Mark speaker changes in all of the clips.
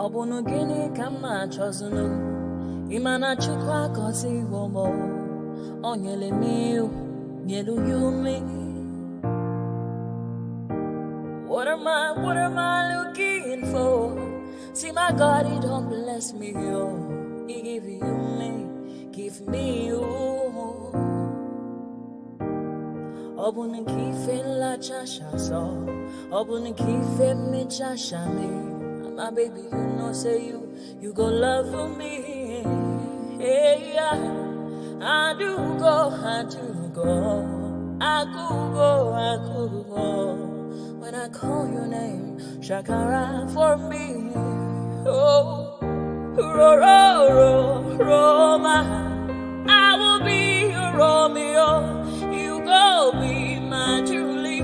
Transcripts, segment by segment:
Speaker 1: Obunu gini kama chozunu Imana chukwa kosi womo Onyele miu Nyelu yumi What am I looking for? See my God, he don't bless me, oh. He give you me, give me you. Obunu kife la chasha so Obunu kife me chasha me. My baby, you know, say you go love for me. Hey, yeah. I do go. I could go. When I call your name, Shakara for me. Oh, Roma. I will be your Romeo. You go be my Julie.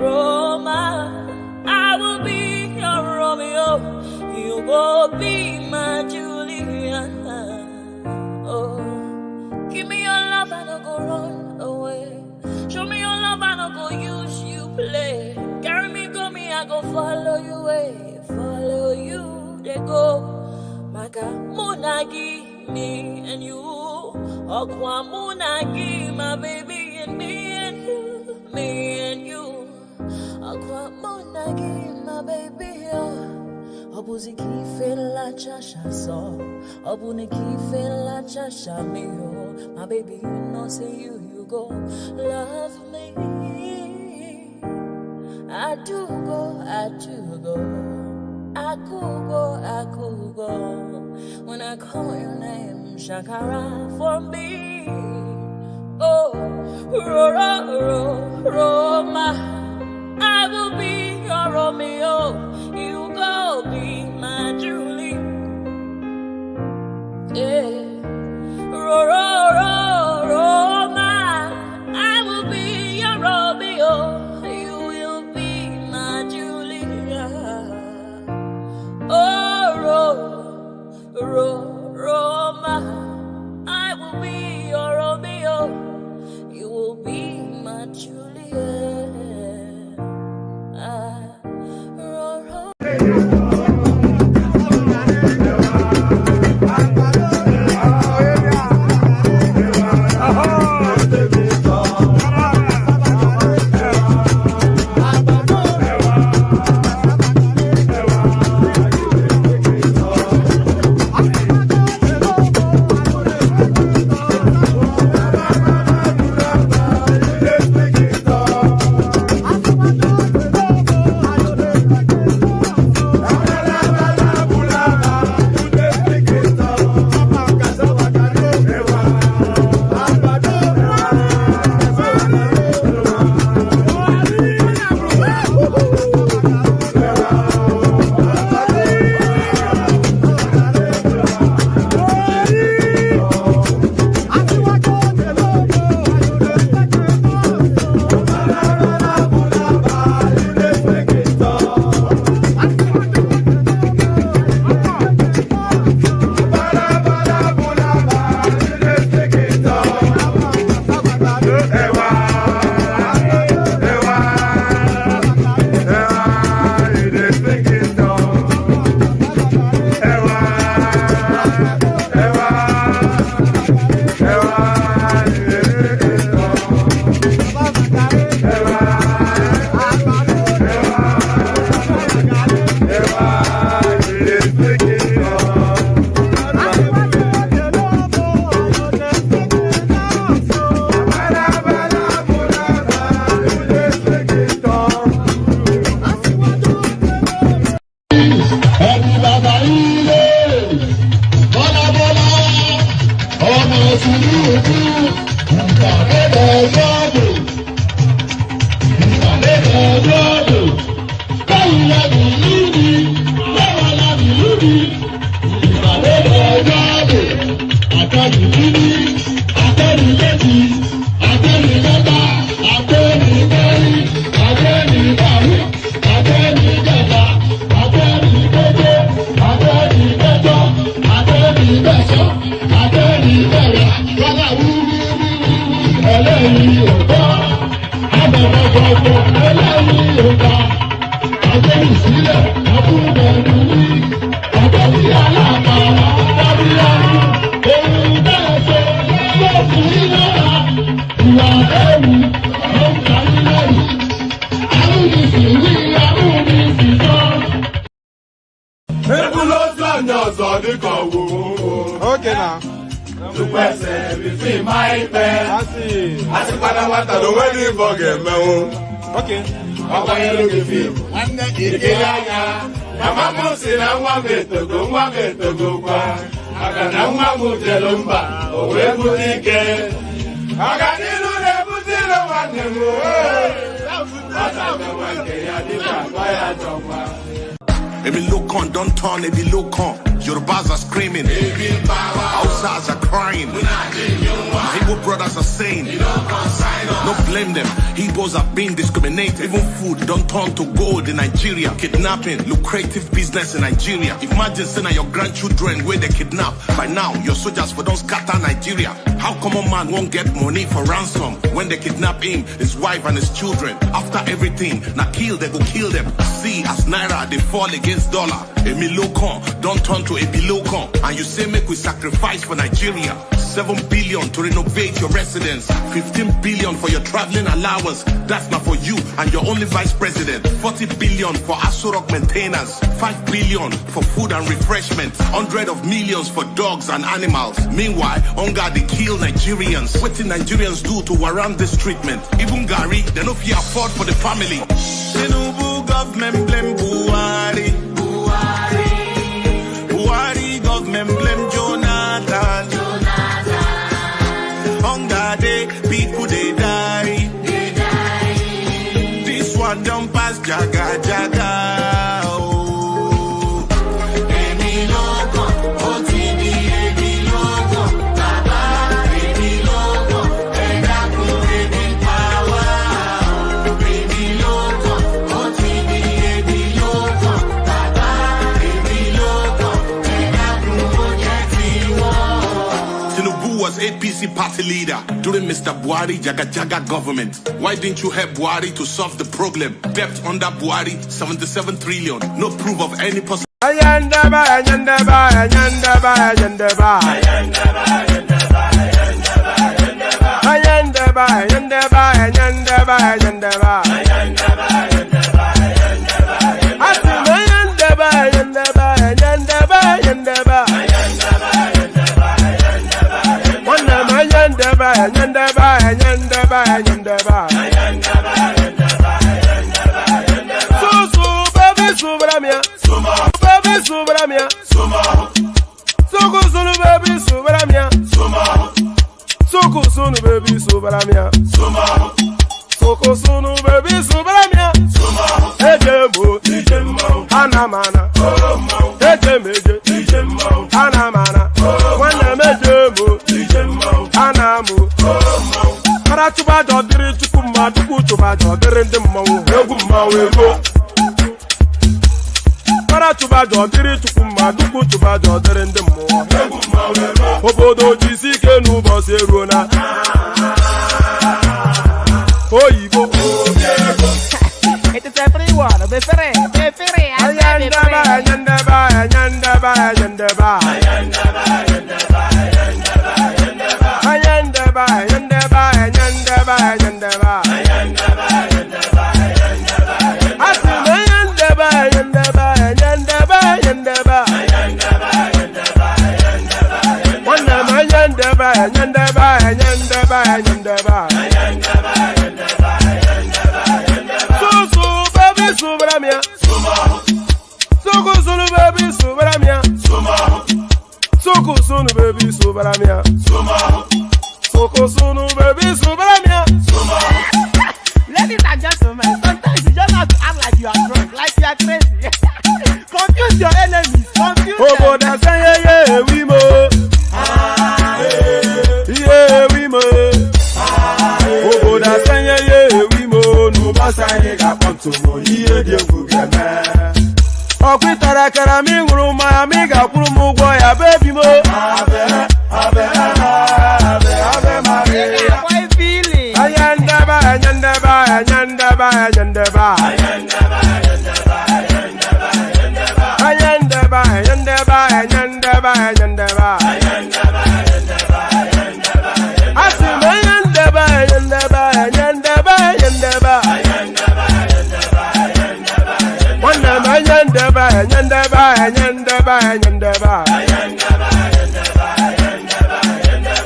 Speaker 1: Roma, I will be your Romeo. You will be my Julia. Oh, give me your love and I'll go run away. Show me your love and I'll go use you play. Carry me, I go follow you away. Follow you, they go. Maka munagi me and you. Okwa munagi, my baby and me and you. Me and you, Aqua Monagi, my baby. Obuzi kife la chasha so, Obuni kife la chasha me. My baby, you know, say you go love me. I do go. I could go. When I call your name, Shakara for me. Oh, Roma, I will be your Romeo. You go be my Julie. Yeah, Roma, I will be your Romeo. You will be my Julia. Oh, Roma, I will be your Romeo. You will be my Juliet.
Speaker 2: Eléyìí ò gbọ́, àbẹ̀wò gbogbo eléyìí ò Okay now.
Speaker 3: To question between my bed.
Speaker 2: I see.
Speaker 3: I see what I want to do when you forget me.
Speaker 2: Okay.
Speaker 3: I'm going to look at you. I'm not getting it. I'm not saying I want me to go. I got no one to tell them back. Oh, where would he get? I got to do that, but they don't want them.
Speaker 4: If you look on, don't turn. If you look on, Yorubas are screaming. Hausas are crying. Igbo brothers are saying, don't blame them. Igbos are being discriminated. Even food don't turn to gold in Nigeria. Kidnapping, lucrative business in Nigeria. Imagine saying your grandchildren where they kidnap. By now, your soldiers for don't scatter Nigeria. How come a man won't get money for ransom when they kidnap him, his wife and his children? After everything, now kill, they go kill them. See, as Naira, they fall against dollar. Emilokon, don't turn to Ebilokon. And you say make we sacrifice for Nigeria. 7 billion to renovate your residence. 15 billion for your traveling allowance. That's not for you and your only vice president. 40 billion for Asurok maintenance. 5 billion for food and refreshment. 100 of millions for dogs and animals. Meanwhile, hunger they kill Nigerians. What did Nigerians do to warrant this treatment? Even Gary, they no fit afford for the family. Tinubu government blame Buhari. Buhari government blame Jonathan. Hunger day, people they die. This one don't pass jaga jaga. Oh. Emiloko, OTB, Emiloko, Baba, Emiloko, Edaku, Ebi power. Emiloko, OTB, Emiloko, Baba, Emiloko, Edaku, Ojetiwo. Tinubu was APC party leader during Mr. Buhari Jaga government. Why didn't you help Buhari to solve the problem? Debt under Buhari, 77 trillion. No proof of any possible.
Speaker 5: Ladies and gentlemen, sometimes you just have to act like you are drunk, like you are crazy. Confuse your enemies, confuse them.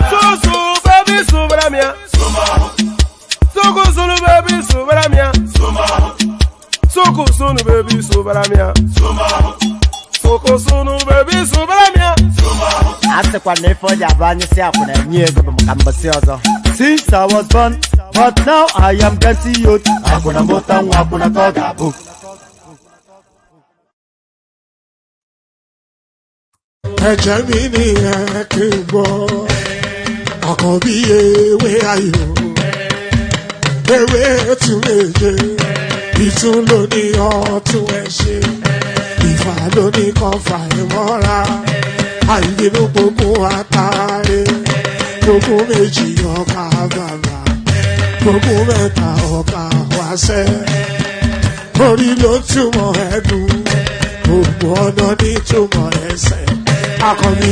Speaker 5: Susu baby subramia. Suku sunu baby subramia. Suku sunu baby subramia. Suku sunu baby subramia.
Speaker 6: Ase kwa nefo jabani si akuna nyego bamkambasi ozo. Since I was born, but now I am getting youth. Akuna mota akuna koga book.
Speaker 3: Ẹ̀jẹ̀ mi ni ẹ kí n gbọ́, àkọ́bí ewé ayò, ewé tún méje, ìtún ló ní ọ̀tún ẹ̀ ṣe, ìfà ló ní kan fà ẹ̀ mọ́ra, àìbínú gbogbo àtàrẹ, gbogbo méjì ọkà bàbà, gbogbo mẹ́ta ọkà wáṣẹ́, orí ló túmọ̀ ẹ̀dùn, gbogbo ọ̀nà ní túmọ̀ ẹsẹ̀. Akọni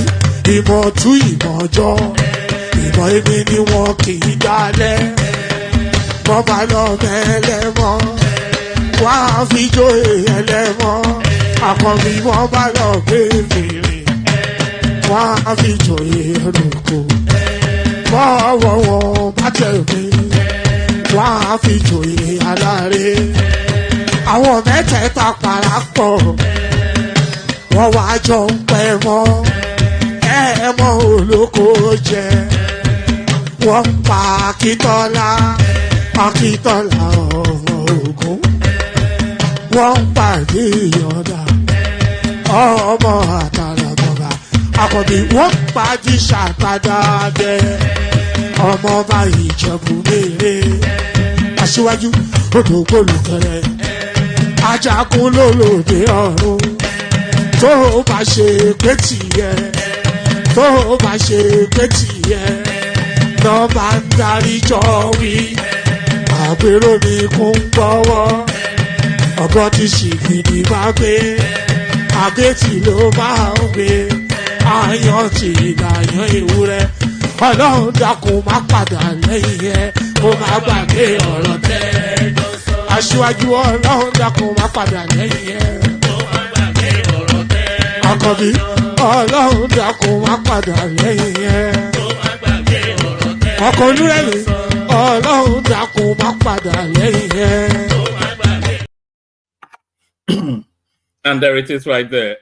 Speaker 3: ìmọ̀ tú ìmọ̀ ọjọ́, ìmọ̀ èmi ni wọn kì í dálẹ̀. Wọ́n bá lọ mẹ́lẹ́mọ́, wá fi jóye ẹlẹ́mọ́. Akọni wọ́n bá lọ gbé fèrè, wá fi jóye olùkọ́. Bọ́wọ́ wọn bá tẹ̀lé, wá fi jóye aláre. Àwọn mẹ́tẹ̀ẹ̀ta parapọ̀. Wọ́n wá jọ ń pẹ́ mọ́, ẹ̀ẹ́mọ́ olóko jẹ. Wọ́n pa Akíntọ́lá ọmọ Ògún. Wọ́n pàdé Ìyọ̀dà, ọmọ Àtàlàbọ̀bà. Àkọ́bí wọ́n pàdé Ṣàtàdàdẹ, ọmọ ọba Ìjẹ̀bú Mèrè. Aṣíwájú odò gbólùkẹrẹ, ajagun lólòdì ọ̀run. Tó bá ṣe pé tìyẹ, tó bá ṣe pé tìyẹ, lọ bá ń darí jọ wí. Àgbèrò mi kún gbọ́wọ́, ọ̀gọ́ ti ṣìgìdì máa gbé, àgẹ́tì ló máa ń gbé, àyàn ti ìlàyàn ewúrẹ́. Ọlọ́run dákun má padà lẹ́yìn ẹ̀, ó má gbàgbé ọ̀rọ̀ tẹ́. Aṣíwájú Ọlọ́run dákun má padà lẹ́yìn ẹ̀. Àkọ́bí Ọlọ́run dákun má padà lẹ́yìn ẹ̀. Ọkọ̀ olúrẹ̀lẹ̀ Ọlọ́run dákun má padà lẹ́yìn ẹ̀.
Speaker 7: And there it is right there.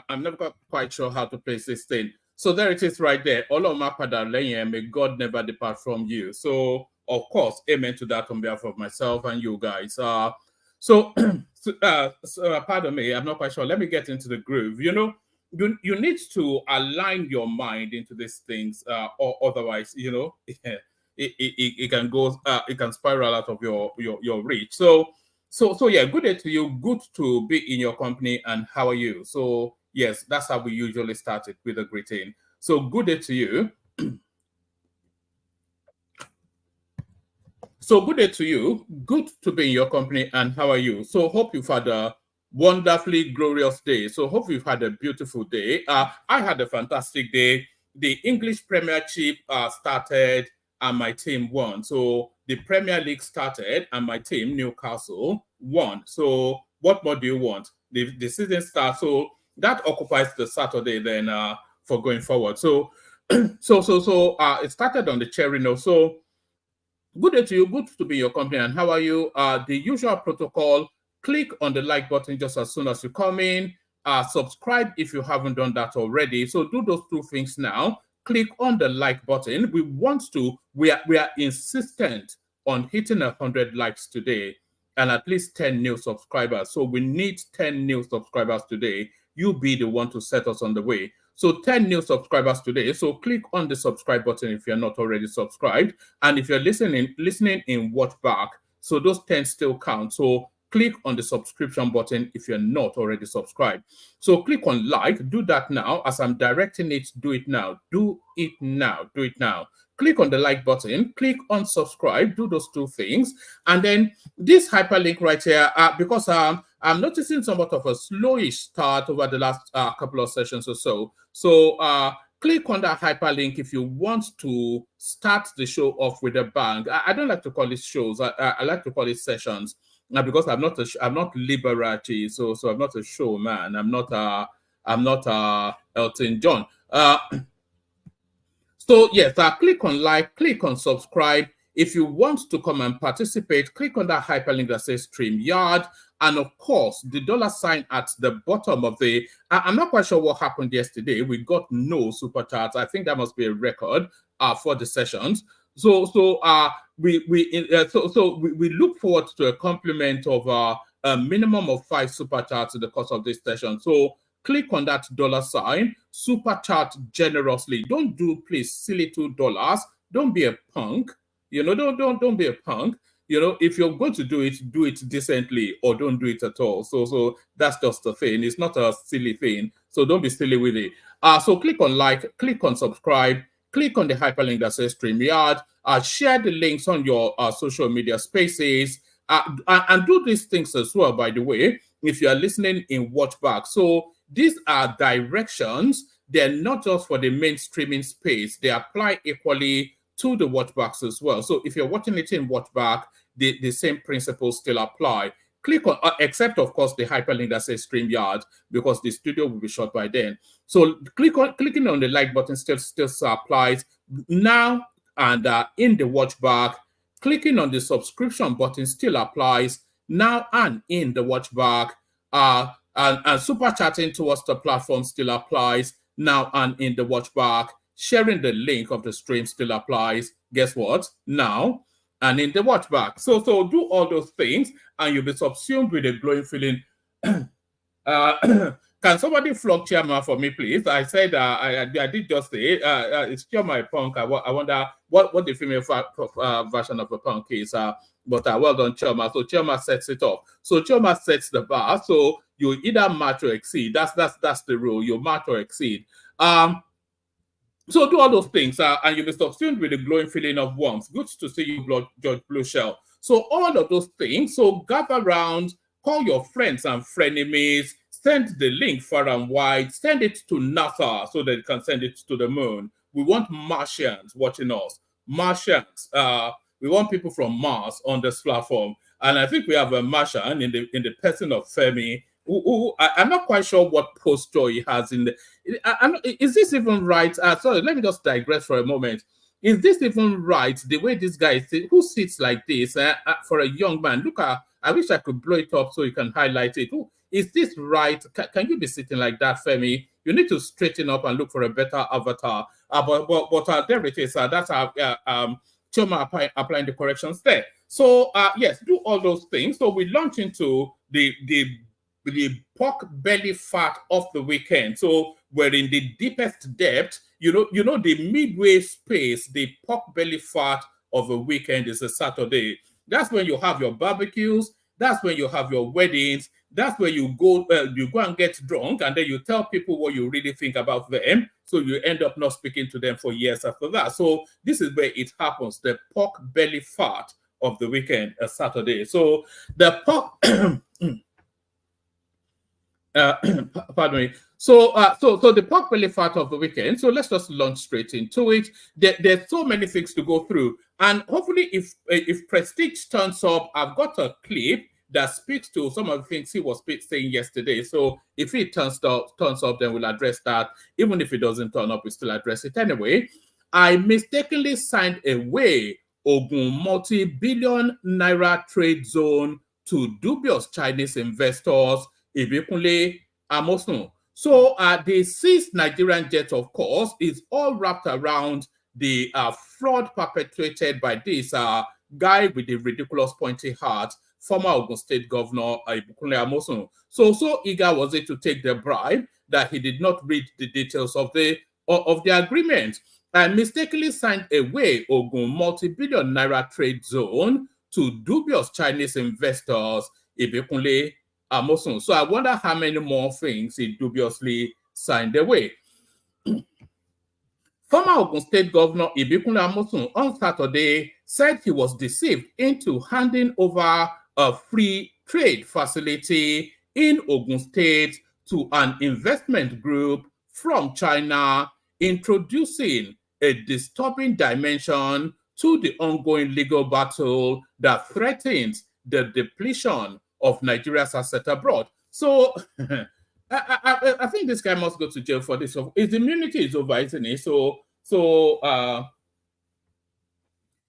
Speaker 7: I'm never quite sure how to place this thing. So there it is right there. Ọlọ́run má padà lẹ́yìn ẹ̀. May God never depart from you. So, of course, amen to that on behalf of myself and you guys. So, pardon me, I'm not quite sure. Let me get into the groove. You know, you need to align your mind into these things, or otherwise, you know, it can go, it can spiral out of your reach. So yeah, good day to you. Good to be in your company. And how are you? So yes, that's how we usually start it, with a greeting. So good day to you. So good day to you. Good to be in your company. And how are you? So hope you've had a wonderfully glorious day. So hope you've had a beautiful day. I had a fantastic day. The English Premiership started and my team won. So the Premier League started and my team, Newcastle, won. So what more do you want? The season starts. So that occupies the Saturday then for going forward. So it started on the cherry note. So good day to you. Good to be in your company. And how are you? The usual protocol, click on the like button just as soon as you come in. Subscribe if you haven't done that already. So do those two things now. Click on the like button. We are insistent on hitting 100 likes today and at least 10 new subscribers. So we need 10 new subscribers today. You be the one to set us on the way. So 10 new subscribers today. So click on the subscribe button if you're not already subscribed. And if you're listening in watch back, so those 10 still count. So click on the subscription button if you're not already subscribed. So click on like, do that now. As I'm directing it, do it now. Do it now. Do it now. Click on the like button, click on subscribe, do those two things. And then this hyperlink right here, because I'm noticing somewhat of a slowish start over the last couple of sessions or so. So click on that hyperlink if you want to start the show off with a bang. I don't like to call it shows. I like to call it sessions. Because I'm not Liberace, so I'm not a showman. I'm not I'm not Elton John. So yes, click on like, click on subscribe. If you want to come and participate, click on that hyperlink that says StreamYard. And of course, the $ at the bottom of the, I'm not quite sure what happened yesterday. We got no super chats. I think that must be a record for the sessions. So we look forward to a compliment of a minimum of 5 super chats in the course of this session. So click on that $, super chat generously. Don't do, please, silly $2. Don't be a punk. You know, don't be a punk. You know, if you're going to do it decently, or don't do it at all. So that's just the thing. It's not a silly thing. So don't be silly with it. So click on like, click on subscribe, click on the hyperlink that says StreamYard. Share the links on your social media spaces. And do these things as well, by the way, if you are listening in watchback. So these are directions. They're not just for the main streaming space. They apply equally to the watchbacks as well. So if you're watching it in watchback, the same principles still apply. Click on, except of course the hyperlink that says StreamYard, because the studio will be shut by then. So clicking on the like button still applies now, and in the watchback. Clicking on the subscription button still applies now and in the watchback. And super chatting towards the platform still applies now and in the watchback. Sharing the link of the stream still applies. Guess what? Now and in the watchback. So do all those things, and you'll be subsumed with a glowing feeling. Can somebody flog chairman for me, please? I said I did just say it's my punk. I wonder what the female version of a punk is. But well done, Choma. So Choma sets it up. So Choma sets the bar. So you either match or exceed. That's the rule. You match or exceed. So do all those things, and you'll be subsumed with a glowing feeling of warmth. Good to see you, George Blueshell. So all of those things. So gather around, call your friends and frenemies, send the link far and wide, send it to NASA so that they can send it to the moon. We want Martians watching us. Martians. We want people from Mars on this platform. And I think we have a Martian in the person of Femi. I'm not quite sure what posture he has in the. Is this even right? Sorry, let me just digress for a moment. Is this even right? The way this guy sits, who sits like this for a young man? Look, I wish I could blow it up so you can highlight it. Is this right? Can you be sitting like that, Femi? You need to straighten up and look for a better avatar. But there it is. That's Choma applying the corrections there. So yes, do all those things. So we launch into the pork belly fat of the weekend. So we're in the deepest depth. You know the midway space. The pork belly fat of the weekend is a Saturday. That's when you have your barbecues. That's when you have your weddings. That's where you go and get drunk, and then you tell people what you really think about them. So you end up not speaking to them for years after that. So this is where it happens. The pork belly fat of the weekend, a Saturday. So the pork, pardon me. So the pork belly fat of the weekend. So let's just launch straight into it. There's so many things to go through, and hopefully, if Prestige turns up, I've got a clip that speaks to some of the things he was saying yesterday. So if it turns up, then we'll address that. Even if it doesn't turn up, we still address it anyway. I mistakenly signed away Ogun multi-billion naira trade zone to dubious Chinese investors, Ibikunle Amosun. So the seized Nigerian jet, of course, is all wrapped around the fraud perpetrated by this guy with the ridiculous pointy hat, former Ogun State Governor Ibikunle Amosun. So eager was it to take the bribe that he did not read the details of the agreement, and mistakenly signed away Ogun multi-billion naira trade zone to dubious Chinese investors, Ibikunle Amosun. So I wonder how many more things he dubiously signed away. Former Ogun State Governor Ibikunle Amosun on Saturday said he was deceived into handing over a free trade facility in Ogun State to an investment group from China, introducing a disturbing dimension to the ongoing legal battle that threatens the depletion of Nigeria's asset abroad. So I think this guy must go to jail for this. His immunity is over, isn't it?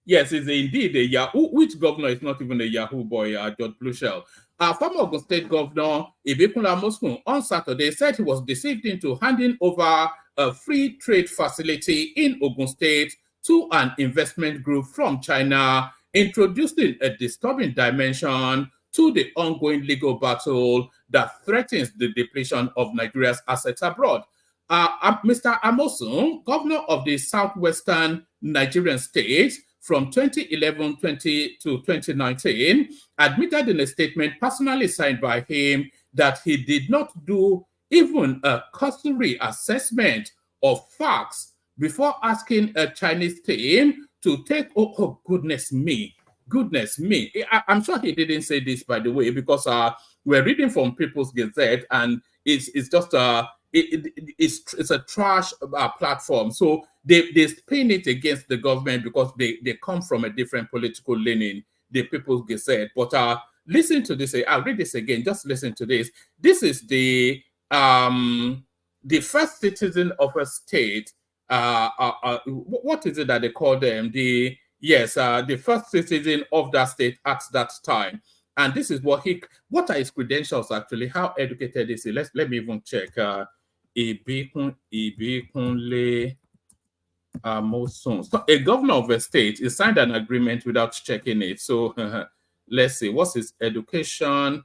Speaker 7: Yes, it's indeed a Yahoo. Which governor is not even a Yahoo boy, George Blueshell? Former Ogun State Governor Ibikunle Amosun on Saturday said he was deceived into handing over a free trade facility in Ogun State to an investment group from China, introducing a disturbing dimension to the ongoing legal battle that threatens the depletion of Nigeria's assets abroad. Mr. Amosun, governor of the southwestern Nigerian state, from 2011 to 2019, admitted in a statement personally signed by him that he did not do even a cursory assessment of facts before asking a Chinese team to take, oh goodness me. I'm sure he didn't say this, by the way, because we're reading from People's Gazette, and it's just it's a trash platform. So they spin it against the government because they come from a different political leaning, the People's Gazette. But listen to this. I'll read this again. Just listen to this. This is the first citizen of a state. What is it that they call them? The first citizen of that state at that time. And this is what are his credentials actually? How educated is he? Let me even check. Ibikunle Amosun. So a governor of a state, he signed an agreement without checking it. So let's see, what's his education?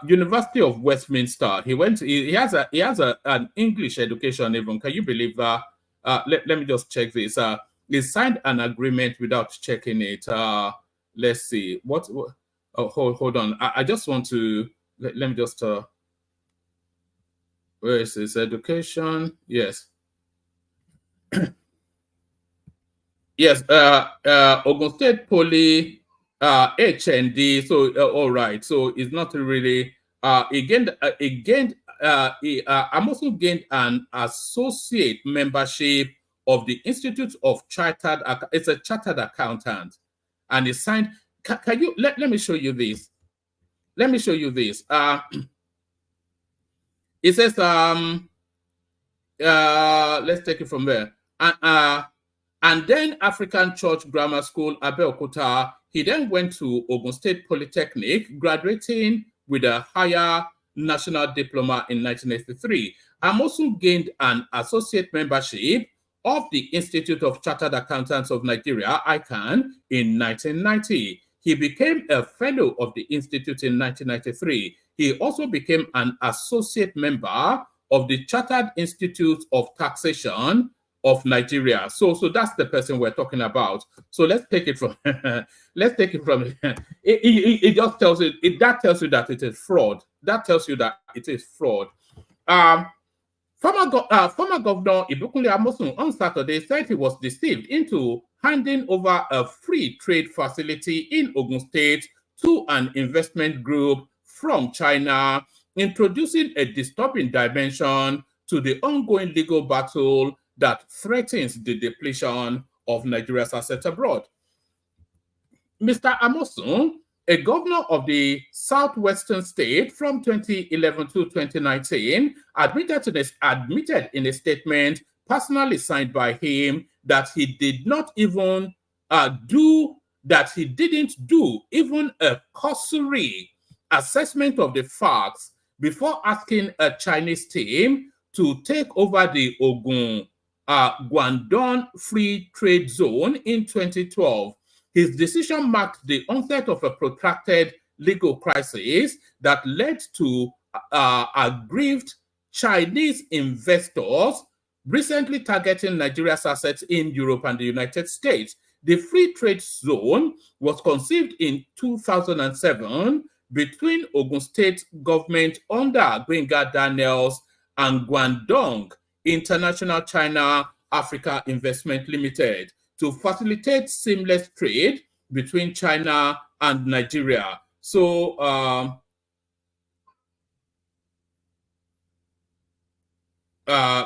Speaker 7: University of Westminster. He has an English education even. Can you believe that? Let me just check this. He signed an agreement without checking it. Let's see. Oh, hold on. I just want to let me just where is his education? Yes. Yes, Ogun State Poly HND. So all right. So it's not really I'm also gained an associate membership of the Institute of Chartered. It's a chartered accountant, and he signed. Can you let me show you this? Let me show you this. It says let's take it from there. And then African Church Grammar School, Abeokuta. He then went to Ogun State Polytechnic, graduating with a higher national diploma in 1983. Amosun gained an associate membership of the Institute of Chartered Accountants of Nigeria, ICANN, in 1990. He became a fellow of the Institute in 1993. He also became an associate member of the Chartered Institute of Taxation of Nigeria. So that's the person we're talking about. So let's take it from it just tells you that tells you that it is fraud. That tells you that it is fraud. Former Governor Ibikunle Amosun on Saturday said he was deceived into handing over a free trade facility in Ogun State to an investment group from China, introducing a disturbing dimension to the ongoing legal battle that threatens the depletion of Nigeria's assets abroad. Mr. Amosun, a governor of the southwestern state from 2011 to 2019, admitted in a statement personally signed by him that he did not even didn't do even a cursory assessment of the facts before asking a Chinese team to take over the Ogun Guangdong Free Trade Zone in 2012. His decision marked the onset of a protracted legal crisis that led to aggrieved Chinese investors recently targeting Nigeria's assets in Europe and the United States. The free trade zone was conceived in 2007 between Ogun State government under Gbenga Daniels and Guangdong International China Africa Investment Limited to facilitate seamless trade between China and Nigeria. So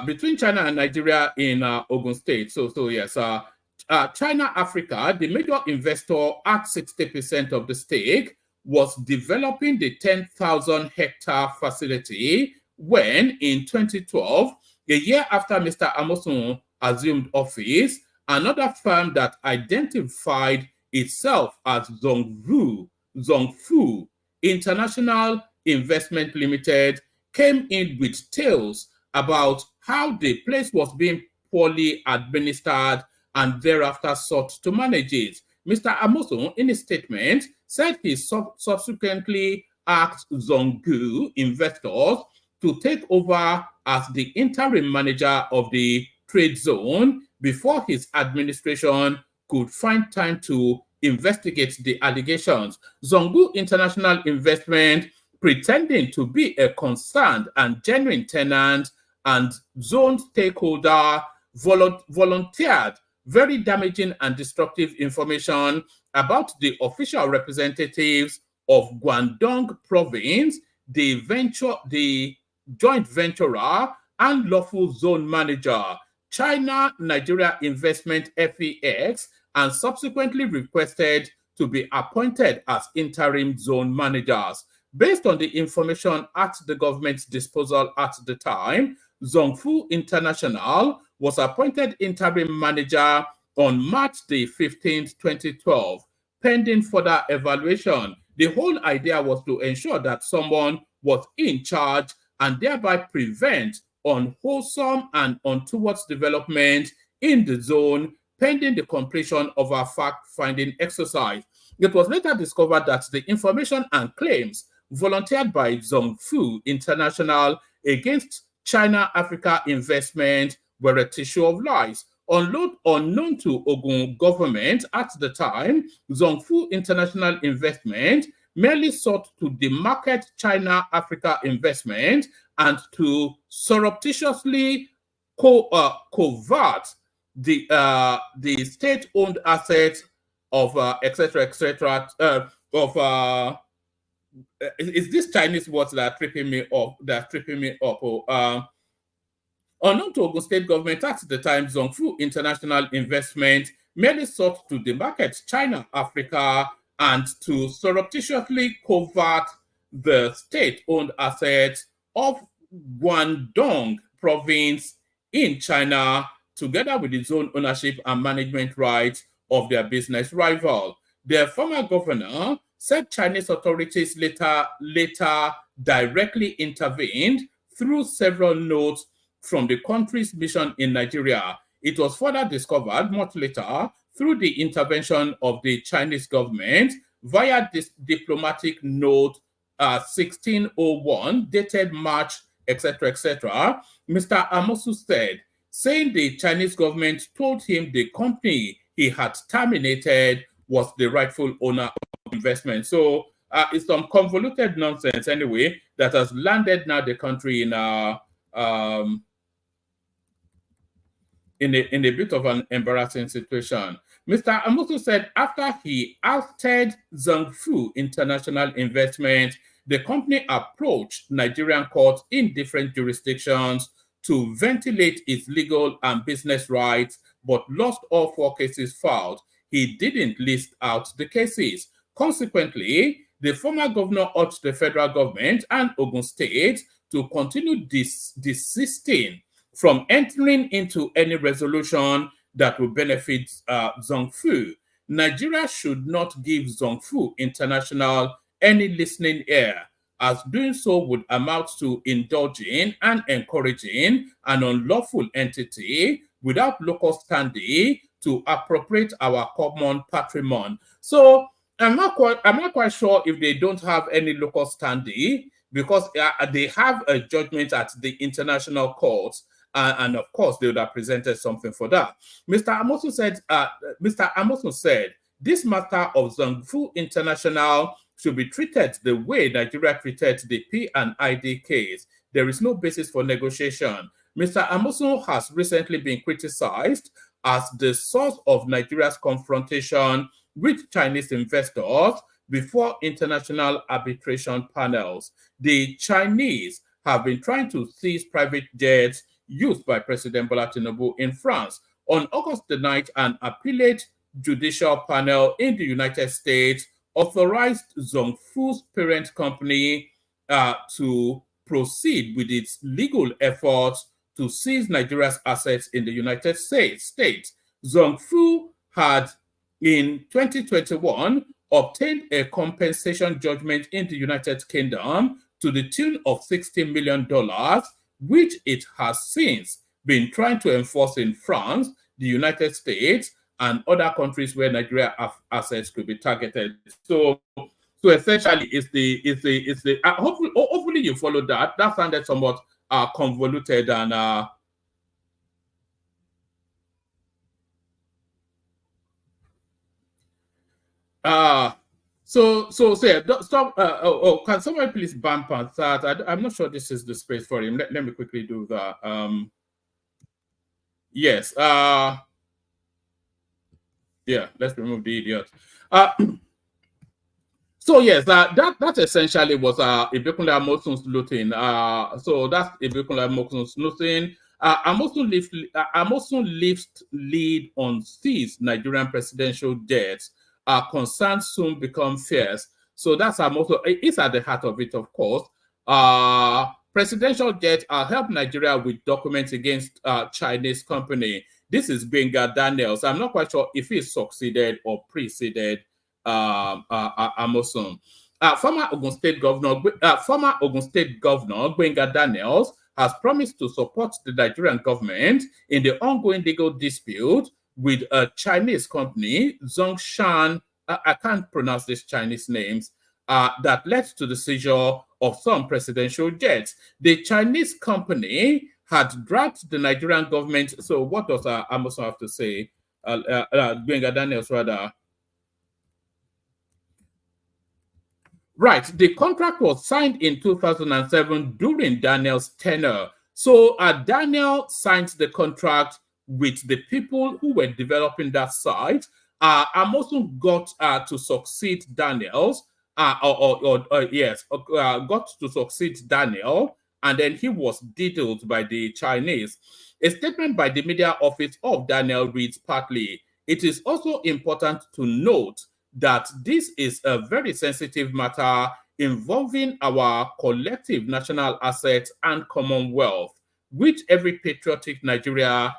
Speaker 7: between China and Nigeria in Ogun State. So yes, China Africa, the major investor at 60% of the stake, was developing the 10,000 hectare facility when in 2012, a year after Mr. Amosun assumed office, another firm that identified itself as Zongfu International Investment Limited came in with tales about how the place was being poorly administered and thereafter sought to manage it. Mr. Amosun, in a statement, said he subsequently asked Zonggu investors to take over as the interim manager of the trade zone before his administration could find time to investigate the allegations. Zonggu International Investment, pretending to be a concerned and genuine tenant and zone stakeholder, volunteered very damaging and destructive information about the official representatives of Guangdong province, the joint venturer and lawful zone manager, China Nigeria Investment FEX, and subsequently requested to be appointed as interim zone managers. Based on the information at the government's disposal at the time, Zongfu International was appointed interim manager on March the 15th, 2012, pending further evaluation. The whole idea was to ensure that someone was in charge and thereby prevent unwholesome and untoward development in the zone pending the completion of our fact-finding exercise. It was later discovered that the information and claims volunteered by Zongfu International against China Africa Investment were a tissue of lies. Unknown to Ogun government at the time, Zongfu International Investment merely sought to demarket China Africa Investment and to surreptitiously covert the state-owned assets of etc. Is this Chinese words that are tripping me up? Unknown to Ogun State government at the time, Zongfu International Investment merely sought to demarket China Africa and to surreptitiously covert the state-owned assets of Guangdong province in China, together with its own ownership and management rights of their business rival. Their former governor said Chinese authorities later directly intervened through several notes from the country's mission in Nigeria. It was further discovered much later through the intervention of the Chinese government via this diplomatic note 1601 dated March, etc. Mr. Amosu said, saying the Chinese government told him the company he had terminated was the rightful owner of investment. So it's some convoluted nonsense anyway that has landed now the country in a bit of an embarrassing situation. Mr. Amosu said after he ousted Zongfu International Investment, the company approached Nigerian courts in different jurisdictions to ventilate its legal and business rights, but lost all 4 cases filed. He didn't list out the cases. Consequently, the former governor urged the federal government and Ogun State to continue desisting from entering into any resolution that will benefit Zongfu. Nigeria should not give Zongfu International any listening ear, as doing so would amount to indulging and encouraging an unlawful entity without local standing to appropriate our common patrimony. So I'm not quite sure if they don't have any local standing, because they have a judgment at the international courts, and of course they would have presented something for that. Mr. Amosu said this matter of Zongfu International should be treated the way Nigeria treated the P&ID case. There is no basis for negotiation. Mr. Amosu has recently been criticized as the source of Nigeria's confrontation with Chinese investors before international arbitration panels. The Chinese have been trying to seize private jets used by President Bola Tinubu in France. On August the 9th, an appellate judicial panel in the United States authorized Zongfu's parent company to proceed with its legal efforts to seize Nigeria's assets in the United States. Zhongfu had, in 2021, obtained a compensation judgment in the United Kingdom to the tune of $60 million, which it has since been trying to enforce in France, the United States, and other countries where Nigeria assets could be targeted. So essentially, hopefully you followed that. That sounded somewhat convoluted and so yeah, stop. Can somebody please bump on that? I'm not sure this is the space for him. Let me quickly do that. Yes. Yeah, let's remove the idiot. So yes, that essentially was Ibekunle Amosun's looting. So that's Ibekunle Amosun's looting. Amosun lifts lead on seized Nigerian presidential debts. Concerns soon become fierce. So that's Amosun. It's at the heart of it, of course. Presidential debt help Nigeria with documents against Chinese company. This is Gbenga Daniels. I'm not quite sure if he succeeded or preceded Amosun. Former Ogun State Governor Gbenga Daniels has promised to support the Nigerian government in the ongoing legal dispute with a Chinese company, Zhongshan. I can't pronounce these Chinese names. That led to the seizure of some presidential jets. The Chinese company had dragged the Nigerian government. So what does Amosun have to say? Gbenga Daniels, rather. Right, the contract was signed in 2007 during Daniel's tenure. So Daniel signed the contract with the people who were developing that site. Amosun got to succeed Daniels, got to succeed Daniel, and then he was detailed by the Chinese. A statement by the media office of Daniel reads partly, "It is also important to note that this is a very sensitive matter involving our collective national assets and commonwealth, which every patriotic Nigerian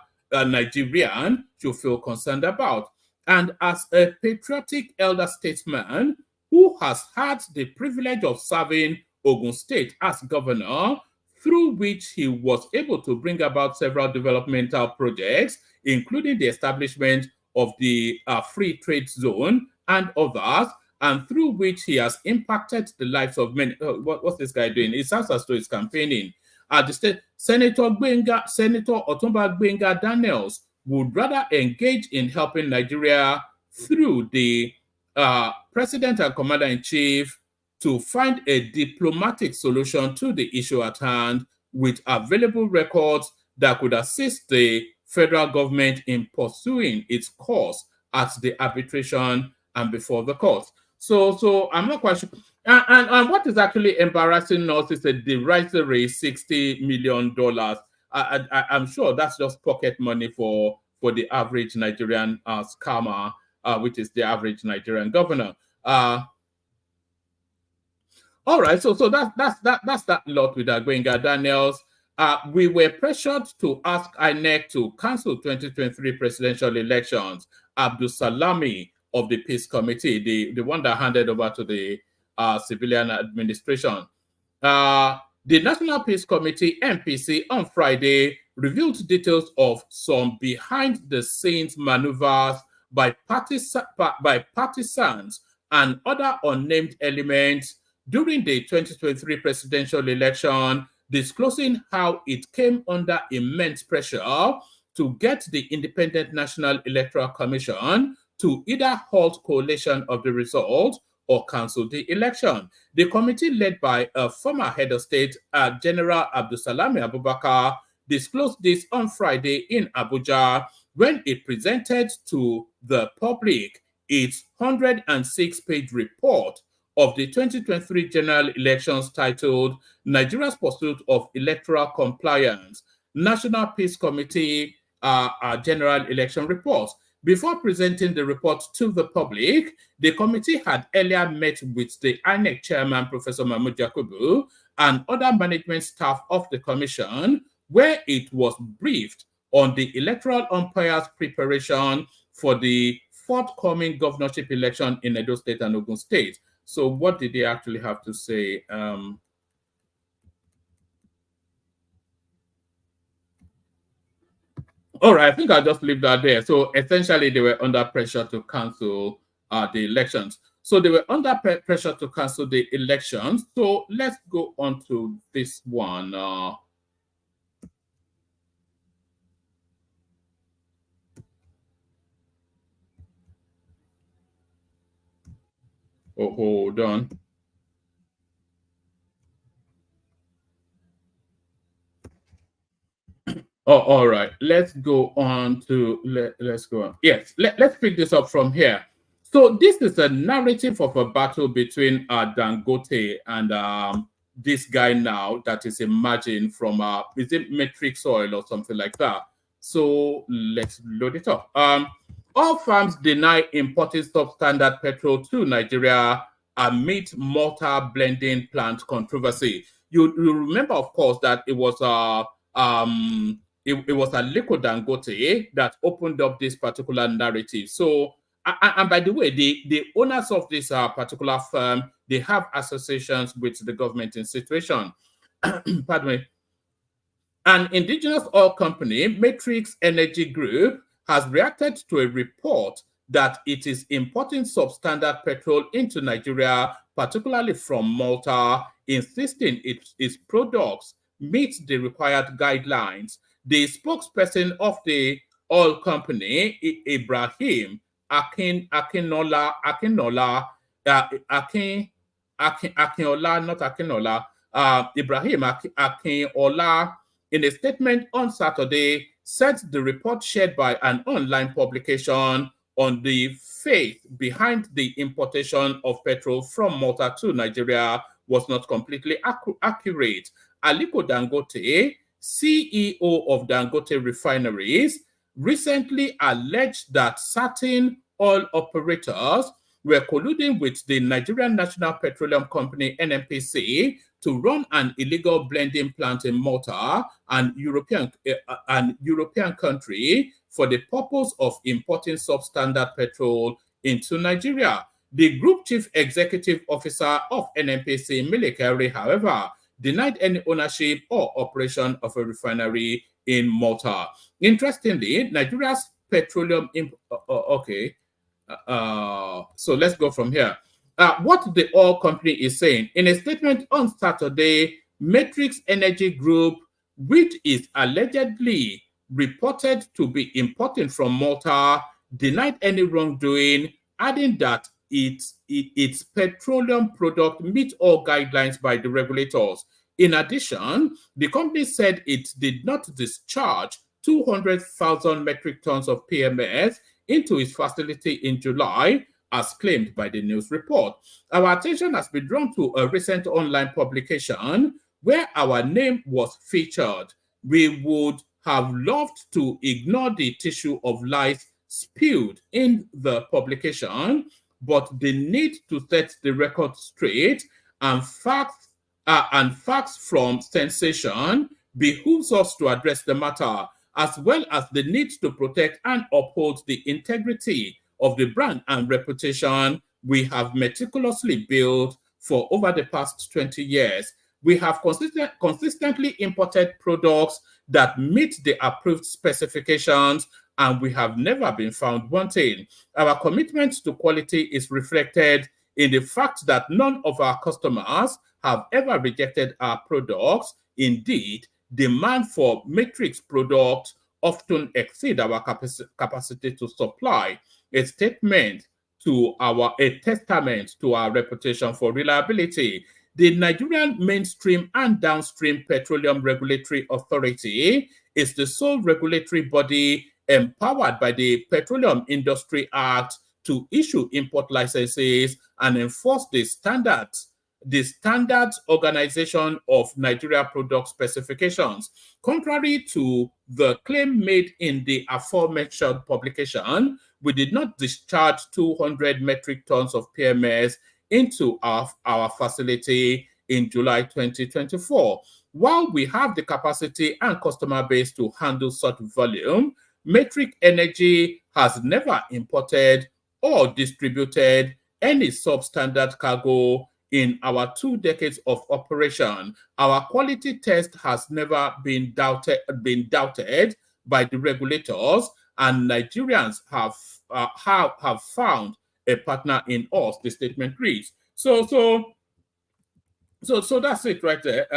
Speaker 7: should feel concerned about. And as a patriotic elder statesman who has had the privilege of serving Ogun State as governor, through which he was able to bring about several developmental projects, including the establishment of the free trade zone and others, and through which he has impacted the lives of many." What's this guy doing? It sounds as though he's campaigning. The state, Senator Otumba Gbenga Daniels would rather engage in helping Nigeria through the President and Commander-in-Chief to find a diplomatic solution to the issue at hand with available records that could assist the federal government in pursuing its course at the arbitration and before the court. So I'm not quite sure. And what is actually embarrassing us is a derisory $60 million. I'm sure that's just pocket money for the average Nigerian scammer, which is the average Nigerian governor. All right, so that's that lot with Gbenga Daniels. We were pressured to ask INEC to cancel 2023 presidential elections. Abdul Salami of the Peace Committee, the one that handed over to the civilian administration. The National Peace Committee, NPC, on Friday revealed details of some behind-the-scenes maneuvers by partisans and other unnamed elements during the 2023 presidential election, disclosing how it came under immense pressure to get the Independent National Electoral Commission to either halt collation of the result or cancel the election. The committee, led by a former head of state, General Abdulsalami Abubakar, disclosed this on Friday in Abuja when it presented to the public its 106-page report of the 2023 general elections titled Nigeria's Pursuit of Electoral Compliance, National Peace Committee General Election Report. Before presenting the report to the public, the committee had earlier met with the INEC chairman, Professor Mahmoud Yakubu, and other management staff of the commission, where it was briefed on the electoral umpires' preparation for the forthcoming governorship election in Edo State and Ogun State. So what did they actually have to say? All right, I think I'll just leave that there. So essentially, they were under pressure to cancel the elections. So they were under pressure to cancel the elections. So let's go on to this one. Oh, hold on. Oh, all right. Let's go on to let's go on. Yes, let's pick this up from here. So this is a narrative of a battle between Dangote and this guy now that is emerging from is it Matrix Oil or something like that. So let's load it up. All firms deny importing substandard petrol to Nigeria amid Malta blending plant controversy. You remember, of course, that it was it was Aliko Dangote that opened up this particular narrative. So, and by the way, the owners of this particular firm, they have associations with the government in situation. Pardon me. An indigenous oil company, Matrix Energy Group, has reacted to a report that it is importing substandard petrol into Nigeria, particularly from Malta, insisting its products meet the required guidelines. The spokesperson of the oil company, Ibrahim Akinola, Ibrahim Akinola, in a statement on Saturday, said the report shared by an online publication on the faith behind the importation of petrol from Malta to Nigeria was not completely accurate. Aliko Dangote, CEO of Dangote Refineries, recently alleged that certain oil operators were colluding with the Nigerian National Petroleum Company, NNPC, to run an illegal blending plant in Malta and European country for the purpose of importing substandard petrol into Nigeria. The group chief executive officer of NNPC, Milekari, however, denied any ownership or operation of a refinery in Malta. Interestingly, Nigeria's petroleum so let's go from here. What the oil company is saying in a statement on Saturday, Matrix Energy Group, which is allegedly reported to be importing from Malta, denied any wrongdoing, adding that its petroleum product meet all guidelines by the regulators. In addition, the company said it did not discharge 200,000 metric tons of PMS into its facility in July, as claimed by the news report. Our attention has been drawn to a recent online publication where our name was featured. We would have loved to ignore the tissue of lies spilled in the publication, but the need to set the record straight and facts from sensation behooves us to address the matter, as well as the need to protect and uphold the integrity of the brand and reputation we have meticulously built for over the past 20 years. We have consistently imported products that meet the approved specifications, and we have never been found wanting. Our commitment to quality is reflected in the fact that none of our customers have ever rejected our products. Indeed, demand for Matrix products often exceed our capacity to supply. A testament to our reputation for reliability. The Nigerian Mainstream and Downstream Petroleum Regulatory Authority is the sole regulatory body empowered by the Petroleum Industry Act to issue import licenses and enforce the standards the Standards Organization of Nigeria Product Specifications. Contrary to the claim made in the aforementioned publication, we did not discharge 200 metric tons of PMS into our facility in July 2024. While we have the capacity and customer base to handle such volume, Matrix Energy has never imported or distributed any substandard cargo in our 2 decades of operation. Our quality test has never been doubted by the regulators, and Nigerians have found a partner in us, the statement reads. So that's it right there.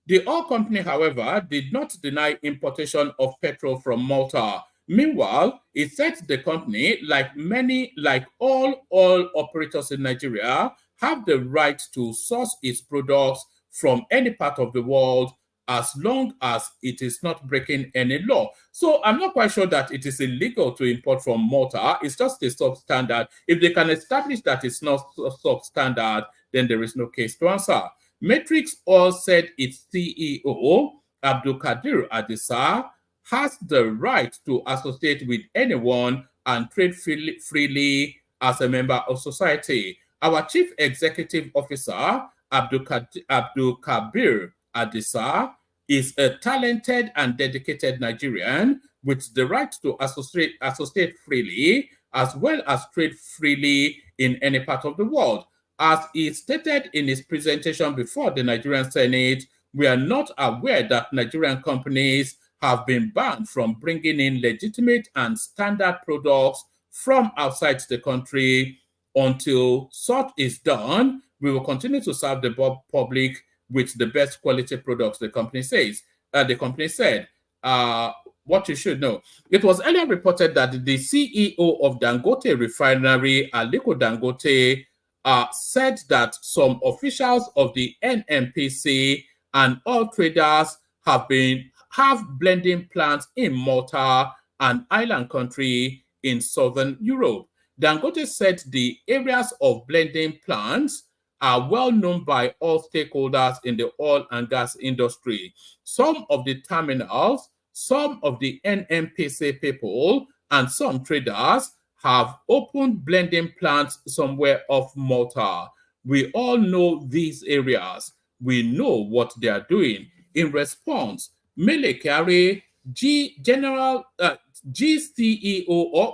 Speaker 7: The oil company, however, did not deny importation of petrol from Malta. Meanwhile, it said the company, like all oil operators in Nigeria, have the right to source its products from any part of the world as long as it is not breaking any law. So I'm not quite sure that it is illegal to import from Malta. It's just a substandard. If they can establish that it's not substandard, then there is no case to answer. Matrix Oil said its CEO, Abdulkadir Adisa, has the right to associate with anyone and trade freely as a member of society. Our Chief Executive Officer, Abdulkabir Adisa, is a talented and dedicated Nigerian with the right to associate freely as well as trade freely in any part of the world. As he stated in his presentation before the Nigerian Senate, we are not aware that Nigerian companies have been banned from bringing in legitimate and standard products from outside the country. Until such is done, we will continue to serve the public with the best quality products, the company says. The company said, what you should know. It was earlier reported that the CEO of Dangote Refinery, Aliko Dangote, said that some officials of the NNPC and oil traders have blending plants in Malta, an island country in southern Europe. Dangote said the areas of blending plants are well known by all stakeholders in the oil and gas industry. Some of the terminals, some of the NNPC people, and some traders have opened blending plants somewhere off Malta. We all know these areas. We know what they are doing. In response, Mele Kyari, GCEO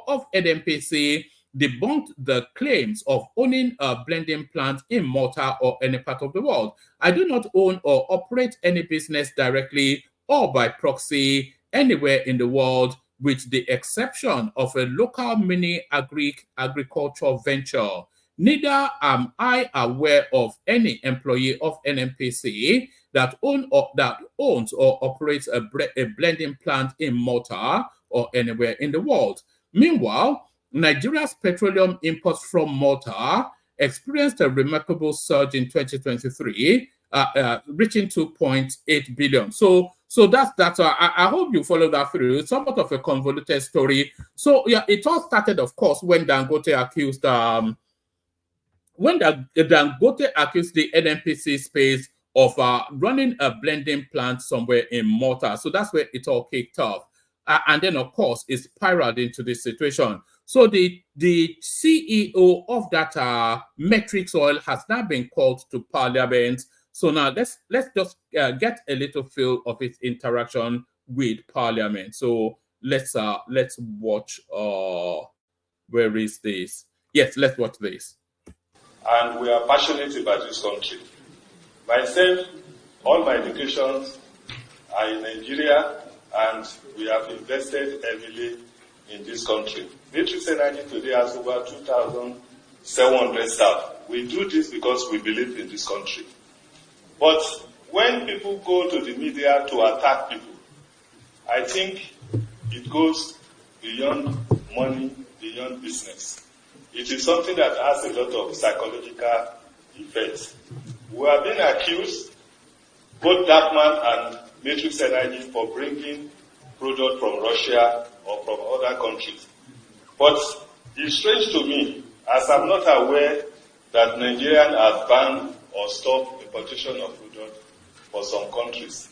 Speaker 7: of NNPC, debunked the claims of owning a blending plant in Malta or any part of the world. I do not own or operate any business directly or by proxy anywhere in the world, with the exception of a local mini agricultural venture. Neither am I aware of any employee of NNPC that owns or operates a blending plant in Malta or anywhere in the world. Meanwhile, Nigeria's petroleum imports from Malta experienced a remarkable surge in 2023, reaching 2.8 billion. So that's I hope you follow that through. It's somewhat of a convoluted story. So yeah, it all started, of course, when Dangote accused the NNPC space of running a blending plant somewhere in Malta. So that's where it all kicked off. And then, of course, it spiraled into this situation. So the CEO of that Matrix Oil has now been called to Parliament. So now let's just get a little feel of its interaction with Parliament. So let's watch. Where is this? Yes, let's watch this.
Speaker 3: And we are passionate about this country. Myself, all my educations are in Nigeria, and we have invested heavily in this country. Matrix Energy today has over 2,700 staff. We do this because we believe in this country. But when people go to the media to attack people, I think it goes beyond money, beyond business. It is something that has a lot of psychological effects. We have been accused, both Darkman and Matrix Energy, for bringing product from Russia or from other countries. But it's strange to me, as I'm not aware that Nigerians have banned or stopped importation of product for some countries.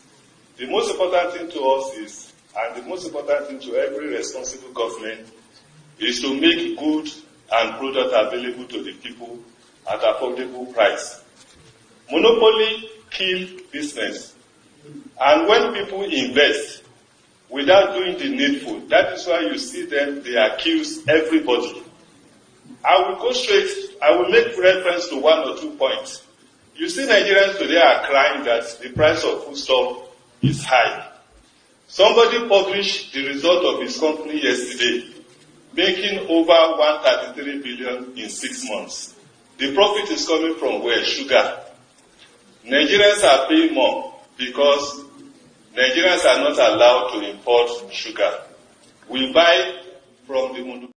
Speaker 3: The most important thing to us is, and the most important thing to every responsible government, is to make goods and product available to the people at affordable price. Monopoly kill business. And when people invest without doing the needful, that is why you see them, they accuse everybody. I will go straight, I will make reference to one or 2 points. You see Nigerians today are crying that the price of foodstuff is high. Somebody published the result of his company yesterday, making over 133 billion in 6 months. The profit is coming from where? Sugar. Nigerians are paying more because Nigerians are not allowed to import sugar. We buy from the monopoly.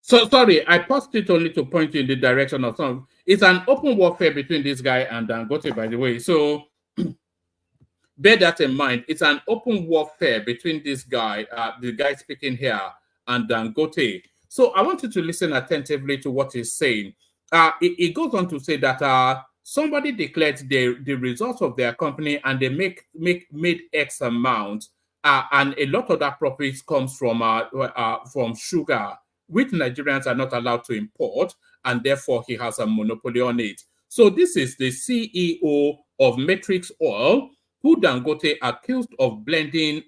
Speaker 7: So sorry, I paused it only to point you in the direction of some. It's an open warfare between this guy and Dangote, by the way. So bear that in mind. It's an open warfare between this guy, the guy speaking here, and Dangote. So I want you to listen attentively to what he's saying. It goes on to say that somebody declared the results of their company and they made X amount, and a lot of that profits comes from sugar, which Nigerians are not allowed to import, and therefore he has a monopoly on it. So this is the CEO of Matrix Oil, who Dangote accused of blending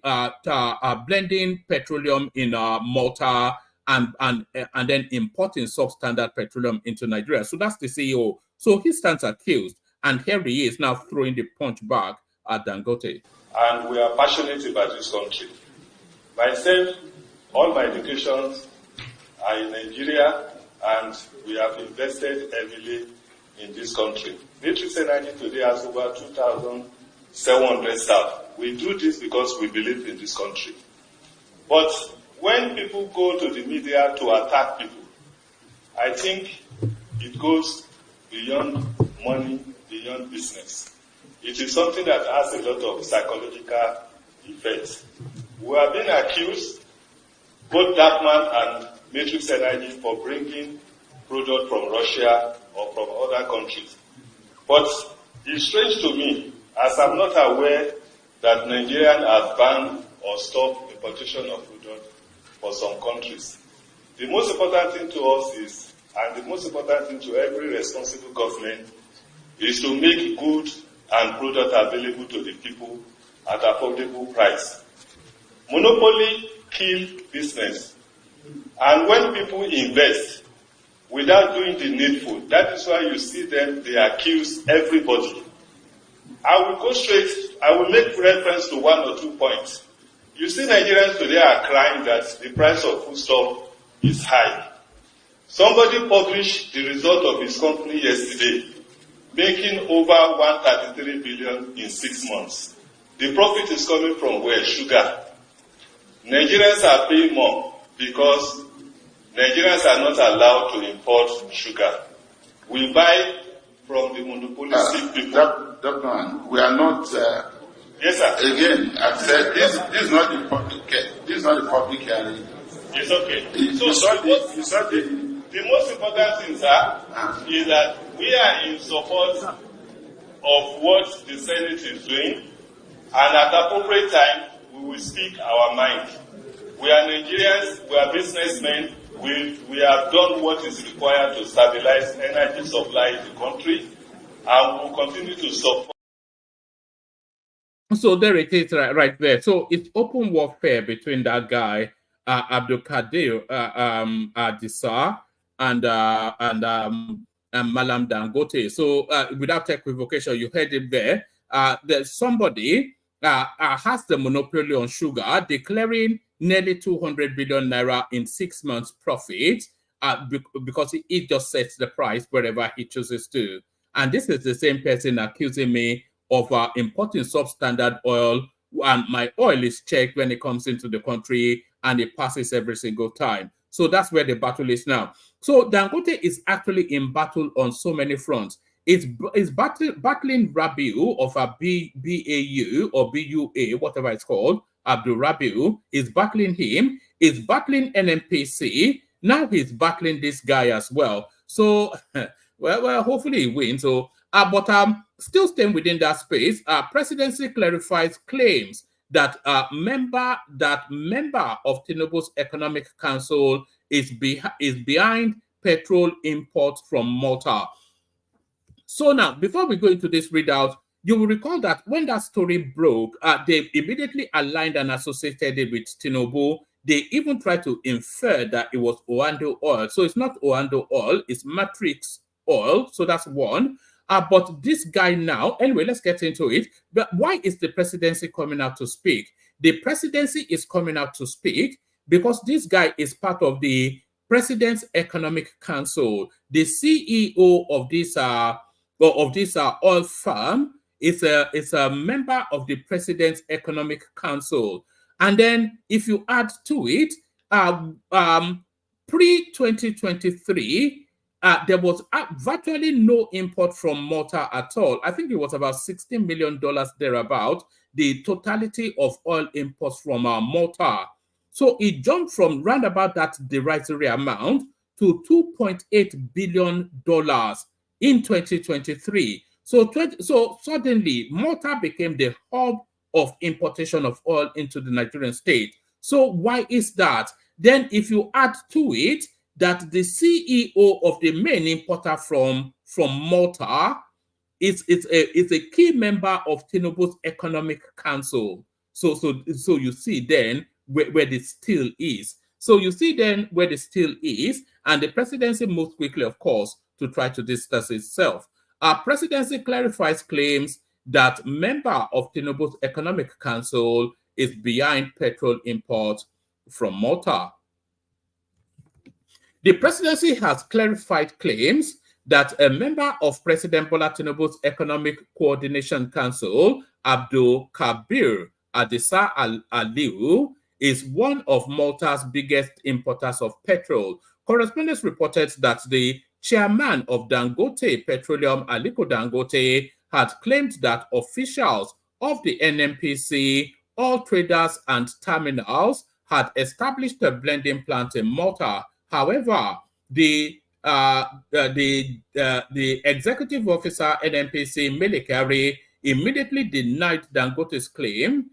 Speaker 7: petroleum in Malta and then importing substandard petroleum into Nigeria. So that's the CEO. So he stands accused, and here he is now throwing the punch back at Dangote.
Speaker 3: And we are passionate about this country. Myself, all my educations are in Nigeria, and we have invested heavily in this country. Matrix Energy today has over 2,700 staff. We do this because we believe in this country. But when people go to the media to attack people, I think it goes beyond money, beyond business. It is something that has a lot of psychological effects. We have been accused, both Darkman and Matrix Energy, for bringing product from Russia or from other countries. But it's strange to me, as I'm not aware that Nigerians have banned or stopped importation of product for some countries. The most important thing to us is, and the most important thing to every responsible government, is to make goods and product available to the people at affordable price. Monopoly kill business. And when people invest without doing the needful, that is why you see them, they accuse everybody. I will go straight, I will make reference to one or 2 points. You see Nigerians today are crying that the price of foodstuff is high. Somebody published the result of his company yesterday, making over 133 billion in 6 months. The profit is coming from where? Sugar. Nigerians are paying more because Nigerians are not allowed to import sugar. We buy from the monopolistic people.
Speaker 8: Dr. Man, we are not.
Speaker 3: Yes, sir.
Speaker 8: Again, I've said this is not the public. This is not the public hearing.
Speaker 3: It's okay. The most important thing, sir, is that we are in support of what the Senate is doing, and at the appropriate time, we will speak our mind. We are Nigerians, we are businessmen, we have done what is required to stabilize energy supply in the country, and we will continue to support.
Speaker 7: So there it is, right there. So it's open warfare between that guy, Abdul Kadir Adisa, and Malam Dangote. So without equivocation, you heard it there. There's somebody has the monopoly on sugar, declaring nearly 200 billion naira in 6 months profit because he just sets the price wherever he chooses to. And this is the same person accusing me of importing substandard oil, and my oil is checked when it comes into the country and it passes every single time. So that's where the battle is now. So Dangote is actually in battle on so many fronts. It's battling Rabiu of a BAU or BUA, whatever it's called. Abdul Rabiu is battling him. Is battling NNPC. Now he's battling this guy as well. So Well, hopefully he wins. So, but still staying within that space, presidency clarifies claims that member of Tinubu's Economic Council is behind petrol imports from Malta. So now, before we go into this readout, you will recall that when that story broke, they immediately aligned and associated it with Tinubu. They even tried to infer that it was Oando oil. So it's not Oando oil, it's Matrix oil. So that's one. But this guy now, anyway, let's get into it. But why is the presidency coming out to speak? The presidency is coming out to speak because this guy is part of the President's Economic Council. The CEO of this oil firm is a member of the President's Economic Council. And then if you add to it, pre-2023, there was virtually no import from Malta at all. I think it was about $16 million thereabout, the totality of oil imports from Malta. So it jumped from round about that derisory amount to $2.8 billion in 2023. So suddenly, Malta became the hub of importation of oil into the Nigerian state. So why is that? Then if you add to it that the CEO of the main importer from Malta is a key member of Tinubu's Economic Council. So you see then where the steel is. So you see then where the steel is, and the presidency moves quickly, of course, to try to distance itself. Our presidency clarifies claims that member of Tinubu's Economic Council is behind petrol imports from Malta. The presidency has clarified claims that a member of President Bola Tinubu's Economic Coordination Council, Abdul Kabir Adisa Aliu, is one of Malta's biggest importers of petrol. Correspondents reported that the chairman of Dangote Petroleum, Aliko Dangote, had claimed that officials of the NNPC, oil traders, and terminals had established a blending plant in Malta. However, the executive officer NNPC, Melikari, immediately denied Dangote's claim,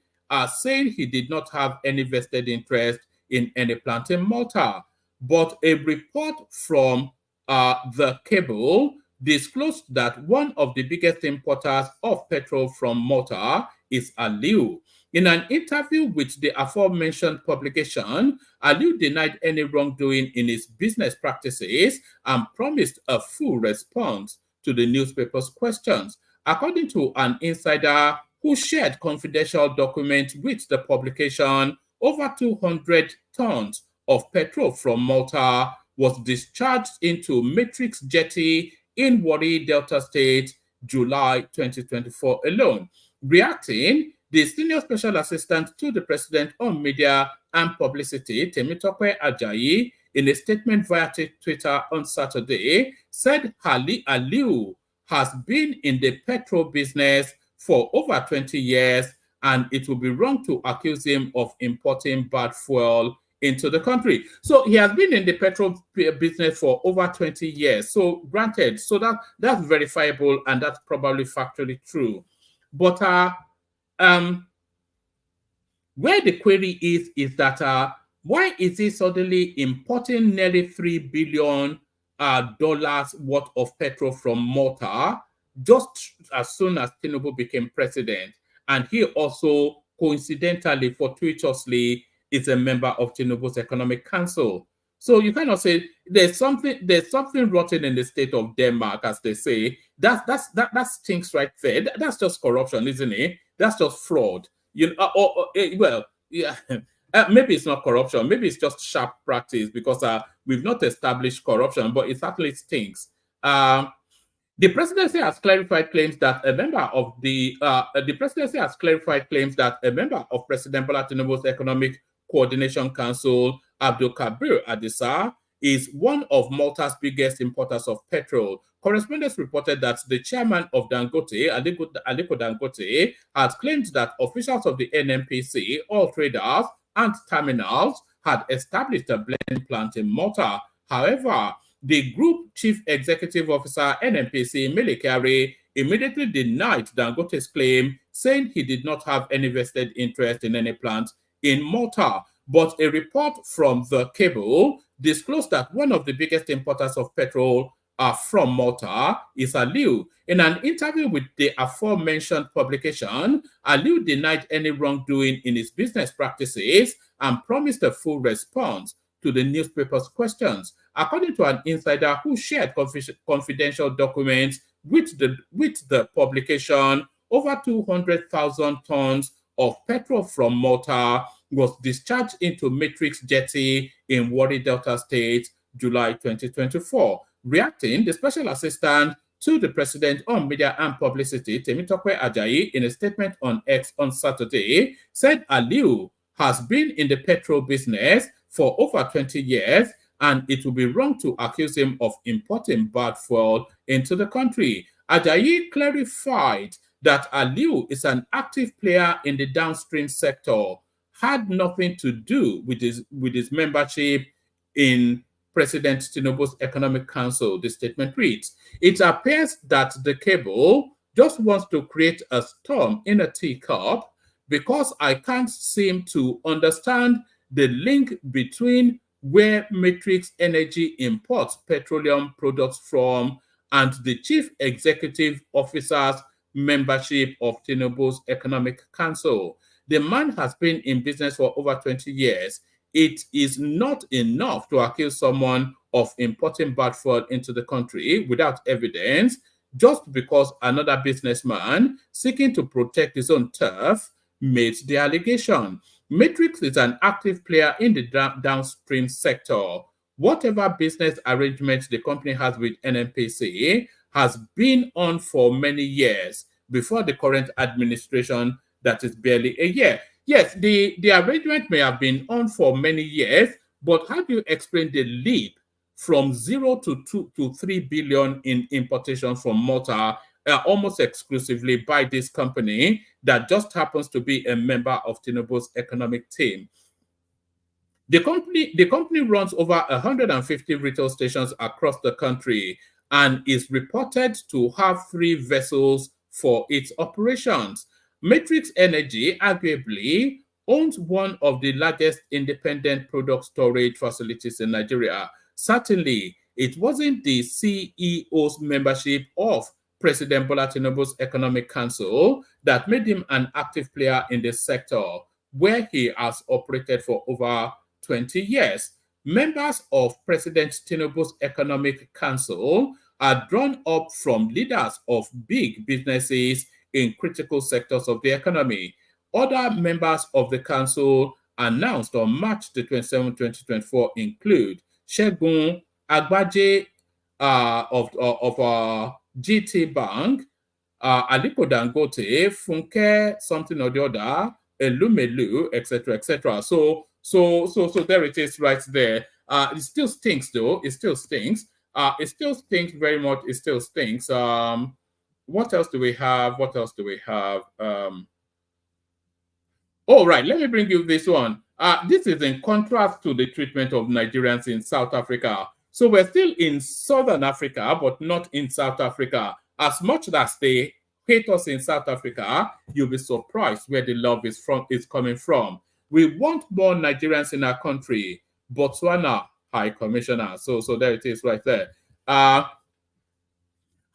Speaker 7: saying he did not have any vested interest in any plant in Malta. But a report from the Cable disclosed that one of the biggest importers of petrol from Malta is Aliu. In an interview with the aforementioned publication, Aliu denied any wrongdoing in his business practices and promised a full response to the newspaper's questions. According to an insider who shared confidential documents with the publication, over 200 tons of petrol from Malta was discharged into Matrix Jetty in Warri, Delta State, July 2024 alone. Reacting, the senior special assistant to the president on media and publicity, Temitope Ajayi, in a statement via Twitter on Saturday, said Aliu has been in the petrol business for over 20 years, and it would be wrong to accuse him of importing bad fuel into the country. So he has been in the petrol business for over 20 years. So granted, so that's verifiable and that's probably factually true. But where the query is that why is he suddenly importing nearly $3 billion worth of petrol from Malta just as soon as Tinubu became president? And he also coincidentally, fortuitously, is a member of Tinubu's Economic Council. So you cannot say there's something rotten in the state of Denmark, as they say. That stinks right there. That's just corruption, isn't it? That's just fraud. Well, yeah. Maybe it's not corruption. Maybe it's just sharp practice because we've not established corruption, but it certainly stinks. The presidency has clarified claims that a member of President Bola Tinubu's Economic Coordination Council, Abdul Kabir Adisa, is one of Malta's biggest importers of petrol. Correspondents reported that the chairman of Dangote, Aliko Dangote, had claimed that officials of the NNPC, oil traders, and terminals had established a blending plant in Malta. However, the Group Chief Executive Officer, NNPC, Melekari, immediately denied Dangote's claim, saying he did not have any vested interest in any plant in Malta. But a report from the cable disclosed that one of the biggest importers of petrol from Malta is Aliu. In an interview with the aforementioned publication, Aliu denied any wrongdoing in his business practices and promised a full response to the newspaper's questions. According to an insider who shared confidential documents with the publication, over 200,000 tons of petrol from Malta was discharged into Matrix Jetty in Warri Delta State, July 2024. Reacting, the special assistant to the president on media and publicity, Temitope Ajayi, in a statement on X on Saturday, said Aliu has been in the petrol business for over 20 years, and it would be wrong to accuse him of importing bad fuel into the country. Ajayi clarified that Aliu is an active player in the downstream sector, had nothing to do with his membership in President Tinubu's Economic Council, the statement reads. It appears that the cable just wants to create a storm in a teacup because I can't seem to understand the link between where Matrix Energy imports petroleum products from and the Chief Executive Officer's membership of Tinubu's Economic Council. The man has been in business for over 20 years. It is not enough to accuse someone of importing bad fuel into the country without evidence, just because another businessman seeking to protect his own turf made the allegation. Matrix is an active player in the downstream sector. Whatever business arrangements the company has with NNPC has been on for many years before the current administration that is barely a year. Yes, the arrangement may have been on for many years, but how do you explain the leap from 0 to 3 billion in importation from Malta, almost exclusively by this company that just happens to be a member of Tinubu's economic team? The company runs over 150 retail stations across the country and is reported to have 3 vessels for its operations. Matrix Energy arguably owns one of the largest independent product storage facilities in Nigeria. Certainly, it wasn't the CEO's membership of President Bola Tinubu's Economic Council that made him an active player in the sector, where he has operated for over 20 years. Members of President Tinubu's Economic Council are drawn up from leaders of big businesses in critical sectors of the economy. Other members of the council announced on March the 27th, 2024 include Segun Agbaje of GT Bank, Aliko Dangote, Funke something or the other, Elumelu, etc., etc. So there it is right there. It still stinks though. It still stinks. It still stinks very much. It still stinks. What else do we have? Oh, right. Let me bring you this one. This is in contrast to the treatment of Nigerians in South Africa. So we're still in Southern Africa, but not in South Africa. As much as they hate us in South Africa, you'll be surprised where the love is coming from. We want more Nigerians in our country. Botswana High Commissioner. So there it is right there.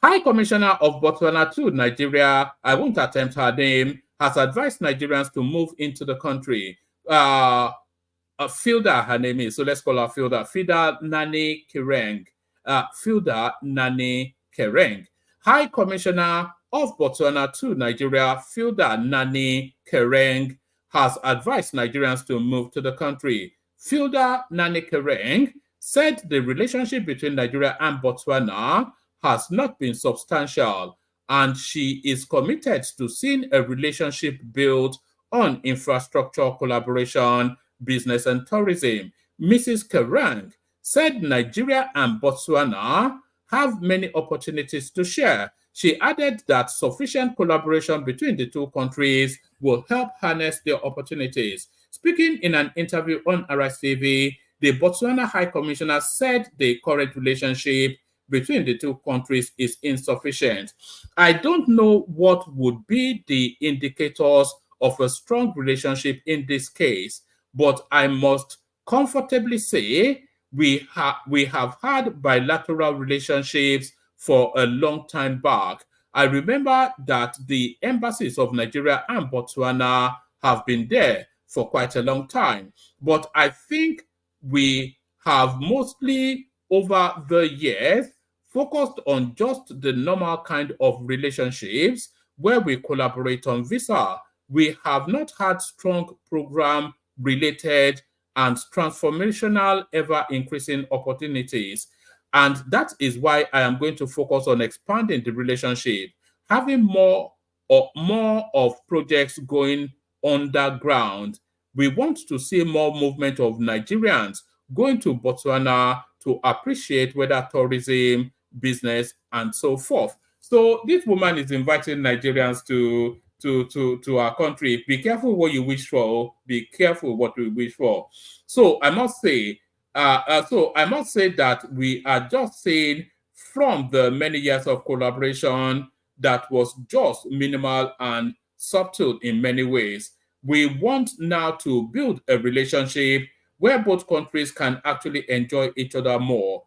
Speaker 7: High Commissioner of Botswana to Nigeria, I won't attempt her name, has advised Nigerians to move into the country. Filda, her name is, so let's call her Filda. Filda Nani Kereng. Filda Nani Kereng. High Commissioner of Botswana to Nigeria, Filda Nani Kereng, has advised Nigerians to move to the country. Filda Nani Kereng said the relationship between Nigeria and Botswana has not been substantial, and she is committed to seeing a relationship built on infrastructure collaboration, business, and tourism. Mrs. Kerang said Nigeria and Botswana have many opportunities to share. She added that sufficient collaboration between the two countries will help harness their opportunities. Speaking in an interview on Arise TV, the Botswana High Commissioner said the current relationship between the two countries is insufficient. I don't know what would be the indicators of a strong relationship in this case, but I must comfortably say we have had bilateral relationships for a long time back. I remember that the embassies of Nigeria and Botswana have been there for quite a long time. But I think we have mostly over the years focused on just the normal kind of relationships where we collaborate on visa. We have not had strong program related and transformational ever increasing opportunities. And that is why I am going to focus on expanding the relationship, having more of projects going underground. We want to see more movement of Nigerians going to Botswana to appreciate weather tourism, business, and so forth. So this woman is inviting Nigerians to our country. Be careful what you wish for. Be careful what you wish for. So I must say, that we are just saying from the many years of collaboration that was just minimal and subtle in many ways, we want now to build a relationship where both countries can actually enjoy each other more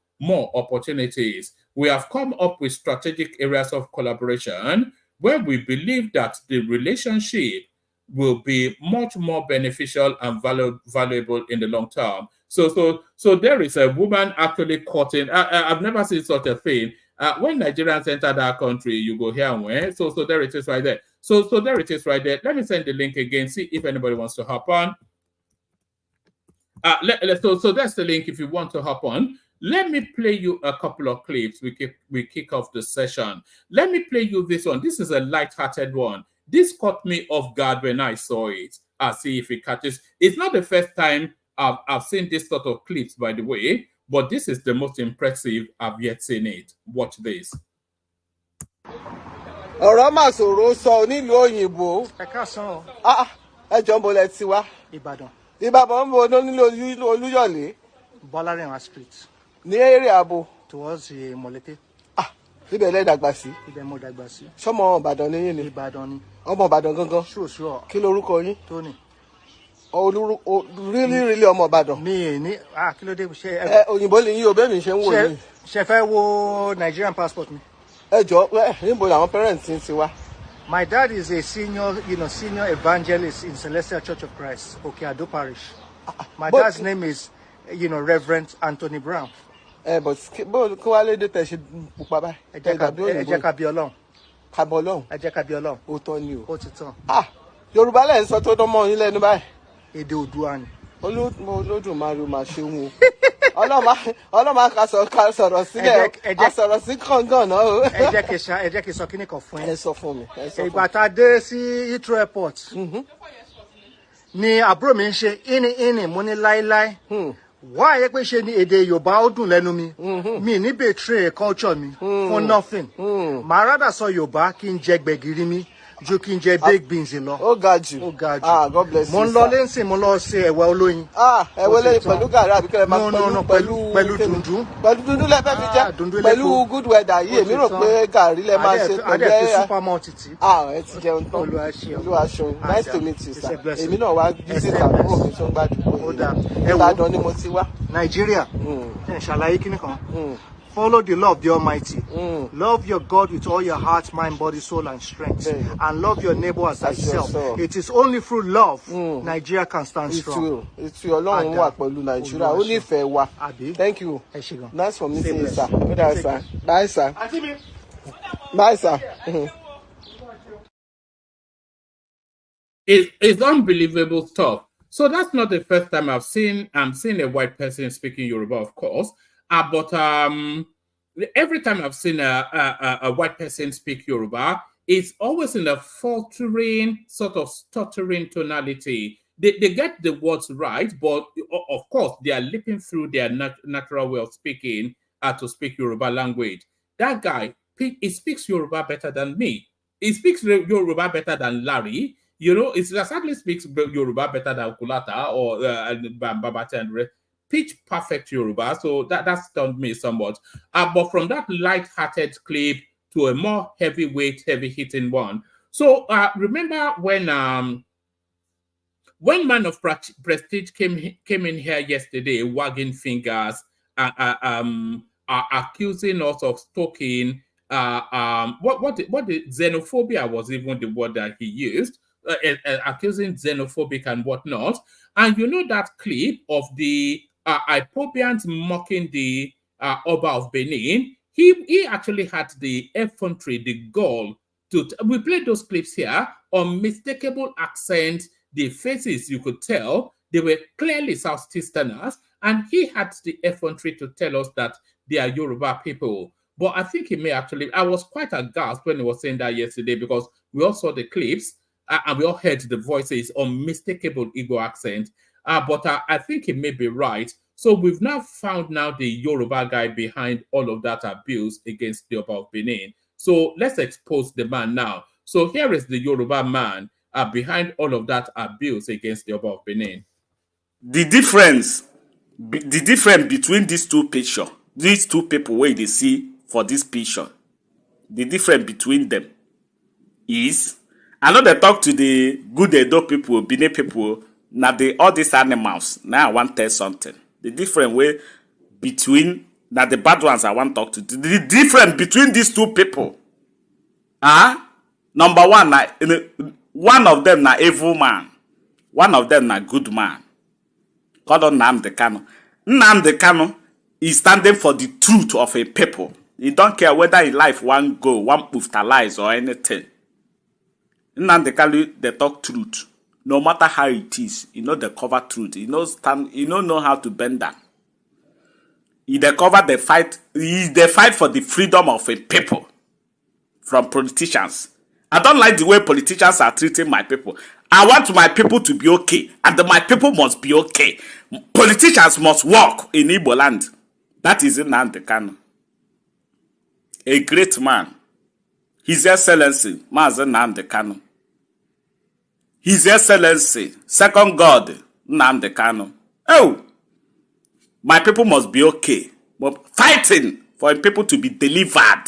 Speaker 7: opportunities. We have come up with strategic areas of collaboration where we believe that the relationship will be much more beneficial and valuable in the long term. So there is a woman actually cutting. I've never seen such a thing. When Nigerians enter that country, you go here and where. So there it is right there. So there it is right there. Let me send the link again. See if anybody wants to hop on. So that's the link if you want to hop on. Let me play you a couple of clips. We kick off the session. Let me play you this one. This is a light-hearted one. This caught me off guard when I saw it. I'll see if it catches. It's not the first time I've seen this sort of clips, by the way, but this is the most impressive I've yet seen it. Watch this.
Speaker 9: ọ̀rọ̀ mà ṣòro sọ nílùú òyìnbó.
Speaker 5: ẹ káàsán o.
Speaker 9: ẹ jọ ń bolẹ̀ tiwa.
Speaker 5: Ìbàdàn.
Speaker 9: Ìbàdàn ń bo nílò Olúyọ̀lé.
Speaker 5: Bọ́lárìnwá street.
Speaker 9: Ní èrè àbò.
Speaker 5: Towards Mọ̀lété.
Speaker 9: Ibẹ̀ lẹ dàgbà sí.
Speaker 5: Ibẹ̀ mo dàgbà sí.
Speaker 9: Ṣọmọ Ìbàdàn ni yín ni.
Speaker 5: Ìbàdàn ni.
Speaker 9: Ọmọ Ìbàdàn gangan.
Speaker 5: Sure.
Speaker 9: Kí lorúkọ yín?
Speaker 5: Tony.
Speaker 9: Really ọmọ Ìbàdàn.
Speaker 5: Mi ní kí ló dé
Speaker 9: ṣe. Òyìnbó lè yín o bẹ́ẹ̀ mi ṣe ń wò yín.
Speaker 5: Ṣé fẹ́ wo Nigerian passport mi?
Speaker 9: Ẹ jọ níbo làwọn parents ti wá?
Speaker 5: My dad is a senior evangelist in Celestial Church of Christ, Okeado Parish. My dad's name is, Reverend Anthony Brown.
Speaker 9: But kí wá lédè tẹ̀ ṣe pupa báyìí?
Speaker 5: Ẹ jẹ́ ká bí Ọlọ́run.
Speaker 9: Ká bọ Ọlọ́run.
Speaker 5: Ẹ jẹ́ ká bí Ọlọ́run.
Speaker 9: Ó tọ́ ni o.
Speaker 5: Ó ti tán.
Speaker 9: Yorùbá lẹ̀ ń sọ tó dánmọ́ yín lẹ́nu báyìí.
Speaker 5: Èdè Oòduà ni.
Speaker 9: Olódùmarè máa ṣe wọn o. Ọlọ́mà ká sọ̀rọ̀ sílẹ̀ a sọ̀rọ̀ sí kàngàn náà o.
Speaker 5: Ẹ jẹ́ kí n sọ kíní kan fún ẹ.
Speaker 9: Ẹ sọ fún mi.
Speaker 5: Ìgbà tá a dé sí Heathrow Airport ni àbúrò mi ń ṣe ìní mo ní láíláí. Wá ayé pé ṣe ni èdè Yorùbá ó dùn lẹ́nu mi. Mi ní betray culture mi for nothing. Màá rádà sọ Yorùbá kí n jẹ gbẹ̀gìrì mi ju kí n jẹ baked beans lọ.
Speaker 9: Ó ga jù. God bless you.
Speaker 5: Mo ń lọ lẹ́sìn mo lọ ṣe ẹ̀wà olóyin.
Speaker 9: Ẹ̀wà olóyin pẹ̀lú gàrí àbí kílẹ̀ máa
Speaker 5: pẹ̀lú dùndún.
Speaker 9: Pẹ̀lú dùndún lẹ fẹ́ fi jẹ. Pẹ̀lú good weather yìí èmi rò pé gàrí lẹ máa ṣe pẹ̀lú
Speaker 5: adé fi supermall títí.
Speaker 9: Ẹ ti jẹun tán. Olúwa ṣeun. Nice to meet you sir. Èmi náà wá visit àbúrò mi tó ń gbádùn. Ìbàdàn ni mo ti wá.
Speaker 5: Nàìjíríà. Ṣàlàyé kíní kan. Follow the law of the Almighty. Love your God with all your heart, mind, body, soul, and strength. And love your neighbor as thyself. It is only through love Nigeria can stand strong.
Speaker 9: It's your Ọlọ́run wà pẹ̀lú Nigeria. Ó nífẹ̀ẹ́ wa. Thank you. Nice for meeting you, sir. Bye, sir. Bye, sir.
Speaker 7: It's unbelievable stuff. So that's not the first time I'm seeing a white person speaking Yoruba, of course. But every time I've seen a white person speak Yoruba, it's always in a faltering, sort of stuttering tonality. They get the words right, but of course, they are leaping through their natural way of speaking to speak Yoruba language. That guy, he speaks Yoruba better than me. He speaks Yoruba better than Larry. He sadly speaks Yoruba better than Kulata or Babate and pitch perfect Yoruba, so that stunned me somewhat. But from that light-hearted clip to a more heavyweight, heavy-hitting one. So remember when Man of Prestige came in here yesterday, wagging fingers, accusing us of stalking. What the xenophobia was even the word that he used, accusing xenophobic and whatnot. And you know that clip of the Ipobians mocking the Oba of Benin. He actually had the effrontery, the gall to. We played those clips here. Unmistakable accent, the faces you could tell they were clearly Southeasterners, and he had the effrontery to tell us that they are Yoruba people. But I think he may actually. I was quite aghast when he was saying that yesterday because we all saw the clips and we all heard the voices, unmistakable Igbo accent. But I think he may be right. So we've now found the Yoruba guy behind all of that abuse against the Oba of Benin. So let's expose the man now. So here is the Yoruba man behind all of that abuse against the Oba of Benin.
Speaker 10: The difference between these two pictures, these two people where they see for this picture, the difference between them is, I know they talk to the good Edo people, Benin people, now all these animals. Now I want to tell something. The different way between now the bad ones I want to talk to. The difference between these two people. Number one, one of them na evil man. One of them na good man. Called on Nnamdi Kanu. Nnamdi Kanu is standing for the truth of a people. He don't care whether in life one go, one lies or anything. Nnamdi Kanu, they talk truth. No matter how it is, they cover truth. He don't know how to bend down. They cover the fight. They fight for the freedom of a people from politicians. I don't like the way politicians are treating my people. I want my people to be okay, and my people must be okay. Politicians must work in Igbo land. That is Nnamdi Kanu. A great man. His Excellency, Mazi Nnamdi Kanu. His Excellency, Second God, Nnamdi Kanu. Oh, my people must be okay. But fighting for people to be delivered.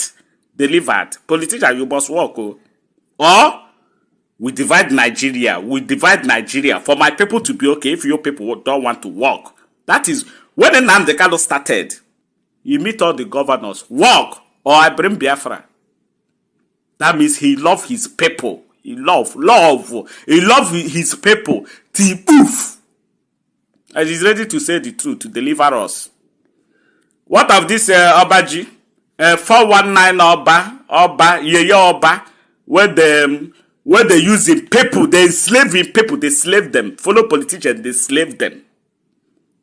Speaker 10: Politicians, you must work. Or we divide Nigeria. For my people to be okay if your people don't want to work. That is when Nnamdi Kanu started. You meet all the governors. Work or I bring Biafra. That means he loves his people. He loves his people. Poof. And he's ready to say the truth, to deliver us. What of this Obaji? 419 Oba, Yeye Oba, where they using people, they enslaving people, they slave them. Follow politicians, they slave them.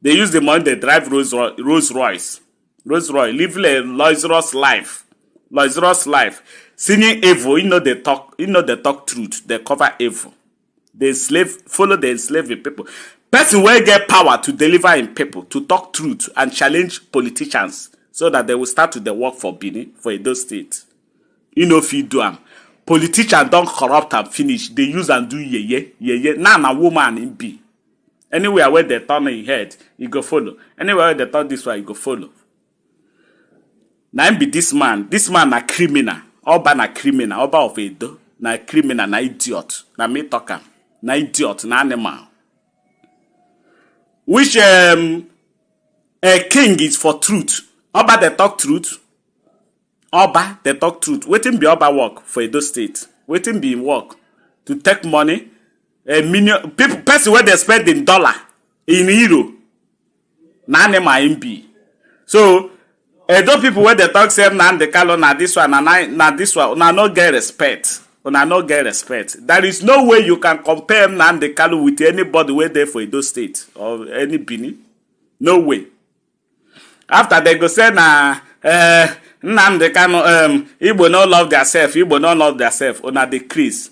Speaker 10: They use the money, they drive Rolls Royce, living a luxurious life. Singing evil, they talk truth, they cover evil. They follow the enslaving people. Person will get power to deliver in people, to talk truth and challenge politicians so that they will start to the work for Benin, for Edo State. If you do them. Politicians don't corrupt and finish. They use and do ye. Now a woman in B. Anywhere where they turn in head, you go follow. Anywhere where they turn this way, you go follow. Now be this man a criminal. Oba na criminal. Oba of Edo. Na criminal, na idiot. Na me talker. Na idiot, na animal. Which a king is for truth. Oba they talk truth. Waiting be Oba work for Edo State. Waiting be work to take money. A million people, person where they spend in dollar, in euro. Na nema MB. So Edo people where they talk say Nnamdi Kanu na this one, na this one, na no get respect. There is no way you can compare Nnamdi Kanu with anybody where there for Edo State or any Benin. No way. After they go say Nnamdi Kanu, Igbo no love themselves, on a decrease.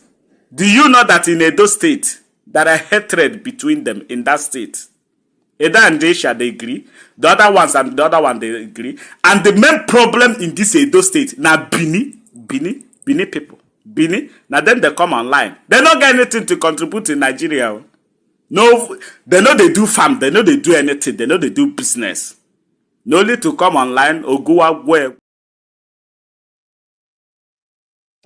Speaker 10: Do you know that in Edo State, there are hatred between them in that state? Edo and Desha, they agree. The other ones and the other one, they agree. And the main problem in this Edo State, now Bini people. Now then they come online. They don't get anything to contribute in Nigeria. No, they know they do farm, they know they do anything, they know they do business. No need to come online or go out where.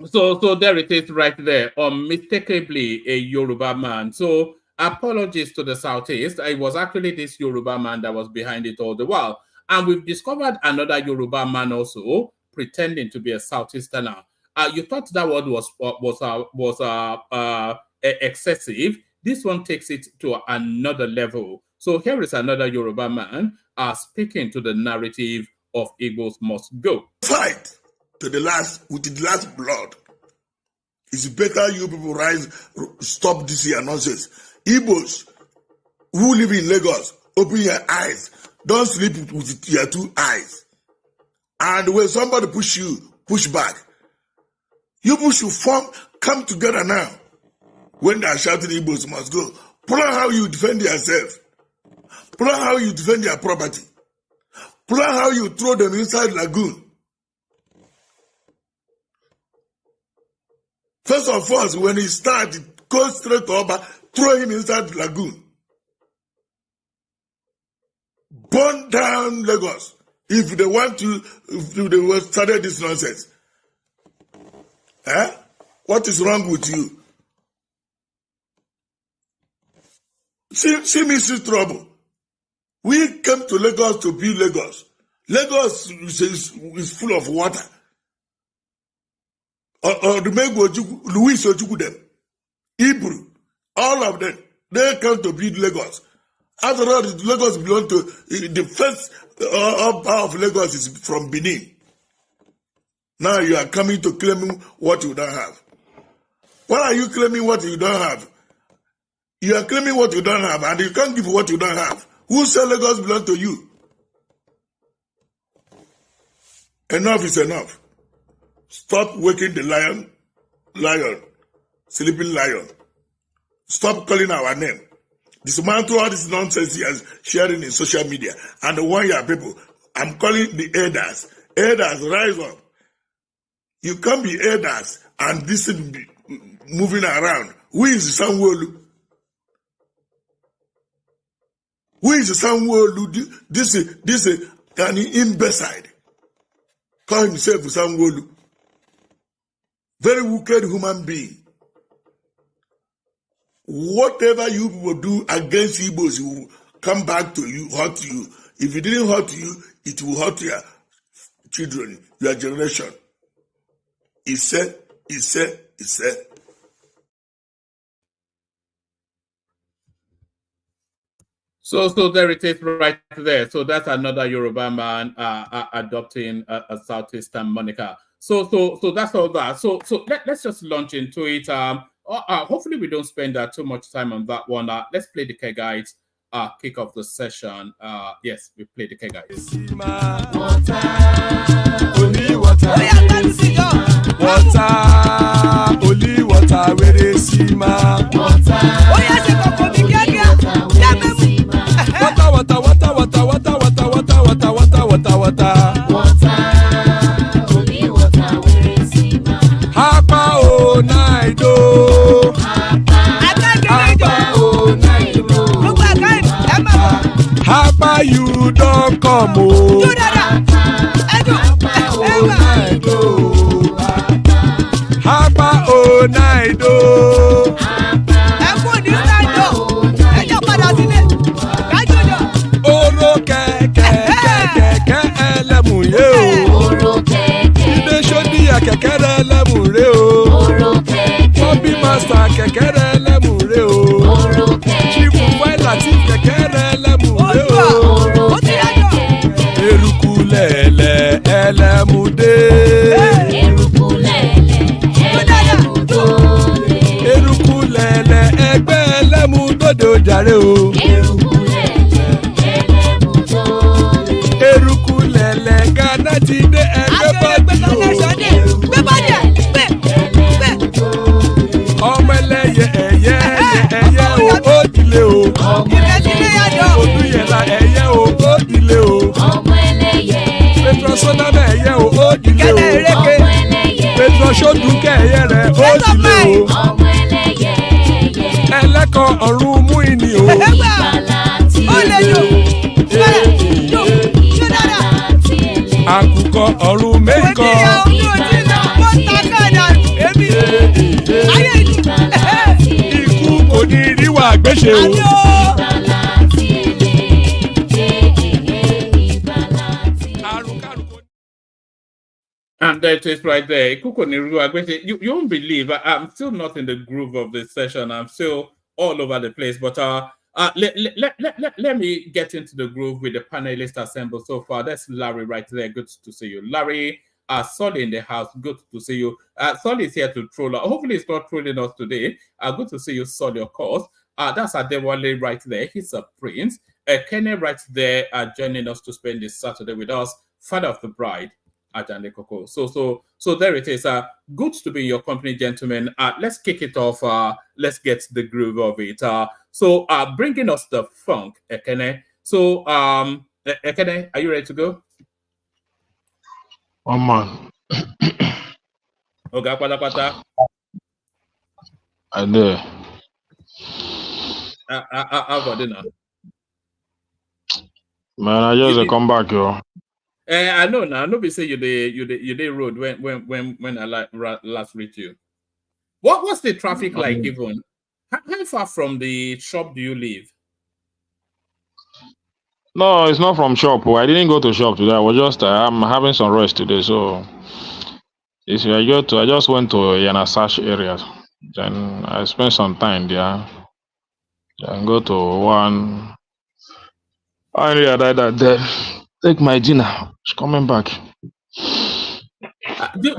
Speaker 7: So there it is right there. Unmistakably a Yoruba man. So apologies to the Southeast. It was actually this Yoruba man that was behind it all the while. And we've discovered another Yoruba man also pretending to be a Southeasterner. You thought that word was excessive. This one takes it to another level. So here is another Yoruba man speaking to the narrative of Igbos must go.
Speaker 11: Fight to the last with the last blood. It's better you people rise, stop this here nonsense. Igbos who live in Lagos, open your eyes. Don't sleep with your two eyes. And when somebody push you, push back. You people should come together now. When they are shouting Igbos must go. Plan how you defend yourself. Plan how you defend your property. Plan how you throw them inside lagoon. First of all, when he started, go straight to Oba, throw him inside the lagoon. Burn down Lagos. If they want to, if they will started this nonsense. What is wrong with you? See me see trouble. We came to Lagos to build Lagos. Lagos is full of water. Or the Mego Louis Ojuku them, Hebrew, all of them, they come to build Lagos. After all, Lagos belongs to the first power of Lagos is from Benin. Now you are coming to claim what you don't have. Why are you claiming what you don't have? You are claiming what you don't have, and you can't give what you don't have. Who said Lagos belongs to you? Enough is enough. Stop waking the lion, sleeping lion. Stop calling our name. Dismantle all this nonsense he is sharing in social media. And the one year people, I'm calling the elders. Elders, rise up. You can't be elders and this be moving around. Who is Sanwo-Olu? Who is Sanwo-Olu? This is an imbecile. Call himself Sanwo-Olu. Very wicked human being. Whatever you will do against Igbos, it will come back to you, hurt you. If it didn't hurt you, it will hurt your children, your generation. He said.
Speaker 7: So there it is right there. So that's another Yoruba man adopting a Southeastern moniker. So that's all that. So let's just launch into it. Hopefully we don't spend too much time on that one. Let's play the Kegites. Kick off the session. Yes, we play the Kegites.
Speaker 12: Only water, where they see ma. You don't come oh. Hapa oh night oh. Oro keke elemuye oh. Ibe shodi ya kekere elemure oh. Bobby master kekere elemure oh. Chief white latif kekere elemure oh. Erukulele elemude. Erukulele egbe elemudodo jare o. Erukulele Ghana ti de egbe body o. Ọmọ ẹlẹ́yẹ ẹyẹ o odile o. Oduyela ẹyẹ o odile o. Petro Sodame ẹyẹ o odile o. Petro Soduke ẹyẹ rẹ odile o. Ẹlẹ́kọ̀ ọ̀run mú ìní o. gbé ṣe o.
Speaker 7: And that is right there. You won't believe I'm still not in the groove of this session. I'm still all over the place. But let me get into the groove with the panelists assembled so far. That's Larry right there. Good to see you. Larry, Solly in the house. Good to see you. Solly is here to troll. Hopefully he's not trolling us today. Good to see you, Solly, of course. That's Adewale right there. He's a prince. Kenny right there joining us to spend this Saturday with us. Father of the bride. Ajane Koko. So there it is. Good to be in your company, gentlemen. Let's kick it off. Let's get the groove of it. So bringing us the funk, Ekene. So Ekene, are you ready to go?
Speaker 2: Oh man,
Speaker 7: Oga Kwata.
Speaker 2: I do.
Speaker 7: How about dinner?
Speaker 2: Man, I just come back, yo.
Speaker 7: I know now. Nobody say you the road when I last read you. What's the traffic like even? How far from the shop do you live?
Speaker 2: No, it's not from shop. I didn't go to shop today. I was just I'm having some rest today, so I just went to Yanasash area. Then I spent some time there. Then go to one area that there. Take my dinner. It's coming back.
Speaker 7: Do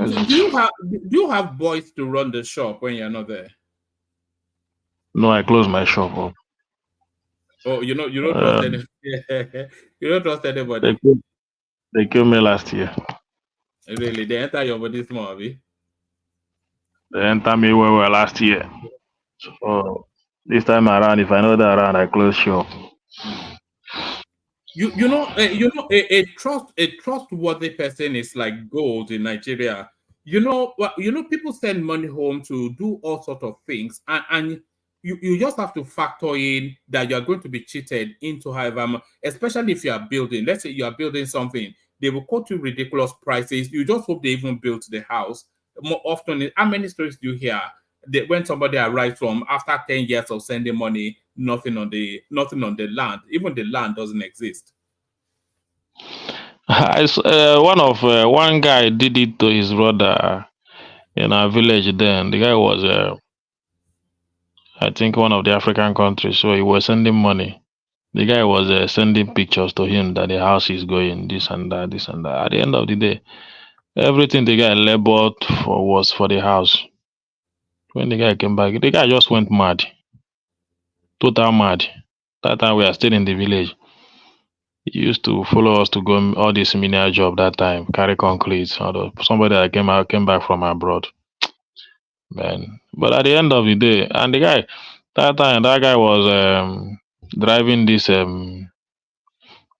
Speaker 7: you have boys to run the shop when you're not there?
Speaker 2: No, I closed my shop up.
Speaker 7: Oh, you don't trust any, you don't trust anybody.
Speaker 2: They killed me last year.
Speaker 7: Really, they enter your body small, abi?
Speaker 2: They enter me well last year. So this time around, if I know that around, I close shop.
Speaker 7: A trustworthy person is like gold in Nigeria. People send money home to do all sorts of things, and you just have to factor in that you are going to be cheated into however, especially if you are building. Let's say you are building something, they will quote you ridiculous prices. You just hope they even built the house. More often, how many stories do you hear that when somebody arrives from after 10 years of sending money, nothing on the land, even the land doesn't exist?
Speaker 2: One guy did it to his brother in our village. Then the guy was I think one of the African countries, so he was sending money. The guy was sending pictures to him that the house is going this and that, this and that. At the end of the day, everything the guy labored for was for the house. When the guy came back, the guy just went mad, total mad. That time we are still in the village. He used to follow us to go all this menial job that time, carry concrete. Somebody that came back from abroad, man. But at the end of the day, and the guy that time, that guy was driving this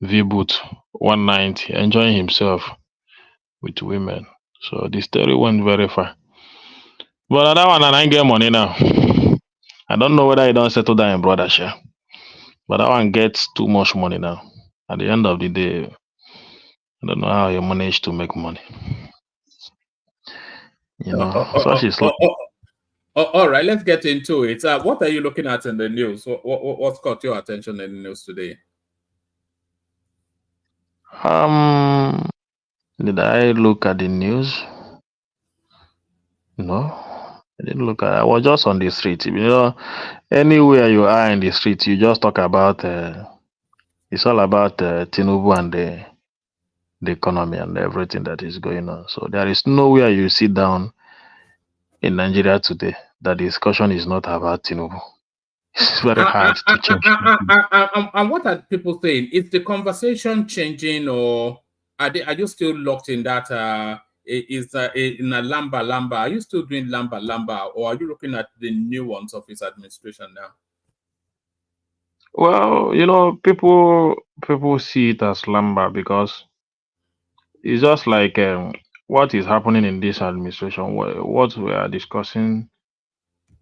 Speaker 2: V-boot 190, enjoying himself with women. So the story went very far. But that one, and I get money now. I don't know whether he don't settle down in brother share. But that one gets too much money now. At the end of the day, I don't know how he managed to make money. Such is life.
Speaker 7: All right, let's get into it. What are you looking at in the news? What's caught your attention in the news today?
Speaker 2: Did I look at the news? No, I didn't look at. I was just on the street. Anywhere you are in the street, you just talk about. It's all about Tinubu and the economy and everything that is going on. So there is nowhere you sit down in Nigeria today that the discussion is not about Tinubu. It's very hard to change.
Speaker 7: And what are people saying? Is the conversation changing, or are you still locked in that? In a lamba? Are you still doing lamba, or are you looking at the nuance of his administration now?
Speaker 2: Well, people see it as lamba because it's just like what is happening in this administration. What we are discussing,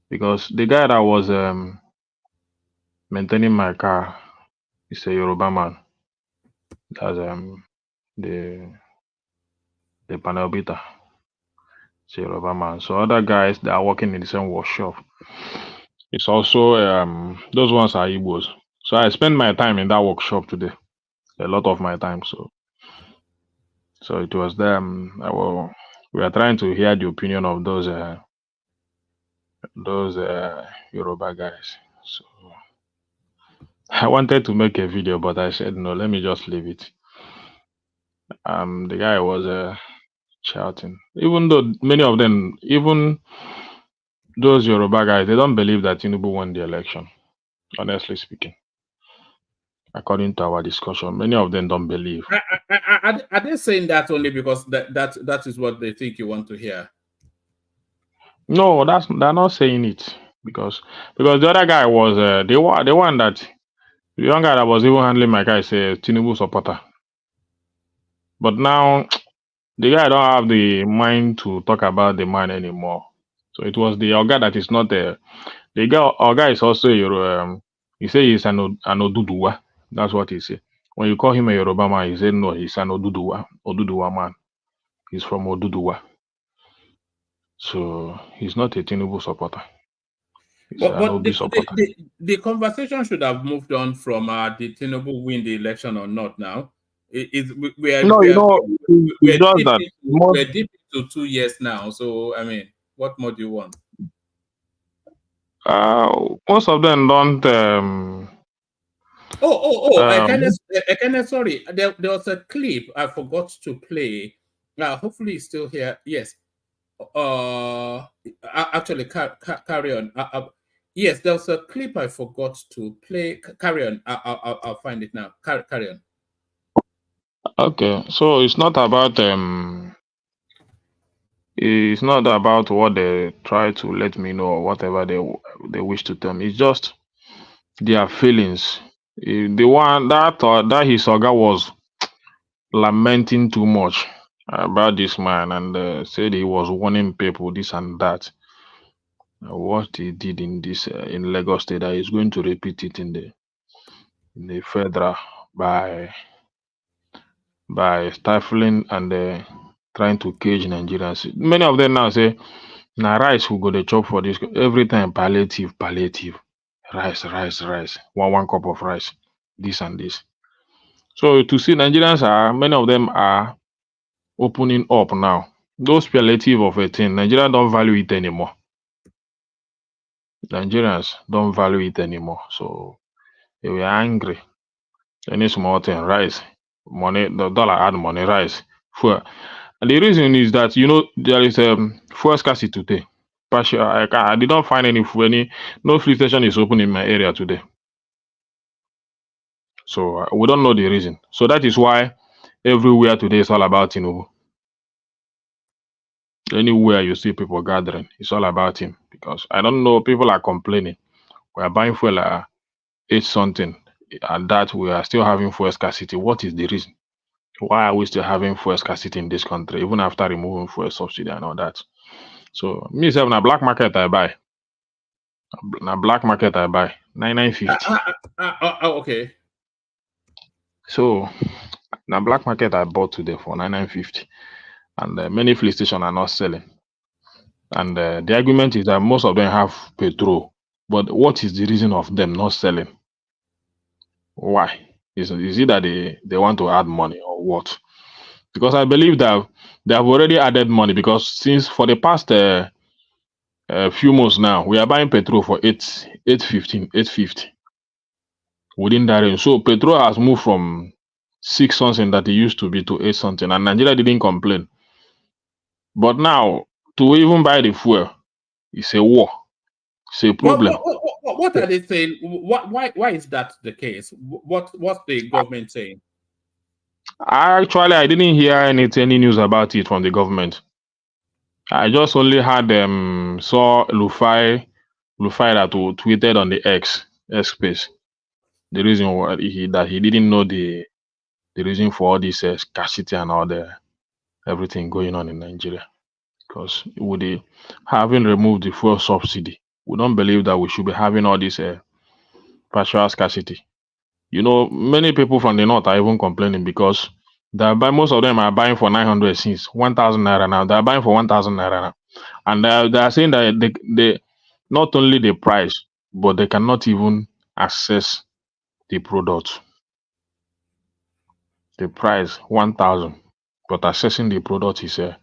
Speaker 2: because the guy that was maintaining my car is a Yoruba man. That's the panel beater. It's a Yoruba man. So other guys that are working in the same workshop, It's also those ones are Igbos. So I spent my time in that workshop today. A lot of my time. So it was them. We are trying to hear the opinion of those Yoruba guys. So I wanted to make a video, but I said no. Let me just leave it. The guy was shouting. Even though many of them, even those Yoruba guys, they don't believe that Tinubu won the election. Honestly speaking, according to our discussion, many of them don't believe.
Speaker 7: Are they saying that only because that is what they think you want to hear?
Speaker 2: No, they're not saying it because the other guy was the one that the young guy that was even handling my guy is a Tinubu supporter. But now the guy don't have the mind to talk about the man anymore. So it was the Oga that is not there. The guy Oga is also he say he's an Oduduwa. That's what he say. When you call him a Yoruba man, he said no, he's an Oduduwa man. He's from Oduduwa. So he's not a Tinubu supporter.
Speaker 7: But the conversation should have moved on from did Tinubu win the election or not now. We're deep into 2 years now. So, I mean, what more do you want?
Speaker 2: Most of them don't.
Speaker 7: Ekene, sorry. There was a clip I forgot to play. Hopefully it's still here. Yes. Actually, carry on. Yes, there was a clip I forgot to play. Carry on. I'll find it now. Carry on.
Speaker 2: Okay, so it's not about it's not about what they try to let me know or whatever they wish to tell me. It's just their feelings. The one that his Oga was lamenting too much about this man and said he was warning people this and that. What he did in this in Lagos State, that he's going to repeat it in the federal by stifling and trying to cage Nigerians. Many of them now say, na rice we go dey chop for this every time, palliative, rice. One cup of rice, this and this. So to see Nigerians many of them are opening up now. Those palliative of a thing, Nigerians don't value it anymore. Nigerians don't value it anymore. So they were angry. Any small thing, rice, money, the dollar add money, rice, fuel. And the reason is that there is fuel scarcity today. I did not find any fuel. No fuel station is open in my area today. So we don't know the reason. So that is why everywhere today is all about Tinubu. Anywhere you see people gathering, it's all about him. Because I don't know, people are complaining. We are buying fuel 8 something, and that we are still having fuel scarcity. What is the reason? Why are we still having fuel scarcity in this country, even after removing fuel subsidy and all that? So me self na black market I buy. Na black market I buy 9950.
Speaker 7: Okay.
Speaker 2: So na black market I bought today for 9950, and many fuel stations are not selling. And the argument is that most of them have petrol, but what is the reason of them not selling? Why? Is it that they want to add money or what? Because I believe that they have already added money, because since for the past few months now, we are buying petrol for 850 within that range. So petrol has moved from 6 something that it used to be to 8 something, and Nigeria didn't complain. But now to even buy the fuel, it's a war. It's a problem.
Speaker 7: What are they saying? Why is that the case? What's the government saying?
Speaker 2: I didn't hear any news about it from the government. I just only had saw Lufai that tweeted on the X space the reason why he didn't know the reason for all this scarcity and all everything going on in Nigeria. Because with the having removed the fuel subsidy, we don't believe that we should be having all this partial scarcity. Many people from the north are even complaining because most of them are buying for 900 since 1,000 naira now. They are buying for 1,000 naira now, and they are saying that they not only the price, but they cannot even access the product. The price 1,000, but accessing the product is a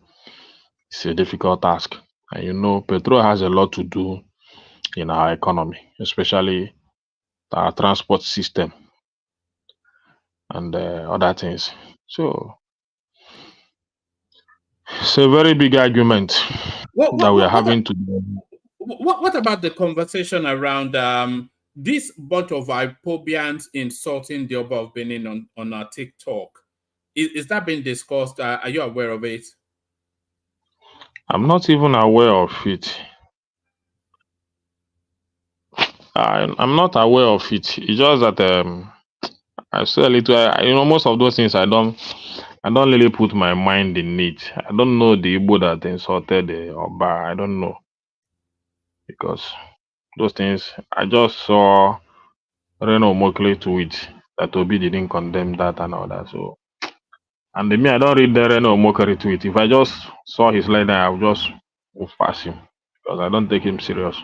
Speaker 2: difficult task. And you know, petrol has a lot to do in our economy, especially our transport system and other things. So it's a very big argument that we are having today.
Speaker 7: What about the conversation around this bunch of Ipobians insulting the Oba of Benin on our TikTok? Is that being discussed? Are you aware of it?
Speaker 2: I'm not even aware of it. I'm not aware of it. It's just that I say a little. You know, most of those things I don't really put my mind in it. I don't know the Igbo that insulted the Oba. I don't know, because those things I just saw Reno Mokle tweet that Obi didn't condemn that and all that. So, and me, I don't read the Reno Mokle tweet. If I just saw his letter, I'll just move past him because I don't take him serious.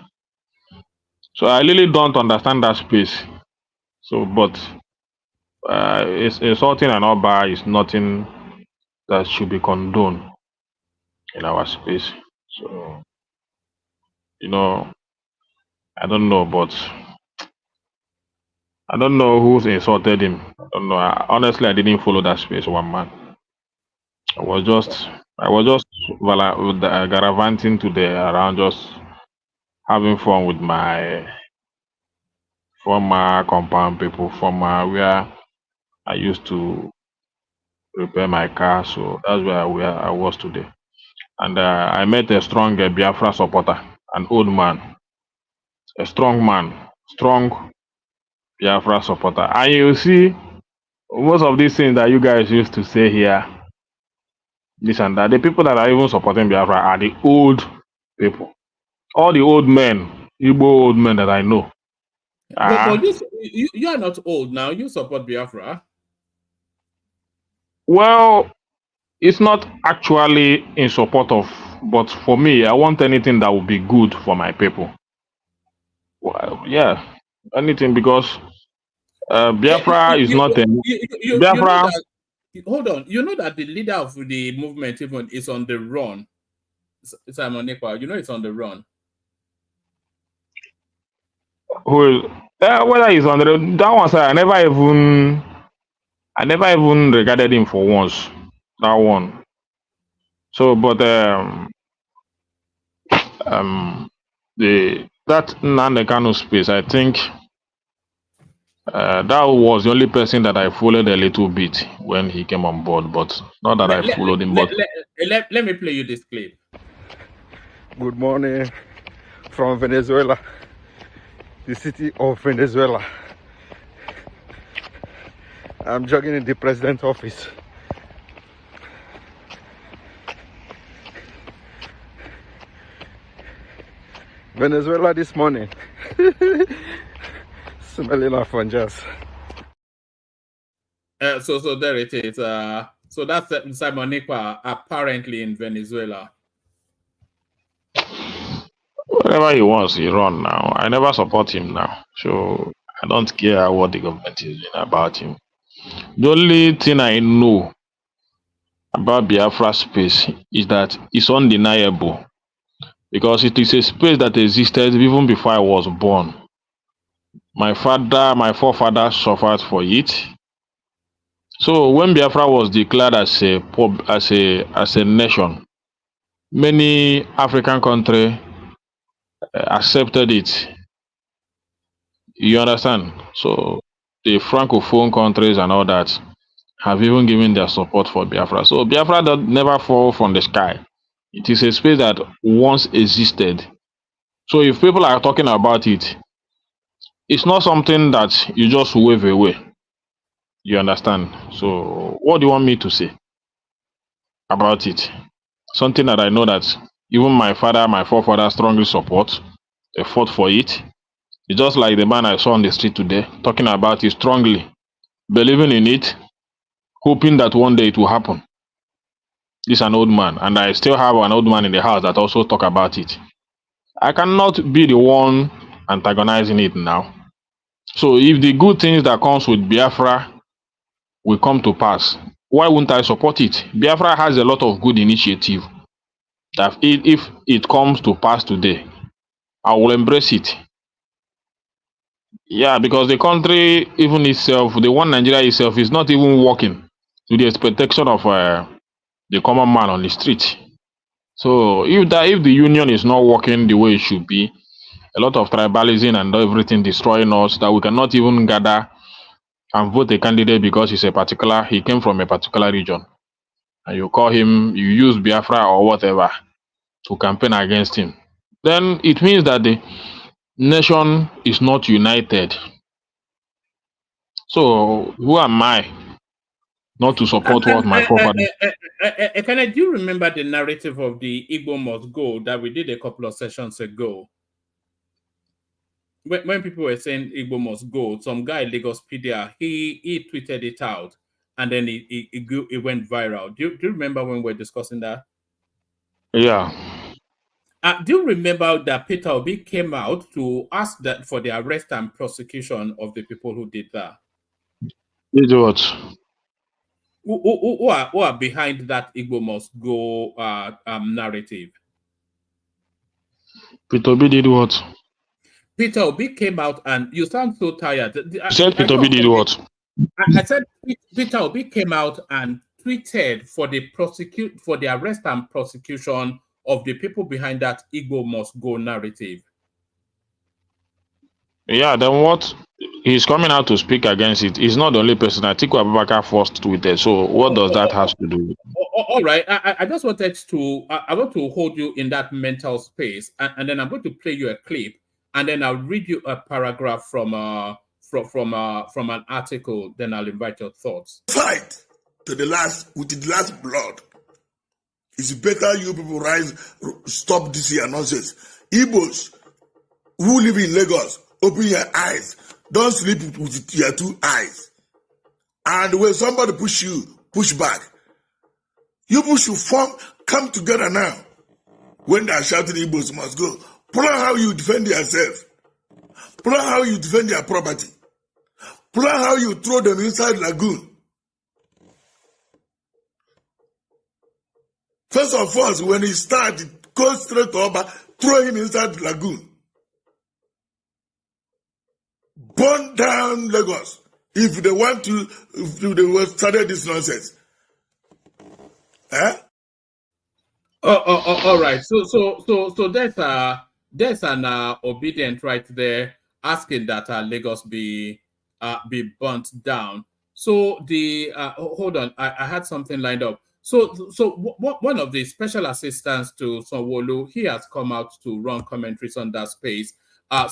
Speaker 2: So I really don't understand that space. So, but it's insulting an Oba is nothing that should be condoned in our space. So, you know, I don't know, but I don't know who's insulted him. I don't know. Honestly, I didn't follow that space, one man. I was just gallivanting around, just having fun with my former compound people, where I used to repair my car. So that's where I was today. And I met a strong Biafra supporter, an old man, a strong man, strong Biafra supporter. And you see, most of these things that you guys used to say here, this and that, the people that are even supporting Biafra are the old people. All the old men, Igbo old men that I know.
Speaker 7: But you are not old now. You support Biafra.
Speaker 2: Well, it's not actually in support of, but for me, I want anything that will be good for my people. Well, yeah, anything, because Biafra is not a Biafra.
Speaker 7: Hold on, you know that the leader of the movement even is on the run. Simon Ekpa, you know it's on the run.
Speaker 2: Whether he's on the that one, sir, I never even regarded him for once. That one. So, but that Nnamdi Kanu space, I think that was the only person that I followed a little bit when he came on board, but not that I followed him. But
Speaker 7: let me play you this clip.
Speaker 13: Good morning from Venezuela, the city of Venezuela. I'm jogging in the president's office. Venezuela this morning. Smelling of fungus.
Speaker 7: So there it is. So that's Simon Ekpa apparently in Venezuela.
Speaker 2: Whatever he wants, he run now. I never support him now, so I don't care what the government is doing about him. The only thing I know about Biafra space is that it's undeniable, because it is a space that existed even before I was born. My forefathers suffered for it. So when Biafra was declared as a nation, many African countries accepted it. You understand? So the Francophone countries and all that have even given their support for Biafra. So Biafra never fall from the sky. It is a space that once existed. So if people are talking about it, it's not something that you just wave away. You understand? So what do you want me to say about it? Something that I know that even my forefathers strongly support. They fought for it. It's just like the man I saw on the street today talking about it strongly, believing in it, hoping that one day it will happen. This is an old man, and I still have an old man in the house that also talk about it. I cannot be the one antagonizing it now. So if the good things that comes with Biafra will come to pass, why wouldn't I support it? Biafra has a lot of good initiative that if it comes to pass today, I will embrace it. Yeah, because the country, even itself, the one Nigeria itself, is not even working to the expectation of the common man on the street. So if the union is not working the way it should be, a lot of tribalism and everything destroying us, that we cannot even gather and vote a candidate because he came from a particular region, and you call him, you use Biafra or whatever to campaign against him, then it means that the nation is not united. So who am I not to support what my forefathers?
Speaker 7: Ekene, do you remember the narrative of the Igbo Must Go that we did a couple of sessions ago? When people were saying Igbo must go, some guy Lagospedia, he tweeted it out, and then it went viral. Do you remember when we were discussing that?
Speaker 2: Yeah.
Speaker 7: Do you remember that Peter Obi came out to ask that for the arrest and prosecution of the people who did that?
Speaker 2: Did what?
Speaker 7: Who are behind that Igbo must go narrative?
Speaker 2: Peter Obi did what?
Speaker 7: Peter Obi came out, and you sound so tired.
Speaker 2: You said Peter Obi did what?
Speaker 7: I said Peter Obi came out and tweeted for the arrest and prosecution of the people behind that Igbo must go narrative.
Speaker 2: Yeah, then what? He's coming out to speak against it. He's not the only person. Atiku Abubakar first tweeted. So what does that have to do with it?
Speaker 7: All right. I just wanted to, I want to hold you in that mental space, and then I'm going to play you a clip, and then I'll read you a paragraph from an article. Then I'll invite your thoughts.
Speaker 11: Fight with the last blood. It's better you people rise, stop this here nonsense. Igbos who live in Lagos, open your eyes. Don't sleep with your two eyes. And when somebody push you, push back. You people should come together now. When they are shouting Igbos must go, plan how you defend yourself. Plan how you defend your property. Plan how you throw them inside lagoon. First of all, when he started, go straight to Oba, throw him inside the lagoon. Burn down Lagos if they want to, if they started this nonsense. Eh?
Speaker 7: All right. So there's an obedient right there asking that Lagos be burnt down. So the hold on, I had something lined up. So one of the special assistants to Sanwo-Olu, he has come out to run commentaries on that space.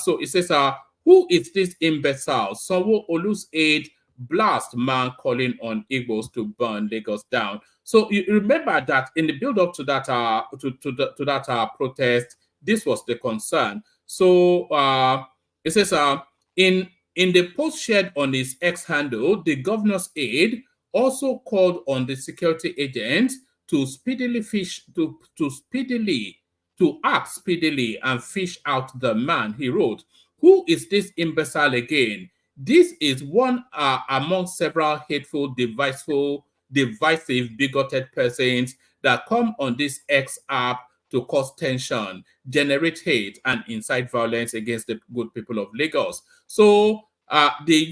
Speaker 7: So it says, who is this imbecile? Sanwo-Olu's aide blast man calling on Igbos to burn Lagos down. So you remember that in the build-up to that protest, this was the concern. So it says in the post shared on his X handle, the governor's aide also called on the security agents to act speedily and fish out the man. He wrote, "Who is this imbecile again? This is one among several hateful, divisive, bigoted persons that come on this X app to cause tension, generate hate, and incite violence against the good people of Lagos." So the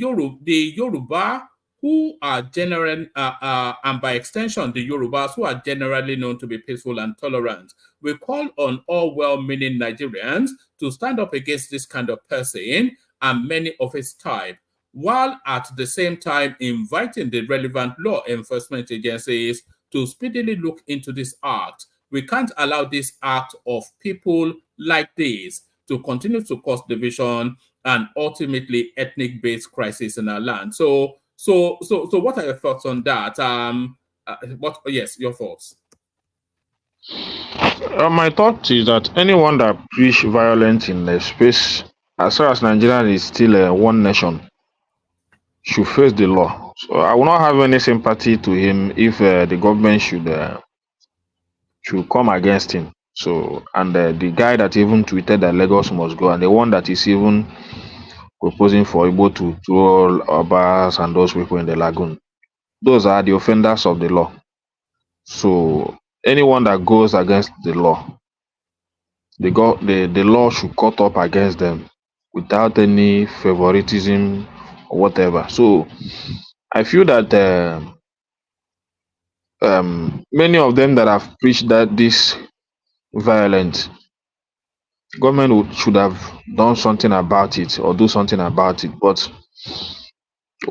Speaker 7: Yoruba, who are general, and by extension, the Yorubas, who are generally known to be peaceful and tolerant, we call on all well-meaning Nigerians to stand up against this kind of person and many of its type, while at the same time inviting the relevant law enforcement agencies to speedily look into this act. We can't allow this act of people like this to continue to cause division and ultimately ethnic-based crisis in our land. So what are your thoughts on that? Yes, your thoughts.
Speaker 2: My thought is that anyone that preach violence in a space, as far as Nigeria is still one nation, should face the law. So I will not have any sympathy to him if the government should come against him. So, and the guy that even tweeted that Lagos must go, and the one that is even proposing for Igbo to throw Abbas and those people in the lagoon, those are the offenders of the law. So, anyone that goes against the law, the law should cut up against them without any favoritism or whatever. So, I feel that many of them that have preached that this violence, government should have done something about it or do something about it. But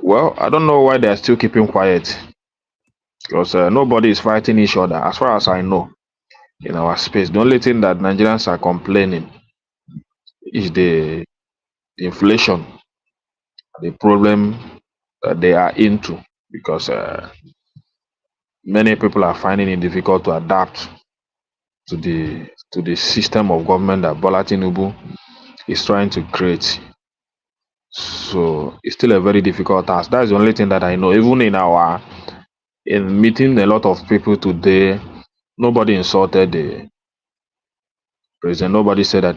Speaker 2: well, I don't know why they are still keeping quiet, because nobody is fighting each other, as far as I know, in our space. The only thing that Nigerians are complaining is the inflation, the problem that they are into, because many people are finding it difficult to adapt to the system of government that Bola Tinubu is trying to create. So it's still a very difficult task. That's the only thing that I know. Even in meeting a lot of people today, nobody insulted the president. Nobody said that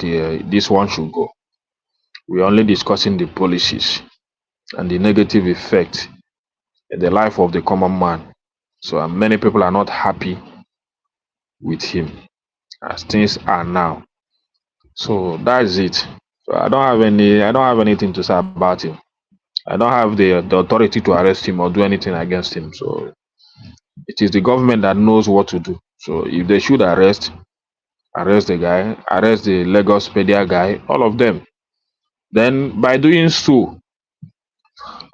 Speaker 2: this one should go. We're only discussing the policies and the negative effect in the life of the common man. So many people are not happy with him as things are now. So that's it. So I don't have anything to say about him. I don't have the authority to arrest him or do anything against him. So it is the government that knows what to do. So if they should arrest the guy, arrest the Lagos pedia guy, all of them. Then by doing so,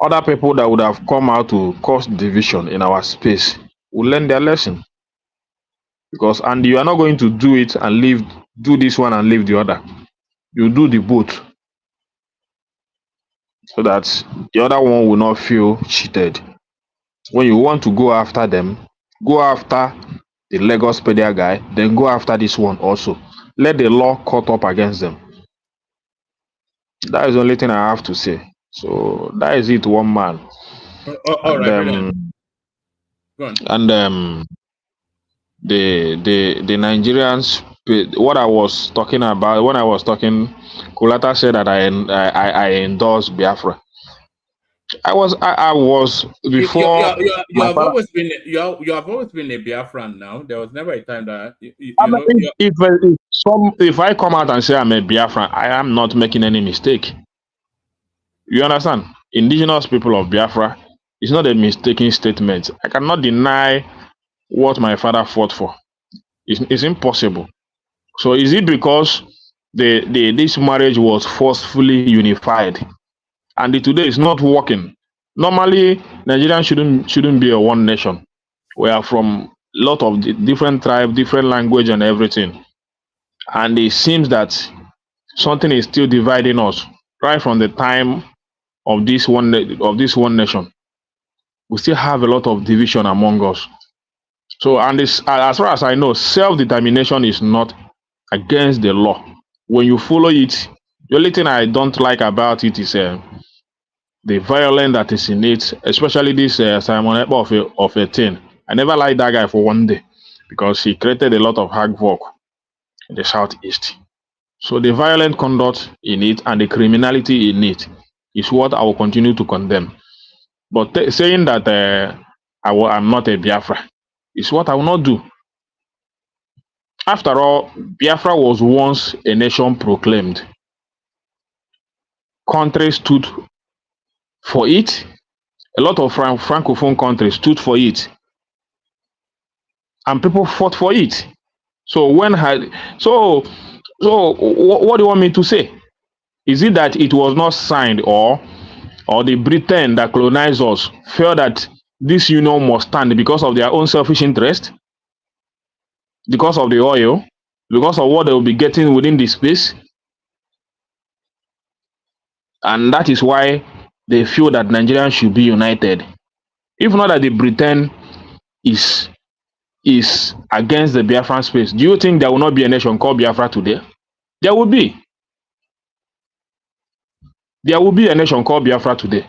Speaker 2: other people that would have come out to cause division in our space will learn their lesson. Because and you are not going to do it and do this one and leave the other. You do the both, so that the other one will not feel cheated. When you want to go after them, go after the Lagos pedia guy, then go after this one also. Let the law cut up against them. That is the only thing I have to say. So that is it, one man.
Speaker 7: All right, go on.
Speaker 2: And the Nigerians, what I was talking about when I was talking, Kulata said that I endorse Biafra. I was before.
Speaker 7: You have always been you have always been a Biafran. Now there was never a time that
Speaker 2: if I come out and say I'm a Biafran, I am not making any mistake. You understand? Indigenous people of Biafra, it's not a mistaken statement. I cannot deny what my father fought for. It's impossible. So is it because this marriage was forcefully unified and today it's not working? Normally, Nigerians shouldn't be a one nation. We are from a lot of different tribes, different language, and everything. And it seems that something is still dividing us right from the time of this one nation. We still have a lot of division among us. So, and this, as far as I know, self-determination is not against the law. When you follow it, the only thing I don't like about it is the violence that is in it, especially this Simon Ekpa of a thing. I never liked that guy for one day because he created a lot of havoc in the southeast. So the violent conduct in it and the criminality in it is what I will continue to condemn. But saying that I'm not a Biafra is what I will not do. After all, Biafra was once a nation proclaimed. Countries stood for it. A lot of francophone countries stood for it, and people fought for it. So what do you want me to say? Is it that it was not signed, or the Britain that colonized us felt that this union must stand because of their own selfish interest, because of the oil, because of what they will be getting within the space? And that is why they feel that Nigerians should be united. If not that the Britain is against the Biafran space, do you think there will not be a nation called Biafra today? There will be. There will be a nation called Biafra today.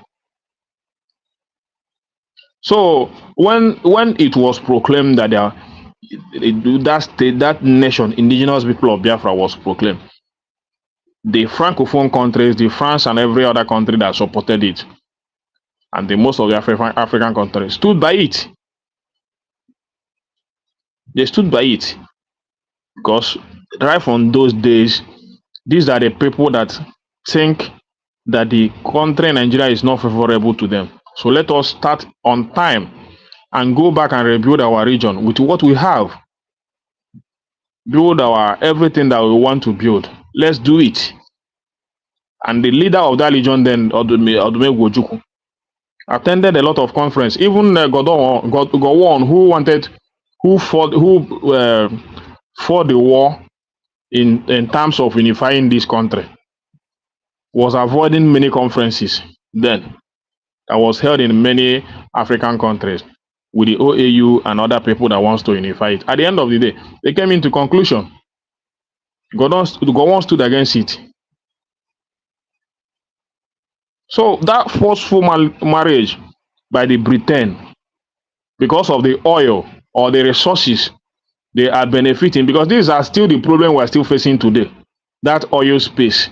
Speaker 2: So when it was proclaimed that that state, that nation, indigenous people of Biafra was proclaimed. The Francophone countries, the France and every other country that supported it, and the most of the African countries stood by it. They stood by it because right from those days, these are the people that think that the country Nigeria is not favorable to them. So let us start on time and go back and rebuild our region with what we have. Build our everything that we want to build. Let's do it. And the leader of that region then, Odume Gwojuku, attended a lot of conference. Even Gowon, who fought the war in terms of unifying this country, was avoiding many conferences then that was held in many African countries with the OAU and other people that wants to unify it. At the end of the day, they came into conclusion. Gowon stood against it. So that forceful marriage by the Britain, because of the oil or the resources they are benefiting, because these are still the problem we're still facing today, that oil space.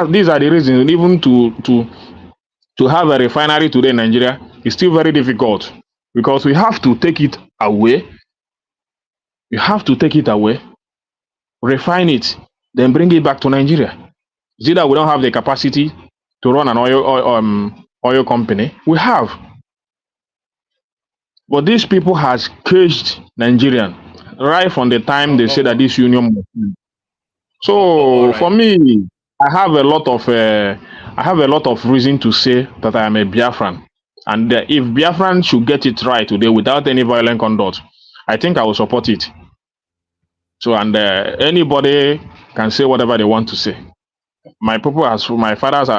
Speaker 2: These are the reasons even to have a refinery today in Nigeria is still very difficult, because we have to take it away. You have to take it away, refine it, then bring it back to Nigeria. It's either we don't have the capacity to run an oil company. We have. But these people has caged Nigerian right from the time they say that this union was formed. So for me, I have a lot of reason to say that I am a Biafran. And if Biafran should get it right today without any violent conduct, I think I will support it. So, and anybody can say whatever they want to say. My people, my fathers,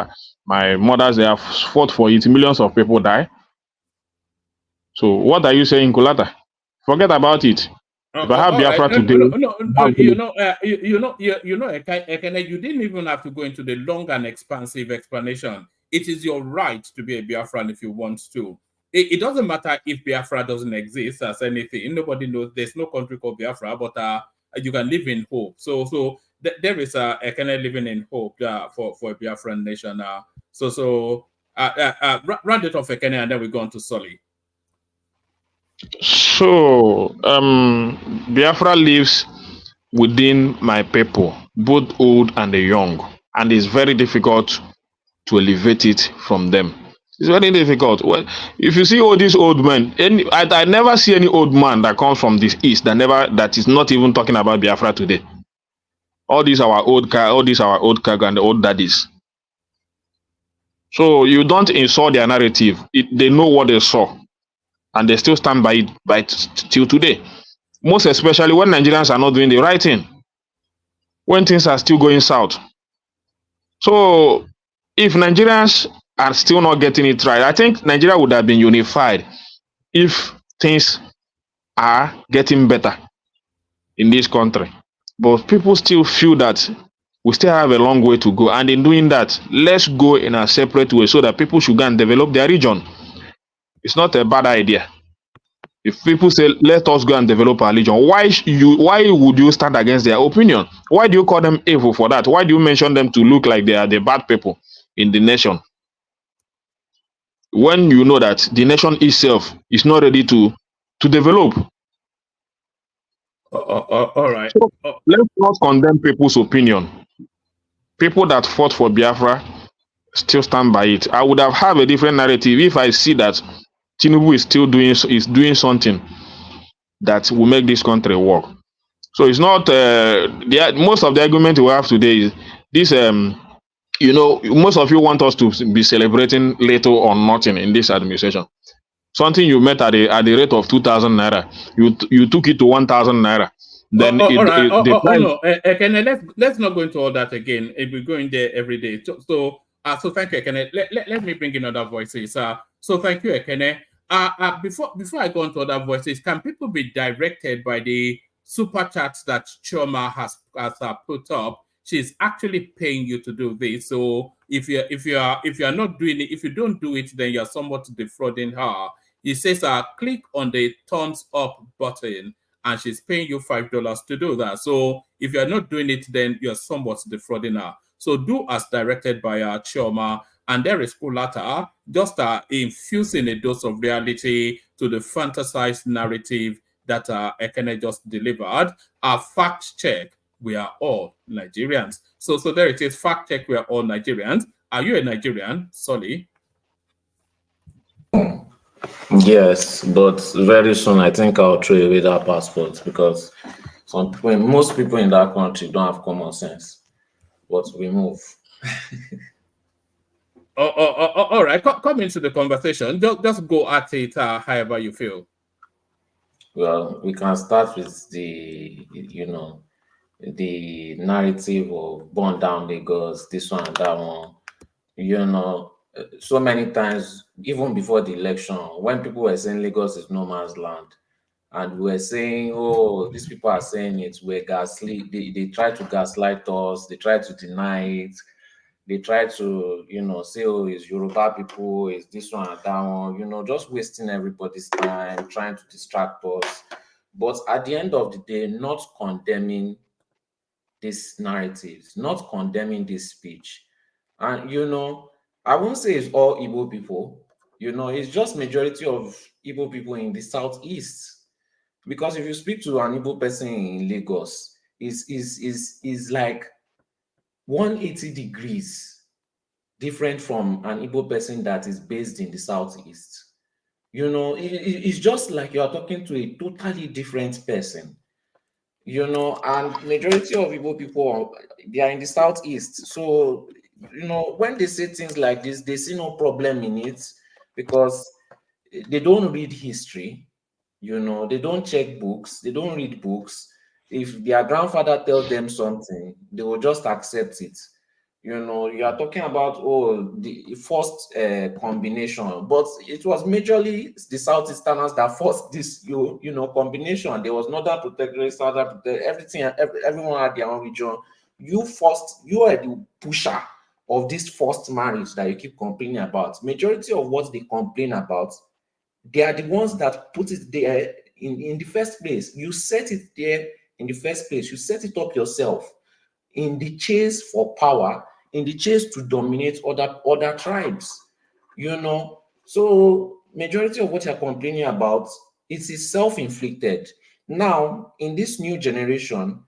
Speaker 2: my mothers, they have fought for it. Millions of people die. So, what are you saying, Kulata? Forget about it. If I have Biafra today,
Speaker 7: Ekene, you didn't even have to go into the long and expansive explanation. It is your right to be a Biafran if you want to. It doesn't matter if Biafra doesn't exist as anything. Nobody knows. There's no country called Biafra, but you can live in hope. So there is Ekene living in hope for a Biafran nation. Round it off, Ekene, and then we go on to Sully.
Speaker 2: So, Biafra lives within my people, both old and the young, and it's very difficult to elevate it from them. It's very difficult. Well, if you see all these old men, I never see any old man that comes from this east that is not even talking about Biafra today. All these our old cargo and the old daddies. So you don't insult their narrative. They know what they saw, and they still stand by it till today. Most especially when Nigerians are not doing the right thing, when things are still going south. So if Nigerians are still not getting it right, I think Nigeria would have been unified if things are getting better in this country. But people still feel that we still have a long way to go. And in doing that, let's go in a separate way so that people should go and develop their region. It's not a bad idea. If people say, let us go and develop our region, why would you stand against their opinion? Why do you call them evil for that? Why do you mention them to look like they are the bad people in the nation, when you know that the nation itself is not ready to develop?
Speaker 7: All right.
Speaker 2: So let's not condemn people's opinion. People that fought for Biafra still stand by it. I would have a different narrative if I see that Tinubu is doing something that will make this country work. So it's not most of the argument we have today is this. Most of you want us to be celebrating little or nothing in this administration. Something you met at the rate of 2,000 naira, you took it to 1,000 naira. Then
Speaker 7: let's not go into all that again. If we go in there every day, so thank you, Ekene. Let me bring in other voices. So thank you, Ekene. Before I go into other voices, can people be directed by the super chats that Choma has put up? She's actually paying you to do this. So if you are not doing it, if you don't do it, then you're somewhat defrauding her. It says click on the thumbs up button and she's paying you $5 to do that. So if you're not doing it, then you're somewhat defrauding her. So do as directed by Chioma, and there is Kulata, just infusing a dose of reality to the fantasized narrative that Ekene just delivered. Fact check, we are all Nigerians. So there it is, fact check, we are all Nigerians. Are you a Nigerian, Solly?
Speaker 14: Yes, but very soon I think I'll throw away that passport because most people in that country don't have common sense. But we move.
Speaker 7: All right, come into the conversation. Just go at it however you feel.
Speaker 14: Well, we can start with the the narrative of burn down Lagos, this one and that one. So many times, even before the election, when people were saying Lagos is no man's land, and we were saying, oh, these people are saying it, we're gaslit. They try to gaslight us, they try to deny it, they try to, say, oh, it's Yoruba people, it's this one and that one, just wasting everybody's time, trying to distract us. But at the end of the day, not condemning these narratives, not condemning this speech. And, I won't say it's all Igbo people, it's just majority of Igbo people in the Southeast. Because if you speak to an Igbo person in Lagos, is like 180 degrees different from an Igbo person that is based in the Southeast. It's just like you are talking to a totally different person. And majority of Igbo people, they are in the Southeast. So, when they say things like this, they see no problem in it because they don't read history. They don't check books, they don't read books. If their grandfather tells them something, they will just accept it. You are talking about the first combination, but it was majorly the Southeasterners that forced this combination. There was Northern Protectorate, Southern Protectorate, everyone had their own region. You are the pusher of this forced marriage that you keep complaining about. Majority of what they complain about, they are the ones that put it there in the first place. You set it there in the first place. You set it up yourself in the chase for power, in the chase to dominate other tribes. So majority of what you're complaining about, it is self-inflicted. Now, in this new generation,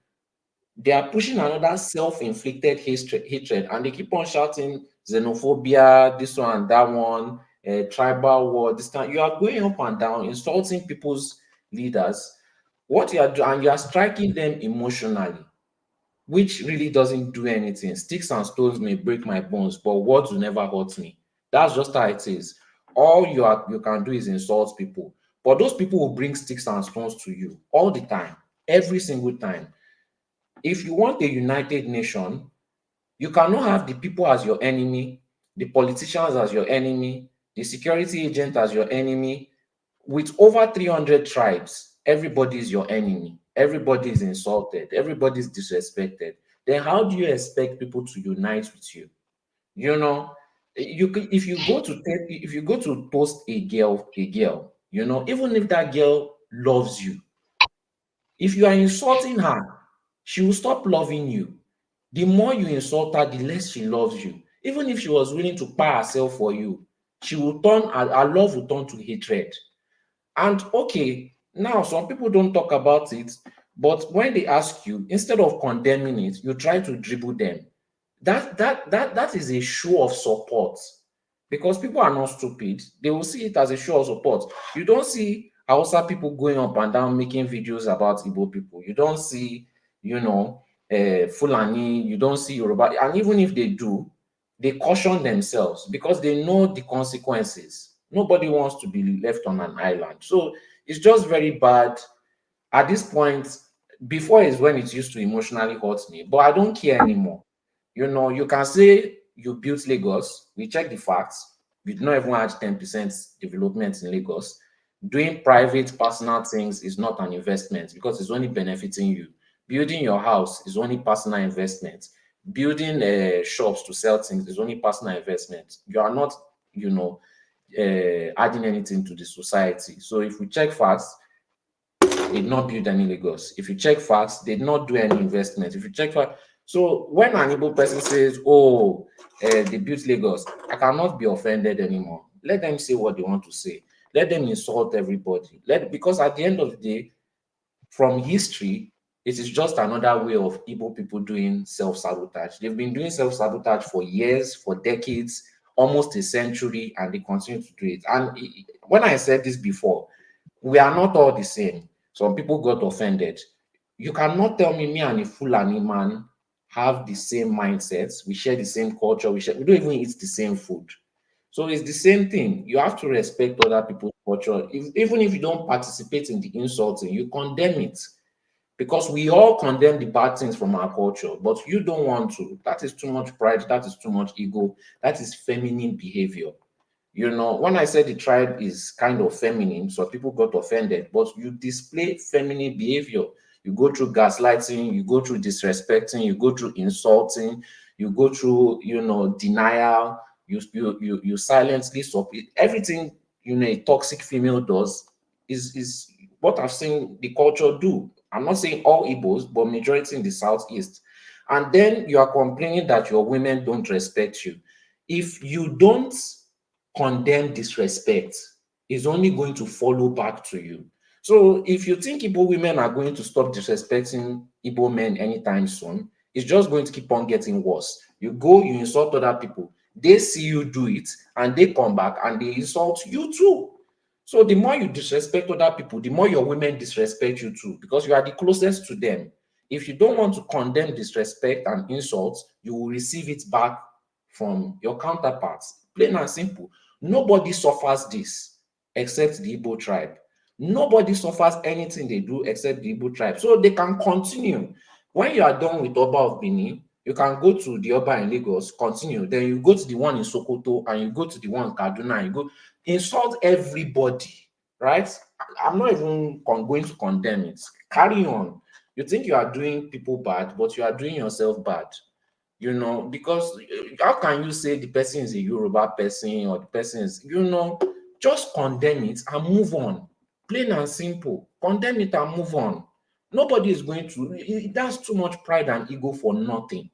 Speaker 14: they are pushing another self-inflicted hatred, and they keep on shouting xenophobia, this one and that one, tribal war, this time. You are going up and down, insulting people's leaders. What you are doing, and you are striking them emotionally, which really doesn't do anything. Sticks and stones may break my bones, but words will never hurt me. That's just how it is. All you can do is insult people, but those people will bring sticks and stones to you all the time, every single time. If you want a united nation, you cannot have the people as your enemy, the politicians as your enemy, the security agent as your enemy. With over 300 tribes, everybody is your enemy. Everybody is insulted. Everybody is disrespected. Then how do you expect people to unite with you? If you go to toast a girl, even if that girl loves you, if you are insulting her, she will stop loving you. The more you insult her, the less she loves you. Even if she was willing to pay herself for you, her love will turn to hatred. And okay, now some people don't talk about it, but when they ask you, instead of condemning it, you try to dribble them. That is a show of support, because people are not stupid. They will see it as a show of support. You don't see Hausa people going up and down making videos about Igbo people. You don't see, Fulani. You don't see Yoruba. And even if they do, they caution themselves because they know the consequences. Nobody wants to be left on an island. So it's just very bad. At this point, before is when it used to emotionally hurt me, but I don't care anymore. You can say you built Lagos. We check the facts. We do not even have 10% development in Lagos. Doing private personal things is not an investment because it's only benefiting you. Building your house is only personal investment. Building shops to sell things is only personal investment. You are not, adding anything to the society. So if we check facts, they did not build any Lagos. If you check facts, they did not do any investment. If you check facts, so when an Igbo person says, "Oh, they built Lagos," I cannot be offended anymore. Let them say what they want to say. Let them insult everybody. Because at the end of the day, from history, it is just another way of Igbo people doing self-sabotage. They've been doing self-sabotage for years, for decades, almost a century, and they continue to do it. And when I said this before, we are not all the same. Some people got offended. You cannot tell me and a Fulani man have the same mindsets. We share the same culture. We don't even eat the same food. So it's the same thing. You have to respect other people's culture. Even if you don't participate in the insulting, you condemn it. Because we all condemn the bad things from our culture, but you don't want to. That is too much pride. That is too much ego. That is feminine behavior. You know, when I said the tribe is kind of feminine, so people got offended, but you display feminine behavior. You go through gaslighting, you go through disrespecting, you go through insulting, you go through, denial, you silently support everything, a toxic female does is what I've seen the culture do. I'm not saying all Igbos, but majority in the Southeast. And then you are complaining that your women don't respect you. If you don't condemn disrespect, it's only going to follow back to you. So if you think Igbo women are going to stop disrespecting Igbo men anytime soon, it's just going to keep on getting worse. You go, you insult other people, they see you do it, and they come back and they insult you too. So the more you disrespect other people, the more your women disrespect you too, because you are the closest to them. If you don't want to condemn disrespect and insults, you will receive it back from your counterparts. Plain and simple. Nobody suffers this except the Igbo tribe. Nobody suffers anything they do except the Igbo tribe. So they can continue. When you are done with Oba of Benin, you can go to the Oba in Lagos, continue. Then you go to the one in Sokoto, and you go to the one in Kaduna, and you go insult everybody, right? I'm not even going to condemn it. Carry on. You think you are doing people bad, but you are doing yourself bad. Because how can you say the person is a Yoruba person or the person is, just condemn it and move on. Plain and simple. Condemn it and move on. Nobody is going to, that's too much pride and ego for nothing.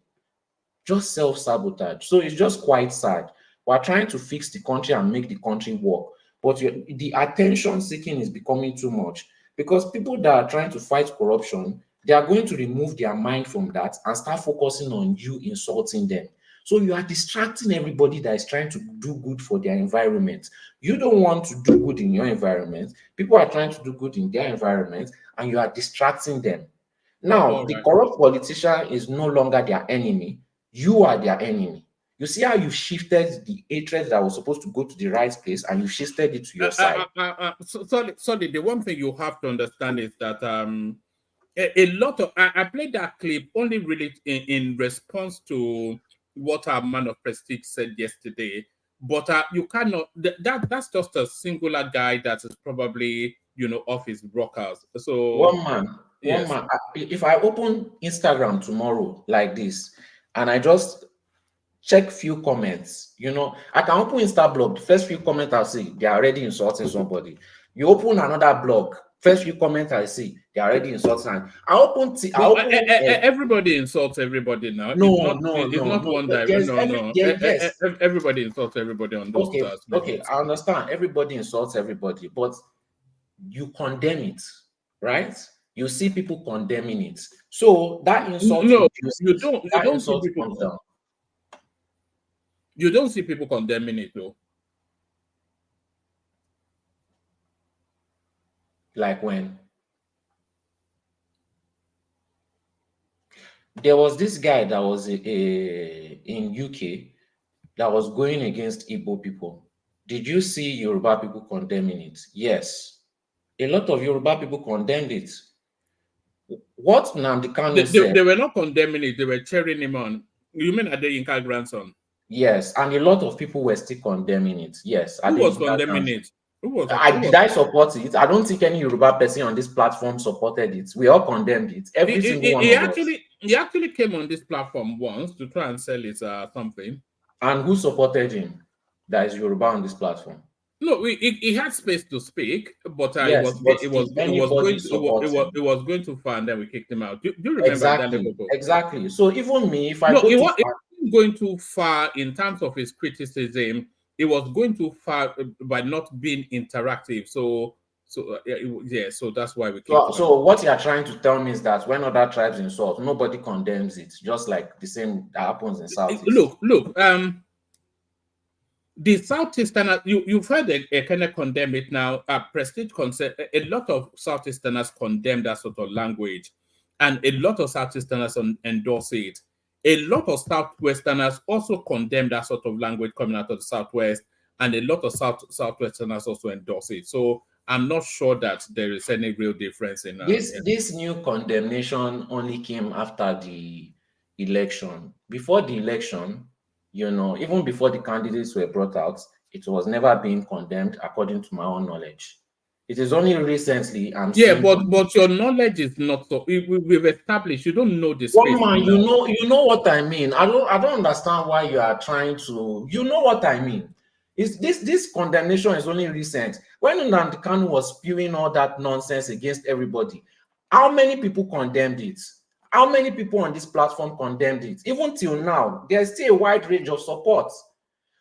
Speaker 14: Just self-sabotage. So it's just quite sad. We're trying to fix the country and make the country work. But the attention seeking is becoming too much, because people that are trying to fight corruption, they are going to remove their mind from that and start focusing on you insulting them. So you are distracting everybody that is trying to do good for their environment. You don't want to do good in your environment. People are trying to do good in their environment, and you are distracting them. Now, the corrupt politician is no longer their enemy. You are their enemy. You see how you shifted the hatred that was supposed to go to the right place, and you shifted it to your side.
Speaker 7: Sorry, the one thing you have to understand is that a lot of I played that clip only really in response to what our man of prestige said yesterday. But you cannot. That's just a singular guy that is probably off his rockers. So
Speaker 14: one man. If I open Instagram tomorrow like this, and I just check few comments, I can open Instablog. The first few comments I see, they are already insulting somebody. You open another blog, first few comments I see, they are already insulting.
Speaker 7: Everybody insults everybody now.
Speaker 14: No.
Speaker 7: Everybody insults everybody on those stars.
Speaker 14: Okay, I understand. Everybody insults everybody, but you condemn it, right? You see people condemning it. So that insult.
Speaker 7: No, you don't see people. You don't see people condemning it, though.
Speaker 14: Like when? There was this guy that was in UK that was going against Igbo people. Did you see Yoruba people condemning it? Yes. A lot of Yoruba people condemned it. What Nnamdi Kanu said?
Speaker 7: They were not condemning it. They were cheering him on. You mean Adeyinka grandson?
Speaker 14: Yes, and a lot of people were still condemning it. Yes.
Speaker 7: Who was condemning it?
Speaker 14: Did I support it? I don't think any Yoruba person on this platform supported it. We all condemned it. Every single one of us.
Speaker 7: He actually came on this platform once to try and sell it something.
Speaker 14: And who supported him? That is Yoruba on this platform.
Speaker 7: No, he had space to speak, but
Speaker 14: Yes, but still, anybody
Speaker 7: it was going too far, and then we kicked him out. Do you remember that?
Speaker 14: Exactly. So even me, if I
Speaker 7: No,
Speaker 14: go
Speaker 7: it
Speaker 14: too
Speaker 7: wasn't
Speaker 14: far,
Speaker 7: going too far in terms of his criticism. It was going too far by not being interactive. So that's why we kicked him out.
Speaker 14: so what you are trying to tell me is that when other tribes insult, nobody condemns it, just like the same that happens in Southeast.
Speaker 7: Look. The Southeasterners, you've heard Ekene condemn it now. Prestige a lot of Southeasterners condemn that sort of language, and a lot of Southeasterners endorse it. A lot of Southwesterners also condemn that sort of language coming out of the Southwest, and a lot of Southwesterners also endorse it. So I'm not sure that there is any real difference in
Speaker 14: this new condemnation only came after the election. Before the election, even before the candidates were brought out, it was never being condemned, according to my own knowledge. It is only recently I'm
Speaker 7: seeing. But your knowledge is not so. We've established you don't know this.
Speaker 14: One man, you know what I mean. I don't understand why you are trying to. You know what I mean. Is this condemnation is only recent. When Nnamdi Kanu was spewing all that nonsense against everybody, how many people condemned it? How many people on this platform condemned it? Even till now, there's still a wide range of support.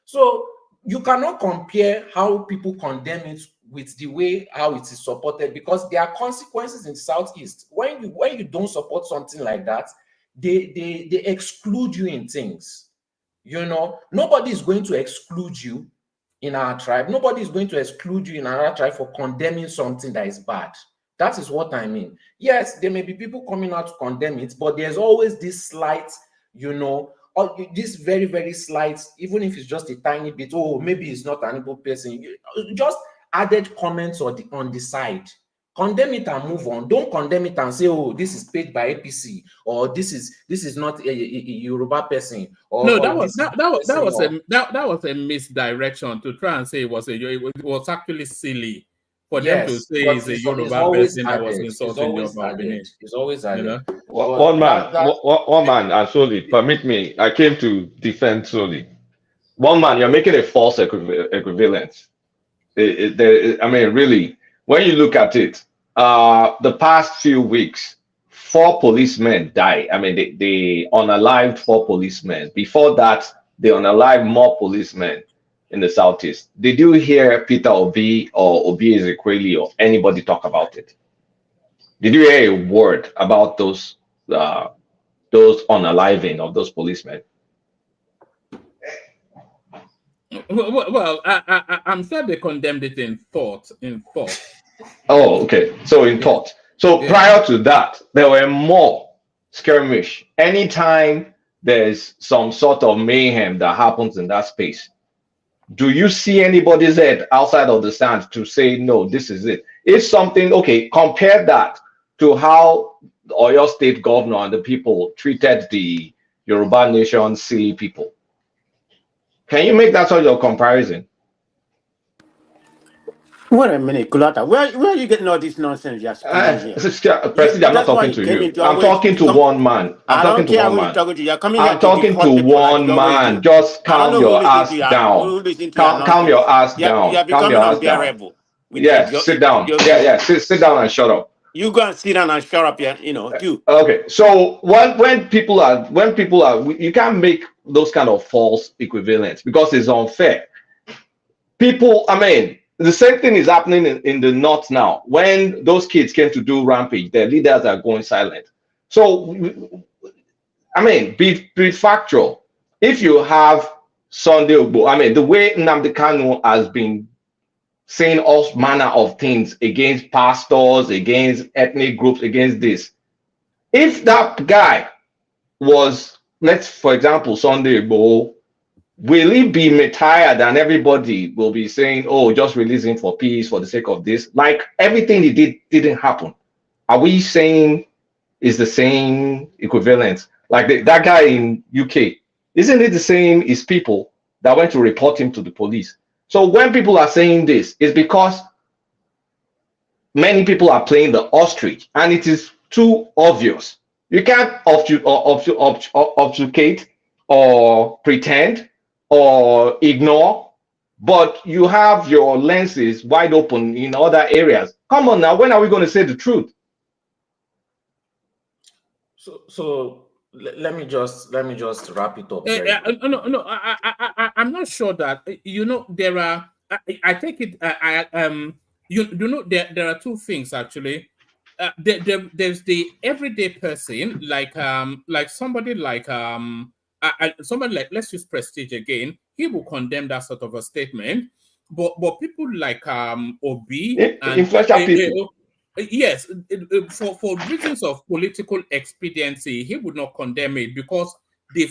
Speaker 14: So you cannot compare how people condemn it with the way how it is supported, because there are consequences in the Southeast. When you don't support something like that, they exclude you in things. Nobody is going to exclude you in our tribe. Nobody is going to exclude you in our tribe for condemning something that is bad. That is what I mean. Yes, there may be people coming out to condemn it, but there's always this slight, or this very, very slight, even if it's just a tiny bit, maybe it's not an able person, just added comments on the side. Condemn it and move on. Don't condemn it and say, this is paid by APC, or this is not a Yoruba person.
Speaker 7: No, that was a misdirection to try and say it was actually silly for them to say it's a Yoruba person that was insulting Yoruba.
Speaker 14: It's always added.
Speaker 15: One man, and Soli, permit me. I came to defend Soli. One man, you're making a false equivalence. Really, when you look at it, the past few weeks, 4 policemen died. They unalived 4 policemen. Before that, they unalived more policemen in the Southeast. Did you hear Peter Obi or Obi Ezekweli or anybody talk about it? Did you hear a word about those unaliving of those policemen?
Speaker 7: Well, I'm sure they condemned it in thought.
Speaker 15: Oh, okay. So in thought. So prior to that, there were more skirmish. Anytime there's some sort of mayhem that happens in that space, do you see anybody's head outside of the sand to say, no, this is it? It's something, okay, compare that to how Oyo State governor and the people treated the Yoruba nation silly people. Can you make that sort of comparison?
Speaker 6: Wait a minute, Kulata. Where are you getting all this nonsense you're speaking here?
Speaker 15: President, I'm not talking to you. I'm talking to one man. I'm talking to one man. I'm talking to one man. Just calm your ass down. Calm your ass down.
Speaker 6: You're becoming unbearable.
Speaker 15: Yes, sit down. Sit down and shut up.
Speaker 6: You go and sit down and shut up, you.
Speaker 15: Okay, so when people are, you can't make those kind of false equivalents because it's unfair. People, the same thing is happening in the North now. When those kids came to do rampage, their leaders are going silent. So, be factual. If you have Sunday Ogbo, the way Nnamdi Kanu has been saying all manner of things against pastors, against ethnic groups, against this. If that guy was, for example, Sunday Igboho, will he be retired and everybody will be saying, just release him for peace for the sake of this? Like everything he did didn't happen. Are we saying is the same equivalent? Like that guy in UK, isn't it the same as people that went to report him to the police? So when people are saying this, it's because many people are playing the ostrich, and it is too obvious. You can't obfuscate or pretend or ignore but you have your lenses wide open in other areas. Come on now, when are we going to say the truth?
Speaker 14: So let me just wrap it up.
Speaker 7: No, I'm not sure that there are. I take it. There are two things actually. There's the everyday person, like somebody somebody like, let's use Prestige again. He will condemn that sort of a statement, but people like Obi and
Speaker 15: influential people.
Speaker 7: Yes, for reasons of political expediency, he would not condemn it because the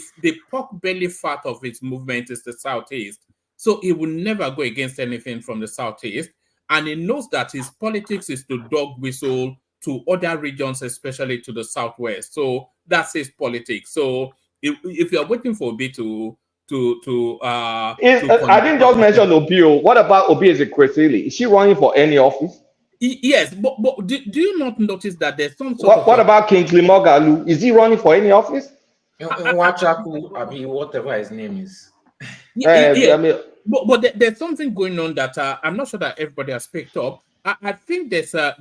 Speaker 7: pork belly fat of his movement is the Southeast. So he will never go against anything from the Southeast. And he knows that his politics is to dog whistle to other regions, especially to the Southwest. So that's his politics. So if you're waiting for Obi
Speaker 15: I didn't just mention Obi. What about Obi Ezekwesili? Is she running for any office?
Speaker 7: Yes, but do you not notice that there's some sort
Speaker 15: what about Kingsley Moghalu? Is he running for any office?
Speaker 14: Wachaku, I mean, whatever his name is.
Speaker 7: I mean, but there's something going on that I'm not sure that everybody has picked up. I think there's a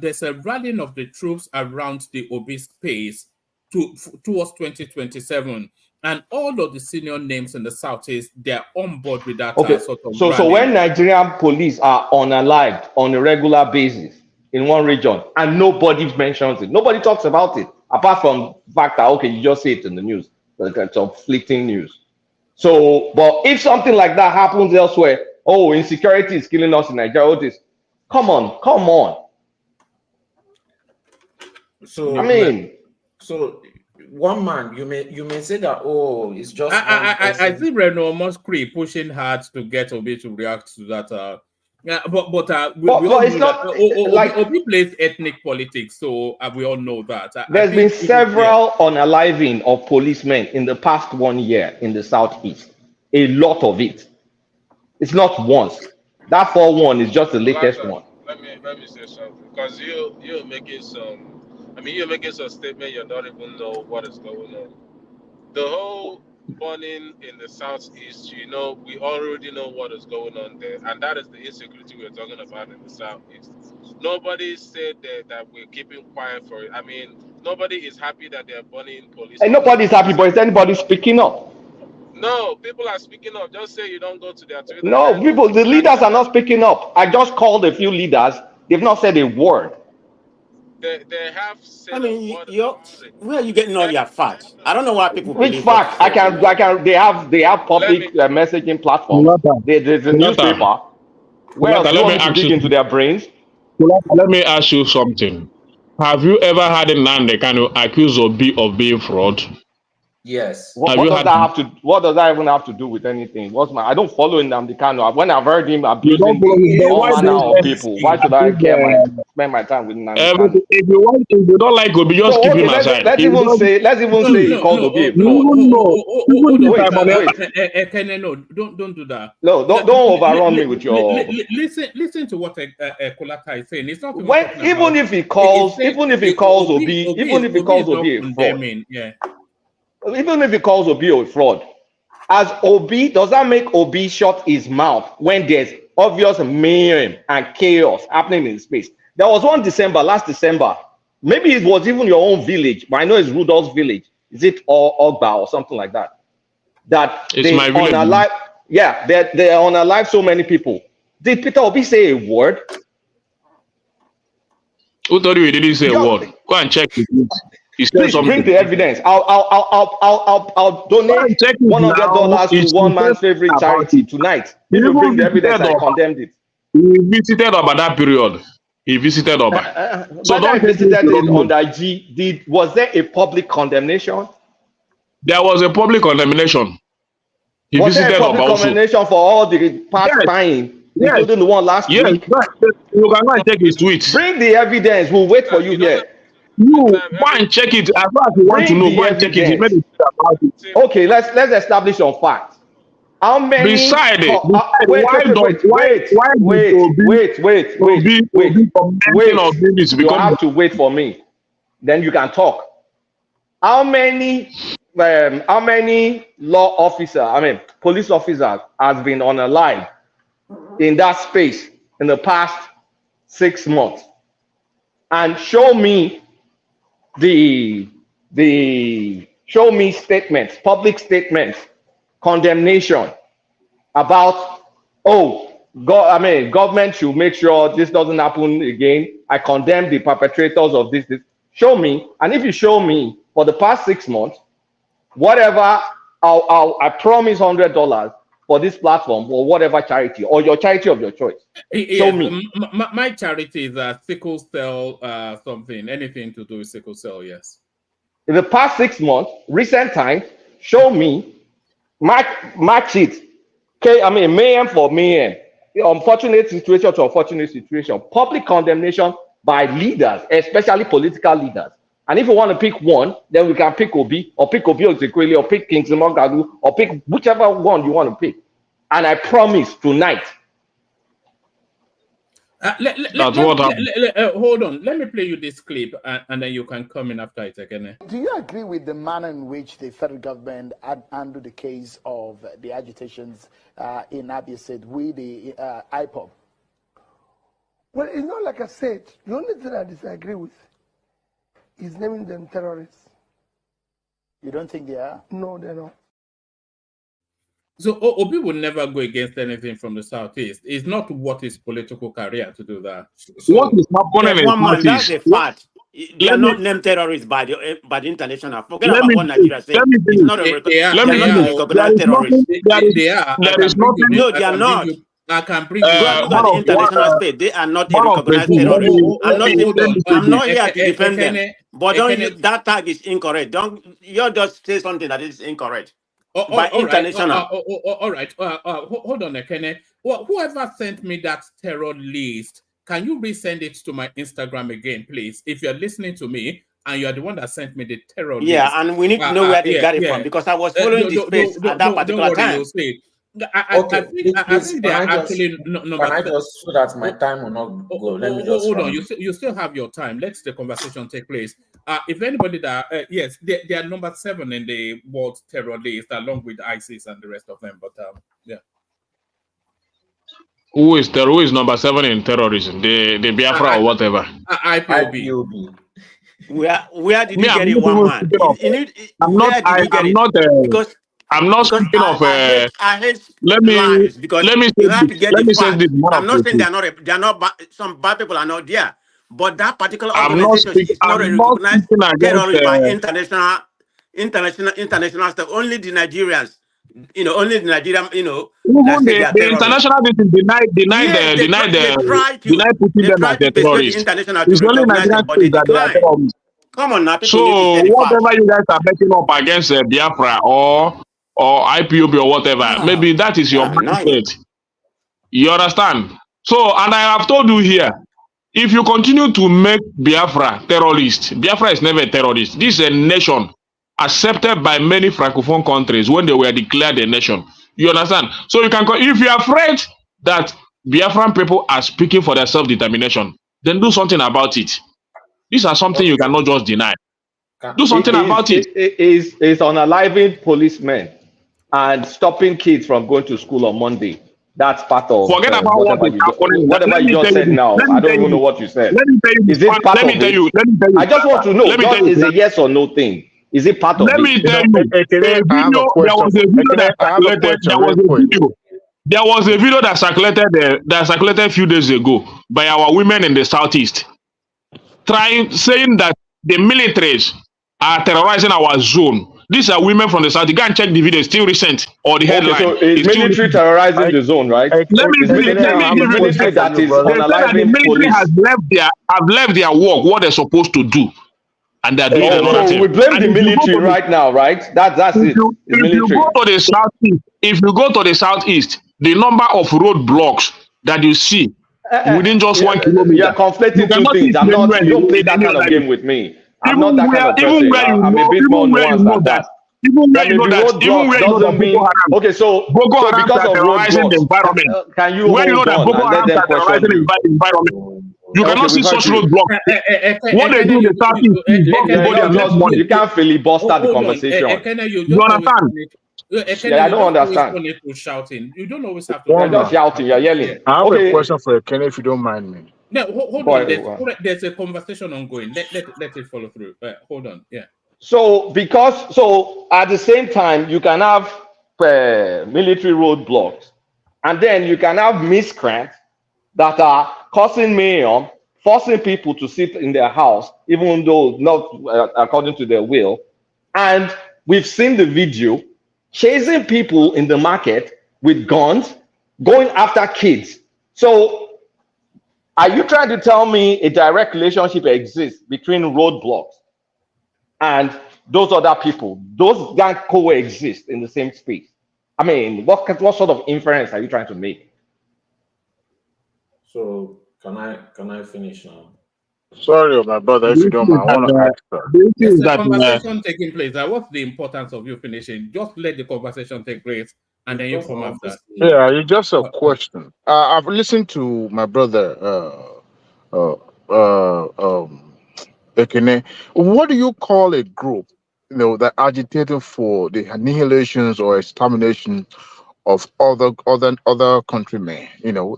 Speaker 7: rallying of the troops around the Obi space towards 2027. And all of the senior names in the Southeast, they're on board with that sort of
Speaker 15: so when Nigerian police are unalived on a regular basis in one region and nobody mentions it, nobody talks about it, apart from the fact that, okay, you just say it in the news, it's conflicting news. So, but if something like that happens elsewhere, oh, insecurity is killing us in Nigeria, all this, come on.
Speaker 14: So, I mean, so one man, you may say that, oh, it's just.
Speaker 7: I see Reno Moskri pushing hard to get Obi to react to that. We all know that Obi plays ethnic politics, so we all know that.
Speaker 15: There's been several unaliving of policemen in the past 1 year in the Southeast. A lot of it. It's not once. That 4-1 is just the latest one.
Speaker 16: Let me say something, because you're making some. I mean, you're making some statement you don't even know what is going on. The whole burning in the Southeast, we already know what is going on there, and that is the insecurity we're talking about in the Southeast. Nobody said that we're keeping quiet for it. I mean, nobody is happy that they're burning police.
Speaker 15: And nobody's happy, but is anybody speaking up?
Speaker 16: No, people are speaking up. Just say you don't go to their Twitter.
Speaker 15: No, the leaders are not speaking up. I just called a few leaders. They've not said a word.
Speaker 16: They have said.
Speaker 17: I mean, where are you getting all your facts? I don't know why people.
Speaker 15: Which facts? I can. They have public messaging platform. There's a newspaper. Where else you want to dig into their brains?
Speaker 2: Let me ask you something. Have you ever had a Nnamdi Kanu accuse Obi of being fraud?
Speaker 14: Yes.
Speaker 15: What does that even have to do with anything? I don't follow Nnamdi Kanu. When I've heard him abusing all manner of people, why should I spend my time with Nnamdi Kanu?
Speaker 2: If you don't like Obi, just keep him aside.
Speaker 15: Let's even say he called Obi.
Speaker 7: Don't do that.
Speaker 15: No, don't overrun me with your.
Speaker 7: Listen to what Kolata is saying. It's not
Speaker 15: even if he calls Obi a fraud.
Speaker 7: Yeah.
Speaker 15: Even if he calls Obi a fraud, as Obi, does that make Obi shut his mouth when there's obvious mayhem and chaos happening in space? There was one last December, maybe it was even your own village, but I know it's Rudolph's village. Is it Ogba or something like that? That
Speaker 2: it's my village.
Speaker 15: They unalive so many people. Did Peter Obi say a word?
Speaker 2: Who told you he didn't say a word? Go and check it.
Speaker 15: Please bring the evidence. I'll donate $100 to one man's favorite charity tonight. If you bring the evidence, I condemned it.
Speaker 2: He visited Oba that period. He visited Oba.
Speaker 15: So don't visited it on the IG. Was there a public condemnation?
Speaker 2: There was a public condemnation. He visited Oba also. Was there a public condemnation
Speaker 15: for all the past spying, including the one last week?
Speaker 2: You can go and check his tweets.
Speaker 15: Bring the evidence. We'll wait for you here.
Speaker 2: You go and check it. As far as you want to know, go and check it.
Speaker 15: Okay, let's establish on facts. How many? Wait. You have to wait for me. Then you can talk. How many police officers has been unalived in that space in the past 6 months, and show me show me statements, public statements, condemnation about, government should make sure this doesn't happen again. I condemn the perpetrators of this. Show me, and if you show me for the past 6 months, whatever, I promise $100 for this platform or whatever charity or your charity of your choice. Show me.
Speaker 7: My charity is sickle cell something, anything to do with sickle cell. Yes.
Speaker 15: In the past 6 months, recent times, show me, match it. Okay, mayhem for mayhem. Unfortunate situation to unfortunate situation. Public condemnation by leaders, especially political leaders. And if you want to pick one, then we can pick Obi, or pick Obi Ozekweli, or pick Kingsley Moghalu, or pick whichever one you want to pick. And I promise tonight.
Speaker 7: Hold on. Let me play you this clip, and then you can come in after it again.
Speaker 18: Do you agree with the manner in which the federal government handled the case of the agitations in Abia State with the IPOB?
Speaker 19: Well, it's not like I said. The only thing I disagree with is naming them terrorists.
Speaker 18: You don't think they are?
Speaker 19: No, they're not.
Speaker 7: So Obi would never go against anything from the Southeast. It's not what his political career to do that. So,
Speaker 17: what is happening in Southeast? That's a fact. They are not named terrorists by the international. Forget about what Nigeria says. It's not a recognized terrorist.
Speaker 7: There is nothing.
Speaker 17: No, they are not.
Speaker 7: I can bring
Speaker 17: look at the international state. They are not a recognized terrorists. I'm not here to defend them. But that tag is incorrect. You just say something that is incorrect. By international.
Speaker 7: All right. Hold on, Ekene. Whoever sent me that terror list, can you resend it to my Instagram again, please? If you're listening to me and you're the one that sent me the terror list.
Speaker 17: Yeah, and we need to know where they got it from, because I was following the space at that particular time.
Speaker 14: I think they are actually can I just, so that my time will not go? Let me just
Speaker 7: hold on. You still have your time. Let the conversation take place. If anybody that yes, they are number 7 in the world terror list, along with ISIS and the rest of them. But yeah.
Speaker 2: Who is number 7 in terrorism? The Biafra or whatever.
Speaker 7: IPOB.
Speaker 17: Where did you get it, one man?
Speaker 2: I'm not speaking of.
Speaker 17: I hate let me say this. I'm not saying they are not some bad people are not there, but that particular organization is not a recognized terrorist by international stuff. Only the Nigerians, only the Nigerian,
Speaker 2: Even the international denied putting them as a terrorist. It's only Nigerian states that they are terrorists.
Speaker 17: Come on now.
Speaker 2: So whatever you guys are making up against Biafra or IPOB or whatever, maybe that is your mindset. You understand? So, and I have told you here, if you continue to make Biafra terrorist, Biafra is never a terrorist. This is a nation accepted by many Francophone countries when they were declared a nation. You understand? So you can, if you are afraid that Biafran people are speaking for their self-determination, then do something about it. These are something you cannot just deny. Do something about it.
Speaker 15: It's unaliving policemen and stopping kids from going to school on Monday. That's part of
Speaker 2: forget about
Speaker 15: whatever you just said now. I don't even know what you said. Is it part of it? I just want to know. Is a yes or no thing? Is it part of it?
Speaker 2: Let me tell you. There was a video that circulated a few days ago by our women in the Southeast, saying that the militaries are terrorizing our zone. These are women from the South. You go and check the video, it's still recent. Or the headline.
Speaker 15: So is military terrorizing the zone, right?
Speaker 2: Let me give you that the military have left their work, what they're supposed to do. And they're doing another thing.
Speaker 15: We blame the military right now, right? That's it.
Speaker 2: If you go to the Southeast, the number of roadblocks that you see within just 1 kilometer.
Speaker 15: You're conflicting two things. You don't play that kind of game with me. I'm not that kind of person. I'm a bit more nuanced than that.
Speaker 2: Even where you know that
Speaker 15: okay, so because of roadblocks,
Speaker 2: environment,
Speaker 15: can you
Speaker 2: where you know that Boko Haram are terrorizing the environment, you cannot see such roadblocks. What they do in the Southeast is
Speaker 15: you can't filibuster the conversation.
Speaker 2: You understand?
Speaker 15: Yeah, I don't understand.
Speaker 7: Shouting. You don't always have to.
Speaker 15: You're just shouting. You're yelling.
Speaker 20: I have
Speaker 15: Okay.
Speaker 20: a question for Ken, if you don't mind me.
Speaker 7: No, hold on. There's a conversation ongoing. Let it follow through. Hold on. Yeah.
Speaker 15: So at the same time, you can have military roadblocks, and then you can have miscreants that are causing mayhem, forcing people to sit in their house, even though not according to their will. And we've seen the video chasing people in the market with guns, going after kids. So are you trying to tell me a direct relationship exists between roadblocks and those other people? Those gang coexist in the same space. I mean, what sort of inference are you trying to make?
Speaker 14: So can I finish now?
Speaker 20: Sorry, my brother, if you don't mind, I want to ask.
Speaker 7: There's a conversation taking place. What's the importance of you finishing? Just let the conversation take place, and then you come after.
Speaker 20: Yeah, it's just a question. I've listened to my brother, Ekene. What do you call a group, that agitating for the annihilations or extermination of other countrymen,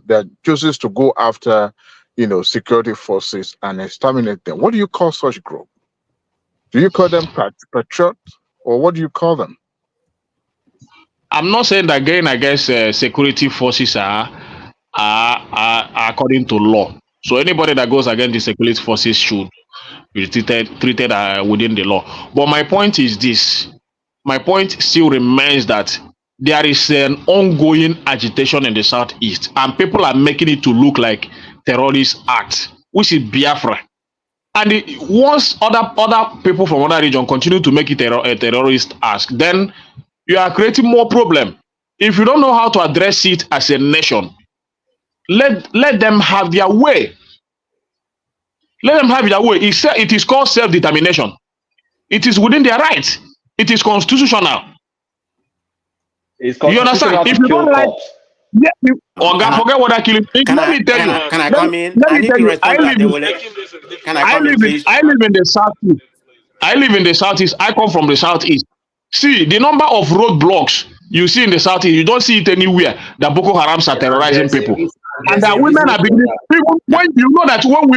Speaker 20: that chooses to go after, security forces and exterminate them? What do you call such group? Do you call them patriots, or what do you call them?
Speaker 2: I'm not saying that going against security forces are according to law. So anybody that goes against the security forces should be treated within the law. But my point is this. My point still remains that there is an ongoing agitation in the southeast, and people are making it to look like terrorist act, which is Biafra. And once other people from other region continue to make it a terrorist act, then you are creating more problem. If you don't know how to address it as a nation, let them have their way. Let them have their way. It is called self-determination. It is within their rights. It is constitutional. You understand? If you don't like, forget what I kill him. Let me tell you.
Speaker 17: Can I come in? I need to respond to that. Can I come in, please?
Speaker 2: I live in the southeast. I live in the southeast. I come from the southeast. See, the number of roadblocks you see in the southeast, you don't see it anywhere that Boko Harams are terrorizing people. And that women are beginning, when you know that when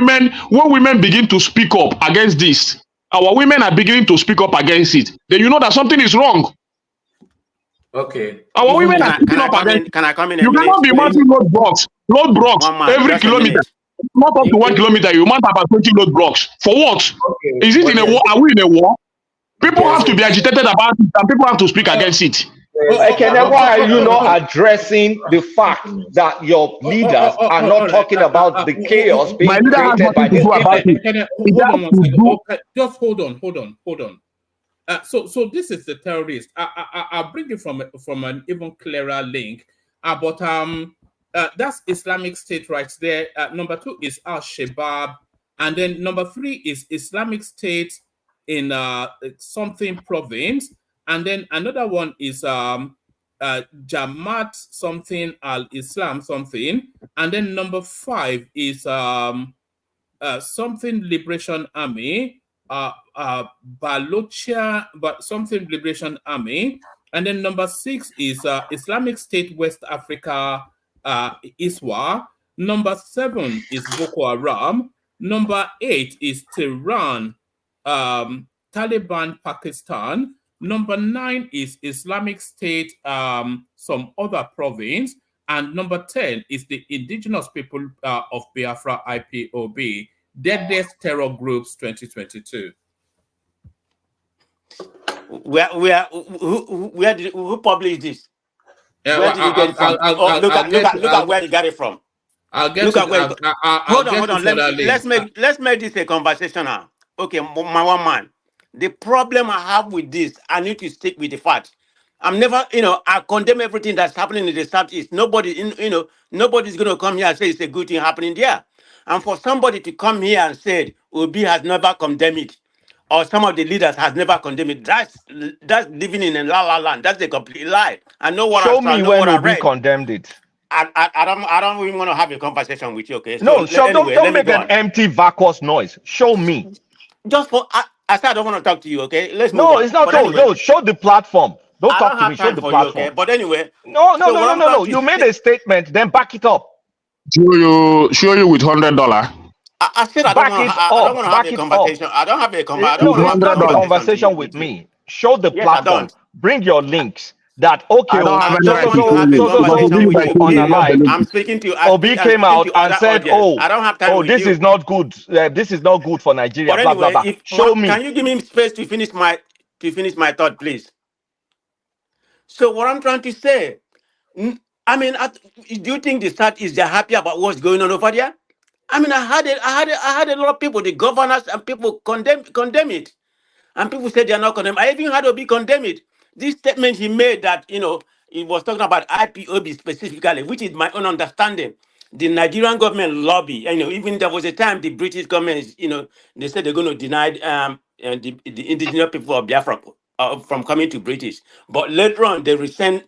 Speaker 2: women begin to speak up against this, our women are beginning to speak up against it, then you know that something is wrong.
Speaker 14: Okay.
Speaker 2: Our women are speaking up against it.
Speaker 17: Can I come in?
Speaker 2: You cannot be mounting roadblocks every kilometer. Not up to 1 kilometer, you mount about 20 roadblocks. For what? Okay. Is it in a war? Are we in a war? People have to be agitated about it, and people have to speak against it.
Speaker 15: Okay, then why are you not addressing the fact that your leaders are not talking about the chaos being created by these people?
Speaker 7: Just hold on. So this is the terrorist. I'll bring it from an even clearer link. But that's Islamic State right there. Number 2 is Al-Shabaab, and then number 3 is Islamic State in something province. And then another one is Jamaat something al-Islam something. And then number 5 is something Liberation Army, Balochia, but something Liberation Army. And then number 6 is Islamic State West Africa, ISWA. Number 7 is Boko Haram. Number 8 is Tehran, Taliban Pakistan. Number 9 is Islamic State, some other province. And number 10 is the indigenous people of Biafra, IPOB, Deadliest Terror Groups 2022.
Speaker 17: Who published this?
Speaker 7: Yeah,
Speaker 17: where did you get it from? Look at where you got it from. Hold on. Let's make this a conversation now. Okay, my one man. The problem I have with this, I need to stick with the facts. I'm never, I condemn everything that's happening in the Southeast. Nobody's going to come here and say it's a good thing happening there. And for somebody to come here and say Obi has never condemned it, or some of the leaders has never condemned it, that's living in a la land. That's a complete lie. I know what
Speaker 15: Show me when Obi condemned it.
Speaker 17: I don't even want to have a conversation with you, okay?
Speaker 15: So don't make an empty vacuous noise. Show me.
Speaker 17: Just for I said I don't want to talk to you, okay? Let's move
Speaker 15: on.
Speaker 17: It's
Speaker 15: not. No, show the platform. Don't
Speaker 14: I
Speaker 15: talk
Speaker 14: don't
Speaker 15: to me.
Speaker 14: have
Speaker 15: Show
Speaker 14: time
Speaker 15: the
Speaker 14: for you, okay?
Speaker 15: platform.
Speaker 14: But anyway,
Speaker 15: No, no,
Speaker 14: so
Speaker 15: no,
Speaker 14: what
Speaker 15: no,
Speaker 14: I'm
Speaker 15: no,
Speaker 14: trying
Speaker 15: no.
Speaker 14: to
Speaker 15: You made
Speaker 14: say,
Speaker 15: a statement, then back it up.
Speaker 2: Show you with $100.
Speaker 14: I said I don't
Speaker 15: Back
Speaker 14: want to.
Speaker 15: it
Speaker 14: I don't
Speaker 15: up.
Speaker 14: want to have
Speaker 15: Back
Speaker 14: a
Speaker 15: it up.
Speaker 14: conversation. I don't have a I don't
Speaker 15: No,
Speaker 14: want to
Speaker 2: With
Speaker 14: have
Speaker 15: it's
Speaker 14: a
Speaker 15: not a
Speaker 2: $100.
Speaker 14: conversation
Speaker 15: conversation with
Speaker 14: you.
Speaker 15: me. Show the
Speaker 14: Yes, I
Speaker 15: platform.
Speaker 14: don't.
Speaker 15: Bring your links. That okay,
Speaker 2: I don't have
Speaker 14: I
Speaker 2: any
Speaker 15: so
Speaker 14: just
Speaker 2: right
Speaker 15: so
Speaker 2: to
Speaker 14: want to
Speaker 15: so
Speaker 2: show
Speaker 14: have a
Speaker 2: you.
Speaker 15: so so
Speaker 2: If I
Speaker 15: so
Speaker 2: show
Speaker 14: conversation
Speaker 2: you
Speaker 14: with
Speaker 2: by
Speaker 14: you.
Speaker 2: phone,
Speaker 15: on
Speaker 2: I
Speaker 14: If
Speaker 2: not
Speaker 15: live.
Speaker 14: I'm speaking to you,
Speaker 15: Obi
Speaker 14: I'm
Speaker 15: came
Speaker 14: speaking
Speaker 15: out
Speaker 14: to
Speaker 15: and
Speaker 14: other
Speaker 15: said,
Speaker 14: audience.
Speaker 15: "Oh,
Speaker 14: I don't have time
Speaker 15: oh,
Speaker 14: with
Speaker 15: this
Speaker 14: you.
Speaker 15: is not good. This is not good for Nigeria."
Speaker 14: But
Speaker 15: Blah blah
Speaker 14: anyway,
Speaker 15: blah. Show me.
Speaker 14: can you give me space to finish my thought, please? So what I'm trying to say, I mean, do you think the South is they're happy about what's going on over there? I mean, I had a lot of people, the governors and people condemn it. And people said they are not condemned. I even had Obi condemn it. This statement he made that, he was talking about IPOB specifically, which is my own understanding. The Nigerian government lobby, even there was a time the British government, they said they're going to deny the indigenous people of Biafra from coming to British. But later on, they resent,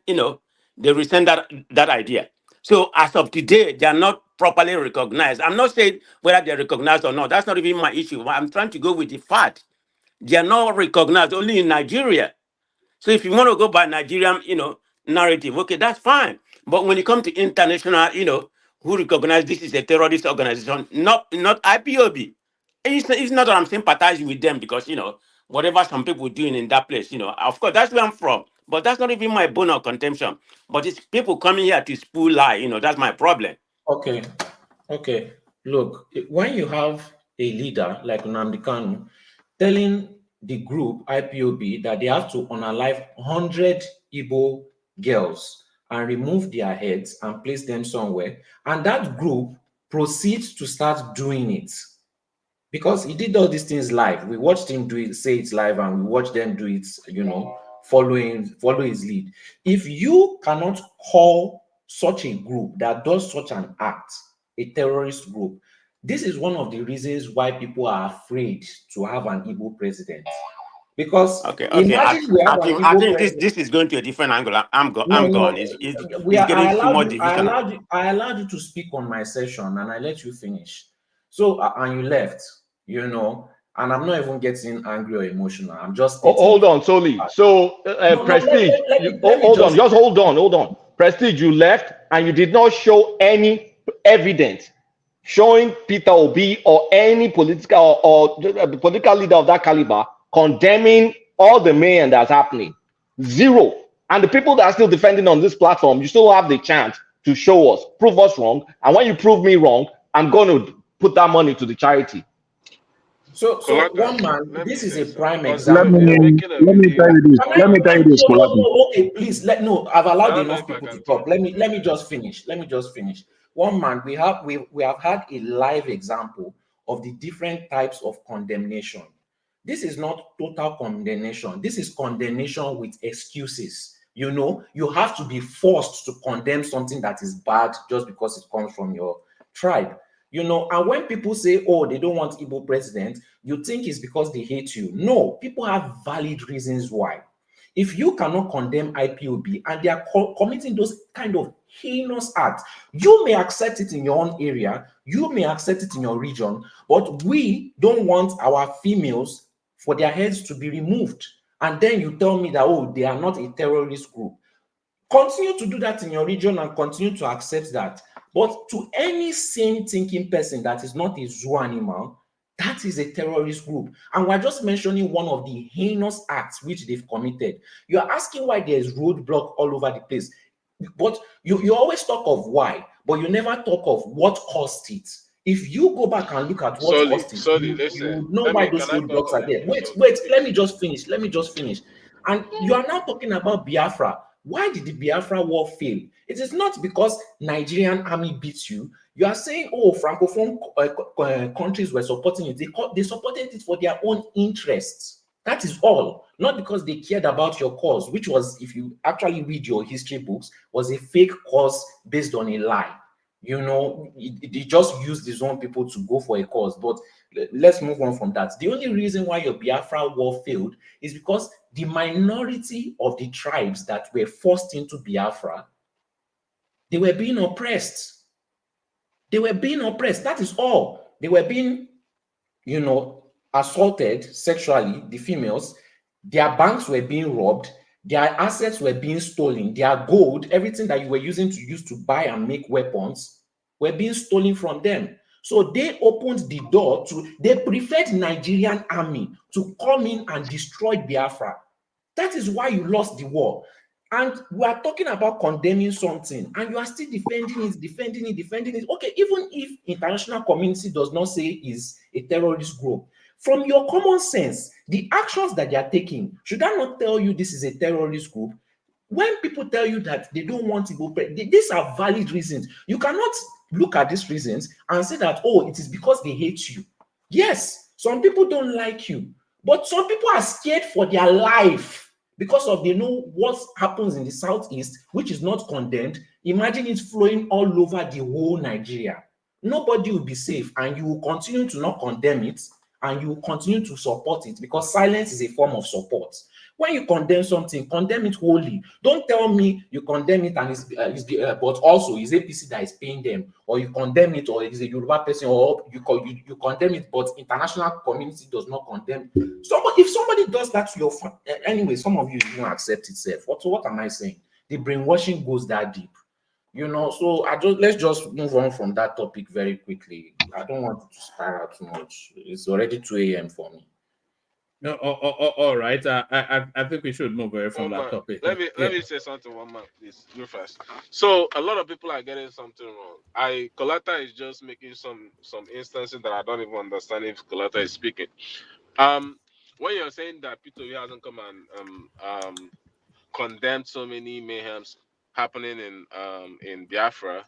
Speaker 14: that idea. So as of today, they are not properly recognized. I'm not saying whether they're recognized or not. That's not even my issue. I'm trying to go with the fact. They are not recognized only in Nigeria. So if you want to go by Nigerian, narrative, okay, that's fine. But when it comes to international, who recognize this is a terrorist organization, not IPOB. It's not that I'm sympathizing with them because, whatever some people doing in that place, of course, that's where I'm from. But that's not even my bone of contention. But it's people coming here to spool lie, that's my problem. Okay. Okay. Look, when you have a leader like Nnamdi Kanu telling the group IPOB that they have to unalive 100 Igbo girls and remove their heads and place them somewhere, and that group proceeds to start doing it because he did all these things live. We watched him do it, say it live, and we watched them do it, follow his lead. If you cannot call such a group that does such an act a terrorist group, this is one of the reasons why people are afraid to have an Igbo president. Because Okay. imagine we have an I Igbo think president. this is going to a different angle. I'm No, gone. no. It's getting too much divisional. I allowed you to speak on my session, and I let you finish. So and you left, and I'm not even getting angry or emotional. I'm just stating.
Speaker 15: Hold on, Soli. So, Prestige, hold on, just hold on. Prestige, you left and you did not show any evidence showing Peter Obi or any political or political leader of that caliber condemning all the mayhem that's happening. Zero. And the people that are still defending on this platform, you still have the chance to show us, prove us wrong. And when you prove me wrong, I'm going to put that money to the charity.
Speaker 14: So one man, this is a prime
Speaker 2: Let
Speaker 14: example.
Speaker 2: me tell you this. Let me tell you this,
Speaker 14: No, okay, please I've allowed enough people to talk. Let me just finish. One man, we have had a live example of the different types of condemnation. This is not total condemnation. This is condemnation with excuses. You have to be forced to condemn something that is bad just because it comes from your tribe. And when people say, oh, they don't want Igbo president, you think it's because they hate you. No, people have valid reasons why. If you cannot condemn IPOB and they are committing those kind of heinous acts, you may accept it in your own area, you may accept it in your region, but we don't want our females for their heads to be removed. And then you tell me that, oh, they are not a terrorist group. Continue to do that in your region and continue to accept that. But to any sane thinking person that is not a zoo animal, that is a terrorist group. And we're just mentioning one of the heinous acts which they've committed. You're asking why there's roadblock all over the place. But you always talk of why, but you never talk of what caused it. If you go back and look at what caused it, you know why those roadblocks are there. Wait, let me just finish. And you are now talking about Biafra. Why did the Biafra war fail? It is not because Nigerian army beat you. You are saying, oh, Francophone countries were supporting it. They supported it for their own interests. That is all. Not because they cared about your cause, which was, if you actually read your history books, was a fake cause based on a lie. They just used his own people to go for a cause. But let's move on from that. The only reason why your Biafra war failed is because the minority of the tribes that were forced into Biafra, they were being oppressed. That is all. They were being, assaulted sexually, the females. Their banks were being robbed. Their assets were being stolen. Their gold, everything that you were using to buy and make weapons, were being stolen from them. So they opened the door they preferred Nigerian army to come in and destroy Biafra. That is why you lost the war. And we are talking about condemning something, and you are still defending it. Okay, even if international community does not say is a terrorist group, from your common sense, the actions that they are taking, should I not tell you this is a terrorist group? When people tell you that they don't want Igbo, these are valid reasons. You cannot look at these reasons and say that, oh, it is because they hate you. Yes, some people don't like you, but some people are scared for their life because of they know what happens in the southeast, which is not condemned. Imagine it flowing all over the whole Nigeria. Nobody will be safe, and you will continue to not condemn it, and you will continue to support it because silence is a form of support. When you condemn something, condemn it wholly. Don't tell me you condemn it and but also is APC that is paying them, or you condemn it, or is a Yoruba person, or you condemn it, but international community does not condemn. If somebody does that to your anyway, some of you don't accept itself. What am I saying? The brainwashing goes that deep. So let's just move on from that topic very quickly. I don't want to spiral too much. It's already 2 a.m. for me.
Speaker 7: No, all right. I think we should move away from that topic.
Speaker 16: Let me say something, one man, please, real fast. So a lot of people are getting something wrong. Colata is just making some instances that I don't even understand if Colata is speaking. When you're saying that P2V hasn't come and condemned so many mayhems happening in Biafra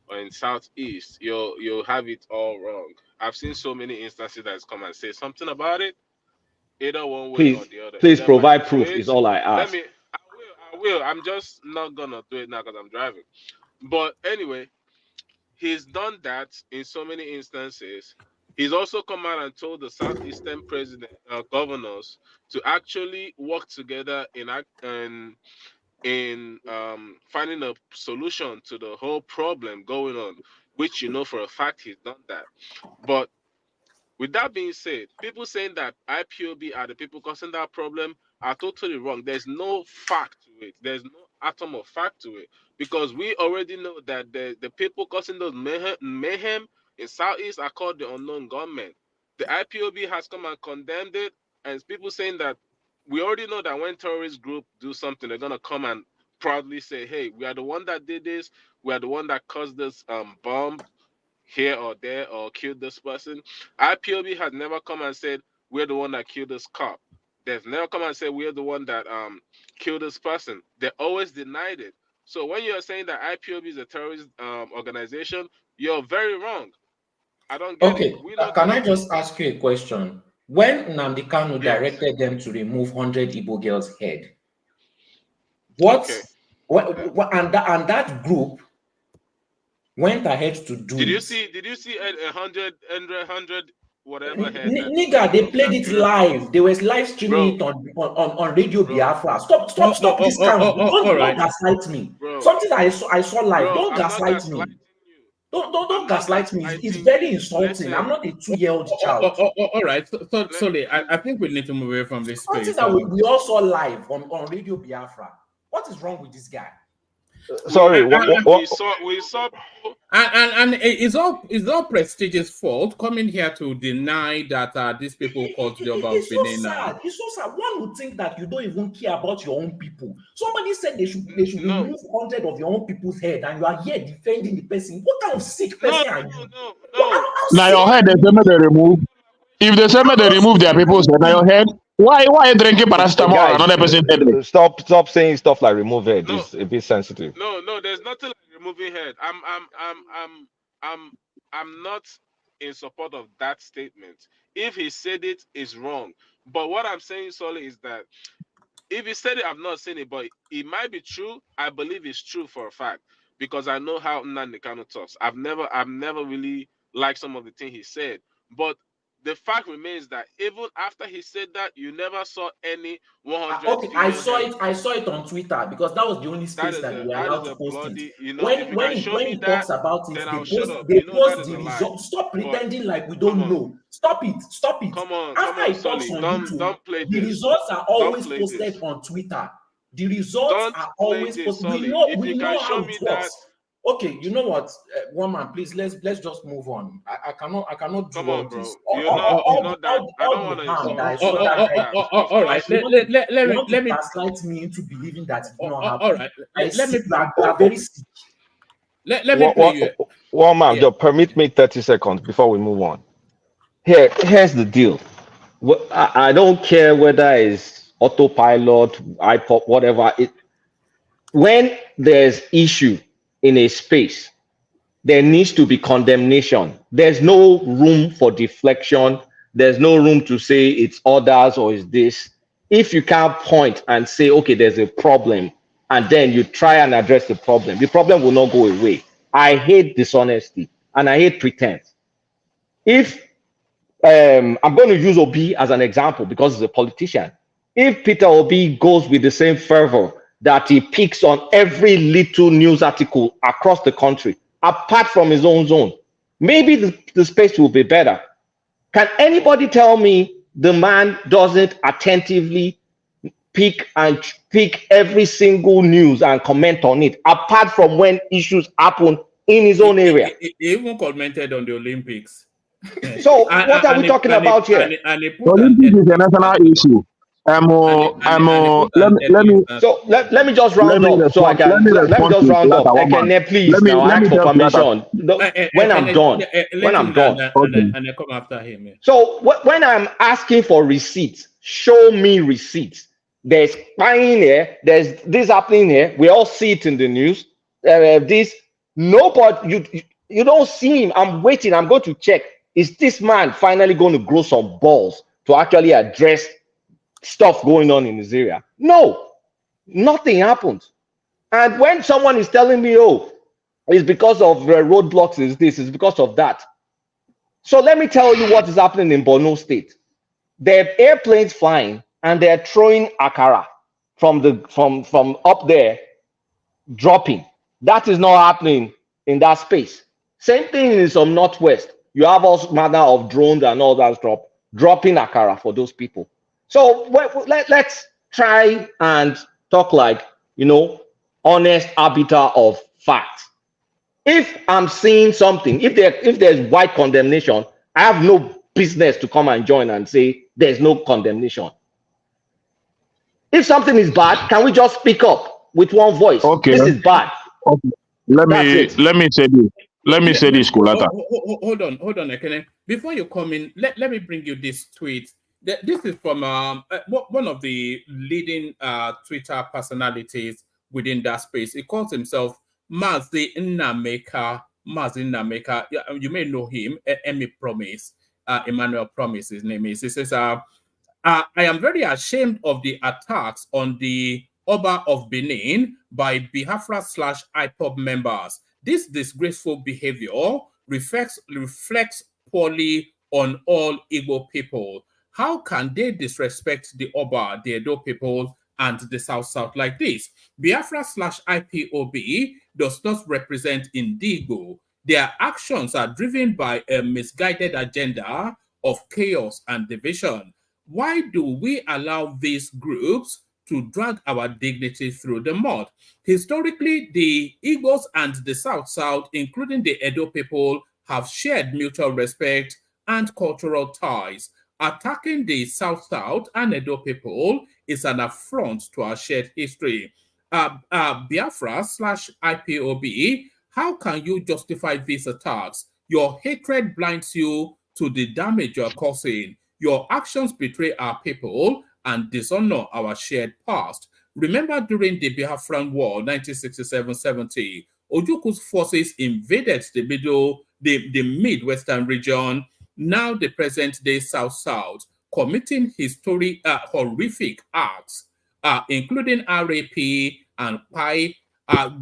Speaker 16: or in Southeast, you'll have it all wrong. I've seen so many instances that's come and say something about it, either one way or the other.
Speaker 15: Please provide proof is all I ask.
Speaker 16: I will. I'm just not gonna do it now because I'm driving. But anyway, he's done that in so many instances. He's also come out and told the Southeastern governors to actually work together in finding a solution to the whole problem going on, which for a fact he's done that. But with that being said, people saying that IPOB are the people causing that problem are totally wrong. There's no fact to it. There's no atom of fact to it, because we already know that the people causing those mayhem in Southeast are called the unknown gunmen. The IPOB has come and condemned it, and people saying that we already know that when terrorist group do something, they're gonna come and proudly say, "Hey, we are the one that did this. We are the one that caused this bomb here or there or killed this person." IPOB has never come and said we're the one that killed this cop. They've never come and said we're the one that killed this person. They always denied it. So when you're saying that IPOB is a terrorist organization, you're very wrong. I don't get it.
Speaker 14: Can I just ask you a question? When Nnamdi Kanu directed them to remove 100 Igbo girls' head, and that group went ahead to do
Speaker 16: Did you see 100 whatever head?
Speaker 14: Nigga, they played it live. They were live streaming it on Radio Biafra. Stop this crowd. Don't gaslight me. Something that I saw live. Don't gaslight me. Don't gaslight me. It's very insulting. I'm not a 2-year-old child.
Speaker 7: All right. So sorry, I think we need to move away from this space.
Speaker 14: Something that we all saw live on Radio Biafra. What is wrong with this guy?
Speaker 15: Sorry,
Speaker 16: we saw
Speaker 7: and it's all Prestige's fault coming here to deny that these people called the Oba of Benin.
Speaker 14: It's so sad. One would think that you don't even care about your own people. Somebody said they should remove 100 of your own people's head, and you are here defending the person. What kind of sick person are you?
Speaker 16: No.
Speaker 2: Now your head, they say they remove. If they say they remove their people's head, now your head. Why are you drinking paracetamol?
Speaker 15: Guys,
Speaker 2: another person dead?
Speaker 15: Stop saying stuff like remove head. It's a bit sensitive.
Speaker 16: No, there's nothing like removing head. I'm not in support of that statement. If he said it, it's wrong. But what I'm saying solely is that if he said it, I've not seen it, but it might be true. I believe it's true for a fact because I know how Nnamdi Kanu talks. I've never really liked some of the things he said, but the fact remains that even after he said that, you never saw any 100.
Speaker 14: Okay, I saw it on Twitter because that was the only space that we were allowed to post it. When he talks about it, they post the results. Stop pretending like we don't know. Stop it.
Speaker 16: Come on,
Speaker 14: After he talks on YouTube, the results are always posted on Twitter.
Speaker 21: The results
Speaker 16: Don't
Speaker 21: are
Speaker 16: play
Speaker 21: always
Speaker 16: this
Speaker 21: possible.
Speaker 16: solid. If
Speaker 21: We
Speaker 16: you
Speaker 21: know
Speaker 16: can
Speaker 21: how
Speaker 16: show
Speaker 21: it
Speaker 16: me
Speaker 21: works.
Speaker 16: that,
Speaker 21: Okay, you know what, one man, please let's just move on. I cannot do
Speaker 16: come
Speaker 21: all
Speaker 16: on, bro.
Speaker 21: this.
Speaker 16: You're not that. I don't
Speaker 21: All
Speaker 16: want
Speaker 21: the
Speaker 16: to
Speaker 21: harm that
Speaker 16: insult.
Speaker 21: I
Speaker 16: You're
Speaker 21: saw
Speaker 16: not
Speaker 21: that
Speaker 16: that
Speaker 21: guy
Speaker 16: bad.
Speaker 21: did.
Speaker 7: All right,
Speaker 21: You want to
Speaker 7: let me
Speaker 21: gaslight me into believing that it did not
Speaker 7: all
Speaker 21: happen.
Speaker 7: right.
Speaker 21: I
Speaker 7: Let
Speaker 21: see
Speaker 7: me
Speaker 21: you are very sick.
Speaker 7: let me play you.
Speaker 15: One man,
Speaker 7: Yeah.
Speaker 15: just permit me 30 seconds before we move on. Here's the deal. I don't care whether it's autopilot, iPod, whatever. When there's issue in a space, there needs to be condemnation. There's no room for deflection. There's no room to say it's others or it's this. If you can't point and say, okay, there's a problem, and then you try and address the problem will not go away. I hate dishonesty and I hate pretense. If I'm going to use Obi as an example because he's a politician. If Peter Obi goes with the same fervor that he picks on every little news article across the country, apart from his own zone, maybe the space will be better. Can anybody tell me the man doesn't attentively pick every single news and comment on it, apart from when issues happen in his own area?
Speaker 7: He even commented on the Olympics.
Speaker 15: So what are we talking about here?
Speaker 20: Olympics is a national issue.
Speaker 15: Let me just round up so I can let me just round up. Ekene, please now ask for permission. When I'm done.
Speaker 7: And come after him.
Speaker 15: So when I'm asking for receipts, show me receipts. There's spying here. There's this happening here. We all see it in the news. Nobody, you don't see him. I'm waiting. I'm going to check. Is this man finally going to grow some balls to actually address stuff going on in his area? No, nothing happens. And when someone is telling me, oh, it's because of roadblocks, it's because of that. So let me tell you what is happening in Borno State. There are airplanes flying and they're throwing akara from up there, dropping. That is not happening in that space. Same thing in some northwest. You have all manner of drones and all that dropping akara for those people. So let's try and talk like, honest arbiter of facts. If I'm seeing something, if there's white condemnation, I have no business to come and join and say there's no condemnation. If something is bad, can we just speak up with one voice?
Speaker 20: Okay.
Speaker 15: This is bad.
Speaker 20: Okay. Let me say this. Let me say this, Kulata.
Speaker 7: Hold on, Ekene. Before you come in, let me bring you this tweet. This is from one of the leading Twitter personalities within that space. He calls himself Mazi Nnameka. You may know him. Emmanuel Promise, his name is. He says, I am very ashamed of the attacks on the Oba of Benin by Biafra/IPOB members. This disgraceful behavior reflects poorly on all Igbo people. How can they disrespect the Oba, the Edo people, and the South like this? Biafra/IPOB does not represent Indigo. Their actions are driven by a misguided agenda of chaos and division. Why do we allow these groups to drag our dignity through the mud? Historically, the Igbos and the South, including the Edo people, have shared mutual respect and cultural ties. Attacking the South and Edo people is an affront to our shared history. Biafra/IPOB, how can you justify these attacks? Your hatred blinds you to the damage you're causing. Your actions betray our people and dishonor our shared past. Remember during the Biafran War, 1967-70, Ojuku's forces invaded the Midwestern region, now the present-day South, committing horrific acts, including RAP and PI,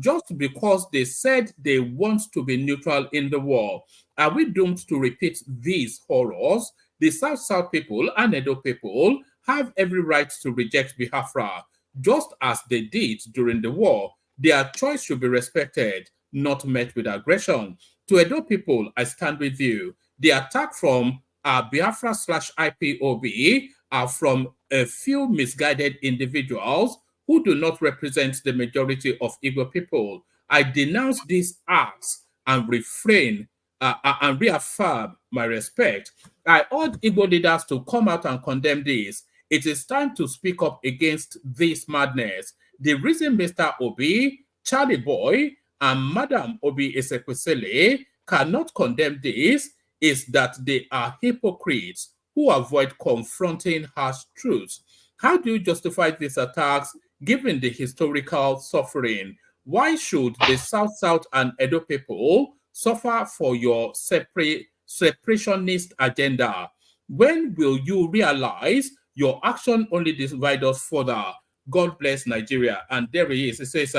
Speaker 7: just because they said they want to be neutral in the war. Are we doomed to repeat these horrors? The South people and Edo people have every right to reject Biafra, just as they did during the war. Their choice should be respected, not met with aggression. To Edo people, I stand with you. The attack from Biafra/IPOB are from a few misguided individuals who do not represent the majority of Igbo people. I denounce these acts and refrain and reaffirm my respect. I urge Igbo leaders to come out and condemn this. It is time to speak up against this madness. The reason Mr. Obi, Charlie Boy, and Madam Obi Ezekwesili cannot condemn this is that they are hypocrites who avoid confronting harsh truths. How do you justify these attacks given the historical suffering? Why should the South and Edo people suffer for your separationist agenda? When will you realize your action only divides us further? God bless Nigeria. And there he is. It says,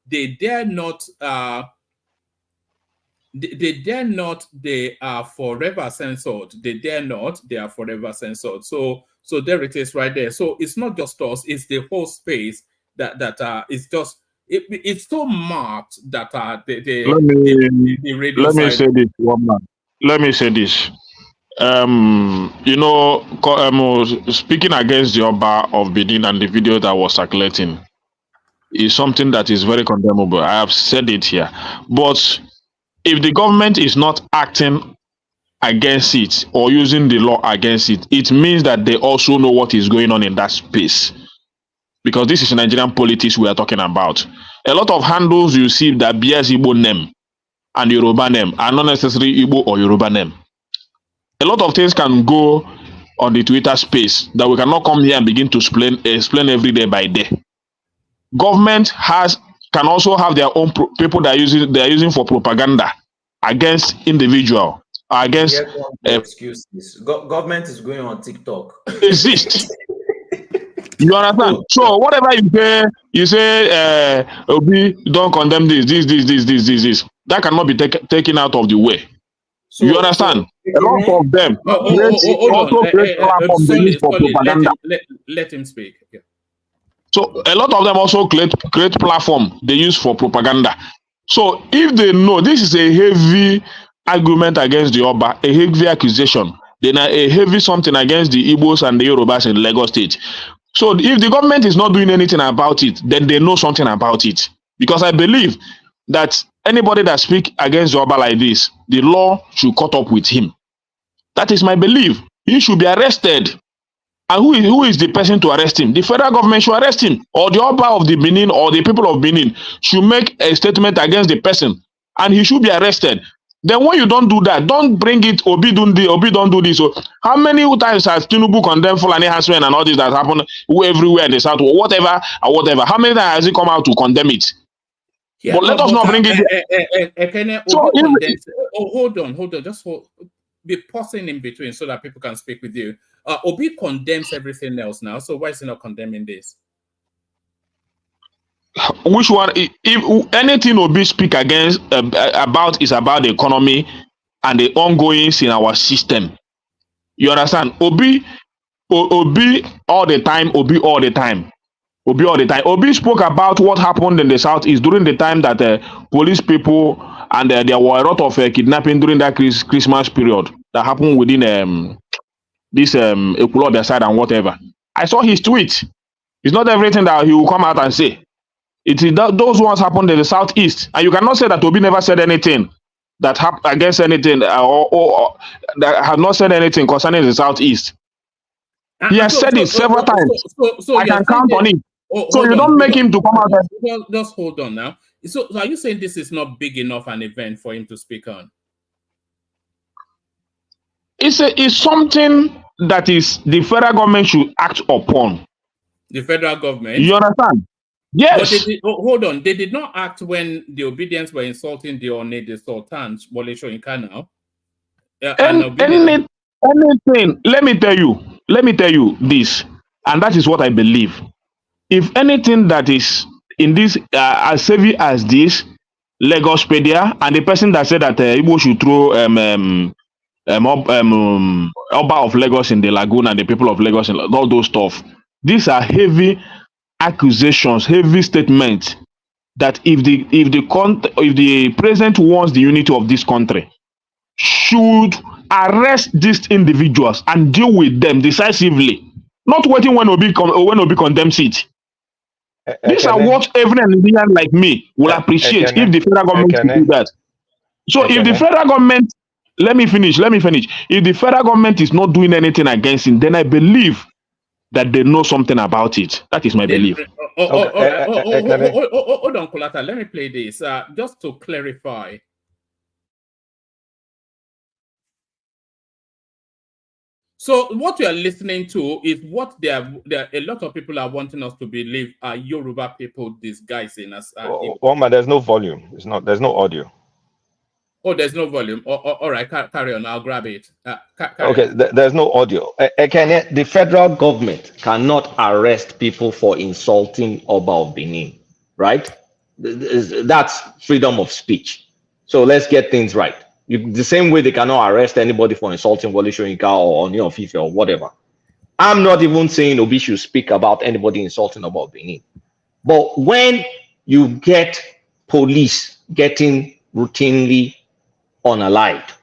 Speaker 7: they dare not, they are forever censored. They dare not, they are forever censored. So there it is right there. So it's not just us, it's the whole space that is just, it's so marked that the radio
Speaker 2: let me
Speaker 7: side.
Speaker 2: say this, one man. Let me say this. Speaking against the Oba of Benin and the video that was circulating is something that is very condemnable. I have said it here. But if the government is not acting against it or using the law against it, it means that they also know what is going on in that space. Because this is Nigerian politics we are talking about. A lot of handles you see that bears Igbo name and Yoruba name are not necessarily Igbo or Yoruba name. A lot of things can go on the Twitter space that we cannot come here and begin to explain every day by day. Government can also have their own people that they are using for propaganda against individual, against
Speaker 14: excuses. Government is going on TikTok.
Speaker 2: Exist. You understand? So whatever you say, Obi, don't condemn this. That cannot be taken out of the way. So, you understand? A lot of them create platforms they use for propaganda.
Speaker 7: Let him speak. Yeah.
Speaker 2: So a lot of them also create platform they use for propaganda. So if they know this is a heavy argument against the Oba, a heavy accusation, then a heavy something against the Igbos and the Yorubas in Lagos State. So if the government is not doing anything about it, then they know something about it. Because I believe that anybody that speaks against the Oba like this, the law should cut up with him. That is my belief. He should be arrested. And who is the person to arrest him? The federal government should arrest him, or the Oba of the Benin or the people of Benin should make a statement against the person, and he should be arrested. Then when you don't do that, don't bring it, Obi don't do this. So how many times has Tinubu condemned Fulani harassment and all this that happen everywhere in the south, or whatever? How many times has he come out to condemn it? Yeah, but let us not bring it.
Speaker 7: Hold on. Just be pausing in between so that people can speak with you. Obi condemns everything else now, so why is he not condemning this?
Speaker 2: Which one? If anything Obi speak against about is about the economy and the ongoings in our system. You understand? Obi all the time. Obi all the time. Obi spoke about what happened in the southeast during the time that police people and there were a lot of kidnapping during that Christmas period that happened within this Ekulo side and whatever. I saw his tweet. It's not everything that he will come out and say. It is those ones happened in the southeast, and you cannot say that Obi never said anything that against anything or that have not said anything concerning the southeast. He has said it several times. So I can count on it. So you don't make him to come out.
Speaker 7: Just hold on now. So are you saying this is not big enough an event for him to speak on?
Speaker 2: It's something that is the federal government should act upon.
Speaker 7: The federal government?
Speaker 2: You understand? Yes.
Speaker 7: But hold on. They did not act when the obedience were insulting the Sultan, Wole Soyinka now.
Speaker 2: Anything. Let me tell you this, and that is what I believe. If anything that is in this as heavy as this Lagospedia, and the person that said that Igbo should throw Oba of Lagos in the lagoon and the people of Lagos and all those stuff, these are heavy accusations, heavy statements that if the president wants the unity of this country, should arrest these individuals and deal with them decisively, not waiting when Obi condemns it.
Speaker 1: These are what every Nigerian like me will appreciate if the federal government could do that. So if the federal government, let me finish. If the federal government is not doing anything against it, then I believe that they know something about it. That is my belief.
Speaker 7: Hold on, Kulata. Let me play this just to clarify. So what you are listening to is what there a lot of people are wanting us to believe are Yoruba people disguising as.
Speaker 15: Man, there's no volume. There's no audio.
Speaker 7: Oh, there's no volume. All right, carry on. I'll grab it.
Speaker 15: Okay, there's no audio. Again, the federal government cannot arrest people for insulting Oba of Benin, right? That's freedom of speech. So let's get things right. The same way they cannot arrest anybody for insulting Wole Soyinka or Ooni of Ife or whatever. I'm not even saying Obi should speak about anybody insulting Oba of Benin. But when you get police getting routinely unalived,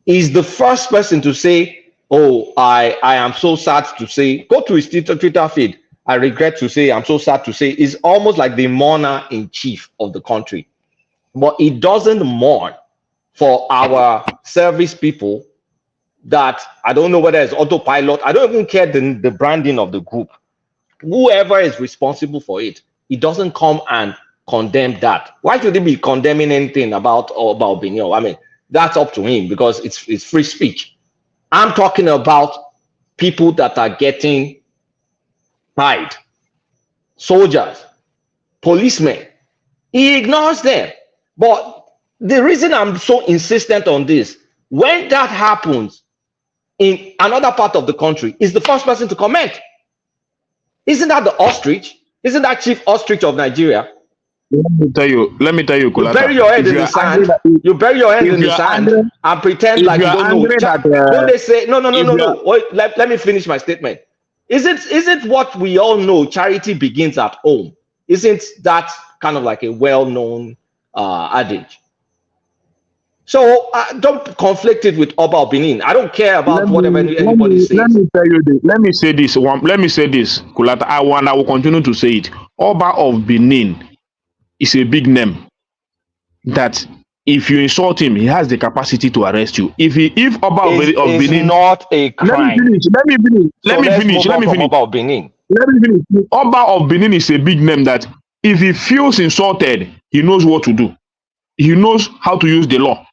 Speaker 15: is the first person to say, oh, I am so sad to say, go to his Twitter feed, I regret to say, I'm so sad to say, is almost like the mourner in chief of the country. But it doesn't mourn for our service people that, I don't know whether it's autopilot, I don't even care the branding of the group. Whoever is responsible for it, it doesn't come and condemn that. Why should he be condemning anything about Benin? I mean, that's up to him because it's free speech. I'm talking about people that are getting tied, soldiers, policemen. He ignores them. But the reason I'm so insistent on this, when that happens in another part of the country, is the first person to comment. Isn't that the ostrich? Isn't that Chief Ostrich of Nigeria?
Speaker 1: Let me tell you, Kulata.
Speaker 15: You bury your head in the sand. You bury your head in the sand and pretend like you don't know. Don't they say no? Wait, let me finish my statement. Isn't what we all know? Charity begins at home. Isn't that kind of like a well-known adage? So don't conflict it with Oba of Benin. I don't care about whatever anybody says.
Speaker 1: Let me tell you this. Let me say this, Kulata. I will continue to say it. Oba of Benin is a big name that if you insult him, he has the capacity to arrest you. If Oba of Benin,
Speaker 15: not a crime.
Speaker 1: Let me finish.
Speaker 15: Oba of Benin.
Speaker 1: Oba of Benin is a big name that if he feels insulted, he knows what to do. He knows how to use the law.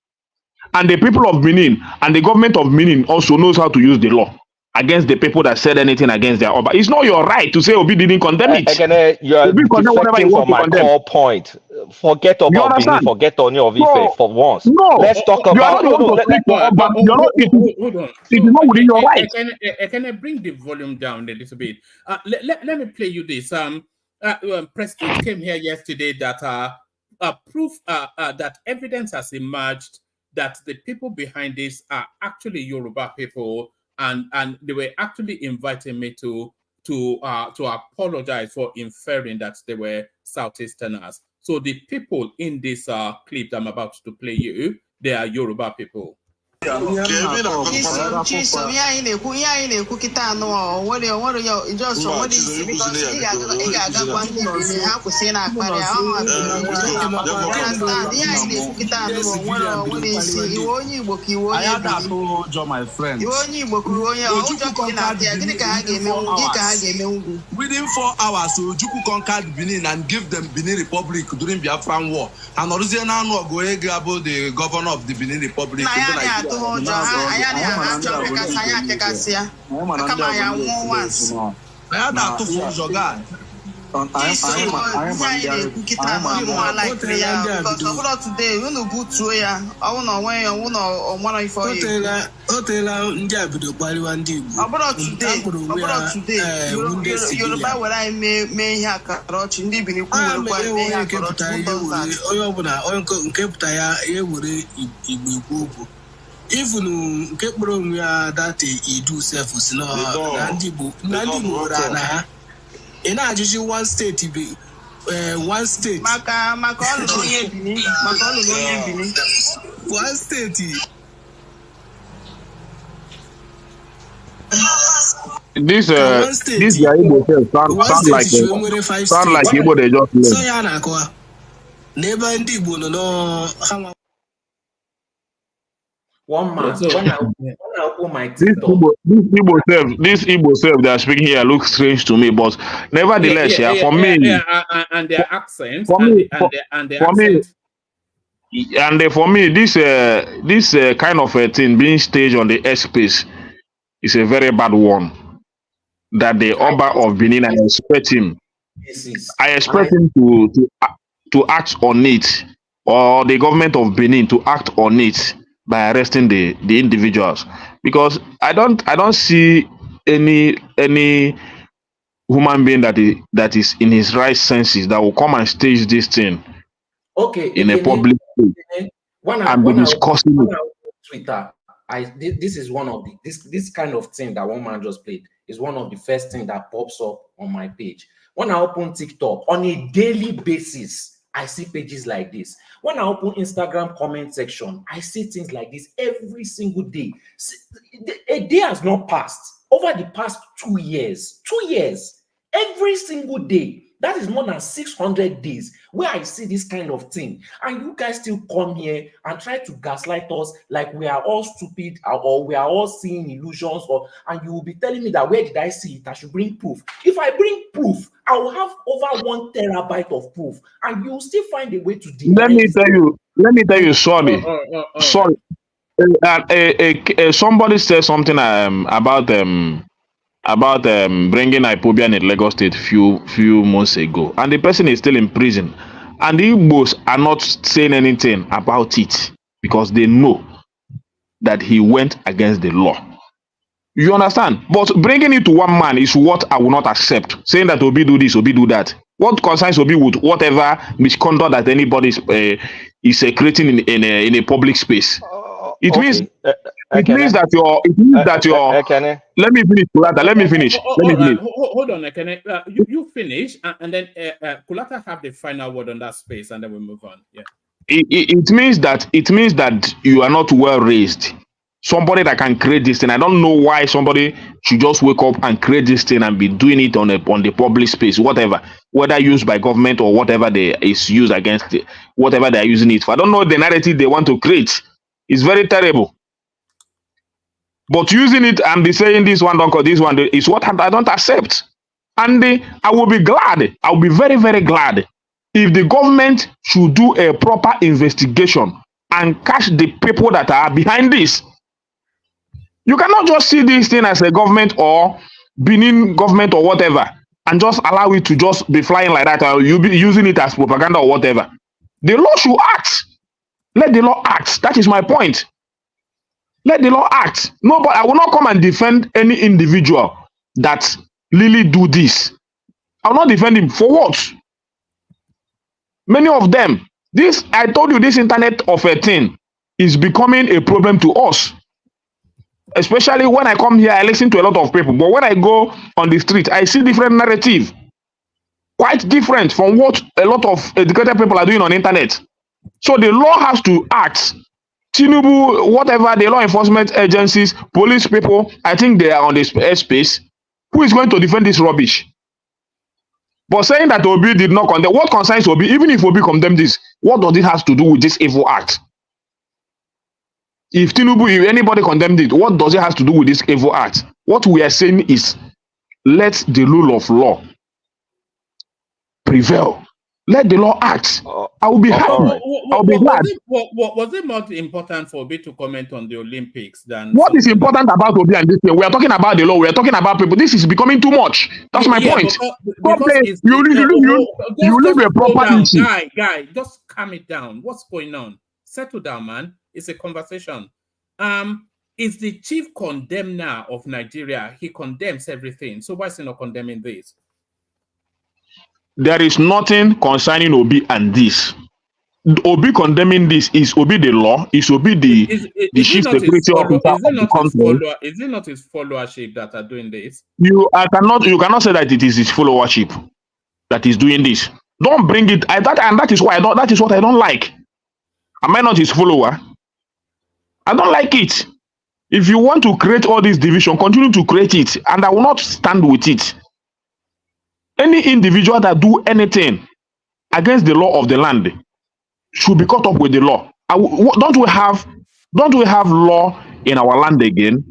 Speaker 1: And the people of Benin and the government of Benin also knows how to use the law against the people that said anything against their Oba. It's not your right to say Obi didn't condemn it.
Speaker 15: You're deflecting from my core point. Forget about Benin, forget Ooni of Ife for once. Let's talk about...
Speaker 7: Hold on. It is not within your right. Can I bring the volume down a little bit? Let me play you this. President came here yesterday that proof that evidence has emerged that the people behind this are actually Yoruba people, and they were actually inviting me to apologize for inferring that they were Southeasterners. So the people in this clip that I'm about to play you, they are Yoruba people.
Speaker 22: Within 4 hours, Ojukwu conquered Benin and gave them Benin Republic during Biafran War. And originally, about the governor of the Benin Republic. Even nke kpọrọ onwe ya that idu self si na ndị Igbo na ị na-ajụjụ one state be one state maka ọlụlụ onye Benin one state
Speaker 1: This
Speaker 22: one
Speaker 1: this
Speaker 22: state,
Speaker 1: guy Igbo self
Speaker 22: one
Speaker 1: sound
Speaker 22: state
Speaker 1: like
Speaker 22: show 5
Speaker 1: sound like
Speaker 22: states.
Speaker 1: Igbo they just
Speaker 22: So
Speaker 1: left.
Speaker 22: ya na kwa. Neighbor ndị Igbo no
Speaker 14: One man,
Speaker 7: So,
Speaker 14: when I open my TikTok,
Speaker 1: This Igbo self they are speaking here looks strange to me, but nevertheless, for me,
Speaker 7: and their accents,
Speaker 1: for
Speaker 7: and
Speaker 1: me,
Speaker 7: their
Speaker 1: for me,
Speaker 7: accent.
Speaker 1: and for me, this kind of a thing being staged on the airspace is a very bad one. That the Oba of Benin, I expect him to act on it, or the government of Benin to act on it by arresting the individuals, because I don't see any human being that is in his right senses that will come and stage this thing in a public place and be discussing it.
Speaker 14: Twitter, this is one of the this kind of thing that one man just played is one of the first thing that pops up on my page. When I open TikTok on a daily basis, I see pages like this. When I open Instagram comment section, I see things like this every single day. A day has not passed over the past 2 years. 2 years, every single day. That is more than 600 days where I see this kind of thing. And you guys still come here and try to gaslight us like we are all stupid or we are all seeing illusions, and you will be telling me that where did I see it? I should bring proof. If I bring proof, I will have over 1 terabyte of proof, and you will still find a way to deny.
Speaker 1: Let me tell you, sorry. Somebody said something about bringing Ipobian in Lagos State few months ago, and the person is still in prison, and the Igbos are not saying anything about it because they know that he went against the law. You understand? But bringing it to one man is what I will not accept. Saying that Obi do this, Obi do that. What concerns Obi with whatever misconduct that anybody is creating in a public space? It means that your let me finish, Kulata. Let me finish.
Speaker 7: Hold on, Ekene. You finish, and then Kulata have the final word on that space, and then we move on. Yeah.
Speaker 1: It means that you are not well raised. Somebody that can create this thing. I don't know why somebody should just wake up and create this thing and be doing it on the public space, whatever, whether used by government or whatever is used against it, whatever they are using it for. I don't know the narrative they want to create. It's very terrible. But using it and be saying this one don't call this one is what I don't accept. And I will be glad. I will be very, very glad if the government should do a proper investigation and catch the people that are behind this. You cannot just see this thing as a government or Benin government or whatever and just allow it to just be flying like that, or you be using it as propaganda or whatever. The law should act. Let the law act. That is my point. Let the law act. No, but I will not come and defend any individual that really do this. I will not defend him. For what? Many of them. I told you, this internet of a thing is becoming a problem to us. Especially when I come here, I listen to a lot of people. But when I go on the street, I see different narrative. Quite different from what a lot of educated people are doing on the internet. So the law has to act. Tinubu, whatever, the law enforcement agencies, police people, I think they are on the airspace. Who is going to defend this rubbish? But saying that Obi did not condemn, what concerns Obi? Even if Obi condemned this, what does it have to do with this evil act? If anybody condemned it, what does it have to do with this evil act? What we are saying is, let the rule of law prevail. Let the law act. I will be happy. I'll be glad.
Speaker 7: Was it more important for Obi to comment on the Olympics than
Speaker 1: what is important about Obi and this thing? We are talking about the law. We are talking about people. This is becoming too much. That's my point. You leave a proper issue.
Speaker 7: Guy, just calm it down. What's going on? Settle down, man. It's a conversation. Is the chief condemner of Nigeria? He condemns everything. So why is he not condemning this?
Speaker 1: There is nothing concerning Obi and this. Obi condemning this is Obi the law, is Obi the chief security officer of the country.
Speaker 7: Is it not his followership that are doing this?
Speaker 1: You cannot say that it is his followership that is doing this. Don't bring it. That is why that is what I don't like. Am I not his follower? I don't like it. If you want to create all this division, continue to create it, and I will not stand with it. Any individual that do anything against the law of the land should be caught up with the law. Don't we have law in our land again?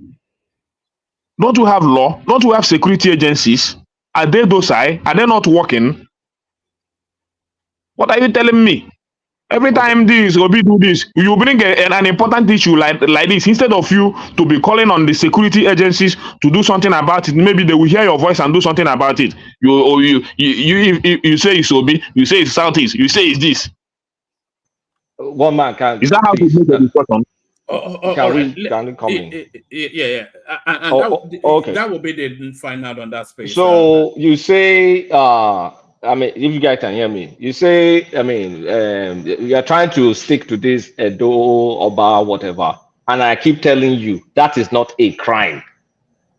Speaker 1: Don't we have law? Don't we have security agencies? Are they docile? Are they not working? What are you telling me? Every time this Obi do this, you bring an important issue like this instead of you to be calling on the security agencies to do something about it. Maybe they will hear your voice and do something about it. You say it's Obi, you say it's Southeast, you say it's this.
Speaker 15: One man can.
Speaker 1: Is that how to make a discussion?
Speaker 15: Can we come in?
Speaker 7: Yeah. And
Speaker 15: okay.
Speaker 7: That will be the final on that space.
Speaker 15: So you say, I mean, if you guys can hear me, you say, I mean, you are trying to stick to this Edo, Oba, whatever. And I keep telling you, that is not a crime.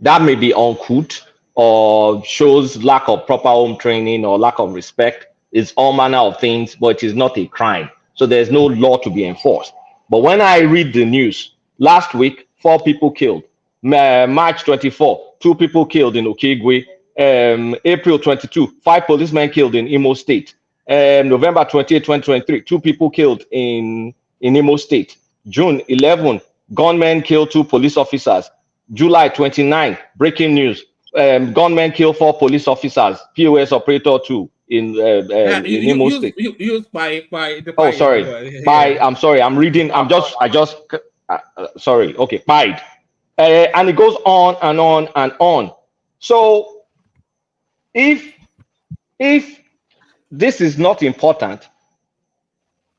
Speaker 15: That may be uncouth or shows lack of proper home training or lack of respect. It's all manner of things, but it is not a crime. So there's no law to be enforced. But when I read the news, last week, 4 people killed. March 24, 2 people killed in Okigwe. April 22, 5 policemen killed in Imo State. November 28, 2023, 2 people killed in Imo State. June 11, gunmen killed 2 police officers. July 29, breaking news. Gunmen killed 4 police officers. POS operator 2 in Imo State.
Speaker 7: Used by the.
Speaker 15: Oh, sorry. I'm sorry. I'm reading. Sorry. Okay. Pied. And it goes on and on and on. So if this is not important,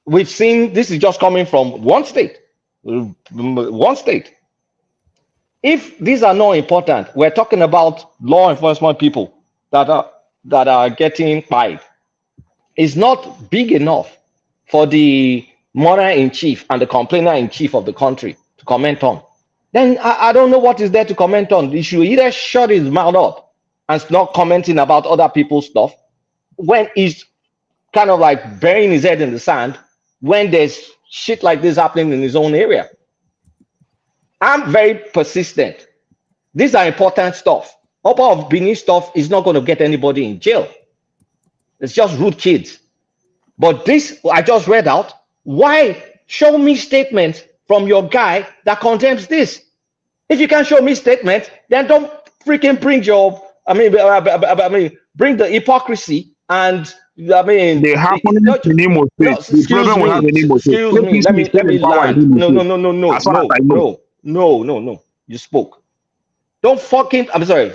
Speaker 15: we've seen this is just coming from one state. If these are not important, we're talking about law enforcement people that are getting pied. It's not big enough for the murderer-in-chief and the complainer-in-chief of the country to comment on. Then I don't know what is there to comment on. He should either shut his mouth up and stop commenting about other people's stuff when he's kind of like burying his head in the sand when there's shit like this happening in his own area. I'm very persistent. These are important stuff. Oba of Benin stuff is not going to get anybody in jail. It's just rude kids. But this, I just read out. Why? Show me statements from your guy that condemns this. If you can't show me statements, then don't freaking bring your, bring the hypocrisy and,
Speaker 1: they happen in Imo State. The problem we have in Imo State.
Speaker 15: Excuse me, let me land. No. You spoke. Don't fucking, I'm sorry.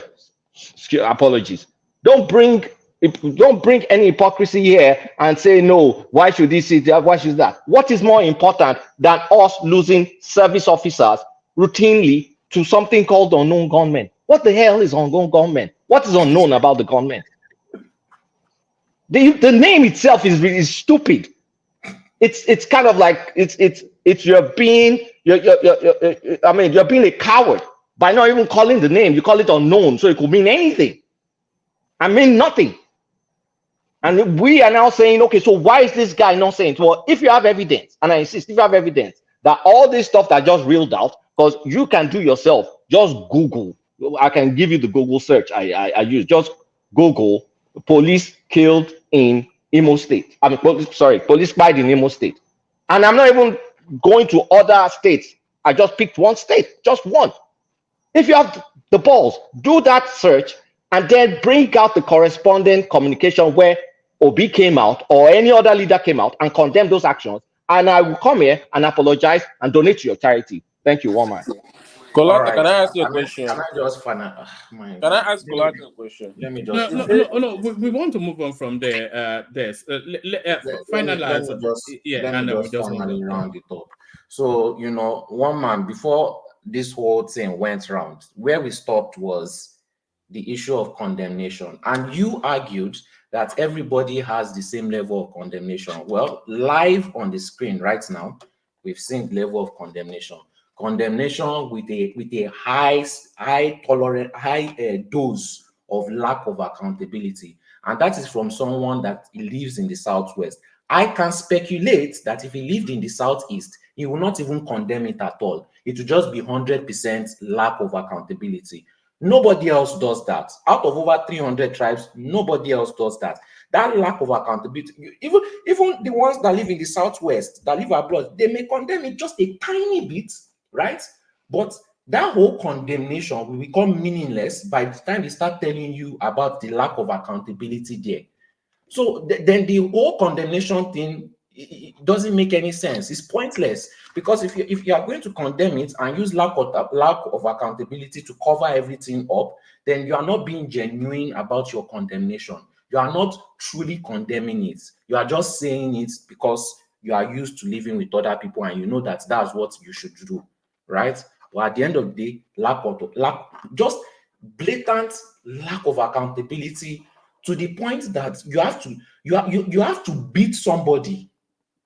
Speaker 15: Apologies. Don't bring any hypocrisy here and say, no, why should this see that? Why should that? What is more important than us losing service officers routinely to something called unknown gunmen? What the hell is unknown gunmen? What is unknown about the gunmen? The name itself is really stupid. It's kind of like you're being a coward by not even calling the name. You call it unknown, so it could mean anything. I mean nothing. And we are now saying, okay, so why is this guy not saying? Well, if you have evidence, and I insist, if you have evidence that all this stuff that I just reeled out, because you can do yourself, just Google. I can give you the Google search I use. Just Google police killed in Imo State. Police spied in Imo State. And I'm not even going to other states. I just picked one state, just one. If you have the balls, do that search and then bring out the corresponding communication where Obi came out or any other leader came out and condemned those actions. And I will come here and apologize and donate to your charity. Thank you, one man.
Speaker 16: Colata, can I ask you a question?
Speaker 14: Can I just
Speaker 16: Can I ask Colata a question?
Speaker 14: Let me just.
Speaker 7: No. We want to move on from there. Finalize.
Speaker 14: Let me just finally round it up. So, one man, before this whole thing went round, where we stopped was the issue of condemnation. And you argued that everybody has the same level of condemnation. Well, live on the screen right now, we've seen the level of condemnation. Condemnation with a high dose of lack of accountability. And that is from someone that lives in the Southwest.
Speaker 21: I can speculate that if he lived in the Southeast, he will not even condemn it at all. It will just be 100% lack of accountability. Nobody else does that. Out of over 300 tribes, nobody else does that. That lack of accountability, even the ones that live in the Southwest, that live abroad, they may condemn it just a tiny bit, right? But that whole condemnation will become meaningless by the time they start telling you about the lack of accountability there. So then the whole condemnation thing, it doesn't make any sense. It's pointless, because if you are going to condemn it and use lack of accountability to cover everything up, then you are not being genuine about your condemnation. You are not truly condemning it. You are just saying it because you are used to living with other people and you know that that's what you should do, right? But at the end of the day, just blatant lack of accountability, to the point that you have to beat somebody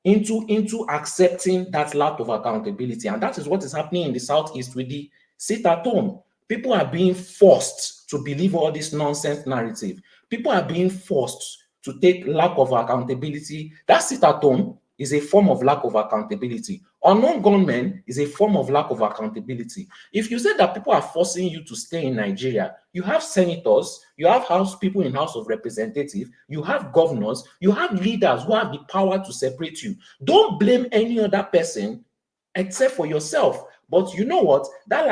Speaker 21: into accepting that lack of accountability. And that is what is happening in the Southeast with the sit at home. People are being forced to believe all this nonsense narrative. People are being forced to take lack of accountability. That sit at home is a form of lack of accountability. Unknown gunmen is a form of lack of accountability. If you say that people are forcing you to stay in Nigeria, you have senators, you have people in House of Representatives, you have governors, you have leaders who have the power to separate you. Don't blame any other person except for yourself. But you know what? That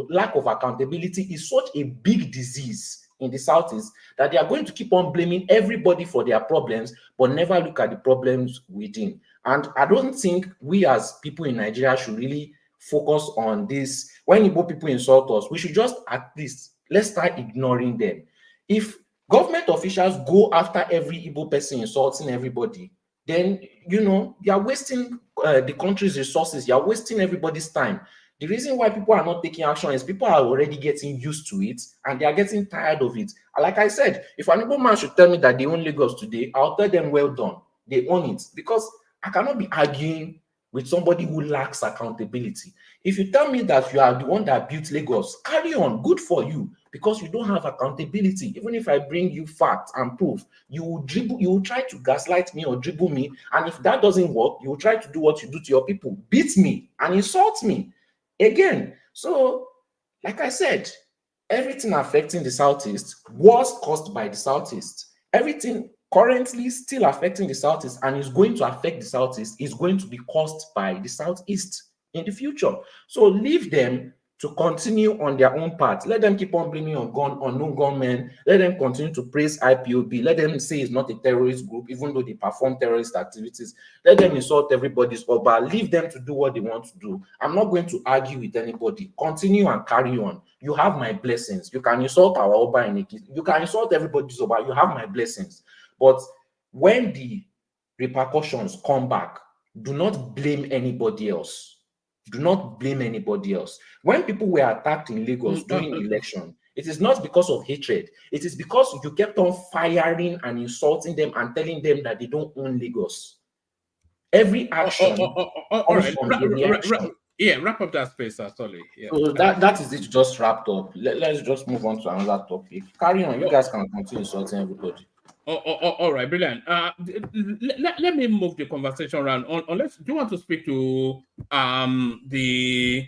Speaker 21: lack of accountability is such a big disease in the Southeast that they are going to keep on blaming everybody for their problems, but never look at the problems within. And I don't think we as people in Nigeria should really focus on this. When Igbo people insult us, we should just at least, let's start ignoring them. If government officials go after every Igbo person insulting everybody, then, you are wasting the country's resources. You're wasting everybody's time. The reason why people are not taking action is people are already getting used to it and they are getting tired of it. Like I said, if an Igbo man should tell me that they own Lagos today, I'll tell them, well done. They own it, because I cannot be arguing with somebody who lacks accountability. If you tell me that you are the one that built Lagos, carry on, good for you, because you don't have accountability. Even if I bring you facts and proof, you will try to gaslight me or dribble me, and if that doesn't work, you will try to do what you do to your people, beat me and insult me again. So, like I said, everything affecting the Southeast was caused by the Southeast. Everything currently still affecting the Southeast and is going to affect the Southeast is going to be caused by the Southeast in the future. So leave them to continue on their own path. Let them keep on blaming on unknown gunmen. Let them continue to praise IPOB. Let them say it's not a terrorist group, even though they perform terrorist activities. Let them insult everybody's Oba. Leave them to do what they want to do. I'm not going to argue with anybody. Continue and carry on. You have my blessings. You can insult our Oba in Ekiti. You can insult everybody's Oba. You have my blessings. But when the repercussions come back, do not blame anybody else. Do not blame anybody else. When people were attacked in Lagos during the election, it is not because of hatred. It is because you kept on firing and insulting them and telling them that they don't own Lagos. Every action comes from the reaction.
Speaker 7: Wrap up that space, sorry. Yeah.
Speaker 21: So that is it, just wrapped up. Let's just move on to another topic. Carry on. You guys can continue insulting everybody.
Speaker 7: All right, brilliant. Let me move the conversation around. Unless, do you want to speak to do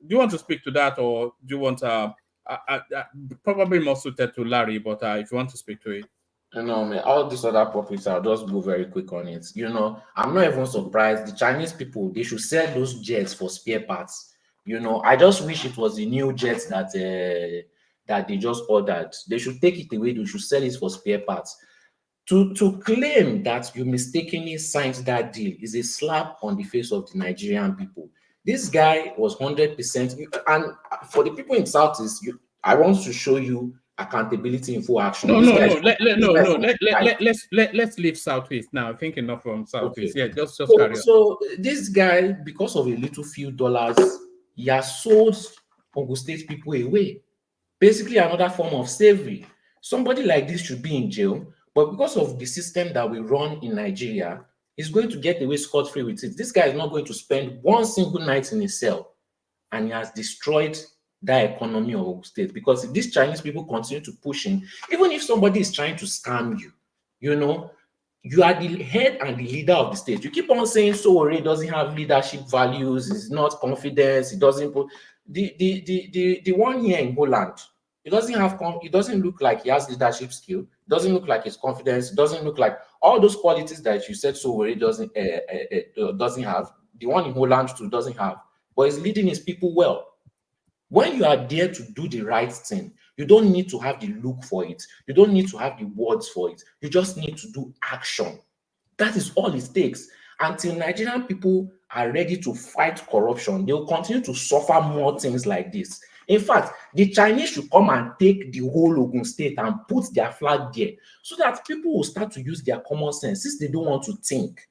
Speaker 7: you want to speak to that, or do you want probably more suited to Larry, but if you want to speak to it.
Speaker 21: No, man, all these other topics, I'll just go very quick on it. I'm not even surprised. The Chinese people, they should sell those jets for spare parts. I just wish it was the new jets that they just ordered. They should take it away. They should sell it for spare parts. To claim that you mistakenly signed that deal is a slap on the face of the Nigerian people. This guy was 100%. And for the people in Southeast, I want to show you accountability in full action.
Speaker 7: Let's leave Southeast now. I think enough from Southeast. Okay. Yeah, just carry on.
Speaker 21: So this guy, because of a little few dollars, he has sold Ogun State people away. Basically, another form of slavery. Somebody like this should be in jail, but because of the system that we run in Nigeria, he's going to get away scot-free with it. This guy is not going to spend one single night in a cell, and he has destroyed that economy of Ogun State, because if these Chinese people continue to push in, even if somebody is trying to scam you, you know, you are the head and the leader of the state. You keep on saying Sowore doesn't have leadership values, he's not confidence, he doesn't put the one here in Holland, it doesn't look like he has leadership skill, it doesn't look like his confidence, it doesn't look like all those qualities that you said Sowore doesn't have. The one in Holland too doesn't have, but he's leading his people well. When you are there to do the right thing, you don't need to have the look for it. You don't need to have the words for it. You just need to do action. That is all it takes. Until Nigerian people are ready to fight corruption, they will continue to suffer more things like this. In fact, the Chinese should come and take the whole Ogun State and put their flag there so that people will start to use their common sense since they don't want to think.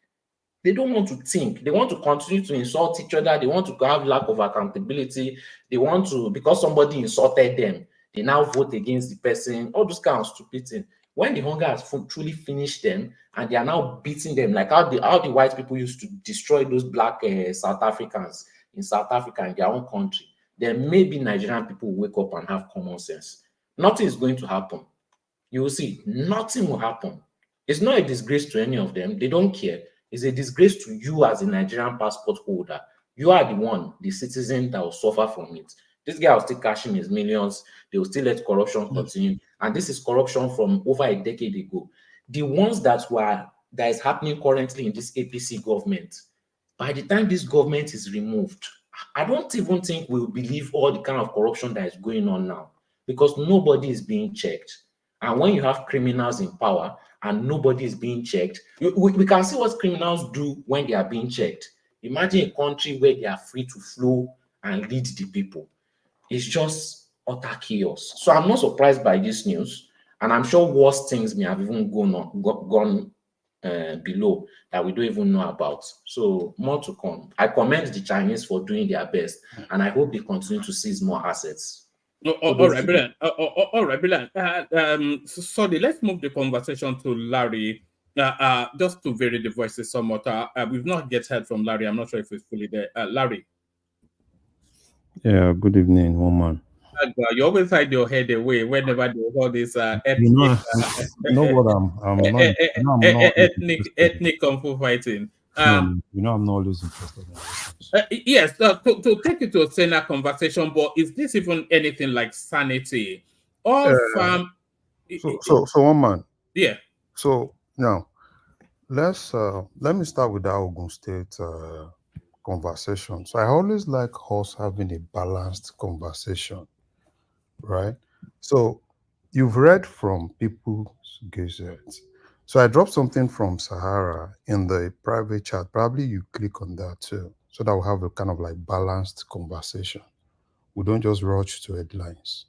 Speaker 21: They don't want to think. They want to continue to insult each other. They want to have lack of accountability. They want to, because somebody insulted them, they now vote against the person. All those kind of stupid things. When the hunger has truly finished them and they are now beating them, like how the white people used to destroy those black South Africans in South Africa in their own country, then maybe Nigerian people will wake up and have common sense. Nothing is going to happen. You will see, nothing will happen. It's not a disgrace to any of them. They don't care. It's a disgrace to you as a Nigerian passport holder. You are the one, the citizen that will suffer from it. This guy will still cashing his millions. They will still let corruption continue. And this is corruption from over a decade ago. The ones that is happening currently in this APC government, by the time this government is removed, I don't even think we'll believe all the kind of corruption that is going on now, because nobody is being checked. And when you have criminals in power and nobody is being checked, we can see what criminals do when they are being checked. Imagine a country where they are free to flow and lead the people. It's just utter chaos. So I'm not surprised by this news, and I'm sure worse things may have even gone below that we don't even know about. So more to come. I commend the Chinese for doing their best, and I hope they continue to seize more assets.
Speaker 7: All right, brilliant. All right, brilliant. Sorry, let's move the conversation to Larry. Just to vary the voices somewhat. We've not yet heard from Larry. I'm not sure if he's fully there. Larry.
Speaker 4: Yeah, good evening, woman.
Speaker 7: You always hide your head away whenever there's all this ethnic,
Speaker 4: you know what I'm not
Speaker 7: ethnic kung fu fighting.
Speaker 4: I'm not always interested in this.
Speaker 7: Yes, to take it to a saner conversation, but is this even anything like sanity? All farm.
Speaker 4: So woman.
Speaker 7: Yeah.
Speaker 4: So now, let me start with that Ogun State conversation. So I always like us having a balanced conversation, right? So you've read from People's Gazette. So I dropped something from Sahara in the private chat. Probably you click on that too, so that we'll have a kind of like balanced conversation. We don't just rush to headlines.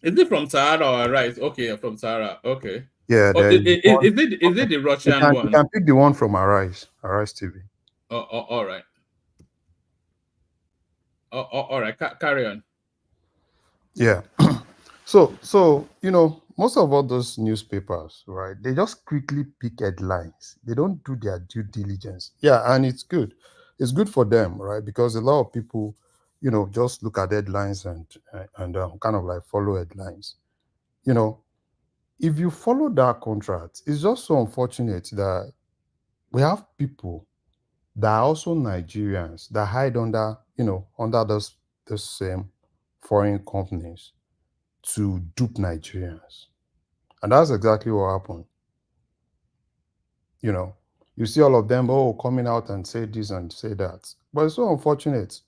Speaker 7: Is it from Sahara or Arise? Okay, from Sahara. Okay.
Speaker 4: Yeah.
Speaker 7: Is it the Russian one?
Speaker 4: You can pick the one from Arise TV.
Speaker 7: All right. All right. Carry on.
Speaker 4: Yeah. So most of all those newspapers, right? They just quickly pick headlines. They don't do their due diligence. Yeah, and it's good. It's good for them, right? Because a lot of people, just look at headlines and kind of like follow headlines. If you follow that contract, it's just so unfortunate that we have people that are also Nigerians that hide under those same foreign companies to dupe Nigerians. And that's exactly what happened. You see all of them, coming out and say this and say that. But it's so unfortunate.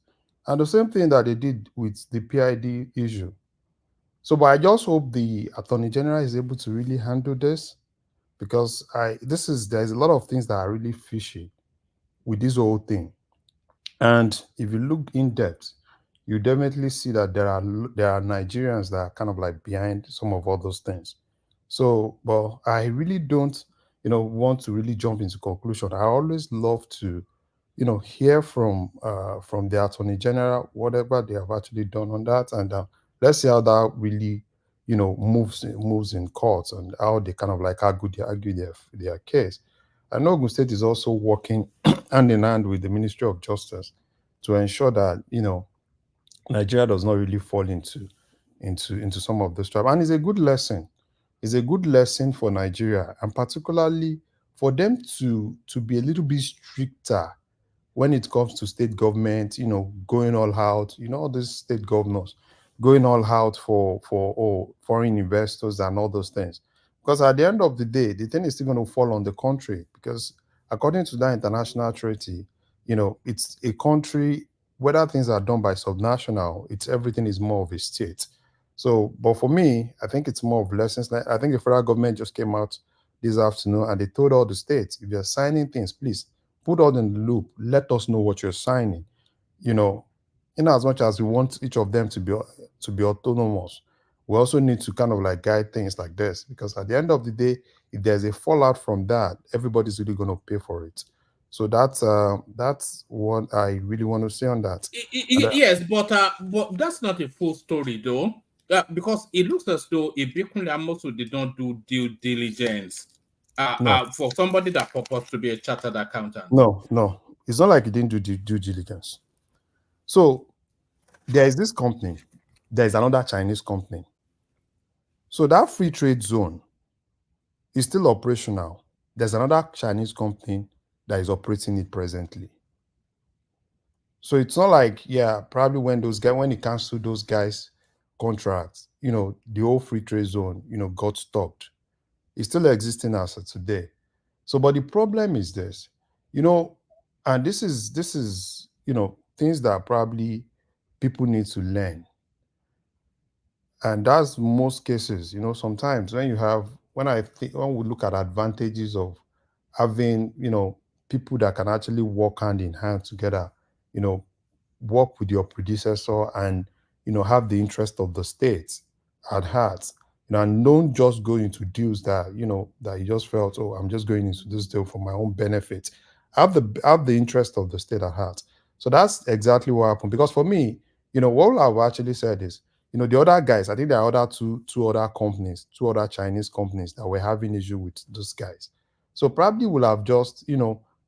Speaker 4: And the same thing that they did with the PID issue. But I just hope the Attorney General is able to really handle this, because there's a lot of things that are really fishy with this whole thing. And if you look in depth, you definitely see that there are Nigerians that are kind of like behind some of all those things. So, but I really don't, want to really jump into conclusion. I always love to, hear from the Attorney General, whatever they have actually done on that, and let's see how that really, moves in courts and how they kind of like argue their case. I know Ogun State is also working hand in hand with the Ministry of Justice to ensure that, Nigeria does not really fall into some of those traps. And it's a good lesson. It's a good lesson for Nigeria, and particularly for them to be a little bit stricter when it comes to state government, going all out, all these state governors going all out for foreign investors and all those things. Because at the end of the day, the thing is still going to fall on the country, because according to that international treaty, it's a country, whether things are done by subnational, it's everything is more of a state. So, but for me, I think it's more of lessons. I think the federal government just came out this afternoon and they told all the states, if you're signing things, please put us in the loop. Let us know what you're signing. In as much as we want each of them to be autonomous, we also need to kind of like guide things like this, because at the end of the day, if there's a fallout from that, everybody's really going to pay for it. So that's what I really want to say on that.
Speaker 7: Yes, but that's not a full story though, because it looks as though Ibikunle Amosu did not do due diligence for somebody that purports to be a chartered accountant.
Speaker 4: No, it's not like he didn't do due diligence. So there is this company, there is another Chinese company. So that free trade zone is still operational. There's another Chinese company that is operating it presently. So it's not like, probably when he canceled those guys' contracts, the whole free trade zone, got stopped. It's still existing as of today. So, but the problem is this, and this is things that probably people need to learn. And that's most cases, sometimes when we look at advantages of having, people that can actually work hand in hand together, work with your predecessor and, have the interest of the state at heart, and don't just go into deals that, that you just felt, oh, I'm just going into this deal for my own benefit. Have the interest of the state at heart. So that's exactly what happened. Because for me, what I've actually said is, the other guys, I think there are two other Chinese companies that were having issue with those guys. So probably will have just,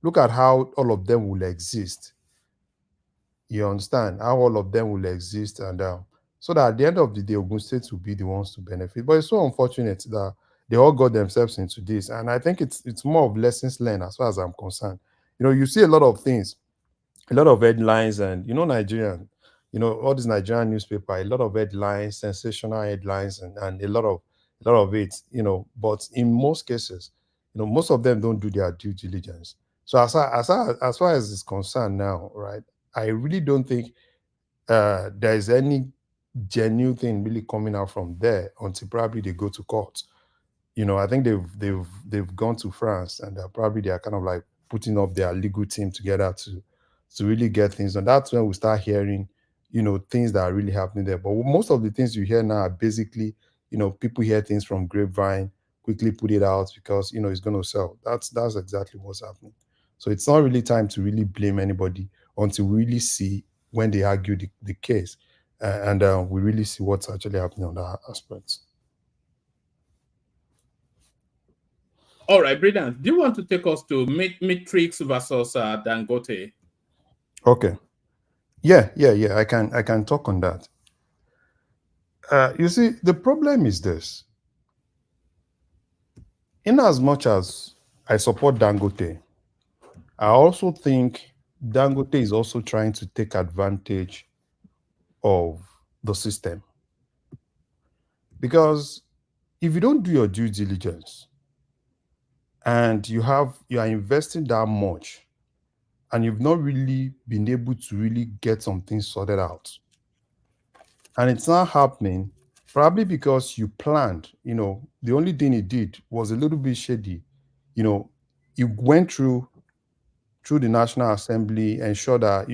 Speaker 4: look at how all of them will exist. You understand how all of them will exist, and so that at the end of the day, Ogun State will be the ones to benefit. But it's so unfortunate that they all got themselves into this, and I think it's more of lessons learned as far as I'm concerned. You see a lot of things, a lot of headlines, and Nigerian, all these Nigerian newspaper, a lot of headlines, sensational headlines, and a lot of it, but in most cases, most of them don't do their due diligence. So as far as it's concerned now, right, I really don't think there is any genuine thing really coming out from there until probably they go to court. I think they've gone to France, and they are kind of like putting up their legal team together to really get things done. That's when we start hearing, things that are really happening there. But most of the things you hear now are basically, people hear things from grapevine, quickly put it out because it's going to sell. That's exactly what's happening. So it's not really time to really blame anybody until we really see when they argue the case, and we really see what's actually happening on that aspect.
Speaker 7: All right, brilliant. Do you want to take us to Matrix versus Dangote?
Speaker 4: Okay. Yeah. I can talk on that. You see, the problem is this. In as much as I support Dangote, I also think Dangote is also trying to take advantage of the system. Because if you don't do your due diligence and you are investing that much and you've not really been able to really get some things sorted out, and it's not happening, probably because you planned, the only thing you did was a little bit shady. You went through the National Assembly, ensure that,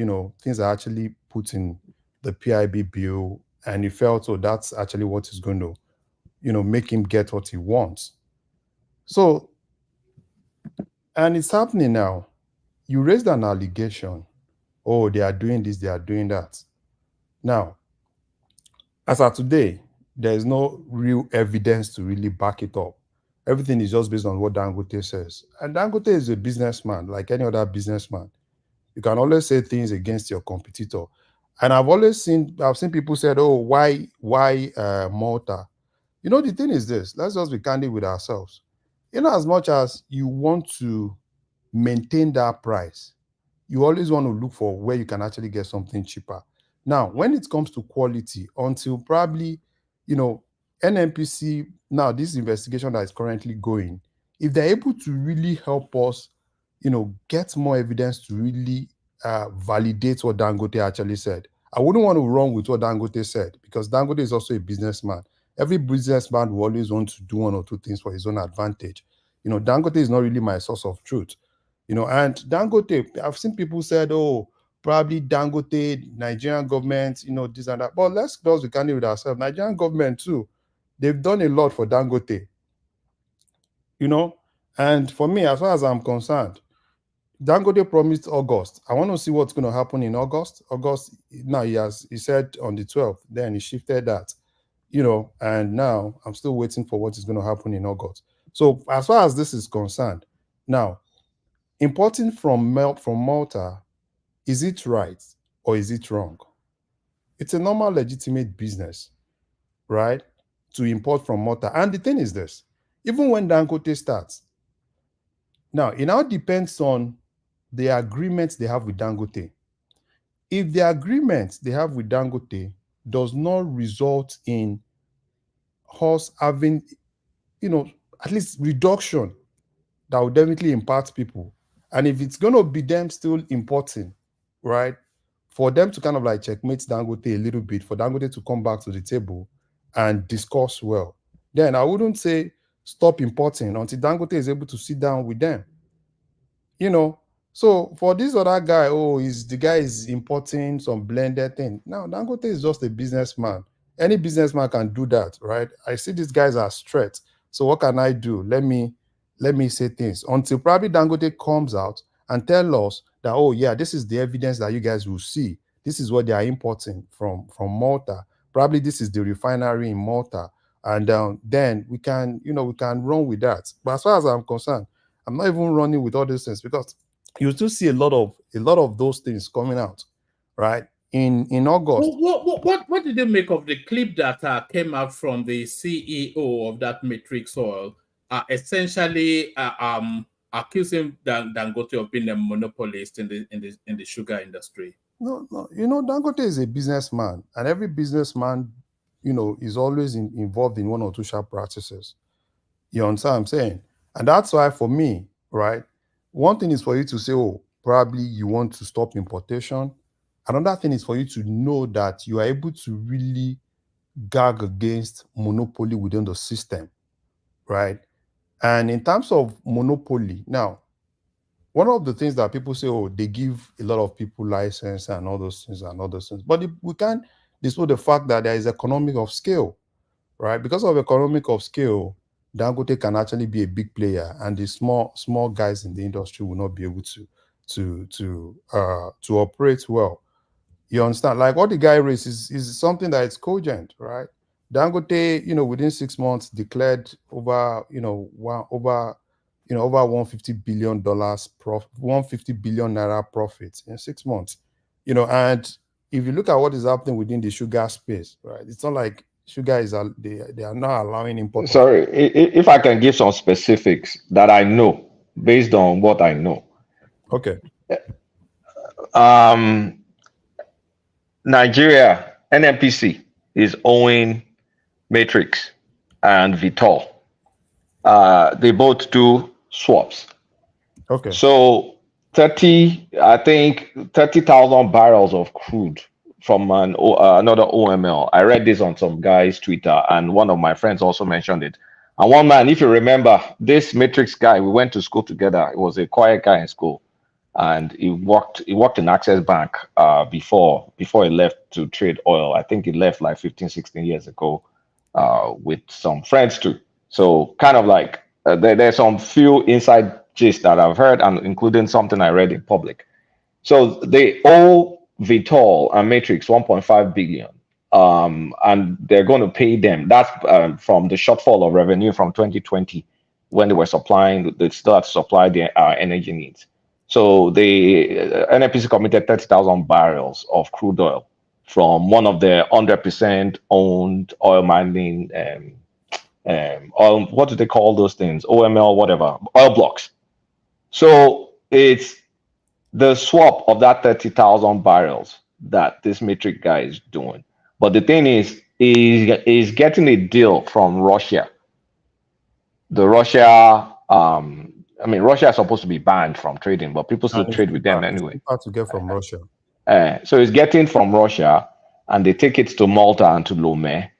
Speaker 4: things are actually put in the PIB bill, and you felt, oh, that's actually what is going to, make him get what he wants. So, and it's happening now. You raised an allegation, oh, they are doing this, they are doing that. Now, as of today, there is no real evidence to really back it up. Everything is just based on what Dangote says. And Dangote is a businessman, like any other businessman. You can always say things against your competitor. And I've seen people said, oh, why Malta? You know, the thing is this, let's just be candid with ourselves. In as much as you want to maintain that price, you always want to look for where you can actually get something cheaper. Now, when it comes to quality, until probably, NNPC, now this investigation that is currently going, if they're able to really help us, get more evidence to really validate what Dangote actually said. I wouldn't want to run with what Dangote said, because Dangote is also a businessman. Every businessman will always want to do one or two things for his own advantage. Dangote is not really my source of truth. And Dangote, I've seen people said, oh, probably Dangote, Nigerian government, this and that. But let's just be candid with ourselves. Nigerian government too, they've done a lot for Dangote. And for me, as far as I'm concerned, Dangote promised August. I want to see what's going to happen in August. Now he said on the 12th, then he shifted that, and now I'm still waiting for what is going to happen in August. So as far as this is concerned, now, importing from Malta, is it right or is it wrong? It's a normal, legitimate business, right? To import from Malta. And the thing is this, even when Dangote starts, now it now depends on the agreement they have with Dangote. If the agreement they have with Dangote does not result in us having, at least reduction, that will definitely impact people. And if it's going to be them still importing, right, for them to kind of like checkmate Dangote a little bit, for Dangote to come back to the table and discuss well, then I wouldn't say stop importing until Dangote is able to sit down with them. So for this other guy, the guy is importing some blended thing. Now, Dangote is just a businessman. Any businessman can do that, right? I see these guys as threats. So what can I do? Let me say things until probably Dangote comes out and tell us that, oh yeah, this is the evidence that you guys will see. This is what they are importing from Malta. Probably this is the refinery in Malta. And then we can run with that. But as far as I'm concerned, I'm not even running with all these things, because you still see a lot of those things coming out, right? In August.
Speaker 7: What did you make of the clip that came out from the CEO of that Matrix Oil, essentially accusing Dangote of being a monopolist in the sugar industry?
Speaker 4: No, Dangote is a businessman, and every businessman, is always involved in one or two sharp practices. You understand what I'm saying? And that's why, for me, right, one thing is for you to say, oh, probably you want to stop importation. Another thing is for you to know that you are able to really gag against monopoly within the system, right? And in terms of monopoly, now, one of the things that people say, oh, they give a lot of people license and all those things. But we can't dispute the fact that there is economic of scale, right? Because of economic of scale, Dangote can actually be a big player, and the small guys in the industry will not be able to operate well. You understand? Like what the guy raised is something that is cogent, right? Dangote, within 6 months declared over 150 billion dollars profit, 150 billion naira profit in 6 months. And if you look at what is happening within the sugar space, right? It's not like sugar they are not allowing import.
Speaker 15: Sorry, if I can give some specifics that I know based on what I know.
Speaker 4: Okay.
Speaker 15: Nigeria, NNPC is owing Matrix and Vitol. They both do swaps.
Speaker 4: Okay.
Speaker 15: So 30,000 barrels of crude from another OML. I read this on some guy's Twitter, and one of my friends also mentioned it. And one man, if you remember, this Matrix guy, we went to school together. He was a quiet guy in school, and he worked in Access Bank before he left to trade oil. I think he left like 15, 16 years ago with some friends too. So kind of like there's some few inside gist that I've heard, and including something I read in public. So they owe Vitol and Matrix 1.5 billion, and they're going to pay them. That's from the shortfall of revenue from 2020 when they still had to supply their energy needs. So the NNPC committed 30,000 barrels of crude oil from one of the 100% owned oil mining oil, what do they call those things? OML, whatever, oil blocks. So it's the swap of that 30,000 barrels that this metric guy is doing. But the thing is getting a deal from Russia. The Russia, I mean, Russia is supposed to be banned from trading, but people still
Speaker 4: And it's
Speaker 15: trade with them
Speaker 4: cheaper. It's
Speaker 15: anyway.
Speaker 4: cheaper to get from Russia.
Speaker 15: So it's getting from Russia, and they take it to Malta and to Lomé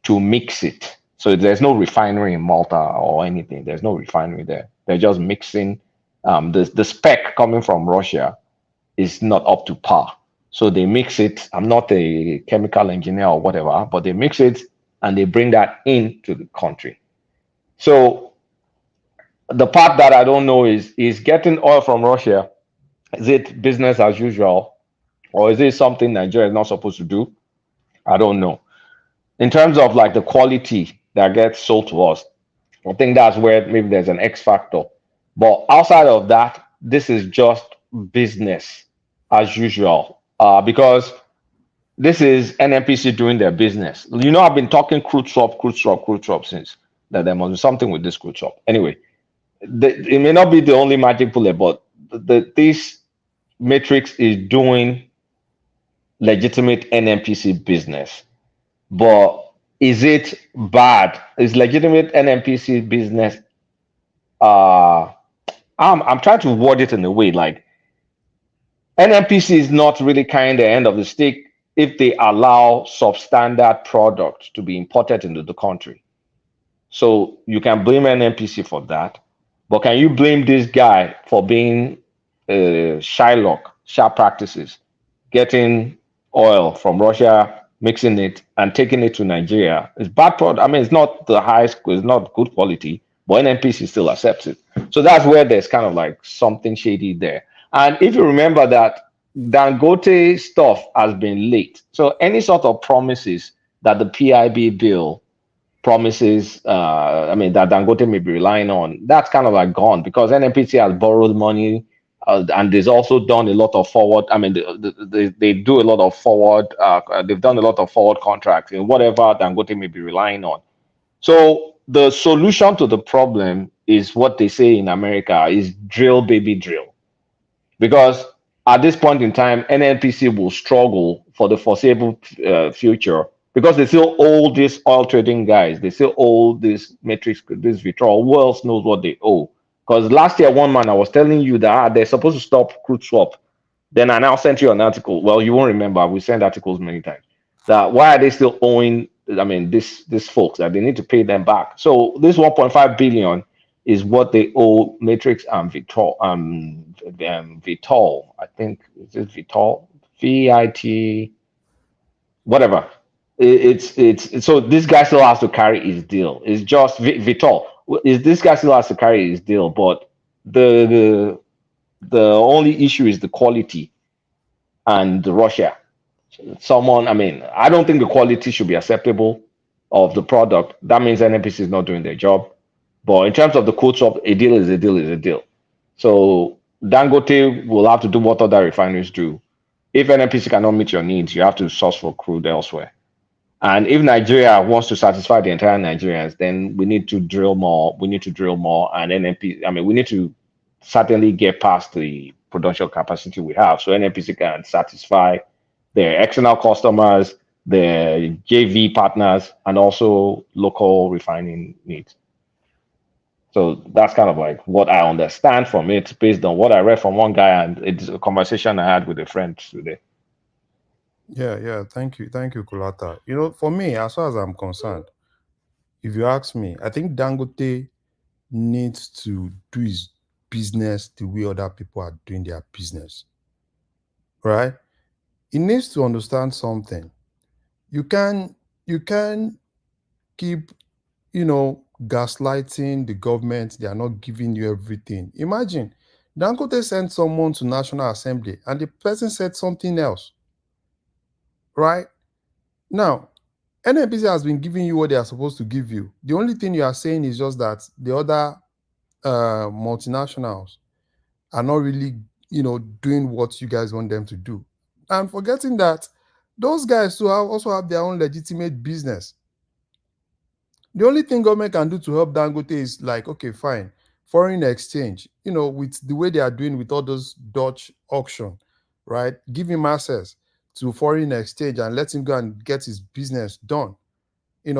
Speaker 15: to mix it. So there's no refinery in Malta or anything. There's no refinery there. They're just mixing. The spec coming from Russia is not up to par. So they mix it. I'm not a chemical engineer or whatever, but they mix it and they bring that into the country. So the part that I don't know is getting oil from Russia. Is it business as usual, or is it something Nigeria is not supposed to do? I don't know. In terms of like the quality that gets sold to us, I think that's where maybe there's an X factor. But outside of that, this is just business as usual. Because this is NNPC doing their business. You know, I've been talking crude swap since that there must be something with this crude swap. Anyway, it may not be the only magic bullet, but this matrix is doing legitimate NNPC business. But is it bad? Is legitimate NNPC business? I'm trying to word it in a way like NNPC is not really kind of the end of the stick if they allow substandard products to be imported into the country. So you can blame NNPC for that, but can you blame this guy for being Shylock, sharp practices, getting oil from Russia, mixing it and taking it to Nigeria? It's bad product. I mean, it's not the highest, it's not good quality, but NNPC still accepts it. So that's where there's kind of like something shady there. And if you remember that Dangote stuff has been late, so any sort of promises that the PIB bill promises, I mean, that Dangote may be relying on, that's kind of like gone because NNPC has borrowed money and there's also done a lot of forward. I mean, they do a lot of forward, they've done a lot of forward contracts in whatever Dangote may be relying on. So the solution to the problem is what they say in America is drill, baby, drill. Because at this point in time, NNPC will struggle for the foreseeable future because they still owe these oil trading guys. They still owe this matrix, this withdrawal. Who else knows what they owe? Because last year, one man, I was telling you that they're supposed to stop crude swap. Then I now sent you an article. Well, you won't remember. We send articles many times. That why are they still owing? I mean, this folks that they need to pay them back. So this 1.5 billion is what they owe Matrix and Vitol. Vitol, I think is it Vitol, VIT, whatever. It's so this guy still has to carry his deal. It's just Vitol. Is this guy still has to carry his deal? But the only issue is the quality and Russia. Someone, I mean, I don't think the quality should be acceptable of the product. That means NNPC is not doing their job. But in terms of the code swap, a deal is a deal is a deal. So Dangote will have to do what other refineries do. If NNPC cannot meet your needs, you have to source for crude elsewhere. And if Nigeria wants to satisfy the entire Nigerians, then we need to drill more. We need to drill more. And NNPC, I mean, we need to certainly get past the production capacity we have so NNPC can satisfy their external customers, their JV partners, and also local refining needs. So that's kind of like what I understand from it based on what I read from one guy, and it's a conversation I had with a friend today.
Speaker 4: Yeah. Thank you, Kulata. You know, for me, as far as I'm concerned, if you ask me, I think Dangote needs to do his business the way other people are doing their business. Right? He needs to understand something. You can keep, gaslighting the government. They are not giving you everything. Imagine Dangote sent someone to National Assembly and the person said something else. Right? Now, NNPC has been giving you what they are supposed to give you. The only thing you are saying is just that the other multinationals are not really, doing what you guys want them to do. And forgetting that those guys too also have their own legitimate business. The only thing government can do to help Dangote is like, okay, fine, foreign exchange, with the way they are doing with all those Dutch auction, right? Give him access to foreign exchange and let him go and get his business done. They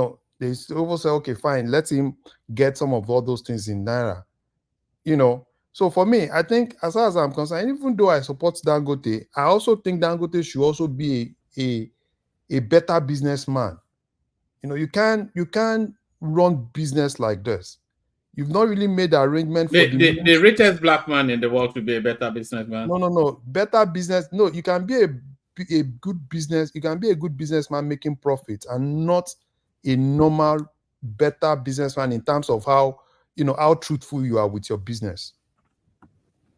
Speaker 4: also say, okay, fine, let him get some of all those things in Naira. So for me, I think as far as I'm concerned, even though I support Dangote, I also think Dangote should also be a better businessman. You can run business like this. You've not really made the arrangement for
Speaker 7: the richest black man in the world to be a better businessman.
Speaker 4: No. Better business. No, you can be a good business. You can be a good businessman making profits and not a normal, better businessman in terms of how truthful you are with your business.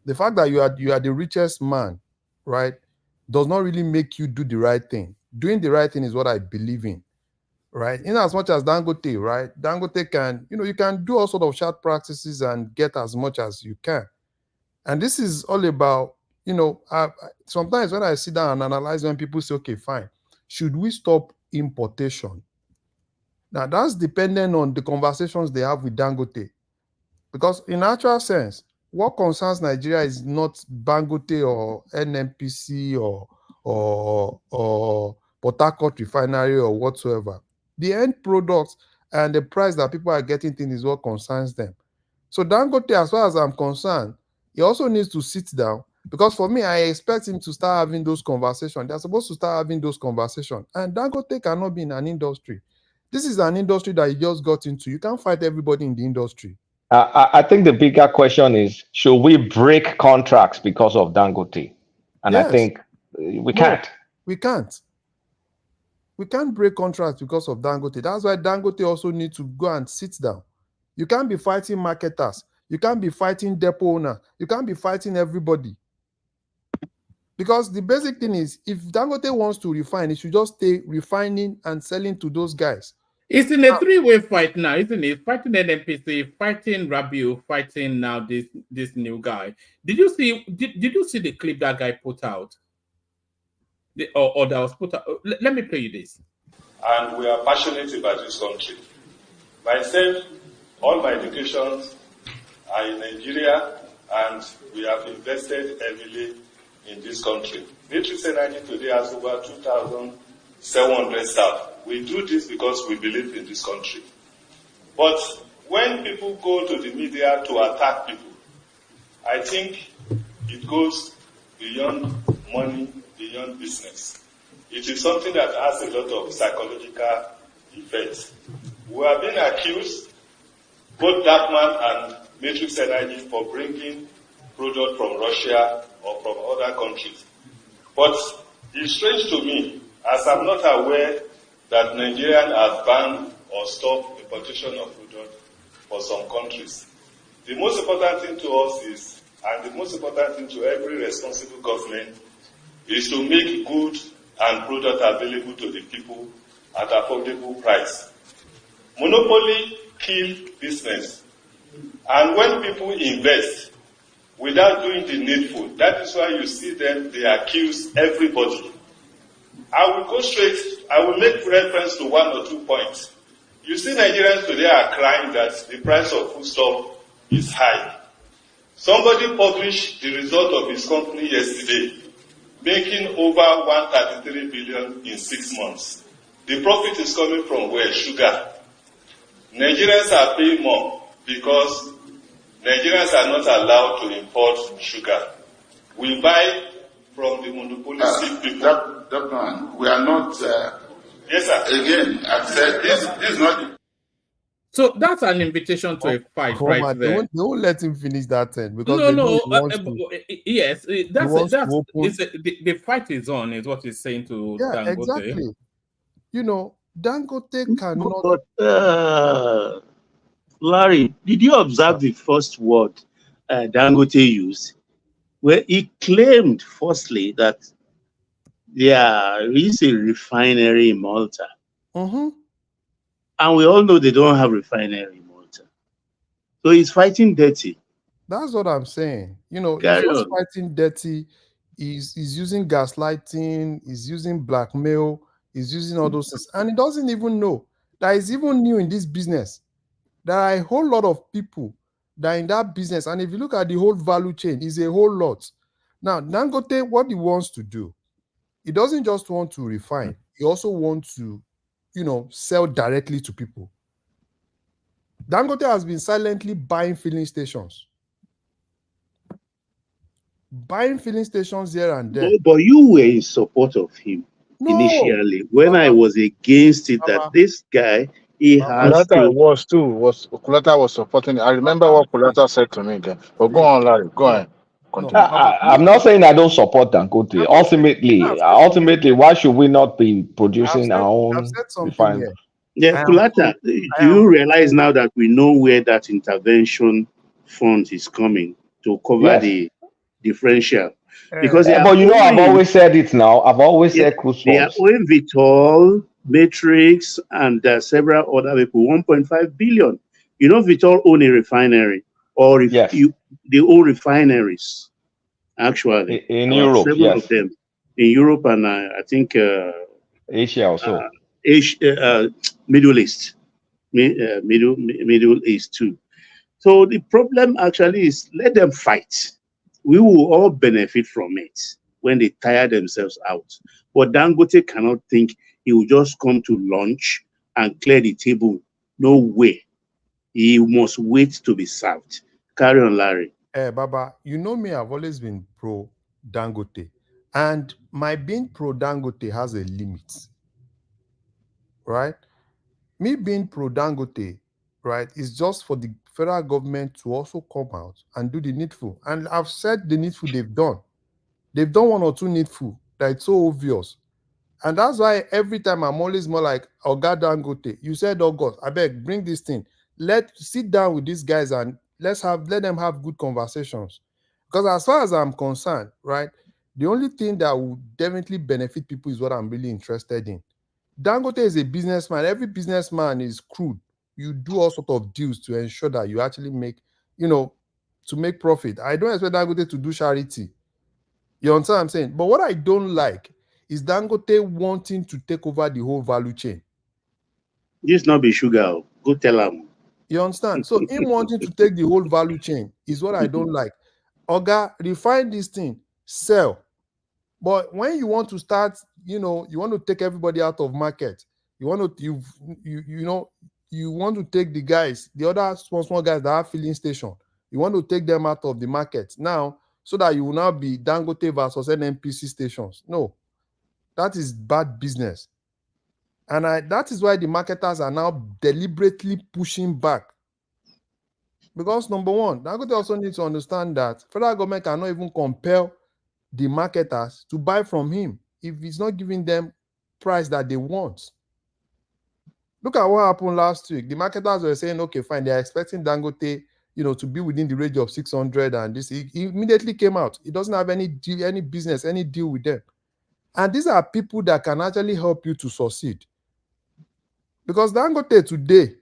Speaker 4: The fact that you are the richest man, right, does not really make you do the right thing. Doing the right thing is what I believe in, right? In as much as Dangote, right? Dangote can, you can do all sort of short practices and get as much as you can. And this is all about, sometimes when I sit down and analyze, when people say, okay, fine, should we stop importation? Now that's dependent on the conversations they have with Dangote. Because in actual sense, what concerns Nigeria is not Dangote or NNPC or Port Harcourt refinery or whatsoever. The end product and the price that people are getting things is what concerns them. So Dangote, as far as I'm concerned, he also needs to sit down, because for me, I expect him to start having those conversations. They're supposed to start having those conversations. And Dangote cannot be in an industry. This is an industry that he just got into. You can't fight everybody in the industry.
Speaker 15: I think the bigger question is, should we break contracts because of Dangote? And yes. I think we can't.
Speaker 4: We can't. We can't break contracts because of Dangote. That's why Dangote also needs to go and sit down. You can't be fighting marketers. You can't be fighting depot owners. You can't be fighting everybody. Because the basic thing is, if Dangote wants to refine, he should just stay refining and selling to those guys.
Speaker 7: It's in a three-way fight now, isn't it? Fighting NNPC, fighting Rabiu, fighting now this new guy. Did you see the clip that guy put out? Or that was put out? Let me play you this.
Speaker 3: And we are passionate about this country. Myself, all my educations are in Nigeria, and we have invested heavily in this country. Matrix Energy today has over 2,700 staff. We do this because we believe in this country. But when people go to the media to attack people, I think it goes beyond money, beyond business. It is something that has a lot of psychological effects. We have been accused, both Darkman and Matrix Energy, for bringing product from Russia or from other countries. But it's strange to me, as I'm not aware that Nigerians have banned or stopped importation of product for some countries. The most important thing to us is, and the most important thing to every responsible government, is to make good and product available to the people at affordable price. Monopoly kill business. And when people invest without doing the needful, that is why you see them, they accuse everybody. I will make reference to one or 2 points. You see, Nigerians today are crying that the price of foodstuff is high. Somebody published the result of his company yesterday, making over 133 billion in 6 months. The profit is coming from where? Sugar. Nigerians are paying more because Nigerians are not allowed to import sugar. We buy from the monopolistic people.
Speaker 8: That man, we are not.
Speaker 3: Yes, sir.
Speaker 8: Again, I said this is not.
Speaker 7: So that's an invitation to a fight right there.
Speaker 4: They won't let him finish that thing because
Speaker 7: yes, the fight is on, is what he's saying to Dangote.
Speaker 4: Exactly. Dangote cannot.
Speaker 23: But, Larry, did you observe the first word Dangote used, where he claimed firstly that there is a refinery in Malta?
Speaker 4: Mm-hmm.
Speaker 23: And we all know they don't have refinery in Malta. So he's fighting dirty.
Speaker 4: That's what I'm saying. You know, he's
Speaker 23: Carry
Speaker 4: just
Speaker 23: on.
Speaker 4: fighting dirty. He's using gaslighting. He's using blackmail. He's using all those things, and he doesn't even know that he's even new in this business. There are a whole lot of people that are in that business, and if you look at the whole value chain, it's a whole lot. Now, Dangote, what he wants to do, he doesn't just want to refine. He also wants to, you know, sell directly to people. Dangote has been silently buying filling stations. Buying filling stations here and there.
Speaker 23: But you were in support of him initially. When I was against it, that this guy, he has
Speaker 20: Kulata
Speaker 23: to.
Speaker 20: was too. Kulata was supporting. I remember what Kulata said to me then. But go on, Larry. Go on. Continue.
Speaker 15: I'm not saying I don't support Dangote. Ultimately, why should we not be producing our own refined?
Speaker 23: Yeah, Kulata, do you realize now that we know where that intervention fund is coming to cover
Speaker 15: Yes.
Speaker 23: the differential? Because
Speaker 15: But you know, I've always said it now. I've always said crude
Speaker 23: they are
Speaker 15: swaps.
Speaker 23: owing Vitol, Matrix, and several other people 1.5 billion. You know, Vitol own a refinery, or if they own refineries, actually.
Speaker 15: In Europe,
Speaker 23: several
Speaker 15: yes.
Speaker 23: of them in Europe and I think
Speaker 15: Asia also.
Speaker 23: Asia, Middle East, Middle East too. So the problem actually is let them fight. We will all benefit from it when they tire themselves out. But Dangote cannot think he will just come to lunch and clear the table. No way. He must wait to be served. Carry on, Larry.
Speaker 4: Baba, you know me, I've always been pro Dangote. And my being pro Dangote has a limit. Right? Me being pro Dangote, right, is just for the federal government to also come out and do the needful. And I've said the needful they've done. They've done one or two needful that it's so obvious. And that's why every time I'm always more like, Oga Dangote, you said, August, I beg, bring this thing. Sit down with these guys and let them have good conversations. Because as far as I'm concerned, right, the only thing that will definitely benefit people is what I'm really interested in. Dangote is a businessman. Every businessman is crude. You do all sorts of deals to ensure that you actually make, to make profit. I don't expect Dangote to do charity. You understand what I'm saying? But what I don't like is Dangote wanting to take over the whole value chain.
Speaker 23: This not be sugar. Go tell him.
Speaker 4: You understand? So him wanting to take the whole value chain is what I don't like. Oga, refine this thing, sell. But when you want to start, you want to take everybody out of market. You want to you want to take the other small guys that have filling station. You want to take them out of the market now, so that you will now be Dangote versus NNPC stations. No, that is bad business. And that is why the marketers are now deliberately pushing back. Because number one, Dangote also needs to understand that federal government cannot even compel the marketers to buy from him if he's not giving them price that they want. Look at what happened last week. The marketers were saying, okay, fine, they're expecting Dangote, to be within the range of 600, and this. He immediately came out. He doesn't have any deal, any business, any deal with them. And these are people that can actually help you to succeed. Because Dangote today,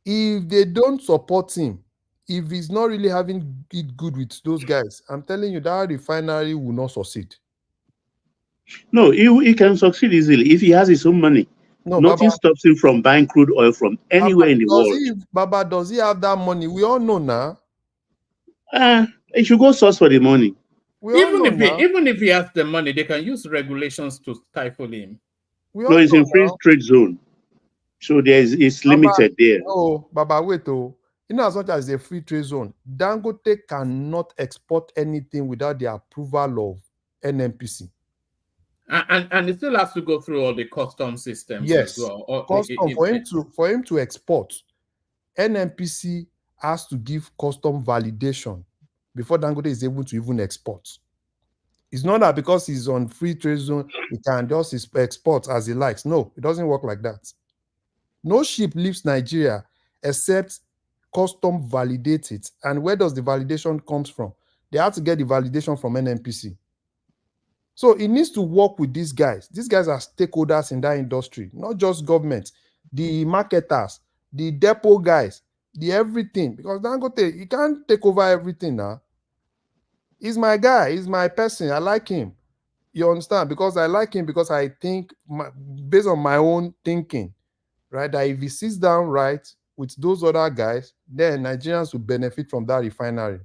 Speaker 4: if they don't support him, if he's not really having it good with those guys, I'm telling you, that refinery will not succeed.
Speaker 23: No, he can succeed easily if he has his own money.
Speaker 4: No,
Speaker 23: nothing
Speaker 4: Baba,
Speaker 23: stops him from buying crude oil from anywhere in the world.
Speaker 4: Does he have that money? We all know now.
Speaker 23: He should go source for the money.
Speaker 7: Even if he has the money, they can use regulations to stifle him.
Speaker 23: No, it's in free trade zone, so it's limited there.
Speaker 4: No, Baba, wait. As much as a free trade zone, Dangote cannot export anything without the approval of NNPC.
Speaker 7: And it still has to go through all the custom systems as well.
Speaker 4: For him to export, NNPC has to give custom validation before Dangote is able to even export. It's not that because he's on free trade zone, he can just export as he likes. No, it doesn't work like that. No ship leaves Nigeria except custom validate it. And where does the validation comes from? They have to get the validation from NNPC. So it needs to work with these guys. These guys are stakeholders in that industry, not just government, the marketers, the depot guys, the everything, because Dangote, he can't take over everything now. He's my guy. He's my person. I like him. You understand? Because I like him because I think, based on my own thinking, right, that if he sits down right with those other guys, then Nigerians will benefit from that refinery.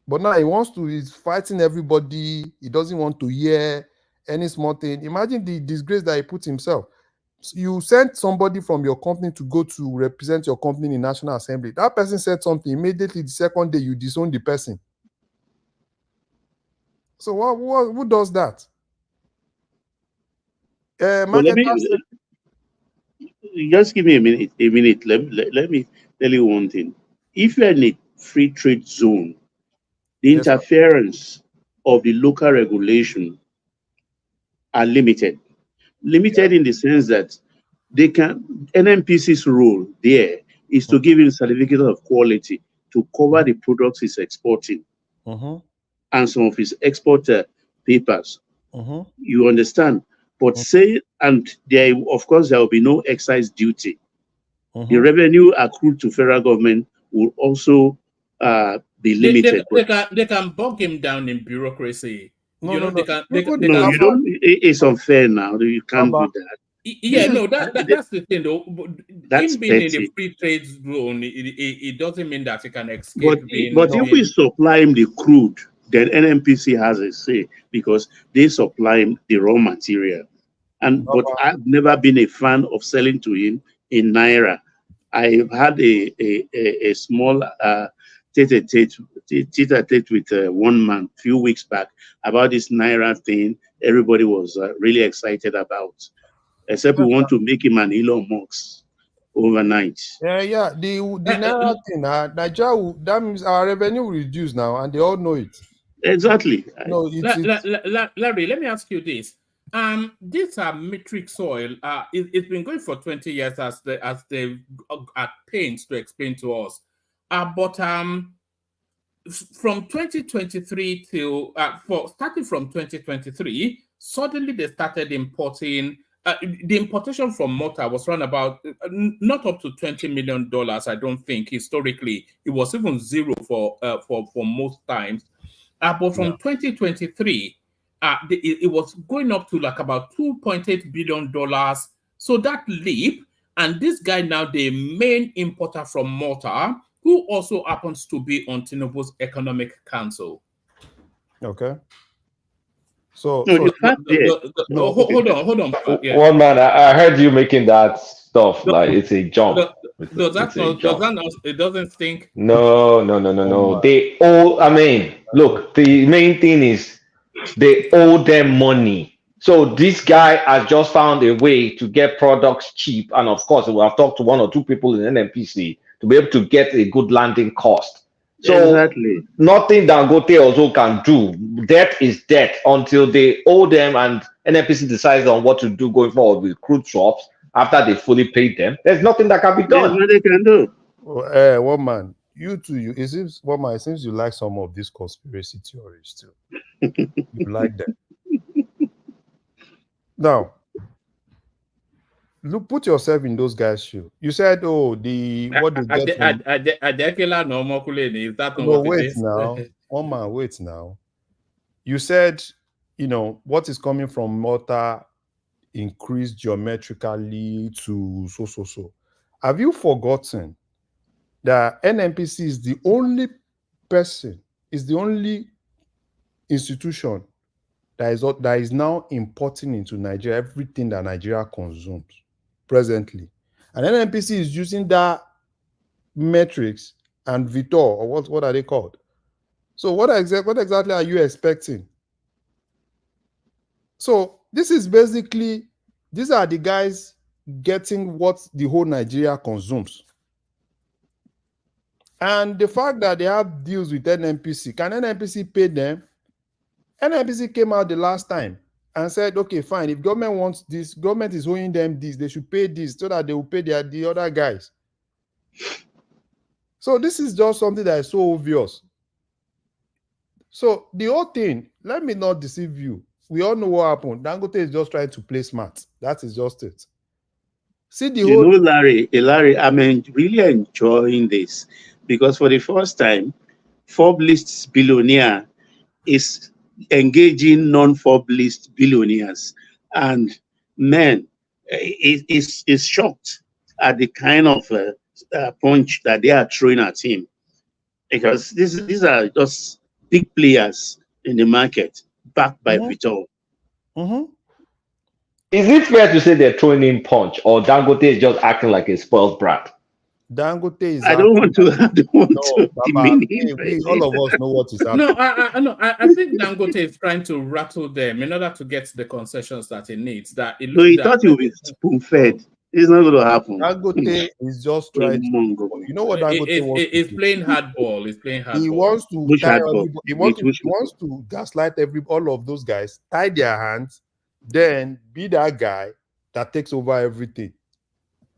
Speaker 4: But now he's fighting everybody. He doesn't want to hear any small thing. Imagine the disgrace that he put himself. You sent somebody from your company to go to represent your company in the National Assembly. That person said something. Immediately, the second day, you disown the person. So who does that?
Speaker 23: Just give me a minute. Let me tell you one thing. If you're in a free trade zone, the interference of the local regulation are limited. Limited in the sense that NNPC's role there is to give him certificate of quality to cover the products he's exporting and some of his export papers. You understand? But there, of course, there will be no excise duty. The revenue accrued to federal government will also be limited.
Speaker 7: They can bog him down in bureaucracy.
Speaker 23: It's unfair now. You can't do that.
Speaker 7: Yeah, no, that's the thing though. Him being in the free trade zone, it doesn't mean that he can escape
Speaker 23: But if we supply him the crude, then NNPC has a say because they supply him the raw material. But I've never been a fan of selling to him in Naira. I had a small tete-a-tete with one man a few weeks back about this Naira thing. Everybody was really excited about, except we want to make him an Elon Musk overnight.
Speaker 4: Yeah. The Naira thing, Nigeria, that means our revenue will reduce now, and they all know it.
Speaker 23: Exactly.
Speaker 7: No, Larry, let me ask you this. These are metric soil. It's been going for 20 years as they are pains to explain to us. But from 2023 till starting from 2023, suddenly they started importing. The importation from Malta was around about not up to $20 million. I don't think historically it was even zero for most times. But from 2023. It was going up to like about $2.8 billion. So that leap, and this guy now the main importer from Malta, who also happens to be on Tinubu's Economic Council.
Speaker 4: Okay. So
Speaker 7: hold on.
Speaker 15: Yeah. One man, I heard you making that stuff like it's a jump.
Speaker 7: It doesn't stink?
Speaker 15: No. They all. I mean, look. The main thing is they owe them money. So this guy has just found a way to get products cheap, and of course, we have talked to one or two people in NNPC to be able to get a good landing cost. So nothing Dangote also can do. Debt is debt until they owe them, and NNPC decides on what to do going forward with crude swaps after they fully paid them. There's nothing that can be done.
Speaker 23: There's nothing they can do.
Speaker 4: One man, it seems you like some of these conspiracy theories too. You like that. Now, look, put yourself in those guys' shoes. You said, what they get from... No, wait now. One man, wait now. You said, what is coming from Malta increased geometrically to so. Have you forgotten that NNPC is the only institution that is now importing into Nigeria everything that Nigeria consumes presently, and NNPC is using that metrics and Vitor, or what are they called? So what exactly are you expecting? So this is basically, these are the guys getting what the whole Nigeria consumes. And the fact that they have deals with NNPC, can NNPC pay them? NNPC came out the last time and said, okay, fine, if government wants this, government is owing them this, they should pay this so that they will pay the other guys. So this is just something that is so obvious. So the whole thing, let me not deceive you. We all know what happened. Dangote is just trying to play smart. That is just it. See the
Speaker 23: You
Speaker 4: whole.
Speaker 23: know, Larry, I'm really enjoying this because for the first time, Forbes lists billionaire is engaging non-Forbes list billionaires, and man, is shocked at the kind of punch that they are throwing at him because these are just big players in the market backed by Vitor.
Speaker 15: Is it fair to say they're throwing in punch, or Dangote is just acting like a spoiled brat?
Speaker 4: Dangote is.
Speaker 23: I don't want to
Speaker 4: Baba,
Speaker 23: demean him.
Speaker 4: we all of us know what is happening.
Speaker 7: No, I think Dangote is trying to rattle them in order to get the concessions that he needs. That it
Speaker 23: No, he
Speaker 7: that
Speaker 23: thought he would be spoon-fed. It's not going to happen.
Speaker 4: Dangote is just trying to. You know what Dangote wants to
Speaker 7: is
Speaker 4: do?
Speaker 7: playing hardball. He's playing hardball.
Speaker 4: He wants to
Speaker 23: Which
Speaker 4: tie
Speaker 23: hardball?
Speaker 4: everybody. He wants to gaslight all of those guys, tie their hands, then be that guy that takes over everything,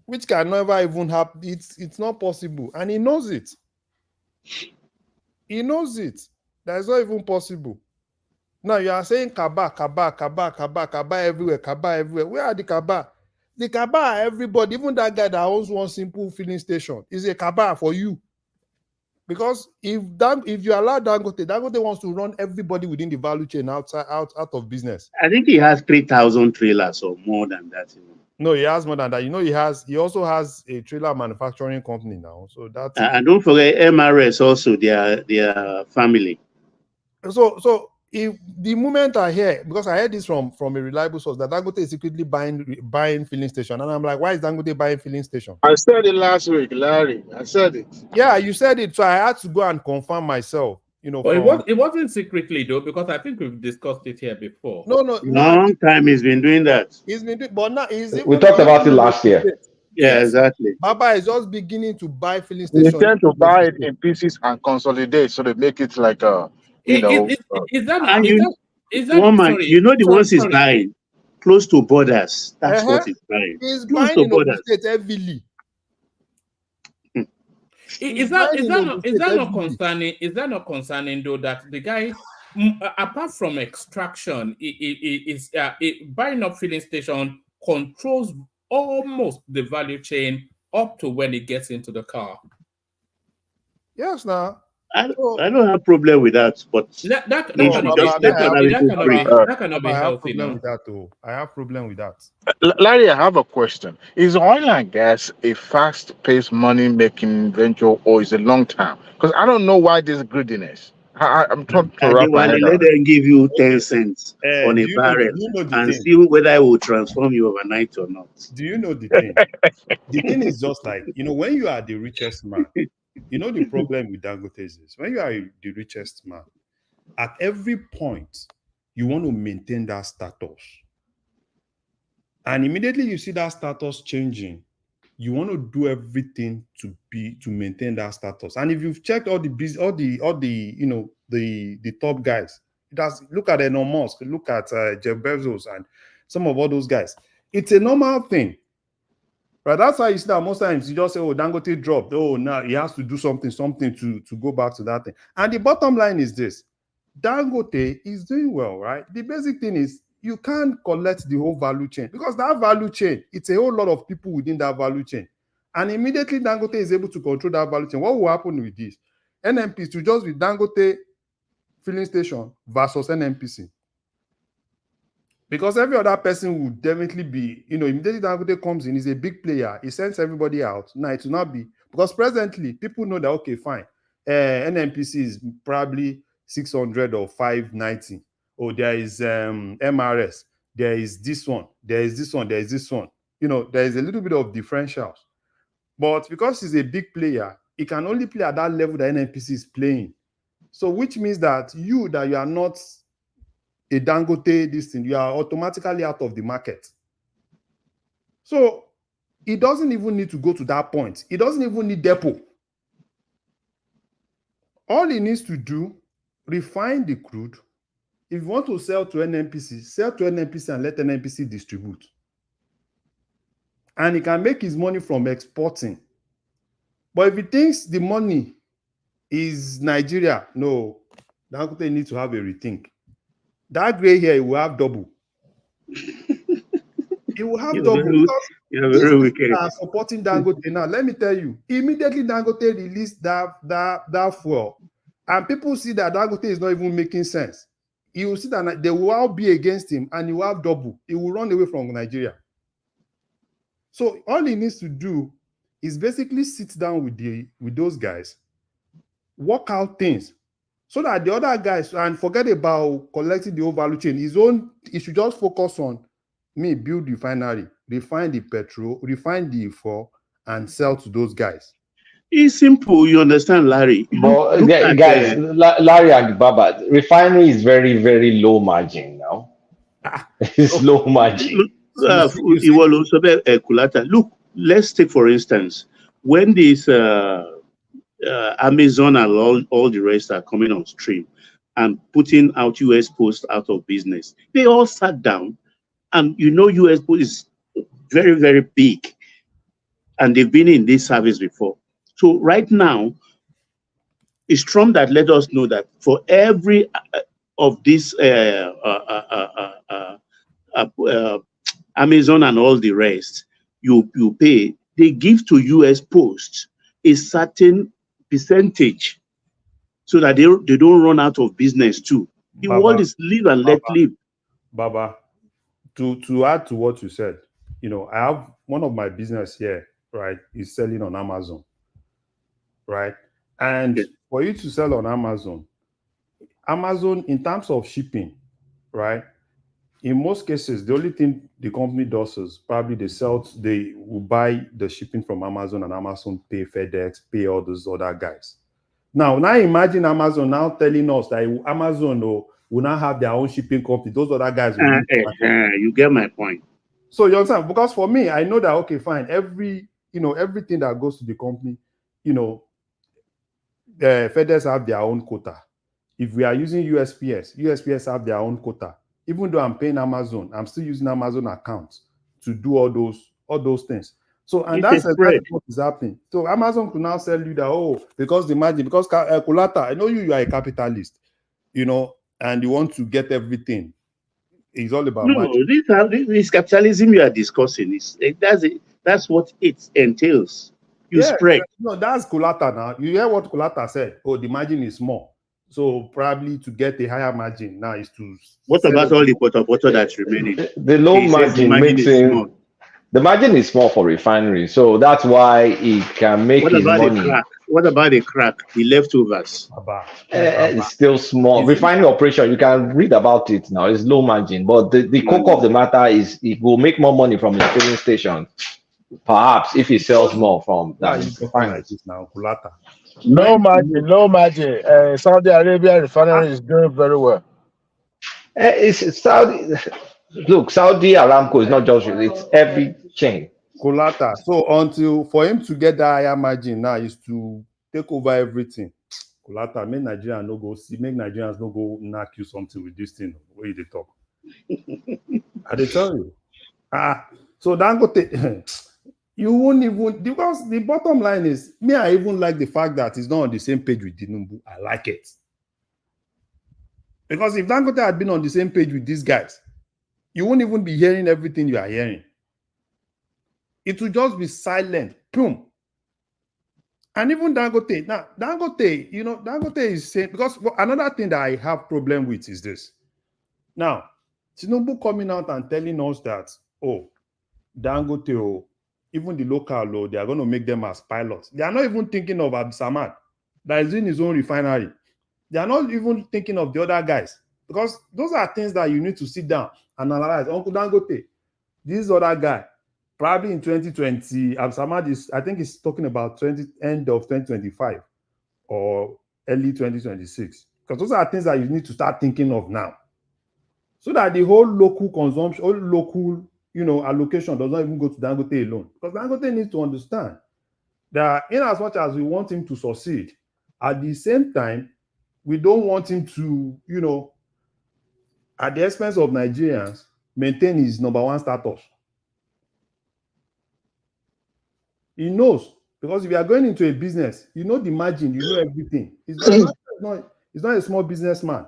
Speaker 4: which can never even happen. It's not possible, and he knows it. He knows it. That's not even possible. Now you are saying Kaba everywhere, Kaba everywhere. Where are the Kaba? The Kaba are everybody. Even that guy that owns one simple filling station is a Kaba for you. Because if you allow Dangote wants to run everybody within the value chain out of business.
Speaker 23: I think he has 3,000 trailers or more than that.
Speaker 4: No, he has more than that. You know, he also has a trailer manufacturing company now. So that's
Speaker 23: And don't forget MRS also, their family.
Speaker 4: So if the moment I hear, because I heard this from a reliable source, that Dangote is secretly buying filling station, and I'm like, why is Dangote buying filling station?
Speaker 20: I said it last week, Larry. I said it.
Speaker 4: Yeah, you said it, so I had to go and confirm myself. You know,
Speaker 7: but it wasn't secretly though, because I think we've discussed it here before.
Speaker 4: No.
Speaker 23: Long time he's been doing that.
Speaker 4: He's been doing, but now he's
Speaker 15: We talked about it last year.
Speaker 23: Yeah, exactly.
Speaker 4: Baba is just beginning to buy filling
Speaker 20: They
Speaker 4: stations.
Speaker 20: tend to buy it in pieces and consolidate, so they make it like a,
Speaker 7: Is that
Speaker 23: woman?
Speaker 7: sorry,
Speaker 23: You know the ones he's
Speaker 7: sorry.
Speaker 23: buying close to borders. That's what he's buying.
Speaker 4: He's
Speaker 23: Close
Speaker 4: buying
Speaker 23: to
Speaker 4: in Ogun
Speaker 23: borders.
Speaker 4: State heavily.
Speaker 7: Is that not concerning though, that the guy, apart from extraction, buying up filling station controls almost the value chain up to when it gets into the car?
Speaker 4: Yes, now.
Speaker 23: I don't have problem with that, but
Speaker 7: that cannot be healthy.
Speaker 4: I have problem with that.
Speaker 20: Larry, I have a question. Is oil and gas a fast-paced money-making venture, or is it long-term? Because I don't know why this greediness. I'm trying to wrap my head
Speaker 23: let
Speaker 20: around.
Speaker 23: them give you 10 cents on a barrel and see whether it will transform you overnight or not.
Speaker 4: Do you know the thing? The thing is just like, when you are the richest man, the problem with Dangote is when you are the richest man, at every point, you want to maintain that status. And immediately you see that status changing, you want to do everything to maintain that status. And if you've checked all the top guys, look at Elon Musk, look at Jeff Bezos and some of all those guys. It's a normal thing. Right? That's why you see that most times you just say, oh, Dangote dropped. Oh, now he has to do something to go back to that thing. And the bottom line is this. Dangote is doing well, right? The basic thing is you can't collect the whole value chain, because that value chain, it's a whole lot of people within that value chain. And immediately Dangote is able to control that value chain. What will happen with this? NNPC to just be Dangote filling station versus NNPC. Because every other person would definitely be, immediately Dangote comes in, he's a big player, he sends everybody out. Now it will not be, because presently people know that, okay, fine, NNPC is probably 600 or 590. Oh, there is MRS, there is this one, there is this one, there is this one. There is a little bit of differentials. But because he's a big player, he can only play at that level that NNPC is playing. So which means that you are not a Dangote, this thing, you are automatically out of the market. So it doesn't even need to go to that point. It doesn't even need depot. All he needs to do, refine the crude. If you want to sell to NNPC, sell to NNPC and let NNPC distribute. And he can make his money from exporting. But if he thinks the money is Nigeria, no, Dangote needs to have a rethink. That gray hair will have double. He will have
Speaker 23: You're
Speaker 4: double
Speaker 23: very,
Speaker 4: because
Speaker 23: you're
Speaker 4: these
Speaker 23: very
Speaker 4: people
Speaker 23: wicked.
Speaker 4: are supporting Dangote now. Let me tell you, immediately Dangote released that fuel, and people see that Dangote is not even making sense. You will see that they will all be against him, and he will have double. He will run away from Nigeria. So all he needs to do is basically sit down with those guys, work out things, so that the other guys, and forget about collecting the whole value chain. He should just focus on build refinery, refine the petrol, refine the E4, and sell to those guys.
Speaker 23: It's simple, you understand, Larry.
Speaker 15: But
Speaker 23: Look at
Speaker 15: guys, Larry and Baba, refinery is very, very low margin now. It's low margin.
Speaker 23: Look, let's take for instance, when this Amazon and all the rest are coming on stream and putting out US Post out of business, they all sat down, and US Post is very, very big, and they've been in this service before. So right now, it's Trump that let us know that for every of these Amazon and all the rest, you pay, they give to US Post a certain percentage so that they don't run out of business too. The world is live and let live.
Speaker 4: Baba, to add to what you said, I have one of my business here, right, is selling on Amazon, right? And for you to sell on Amazon, in terms of shipping, right, in most cases, the only thing the company does is probably they will buy the shipping from Amazon, and Amazon pay FedEx, pay all those other guys. Now imagine Amazon now telling us that Amazon will now have their own shipping company. Those other guys will
Speaker 23: you get my point.
Speaker 4: So you understand? Because for me, I know that, okay, fine, everything that goes to the company, FedEx have their own quota. If we are using USPS have their own quota. Even though I'm paying Amazon, I'm still using Amazon accounts to do all those things. So, and that's exactly what is happening. So Amazon could now sell you that, because the margin, because Kulata, I know you are a capitalist, and you want to get everything. It's all about margin.
Speaker 23: This capitalism you are discussing that's what it entails. You spread.
Speaker 4: No, that's Kulata now. You hear what Kulata said? The margin is small. So probably to get a higher margin now is to.
Speaker 23: What about all the butter that's remaining?
Speaker 15: The low margin makes it. The margin is small for refinery, so that's why it can make his money.
Speaker 23: What about the crack? The leftovers?
Speaker 15: It's still small. Refinery operation, you can read about it now. It's low margin, but the core of the matter is it will make more money from the filling station, perhaps if it sells more from that refinery.
Speaker 4: Now, Kulata.
Speaker 5: Low margin. Saudi Arabia refinery is doing very well.
Speaker 15: It's Saudi. Look, Saudi Aramco is not just it's every chain.
Speaker 4: Kulata. So for him to get that higher margin now is to take over everything. Kulata, make Nigerians no go knock you something with this thing. Where they talk? I they tell you. So Dangote, you won't even, because the bottom line is, I even like the fact that he's not on the same page with Tinubu. I like it. Because if Dangote had been on the same page with these guys, you won't even be hearing everything you are hearing. It will just be silent. Boom. And even Dangote. Now, Dangote is saying, because another thing that I have problem with is this. Now, Tinubu coming out and telling us that, Dangote, even the local, they are going to make them as pilots. They are not even thinking of Absamad that is in his own refinery. They are not even thinking of the other guys, because those are things that you need to sit down and analyze. Uncle Dangote, this other guy, probably in 2020, Absamad I think he's talking about end of 2025 or early 2026, because those are things that you need to start thinking of now, so that the whole local consumption, whole local, allocation does not even go to Dangote alone. Because Dangote needs to understand that in as much as we want him to succeed, at the same time, we don't want him to, at the expense of Nigerians, maintain his number one status. He knows, because if you are going into a business, you know the margin, you know everything. He's not a small businessman.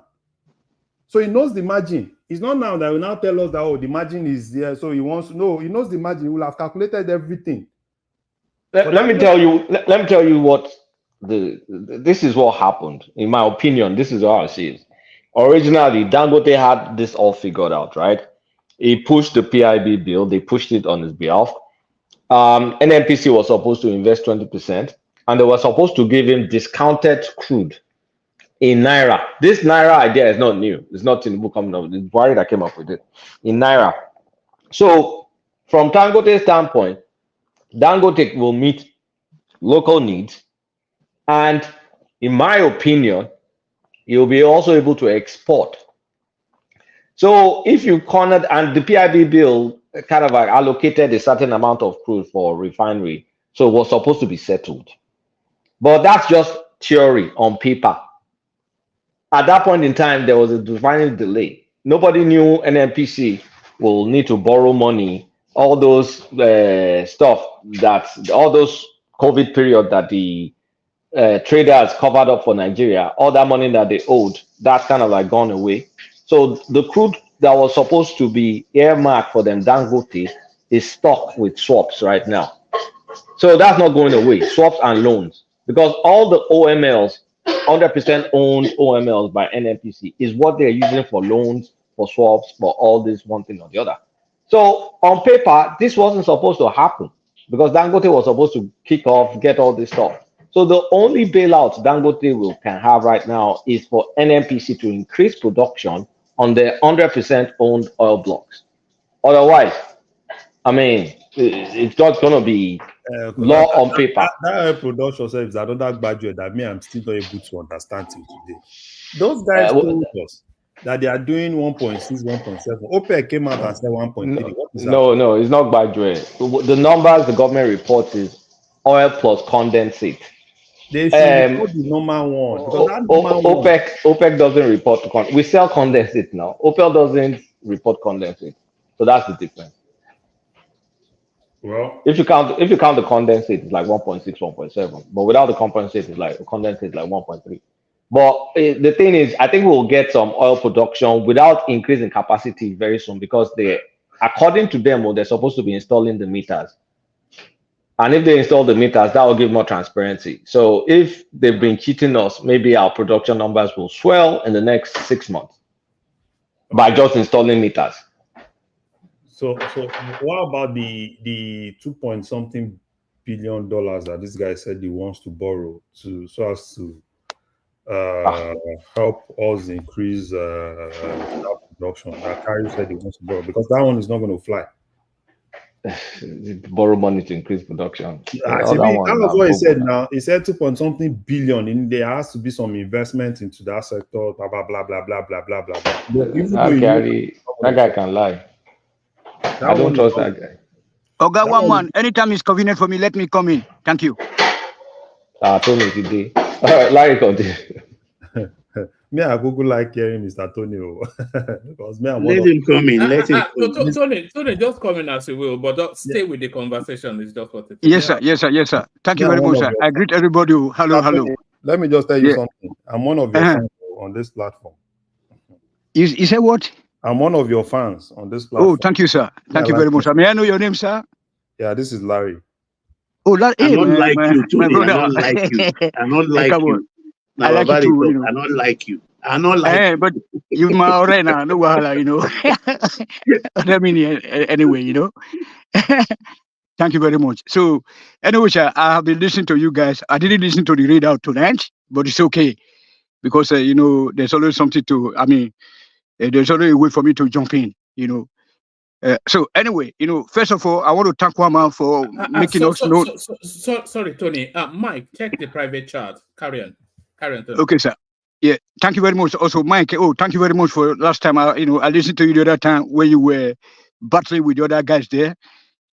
Speaker 4: So he knows the margin. It's not now that will now tell us that, oh, the margin is there, so he wants to know. He knows the margin. He will have calculated everything.
Speaker 15: Let me tell you what this is what happened. In my opinion, this is how I see it. Originally, Dangote had this all figured out, right? He pushed the PIB bill. They pushed it on his behalf. NNPC was supposed to invest 20%, and they were supposed to give him discounted crude in Naira. This Naira idea is not new. It's not Tinubu coming up with it. It's Buhari that came up with it in Naira. So, from Dangote's standpoint, Dangote will meet local needs, and in my opinion, you'll be also able to export. So if you cornered, and the PIB bill kind of like allocated a certain amount of crude for refinery, so it was supposed to be settled. But that's just theory on paper. At that point in time, there was a defining delay. Nobody knew NNPC will need to borrow money, all those stuff, all those COVID period that the traders covered up for Nigeria, all that money that they owed, that's kind of like gone away. So the crude that was supposed to be earmarked for them, Dangote, is stuck with swaps right now. So that's not going away, swaps and loans, because all the OMLs, 100% owned OMLs by NNPC, is what they're using for loans, for swaps, for all this one thing or the other. So on paper, this wasn't supposed to happen because Dangote was supposed to kick off, get all this stuff. So the only bailout Dangote can have right now is for NNPC to increase production on the 100% owned oil blocks. Otherwise, I mean, it's not going to be law on paper.
Speaker 4: That oil production is another budget that I'm still not able to understand till today. Those guys told us that they are doing 1.6, 1.7. OPEC came out and said 1.3.
Speaker 15: No, it's not budget. The numbers the government reports is oil plus condensate.
Speaker 4: They should report the normal one. Because that normal
Speaker 15: OPEC doesn't report the condensate. We sell condensate now. OPEC doesn't report condensate. So that's the difference.
Speaker 4: Well,
Speaker 15: if you count the condensate, it's like 1.6, 1.7. But without the condensate, it's like 1.3. But the thing is, I think we'll get some oil production without increasing capacity very soon because according to them, they're supposed to be installing the meters. And if they install the meters, that will give more transparency. So if they've been cheating us, maybe our production numbers will swell in the next 6 months by just installing meters.
Speaker 4: So what about the 2-point-something billion that this guy said he wants to borrow so as to help us increase production? That Kari said he wants to borrow because that one is not going to fly.
Speaker 15: Borrow money to increase production.
Speaker 4: That was what he said now. He said 2-point-something billion. And there has to be some investment into that sector. Blah blah blah blah blah blah blah blah.
Speaker 15: That guy can lie. I don't trust that guy.
Speaker 9: Oga, one. Anytime it's convenient for me, let me come in. Thank you.
Speaker 15: Tony today. Larry continue.
Speaker 4: Me, I Google like hearing Mr. Tony because me,
Speaker 23: let him come in. Let him come
Speaker 7: in. Tony, just come in as you will, but don't stay with the conversation. It's just what it
Speaker 9: is. Yes, sir. Thank you very much, sir. I greet everybody. Hello.
Speaker 4: Let me just tell you something. I'm one of your fans on this platform.
Speaker 9: You say what?
Speaker 4: I'm one of your fans on this platform.
Speaker 9: Oh, thank you, sir. Thank you very much. May I know your name, sir?
Speaker 4: Yeah, this is Larry.
Speaker 9: Oh, Larry.
Speaker 23: I don't like you, Tony. I don't like you. I don't like you.
Speaker 9: I like you too, you know.
Speaker 23: I don't like you. I don't like
Speaker 9: you. But you're my arena, no wahala, you know. I mean, anyway, you know. Thank you very much. So, anyway, sir, I have been listening to you guys. I didn't listen to the readout tonight, but it's okay because, you know, there's always something there's always a way for me to jump in, you know. So anyway, you know, first of all, I want to thank Wama for making us know.
Speaker 7: Sorry, Tony. Mike, check the private chat. Carry on, Tony.
Speaker 9: Okay, sir. Yeah, thank you very much. Also, Mike. Oh, thank you very much for last time. I listened to you the other time where you were battling with the other guys there.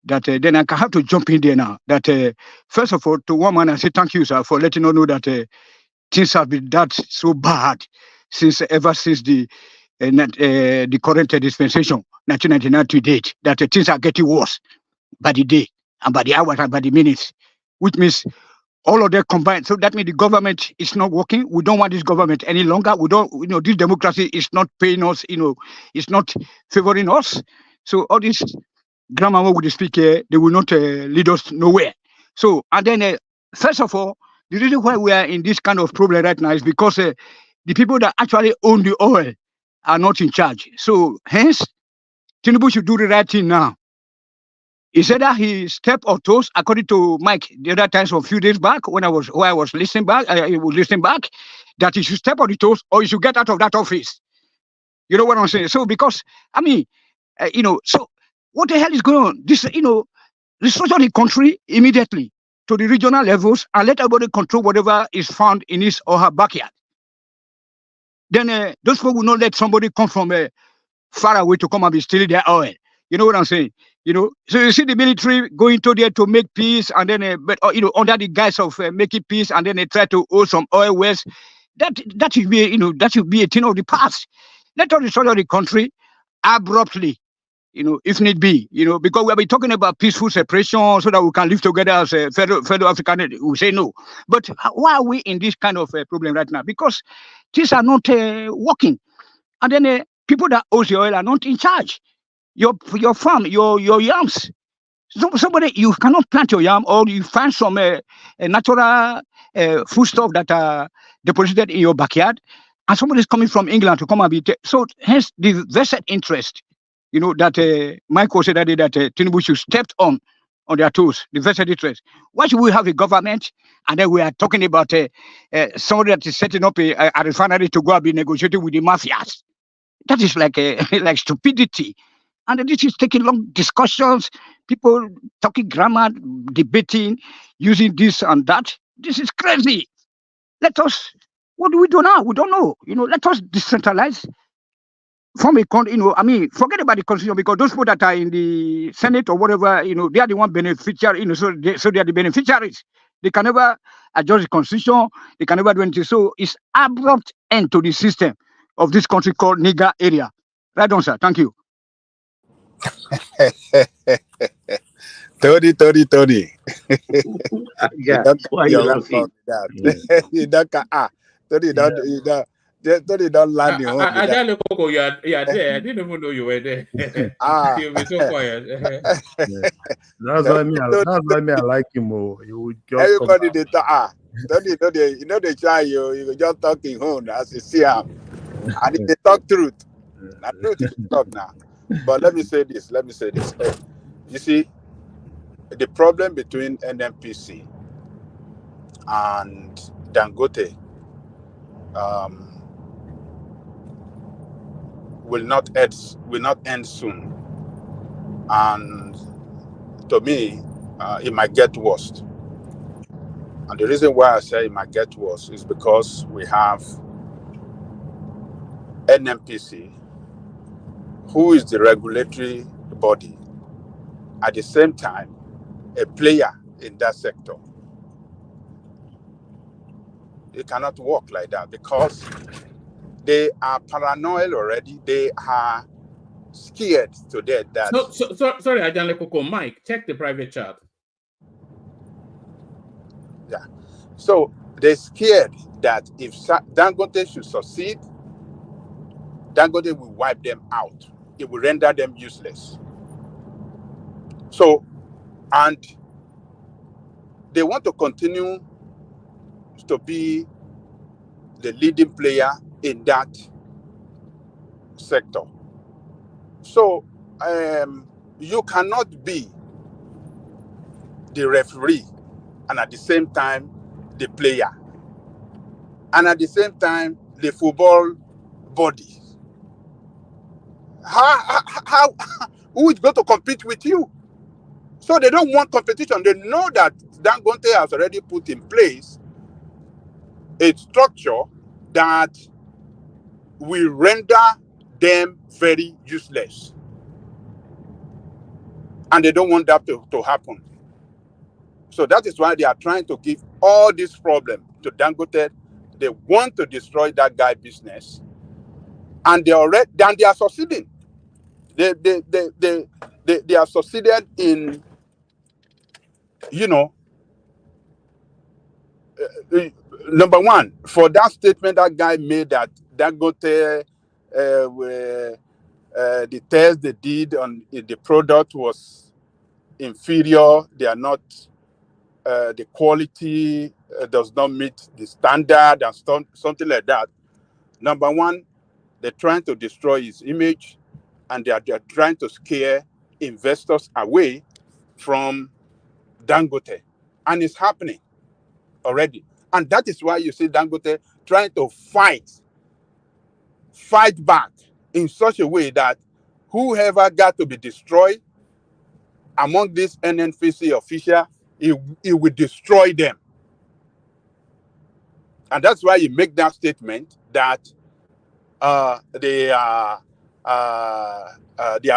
Speaker 9: That then I can have to jump in there now. That first of all, to Wama, I say thank you, sir, for letting us know that things have been that so bad ever since the current dispensation, 1999 to date, that things are getting worse by the day and by the hours and by the minutes, which means all of them combined. So that means the government is not working. We don't want this government any longer. We don't, this democracy is not paying us, it's not favoring us. So all this grammar what we speak here, they will not lead us nowhere. So, and then, first of all, the reason why we are in this kind of problem right now is because the people that actually own the oil are not in charge. So, hence, Tinubu should do the right thing now. He said that he stepped on toes, according to Mike, the other times a few days back when I was listening back, that he should step on the toes or he should get out of that office. You know what I'm saying? So because so what the hell is going on? This restructure the country immediately to the regional levels and let everybody control whatever is found in his or her backyard. Then those people will not let somebody come from far away to come and be stealing their oil. You know what I'm saying? So you see the military going to there to make peace, and then under the guise of making peace, and then they try to hold some oil wells. That should be that should be a thing of the past. Let us destroy the country abruptly, if need be, because we have been talking about peaceful separation so that we can live together as a fellow African. We say no, but why are we in this kind of problem right now? Because things are not working, and then people that own the oil are not in charge. Your farm, your yams. Somebody, you cannot plant your yam, or you find some natural foodstuff that are deposited in your backyard, and somebody is coming from England to come and be. So hence the vested interest, that Michael said that Tinubu should step on their toes. The vested interest. Why should we have a government, and then we are talking about somebody that is setting up a refinery to go and be negotiating with the mafias? That is like like stupidity. And this is taking long discussions, people talking grammar, debating, using this and that. This is crazy. What do we do now? We don't know. Let us decentralize, form a country, forget about the constitution, because those people that are in the Senate or whatever, they are the one beneficiary, so they are the beneficiaries. They can never adjust the constitution. They can never do anything. So it's abrupt end to the system of this country called Niger area. Right on, sir. Thank you.
Speaker 10: Tony.
Speaker 23: Yeah, why you laughing?
Speaker 10: You don't land your home.
Speaker 7: I don't know you are there. I didn't even know you were there. You'll be so quiet.
Speaker 4: That's why me I like him more. You would just
Speaker 10: everybody they talk. Tony, they try you just talking home as you see him. And they talk truth. Now truth is talk now. But let me say this. You see, the problem between NNPC and Dangote will not end soon, and to me, it might get worse. And the reason why I say it might get worse is because we have NNPC, who is the regulatory body, at the same time a player in that sector. It cannot work like that because they are paranoid already. They are scared to death that.
Speaker 7: Sorry, Ajanle Koko. Mike, check the private chat.
Speaker 10: Yeah. So they're scared that if Dangote should succeed, Dangote will wipe them out. It will render them useless. So, and they want to continue to be the leading player in that sector. So, you cannot be the referee and at the same time the player, and at the same time the football body. How who is going to compete with you? So they don't want competition. They know that Dangote has already put in place a structure that will render them very useless. And they don't want that to happen. So that is why they are trying to give all this problem to Dangote. They want to destroy that guy business. And they are succeeding. They are succeeded in, number one, for that statement that guy made that Dangote, the test they did on the product was inferior. They are not, the quality does not meet the standard and something like that. Number one, they're trying to destroy his image, and they're trying to scare investors away from Dangote. And it's happening already. And that is why you see Dangote trying to fight back in such a way that whoever got to be destroyed among these NNPC officials, it will destroy them. And that's why you make that statement that they are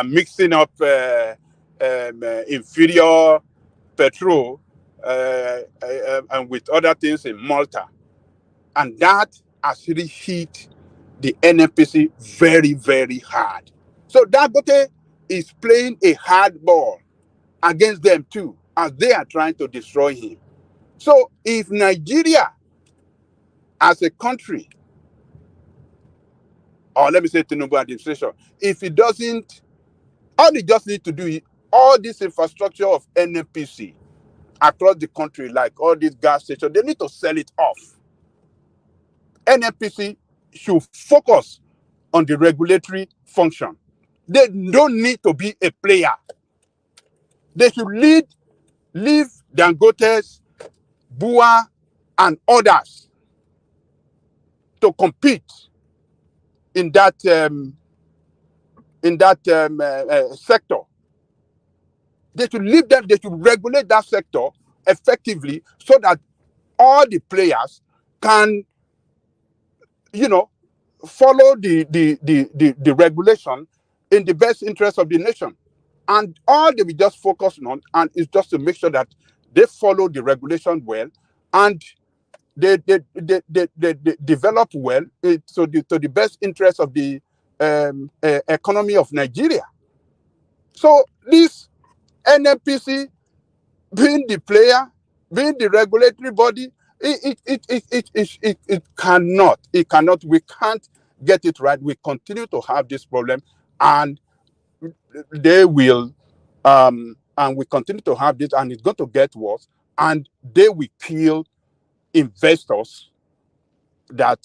Speaker 10: mixing up inferior petrol and with other things in Malta. And that has really hit the NNPC very, very hard. So Dangote is playing a hard ball against them too, as they are trying to destroy him. So if Nigeria as a country, or let me say Tinubu administration, if it doesn't, all they just need to do is all this infrastructure of NNPC across the country, like all these gas stations, they need to sell it off. NNPC should focus on the regulatory function. They don't need to be a player. They should leave Dangote's, Bua, and others to compete in that sector. They should leave them. They should regulate that sector effectively so that all the players can, follow the regulation in the best interest of the nation. And all they will just focus on and is just to make sure that they follow the regulation well and they develop well to the best interest of the economy of Nigeria. So this NNPC being the player, being the regulatory body, it cannot. We can't get it right. We continue to have this problem, and they will, and we continue to have this, and it's going to get worse. And they will kill investors they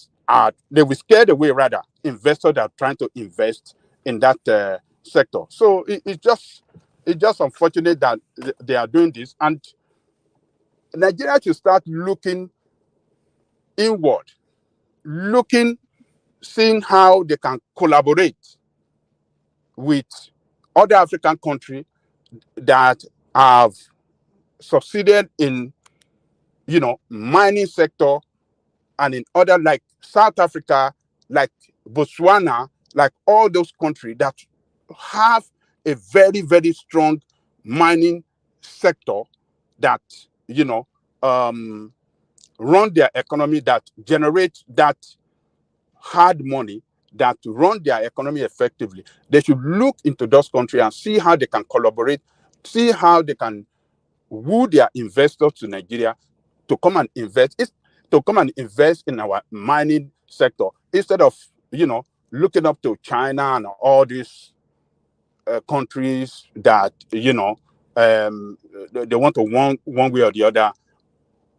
Speaker 10: will scare away rather investors that are trying to invest in that sector. So it's just unfortunate that they are doing this, and Nigeria should start looking inward, seeing how they can collaborate with other African countries that have succeeded in, mining sector, and in other like South Africa, like Botswana, like all those countries that have a very, very strong mining sector that, run their economy, that generate that hard money, that run their economy effectively. They should look into those countries and see how they can collaborate, see how they can woo their investors to Nigeria to come and invest in our mining sector instead of looking up to China and all these countries that they want to one way or the other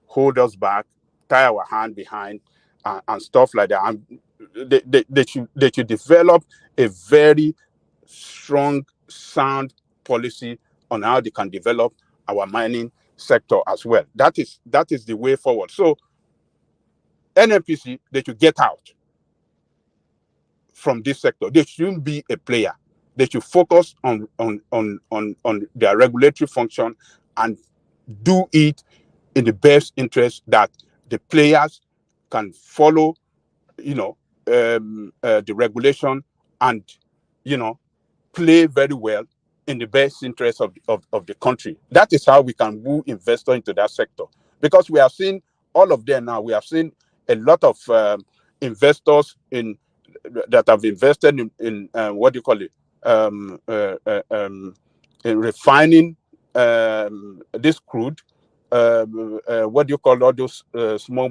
Speaker 10: hold us back, tie our hand behind, and stuff like that. And they should develop a very strong, sound policy on how they can develop our mining sector as well. That is the way forward. So NNPC, they should get out from this sector. They shouldn't be a player. They should focus on their regulatory function and do it in the best interest that the players can follow, the regulation and, play very well in the best interest of the country. That is how we can woo investors into that sector. Because we have seen all of them now. We have seen a lot of investors that have invested in what do you call it? In refining this crude what do you call all those small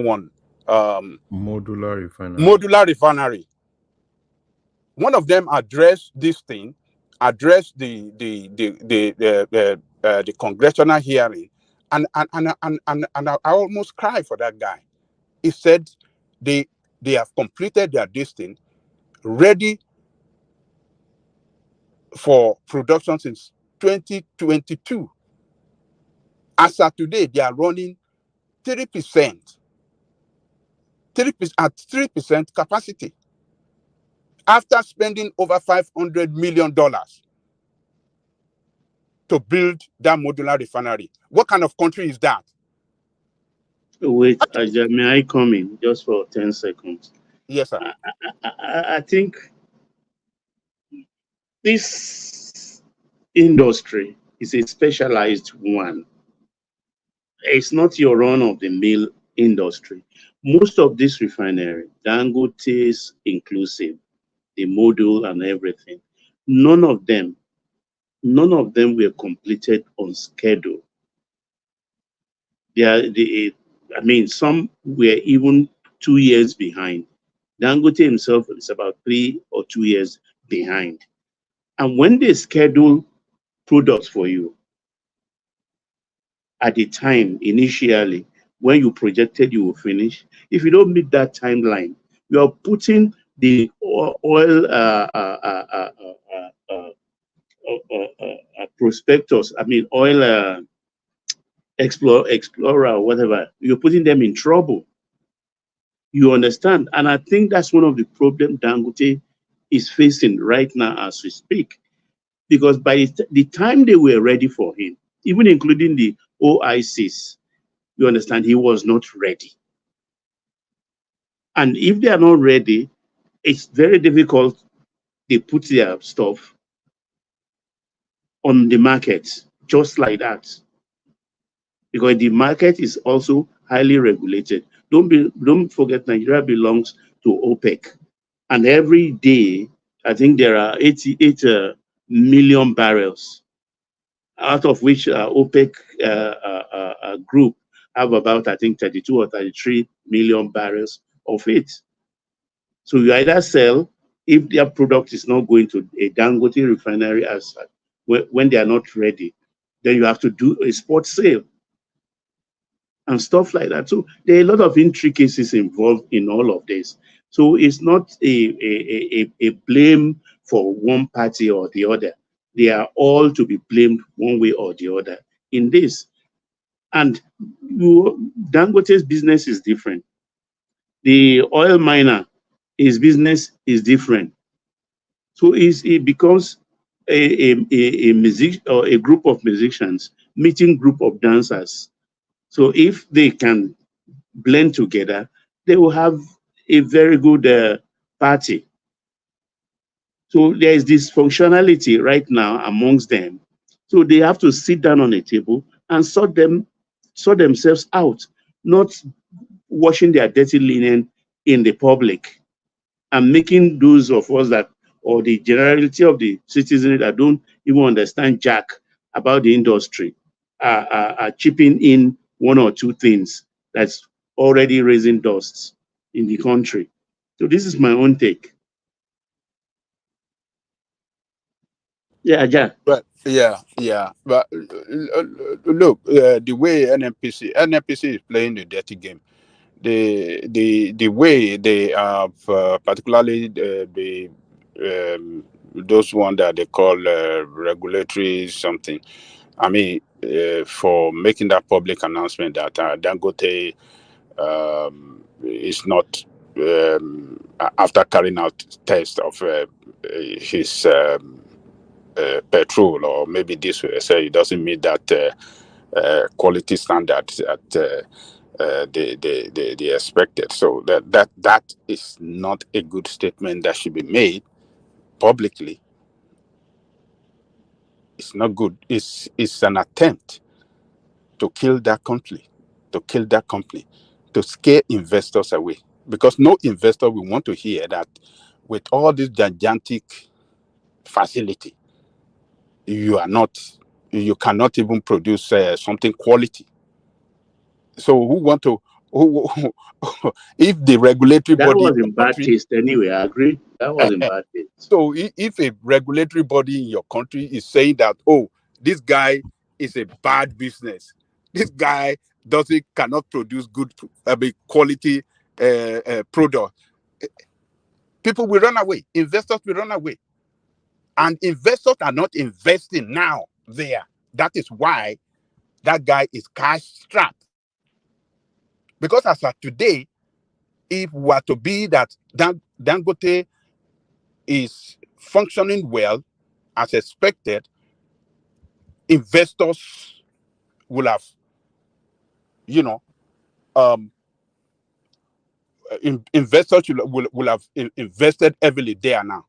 Speaker 10: one?
Speaker 4: Modular refinery.
Speaker 10: Modular refinery. One of them addressed this thing, addressed the congressional hearing, and I almost cried for that guy. He said they have completed their thing, ready for production since 2022. As of today, they are running 3% at 3% capacity after spending over $500 million to build that modular refinery. What kind of country is that?
Speaker 23: Wait, Aja, may I come in just for 10 seconds?
Speaker 10: Yes, sir.
Speaker 23: I think this industry is a specialized one. It's not your run-of-the-mill industry. Most of this refinery, Dangote's inclusive, the module and everything, none of them were completed on schedule. Some were even 2 years behind. Dangote himself is about 3 or 2 years behind. And when they schedule products for you at the time initially, when you projected you will finish, if you don't meet that timeline, you are putting the oil prospectors, oil explorer, whatever, you're putting them in trouble. You understand? And I think that's one of the problems Dangote is facing right now as we speak. Because by the time they were ready for him, even including the OICs, you understand, he was not ready. And if they are not ready, it's very difficult to put their stuff on the market just like that. Because the market is also highly regulated. Don't forget, Nigeria belongs to OPEC. And every day, I think there are 88 million barrels, out of which OPEC group have about, I think, 32 or 33 million barrels of it. So you either sell, if their product is not going to a Dangote refinery as when they are not ready, then you have to do a spot sale and stuff like that. So there are a lot of intricacies involved in all of this. So it's not a blame for one party or the other. They are all to be blamed one way or the other in this. And Dangote's business is different. The oil miner, his business is different. So it becomes a music or a group of musicians meeting group of dancers. So if they can blend together, they will have a very good party. So there is this functionality right now amongst them. So they have to sit down on a table and sort themselves out, not washing their dirty linen in the public and making those of us that, or the generality of the citizens that don't even understand jack about the industry, are chipping in one or two things that's already raising dust in the country. So this is my own take. Yeah, Jack.
Speaker 10: But but look, the way NNPC is playing the dirty game, the way they have, particularly the those one that they call regulatory something. I mean, for making that public announcement that Dangote is not, after carrying out tests of his petrol, or maybe this way, say it doesn't meet that quality standards that they expected. So that is not a good statement that should be made publicly. It's not good. It's an attempt to kill that company, to scare investors away, because no investor will want to hear that with all this gigantic facility, you are not you cannot even produce something quality. So who want to? Who, if the regulatory
Speaker 23: That
Speaker 10: body in
Speaker 23: was
Speaker 10: your
Speaker 23: in bad
Speaker 10: country,
Speaker 23: taste anyway. I agree. That was in bad taste.
Speaker 10: so if a regulatory body in your country is saying that, oh, this guy is a bad business, this guy cannot produce good quality product, people will run away. Investors will run away, and investors are not investing now there. That is why that guy is cash strapped. Because as of today, if we were to be that Dangote is functioning well as expected, investors will have, investors will have invested heavily there now.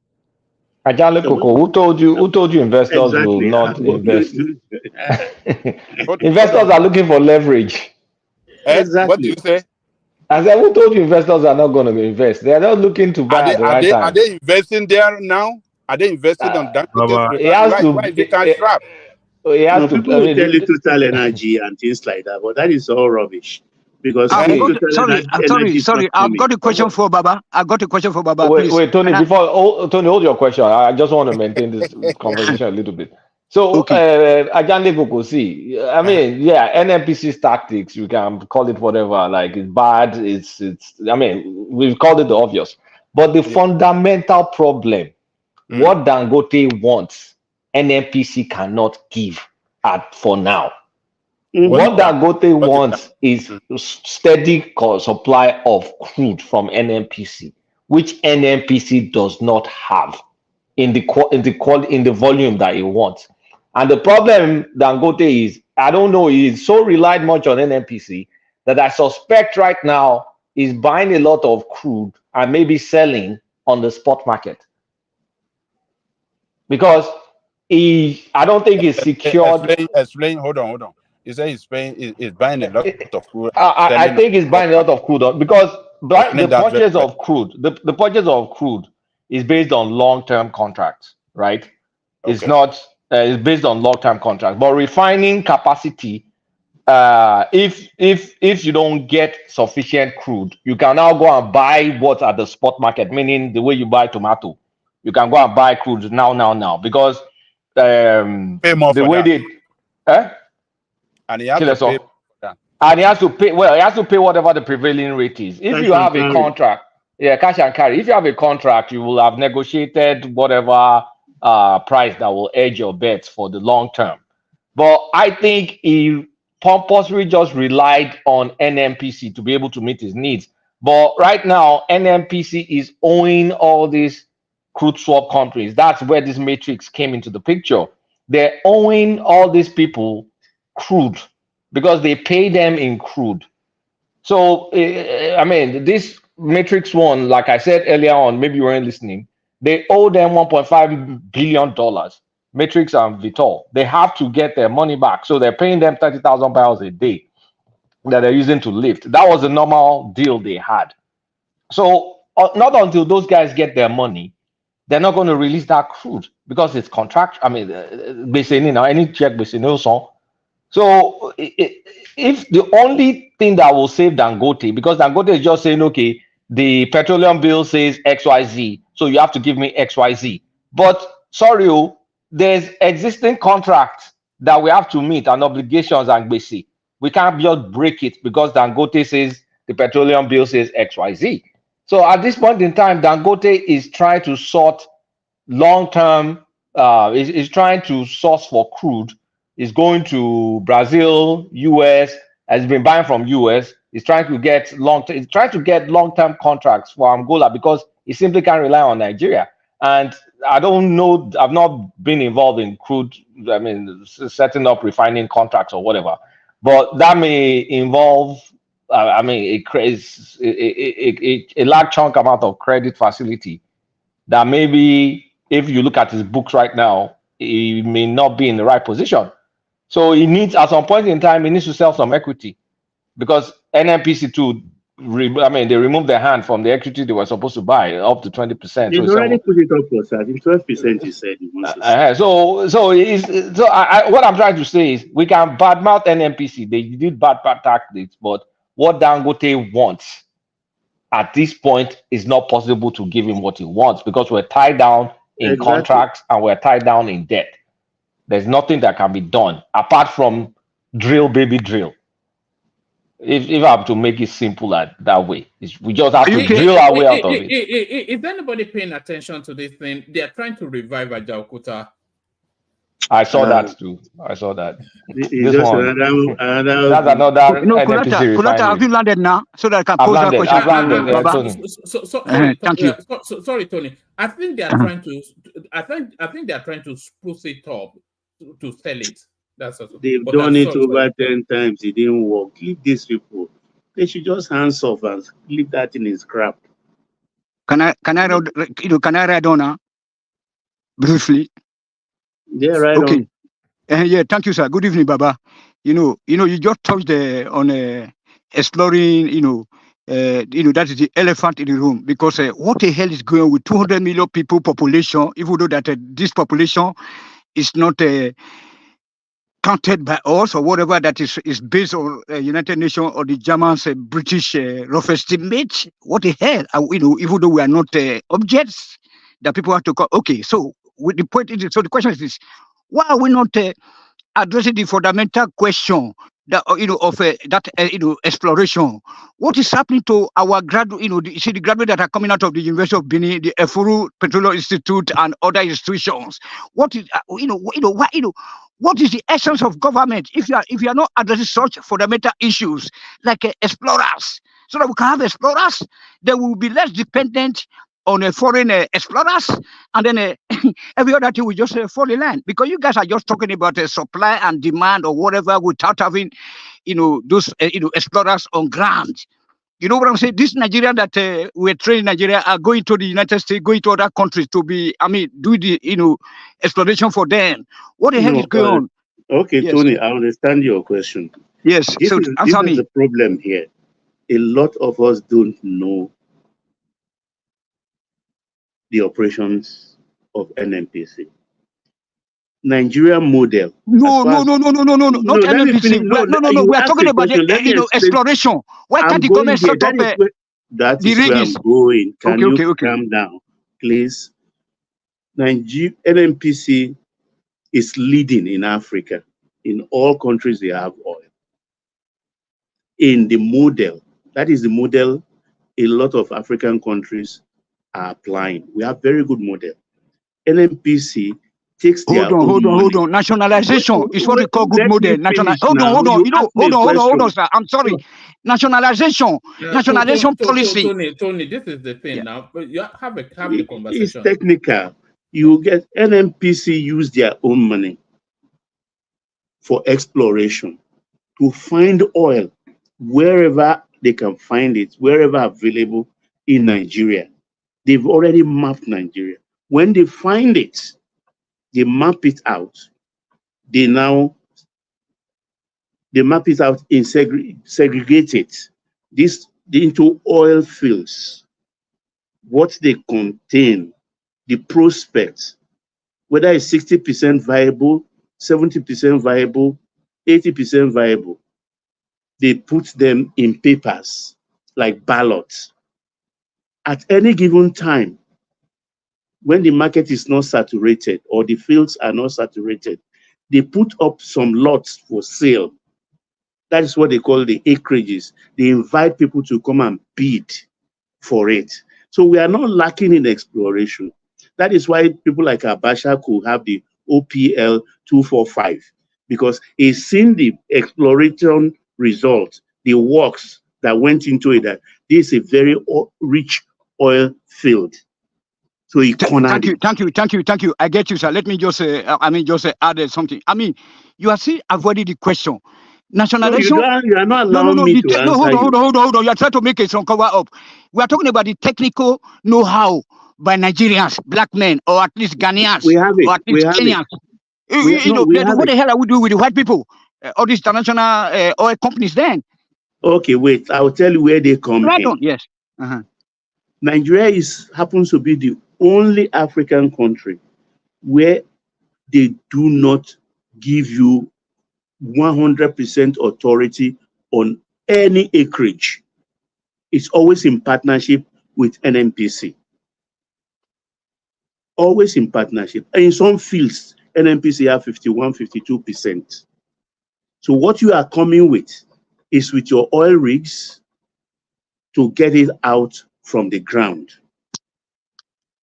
Speaker 15: Ajale Koko, who told you investors will
Speaker 23: Exactly.
Speaker 15: not invest?
Speaker 10: Hold
Speaker 15: Investors
Speaker 10: on.
Speaker 15: are looking for leverage.
Speaker 10: What do you say?
Speaker 15: I said, who told you investors are not going to invest? They are not looking to buy at the right
Speaker 10: Are
Speaker 15: time.
Speaker 10: they investing there now? Are they investing on Dangote's refinery? Why is it cash strapped?
Speaker 23: People will tell you Total Energy and things like that, but that is all rubbish. Because Total Energy is not
Speaker 9: I've got
Speaker 23: coming.
Speaker 9: a question for Baba. I've got a question for Baba.
Speaker 15: Wait,
Speaker 9: Please.
Speaker 15: Tony, Tony, hold your question. I just want to maintain this conversation a little bit. So, Ajane Koko, see, I mean, NNPC's tactics, you can call it whatever, like it's bad, it's, I mean, we've called it the obvious. But the fundamental problem, what Dangote wants, NNPC cannot give for now. What Dangote wants is steady supply of crude from NNPC, which NNPC does not have in the volume that it wants. And the problem Dangote is, I don't know, he's so relied much on NNPC that I suspect right now is buying a lot of crude and maybe selling on the spot market. Because I don't think he's secured.
Speaker 10: Explain. Hold on. You say he's buying a lot of crude.
Speaker 15: I think he's buying a lot of crude because the purchase of crude, the purchase of crude is based on long-term contracts, right? It's not. It's based on long-term contracts. But refining capacity, if you don't get sufficient crude, you can now go and buy what's at the spot market, meaning the way you buy tomato. You can go and buy crude now because
Speaker 10: pay more
Speaker 15: the
Speaker 10: for
Speaker 15: way
Speaker 10: that. And he has to pay for that.
Speaker 15: And he has to pay. Well, he has to pay whatever the prevailing rate is. If you have a contract, cash and carry. If you have a contract, you will have negotiated whatever price that will edge your bets for the long term. But I think he purposely just relied on NNPC to be able to meet his needs. But right now, NNPC is owing all these crude swap companies. That's where this matrix came into the picture. They're owing all these people crude because they pay them in crude. So, I mean, this matrix one, like I said earlier on, maybe you weren't listening, they owe them $1.5 billion. Matrix and Vitol, they have to get their money back. So they're paying them 30,000 barrels a day that they're using to lift. That was the normal deal they had. So not until those guys get their money, they're not going to release that crude because it's contract. I mean, any check, so if the only thing that will save Dangote, because Dangote is just saying, okay, the petroleum bill says XYZ, so you have to give me XYZ. But sorry, there's existing contracts that we have to meet and obligations and basic. We can't just break it because Dangote says the petroleum bill says XYZ. So at this point in time, Dangote is trying to sort long-term, is trying to source for crude. Is going to Brazil, US, has been buying from US. He's trying to get long-term contracts for Angola because he simply can't rely on Nigeria. And I don't know, I've not been involved in crude, I mean, setting up refining contracts or whatever. But that may involve, I mean, a large chunk amount of credit facility that maybe if you look at his books right now, he may not be in the right position. So he needs, at some point in time, he needs to sell some equity because NNPC too, they removed their hand from the equity they were supposed to buy up to 20%. So
Speaker 23: He's already put it up for I think 12%. He said he wants to.
Speaker 15: What I'm trying to say is we can badmouth NNPC. They did bad tactics, but what Dangote wants at this point is not possible to give him what he wants because we're tied down in contracts and we're tied down in debt. There's nothing that can be done apart from drill, baby, drill. If I have to make it simple that way, we just have to drill our way out of it.
Speaker 7: Is anybody paying attention to this thing? They are trying to revive Ajaokuta.
Speaker 15: I saw that too. I saw that.
Speaker 23: This one.
Speaker 15: That's another NNPC
Speaker 9: Kulata, have you landed now so that I can pose that question?
Speaker 15: I've landed.
Speaker 7: Thank
Speaker 9: you.
Speaker 7: Sorry, Tony. I think they are trying to. I think they are trying to spruce it up to sell it. That's also,
Speaker 23: they've done it over 10 times. It didn't work. Leave these people. They should just hands off and leave that in his crap.
Speaker 9: Can I ride on now? Briefly.
Speaker 23: Yeah, right
Speaker 9: okay.
Speaker 23: on.
Speaker 9: Yeah, thank you, sir. Good evening, Baba. You just touched on exploring, that is the elephant in the room, because what the hell is going on with 200 million people population, even though that this population is not counted by us or whatever, that is based on United Nations or the Germans, British rough estimate. What the hell? Even though we are not objects that people have to call. Okay, so with the point is, so the question is this: why are we not addressing the fundamental question that that exploration? What is happening to our graduate? The graduates that are coming out of the University of Benin, the Efuru Petroleum Institute, and other institutions? What is what is the essence of government if you are not addressing such fundamental issues like explorers, so that we can have explorers, then we will be less dependent on foreign explorers, and then every other thing will just fall in line, because you guys are just talking about supply and demand or whatever without having those explorers on ground. You know what I'm saying? This Nigerian that we're training in Nigeria are going to the United States, going to other countries to be, do the exploration for them. What the hell is going on?
Speaker 23: Okay, yes. Tony, I understand your question.
Speaker 9: Yes,
Speaker 23: this is the problem here. A lot of us don't know the operations of NNPC. Nigerian model.
Speaker 9: No, not NNPC. No. We are talking about exploration. Why can't the government set up
Speaker 23: that is where I'm going. Can you calm down, please? NNPC is leading in Africa. In all countries, they have oil. In the model, that is the model a lot of African countries are applying. We have very good model. NNPC takes their
Speaker 9: hold on. Nationalization is what we call good model. Hold on, sir. I'm sorry. Nationalization policy.
Speaker 7: Tony, this is the thing now. But you have the conversation.
Speaker 23: It's technical. You get NNPC use their own money for exploration to find oil wherever they can find it, wherever available in Nigeria. They've already mapped Nigeria. When they find it, they map it out. They map it out and segregate it into oil fields. What they contain, the prospects, whether it's 60% viable, 70% viable, 80% viable. They put them in papers like ballots. At any given time, when the market is not saturated or the fields are not saturated, they put up some lots for sale. That is what they call the acreages. They invite people to come and bid for it. So we are not lacking in exploration. That is why people like Abacha could have the OPL 245, because he's seen the exploration result, the works that went into it, that this is a very rich oil field. So he
Speaker 9: thank you. I get you, sir. Let me just add something. You are still avoiding the question. Nationalization.
Speaker 23: No, you are not allowing me to answer.
Speaker 9: Hold on. You are trying to make it some cover up. We are talking about the technical know-how by Nigerians, black men, or at least Ghanaians,
Speaker 23: we have it.
Speaker 9: Or at least Kenyans. What the hell are we doing with the white people? All these international oil companies then?
Speaker 23: Okay, wait. I'll tell you where they come
Speaker 9: Right
Speaker 23: in.
Speaker 9: on. Yes.
Speaker 23: Nigeria happens to be the only African country where they do not give you 100% authority on any acreage. It's always in partnership with NNPC. Always in partnership. And in some fields, NNPC have 51, 52%. So what you are coming with is with your oil rigs to get it out from the ground.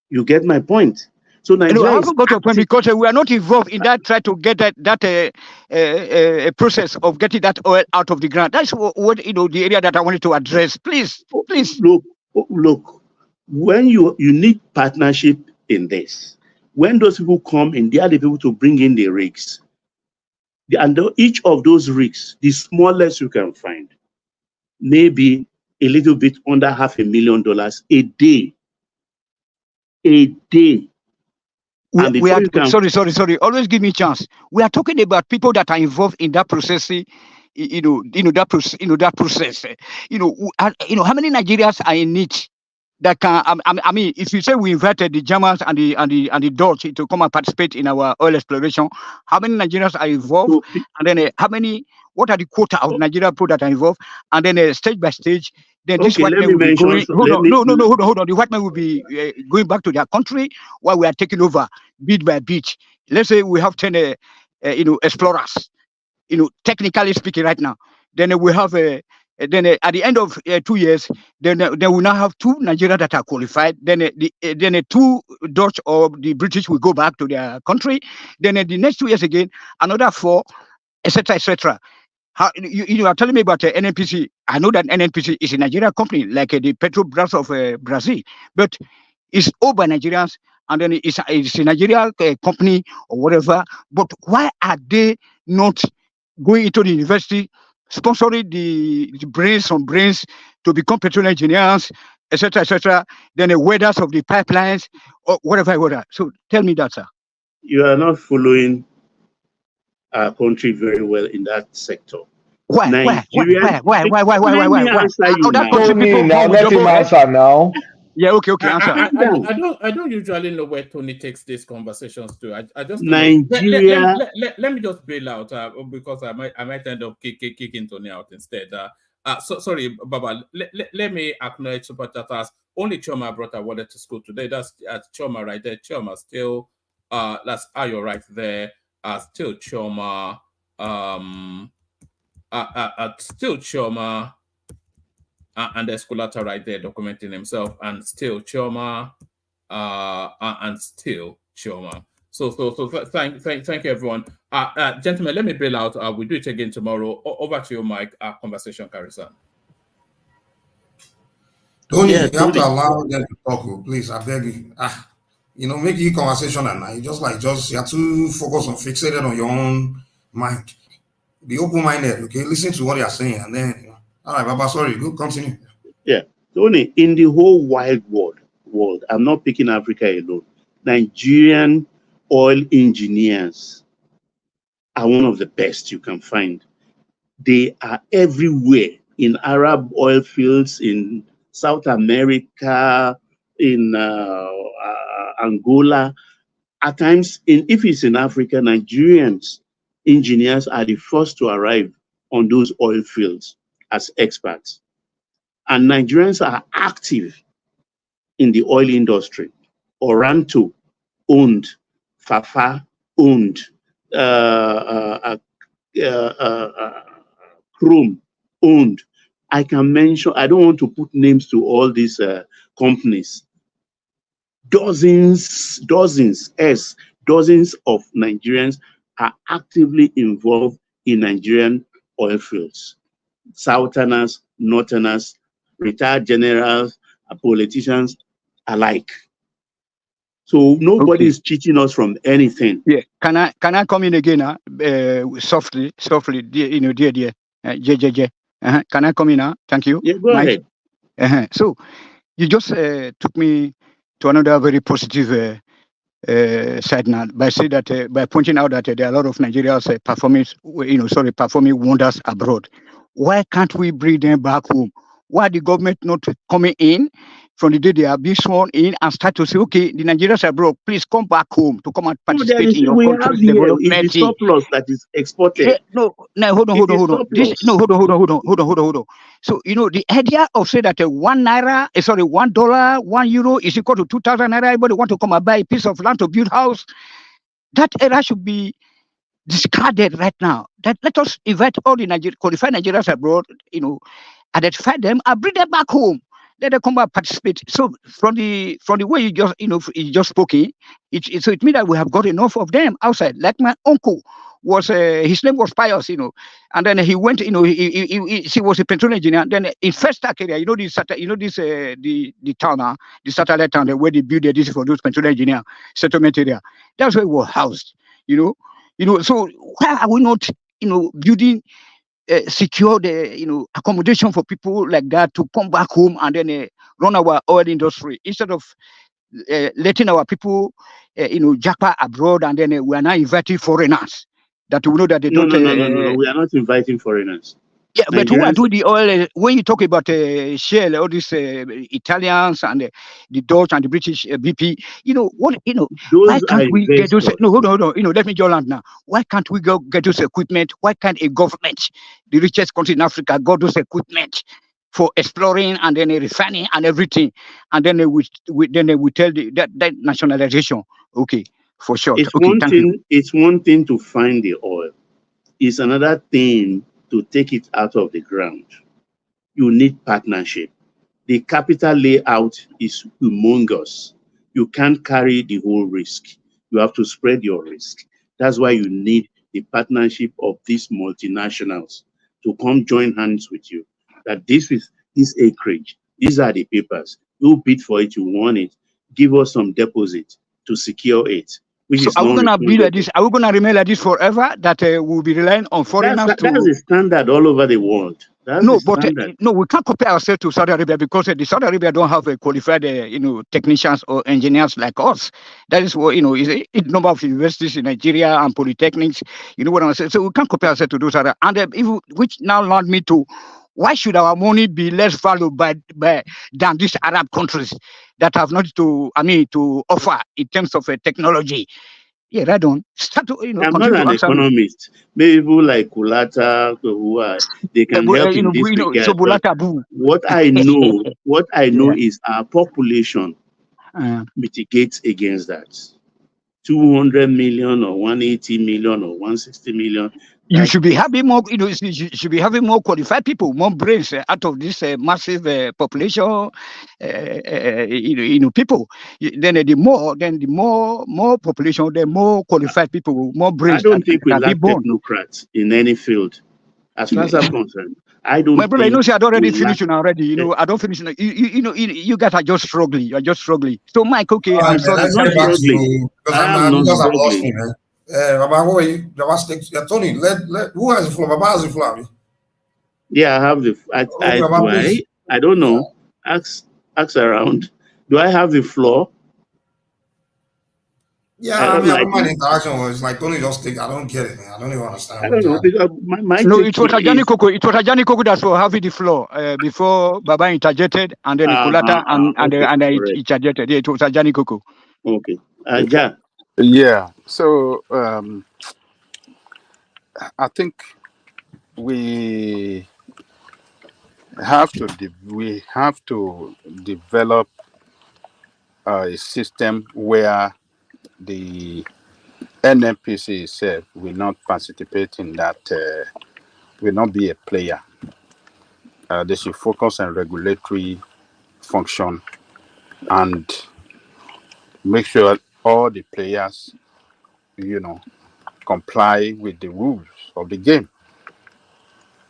Speaker 23: You get my point? So Nigeria
Speaker 9: I haven't got your point because we are not involved in that. Try to get that process of getting that oil out of the ground. That's what the area that I wanted to address. Please.
Speaker 23: Look. When you need partnership in this. When those people come in, they are the people to bring in the rigs. And each of those rigs, the smallest you can find, maybe a little bit under $500,000 a day. A day.
Speaker 9: Sorry. Always give me a chance. We are talking about people that are involved in that processing. That process. How many Nigerians are in it? That can. I mean, if you say we invited the Germans and the Dutch to come and participate in our oil exploration, how many Nigerians are involved? And then what are the quota of Nigerian people that are involved? And then stage by stage, then this white man will be going. Hold on. The white man will be going back to their country while we are taking over bit by bit. Let's say we have 10 explorers. Technically speaking, right now, then we have then at the end of 2 years, then we now have 2 Nigerians that are qualified. Then 2 Dutch or the British will go back to their country. Then the next 2 years again, another 4, etc., etc. You are telling me about NNPC. I know that NNPC is a Nigerian company, like the Petrobras of Brazil, but it's owned by Nigerians, and then it's a Nigerian company or whatever. But why are they not going into the university, sponsoring the brains to become petroleum engineers, etc., etc., then the weathers of the pipelines or whatever. So tell me that, sir.
Speaker 23: You are not following our country very well in that sector.
Speaker 9: Why?
Speaker 23: Nigeria.
Speaker 9: Why?
Speaker 23: Let me answer you now.
Speaker 15: Tony, now let him answer now.
Speaker 9: Yeah, okay, answer.
Speaker 7: I don't usually know where Tony takes these conversations to. I just
Speaker 23: Nigeria.
Speaker 7: Let me just bail out because I might end up kicking Tony out instead. Sorry, Baba. Let me acknowledge super chatters. Only Choma brought her wallet to school today. That's Choma right there. Choma still. That's Ayo right there. Still Choma. Still Choma. And there's Kulata right there documenting himself, and still Choma, and still Choma. So thank you everyone. Gentlemen, let me bail out. We'll do it again tomorrow. Over to you, Mike. Conversation carries on.
Speaker 11: Tony, you have to allow them to talk, please. I beg you. Make your conversation and you you have to focus on fixated on your own mind. Be open-minded, okay? Listen to what they are saying, and then all right, Baba, sorry, go continue.
Speaker 23: Yeah, Tony, in the whole wide world, I'm not picking Africa alone. Nigerian oil engineers are one of the best you can find. They are everywhere in Arab oil fields, in South America, in Angola. At times, if it's in Africa, Nigerians engineers are the first to arrive on those oil fields as experts. And Nigerians are active in the oil industry. Oranto owned, Fafa owned, Chrome owned. I can mention, I don't want to put names to all these companies. Dozens of Nigerians are actively involved in Nigerian oil fields. Southerners, Northerners, retired generals, politicians alike. So nobody is cheating us from anything.
Speaker 9: Yeah. Can I come in again? Softly, dear. JJJ. Can I come in now? Thank you.
Speaker 23: Yeah, go ahead.
Speaker 9: So you just took me to another very positive side now by saying that by pointing out that there are a lot of Nigerians performing wonders abroad. Why can't we bring them back home? Why the government not coming in from the day they are being sworn in and start to say, okay, the Nigerians abroad, please come back home to come and
Speaker 23: No, there
Speaker 9: participate
Speaker 23: is,
Speaker 9: in your
Speaker 23: we have
Speaker 9: country's
Speaker 23: here is the
Speaker 9: development.
Speaker 23: surplus that is exported.
Speaker 9: No, no, hold on,
Speaker 23: It
Speaker 9: hold on,
Speaker 23: is
Speaker 9: hold on. This
Speaker 23: surplus.
Speaker 9: no, hold on. So the idea of say that $1, sorry, $1, €1 is equal to 2,000 naira. Everybody want to come and buy a piece of land to build house. That era should be discarded right now. That let us invite all the qualified Nigerians abroad, identify them and bring them back home. Let them come and participate. So from the way you just spoke in, so it means that we have got enough of them outside. Like my uncle was, his name was Pius, and then he went, he was a petroleum engineer. Then in first area, the town, the satellite town where they built this for those petroleum engineer settlement area. That's where we were housed. So why are we not, building secure the accommodation for people like that to come back home and then run our oil industry instead of letting our people japa abroad, and then we are now inviting foreigners that we know that they
Speaker 23: No,
Speaker 9: don't.
Speaker 23: no. We are not inviting foreigners.
Speaker 9: Yeah, but who are
Speaker 23: Nigerians,
Speaker 9: doing the oil? When you talk about Shell, all these Italians and the Dutch and the British BP, why
Speaker 23: those are
Speaker 9: can't we get those?
Speaker 23: investors.
Speaker 9: No, hold on. Let me just land now. Why can't we go get those equipment? Why can't a government, the richest country in Africa, got those equipment for exploring and then refining and everything, and then we tell that nationalization? Okay, for sure.
Speaker 23: It's
Speaker 9: Okay,
Speaker 23: one
Speaker 9: thank you.
Speaker 23: thing. It's one thing to find the oil. It's another thing to take it out of the ground. You need partnership. The capital layout is humongous. You can't carry the whole risk. You have to spread your risk. That's why you need the partnership of these multinationals to come join hands with you. That this is this acreage. These are the papers. You bid for it, you want it. Give us some deposit to secure it, which
Speaker 9: So
Speaker 23: is
Speaker 9: are we gonna be like
Speaker 23: non-refundable.
Speaker 9: this? Are we gonna remain like this forever? That we'll be relying on foreigners
Speaker 23: That's
Speaker 9: to.
Speaker 23: the standard all over the world. That's the
Speaker 9: No, but
Speaker 23: standard.
Speaker 9: no, we can't compare ourselves to Saudi Arabia because the Saudi Arabia don't have qualified, technicians or engineers like us. That is what is a number of universities in Nigeria and polytechnics. You know what I'm saying? So we can't compare ourselves to those other. And which now led me to, why should our money be less valued than these Arab countries that have not to offer in terms of technology? Yeah, right on. Start to
Speaker 23: I'm not
Speaker 9: continue to
Speaker 23: an
Speaker 9: answer me.
Speaker 23: economist. Maybe people like Kulata, who are, they can help in this
Speaker 9: So
Speaker 23: regard. But
Speaker 9: Bulata Boo.
Speaker 23: what I know
Speaker 9: Yeah.
Speaker 23: is our population
Speaker 9: Uh,
Speaker 23: mitigates against that. 200 million or 180 million or 160 million.
Speaker 9: you should be having more, you should be having more qualified people, more brains out of this massive population, people. Then the more population, the more qualified people, more
Speaker 23: I
Speaker 9: brains that
Speaker 23: don't think we
Speaker 9: can be
Speaker 23: lack
Speaker 9: born.
Speaker 23: technocrats in any field. As far as I'm concerned, I don't
Speaker 9: My brother,
Speaker 23: think
Speaker 9: see, I'd already
Speaker 23: we lack.
Speaker 9: finished already. I don't finish. You guys are just struggling. You're just struggling. So, Mike, okay,
Speaker 11: All
Speaker 9: I'm
Speaker 11: right, man.
Speaker 9: sorry.
Speaker 23: I'm
Speaker 11: Let's
Speaker 23: not
Speaker 11: get back
Speaker 23: struggling.
Speaker 11: to because
Speaker 23: I am
Speaker 11: I'm
Speaker 23: not
Speaker 11: because I've lost
Speaker 23: struggling.
Speaker 11: me, man. Baba, who are you? Baba, Tony, let who has the floor? Baba has the floor. Abi?
Speaker 23: Yeah, I have the.
Speaker 11: Okay, Baba, please.
Speaker 23: I don't know. Ask around. Do I have the floor? I
Speaker 11: Yeah, I
Speaker 23: don't
Speaker 11: mean,
Speaker 23: know.
Speaker 11: I
Speaker 23: I
Speaker 11: don't mind the
Speaker 23: think
Speaker 11: interaction. It's like Tony just take. I don't get it, man. I don't even understand
Speaker 23: I
Speaker 11: what's
Speaker 23: don't know
Speaker 11: happening.
Speaker 23: because my
Speaker 9: No,
Speaker 23: take
Speaker 9: it was
Speaker 23: here
Speaker 9: Ajani
Speaker 23: is
Speaker 9: Koko. It was Ajani Koko that was having the floor before Baba interjected, and then Kulata
Speaker 23: okay,
Speaker 9: and
Speaker 23: correct.
Speaker 9: interjected. Yeah, it was Ajani Koko.
Speaker 23: Okay, Ja.
Speaker 6: Yeah. So I think we we have to develop a system where the NNPC itself will not participate in that, will not be a player. They should focus on regulatory function and make sure all the players, comply with the rules of the game.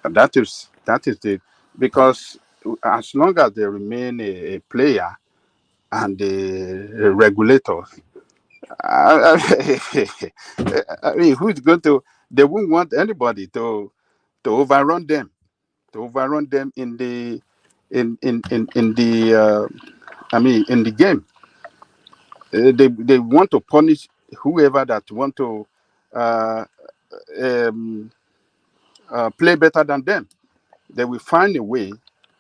Speaker 6: And that is the because as long as they remain a player and the regulators, I mean, who's going to? They won't want anybody overrun them, in the in the in the game. They want to punish whoever that want to uh, play better than them.
Speaker 10: they will find a way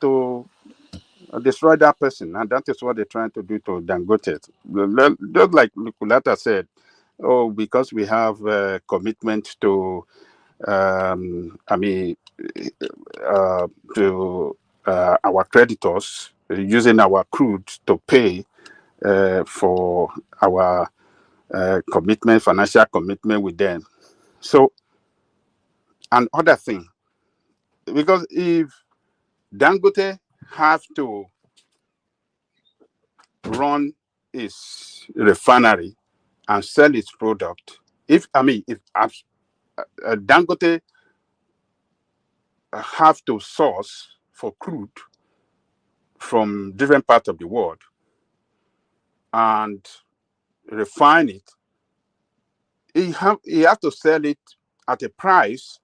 Speaker 10: to destroy that person, and that is what they're trying to do to Dangote. Just like Lukulata said, oh, because we have commitment to, I mean, to our creditors, using our crude to pay for our commitment, financial commitment with them. So, and other thing, because if Dangote have to run his refinery and sell its product, if Dangote have to source for crude from different parts of the world and refine it, he have to sell it at a price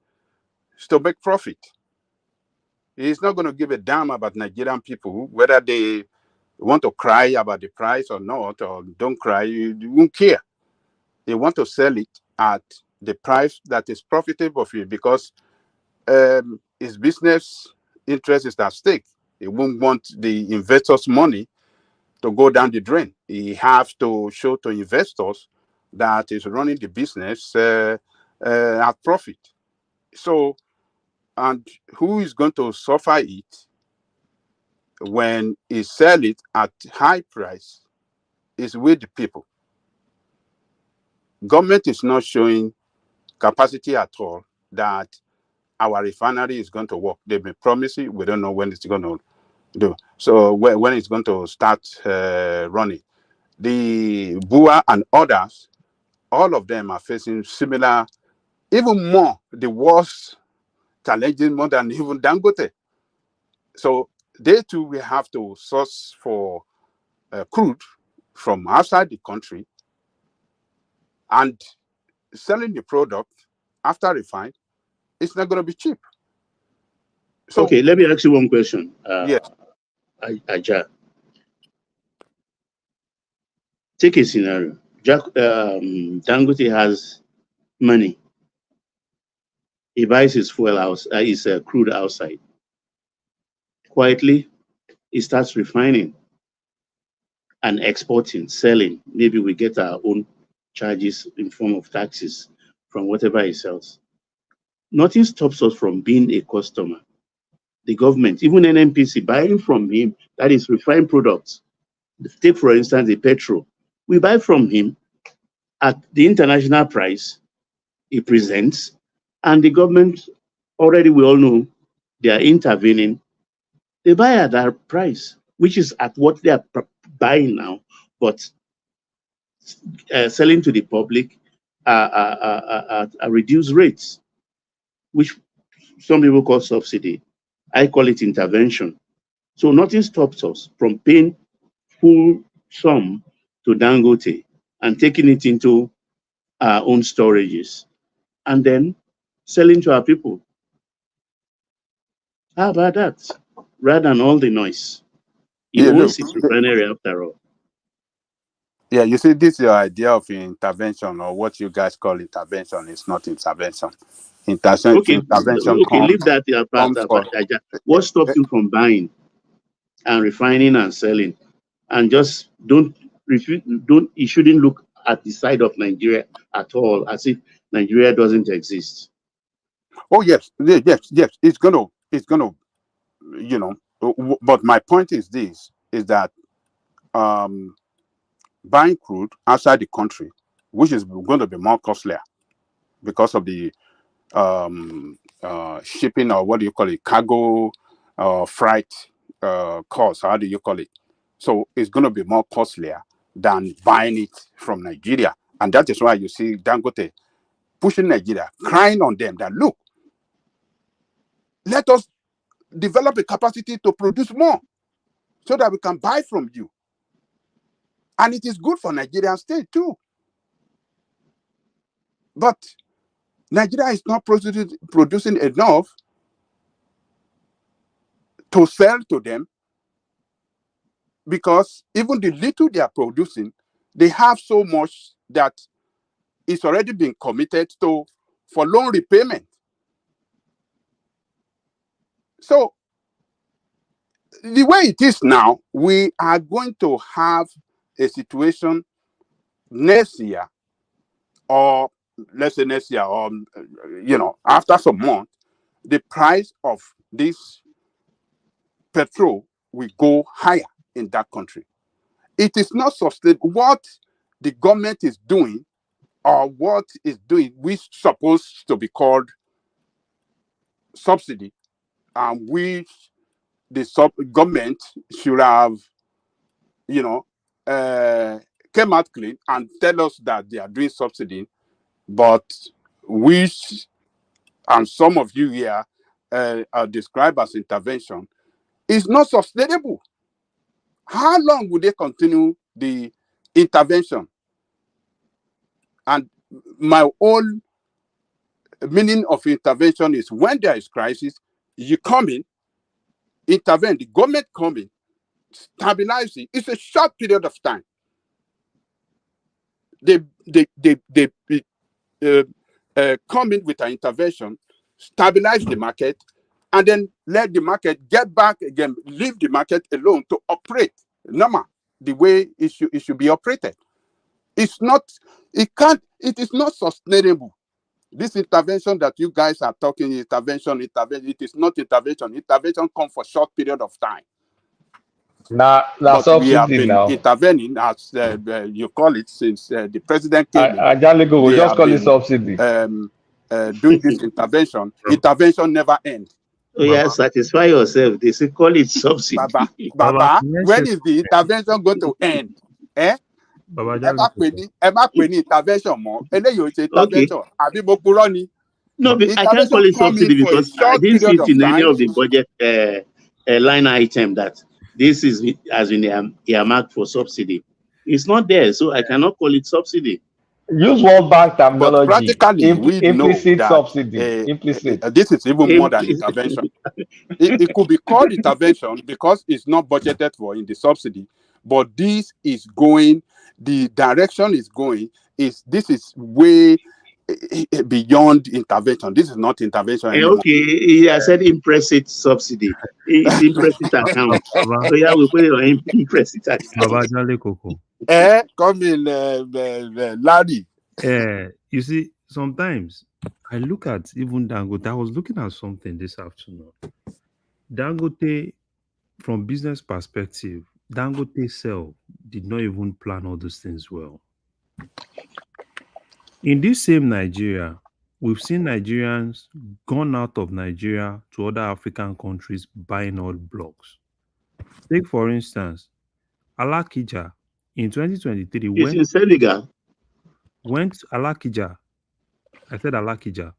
Speaker 10: to make profit. He's not going to give a damn about Nigerian people, whether they want to cry about the price or not, or don't cry. You won't care. They want to sell it at the price that is profitable for you, because his business interest is at stake. He won't want the investors' money to go down the drain. He has to show to investors that he's running the business at profit. So, and who is going to suffer it when he sell it at high price is with the people. Government is not showing capacity at all that our refinery is going to work. They've been promising, we don't know when it's going to do. So when it's going to start running. The BUA and others, all of them are facing similar, even more, the worst challenges more than even Dangote. So they too will have to source for crude from outside the country, and selling the product after refined, it's not going to be cheap. So,
Speaker 23: okay, let me ask you one question.
Speaker 10: Yes.
Speaker 23: Aja. Take a scenario. Dangote has money. He buys his fuel his crude outside. Quietly, he starts refining and exporting, selling. Maybe we get our own charges in form of taxes from whatever he sells. Nothing stops us from being a customer. The government, even NNPC, buying from him, that is refined products. Take, for instance, the petrol. We buy from him at the international price he presents, and the government, already we all know, they are intervening. They buy at that price, which is at what they are buying now, but selling to the public at reduced rates, which some people call subsidy. I call it intervention. So nothing stops us from paying full sum to Dangote and taking it into our own storages and then selling to our people. How about that? Rather than all the noise. He owns his refinery after all.
Speaker 10: Yeah, you see, this your idea of intervention, or what you guys call intervention, is not intervention. Intervention
Speaker 23: Leave that apart. What stops you from buying and refining and selling? And just you shouldn't look at the side of Nigeria at all, as if Nigeria doesn't exist.
Speaker 10: Oh yes. It's gonna, you know. But my point is this: is that buying crude outside the country, which is going to be more costlier because of the shipping, or what do you call it, cargo, freight cost. How do you call it? So it's going to be more costlier than buying it from Nigeria, and that is why you see Dangote pushing Nigeria, crying on them that, look, let us develop a capacity to produce more so that we can buy from you. And it is good for Nigerian state too. But Nigeria is not producing enough to sell to them, because even the little they are producing, they have so much that it's already been committed to for loan repayment. So the way it is now, we are going to have a situation next year, or let's say next year, or after some month, the price of this petrol will go higher in that country. It is not sustainable. What the government is doing, or what is doing, which supposed to be called subsidy, and which the government should have, came out clean and tell us that they are doing subsidy, but which, and some of you here are described as intervention, is not sustainable. How long will they continue the intervention? And my whole meaning of intervention is when there is crisis, you come in, intervene, the government come in, stabilize it. It's a short period of time. They come in with an intervention, stabilize the market, and then let the market get back again, leave the market alone to operate normal, the way it should be operated. It is not sustainable. This intervention that you guys are talking, intervention, it is not intervention. Intervention comes for short period of time.
Speaker 15: Now
Speaker 10: But we have
Speaker 15: subsidy
Speaker 10: been
Speaker 15: now.
Speaker 10: intervening, as you call it, since the president came in.
Speaker 15: Ajaligo, we
Speaker 10: They
Speaker 15: just
Speaker 10: have
Speaker 15: call it
Speaker 10: been
Speaker 15: subsidy.
Speaker 10: doing this intervention. Intervention never ends.
Speaker 23: Oh yeah, satisfy yourself. They say call it subsidy.
Speaker 10: Baba, when is the intervention going to end? Ẹ má pè ní intervention mọ́. Eléyìí ò ṣe intervention. Àbí mo purọ́ ni.
Speaker 23: No, I can't call it subsidy because I didn't see it in any of the budget line item that this has been earmarked for subsidy. It's not there, so I cannot call it subsidy.
Speaker 15: Use World Bank terminology.
Speaker 10: But practically, we
Speaker 15: implicit
Speaker 10: know that
Speaker 15: subsidy. Implicit.
Speaker 10: This is even more than intervention. It could be called intervention because it's not budgeted for in the subsidy. But this is going, the direction is going, this is way beyond intervention. This is not intervention anymore.
Speaker 23: Okay, he has said implicit subsidy. It's implicit account. So yeah, we put it on implicit account.
Speaker 10: Come in, Larry.
Speaker 4: You see, sometimes I look at even Dangote. I was looking at something this afternoon. Dangote, from business perspective, Dangote self did not even plan all those things well. In this same Nigeria, we've seen Nigerians gone out of Nigeria to other African countries buying oil blocks. Take, for instance, Alakija in 2023
Speaker 23: It's in Senegal.
Speaker 4: Went Alakija. I said Alakija.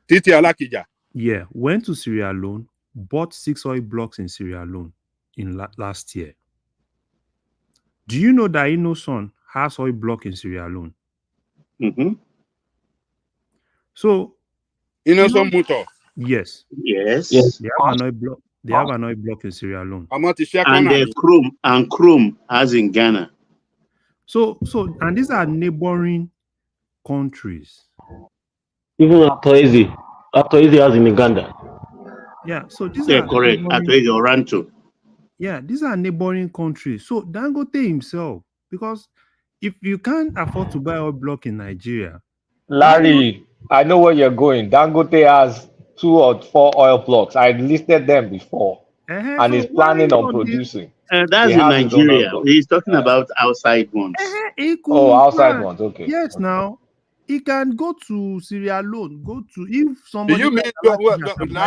Speaker 10: Titi Alakija.
Speaker 4: Yeah, went to Sierra Leone, bought 6 oil blocks in Sierra Leone in last year. Do you know that Innoson has oil block in Sierra Leone?
Speaker 23: Mm-hmm.
Speaker 10: So Innoson Motor.
Speaker 23: Yes.
Speaker 4: They have an oil block. They have an oil block in Sierra Leone.
Speaker 23: And Chrome has in Ghana.
Speaker 4: So and these are neighboring countries.
Speaker 12: Even Atoezi has in Uganda.
Speaker 4: Yeah, so these
Speaker 23: are
Speaker 4: correct.
Speaker 23: Atoezi Oranto.
Speaker 4: Yeah, these are neighboring countries. So Dangote himself, because if you can't afford to buy oil block in Nigeria,
Speaker 15: Larry, I know where you're going. Dangote has 2 or 4 oil blocks. I listed them before, and he's planning on producing.
Speaker 23: That's in Nigeria. He's talking about outside ones.
Speaker 15: Outside ones. Okay.
Speaker 4: Yes, now he can go to Sierra Leone. Go to if somebody.
Speaker 10: Do you mean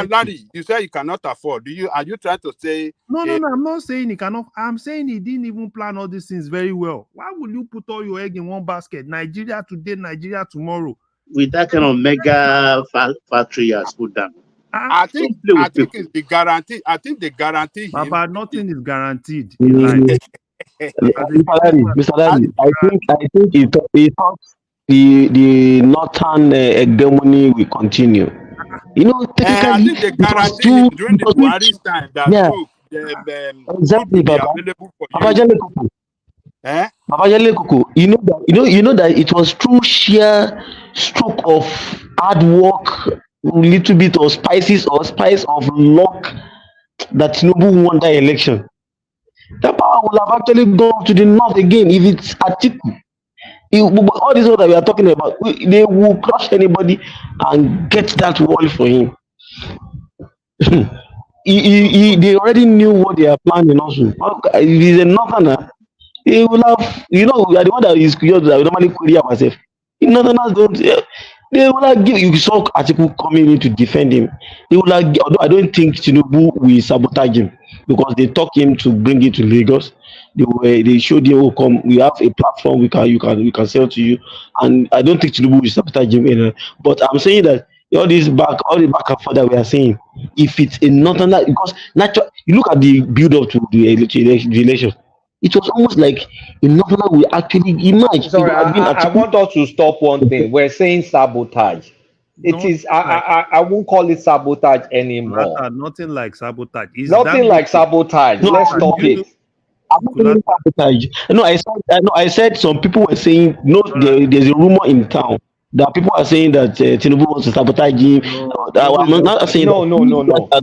Speaker 10: Larry? You say you cannot afford. Are you trying to say?
Speaker 4: No. I'm not saying he cannot. I'm saying he didn't even plan all these things very well. Why would you put all your egg in one basket? Nigeria today, Nigeria tomorrow.
Speaker 23: With that kind of mega factory has put down.
Speaker 10: I think it's the guarantee. I think the guarantee.
Speaker 4: But nothing is guaranteed in life.
Speaker 12: Mr. Larry, I think he thought the northern hegemony will continue. You know, technically,
Speaker 10: I think the guarantee during the Buhari's time that
Speaker 12: exactly,
Speaker 10: available for you.
Speaker 12: Babajale Koko, you know that it was through sheer stroke of hard work, little bit of spice of luck that Tinubu won that election, that power will have actually gone to the north again if it's Atiku. All these ones that we are talking about, they will crush anybody and get that wall for him. They already knew what they are planning also. If he's a northerner, he will have, we are the one that is curious that we normally query ourselves. In northerners don't, they will not give, you saw article coming in to defend him. They will not, although I don't think Tinubu will sabotage him because they talk him to bring it to Lagos. They showed him, oh, come, we have a platform, we can sell to you. And I don't think Tinubu will sabotage him anyway. But I'm saying that all the back and forth that we are saying, if it's a northerner, because natural, you look at the build up to the election, it was almost like a northerner will actually emerge.
Speaker 15: Sorry, I want us to stop one thing. We're saying sabotage. It is. I won't call it sabotage anymore.
Speaker 13: Nothing like sabotage. It's
Speaker 15: nothing like sabotage.
Speaker 12: No,
Speaker 15: Let's stop it.
Speaker 12: I'm not saying sabotage. No, I said some people were saying there's a rumor in town that people are saying that Tinubu wants to sabotage him. I'm not saying
Speaker 15: no.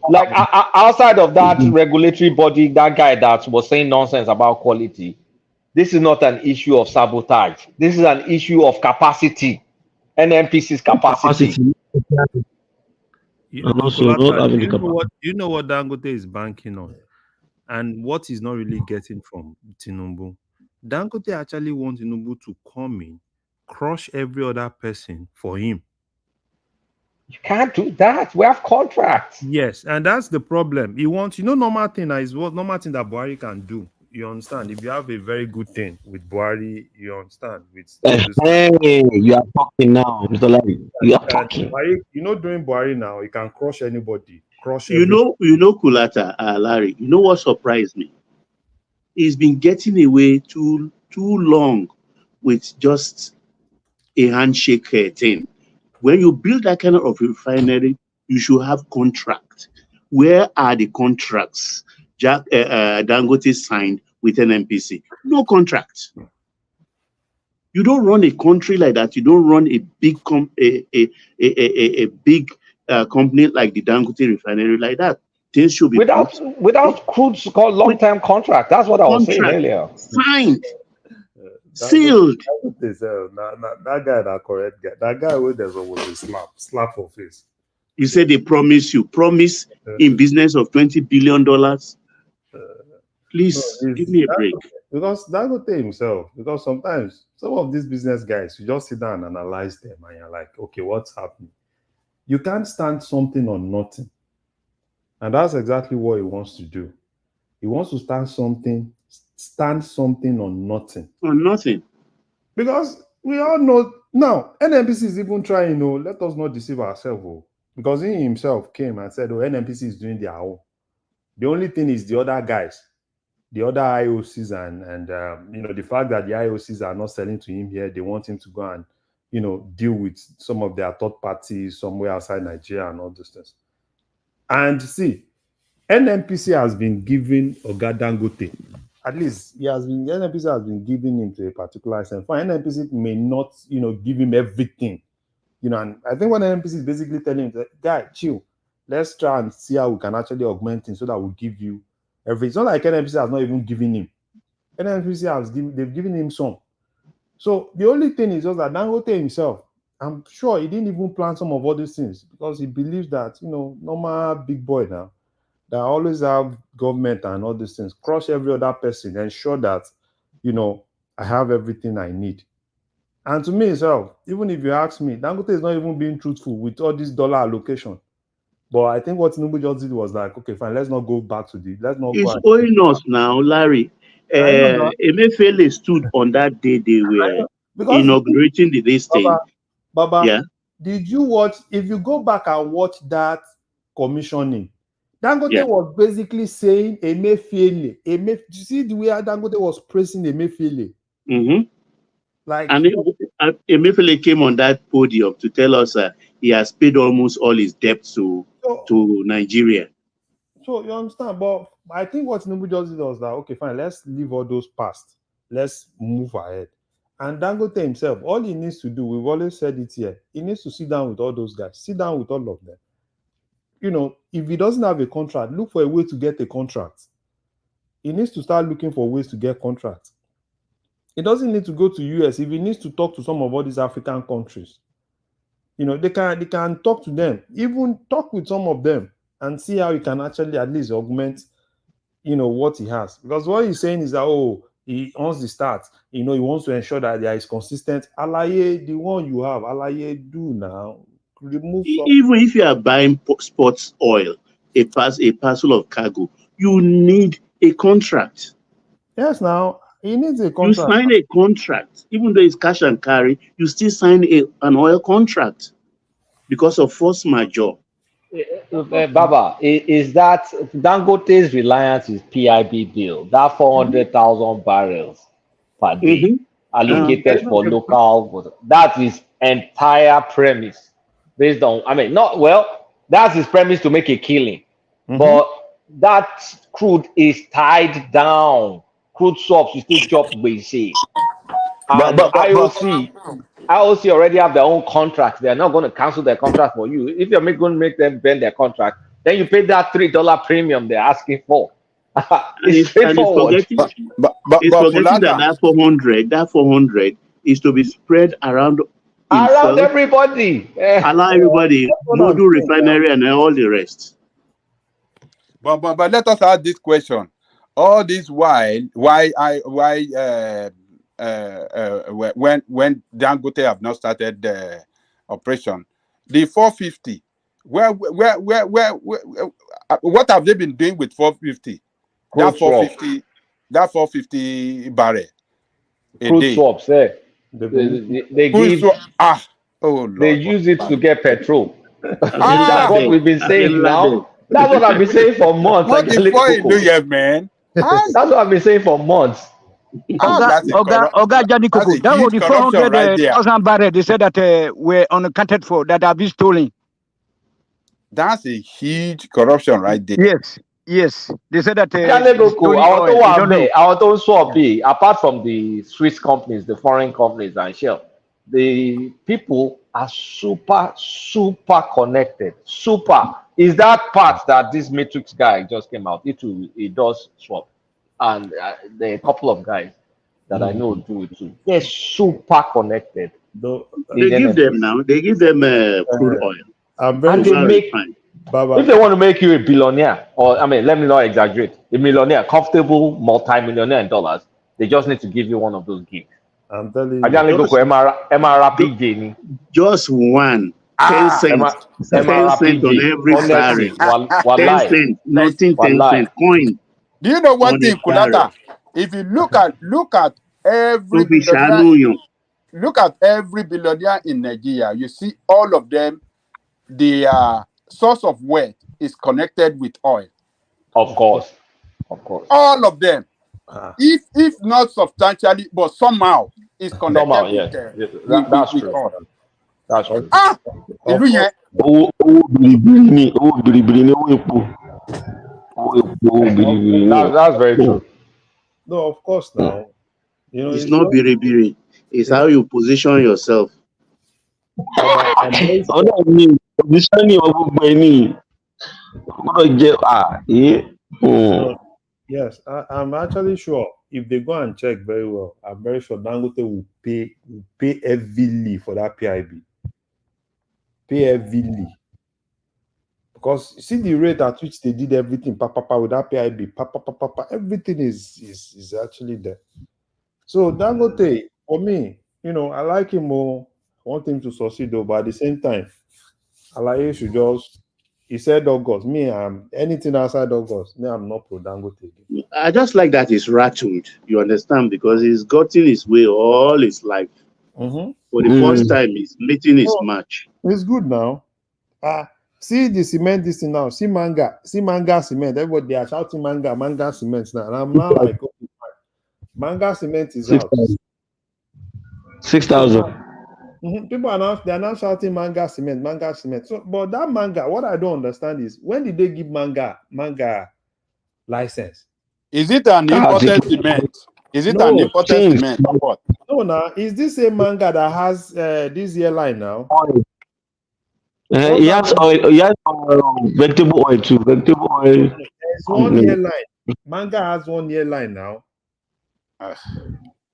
Speaker 15: Like outside of that regulatory body, that guy that was saying nonsense about quality, this is not an issue of sabotage. This is an issue of capacity. NNPC's capacity.
Speaker 13: You know what Dangote is banking on, and what he's not really getting from Tinubu. Dangote actually wants Tinubu to come in, crush every other person for him.
Speaker 15: You can't do that. We have contracts.
Speaker 13: Yes, and that's the problem. He wants, normal thing is what normal thing that Buhari can do. You understand? If you have a very good thing with Buhari, you understand.
Speaker 12: Hey, you are talking now, Mr. Larry. You are talking.
Speaker 13: Buhari, during Buhari now, he can crush anybody.
Speaker 23: Kulata, Larry. You know what surprised me? He's been getting away too long with just a handshake thing. When you build that kind of refinery, you should have contract. Where are the contracts Dangote signed with NNPC? No contract. You don't run a country like that. You don't run a big company like the Dangote refinery like that. Things should be
Speaker 15: without crude long-term contract. That's what I was saying earlier.
Speaker 23: Signed. Sealed.
Speaker 13: That guy, that correct guy. That guy where there's always a slap for face.
Speaker 23: You said they promise in business of $20 billion. Please give me a break.
Speaker 13: Because Dangote himself, because sometimes some of these business guys, you just sit down and analyze them and you're like, okay, what's happening? You can't stand something on nothing. And that's exactly what he wants to do. He wants to stand something on nothing.
Speaker 23: On nothing.
Speaker 13: Because we all know now, NNPC is even trying, let us not deceive ourselves. Because he himself came and said, NNPC is doing their own. The only thing is the other guys, the other IOCs and the fact that the IOCs are not selling to him here, they want him to go and, deal with some of their third parties somewhere outside Nigeria and all those things. And see, NNPC has been giving Oga Dangote, at least NNPC has been giving him to a particular extent. For NNPC may not, give him everything. And I think what NNPC is basically telling him, guy, chill. Let's try and see how we can actually augment him so that we'll give you everything. It's not like NNPC has not even given him. NNPC they've given him some. So the only thing is just that Dangote himself, I'm sure he didn't even plan some of all these things because he believes that, normal big boy now, that always have government and all these things, crush every other person, ensure that, I have everything I need. And to me itself, even if you ask me, Dangote is not even being truthful with all this dollar allocation. But I think what Tinubu just did was like, okay, fine, let's not go back to
Speaker 23: It's owing us now, Larry. Emefiele stood on that day they were inaugurating this thing.
Speaker 13: Baba, yeah. Did you watch? If you go back and watch that commissioning, Dangote was basically saying Emefiele. You see the way Dangote was praising Emefiele.
Speaker 23: Mm-hmm. And Emefiele came on that podium to tell us he has paid almost all his debts to Nigeria.
Speaker 13: So you understand, but I think what Tinubu just did was that, okay, fine, let's leave all those past. Let's move ahead. And Dangote himself, all he needs to do, we've always said it here, he needs to sit down with all those guys, sit down with all of them. if he doesn't have a contract, look for a way to get a contract. He needs to start looking for ways to get contracts. He doesn't need to go to US. If he needs to talk to some of all these African countries, they can talk to them, even talk with some of them and see how he can actually at least augment, what he has. Because what he's saying is that, he wants the start, he wants to ensure that there is consistent. Alaye, the one you have, Alaye, do now. Remove some.
Speaker 23: Even if you are buying sports oil, a parcel of cargo, you need a contract.
Speaker 13: Yes, now he needs a contract.
Speaker 23: You sign a contract, even though it's cash and carry, you still sign an oil contract because of force majeure.
Speaker 15: Baba, is that Dangote's reliance is PIB bill, that 400,000 barrels per day allocated for local, that is entire premise based on, that's his premise to make a killing. But that crude is tied down. Crude swaps, you still chop basic. And IOC already have their own contracts. They're not going to cancel their contract for you. If you're going to make them bend their contract, then you pay that $3 premium they're asking for. It's straightforward.
Speaker 23: It's forgetting that 400 is to be spread around
Speaker 15: everybody.
Speaker 23: Allow everybody, Modu refinery and all the rest.
Speaker 10: But let us ask this question. All this while, when Dangote have not started the operation, the 450, where what have they been doing with 450? That 450 barrel a
Speaker 15: crude
Speaker 10: day.
Speaker 15: Swaps, they give,
Speaker 10: Lord,
Speaker 15: they use it to get petrol. That's what we've been saying now. That's what I've been saying for months.
Speaker 10: What the fuck do you, man?
Speaker 15: That's what I've been saying for months.
Speaker 9: Oga Johnny Coco, that was the 400,000 barrels they said that were unaccounted for, that have been stolen.
Speaker 10: That's a huge corruption right there.
Speaker 9: Yes. They said that.
Speaker 15: Our own swap, apart from the Swiss companies, the foreign companies, and Shell, the people are super connected. Super. Is that part that this Matrix guy just came out? He does swap. And there are a couple of guys that I know do it too. They're super connected.
Speaker 23: They give them crude oil.
Speaker 15: And they make, if they want to make you a billionaire, or let me not exaggerate, a millionaire, comfortable multi-millionaire in dollars, they just need to give you one of those gigs.
Speaker 13: I'm telling
Speaker 23: you. Just one. 10 cents. 10 cents on every barrel. 10 cents, nothing 10 cents coin.
Speaker 10: Do you know one thing, Kulata? If you look at every billionaire in Nigeria, you see all of them, their source of wealth is connected with oil.
Speaker 15: Of course.
Speaker 10: All of them. If not substantially, but somehow is connected with oil.
Speaker 15: That's true. That's very true.
Speaker 13: No, of course now.
Speaker 23: It's not biri. It's how you position yourself.
Speaker 13: Yes, I'm actually sure if they go and check very well, I'm very sure Dangote will pay heavily for that PIB. Pay heavily. Because see the rate at which they did everything, with that PIB, everything is actually there. So Dangote, for me, I like him more. I want him to succeed though, but at the same time, Alaye should he said August. I'm anything outside August. I'm not pro Dangote.
Speaker 23: I just like that he's rattled, you understand, because he's gotten his way all his life. For the first time, he's meeting his match.
Speaker 13: It's good now. See the cement this thing now. See manga cement. Everybody they are shouting manga cement now. And I'm now like, okay, manga cement is out.
Speaker 12: 6,000.
Speaker 13: People are now shouting manga cement. So, but that manga, what I don't understand is when did they give manga license?
Speaker 10: Is it an imported cement? Is it an imported cement or what?
Speaker 13: No, now is this a manga that has this airline now?
Speaker 12: He has oil. He has vegetable oil too. Vegetable oil
Speaker 13: There's
Speaker 12: company.
Speaker 13: 1 year line. Manga has 1 year line now.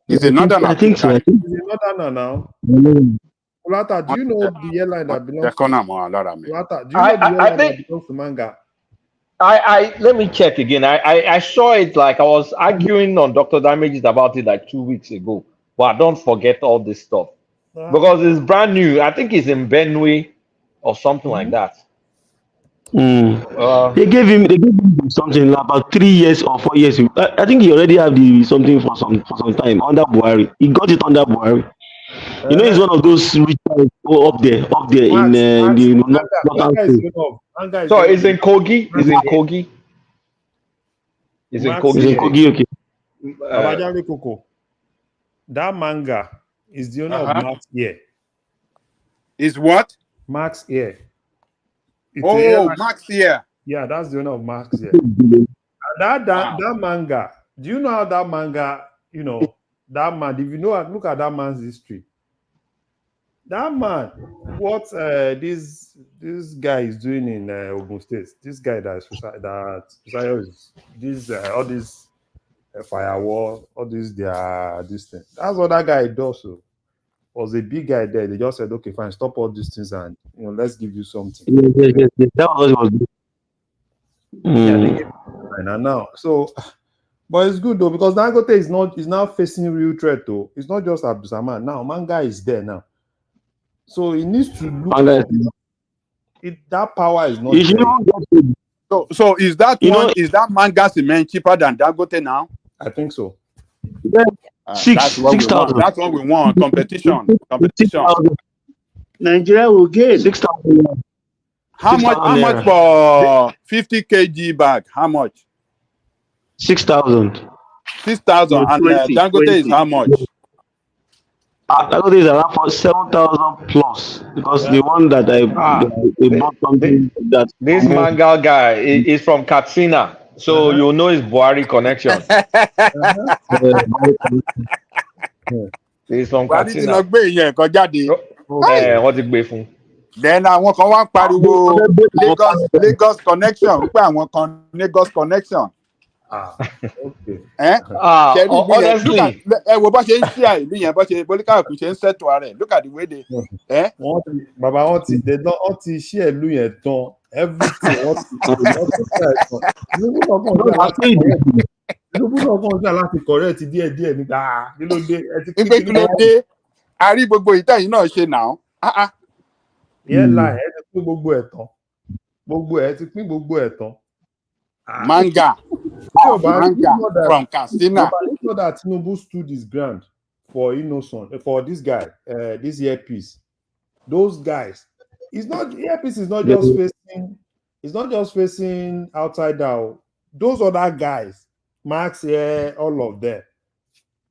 Speaker 10: Is another
Speaker 12: I think so. I think.
Speaker 13: It's another now.
Speaker 12: Mm.
Speaker 13: Kulata, do you know the airline that belongs to Kulata? Do you know the
Speaker 15: I
Speaker 13: airline that
Speaker 15: think
Speaker 13: belongs to Manga?
Speaker 15: I let me check again. I saw it like I was arguing on Dr. Damages about it like 2 weeks ago. But I don't forget all this stuff. Because it's brand new. I think it's in Benue or something like that.
Speaker 12: They gave him something like about 3 years or 4 years. I think he already have the something for some time under Buhari. He got it under Buhari. You know, he's one of those rich guys up there in the northern state.
Speaker 15: So it's in Kogi. It's in Kogi. It's in Kogi.
Speaker 12: It's in Kogi, okay.
Speaker 13: Babajale Koko. That Manga is the owner of Max Air.
Speaker 10: Is what?
Speaker 13: Max Air.
Speaker 10: Max Air.
Speaker 13: Yeah, that's the owner of Max Air. And that Manga, do you know how that Manga, you know, that man, if you know, look at that man's history. That man, what this guy is doing in Ogun State, this guy that is this all this firewall, all this this thing. That's what that guy does. So was a big guy there. They just said, okay, fine, stop all these things and let's give you something.
Speaker 12: Yes. That was what he was doing.
Speaker 13: Yeah, they gave and now so. But it's good though because Dangote is now facing real threat though. It's not just Abdulsaman now. Manga is there now. So he needs to look that power is not there.
Speaker 10: So is that is that Manga cement cheaper than Dangote now?
Speaker 13: I think so.
Speaker 10: That's what we want. Competition.
Speaker 23: Nigeria will get
Speaker 12: 6,000.
Speaker 10: How much for 50 kg bag? How much?
Speaker 12: 6,000.
Speaker 10: 6,000 and Dangote is how much?
Speaker 12: Dangote is around for 7,000 plus because the one that they bought something that
Speaker 15: this Manga guy is from Katsina, so you know his Buhari connection. He's from Katsina. Wọ́n ti gbé fún.
Speaker 10: Then àwọn kan wá pariwo Lagos connection pé àwọn kan Lagos connection.
Speaker 15: Honestly,
Speaker 10: ẹ wo bó ṣe ń ṣí àìlú yẹn bó ṣe bolíkàkù ṣe ń ṣètò ààrẹ look at the way they.
Speaker 13: Bàbá wọn ti ṣí ìlú yẹn tán everything wọn ti Tinubu náà láti correct díẹ̀ nígbà kí ló dé
Speaker 10: a rí gbogbo ìtẹ̀yìn náà ṣe náà.
Speaker 13: Airline ẹ ti pín gbogbo ẹ̀ tán gbogbo ẹ̀ tán.
Speaker 10: Manga from Katsina.
Speaker 13: You know that Tinubu stood his ground for Innocent, for this guy, this earpiece. Those guys, earpiece is not just facing outside down. Those other guys, Max here, all of them,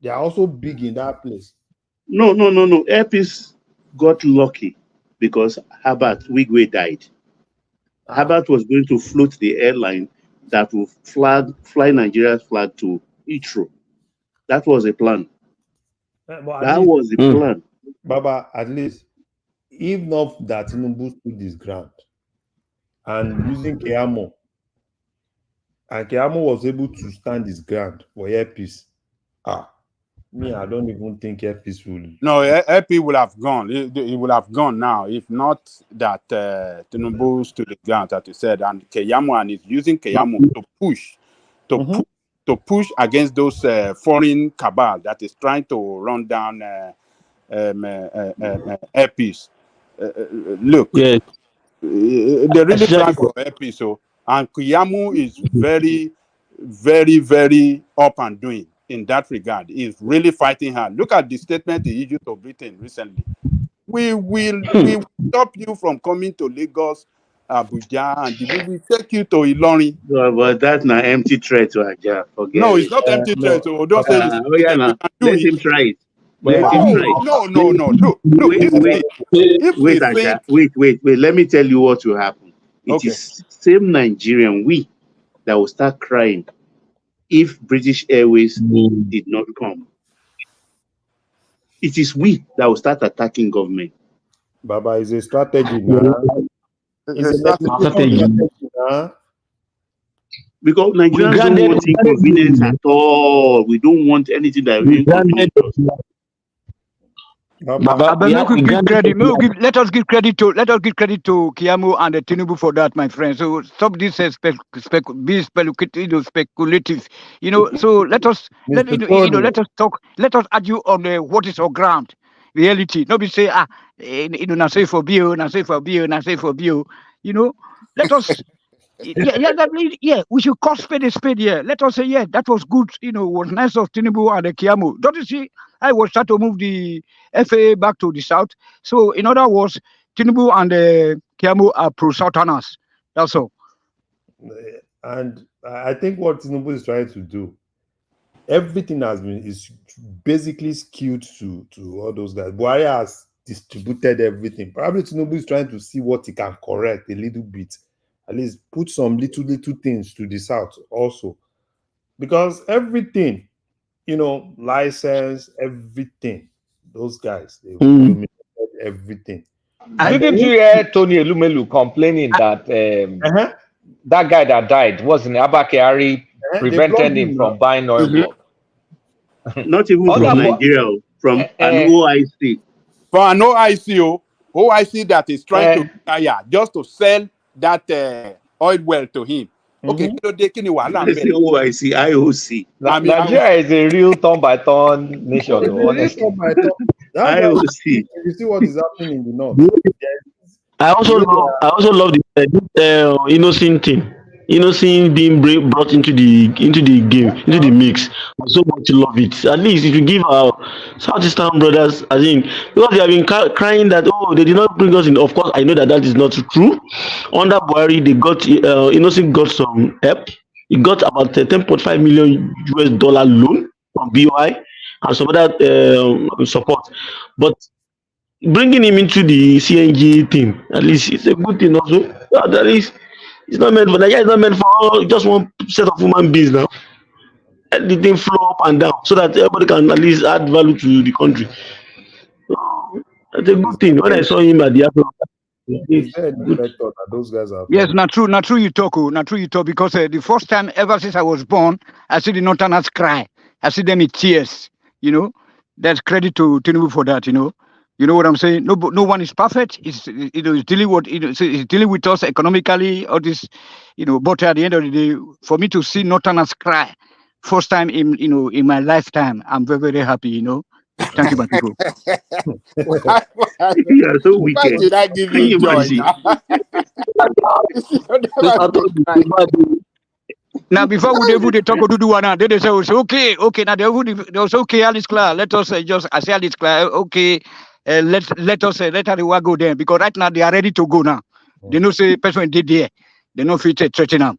Speaker 13: they are also big in that place.
Speaker 23: No. Earpiece got lucky because Herbert Wigwe died. Herbert was going to float the airline that will fly Nigeria's flag to Heathrow. That was a plan. Was the plan.
Speaker 13: Baba, at least, if not that Tinubu stood his ground and using Keyamo, and Keyamo was able to stand his ground for earpiece, I don't even think earpiece will.
Speaker 10: No, earpiece will have gone. It will have gone now if not that Tinubu stood the ground, as you said, and Keyamo and is using Keyamo to push against those foreign cabal that is trying to run down earpiece. Look, they really try for earpiece. So, and Keyamo is very, very, very up and doing. In that regard, is really fighting hard. Look at the statement he issued to Britain recently. We will stop you from coming to Lagos, Abuja, and we will take you to Ilorin.
Speaker 23: No, but that's not empty threat to Aja.
Speaker 10: No, it's not empty threat. So don't say this.
Speaker 23: Let him try it.
Speaker 10: No. Look.
Speaker 23: Wait, Aja. Wait. Let me tell you what will happen. It is same Nigerian that will start crying if British Airways did not come. It is we that will start attacking government.
Speaker 13: Baba, is a strategy now. It's a
Speaker 4: strategy.
Speaker 13: strategy, huh?
Speaker 23: Because Nigerians don't want inconvenience at all. We don't want anything that will inconvenience us.
Speaker 9: But make we give credit. Let us give credit to Kiamu and Tinubu for that, my friend. So stop this be speculative. So let us let us talk. Let us argue on what is our ground reality. Nobody say na say for bio, na say for bio, na say for bio. Let us. Yeah, we should call spade a spade. Yeah, let us say, yeah, that was good. Was nice of Tinubu and Kiamu. Don't you see? I was trying to move the FAA back to the south. So, in other words, Tinubu and Kiamu are pro-Southerners. That's all.
Speaker 13: And I think what Tinubu is trying to do, everything is basically skewed to all those guys. Buhari has distributed everything. Probably Tinubu is trying to see what he can correct a little bit. At least put some little things to the south also. Because everything, license, everything, those guys, they dominated everything.
Speaker 15: Didn't you hear Tony Elumelu complaining that that guy that died wasn't Abakari prevented him from buying oil block?
Speaker 23: Not even from Nigeria, from an OIC.
Speaker 10: For an OIC, OIC that is trying to retire just to sell that oil well to him. Okay,
Speaker 23: OIC, IOC.
Speaker 15: Nigeria is a real turn-by-turn nation, honestly.
Speaker 23: IOC.
Speaker 13: You see what is happening in the north.
Speaker 12: I also love the innocent thing. Innocent being brought into the game, into the mix. I so much love it. At least if you give our Southeastern brothers, I think, because they have been crying that they did not bring us in. Of course, I know that is not true. Under Buhari, they got Innocent got some help. He got about $10.5 million loan from BOI and some other support, but bringing him into the CNG thing, at least it's a good thing also. At least it's not meant for Nigeria. It's not meant for just one set of human beings now. Let the thing flow up and down so that everybody can at least add value to the country. So, that's a good thing. When I saw him at the airport,
Speaker 13: is there any vector that those guys are?
Speaker 9: Yes, not true you talk, because the first time ever since I was born, I see the Northerners cry. I see them in tears. There's credit to Tinubu for that. You know what I'm saying? No one is perfect. It's dealing with it's dealing with us economically. All this, But at the end of the day, for me to see Northerners cry, first time in my lifetime, I'm very, very happy. Thank you, my people.
Speaker 23: You are so wicked.
Speaker 10: Why did I give you joy now?
Speaker 9: Now, before we talk to do one, they say, okay. Now they say, okay, Alice Clark, let us I say Alice Clark, okay, let us let her go there, because right now they are ready to go now. They know say person did there, they know fit threaten them,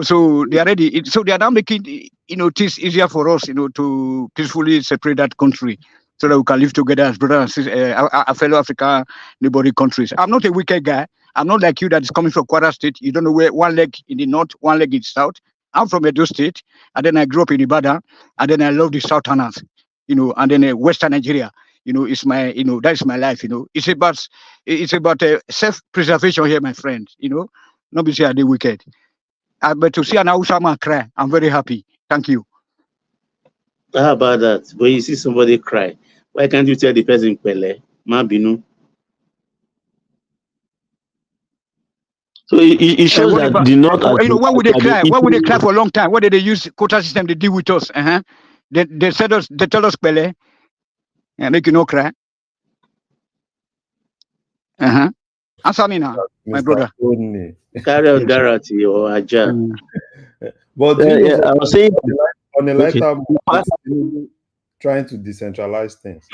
Speaker 9: so they are ready. So they are now making things easier for us, to peacefully separate that country, so that we can live together as brothers and sisters, our fellow African neighboring countries. I'm not a wicked guy. I'm not like you that is coming from Kwara State. You don't know where one leg in the north, one leg in the south. I'm from Edo State, and then I grew up in Ibadan, and then I love the Southerners, and then Western Nigeria, it's my, that's my life, It's about self-preservation here, my friend, Not be say I did wicked. But to see an Hausa man cry, I'm very happy. Thank you.
Speaker 23: How about that? When you see somebody cry, why can't you tell the person, Pele, Mabinu?
Speaker 12: So it shows that the North.
Speaker 9: When would they cry? When would they cry for a long time? What did they use quota system to deal with us? They tell us Pele, and make you no cry. Answer me now, my brother.
Speaker 23: Carry out guarantee or Aja.
Speaker 13: But
Speaker 12: I was saying
Speaker 13: on a lighter note, trying to decentralize things.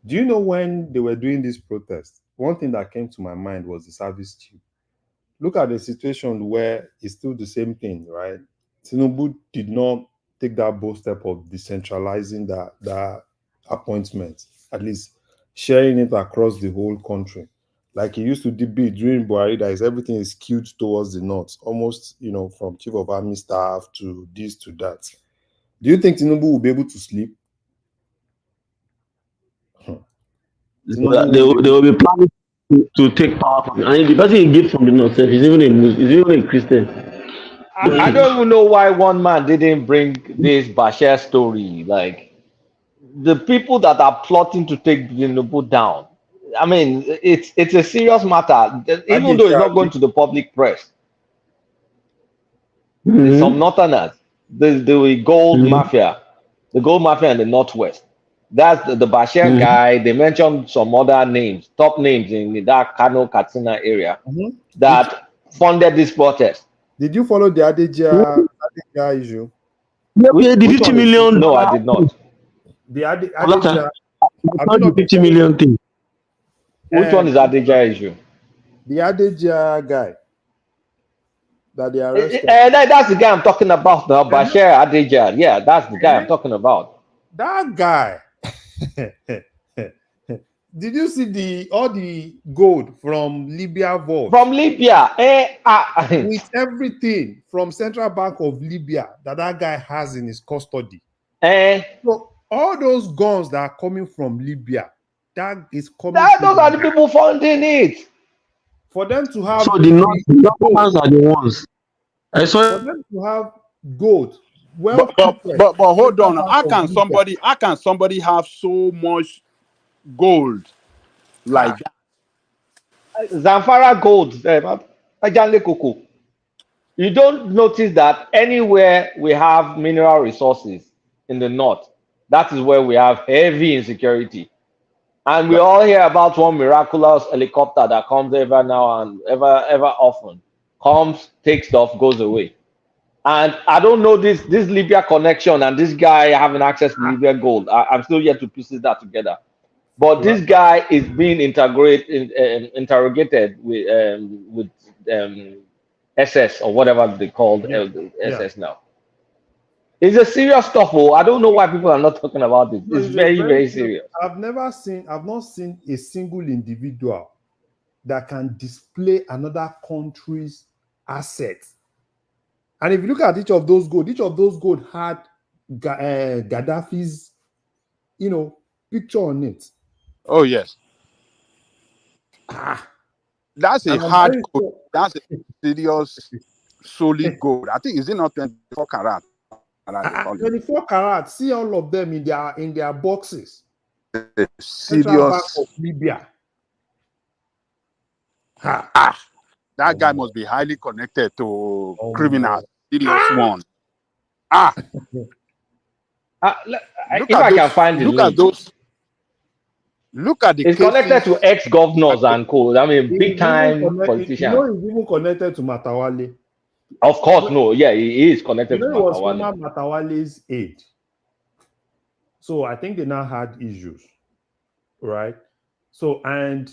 Speaker 13: Do you know when they were doing this protest? One thing that came to my mind was the service chief. Look at the situation where it's still the same thing, right? Tinubu did not take that bold step of decentralizing that appointment, at least sharing it across the whole country. Like he used to be during Buhari, that is everything is skewed towards the north, almost, from chief of army staff to this to that. Do you think Tinubu will be able to sleep?
Speaker 12: They will be planning. to take power from you. And the person he get from the north is even a Muslim, is even a Christian.
Speaker 15: I don't even know why one man didn't bring this Bashir story. Like the people that are plotting to take Tinubu down. I mean, it's a serious matter, even though it's not going to the public press. There's some northerners, the gold mafia, the gold mafia in the northwest. That's the Bashir guy. They mentioned some other names, top names in that Kano Katsina area that funded this protest.
Speaker 13: Did you follow the Adija issue?
Speaker 12: Yeah, the 50 million.
Speaker 15: No, I did not.
Speaker 13: The Adija.
Speaker 12: I saw the 50 million thing.
Speaker 15: Which one is Adija issue?
Speaker 13: The Adija guy that they arrested.
Speaker 15: That's the guy I'm talking about now, Bashir Adija. Yeah, that's the guy I'm talking about.
Speaker 13: That guy. Did you see all the gold from Libya vault?
Speaker 15: From Libya,
Speaker 13: with everything from Central Bank of Libya that guy has in his custody. So all those guns that are coming from Libya, that is coming.
Speaker 15: Those are the people funding it.
Speaker 13: For them to have.
Speaker 12: So the Northerners are the ones. I saw.
Speaker 13: For them to have gold.
Speaker 6: Well, but hold on. How can somebody have so much gold like that?
Speaker 15: Zamfara gold, you don't notice that anywhere we have mineral resources in the north, that is where we have heavy insecurity. And we all hear about one miraculous helicopter that comes ever now and ever often, comes, takes stuff, goes away. And I don't know this Libya connection and this guy having access to Libya gold. I'm still yet to piece that together. But this guy is being interrogated with SS or whatever they called SS now. It's a serious stuff. Oh, I don't know why people are not talking about it. It's very, very serious.
Speaker 13: I've not seen a single individual that can display another country's assets. And if you look at each of those gold had Gaddafi's, picture on it.
Speaker 6: Oh yes. That's a hard gold. That's a serious, solid gold. I think is it not 24 karat?
Speaker 13: 24 karat. See all of them in their boxes.
Speaker 6: Serious
Speaker 13: of Libya.
Speaker 6: That guy must be highly connected to criminals. Serious one. Look at the
Speaker 15: it's
Speaker 6: cases.
Speaker 15: Connected to ex-governors and co. I mean, big time politicians.
Speaker 13: He's even connected to Matawale.
Speaker 15: Of course, no. Yeah, he is connected to Matawale.
Speaker 13: He was former Matawale's aide. So I think they now had issues, right? So, and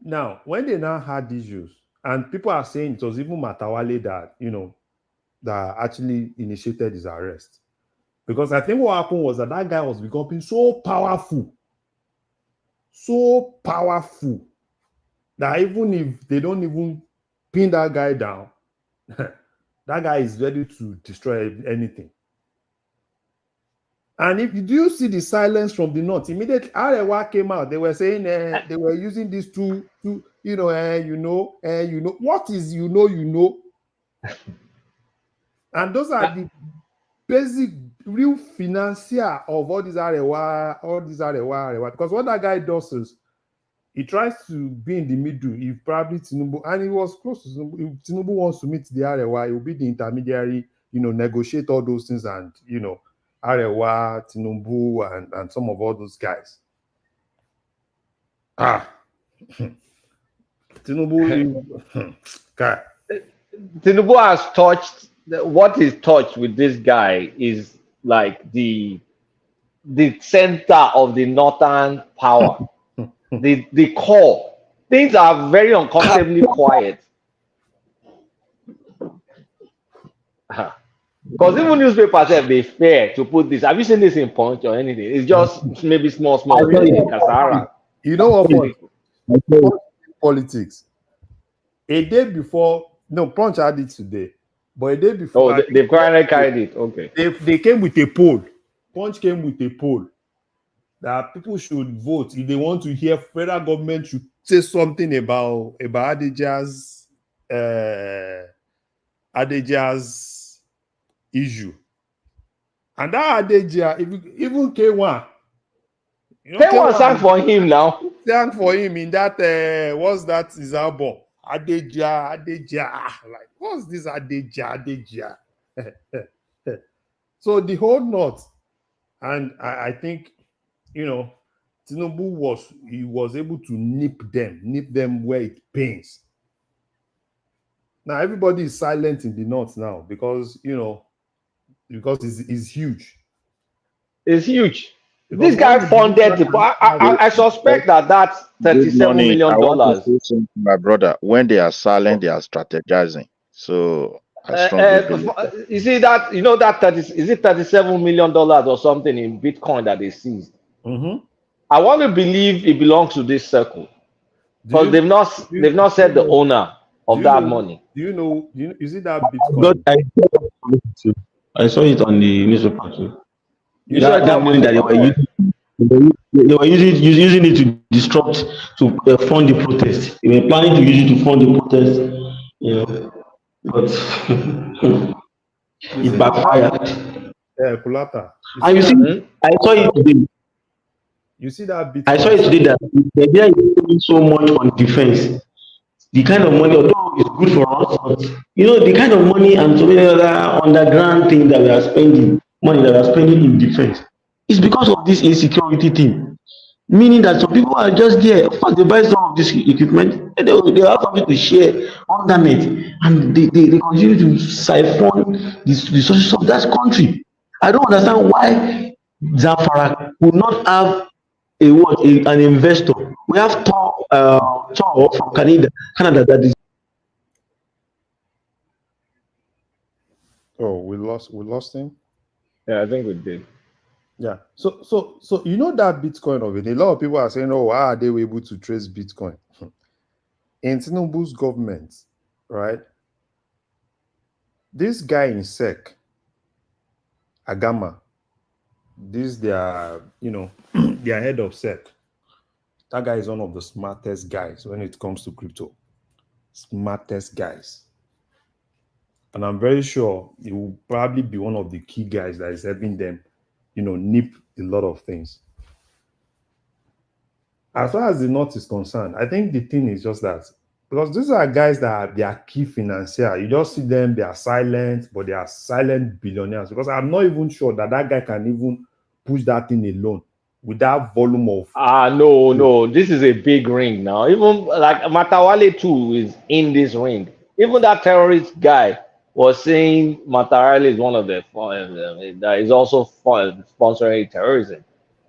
Speaker 13: now when they now had issues, and people are saying it was even Matawale that, that actually initiated his arrest. Because I think what happened was that guy was becoming so powerful that even if they don't even pin that guy down, that guy is ready to destroy anything. And if you do see the silence from the north, immediately Arewa came out. They were saying they were using these two, what is and those are the basic real financier of all these Arewa. Because what that guy does is he tries to be in the middle. If probably Tinubu, and he was close to Tinubu. If Tinubu wants to meet the Arewa, he will be the intermediary, negotiate all those things and Arewa, Tinubu, and some of all those guys. Tinubu guy.
Speaker 15: Tinubu has touched what is touched with this guy is like the center of the northern power, the core. Things are very uncomfortably quiet. Because even newspapers have been fair to put this. Have you seen this in Punch or anything? It's just maybe small. Kasara.
Speaker 13: You know what? Politics. A day before, no, Punch had it today, but a day before.
Speaker 15: Oh, they've currently carried it. Okay.
Speaker 13: They came with a poll. Punch came with a poll that people should vote if they want to hear federal government should say something about Adeja's issue. And that Adeja, even K1,
Speaker 15: K1 sang for him now.
Speaker 13: Stand for him in that what's that his album? Adeja. Like, what's this Adeja? So the whole north, and I think Tinubu was able to nip them where it pains. Now everybody is silent in the north now because it's huge.
Speaker 15: It's huge.
Speaker 13: Because
Speaker 15: This guy funded the. I suspect that
Speaker 20: Good
Speaker 15: $37
Speaker 20: morning.
Speaker 15: million.
Speaker 20: I want to say something, my brother. When they are silent, they are strategizing. So I strongly believe that.
Speaker 15: You see that that 30 is it $37 million or something in Bitcoin that they seized.
Speaker 13: Mm-hmm.
Speaker 15: I want to believe it belongs to this circle because they've not said the owner of that money.
Speaker 13: You see that Bitcoin?
Speaker 12: I saw it on the newspaper too.
Speaker 15: You saw it
Speaker 12: that
Speaker 15: on
Speaker 12: money that they were using it to disrupt, to fund the protest. They were planning to use it to fund the protest, but it backfired.
Speaker 13: Kulata.
Speaker 12: And you see, I saw it today.
Speaker 13: You see that Bitcoin?
Speaker 12: I saw it today that Nigeria is spending so much on defense. The kind of money, although it's good for us, but the kind of money and so many other underground things that we are spending, money that we are spending in defense, is because of this insecurity thing. Meaning that some people are just there. Of course, they buy some of this equipment, and they have something to share on it, and they continue to siphon the resources of that country. I don't understand why Zamfara would not have an investor. We have Thor from Canada that is.
Speaker 13: Oh, we lost him.
Speaker 15: Yeah, I think we did.
Speaker 13: Yeah. So that Bitcoin of it. A lot of people are saying, "Oh, how are they able to trace Bitcoin?" In Tinubu's government, right? This guy in SEC, Agama, their their head of SEC. That guy is one of the smartest guys when it comes to crypto. Smartest guys. And I'm very sure he will probably be one of the key guys that is helping them, nip a lot of things. As far as the North is concerned, I think the thing is just that, because these are guys that they are key financier. You just see them, they are silent, but they are silent billionaires. Because I'm not even sure that guy can even push that thing alone with that volume of.
Speaker 15: No. This is a big ring now. Even like Matawale too is in this ring. Even that terrorist guy was saying Matawale is one of the that is also sponsoring terrorism,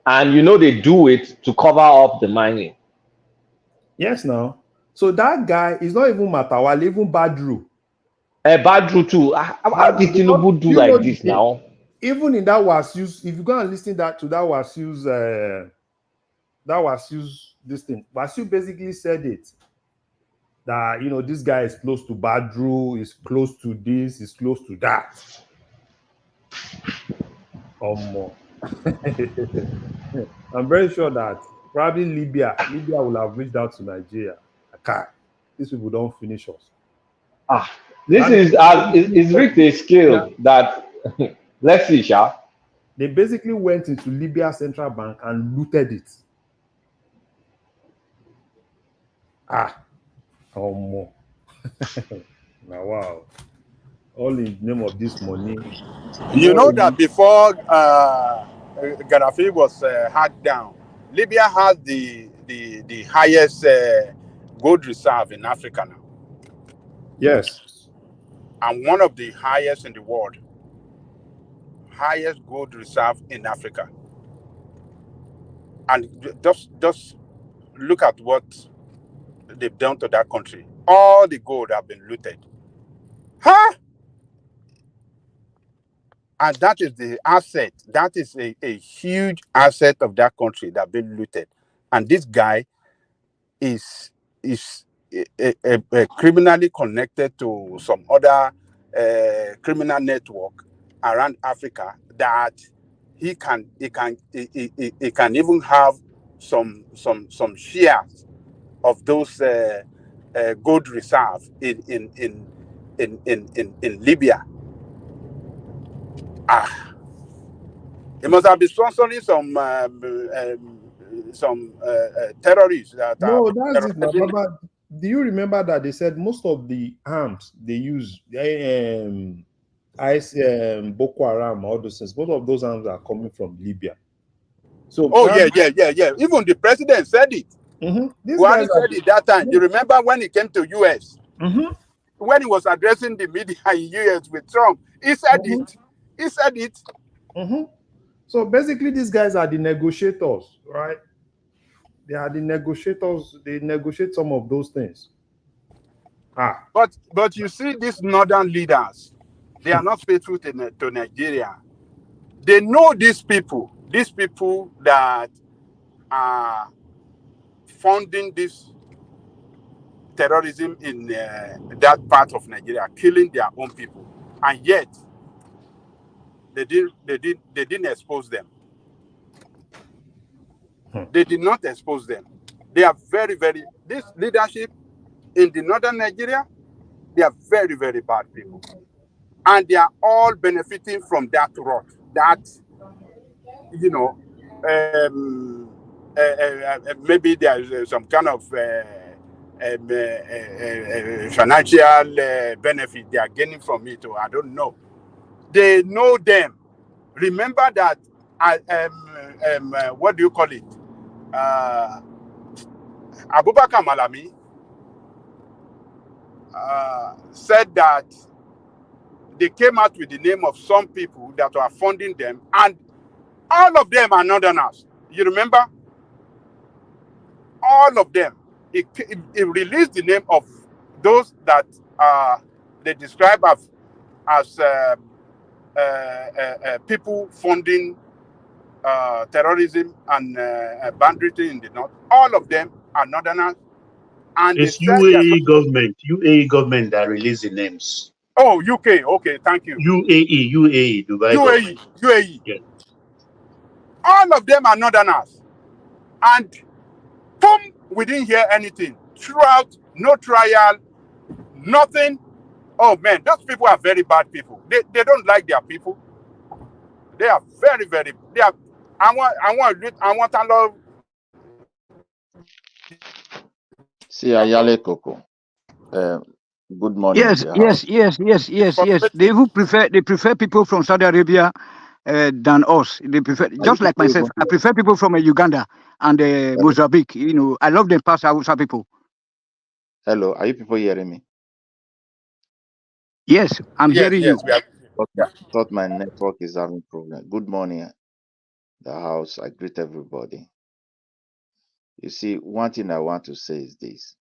Speaker 15: and they do it to cover up the mining.
Speaker 13: Yes, now. So that guy is not even Matawale, even Badru.
Speaker 15: Badru too. How did Tinubu do like this now?
Speaker 13: Even in that Wasiu's, if you go and listen to that Wasiu's, this thing, Wasiu basically said it. That this guy is close to Badru, is close to this, is close to that. More. I'm very sure that probably Libya will have reached out to Nigeria. Okay, these people don't finish us.
Speaker 15: This is reached a scale that let's see, Sha.
Speaker 13: They basically went into Libya Central Bank and looted it. More. Now, wow. All in the name of this money.
Speaker 10: You know that before Gaddafi was hacked down, Libya has the highest gold reserve in Africa now.
Speaker 13: Yes.
Speaker 10: And one of the highest in the world. Highest gold reserve in Africa. And just look at what they've done to that country. All the gold have been looted. Huh? And that is the asset. That is a huge asset of that country that been looted. And this guy is a criminally connected to some other criminal network around Africa that he can even have some shares of those gold reserve in Libya. He must have been sponsoring some terrorists that are
Speaker 13: No, that's it now.
Speaker 10: terrorizing.
Speaker 13: Baba, do you remember that they said most of the arms they use, Boko Haram, all those things, most of those arms are coming from Libya. So,
Speaker 10: Oh yeah. Even the president said it.
Speaker 13: These
Speaker 10: Buhari
Speaker 13: guys are.
Speaker 10: said it that time. You remember when he came to US? When he was addressing the media in US with Trump, he said it. He said it.
Speaker 13: So basically, these guys are the negotiators, right? They are the negotiators. They negotiate some of those things.
Speaker 10: But you see, these northern leaders, they are not faithful to Nigeria. They know these people that are funding this terrorism in that part of Nigeria, killing their own people, and yet they didn't expose them. They did not expose them. They are very, very, this leadership in the northern Nigeria, they are very, very bad people. And they are all benefiting from that rot, that, maybe there is some kind of financial benefit they are gaining from it, or I don't know. They know them. Remember that, what do you call it? Abubakar Malami said that they came out with the name of some people that were funding them, and all of them are northerners. You remember? All of them. It released the name of those that they describe as people funding terrorism and banditry in the north. All of them are northerners. And
Speaker 23: it's
Speaker 10: they said
Speaker 23: UAE government that released the names.
Speaker 10: Oh, UK. Okay, thank you.
Speaker 23: UAE, Dubai government.
Speaker 10: UAE.
Speaker 23: Yeah.
Speaker 10: All of them are northerners. And boom, we didn't hear anything. Throughout, no trial, nothing. Oh man, those people are very bad people. They don't like their people. They are very, very. They are. I want to love.
Speaker 17: See, Ayale Coco. Good morning.
Speaker 9: Yes. They even prefer people from Saudi Arabia than us. They prefer, just like myself. I prefer people from Uganda and Mozambique. I love them past Hausa people.
Speaker 17: Hello, are you people hearing me?
Speaker 9: Yes, I'm hearing you.
Speaker 17: Okay. I thought my network is having problem. Good morning, the house. I greet everybody. You see, one thing I want to say is this.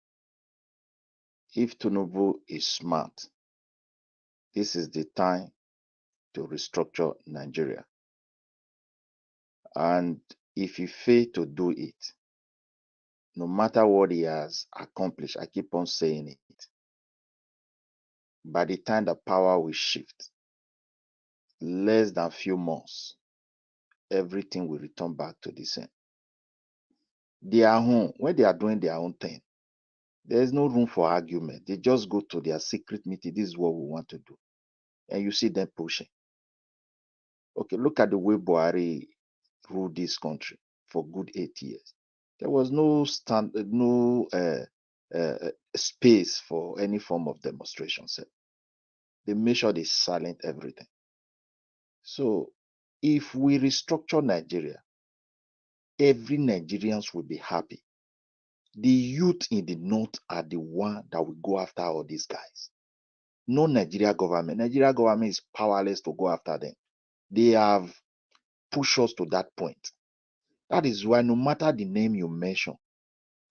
Speaker 17: If Tinubu is smart, this is the time to restructure Nigeria. And if he fail to do it, no matter what he has accomplished, I keep on saying it, by the time the power will shift, less than few months, everything will return back to the same. Their own, when they are doing their own thing, there's no room for argument. They just go to their secret meeting. This is what we want to do. And you see them pushing. Okay, look at the way Buhari ruled this country for good 8 years. There was no space for any form of demonstration. So they made sure they silent everything. So if we restructure Nigeria, every Nigerians will be happy. The youth in the north are the one that will go after all these guys. No Nigeria government. Nigeria government is powerless to go after them. They have pushed us to that point. That is why no matter the name you mention,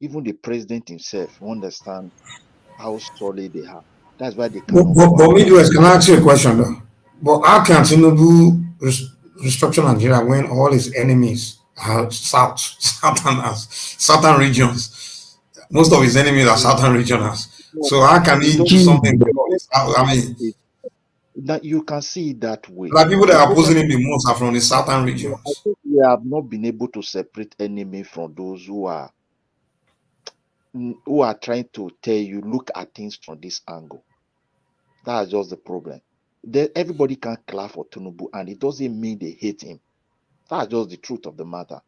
Speaker 17: even the president himself understand how solid they are. That's why they cannot go
Speaker 11: But
Speaker 17: after.
Speaker 11: Midwest, can I ask you a question though? But how can Tinubu restructure Nigeria when all his enemies are southern regions? Most of his enemies are southern regionals. So how can he do something? I mean,
Speaker 17: that you can see it that way.
Speaker 11: Like people that
Speaker 17: The
Speaker 11: are
Speaker 17: problem
Speaker 11: opposing him the most are from the southern
Speaker 17: I
Speaker 11: regions.
Speaker 17: think we have not been able to separate enemy from those who are trying to tell you look at things from this angle. That's just the problem. Everybody can clap for Tinubu, and it doesn't mean they hate him. That's just the truth of the matter.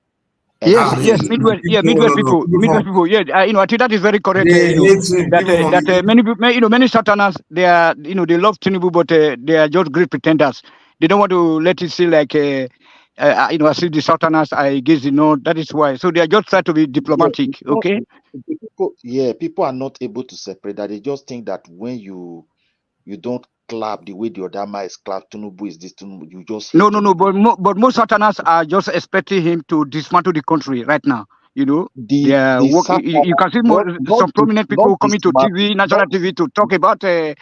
Speaker 9: Yes,
Speaker 11: Ah,
Speaker 9: yes,
Speaker 17: Especially
Speaker 9: Midwest, yeah,
Speaker 11: no,
Speaker 9: Midwest
Speaker 11: no, no.
Speaker 9: people, Midwest people, yeah, I think that is very correct.
Speaker 11: They hate him.
Speaker 9: That
Speaker 11: People from the
Speaker 9: many many Southerners, they are, they love Tinubu, but they are just great pretenders. They don't want to let it see like, I see the Southerners, I guess, that is why. So they are just trying to be
Speaker 17: yeah,
Speaker 9: diplomatic,
Speaker 17: it's not,
Speaker 9: okay?
Speaker 17: people are not able to separate that. They just think that when you don't clap the way the other man is clap, Tinubu is this, Tinubu, you just
Speaker 9: No,
Speaker 17: hate
Speaker 9: no, no,
Speaker 17: Tinubu.
Speaker 9: but most Southerners are just expecting him to dismantle the country right now. They are
Speaker 17: The
Speaker 9: work. You can see more, some prominent
Speaker 17: not
Speaker 9: people coming to TV, national TV, to talk about even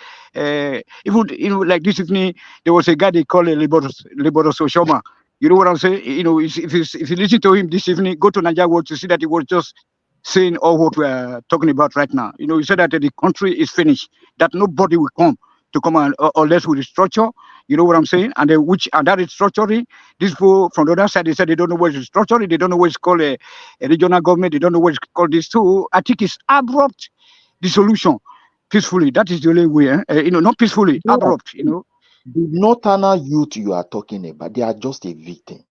Speaker 9: like this evening there was a guy they call a Liberos Oshoma. You know what I'm saying? If you listen to him this evening, go to Nigeria World to see that he was just saying all what we are talking about right now. He said that the country is finished, that nobody will come unless we restructure. You know what I'm saying? And that is structuring. These people from the other side, they said they don't know what is structuring. They don't know what is called a regional government. They don't know what is called this. So I think it's abrupt dissolution, peacefully. That is the only way. Not peacefully,
Speaker 17: Yeah,
Speaker 9: abrupt.
Speaker 17: the northern youth you are talking about, they are just a victim.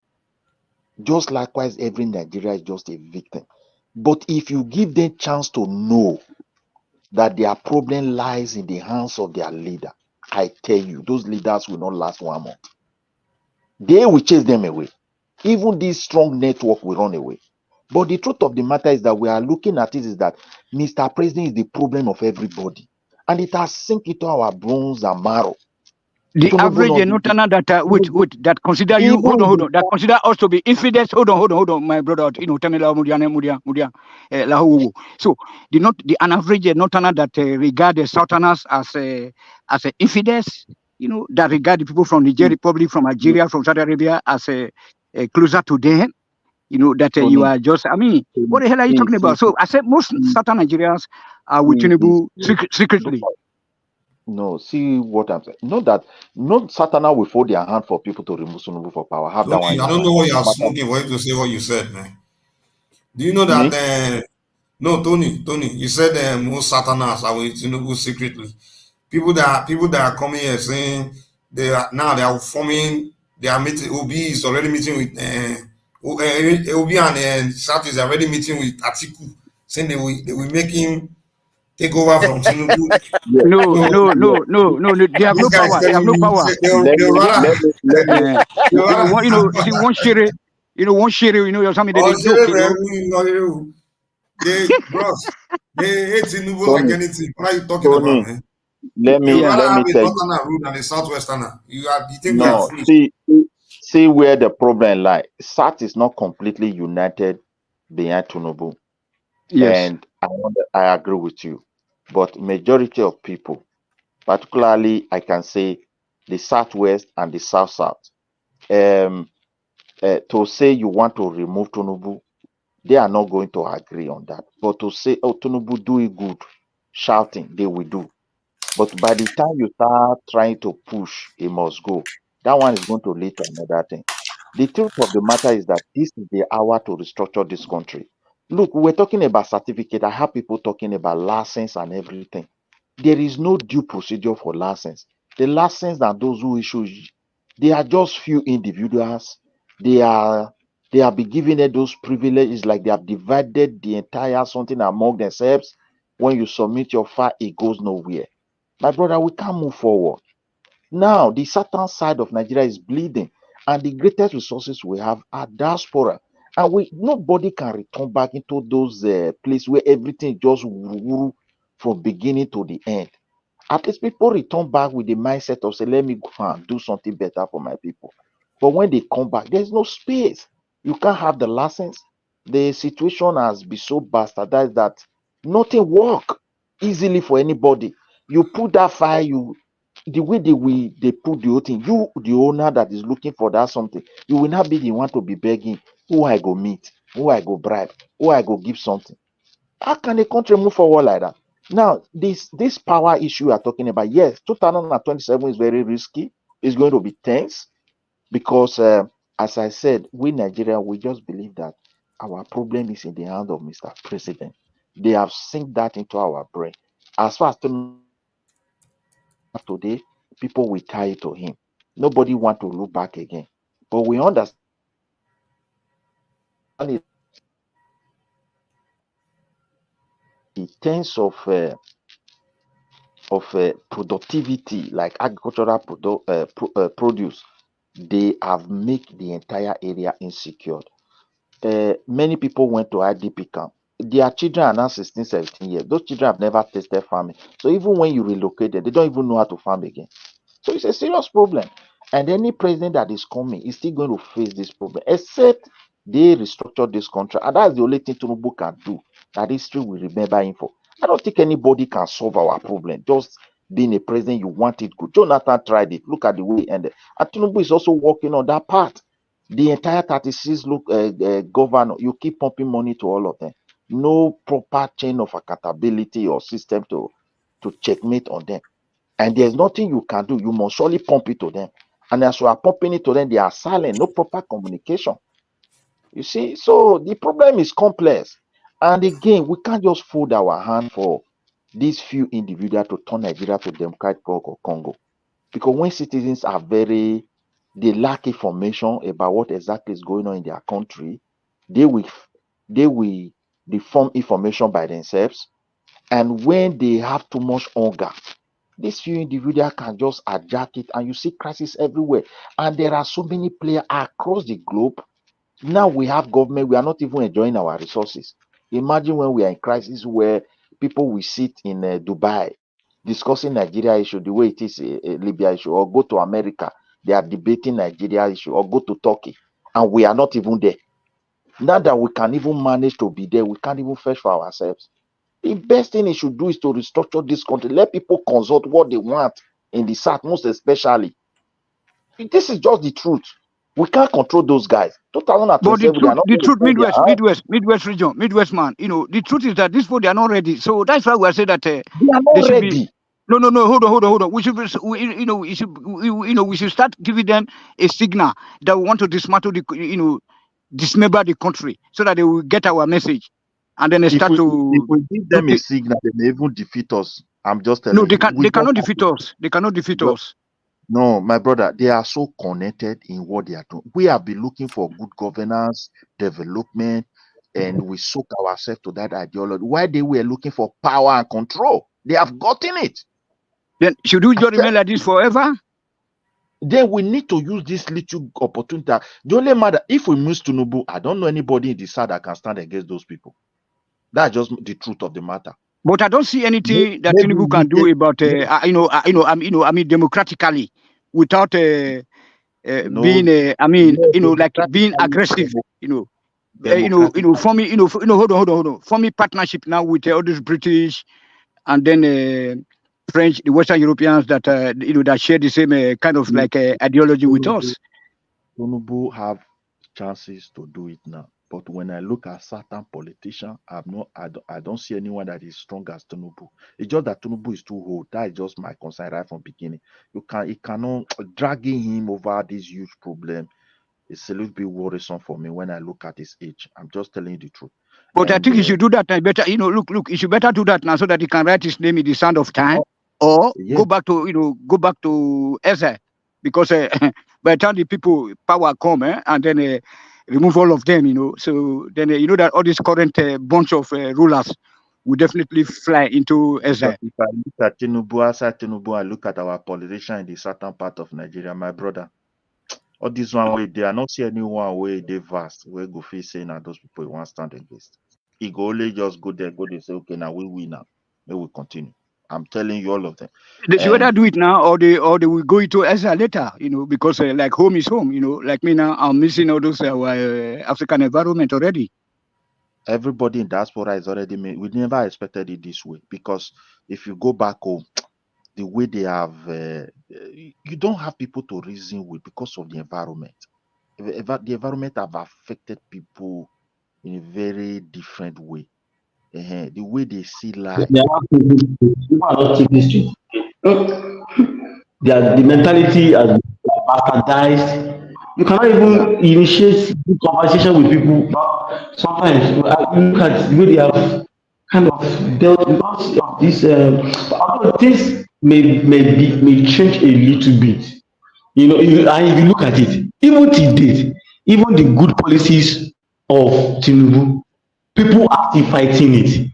Speaker 17: Just likewise, every Nigeria is just a victim. But if you give them chance to know that their problem lies in the hands of their leader, I tell you, those leaders will not last 1 month. They will chase them away. Even this strong network will run away. But the truth of the matter is that we are looking at it is that Mr. President is the problem of everybody. And it has sunk into our bones and marrow.
Speaker 9: The
Speaker 17: Tinubu
Speaker 9: average
Speaker 17: not
Speaker 9: Northerner that consider you,
Speaker 17: even
Speaker 9: hold
Speaker 17: in
Speaker 9: on, that consider us to be infidels. Hold on, my brother. Temela Mudia. So an average Northerner that regard the Southerners as infidels, that regard the people from Niger Republic, from Algeria, from Saudi Arabia as closer to them. That you
Speaker 17: Tony,
Speaker 9: are just. I mean, what the hell are you talking about? So I said most Southern Nigerians are with Tinubu secretly.
Speaker 17: No, see what I'm saying. Not that not Satana will fold their hand for people to remove Tinubu for power. Have that one in
Speaker 11: Tony, I
Speaker 17: your
Speaker 11: don't
Speaker 17: mind.
Speaker 11: know what you
Speaker 17: No
Speaker 11: are
Speaker 17: matter
Speaker 11: smoking for you to say what you said, man. Do you know that?
Speaker 17: me.
Speaker 11: No, Tony, you said most Satanas are with Tinubu secretly. People that are coming here saying they are forming. They are meeting. Obi is already meeting with Obi and South is already meeting with Atiku, saying they will make him take over from Tinubu.
Speaker 17: Yeah,
Speaker 9: No,
Speaker 11: So
Speaker 9: no, no, no, no, no. They have
Speaker 11: this
Speaker 9: no
Speaker 11: guy is
Speaker 9: power. They have
Speaker 11: telling
Speaker 9: no
Speaker 11: you
Speaker 9: power.
Speaker 11: say they'll rather they'll
Speaker 9: One share, one share, something they joke,
Speaker 11: they bros, they hate Tinubu like
Speaker 17: Tony,
Speaker 11: anything. What are you talking about,
Speaker 17: Tony,
Speaker 11: man?
Speaker 17: let
Speaker 11: They would
Speaker 17: me
Speaker 11: rather
Speaker 17: let
Speaker 11: have
Speaker 17: me
Speaker 11: a
Speaker 17: tell you.
Speaker 11: northerner rule than a southwesterner. You think we are
Speaker 17: No,
Speaker 11: foolish?
Speaker 17: see where the problem lies. SAT is not completely united behind Tinubu,
Speaker 9: Yes.
Speaker 17: and I agree with you. But majority of people, particularly I can say the Southwest and the South, um, to say you want to remove Tinubu, they are not going to agree on that. But to say, oh, Tinubu do it good, shouting, they will do. But by the time you start trying to push, he must go. That one is going to lead to another thing. The truth of the matter is that this is the hour to restructure this country. Look, we're talking about certificate. I have people talking about license and everything. There is no due procedure for license. The license and those who issue, they are just few individuals. They are they have been given it those privileges, like they have divided the entire something among themselves. When you submit your file, it goes nowhere. My brother, we can't move forward. Now, the southern side of Nigeria is bleeding, and the greatest resources we have are diaspora. And nobody can return back into those places where everything just wuru from beginning to the end. At least people return back with the mindset of say, let me go and do something better for my people. But when they come back, there's no space. You can't have the license. The situation has been so bastardized that nothing work easily for anybody. You put that fire, the way they put the whole thing, you the owner that is looking for that something, you will not be the one to be begging who I go meet, who I go bribe, who I go give something. How can a country move forward like that? Now, this power issue we are talking about, yes, 2027 is very risky. It's going to be tense because, as I said, we Nigeria, we just believe that our problem is in the hand of Mr. President. They have synced that into our brain. As far as today, people will tie to him. Nobody want to look back again. But we understand it in terms of productivity, like agricultural produce, they have made the entire area insecure. Many people went to IDP camp. Their children are now 16, 17 years. Those children have never tasted farming. So even when you relocate them, they don't even know how to farm again. So it's a serious problem. And any president that is coming is still going to face this problem, except they restructure this country. And that's the only thing Tinubu can do that history will remember him for. I don't think anybody can solve our problem. Just being a president, you want it good. Jonathan tried it. Look at the way it ended. And Tinubu is also working on that part. The entire 36 governor, you keep pumping money to all of them. No proper chain of accountability or system to checkmate on them. And there's nothing you can do. You must surely pump it to them. And as you are pumping it to them, they are silent, no proper communication. You see, so the problem is complex. And again, we can't just fold our hand for these few individuals to turn Nigeria to Democratic Congo. Because when citizens are they lack information about what exactly is going on in their country, they will they form information by themselves. And when they have too much hunger, these few individuals can just hijack it, and you see crisis everywhere. And there are so many players across the globe. Now we have government, we are not even enjoying our resources. Imagine when we are in crisis where people will sit in Dubai discussing Nigeria issue the way it is a Libya issue, or go to America, they are debating Nigeria issue, or go to Turkey, and we are not even there. Now that we can even manage to be there, we can't even fetch for ourselves. The best thing he should do is to restructure this country. Let people consult what they want in the South, most especially. This is just the truth. We can't control those guys.
Speaker 9: But
Speaker 17: 2027, they are not
Speaker 9: the
Speaker 17: going to
Speaker 9: truth,
Speaker 17: play their hand.
Speaker 9: Midwest region, Midwest man. The truth is that these people they are not ready. So that's why we are saying that
Speaker 17: They are
Speaker 9: they
Speaker 17: not
Speaker 9: should be.
Speaker 17: ready.
Speaker 9: No, hold on. We should, we should start giving them a signal that we want to dismantle dismember the country so that they will get our message, and then they
Speaker 17: If
Speaker 9: start
Speaker 17: we
Speaker 9: to
Speaker 17: give
Speaker 9: do
Speaker 17: them a signal, they may even defeat us. I'm just
Speaker 9: No,
Speaker 17: telling you.
Speaker 9: they cannot defeat us. They cannot defeat us.
Speaker 17: No, my brother, they are so connected in what they are doing. We have been looking for good governance, development, and we soak ourselves to that ideology. Why they were looking for power and control, they have gotten it.
Speaker 9: Then should we just remain like this forever?
Speaker 17: Then we need to use this little opportunity. The only matter, if we miss Tinubu, I don't know anybody in the South that can stand against those people. That's just the truth of the matter.
Speaker 9: But I don't see anything that
Speaker 17: Maybe
Speaker 9: Tinubu can do about democratically without being being aggressive. Forming hold on, forming partnership now with all these British and then French, the Western Europeans that that share the same kind of ideology with us.
Speaker 17: Tinubu have chances to do it now. But when I look at certain politicians, I don't see anyone that is strong as Tinubu. It's just that Tinubu is too old. That is just my concern right from beginning. It cannot dragging him over this huge problem. It's a little bit worrisome for me when I look at his age. I'm just telling you the truth.
Speaker 9: But I think he should do that now. Better, look, he should better do that now so that he can write his name in the sand of time, or go back to Eze, because by the time the people power come and then remove all of them, so then that all this current bunch of rulers will definitely fly into Eze.
Speaker 17: If I look at Tinubu, outside Tinubu, I look at our politician in the certain part of Nigeria, my brother. All this one way they are not see anyone way they vast where go face saying that those people want stand against. He go only just go there, go they say, okay, now we win now. They will continue. I'm telling you all of them.
Speaker 9: They should either do it now or they will go into Eza later, because like home is home, like me now, I'm missing all those African environment already.
Speaker 17: Everybody in diaspora is already made. We never expected it this way because if you go back home, the way they have, you don't have people to reason with because of the environment. The environment have affected people in a very different way. The way they see life.
Speaker 12: They are not taking this street. People are not taking this street. The mentality has been bastardized. You cannot
Speaker 17: Yeah.
Speaker 12: even initiate good conversation with people. But sometimes you look at the way they have kind of dealt because of this. Although things may change a little bit, you know, and if you look at it, even till date, even the good policies of Tinubu, people are still fighting it.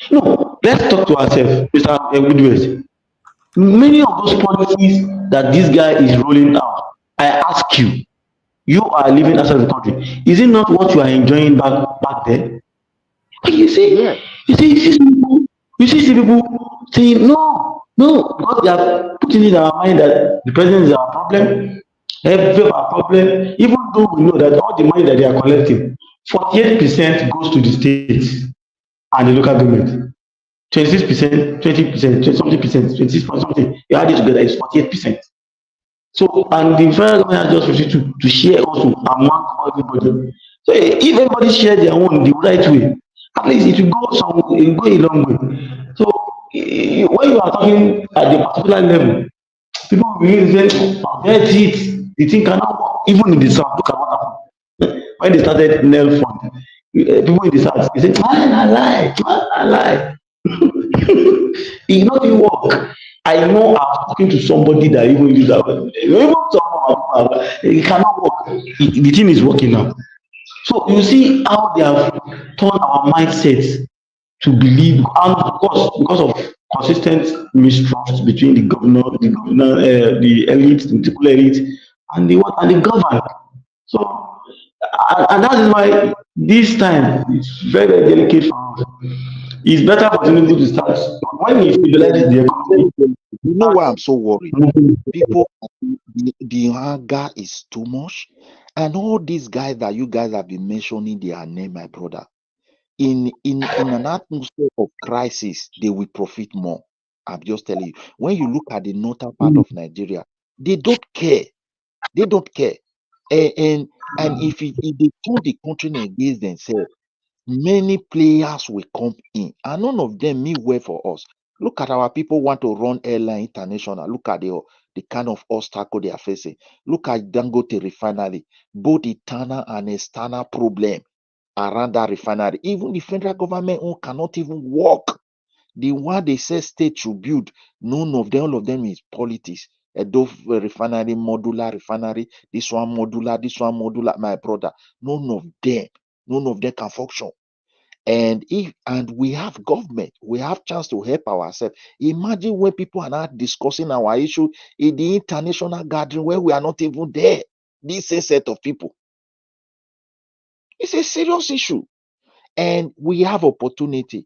Speaker 12: No, let's talk to ourselves, Mr. Goodwest. Many of those policies that this guy is rolling out, I ask you, you are living outside the country. Is it not what you are enjoying back there? And
Speaker 17: Yeah.
Speaker 12: you see people saying no, no, because they are putting in our mind that the president is our problem, every our problem, even though we know that all the money that they are collecting, 48% goes to the states and the local government. 26%, 20%, 20 something percent, 26 point something. You add it together, it's 48%. So, and the federal government has just refused to share also among everybody. So, if everybody share their own the right way, at least it will it will go a long way. So, when you are talking at the particular level, people will really say, forget it, the thing cannot work. Even in the south, look at what happened. When they started nail fund, people in the south, they say, man, I lie. It not even work. I know I'm talking to somebody that even use that word. Even someone, it cannot work. The thing is working now. So you see how they have turned our mindsets to believe, and of course, because of consistent mistrust between the elite, the political elite, and the government. So, and that is why this time it's very, very delicate for us. It's better for Tinubu to start when he stabilizes the economy.
Speaker 17: You know why I'm so worried?
Speaker 12: Moving.
Speaker 17: People, the anger is too much, and all these guys that you guys have been mentioning their name, my brother. In an atmosphere of crisis, they will profit more. I'm just telling you. When you look at the northern part of Nigeria, they don't care. They don't care. And if they turn the country against themselves, many players will come in, and none of them mean well for us. Look at our people want to run airline international. Look at the kind of obstacle they are facing. Look at Dangote refinery, both internal and external problem around that refinery. Even the federal government own cannot even work. The one they say state should build, none of them, all of them is politics. A Dove refinery, modular refinery, this one modular, my brother. None of them can function. And we have government, we have chance to help ourselves. Imagine when people are not discussing our issue in the international gathering where we are not even there. This same set of people. It's a serious issue. And we have opportunity.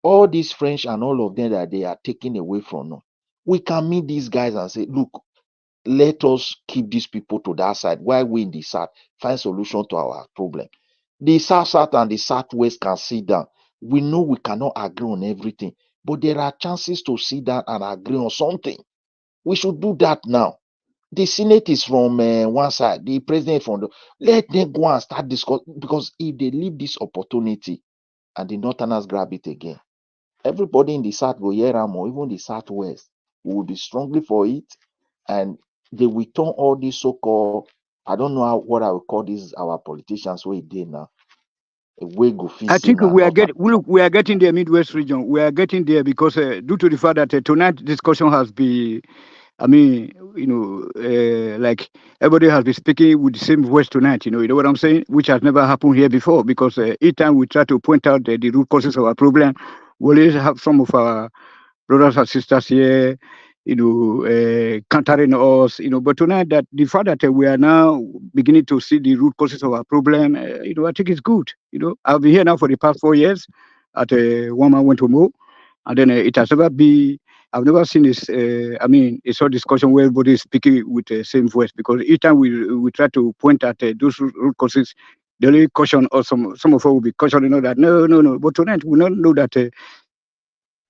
Speaker 17: All these French and all of them that they are taking away from us. We can meet these guys and say, look, let us keep these people to that side while we in the south find solution to our problem. The south and the southwest can sit down. We know we cannot agree on everything, but there are chances to sit down and agree on something. We should do that now. The Senate is from one side, the president from the. Let them go and start discussing, because if they leave this opportunity and the northerners grab it again, everybody in the south will hear am, or even the southwest will be strongly for it, and they will turn all these so-called, I don't know what I will call these our politicians where they now we go
Speaker 9: I
Speaker 17: fix
Speaker 9: think
Speaker 17: in
Speaker 9: we are
Speaker 17: northern.
Speaker 9: we are getting there, Midwest region. We are getting there because due to the fact that tonight's discussion has been, I mean, like everybody has been speaking with the same voice tonight. You know what I'm saying? Which has never happened here before. Because each time we try to point out the root causes of our problem, we always have some of our brothers and sisters here, countering us, But tonight, that the fact that we are now beginning to see the root causes of our problem, I think it's good. I've been here now for the past 4 years at one man went to Mo, and then it has never been. I've never seen this. A sort of discussion where everybody is speaking with the same voice, because each time we try to point at those root causes, the only caution, or some of us will be cautioning that no, no, no. But tonight we not know that.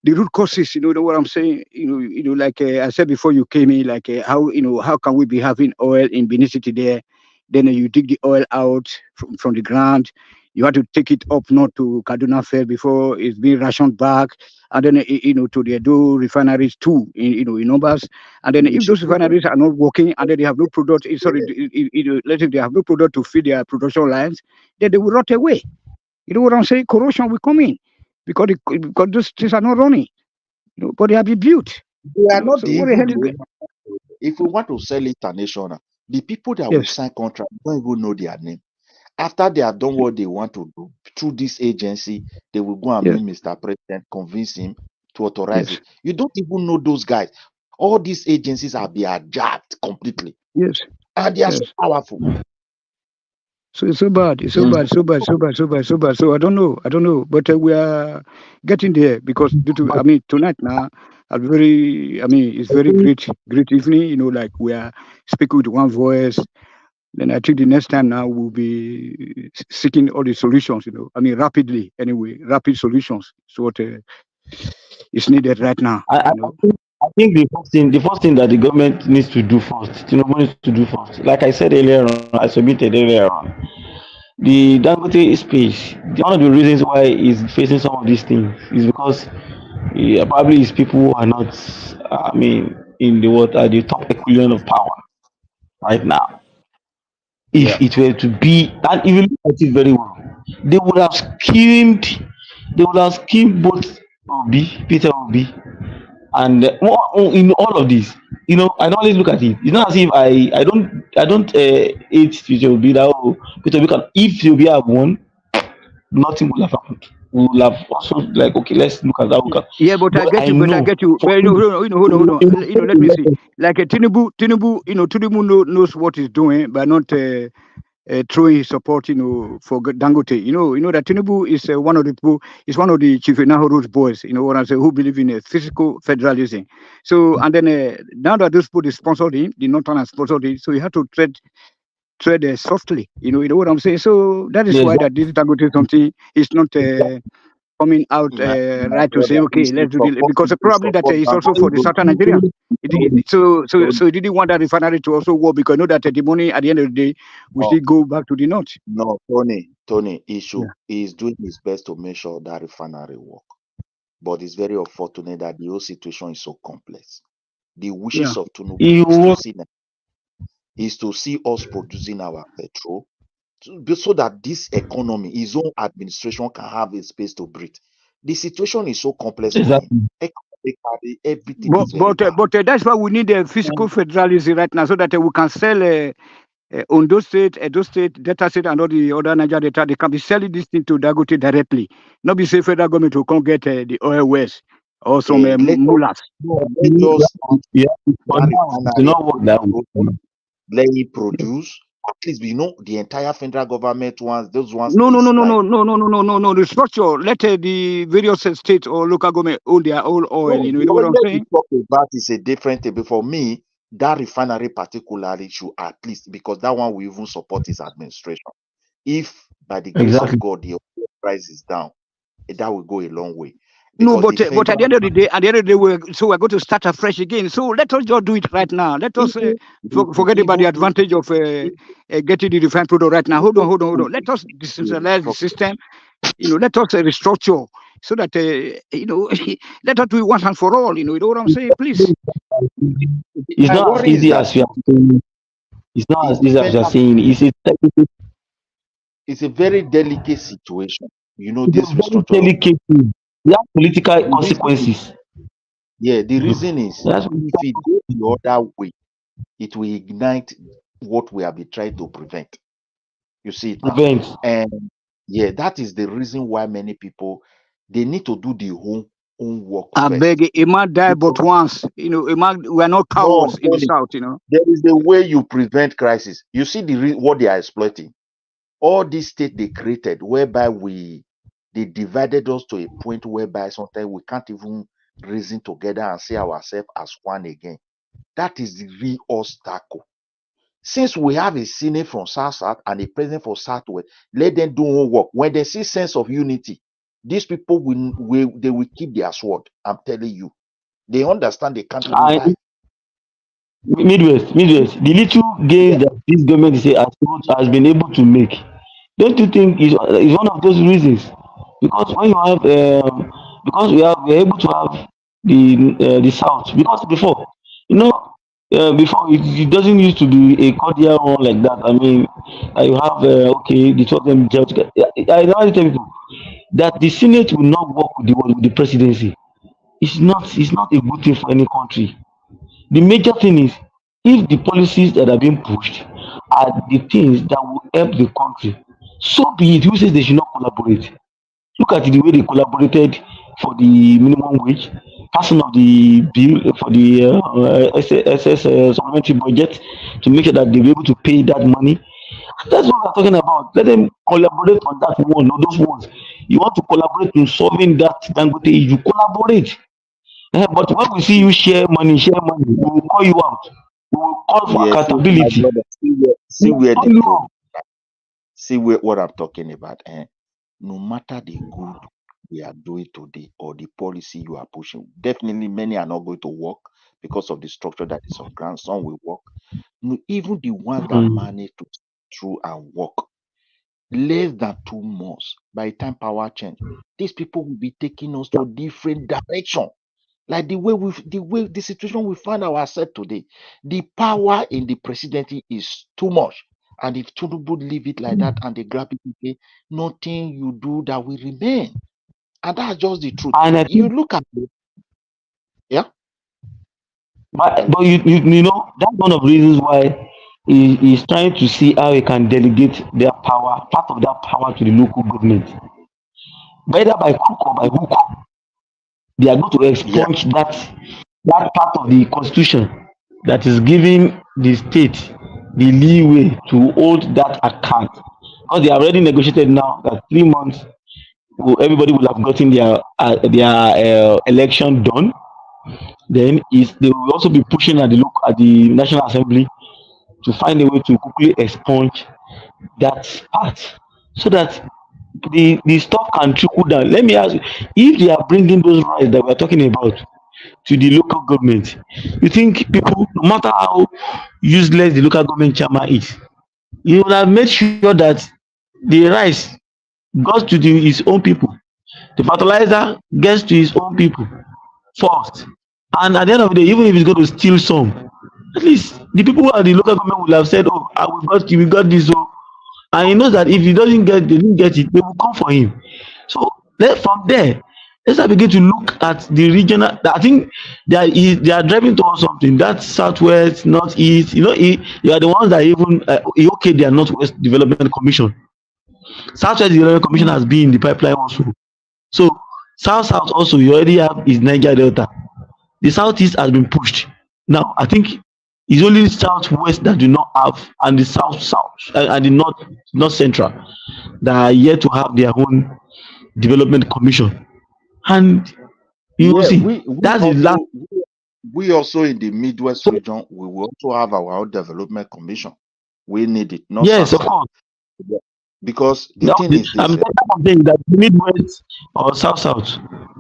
Speaker 9: The root causes, know what I'm saying? Like I said before you came in, like how can we be having oil in Benin City there? Then you dig the oil out from the ground. You have to take it up north to Kaduna Fair before it's being rationed back, and then to the Edo refineries too, in numbers. And then if those refineries are not working, and then they have no product, sorry, let's say they have no product to feed their production lines, then they will rot away. You know what I'm saying? Corrosion will come in because those things are not running. But they have been built.
Speaker 17: They are not
Speaker 9: So
Speaker 17: the
Speaker 9: what the
Speaker 17: even
Speaker 9: hell is
Speaker 17: the
Speaker 9: going?
Speaker 17: if we want to sell international, the people that will
Speaker 9: Yes,
Speaker 17: sign contract don't even know their name. After they have done what they want to do through this agency, they will go and
Speaker 9: yes,
Speaker 17: meet Mr. President, convince him to authorize
Speaker 9: yes,
Speaker 17: it. You don't even know those guys. All these agencies are being jacked completely,
Speaker 9: yes,
Speaker 17: and they are so
Speaker 9: yes.
Speaker 17: powerful.
Speaker 9: So it's so bad. It's so bad. So bad. So bad. So bad. So bad. So I don't know. I don't know. But we are getting there because due to tonight now, it's very great, great evening. Like we are speaking with one voice. Then I think the next time now we'll be seeking all the solutions. Rapidly anyway, rapid solutions. So what is needed right now.
Speaker 12: I think the first thing that the government needs to do first, Tinubu needs to do first. Like I said earlier on, I submitted earlier on, the Dangote space. One of the reasons why he's facing some of these things is because probably his people who are not, in the what are the top echelon of power right now.
Speaker 17: Yeah.
Speaker 12: If it were to be, and if you look at it very well, they would have schemed both Peter Obi, and in all of this, I don't always look at it. It's not as if I don't hate Peter Obi that Peter Obi can, if Peter Obi have won, nothing will have happened. We will have also like, okay, let's look at that.
Speaker 9: Yeah, but I
Speaker 12: But
Speaker 9: get
Speaker 12: I
Speaker 9: you. But I
Speaker 12: know
Speaker 9: get you.
Speaker 12: for
Speaker 9: But hold on. Let me see. Like Tinubu, Tinubu knows what he's doing by not throwing his support, for Dangote. You know that Tinubu is one of the people, is one of the Chief Nahuru's boys. You know what I'm saying? Who believe in physical federalism. So and then now that those people they sponsored him, the Northern has sponsored him, so you have to tread softly. You know what I'm saying? So that is
Speaker 12: yes,
Speaker 9: why that this Dangote something is not. Coming out
Speaker 17: My
Speaker 9: right to say,
Speaker 17: brother
Speaker 9: okay, let's do the because probably that is also for the southern Nigerians. So he didn't want that refinery to also work because know that the money at the end of the day will
Speaker 17: No,
Speaker 9: still go back to the north.
Speaker 17: no, Tony, he's doing his best to make sure that refinery work. But it's very unfortunate that the whole situation is so complex. The
Speaker 9: Yeah.
Speaker 17: wishes of Tinubu
Speaker 12: you
Speaker 17: is to see us producing our petrol so that this economy, his own administration, can have a space to breathe. The situation is so complex for him.
Speaker 12: exactly.
Speaker 17: Economically, everything is very bad.
Speaker 9: But that's why we need a physical federalism right now so that we can sell Ondo State, Edo State, Delta State, and all the other Niger data. They can be selling this thing to Dangote directly. Not be say federal government will come get the oil west or some
Speaker 17: Let us
Speaker 9: mullahs.
Speaker 17: let us put
Speaker 12: Yeah, but
Speaker 17: that
Speaker 12: now it does
Speaker 17: refinery
Speaker 12: not work that way.
Speaker 17: let it produce. At least the entire federal government ones, those ones
Speaker 9: No.
Speaker 17: is like
Speaker 9: The structure. Let the various states or local government own their own oil.
Speaker 17: no,
Speaker 9: You
Speaker 17: the
Speaker 9: know what I'm
Speaker 17: oil we
Speaker 9: saying?
Speaker 17: talk about is a different thing. But for me, that refinery particularly should at least because that one will even support his administration. If by the grace of
Speaker 12: Exactly.
Speaker 17: God the oil price is down, that will go a long way.
Speaker 9: No,
Speaker 17: Because the
Speaker 9: but at the
Speaker 17: federal
Speaker 9: end of the day, we're going to start afresh again. So let us just do it right now. Let us forget about the advantage of getting the refined product right now. Hold on. Let us decentralize the system. Let us restructure so that let us do it once and for all. You know what I'm saying? Please.
Speaker 12: It's
Speaker 17: my
Speaker 12: not as
Speaker 17: worry is
Speaker 12: easy
Speaker 17: that
Speaker 12: as you are saying. It's not
Speaker 17: the
Speaker 12: as easy as you are
Speaker 17: federal
Speaker 12: saying.
Speaker 17: it's a very delicate situation.
Speaker 12: It's
Speaker 17: This
Speaker 12: a very
Speaker 17: restructure of
Speaker 12: delicate thing. There are political
Speaker 17: the reason is,
Speaker 12: consequences.
Speaker 17: the reason is
Speaker 12: That's
Speaker 17: if it goes the other way, it will ignite what we have been trying to prevent. You see it now.
Speaker 12: prevent.
Speaker 17: And that is the reason why many people they need to do the own work
Speaker 9: I
Speaker 17: first.
Speaker 9: beg a man die but once. A man, we are not
Speaker 17: No,
Speaker 9: cowards in the
Speaker 17: Tony,
Speaker 9: south.
Speaker 17: there is a way you prevent crisis. You see what they are exploiting. All these states they created, whereby they divided us to a point whereby sometimes we can't even reason together and see ourselves as one again. That is the real obstacle. Since we have a Senate from South and a president for Southwest, let them do homework. When they see sense of unity, these people will keep their sword. I'm telling you, they understand they can't even
Speaker 12: And
Speaker 17: die.
Speaker 12: Midwest, the little gains that this government has been able to make, Don't you think is one of those reasons? Because when you have because we are able to have the south because before you know before it doesn't used to be a cordial one like that. I mean, you have okay the two of them gel together. I normally tell people that the Senate will not work with the presidency. It's not a good thing for any country. The major thing is if the policies that are being pushed are the things that will help the country, so be it. Who says they should not collaborate? Look at the way they collaborated for the minimum wage, passing of the bill for the SS supplementary budget to make sure that they be able to pay that money. That's what we're talking about. Let them collaborate on that one, or those ones. You want to collaborate in solving that Dangote issue, collaborate. But when we see you share money, we will call you out. We will call for
Speaker 17: Yeah, so my
Speaker 12: accountability.
Speaker 17: brother,
Speaker 12: We
Speaker 17: see
Speaker 12: will
Speaker 17: where
Speaker 12: call
Speaker 17: the
Speaker 12: you
Speaker 17: problem,
Speaker 12: out.
Speaker 17: see where what I'm talking about. No matter the good we are doing today or the policy you are pushing, definitely many are not going to work because of the structure that is on ground. Some will work. No, even the ones that
Speaker 12: Mm.
Speaker 17: manage to through and work less than 2 months, by the time power change, these people will be taking us to a different direction. Like the situation we find ourselves today, the power in the presidency is too much. And if Tinubu leave it like that and they grab it again, nothing you do that will remain. And that's just the truth.
Speaker 12: And I
Speaker 17: You
Speaker 12: think,
Speaker 17: look at it, yeah.
Speaker 12: but you know that's one of the reasons why he is trying to see how he can delegate their power, part of that power to the local government, whether by crook or by hook. They are going to
Speaker 17: Yeah.
Speaker 12: expunge that part of the constitution that is giving the state the leeway to hold that account because they have already negotiated now that 3 months everybody will have gotten their election done. Then is they will also be pushing at the National Assembly to find a way to quickly expunge that part so that the stuff can trickle down. Let me ask you, if they are bringing those rights that we are talking about to the local government, you think people, no matter how useless the local government chairman is, he will have made sure that the rice goes to his own people, the fertilizer gets to his own people first, and at the end of the day, even if he's going to steal some, at least the people who are the local government will have said, oh, we got this, oh. And he knows that if they didn't get it, they will come for him. So from there, let's not begin to look at the regional. I think they are driving towards something. That southwest, northeast. You are the ones that even okay. They are Northwest Development Commission. Southwest Development Commission has been in the pipeline also. So south also you already have is Niger Delta. The southeast has been pushed. Now I think it's only southwest that do not have, and the south and the north central that are yet to have their own development commission. And you will
Speaker 17: Yeah,
Speaker 12: see
Speaker 17: we
Speaker 12: that's the last.
Speaker 17: also we also in the Midwest region, we will also have our own development commission. We need it, not
Speaker 12: Yes,
Speaker 17: South
Speaker 12: of
Speaker 17: South.
Speaker 12: course.
Speaker 17: Yeah. Because the
Speaker 12: Now,
Speaker 17: thing is
Speaker 12: I'm
Speaker 17: this,
Speaker 12: saying that the Midwest or South,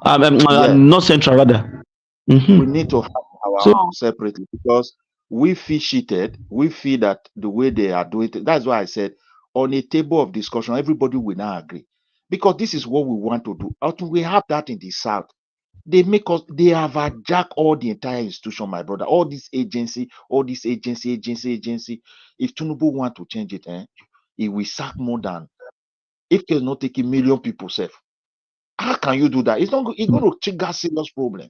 Speaker 17: yeah,
Speaker 12: North Central rather.
Speaker 17: we need to have our
Speaker 12: So
Speaker 17: own separately because we feel cheated. We feel that the way they are doing it, that's why I said on a table of discussion, everybody will not agree. Because this is what we want to do. Until we have that in the South, they have hijacked all the entire institution, my brother. All this agency. If Tinubu want to change it, he will sack more than if he's not taking million people safe. How can you do that? It's going to trigger serious problem.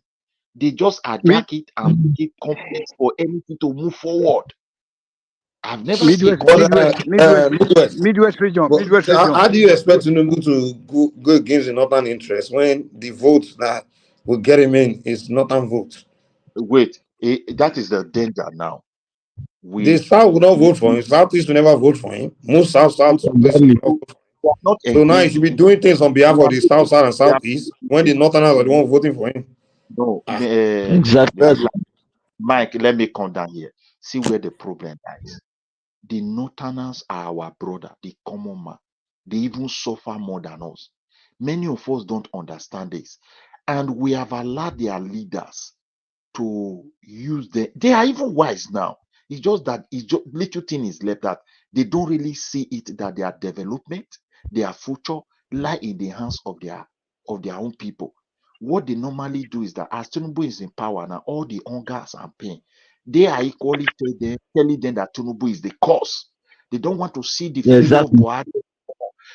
Speaker 17: They just
Speaker 9: Mid,
Speaker 17: hijack it and make it complex for anything to move forward. I've never seen a
Speaker 9: Midwest,
Speaker 11: But
Speaker 17: country like
Speaker 9: Midwest, Midwest,
Speaker 11: Midwest.
Speaker 9: Midwest region,
Speaker 11: But
Speaker 9: Midwest
Speaker 11: how,
Speaker 9: region.
Speaker 11: how do you expect Tinubu to go against the northern interest when the vote that will get him in is northern vote?
Speaker 17: wait. That is the danger now.
Speaker 11: The
Speaker 17: We
Speaker 11: South will not
Speaker 17: we,
Speaker 11: vote for
Speaker 17: we,
Speaker 11: him. Southeast will never vote for him. Most South places
Speaker 12: exactly.
Speaker 11: will not vote for him.
Speaker 17: we are not
Speaker 11: So now he should
Speaker 17: against.
Speaker 11: be doing things on behalf
Speaker 17: We
Speaker 11: of
Speaker 17: are
Speaker 11: the
Speaker 17: making,
Speaker 11: South and
Speaker 17: we are
Speaker 11: Southeast when the Northerners are the one voting for him.
Speaker 17: no.
Speaker 11: Ah,
Speaker 12: Exactly.
Speaker 11: well,
Speaker 17: Mike, let me come down here. See where the problem lies. The Northerners are our brother, the common man. They even suffer more than us. Many of us don't understand this. And we have allowed their leaders to use them. They are even wise now. It's just that it's just little thing is left that they don't really see it that their development, their future lie in the hands of their own people. What they normally do is that as Tinubu is in power now, all the hungers and pain, they are equally telling them that Tinubu is the cause. They don't want to see the failure of
Speaker 12: Exactly.
Speaker 17: Buhari.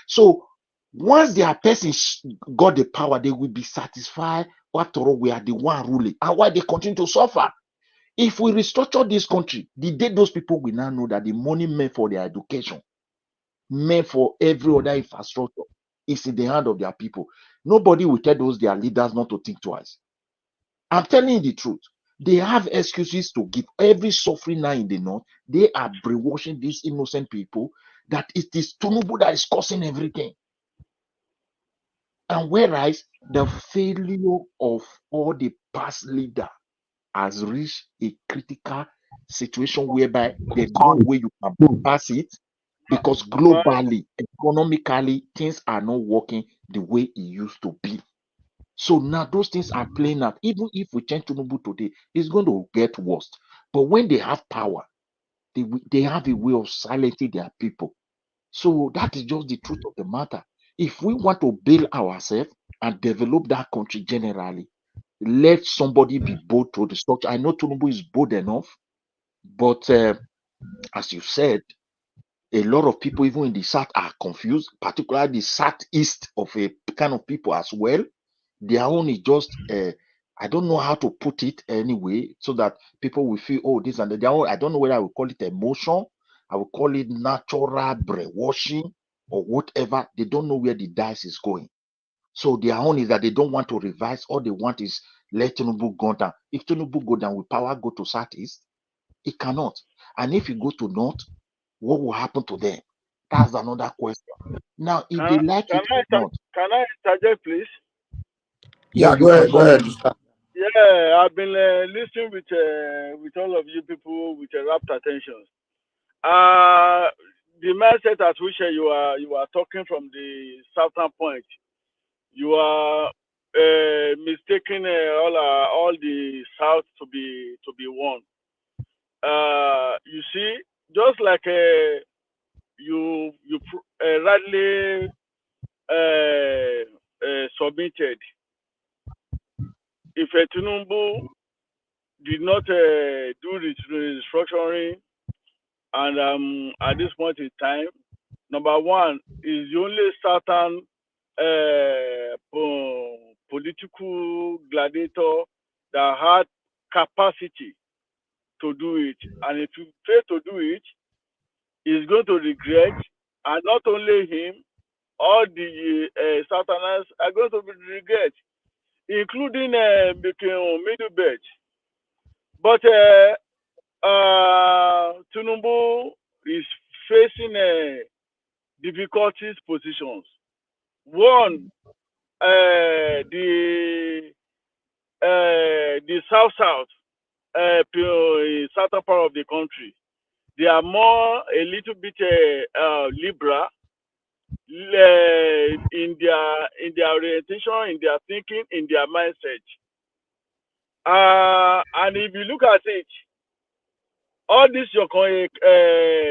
Speaker 17: So once their person got the power, they will be satisfied. After all, we are the one ruling, and why they continue to suffer. If we restructure this country, the day those people will now know that the money meant for their education, meant for every other infrastructure, is in the hand of their people. Nobody will tell those their leaders not to think twice. I'm telling you the truth. They have excuses to give. Every suffering now in the north, they are brainwashing these innocent people that it is Tinubu that is causing everything. And whereas the failure of all the past leaders has reached a critical situation whereby there's no way you can pass it because globally, economically, things are not working the way it used to be. So now those things are playing out. Even if we change Tinubu today, it's going to get worse. But when they have power, they have a way of silencing their people. So that is just the truth of the matter. If we want to build ourselves and develop that country generally, let somebody be bold to the structure. I know Tinubu is bold enough, but as you said, a lot of people, even in the south, are confused, particularly the southeast of a kind of people as well. Their own is just, I don't know how to put it anyway, so that people will feel, oh, this and that. Their own, I don't know whether I will call it emotion, I will call it natural brainwashing or whatever. They don't know where the dice is going. So their own is that they don't want to revise. All they want is let Tinubu go down. If Tinubu go down, will power go to southeast? It cannot. And if you go to north, what will happen to them? That's another question. Now, if they like it or not,
Speaker 2: Can I interject, please?
Speaker 17: yeah, you
Speaker 20: Go
Speaker 17: can
Speaker 20: ahead. Go ahead.
Speaker 17: comment.
Speaker 2: Yeah, I've been listening with all of you people with rapt attention. The mindset at which you are talking from the southern point, you are mistaking all the south to be one. You see, just like you rightly submitted, if Tinubu did not do restructuring, and at this point in time, number one is the only certain political gladiator that had capacity to do it. And if you fail to do it, he's going to regret, and not only him, all the Southerners are going to regret, including Middle Belt. But Tinubu is facing difficulties positions. One, the south southern part of the country, they are more a little bit liberal in their orientation, in their thinking, in their mindset. And if you look at it, all these your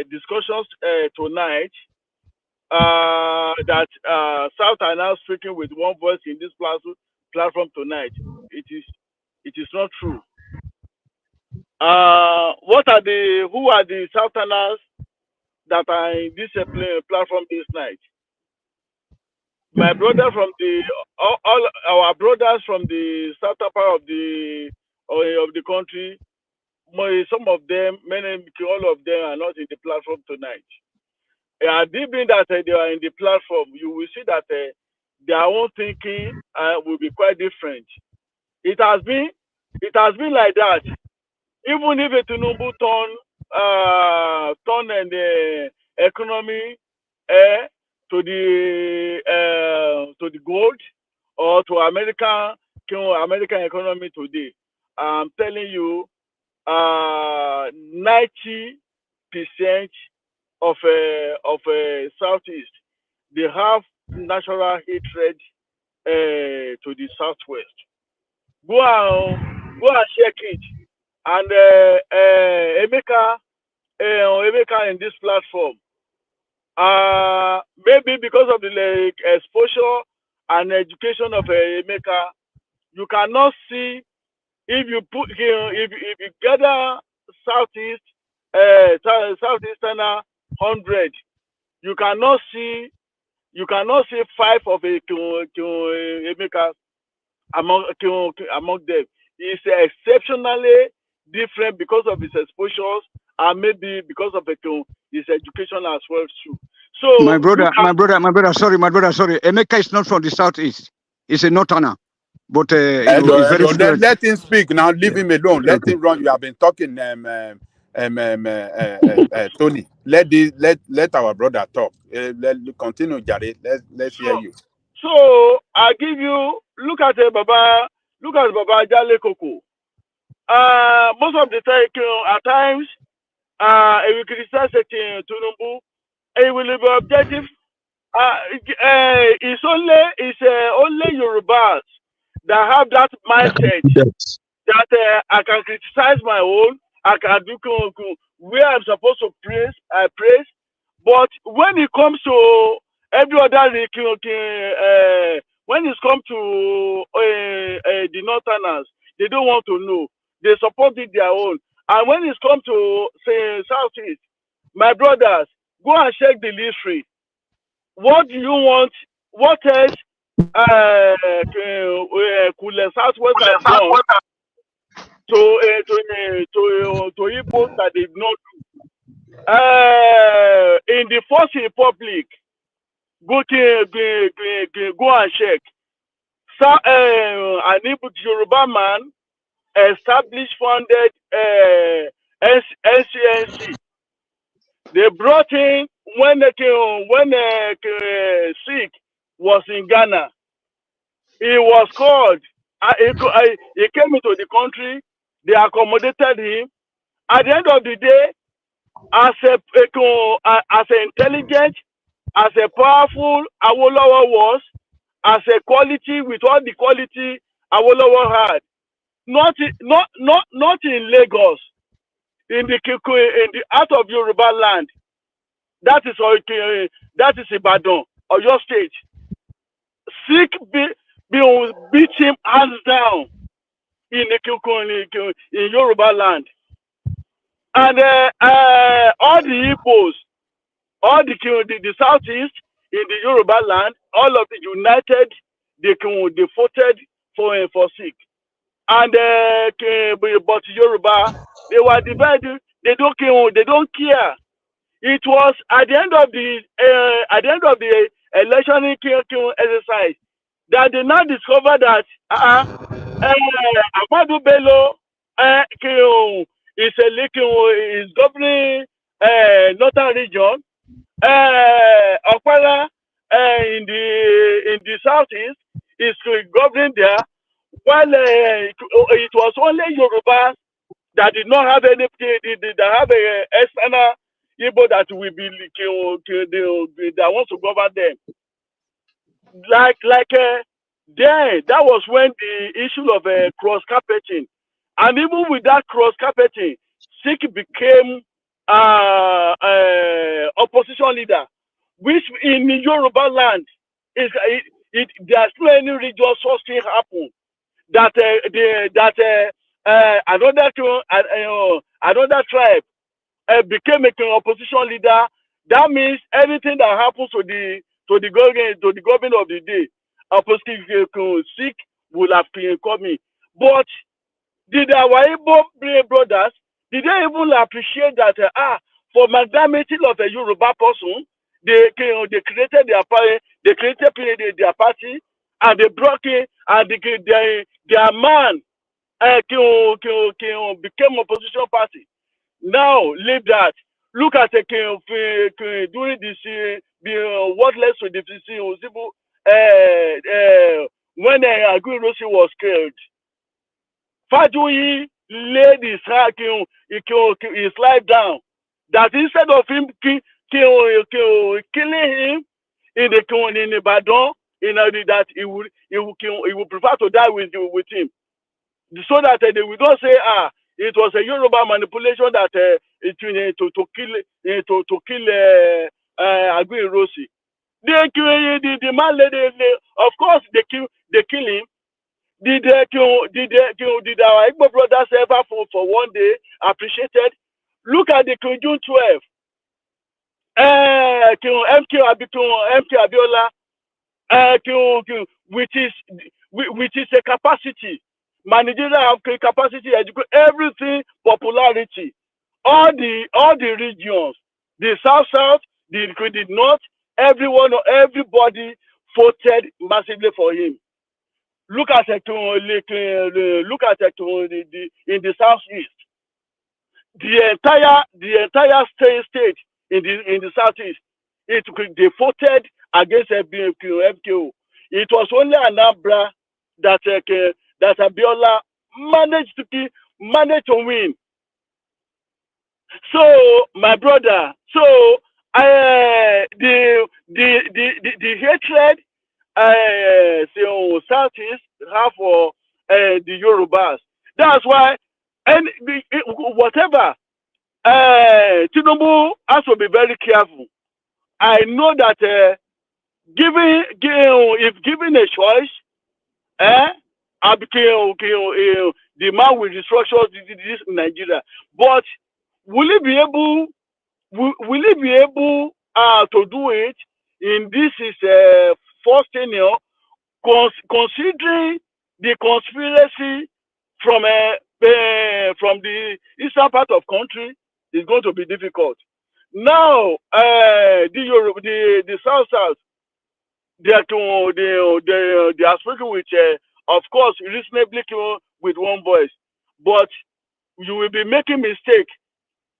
Speaker 2: discussions tonight, that South are now speaking with one voice in this platform tonight, it is not true. Who are the Southerners that are in this platform this night? My brother from all our brothers from the southern part of the country, some of them, all of them are not in the platform tonight. Being that they are in the platform, you will see that their own thinking will be quite different. It has been like that. Even if a Tinubu turn the economy to the gold or to American economy today, I'm telling you, 90% of Southeast, they have natural hatred to the Southwest. Go and check it. And Emeka, Emeka in this platform. Maybe because of the exposure and education of Emeka, you cannot see if you put if you gather southeast southeastern 100, you cannot see 5 of Emeka among them. It's exceptionally different because of his exposures and maybe because of his education as well too. So
Speaker 9: my brother, sorry. Emeka is not from the southeast. He's a northerner, but he's very fluent.
Speaker 10: Let him speak now. Leave him alone. Let
Speaker 9: Okay.
Speaker 10: him run. You have been talking, Tony. Let our brother talk. Continue, Jare. Let's hear you.
Speaker 2: So I give you look at Baba Jale Koko. Most of the time, at times, we criticize Tinubu. It will be objective. It's only Yorubas that have that mindset that I can criticize my own. I can do where I'm supposed to praise. I praise. But when it comes to every other when it comes to the Northerners, they don't want to know. They support it their own. And when it comes to say Southeast, my brothers, go and check the history. What do you want? What else could the Southwest have done to Igbo that they did not do? In the First Republic, go and check. So, an Igbo Yoruba man established, founded NCNC. They brought in when Sikh was in Ghana. He was called. He came into the country. They accommodated him. At the end of the day, as an intelligent, as a powerful Awolowo was, as a quality with all the quality Awolowo had, not in Lagos, in the heart of Yoruba land. That is Ibadan or your state. Sikh beat him hands down in Yoruba land, and all the Igbos, all the southeast in the Yoruba land, all of the united, they voted for Sikh, and but Yoruba, they were divided. They don't care. It was at the end of the election exercise that they now discovered that Ahmadu Bello is governing northern region. Okpala in the southeast is governing there, while it was only Yoruba that did not have anything, that have a external Igbo that will be that wants to govern them. Then that was when the issue of cross carpeting, and even with that cross carpeting, Sikh became opposition leader, which in Yoruba land there's no any religious such thing happen that another tribe became an opposition leader. That means anything that happens to the government of the day, opposition Sikh will have been coming. But did our Igbo brothers, did they even appreciate that for magnanimity of a Yoruba person, they created their party, their party, and they broke it, and their man became opposition party. Now leave that. Look at during this what led to the when Aguiyi was killed. Fajuyi laid his life down. That instead of him killing him in Ibadan, that he would prefer to die with him, so that they will not say it was a Yoruba manipulation that to kill Agui Rossi. The man, of course, they kill him. Did our Igbo brothers ever for one day appreciated? Look at the June 12. MK Abiola, which is a capacity, managerial capacity, everything, popularity, all the regions, the south, the north, everybody voted massively for him. Look at in the southeast, the entire state in the southeast, they voted against MKO. It was only Anambra that Abiola managed to win. So my brother, the hatred Southeast have for the Yorubas. That's why, and whatever, Tinubu has to be very careful. I know that if given a choice, the man will restructure this Nigeria. But will he be able? Will he be able to do it in this first tenure, considering the conspiracy from the eastern part of country is going to be difficult. Now, the south, they are speaking with, of course, reasonably with one voice, but you will be making mistake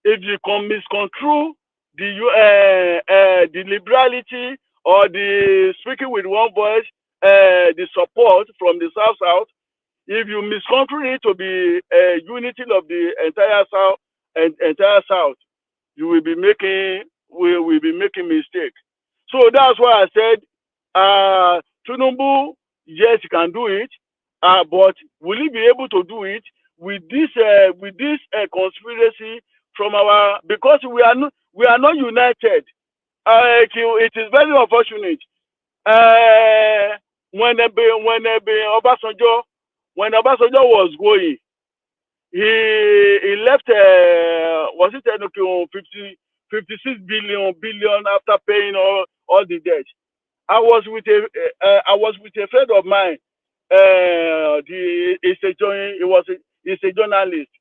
Speaker 2: if you misconstrue the liberality or the speaking with one voice, the support from the south. If you misconstrue it to be a unity of the entire south, you will be making mistake. So that's why I said, Tinubu, yes, he can do it, but will he be able to do it with this conspiracy from because we are not united. It is very unfortunate. When Obasanjo was going, he left was it 56 billion after paying all the debt. I was with a friend of mine. He's a journalist.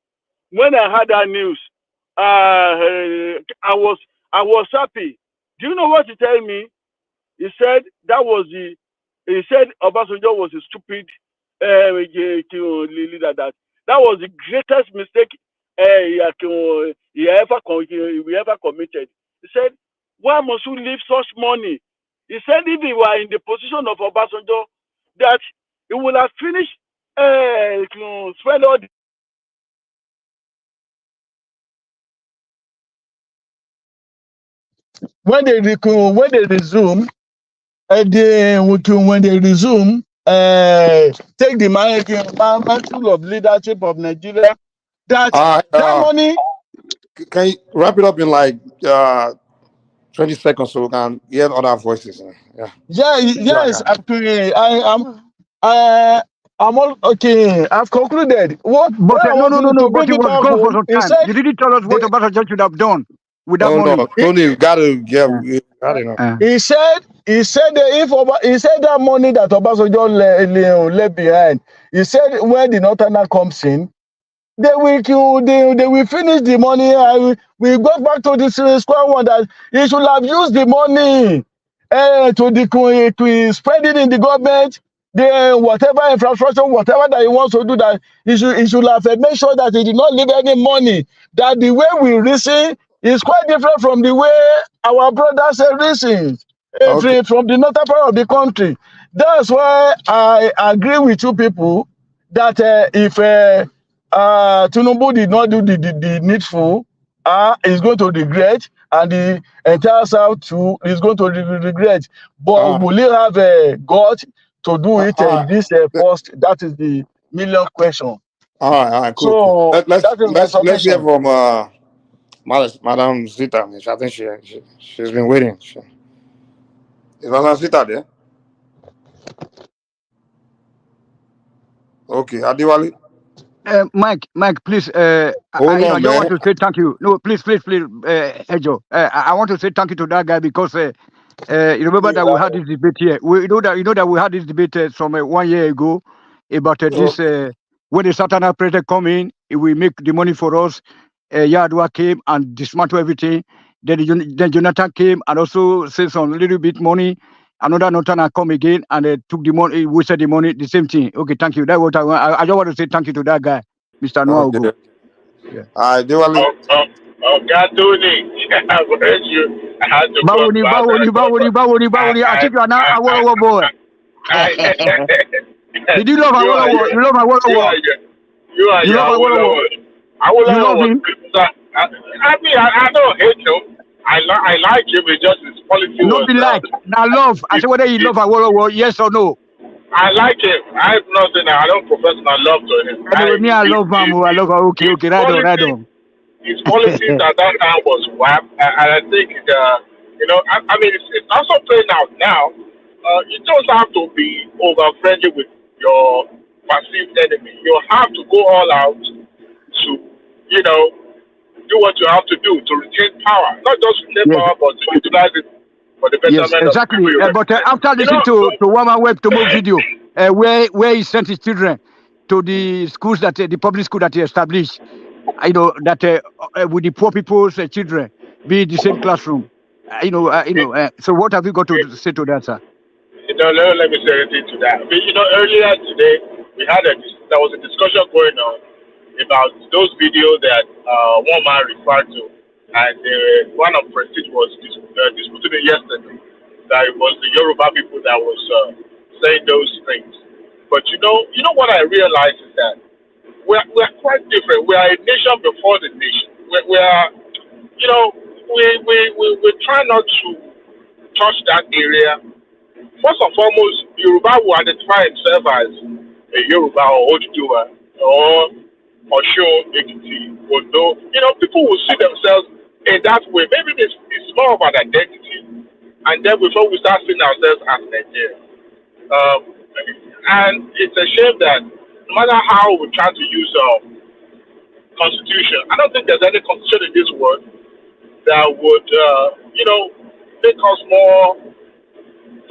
Speaker 2: When I heard that news, I was happy. Do you know what he told me? He said Obasanjo was a stupid leader. That was the greatest mistake he ever committed. He said, why must you leave such money? He said if he were in the position of Obasanjo, that he would have finished spend all the when they resume, take the mantle of leadership of Nigeria, that money.
Speaker 11: Can you wrap it up in like 20 seconds so we can hear other voices?
Speaker 2: Yes, actually, I'm all okay. I've concluded. What
Speaker 9: But
Speaker 2: I
Speaker 9: no,
Speaker 2: want
Speaker 9: but
Speaker 2: bring
Speaker 9: he
Speaker 2: it
Speaker 9: was
Speaker 2: back
Speaker 9: gone for
Speaker 2: home,
Speaker 9: some
Speaker 2: he
Speaker 9: time.
Speaker 2: said,
Speaker 9: You didn't tell us what Obasanjo should have done with that
Speaker 11: No,
Speaker 9: money.
Speaker 11: Tony, you gotta get enough.
Speaker 2: he said that money that Obasanjo left behind, he said when the Northerner comes in, they will finish the money and we go back to the square one, that he should have used the money to spread it in the government, the whatever infrastructure, whatever that he wants to do, that he should have made sure that he did not leave any money. That the way we reason is quite different from the way our brothers reason
Speaker 11: Okay.
Speaker 2: from the northern part of the country. That's why I agree with you people that if Tinubu did not do the needful, he's going to regret, and the entire South too is going to regret. But will he have a God to do it in this first? That is the million question.
Speaker 11: All right, cool, cool.
Speaker 5: So that is my
Speaker 11: Let's hear
Speaker 5: submission.
Speaker 11: from Madam Zita. I think she's been waiting. Is Madam Zita there? Okay, Adiwali.
Speaker 9: Mike, please.
Speaker 11: Hold
Speaker 9: I
Speaker 11: on,
Speaker 9: just want
Speaker 11: man.
Speaker 9: to say thank you. No, please, Ejo. I want to say thank you to that guy because you remember that we had this debate here. We know that we had this debate some 1 year ago about this when the Satana president come in, he will make the money for us. Yadua came and dismantled everything. Then Jonathan came and also sent some little bit money. Another Notana come again and took the money, wasted the money. The same thing. Okay, thank you. That's what I want. I just want to say thank you to that guy, Mr. Noah Ugo.
Speaker 11: Okay.
Speaker 9: Yeah.
Speaker 11: Adiwali.
Speaker 2: God doing it. I've heard you. I had to cross
Speaker 9: Bawoni. I think you are now a Awolowo boy. Did you love Awolowo? You love Awolowo?
Speaker 2: You are
Speaker 9: You
Speaker 2: your
Speaker 9: love Awolowo?
Speaker 2: Awolowo.
Speaker 9: You
Speaker 2: Awolowo
Speaker 9: love
Speaker 2: was
Speaker 9: him?
Speaker 2: I mean, I don't hate him. I like him. It's just his policy
Speaker 9: Not
Speaker 2: was.
Speaker 9: be like. Now love. I say whether you love Awolowo, yes or no.
Speaker 2: I like him. I have nothing. I don't profess my love to him.
Speaker 9: Anyway, me, I love Mamu. I love her. Okay, right on.
Speaker 2: His policies at that time was whack, and I think I mean it's also playing out now. You don't have to be over friendly with your perceived enemy. You have to go all out to do what you have to do to retain power, not just retain
Speaker 9: Yes.
Speaker 2: power, but to utilize it for the
Speaker 9: Yes,
Speaker 2: betterment of the
Speaker 9: exactly.
Speaker 2: people you
Speaker 9: But
Speaker 2: represent.
Speaker 9: after listening to Wama Web Tomo video, where he sent his children to the schools the public school that he established, that with the poor people's children be in the same classroom. So what have you got to say to that, sir?
Speaker 2: Let me say anything to that. But, earlier today there was a discussion going on about those videos that one man referred to, and one of Prestige was disputing it yesterday that it was the Yoruba people that was saying those things. But you know what I realized is that we're quite different. We are a nation before the nation. We are, we try not to touch that area. First and foremost, Yoruba will identify himself as a Yoruba or Oduduwa or Osun, Ekiti, Ondo. People will see themselves in that way. Maybe it's more of an identity, and then before we start seeing ourselves as Nigerians. And it's a shame that no matter how we try to use constitution, I don't think there's any constitution in this world that would, make us more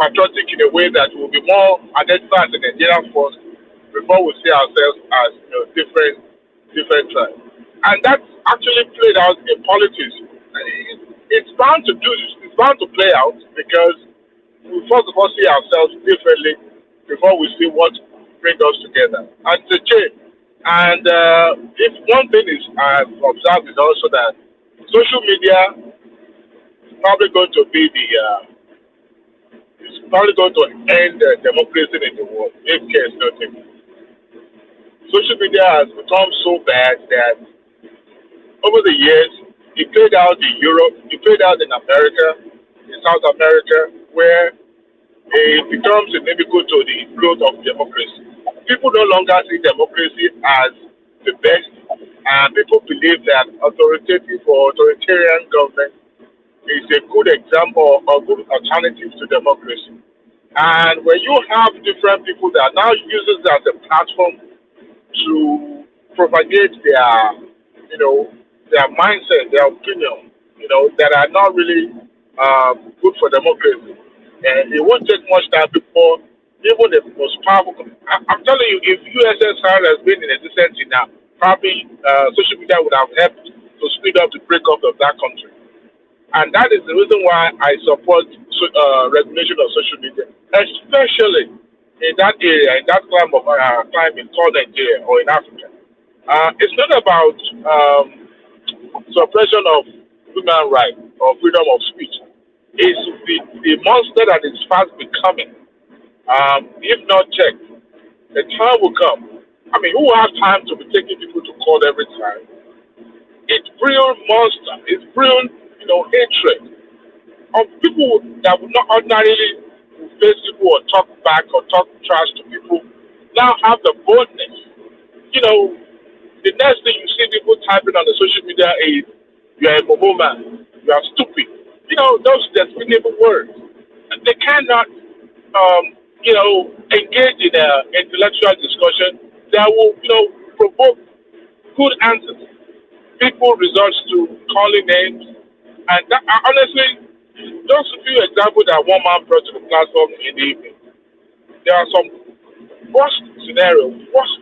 Speaker 2: patriotic in a way that will be more identified as a Nigerian first before we see ourselves as different tribes. And that's actually played out in politics. It's bound to play out because we first of all see ourselves differently before we see what brings us together. And it's a change. And if one thing is I've observed is also that social media is probably going to be it's probably going to end democracy in the world if care is not taken. Social media has become so bad that over the years it played out in Europe, it played out in America, in South America, where it becomes inimical to the growth of democracy. People no longer see democracy as the best, and people believe that authoritative or authoritarian government is a good example or good alternative to democracy. And when you have different people that now use it as a platform to propagate their mindset, their opinion, that are not really good for democracy. And it won't take much time before even the most powerful. I'm telling you, if USSR has been in existence now, probably social media would have helped to speed up the breakup of that country. And that is the reason why I support regulation of social media, especially in that area, in that climate called Nigeria or in Africa. It's not about suppression of human rights or freedom of speech. It's the monster that is fast becoming. If not checked, the time will come. I mean, who has time to be taking people to court every time? It's brewing monster. It's brewing, hatred of people that would not ordinarily face people or talk back or talk trash to people. Now have the boldness.
Speaker 18: The next thing you see people typing on the social media is, you are a momo man, you are stupid. You know, those despicable words. And they cannot, engage in an intellectual discussion that will, provoke good answers. People resort to calling names. And that, honestly, those few examples that one man brought to the platform in the evening, there are some worst scenarios, worst,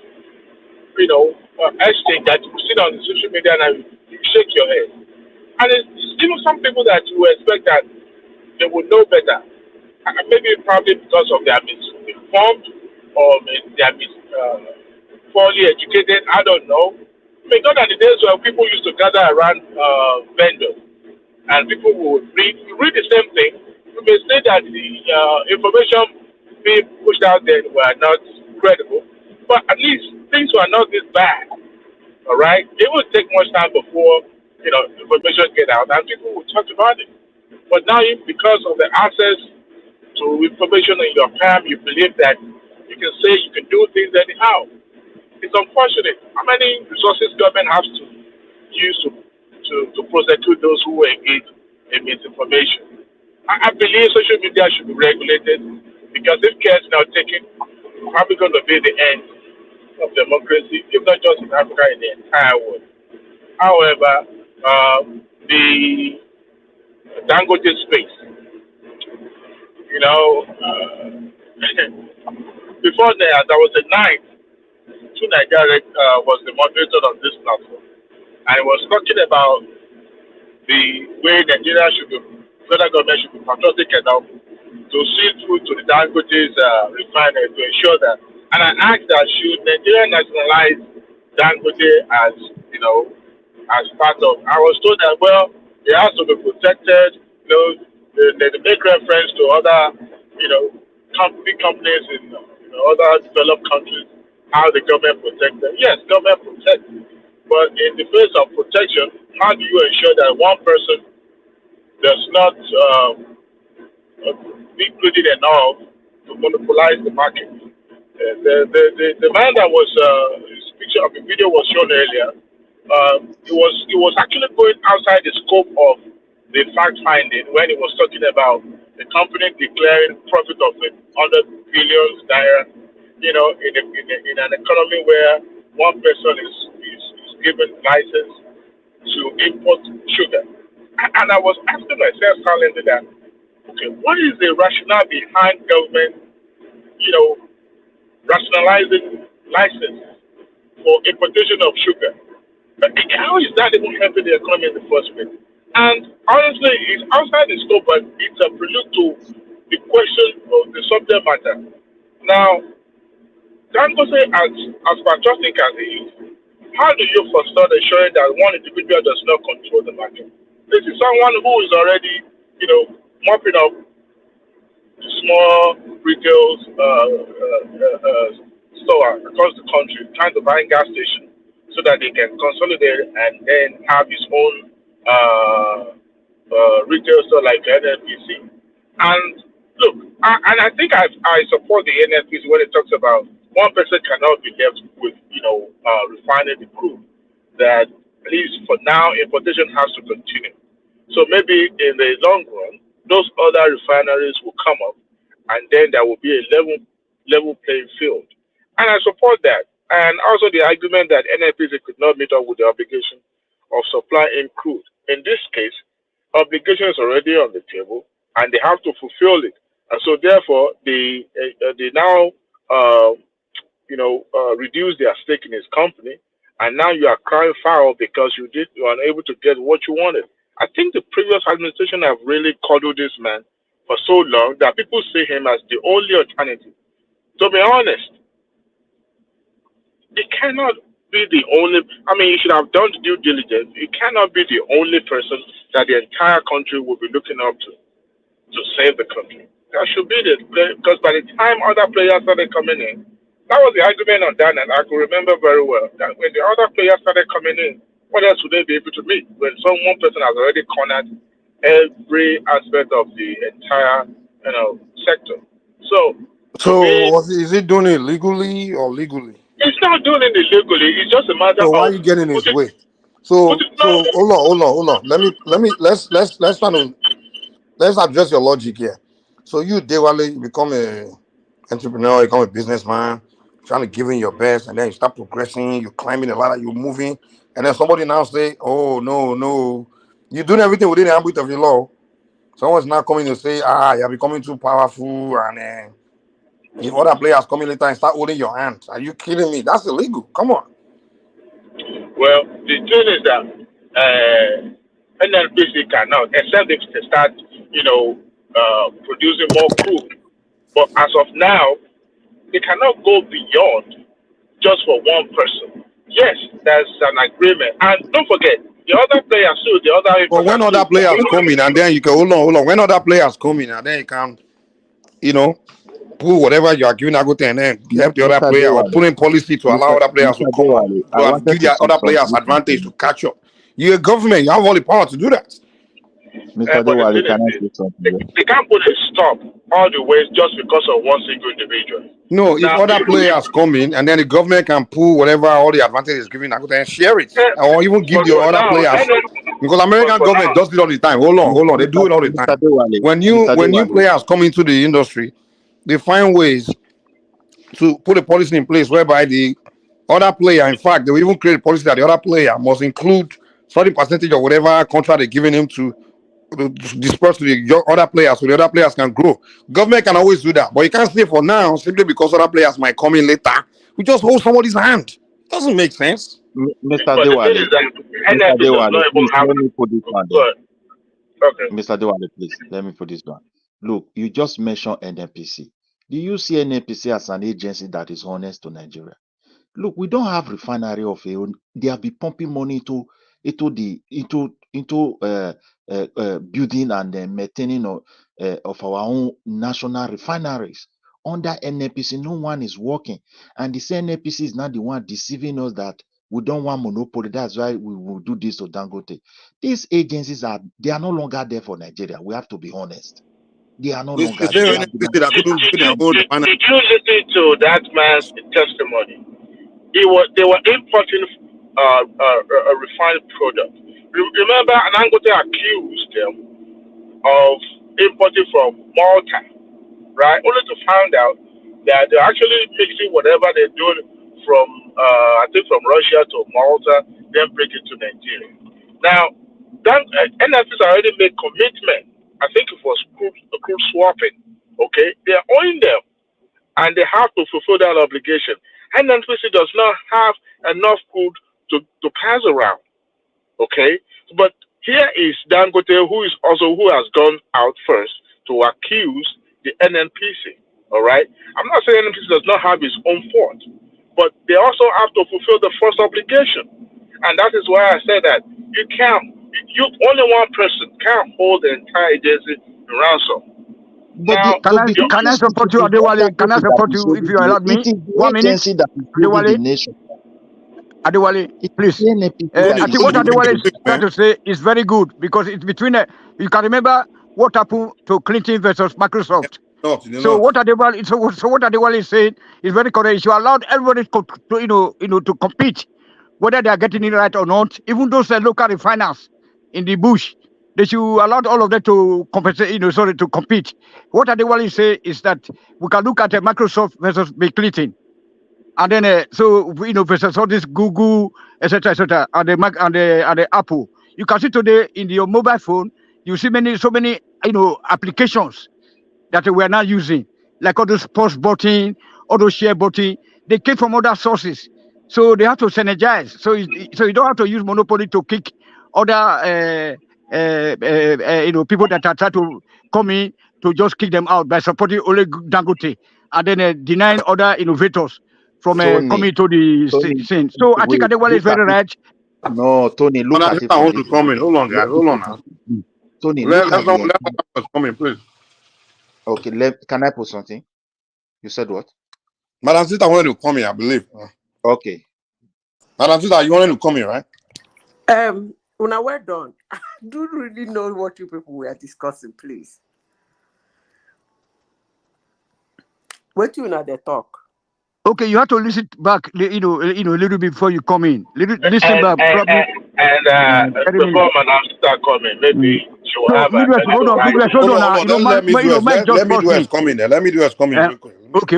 Speaker 18: exchange that you see on the social media and you shake your head. And it's even some people that you expect that they would know better. Maybe probably because of their misinformed or they are poorly educated. I don't know. I mean, not that the days where people used to gather around vendors and people would read the same thing. You may say that the information being pushed out there were not credible, but at least things were not this bad. All right, it would take much time before information get out and people would talk about it. But now, because of the access to information in your palm, you believe that you can say you can do things anyhow. It's unfortunate how many resources government has to use to prosecute those who engage in misinformation. I believe social media should be regulated because if care is not taken, probably going to be the end of democracy, if not just in Africa, in the entire world. However, the Dangote space, before that, there was a night, Nigeria was the moderator of this platform, and it was talking about the way Nigeria should be, federal government should be patriotic enough to see through to the Dangote's refinery to ensure that. And I asked that should Nigeria nationalize Dangote as as part of. I was told that it has to be protected. They make reference to other big companies in other developed countries, how the government protects them. Yes, government protects, but in the face of protection, how do you ensure that one person does not be greedy enough to monopolize the market? The man that was his picture of the video was shown earlier. It was actually going outside the scope of the fact finding when he was talking about the company declaring profit of 100 billion naira. In an economy where one person is given license to import sugar. And I was asking myself silently that, okay, what is the rationale behind government, rationalizing license for importation of sugar? How is that even helping the economy in the first place? And honestly, it's outside the scope, but it's a prelude to the question of the subject matter. Now, Dangote, as patriotic as he is, how do you foster ensuring that one individual does not control the market? This is someone who is already, mopping up small retail store across the country, trying to buy gas stations so that they can consolidate and then have his own retail store like NNPC. And look, I think I support the NNPC when it talks about one person cannot be left with, refining the crude. That at least for now, importation has to continue. So maybe in the long run, those other refineries will come up, and then there will be a level playing field. And I support that. And also the argument that NNPC could not meet up with the obligation of supplying crude. In this case, obligation is already on the table, and they have to fulfill it. And so therefore, they now reduce their stake in his company, and now you are crying foul because you are unable to get what you wanted. I think the previous administration have really coddled this man for so long that people see him as the only alternative. To be honest, it cannot be the only. I mean, you should have done the due diligence. It cannot be the only person that the entire country will be looking up to save the country. That should be the because by the time other players started coming in, that was the argument on that, and I could remember very well that when the other players started coming in, what else would they be able to meet when one person has already cornered every aspect of the entire sector? So
Speaker 11: So is he doing it legally or legally?
Speaker 18: He's not doing it illegally. It's just a matter
Speaker 11: So why are
Speaker 18: of
Speaker 11: you getting in his
Speaker 18: putting,
Speaker 11: way? So
Speaker 18: no.
Speaker 11: hold on. Let's address your logic here. So you, Dewale, you become a entrepreneur, you become a businessman, trying to give in your best, and then you start progressing, you're climbing the ladder, you're moving, and then somebody now say, "Oh no, you're doing everything within the ambit of the law." Someone's now coming to say, you're becoming too powerful, and if other players come in later and start holding your hand, are you kidding me? That's illegal. Come on.
Speaker 18: Well, the thing is that NNPC cannot, except if they start, producing more crude. But as of now, they cannot go beyond just for one person. Yes, there's an agreement. And don't forget, the other players too, the other
Speaker 11: But when
Speaker 18: importers
Speaker 11: other
Speaker 18: too.
Speaker 11: players come in, and then you can hold on. When other players come in, and then you can, you know, put whatever you are giving Agote and then help the other
Speaker 17: Mr.
Speaker 11: player, or
Speaker 17: Dewale,
Speaker 11: put in policy to allow other players to
Speaker 17: Mr.
Speaker 11: come on,
Speaker 17: Dewale, I wanted
Speaker 11: give
Speaker 17: to
Speaker 11: the
Speaker 17: say
Speaker 11: other players
Speaker 17: something.
Speaker 11: advantage to catch up. You're a government, you have all the power to do that.
Speaker 17: Mr.
Speaker 18: But the
Speaker 17: Dewale,
Speaker 18: thing
Speaker 17: can
Speaker 18: is
Speaker 17: I
Speaker 18: this,
Speaker 17: say something?
Speaker 18: they can't put a stop all the way just because of one single individual.
Speaker 11: No, if
Speaker 18: Now,
Speaker 11: other players come in and then the government can pull whatever all the advantages giving Agote and share it, or even give
Speaker 18: but
Speaker 11: the
Speaker 18: for
Speaker 11: other
Speaker 18: now,
Speaker 11: players, because
Speaker 18: but
Speaker 11: American
Speaker 18: for now,
Speaker 11: government does it all the time. Hold on, they do it all the
Speaker 17: Mr.
Speaker 11: time.
Speaker 17: Dewale,
Speaker 11: When
Speaker 17: Mr.
Speaker 11: new
Speaker 17: Dewale,
Speaker 11: players come into the industry, they find ways to put a policy in place whereby the other player, in fact, they will even create a policy that the other player must include certain percentage of whatever contract they're giving him to disperse to the other players so the other players can grow. Government can always do that, but you can't say for now, simply because other players might come in later, we just hold somebody's hand. It doesn't make sense.
Speaker 17: Mr.
Speaker 18: but the thing
Speaker 17: Dewale,
Speaker 18: is that
Speaker 17: Mr.
Speaker 18: NFP does
Speaker 17: Dewale,
Speaker 18: not even
Speaker 17: please
Speaker 18: have.
Speaker 17: let me put this one there.
Speaker 18: But okay,
Speaker 17: Mr. Dewale, please let me put this one. Look, you just mentioned NNPC. Do you see NNPC as an agency that is honest to Nigeria? Look, we don't have refinery of a own. They have been pumping money into building and maintaining of our own national refineries. Under NNPC, no one is working, and the same NNPC is not the one deceiving us that we don't want monopoly. That's why we will do this to Dangote. These agencies they are no longer there for Nigeria. We have to be honest. They are no
Speaker 11: It's the
Speaker 17: longer there.
Speaker 11: same
Speaker 17: They have
Speaker 11: NPC that couldn't do their own refinery.
Speaker 18: did you listen to that man's testimony? They were importing a refined product. Remember, Anangote accused them of importing from Malta, right? Only to find out that they're actually mixing whatever they're doing from, I think, from Russia to Malta, then bring it to Nigeria. Now, that NFS already made commitment. I think it was crude swapping. Okay, they're owing them, and they have to fulfill that obligation. NNPC does not have enough crude to pass around. Okay, but here is Dangote, who has gone out first to accuse the NNPC. All right, I'm not saying NNPC does not have its own fault, but they also have to fulfill the first obligation, and that is why I said that you only one person can't hold the entire agency in ransom.
Speaker 17: But
Speaker 18: Now,
Speaker 17: to
Speaker 9: Can I
Speaker 17: be honest,
Speaker 9: support
Speaker 17: it
Speaker 9: you,
Speaker 17: is not
Speaker 9: Adewale? Can I
Speaker 17: Dangote that
Speaker 9: support
Speaker 17: is
Speaker 9: you if
Speaker 17: saving
Speaker 9: you
Speaker 17: the.
Speaker 9: allow
Speaker 17: It
Speaker 9: me?
Speaker 17: is
Speaker 9: 1
Speaker 17: the
Speaker 9: minute,
Speaker 17: agency that is saving the
Speaker 9: Adewale.
Speaker 17: nation.
Speaker 9: Adewale,
Speaker 17: It is
Speaker 9: please.
Speaker 17: the NNPC that
Speaker 9: I
Speaker 11: Tony,
Speaker 9: think
Speaker 17: is
Speaker 9: what
Speaker 11: Tony,
Speaker 17: saving
Speaker 11: take
Speaker 17: the
Speaker 9: Adewale
Speaker 11: it
Speaker 9: is
Speaker 11: quick,
Speaker 17: nation.
Speaker 9: trying
Speaker 11: man.
Speaker 9: to say is very good because it's between. You can remember what happened to Clinton versus Microsoft. So
Speaker 11: Not.
Speaker 9: what Adewale, so what Adewale is saying is very correct. You allowed everybody to compete, whether they are getting it right or not. Even those local refiners in the bush, they should allow all of them to compensate. To compete. What Adewale is saying is that we can look at Microsoft versus Bill Clinton. And then versus all this Google, etc., and the Mac and the Apple. You can see today in your mobile phone, you see so many applications that we are now using, like all those post button, all those share button. They came from other sources, so they have to synergize. So you don't have to use monopoly to kick other people that are trying to come in to just kick them out by supporting only Dangote and then denying other innovators from
Speaker 17: Tony,
Speaker 9: coming to the
Speaker 17: Tony,
Speaker 9: scene. So I think
Speaker 17: wait,
Speaker 9: Adewale is
Speaker 17: look at
Speaker 9: very
Speaker 17: it.
Speaker 9: right.
Speaker 17: No, Tony,
Speaker 11: But
Speaker 17: look
Speaker 11: I
Speaker 17: at
Speaker 11: think
Speaker 17: it
Speaker 11: I
Speaker 17: from
Speaker 11: want
Speaker 17: this
Speaker 11: to come in.
Speaker 17: angle.
Speaker 11: Hold on,
Speaker 17: Let
Speaker 11: guys.
Speaker 17: me
Speaker 11: Hold on
Speaker 17: put
Speaker 11: now.
Speaker 17: something. Tony,
Speaker 11: Let
Speaker 17: look
Speaker 11: let
Speaker 17: at the
Speaker 11: someone
Speaker 17: entire.
Speaker 11: come in, please.
Speaker 17: Okay, can I put something? You said what?
Speaker 11: Madam Sita wanted to come in, I believe.
Speaker 17: Okay.
Speaker 11: Madam Sita, you wanted to come in, right?
Speaker 1: Una, well done. I don't really know what you people were discussing, please. What you know they talk?
Speaker 9: Okay, you have to listen back, a little bit before you come in. Listen back, probably.
Speaker 18: Before Madam start coming, maybe she will
Speaker 9: So,
Speaker 18: have a
Speaker 9: Midwest, hold on, Midwest, hold
Speaker 11: Hold
Speaker 9: on.
Speaker 11: on, hold on. Then
Speaker 9: Mike just
Speaker 11: let me
Speaker 9: bust
Speaker 11: do
Speaker 9: in.
Speaker 11: us come in there. Let me do us come in real quick.
Speaker 9: Okay,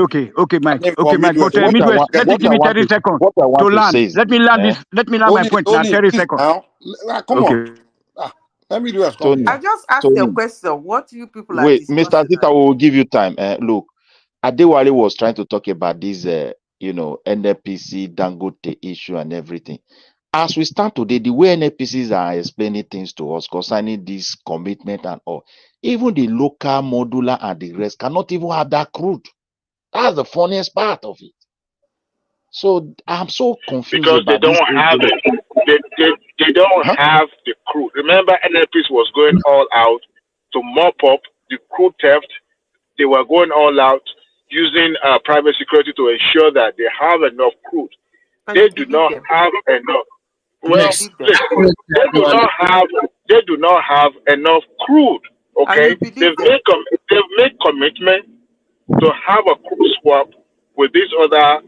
Speaker 11: I
Speaker 9: Mike.
Speaker 11: mean,
Speaker 9: Okay,
Speaker 11: for
Speaker 9: Mike. But
Speaker 11: Midwest,
Speaker 17: What I
Speaker 9: Midwest,
Speaker 17: want,
Speaker 9: let me
Speaker 17: what
Speaker 9: give
Speaker 17: I
Speaker 9: me
Speaker 17: want
Speaker 9: 30
Speaker 17: to,
Speaker 9: seconds
Speaker 17: what I
Speaker 9: to
Speaker 17: want to
Speaker 9: land.
Speaker 17: say is,
Speaker 9: Let me land
Speaker 17: eh,
Speaker 9: this. Let me land my point now. 30
Speaker 11: please
Speaker 9: seconds.
Speaker 11: now. Come on.
Speaker 9: Okay.
Speaker 11: Let me do us come in
Speaker 17: Tony,
Speaker 1: I
Speaker 11: there.
Speaker 1: just asked you a
Speaker 17: Tony,
Speaker 1: question. What you people are
Speaker 17: wait, Mr.
Speaker 1: discussing?
Speaker 17: Zita will give you time. Look, Adewale was trying to talk about this, NFPC, Dangote issue and everything. As we stand today, the way NFPCs are explaining things to us concerning this commitment and all, even the local modular and the rest cannot even have that crude. That's the funniest part of it. So I'm so confused
Speaker 18: because they
Speaker 17: about this
Speaker 18: don't
Speaker 17: whole
Speaker 18: have
Speaker 17: thing.
Speaker 18: they don't
Speaker 17: Huh?
Speaker 18: have the crew. Remember, NLPs was going all out to mop up the crew theft. They were going all out using private security to ensure that they have enough crude.
Speaker 1: And
Speaker 18: They
Speaker 1: you
Speaker 18: do
Speaker 1: believe
Speaker 18: not
Speaker 1: them?
Speaker 18: have enough.
Speaker 1: And you
Speaker 18: Well,
Speaker 16: Yes,
Speaker 1: believe them?
Speaker 18: listen, they do not have enough crude.
Speaker 1: And you
Speaker 18: Okay,
Speaker 1: believe them?
Speaker 18: they've made commitment to have a crew swap with these other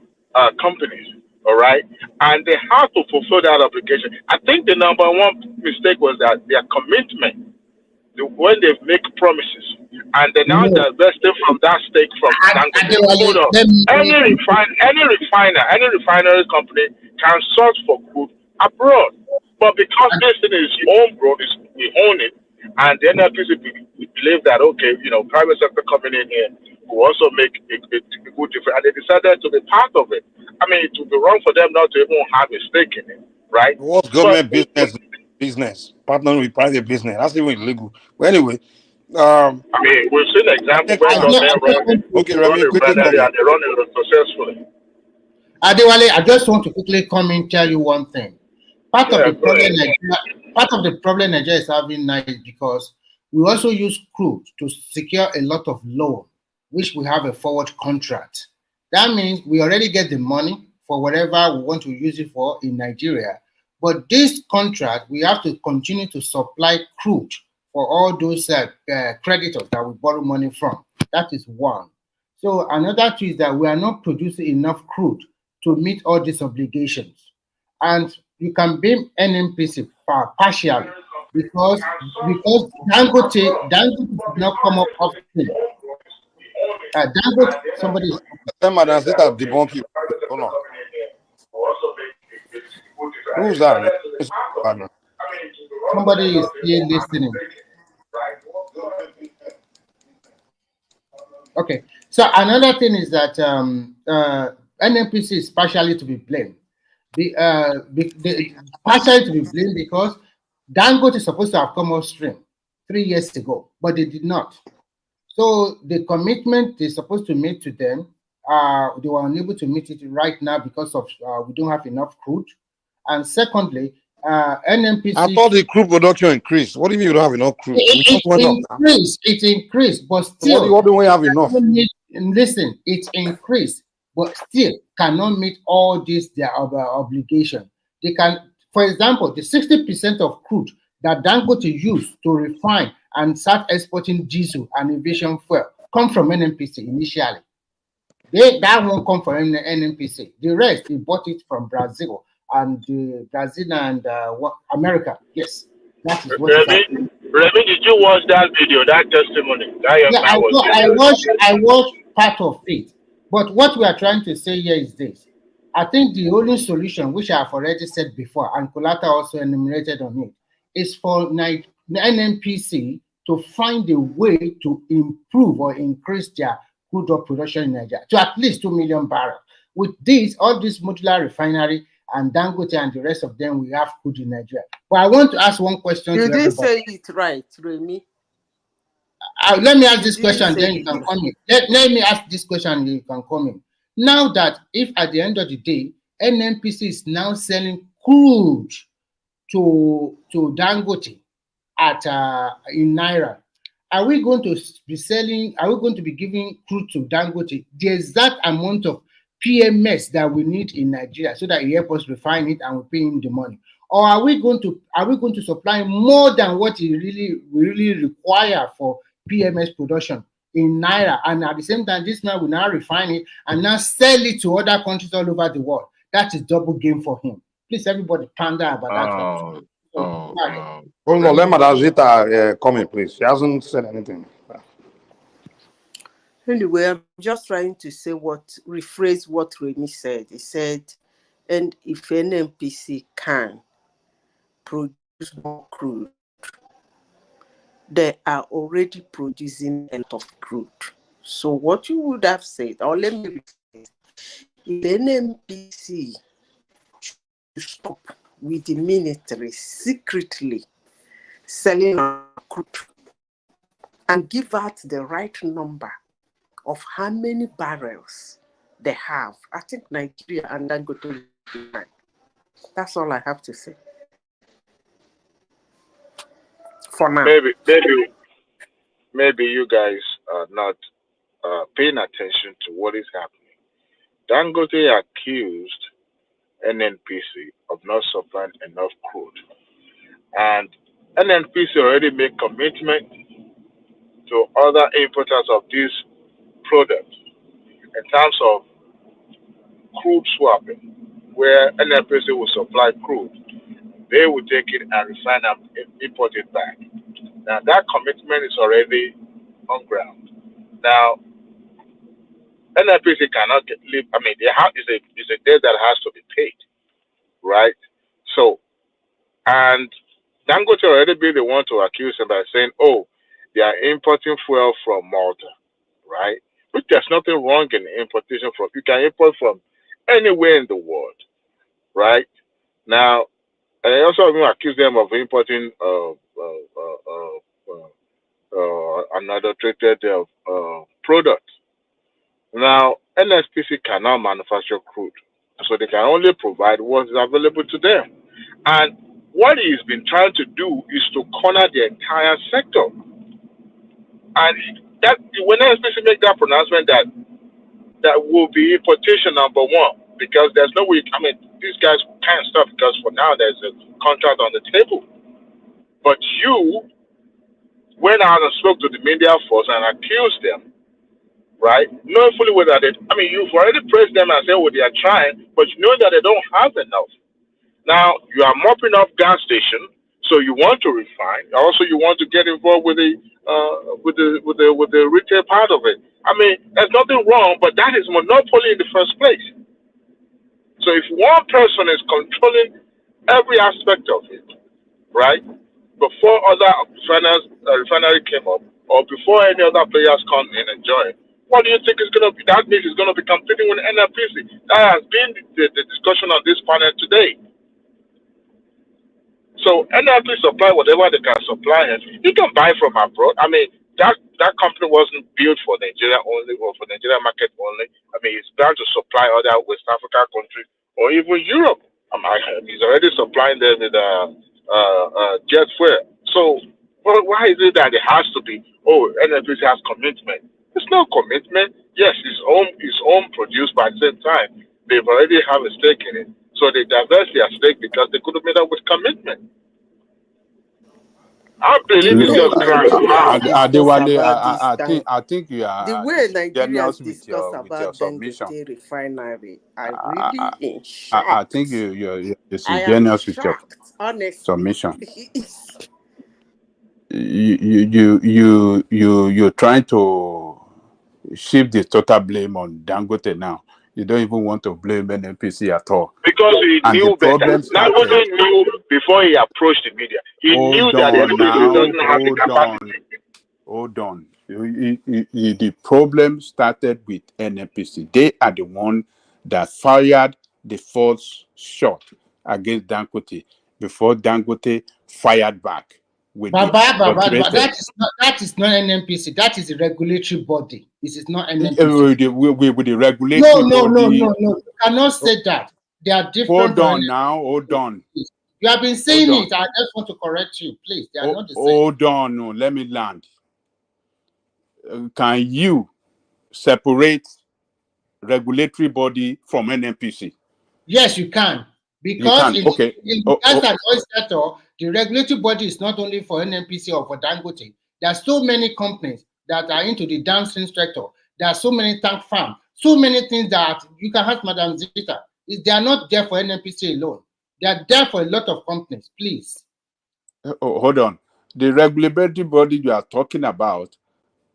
Speaker 18: companies. All right, and they have to fulfill that obligation. I think the number one mistake was that their commitment when they make promises and they
Speaker 16: you
Speaker 18: now
Speaker 16: know,
Speaker 18: divested from that stake from Dangote. Hold
Speaker 16: Adewale,
Speaker 18: on.
Speaker 16: let me,
Speaker 18: Any refinery company can source for crude abroad. But because this thing is homegrown, we own it, and the NLPC we believe that okay, private sector coming in here will also make a good difference, and they decided to be part of it. I mean, it would be wrong for them not to even have a stake in it, right?
Speaker 11: What's
Speaker 18: But
Speaker 11: government business, partnering with private business? That's even illegal. But anyway,
Speaker 18: I mean, we've seen an
Speaker 11: I
Speaker 18: example
Speaker 11: think
Speaker 18: where government
Speaker 11: okay,
Speaker 18: run
Speaker 11: Remy,
Speaker 18: a
Speaker 11: quickly
Speaker 18: refinery
Speaker 11: comment.
Speaker 18: and they run it successfully.
Speaker 16: Adewale, I just want to quickly come in tell you one thing. Part of
Speaker 18: Yeah,
Speaker 16: the
Speaker 18: go
Speaker 16: problem
Speaker 18: ahead.
Speaker 16: Nigeria is having now is because we also use crude to secure a lot of loan, which we have a forward contract. That means we already get the money for whatever we want to use it for in Nigeria. But this contract, we have to continue to supply crude for all those creditors that we borrow money from. That is one. So another two is that we are not producing enough crude to meet all these obligations. And you can blame NMPC partially because Dangote did not come up upstream. Dangote, somebody is
Speaker 11: Let Madam Zita debunk you. Hold on. Who's that? Man? It's partner.
Speaker 16: somebody is still listening. Okay. So another thing is that NMPC is partially to be blamed. Partially to be blamed because Dangote is supposed to have come upstream 3 years ago, but they did not. So the commitment they're supposed to make to them, they were unable to meet it right now because of we don't have enough crude. And secondly,
Speaker 11: I
Speaker 16: NMPC
Speaker 11: thought the crude production increased. What do you mean you don't have enough crude? We just went up now.
Speaker 16: it increased, but
Speaker 11: So
Speaker 16: still,
Speaker 11: what do we have enough?
Speaker 16: listen, it increased, but still cannot meet all these their obligation. They can, for example, the 60% of crude that Dangote use to refine and start exporting diesel and aviation fuel come from NNPC initially. That won't come from NNPC. The rest they bought it from Brazil and Brazil and America. Yes, that is what is happening.
Speaker 18: Remy, did you watch that video, that testimony? That young
Speaker 16: Yeah,
Speaker 18: man was giving.
Speaker 16: I watched part of it. But what we are trying to say here is this. I think the only solution, which I have already said before, and Kolata also enumerated on it, is for the NNPC to find a way to improve or increase their crude oil production in Nigeria to at least 2 million barrels. With this, all this modular refinery and Dangote and the rest of them, we have crude in Nigeria. But I want to ask one question
Speaker 1: You
Speaker 16: to
Speaker 1: didn't
Speaker 16: everybody.
Speaker 1: say it right, Remy.
Speaker 16: Let me ask
Speaker 1: You
Speaker 16: this
Speaker 1: didn't
Speaker 16: question,
Speaker 1: say
Speaker 16: then you
Speaker 1: it
Speaker 16: can
Speaker 1: right.
Speaker 16: come in. Let me ask this question, you can come in. Now that if at the end of the day, NNPC is now selling crude to Dangote at in Naira, are we going to be giving crude to Dangote the exact amount of PMS that we need in Nigeria so that he help us refine it and we pay him the money? Or are we going to supply more than what we really require for PMS production in naira, and at the same time, this man will now refine it and now sell it to other countries all over the world. That is double game for him. Please, everybody, ponder about that one.
Speaker 11: Hold on, let Madam Zita come in, please. She hasn't said anything.
Speaker 1: Anyway, I'm just trying to say rephrase what Remy said. He said, and if NNPC can produce more crude, they are already producing a lot of crude. So what you would have said, or let me rephrase, if NNPC should stop with the military secretly selling crude and give out the right number of how many barrels they have, I think Nigeria and then go to. That's all I have to say for now.
Speaker 18: Maybe you guys are not paying attention to what is happening. Dangote accused NNPC of not supplying enough crude, and NNPC already made commitment to other importers of these products in terms of crude swapping, where NNPC will supply crude, they will take it and refine and import it back. Now that commitment is already on ground. Now NNPC cannot leave. I mean, it's a debt that has to be paid, right? So, and Dangote already be the one to accuse them by saying, "Oh, they are importing fuel from Malta," right? Which there's nothing wrong in importation from. You can import from anywhere in the world, right? Now, and I also even accuse them of importing unadulterated products. Now, NSPC cannot manufacture crude, so they can only provide what is available to them. And what he's been trying to do is to corner the entire sector. And that when NSPC make that pronouncement that will be importation number one, because there's no way. I mean, these guys can't stop because for now there's a contract on the table. But you went out and spoke to the media force and accused them, right? Knowing fully well that you've already praised them and said, well, they are trying, but you know that they don't have enough. Now, you are mopping up gas station, so you want to refine. Also, you want to get involved with the retail part of it. I mean, there's nothing wrong, but that is monopoly in the first place. So if one person is controlling every aspect of it, right, before other refinery came up, or before any other players come in and join, what do you think is going to be? That means it's going to be competing with NNPC. That has been the discussion on this panel today. So NNPC supply whatever they can supply, and you can buy from abroad. I mean, that company wasn't built for Nigeria only or for Nigeria market only. I mean, it's bound to supply other West Africa countries or even Europe. He's already supplying them with jet fuel. So, why is it that it has to be? Oh, NNPC has commitment. It's no commitment. Yes, it's own produced, but at the same time, they've already have a stake in it. So they divest their stake because they could have made up with commitment. I believe it's just
Speaker 1: Adewale,
Speaker 6: I think you are
Speaker 1: the way
Speaker 6: generous
Speaker 1: Nigerians
Speaker 6: with
Speaker 1: discuss
Speaker 6: your
Speaker 1: about
Speaker 6: submission.
Speaker 1: Dangote refinery, I really in
Speaker 6: I
Speaker 1: shock.
Speaker 6: think you're
Speaker 1: I am
Speaker 6: generous with your
Speaker 1: shocked, honestly.
Speaker 6: submission. You're trying to shift the total blame on Dangote now. You don't even want to blame NNPC at all.
Speaker 18: Because he knew better. Dangote knew before he approached the media. He knew that the NNPC doesn't have the capacity.
Speaker 6: Hold on. The problem started with NNPC. They are the one that fired the first shot against Dangote before Dangote fired back.
Speaker 16: Baba, that is not NNPC. That is a regulatory body. This is not NNPC.
Speaker 6: With the regulatory body.
Speaker 16: No. You cannot say that. They are different.
Speaker 6: Hold on.
Speaker 16: You have been saying it. I just want to correct you, please. They are not the same.
Speaker 6: Hold on. No, let me land. Can you separate regulatory body from NNPC?
Speaker 16: Yes, you can. Because in
Speaker 6: an
Speaker 16: oil sector, the regulatory body is not only for NNPC or for Dangote. There are so many companies that are into the dancing sector. There are so many tank farms, so many things that you can ask Madam Zita. They are not there for NNPC alone. They are there for a lot of companies. Please.
Speaker 10: Oh, hold on. The regulatory body you are talking about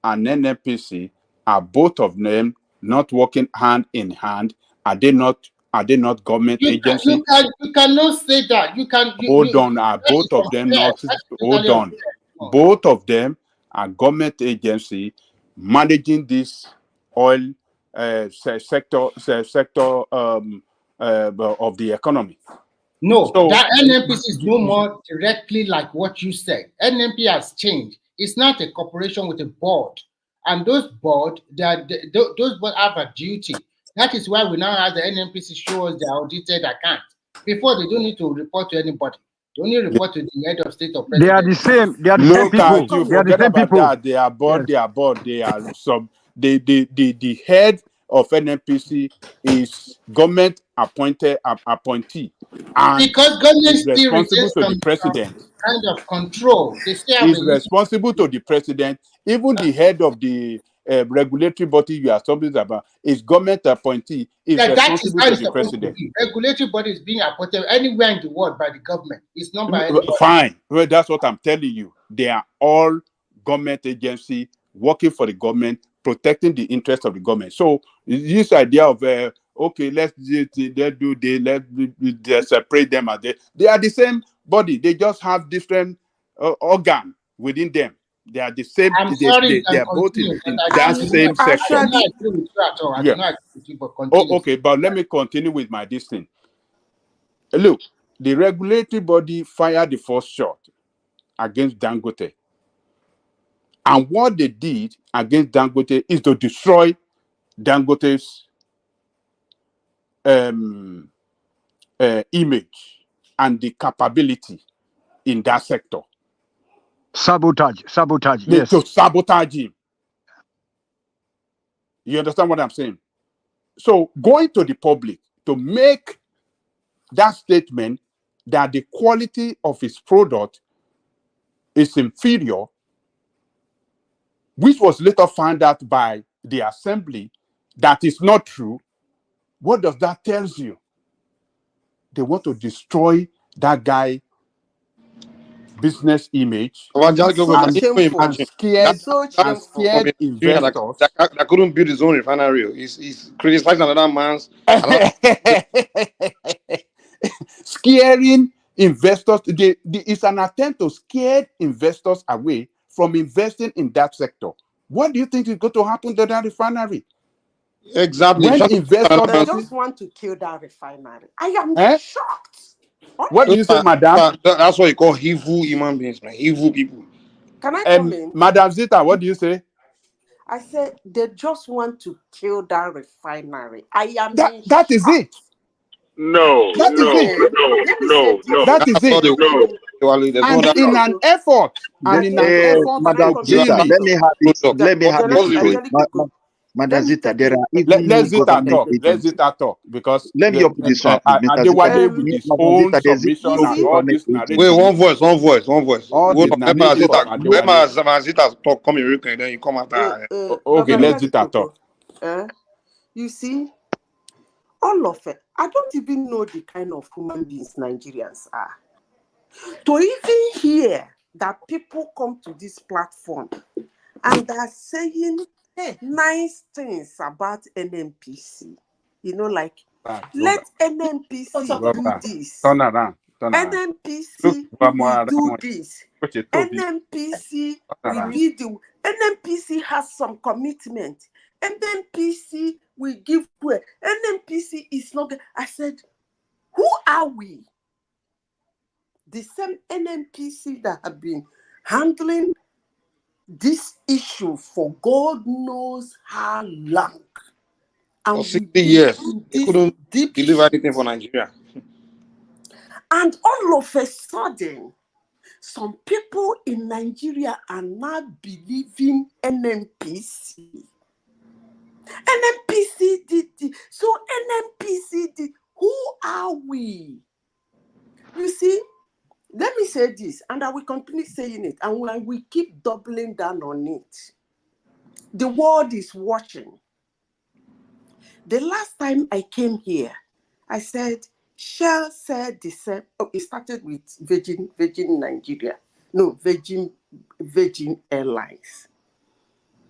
Speaker 10: and NNPC, are both of them not working hand in hand? Are they not? Are they not government agency?
Speaker 16: You cannot say that.
Speaker 10: Hold on. Are
Speaker 16: that is
Speaker 10: both of them
Speaker 16: unfair.
Speaker 10: not?
Speaker 16: That's
Speaker 10: Hold
Speaker 16: totally
Speaker 10: on.
Speaker 16: unfair. No.
Speaker 10: Both of them are government agency managing this oil sector of the economy.
Speaker 16: No,
Speaker 10: So
Speaker 16: that NNPC is no more directly like what you said. NNP has changed. It's not a corporation with a board. And those board, those board have a duty. That is why we now have the NNPC show us their audited account. Before, they don't need to report to anybody. They only report to the head of state or
Speaker 9: They are
Speaker 16: president.
Speaker 9: the same. They are the same
Speaker 10: look
Speaker 9: people.
Speaker 10: at you,
Speaker 9: They are the
Speaker 10: forget
Speaker 9: same
Speaker 10: about
Speaker 9: people.
Speaker 10: that. They are board,
Speaker 9: Yes.
Speaker 10: they are board, they are the head of NNPC is government appointed appointee and
Speaker 16: Because government
Speaker 10: is
Speaker 16: still
Speaker 10: responsible
Speaker 16: retains
Speaker 10: to the
Speaker 16: some
Speaker 10: president.
Speaker 16: kind of control. They still have a
Speaker 10: Is
Speaker 16: little.
Speaker 10: responsible to the president. Even the head of the regulatory body you are talking about is government appointee, is
Speaker 16: Yeah, that is
Speaker 10: responsible
Speaker 16: how
Speaker 10: to
Speaker 16: it's
Speaker 10: the
Speaker 16: supposed to
Speaker 10: president.
Speaker 16: be. Regulatory body is being appointed anywhere in the world by the government. It's not by anybody.
Speaker 10: Fine. Well, that's what I'm telling you. They are all government agency working for the government, protecting the interest of the government. So this idea of okay, let's separate them as they are the same body. They just have different organ within them. They are the same.
Speaker 16: I'm sorry you
Speaker 10: They
Speaker 16: can
Speaker 10: are both
Speaker 16: continue,
Speaker 10: in
Speaker 16: but
Speaker 10: that same
Speaker 16: I
Speaker 10: sector.
Speaker 16: do not agree with you at all. I
Speaker 10: Yeah.
Speaker 16: do not agree with you, but
Speaker 10: Oh,
Speaker 16: continue.
Speaker 10: okay. But let me continue with my this thing. Look, the regulatory body fired the first shot against Dangote. And what they did against Dangote is to destroy Dangote's image and the capability in that sector.
Speaker 9: Sabotage. Yes.
Speaker 10: To sabotage him. You understand what I'm saying? So going to the public to make that statement that the quality of his product is inferior, which was later found out by the assembly that is not true, what does that tell you? They want to destroy that guy business image
Speaker 1: It's so shameful.
Speaker 10: scared
Speaker 1: It's so
Speaker 10: and
Speaker 1: shameful.
Speaker 10: scared investors.
Speaker 14: That couldn't build his own refinery. He's criticizing another man's.
Speaker 10: Scaring investors. It's an attempt to scare investors away from investing in that sector. What do you think is going to happen to that refinery?
Speaker 14: Exactly.
Speaker 10: When investors
Speaker 1: They just want to kill that refinery. I am shocked.
Speaker 10: What do you say, madam?
Speaker 14: That's what you call evil human beings, man. Evil people.
Speaker 1: Can I come in?
Speaker 10: Madam Zita, what do you say?
Speaker 1: I said they just want to kill that refinery. I am
Speaker 10: that is it.
Speaker 18: No,
Speaker 10: That is it. That is it. And in an effort,
Speaker 12: Madam
Speaker 10: to
Speaker 12: Zita,
Speaker 10: kill it.
Speaker 12: let me have it. Madam Zita, there are even
Speaker 10: Let Zita
Speaker 12: government
Speaker 10: talk.
Speaker 12: agencies.
Speaker 10: Let Zita talk because
Speaker 12: Let me open this one, please. Mr.
Speaker 10: Adewale
Speaker 12: Zita,
Speaker 10: with his
Speaker 12: Madam
Speaker 10: own
Speaker 12: Zita, there's
Speaker 10: submission
Speaker 12: even
Speaker 10: and all this
Speaker 12: government
Speaker 10: narrative.
Speaker 14: Wait, one voice.
Speaker 10: All
Speaker 14: Hold
Speaker 10: the
Speaker 14: on. Let
Speaker 10: narrative of Adewale.
Speaker 14: my Zita talk, come here, and then you come after.
Speaker 10: Okay, let Zita talk.
Speaker 1: You see, all of it. I don't even know the kind of human beings Nigerians are. To even hear that people come to this platform and are saying nice things about NNPC, like, let NNPC do this.
Speaker 10: Turn around.
Speaker 1: NNPC will do this. NNPC will be the. NNPC has some commitment. NNPC will give way. NNPC is not. I said, who are we? The same NNPC that have been handling this issue for God knows how long. And
Speaker 14: For 60 years, they couldn't deliver anything for Nigeria.
Speaker 1: And all of a sudden, some people in Nigeria are not believing NNPC. NNPC did it. So NNPC did. Who are we? You see, let me say this, and I will continue saying it, and we keep doubling down on it. The world is watching. The last time I came here, I said, Shell said the same. Oh, it started with Virgin Nigeria. No, Virgin Airlines.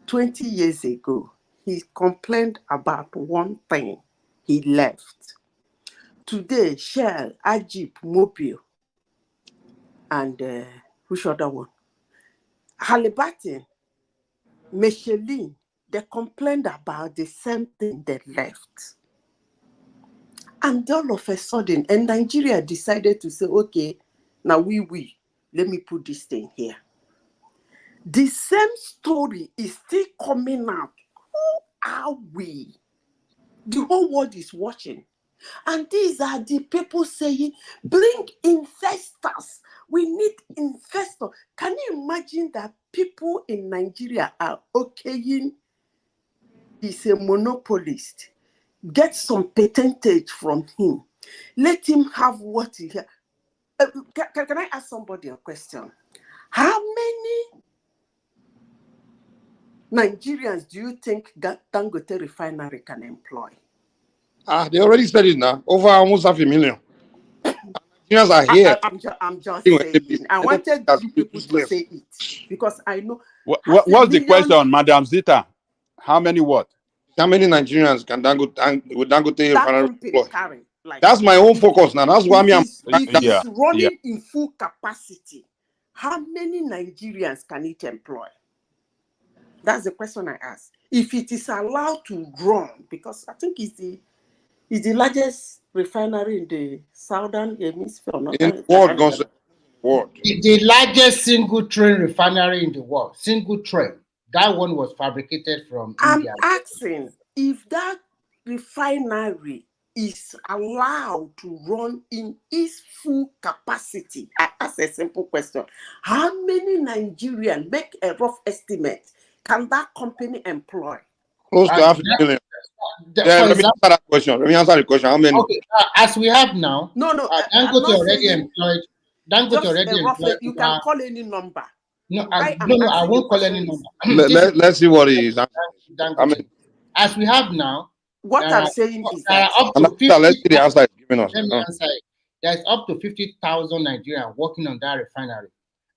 Speaker 1: 20 years ago, he complained about one thing. He left. Today, Shell, Ajip, Mobil, and which other one? Halliburton, Michelin, they complained about the same thing. They left. And all of a sudden, and Nigeria decided to say, okay, now let me put this thing here. The same story is still coming out. Who are we? The whole world is watching. And these are the people saying, bring investors. We need investors. Can you imagine that people in Nigeria are okaying? He's a monopolist. Get some percentage from him. Let him have what he has. Can I ask somebody a question? How many Nigerians do you think Dangote refinery can employ?
Speaker 14: They already said it now. Over almost 500,000. Nigerians are here.
Speaker 1: I'm just saying. I wanted you people to say it because I know.
Speaker 10: What's the question, Madam Zita? How many what?
Speaker 14: How many Nigerians can Dangote refinery employ?
Speaker 1: Carry, like,
Speaker 14: that's my own focus now. That's why
Speaker 1: if it's running in full capacity, how many Nigerians can it employ? That's the question I ask. If it is allowed to run, because I think it's the largest refinery in the southern hemisphere.
Speaker 14: In the world.
Speaker 16: The largest single train refinery in the world. Single train. That one was fabricated from India.
Speaker 1: I'm asking if that refinery is allowed to run in its full capacity. I ask a simple question. How many Nigerians, make a rough estimate, can that company employ?
Speaker 14: Close to 500,000. Let me answer that question. Let me answer the question. How many?
Speaker 16: Okay, as we have now.
Speaker 1: No.
Speaker 16: Dangote already employed. Dangote already employed.
Speaker 1: You can call any number.
Speaker 16: No, I won't call any number.
Speaker 14: Let's see what it is.
Speaker 16: As we have now.
Speaker 1: What I'm saying is that
Speaker 16: up to 50,
Speaker 14: let's see the answer it's giving us.
Speaker 16: Let me answer it. There's up to 50,000 Nigerians working on that refinery.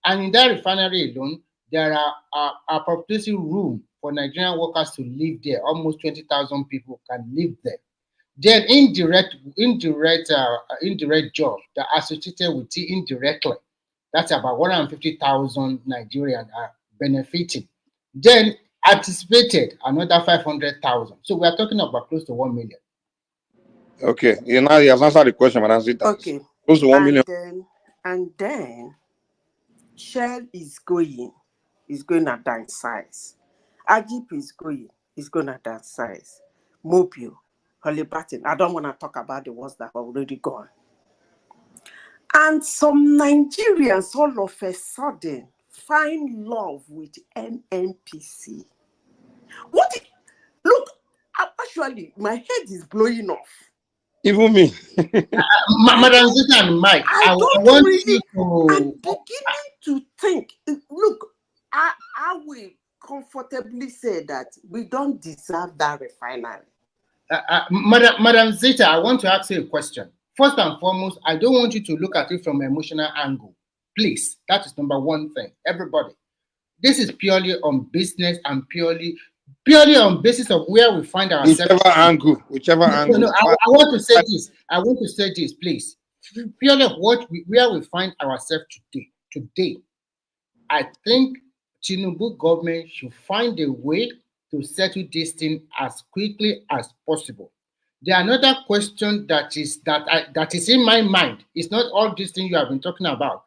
Speaker 16: And in that refinery alone, there are appropriate room for Nigerian workers to live there. Almost 20,000 people can live there. Then indirect job that are associated with it indirectly. That's about 150,000 Nigerians are benefiting. Then anticipated another 500,000. So we are talking about close to 1 million.
Speaker 14: Okay, now he has answered the question, Madam Zita.
Speaker 1: Okay.
Speaker 14: Close to 1 million.
Speaker 1: And then Shell is going to downsize. Ajip is going to downsize. Mobil, Halliburton. I don't want to talk about the ones that are already gone. And some Nigerians all of a sudden find love with NNPC. Look, actually, my head is blowing off.
Speaker 14: Even me.
Speaker 16: Madam Zita and Mike,
Speaker 1: I'm beginning to think, look, I will comfortably say that we don't deserve that refinery.
Speaker 16: Madam Zita, I want to ask you a question. First and foremost, I don't want you to look at it from an emotional angle. Please, that is number one thing. Everybody, this is purely on business and purely on basis of where we find ourselves.
Speaker 14: Whichever angle.
Speaker 16: No, I want to say this. I want to say this, please. Purely where we find ourselves today. I think Tinubu government should find a way to settle this thing as quickly as possible. The another question that is in my mind is not all these things you have been talking about.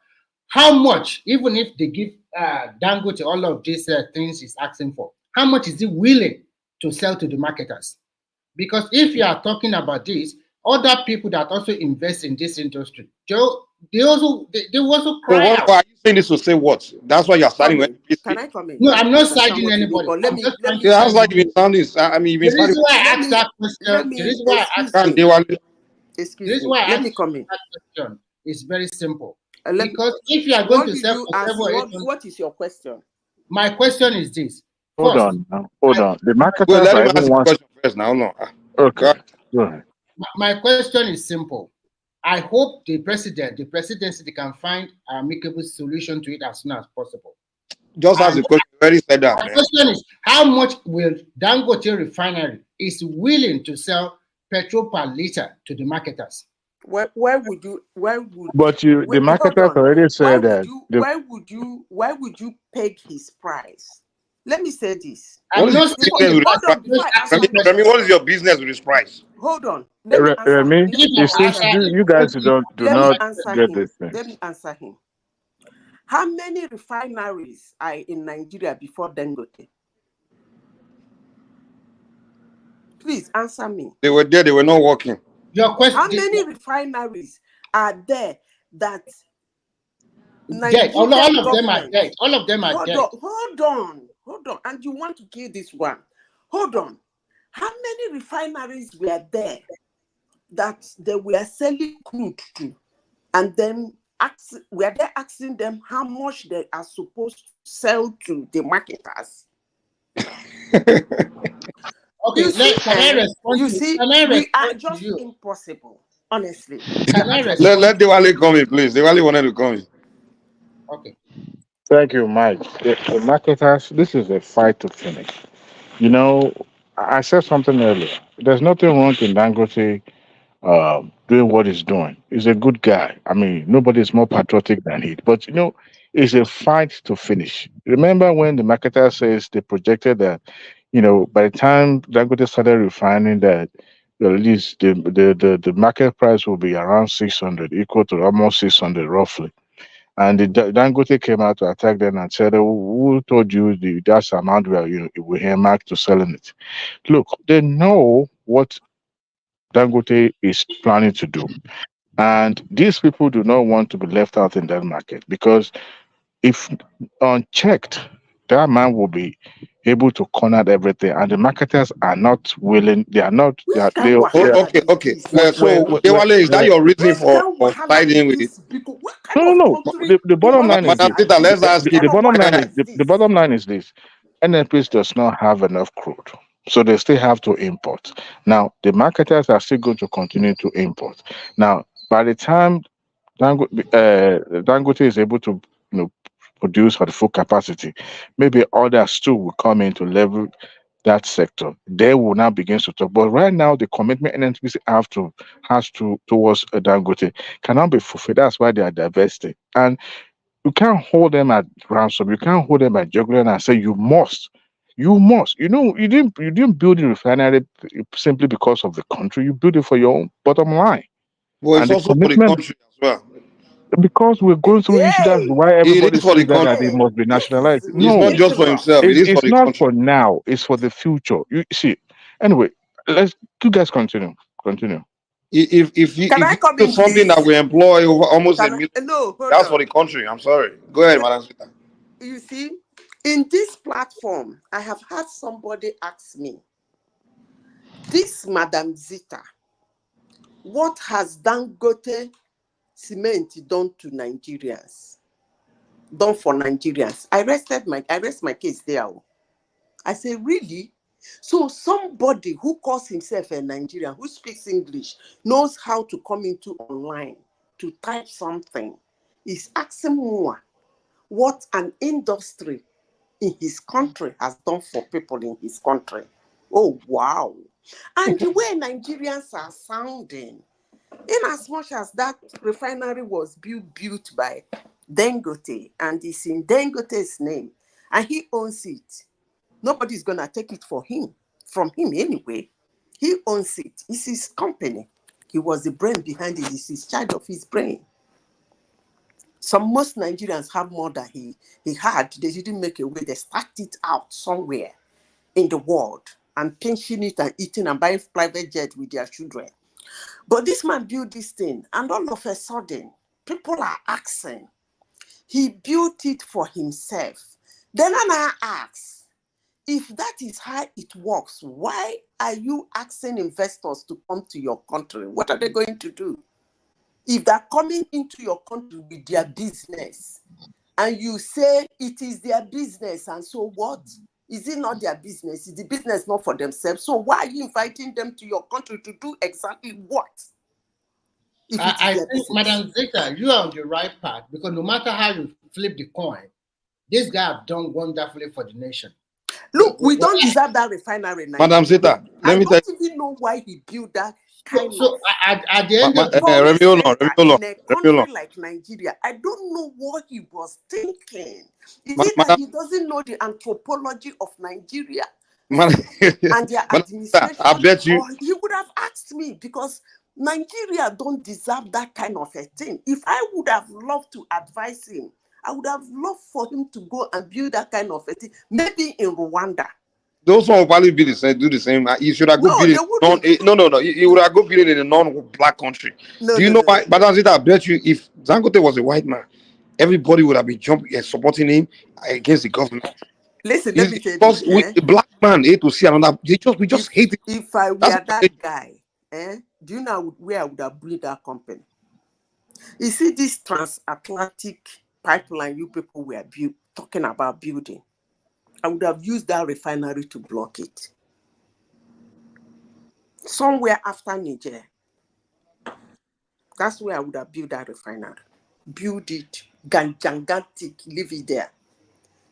Speaker 16: How much, even if they give Dangote all of these things he's asking for, how much is he willing to sell to the marketers? Because if you are talking about this, other people that also invest in this industry, they also cry out.
Speaker 14: Are you saying this to say what? That's why you're starting with.
Speaker 1: Can I come in?
Speaker 16: No, I'm not citing anybody.
Speaker 1: Let me.
Speaker 14: That's like you've been sounding. I mean, you've been
Speaker 16: the reason why I asked that question. The reason why I asked.
Speaker 1: Excuse me. Let me come in.
Speaker 16: That question is very simple. Because if you are going to sell for
Speaker 1: what is your question?
Speaker 16: My question is this:
Speaker 20: Hold
Speaker 16: First,
Speaker 20: on now. Hold on. The
Speaker 16: my,
Speaker 14: Well,
Speaker 20: marketers
Speaker 14: let
Speaker 20: are
Speaker 14: him
Speaker 20: even
Speaker 14: ask the
Speaker 20: once.
Speaker 14: question first now. Hold on.
Speaker 20: Okay. Go ahead.
Speaker 16: my question is simple. I hope the presidency, they can find an amicable solution to it as soon as possible.
Speaker 14: Just ask the question. You already said that,
Speaker 16: My
Speaker 14: man.
Speaker 16: question is, how much will Dangote Refinery is willing to sell petrol per liter to the marketers?
Speaker 1: Why would you?
Speaker 20: But the
Speaker 1: Hold
Speaker 20: marketers
Speaker 1: on?
Speaker 20: already
Speaker 1: Why
Speaker 20: said
Speaker 1: would
Speaker 20: that.
Speaker 1: you? Why would you peg his price? Let me say this.
Speaker 14: What
Speaker 16: I'm
Speaker 14: is
Speaker 16: not
Speaker 14: your business with his
Speaker 1: Hold
Speaker 14: price?
Speaker 1: on, before I answer
Speaker 14: Remy,
Speaker 1: him.
Speaker 14: Remy, what is your business with his price?
Speaker 1: Hold on. Let me answer him.
Speaker 20: Remy,
Speaker 1: Listen,
Speaker 20: it seems you guys do
Speaker 1: Let me
Speaker 20: not
Speaker 1: answer
Speaker 20: get
Speaker 1: him.
Speaker 20: this thing.
Speaker 1: Let me answer him. How many refineries are in Nigeria before Dangote? Please answer me.
Speaker 14: They were there, they were not working.
Speaker 16: Your question.
Speaker 1: How many refineries are there that
Speaker 16: Dead. All
Speaker 1: Nigerian
Speaker 16: of them are
Speaker 1: government?
Speaker 16: dead. All of them are
Speaker 1: Hold
Speaker 16: dead.
Speaker 1: on, hold on. And you want to kill this one? Hold on. How many refineries were there that they were selling crude to, and then were they asking them how much they are supposed to sell to the marketers?
Speaker 16: Okay, can I respond
Speaker 1: you
Speaker 16: to
Speaker 1: see,
Speaker 16: can I
Speaker 1: we are
Speaker 16: respond to
Speaker 1: just
Speaker 16: you?
Speaker 1: impossible. Honestly,
Speaker 16: Can I respond?
Speaker 14: Let Diwali come in, please. Diwali wanted to come in.
Speaker 16: Okay.
Speaker 20: Thank you, Mike. The marketers, this is a fight to finish. You know, I said something earlier. There's nothing wrong in Dangote doing what he's doing. He's a good guy. I mean, nobody's more patriotic than he. But it's a fight to finish. Remember when the marketer says they projected that, by the time Dangote started refining that, at least the market price will be around 600, equal to almost 600 roughly. And the Dangote came out to attack them and said, "Who told you that's the amount we earmarked to selling it?" Look, they know what Dangote is planning to do. And these people do not want to be left out in that market because if unchecked, that man will be able to corner everything. And the marketers are not willing, they are not, they are, they,
Speaker 14: Oh,
Speaker 20: they are,
Speaker 14: okay. So,
Speaker 20: when,
Speaker 14: Diwali, is that your reason for siding with?
Speaker 20: no. The bottom line is
Speaker 14: Madam
Speaker 20: this.
Speaker 14: Sita, let's ask
Speaker 20: The
Speaker 14: him.
Speaker 20: bottom line is the bottom line is this. NNPs does not have enough crude, so they still have to import. Now the marketers are still going to continue to import. Now by the time Dangote is able to produce at full capacity, maybe others too will come in to level that sector. They will now begin to talk. But right now, the commitment NNPC has towards Dangote cannot be fulfilled. That's why they are divesting. And you can't hold them at ransom. You can't hold them at jugular and say you must. You must. You didn't build the refinery simply because of the country. You built it for your own bottom line.
Speaker 14: Well,
Speaker 20: And
Speaker 14: it's
Speaker 20: the
Speaker 14: also for the
Speaker 20: commitment,
Speaker 14: country as well.
Speaker 20: because we're going through issues, that's why
Speaker 14: It
Speaker 20: everybody
Speaker 14: is for the
Speaker 20: says that
Speaker 14: country.
Speaker 20: they must be nationalized.
Speaker 14: It's
Speaker 20: No,
Speaker 14: not just for himself. It is for
Speaker 20: it's
Speaker 14: the
Speaker 20: not
Speaker 14: country.
Speaker 20: for now. It's for the future. You see. Anyway, you guys continue. Continue.
Speaker 14: If
Speaker 1: Can I
Speaker 14: you
Speaker 1: come
Speaker 14: do
Speaker 1: in,
Speaker 14: something that
Speaker 1: please?
Speaker 14: will employ over almost a million,
Speaker 1: No, hold
Speaker 14: that's for
Speaker 1: on.
Speaker 14: the country. I'm sorry. Go ahead, Madam Sita.
Speaker 1: You see, in this platform, I have had somebody ask me, this Madam Zita, what has Dangote Cement done to Nigerians? Done for Nigerians? I rest my case there. I say, really? So somebody who calls himself a Nigerian, who speaks English, knows how to come into online to type something, is asking more what an industry in his country has done for people in his country. Oh, wow. And the way Nigerians are sounding, in as much as that refinery was built by Dangote and is in Dangote's name, and he owns it, nobody's going to take it from him anyway. He owns it. It's his company. He was the brain behind it. It's his child of his brain. Most Nigerians have more than he had. They didn't make a way. They stacked it out somewhere in the world and pinching it and eating and buying private jet with their children. But this man built this thing, and all of a sudden, people are asking. He built it for himself. Then I ask, if that is how it works, why are you asking investors to come to your country? What are they going to do? If they're coming into your country with their business, and you say it is their business, and so what? Is it not their business? Is the business not for themselves? So why are you inviting them to your country to do exactly what? If it is
Speaker 16: I
Speaker 1: their
Speaker 16: think,
Speaker 1: business.
Speaker 16: Madam Zeta, you are on the right path, because no matter how you flip the coin, this guy have done wonderfully for the nation.
Speaker 1: Look, we don't deserve that refinery in
Speaker 10: Madam
Speaker 1: Nigeria.
Speaker 10: Zeta,
Speaker 1: I
Speaker 10: let me tell
Speaker 1: don't even know why he built that kind
Speaker 16: So
Speaker 1: of.
Speaker 16: at the end of the
Speaker 1: Remy,
Speaker 10: Remy, hold on.
Speaker 1: in a country like Nigeria, I don't know what he was thinking. Is it that
Speaker 10: Madam,
Speaker 1: he doesn't know the anthropology of Nigeria
Speaker 10: Madam,
Speaker 1: and their
Speaker 10: Madam Zeta,
Speaker 1: administration?
Speaker 10: I bet you.
Speaker 1: Or he would have asked me, because Nigeria don't deserve that kind of a thing. If I would have loved to advise him, I would have loved for him to go and build that kind of a thing, maybe in Rwanda.
Speaker 10: Those one will probably be the same, do the same. You should have go
Speaker 1: No,
Speaker 10: build
Speaker 1: they
Speaker 10: it
Speaker 1: wouldn't.
Speaker 10: no. You would have go build it in a non-black country.
Speaker 1: No,
Speaker 10: Do you know why? Madam Zeta, I bet you if Dangote was a white man, everybody would have been jumping and supporting him against the government.
Speaker 1: Listen, let me tell you,
Speaker 10: Because the black man hate to see another. We just hate it.
Speaker 1: If I were
Speaker 10: That's
Speaker 1: that guy, do you know where I would have built that company? You see, this transatlantic pipeline you people were talking about building, I would have used that refinery to block it. Somewhere after Niger. That's where I would have built that refinery. Build it, gigantic, leave it there.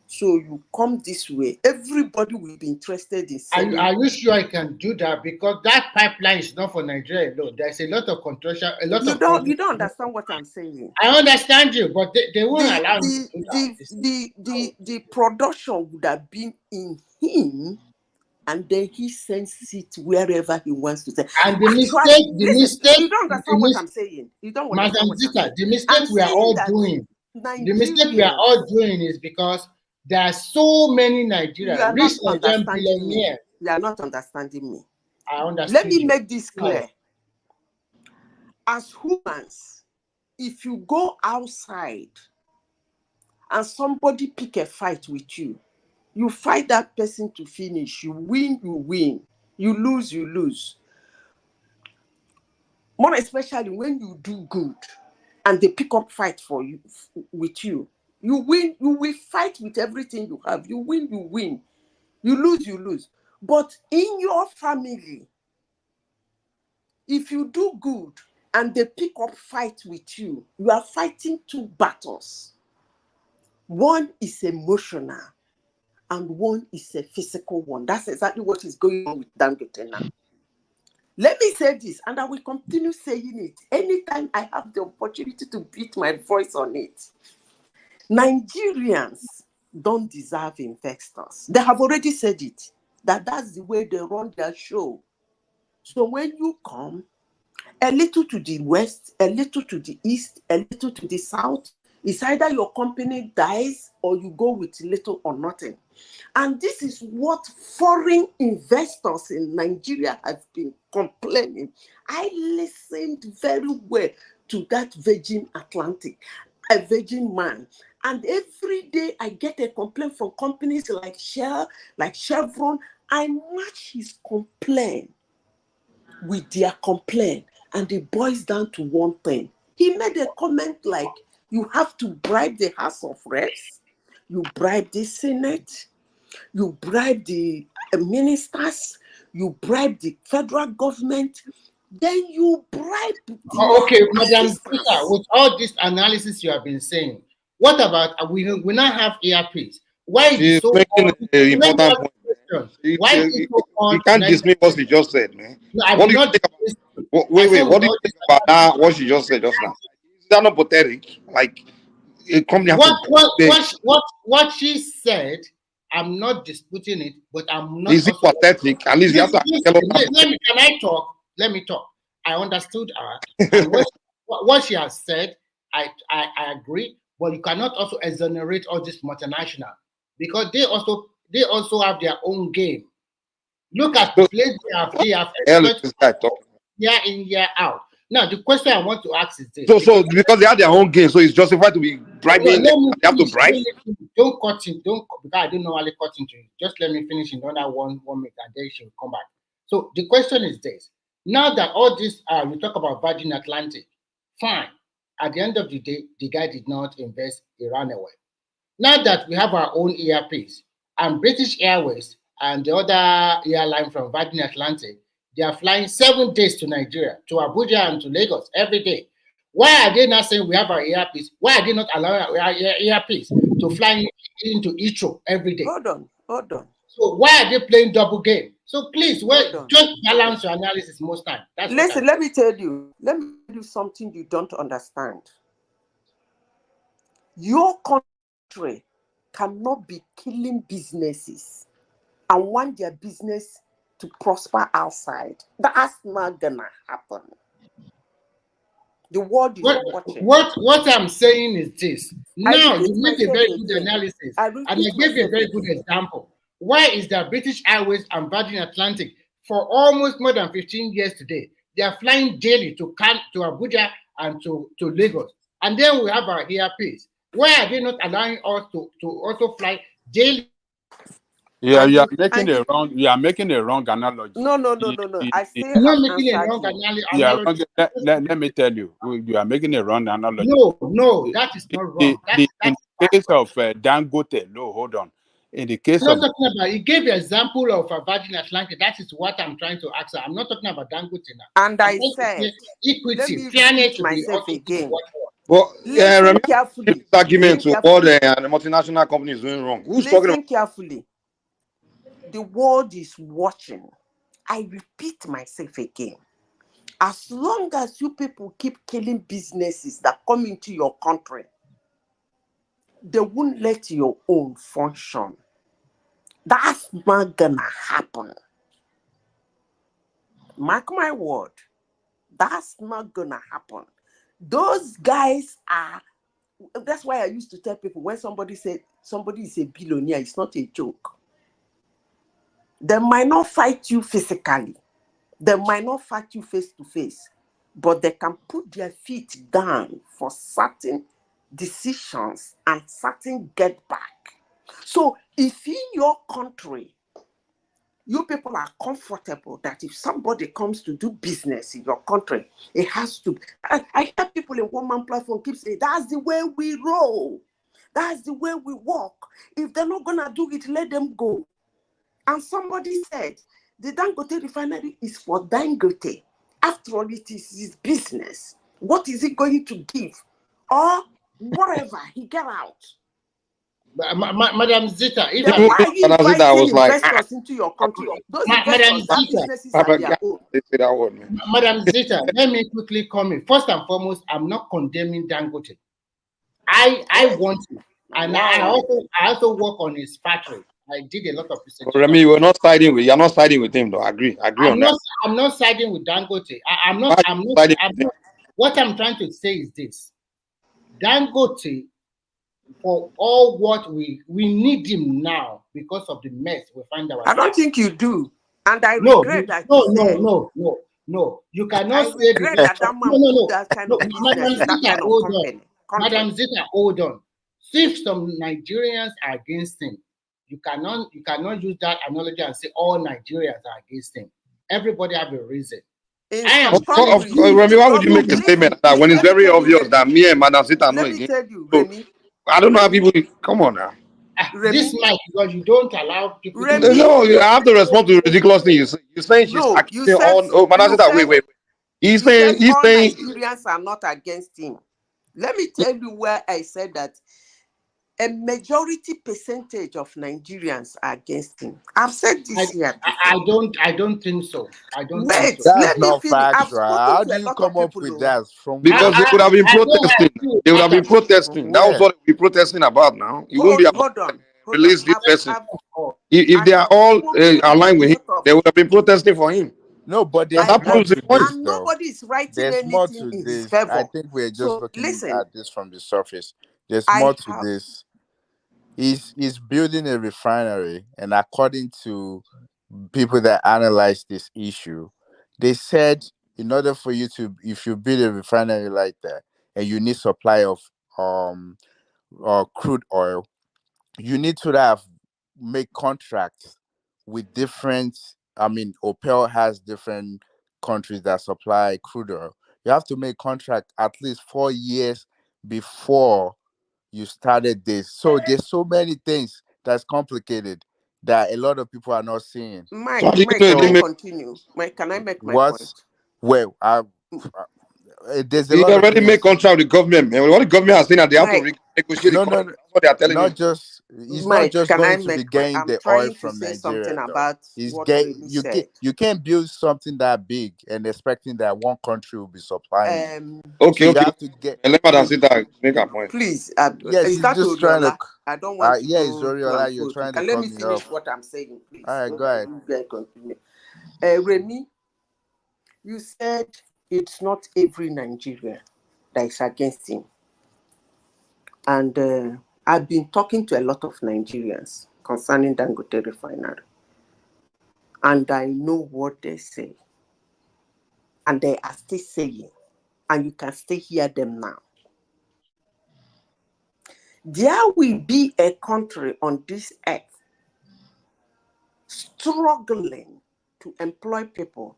Speaker 1: So you come this way, everybody will be interested in selling.
Speaker 16: Are you sure I can do that? Because that pipeline is not for Nigeria alone. There's a lot of controversial,
Speaker 1: You don't understand what I'm saying.
Speaker 16: I understand you, but they won't allow me to do that.
Speaker 1: The production would have been in him, and then he sends it wherever he wants to say.
Speaker 16: And the mistake,
Speaker 1: you don't understand what I'm saying. You don't understand what I'm saying.
Speaker 16: The mistake we are all doing, is because there are so many Nigerians, rich Nigerian billionaires.
Speaker 1: You are not understanding me.
Speaker 16: I understand.
Speaker 1: Let me make this clear. As humans, if you go outside and somebody pick a fight with you, you fight that person to finish. You win, you win. You lose, you lose. More especially when you do good and they pick up fight for you with you. You win, you will fight with everything you have. You win, you win. You lose, you lose. But in your family, if you do good and they pick up fight with you, you are fighting two battles. One is emotional and one is a physical one. That's exactly what is going on with Dangote now. Let me say this, and I will continue saying it anytime I have the opportunity to beat my voice on it. Nigerians don't deserve investors. They have already said it, that's the way they run their show. So when you come, a little to the west, a little to the east, a little to the south, it's either your company dies or you go with little or nothing. And this is what foreign investors in Nigeria have been complaining. I listened very well to that Virgin Atlantic, a Virgin man. And every day I get a complaint from companies like Shell, like Chevron. I match his complaint with their complaint. And it boils down to one thing. He made a comment like, you have to bribe the House of Reps, you bribe the Senate, you bribe the ministers, you bribe the federal government, then you bribe the
Speaker 16: okay, Madam Peter, with all this analysis you have been saying, what about we now have ERPs? Why is it so
Speaker 10: making an important point.
Speaker 16: Why is it so
Speaker 10: you can't dismiss what she just said, man.
Speaker 16: No, I
Speaker 10: what
Speaker 16: did
Speaker 10: do you
Speaker 16: not
Speaker 10: think about, wait, what do you think about that? What she just said just now? Is that not pathetic? Like a company has
Speaker 16: what she said, I'm not disputing it, but I'm not.
Speaker 10: Is it pathetic? At least you have to tell us.
Speaker 16: Can I talk? Let me talk. I understood her. And what she has said, I agree, but you cannot also exonerate all this multinational, because they also have their own game. Look at the place they have year in, year out. Now, the question I want to ask is this.
Speaker 10: So because they have their own game, so it's justified to be bribing them. They have to bribe.
Speaker 16: Don't cut in, because I don't normally cut into it. Just let me finish in another one minute, and then she will come back. So the question is this. Now that all this, you talk about Virgin Atlantic, fine. At the end of the day, the guy did not invest, he ran away. Now that we have our own ERPs, and British Airways and the other airline from Virgin Atlantic, they are flying 7 days to Nigeria, to Abuja and to Lagos every day. Why are they not saying we have our earpiece? Why are they not allowing our earpiece to fly into Heathrow every day?
Speaker 1: Hold on.
Speaker 16: So why are they playing double game? So please, just balance your analysis most time.
Speaker 1: Listen, let me tell you something you don't understand. Your country cannot be killing businesses and want their business to prosper outside. That's not gonna happen. The world is watching.
Speaker 16: What I'm saying is this. Now, you make a very good
Speaker 1: again.
Speaker 16: analysis, and I gave you a very good example. Why is that British Airways and Virgin Atlantic, for almost more than 15 years today, they are flying daily to Abuja and to Lagos, and then we have our earpiece. Why are they not allowing us to also fly daily?
Speaker 10: Yeah, you are making a wrong analogy.
Speaker 1: No. I say
Speaker 16: I'm not making a wrong analogy.
Speaker 10: Yeah, let me tell you, you are making a wrong analogy.
Speaker 16: No, that is not wrong.
Speaker 10: In the case of Dangote, no, hold on. In the case
Speaker 16: I'm not talking about, he gave an example of Virgin Atlantic. That is what I'm trying to ask. I'm not talking about Dangote now.
Speaker 1: And I said,
Speaker 16: equity, fairness
Speaker 1: myself again.
Speaker 14: But
Speaker 1: listen carefully.
Speaker 14: This argument to what the multinational company is doing wrong. Who's talking about?
Speaker 1: Carefully. The world is watching. I repeat myself again. As long as you people keep killing businesses that come into your country, they won't let your own function. That's not gonna happen. Mark my word. That's not gonna happen. Those guys are. That's why I used to tell people, when somebody said somebody is a billionaire, it's not a joke. They might not fight you physically. They might not fight you face to face, but they can put their feet down for certain decisions and certain get back. So if in your country, you people are comfortable that if somebody comes to do business in your country, it has to. I hear people in one man platform keep saying, that's the way we roll. That's the way we walk. If they're not going to do it, let them go. And somebody said, the Dangote refinery is for Dangote. After all, it is his business. What is he going to give? Or whatever, he get out.
Speaker 16: Madam Zita, if
Speaker 1: why are you inviting investors into your country? Those investors, that businesses are their own.
Speaker 16: Madam Zita, let me quickly comment. First and foremost, I'm not condemning Dangote. I want to. And wow. I also work on his factory. I did a lot of research.
Speaker 14: Remy, you're not siding with him, though. I agree on that.
Speaker 16: I'm not siding with Dangote. What I'm trying to say is this. Dangote, for all what we need him now because of the mess we find ourselves.
Speaker 1: I don't think you do. And I regret that.
Speaker 16: No. You cannot say
Speaker 1: that man that kind of business.
Speaker 16: Madam Zita, hold on. If some Nigerians are against him, you cannot use that analogy and say all Nigerians are against him. Everybody have a reason.
Speaker 14: Remy, why would you make a statement like that when it's very obvious that me and Madam Zita are not against?
Speaker 1: Let me tell you, Remy.
Speaker 14: I don't know how people. Come on now.
Speaker 16: This might, because you don't allow people.
Speaker 14: No, you have to respond to the ridiculous thing you say. You're saying she's accusing all. Oh, Madam Zita, wait. He's saying
Speaker 1: Nigerians are not against him. Let me tell you where I said that a majority percentage of Nigerians are against him. I've said this here.
Speaker 16: I don't think so.
Speaker 1: Wait,
Speaker 19: that's not factual. How do you come up with that?
Speaker 14: Because they would have been protesting. They would have been protesting. That was what we're protesting about now. It won't be about release this person. If they are all aligned with him, they would have been protesting for him.
Speaker 19: No, but there's more to this, though.
Speaker 1: Nobody is writing
Speaker 19: there's
Speaker 1: anything
Speaker 19: more to
Speaker 1: in
Speaker 19: this.
Speaker 1: his favor.
Speaker 19: I think we're just looking at this from the surface. There's more to this. He's building a refinery, and according to people that analyze this issue, they said in order for you to, if you build a refinery like that, and you need supply of crude oil, you need to have make contracts with different. I mean, OPEC has different countries that supply crude oil. You have to make contract at least 4 years before you started this. So there's so many things that's complicated that a lot of people are not seeing.
Speaker 1: Mike, can I continue? Mike, can I make my point?
Speaker 19: Well, there's a
Speaker 14: He
Speaker 19: lot of
Speaker 14: already made
Speaker 19: things.
Speaker 14: contract with the government, man. What the government has seen that they have to negotiate the contract. That's what they are telling him.
Speaker 19: He's
Speaker 1: Mike,
Speaker 19: not just
Speaker 1: can I
Speaker 19: going to be
Speaker 1: make my?
Speaker 19: getting
Speaker 1: I'm
Speaker 19: the oil
Speaker 1: trying to
Speaker 19: from
Speaker 1: say something
Speaker 19: Nigeria, though.
Speaker 1: about what Remy said.
Speaker 19: You can't build something that big and expecting that one country will be supplying you.
Speaker 14: Okay,
Speaker 19: so you have to get.
Speaker 14: And let Madam Sita make a point.
Speaker 1: Please,
Speaker 19: Yes,
Speaker 1: is
Speaker 19: he's
Speaker 1: that
Speaker 19: just trying to.
Speaker 1: Oriola? I don't want to
Speaker 19: Yeah, it's
Speaker 1: go to
Speaker 19: Oriola.
Speaker 1: and
Speaker 19: You're
Speaker 1: fro.
Speaker 19: trying to
Speaker 1: Let
Speaker 19: cut
Speaker 1: me
Speaker 19: me
Speaker 1: finish
Speaker 19: off.
Speaker 1: what I'm saying, please.
Speaker 19: All right, go ahead.
Speaker 1: You guys continue. Remy, you said it's not every Nigerian that is against him. And I've been talking to a lot of Nigerians concerning Dangote Refinery. And I know what they say. And they are still saying. And you can still hear them now. There will be a country on this earth struggling to employ people.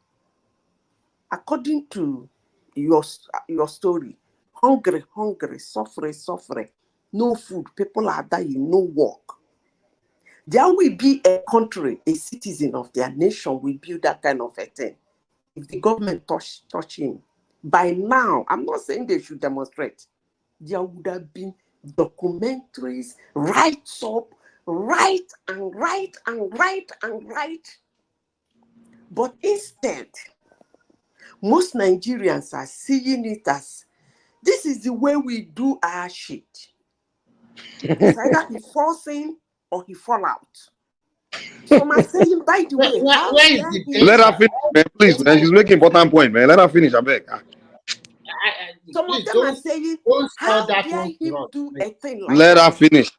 Speaker 1: According to your story, hungry, suffering, no food, people are dying, no work. There will be a country, a citizen of their nation will build that kind of a thing. If the government touch him, by now, I'm not saying they should demonstrate. There would have been documentaries, writes up, write. But instead, most Nigerians are seeing it as, this is the way we do our shit. It's either he falls in or he fall out. So I'm saying, by the way,
Speaker 14: where is the let her finish, man. Please, man. She's making important point, man. Let her finish, I beg.
Speaker 1: Some of them are saying, how dare him do a thing like
Speaker 14: Let
Speaker 1: that?
Speaker 14: her finish.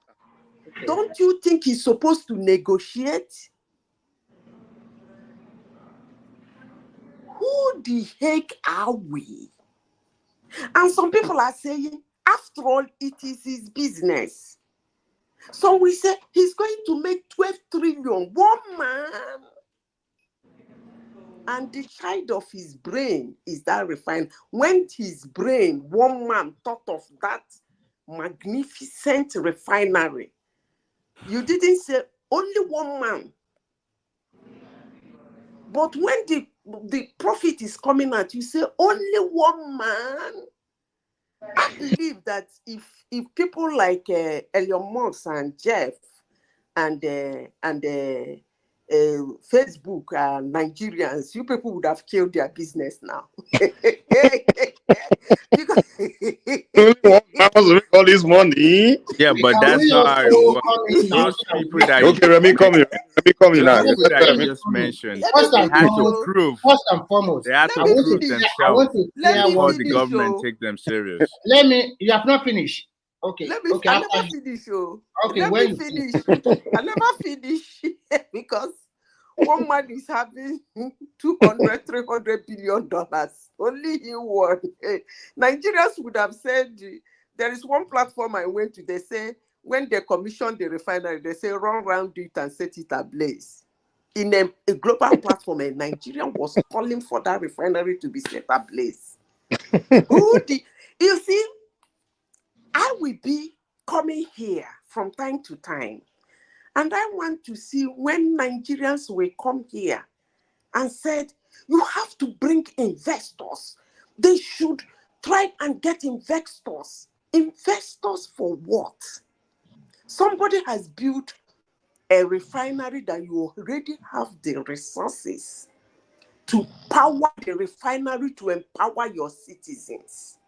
Speaker 1: Don't you think he's supposed to negotiate? Who the heck are we? And some people are saying, after all, it is his business. So we say he's going to make 12 trillion, one man. And the child of his brain is that refined. When his brain, one man, thought of that magnificent refinery, you didn't say only one man. But when the profit is coming out, you say only one man. I believe that if people like Elon Musk and Jeff and Facebook Nigerians, you people would have killed their business now. Because
Speaker 14: only one man wants to make all this money.
Speaker 19: Yeah, but that's not how it works. Those people that you
Speaker 14: okay, Remy, come here. Remy, come here now.
Speaker 19: those people that you just mentioned,
Speaker 16: First
Speaker 19: they
Speaker 16: and
Speaker 19: had to
Speaker 16: foremost,
Speaker 19: prove.
Speaker 16: they
Speaker 19: Had to prove themselves before the government take them serious.
Speaker 16: Let me. You have not finished. Okay.
Speaker 1: Let me.
Speaker 16: Okay.
Speaker 1: I never finish.
Speaker 16: Okay.
Speaker 1: Let
Speaker 16: When
Speaker 1: me
Speaker 16: you
Speaker 1: finish. I never finish because one man is having 200, 300 billion dollars. Only he won. Nigerians would have said, there is one platform I went to, they say, when they commissioned the refinery, they say, run around it and set it ablaze. In a global platform, a Nigerian was calling for that refinery to be set ablaze. You see, I will be coming here from time to time. And I want to see when Nigerians will come here and said, you have to bring investors. They should try and get investors. Investors for what? Somebody has built a refinery that you already have the resources to power the refinery to empower your citizens.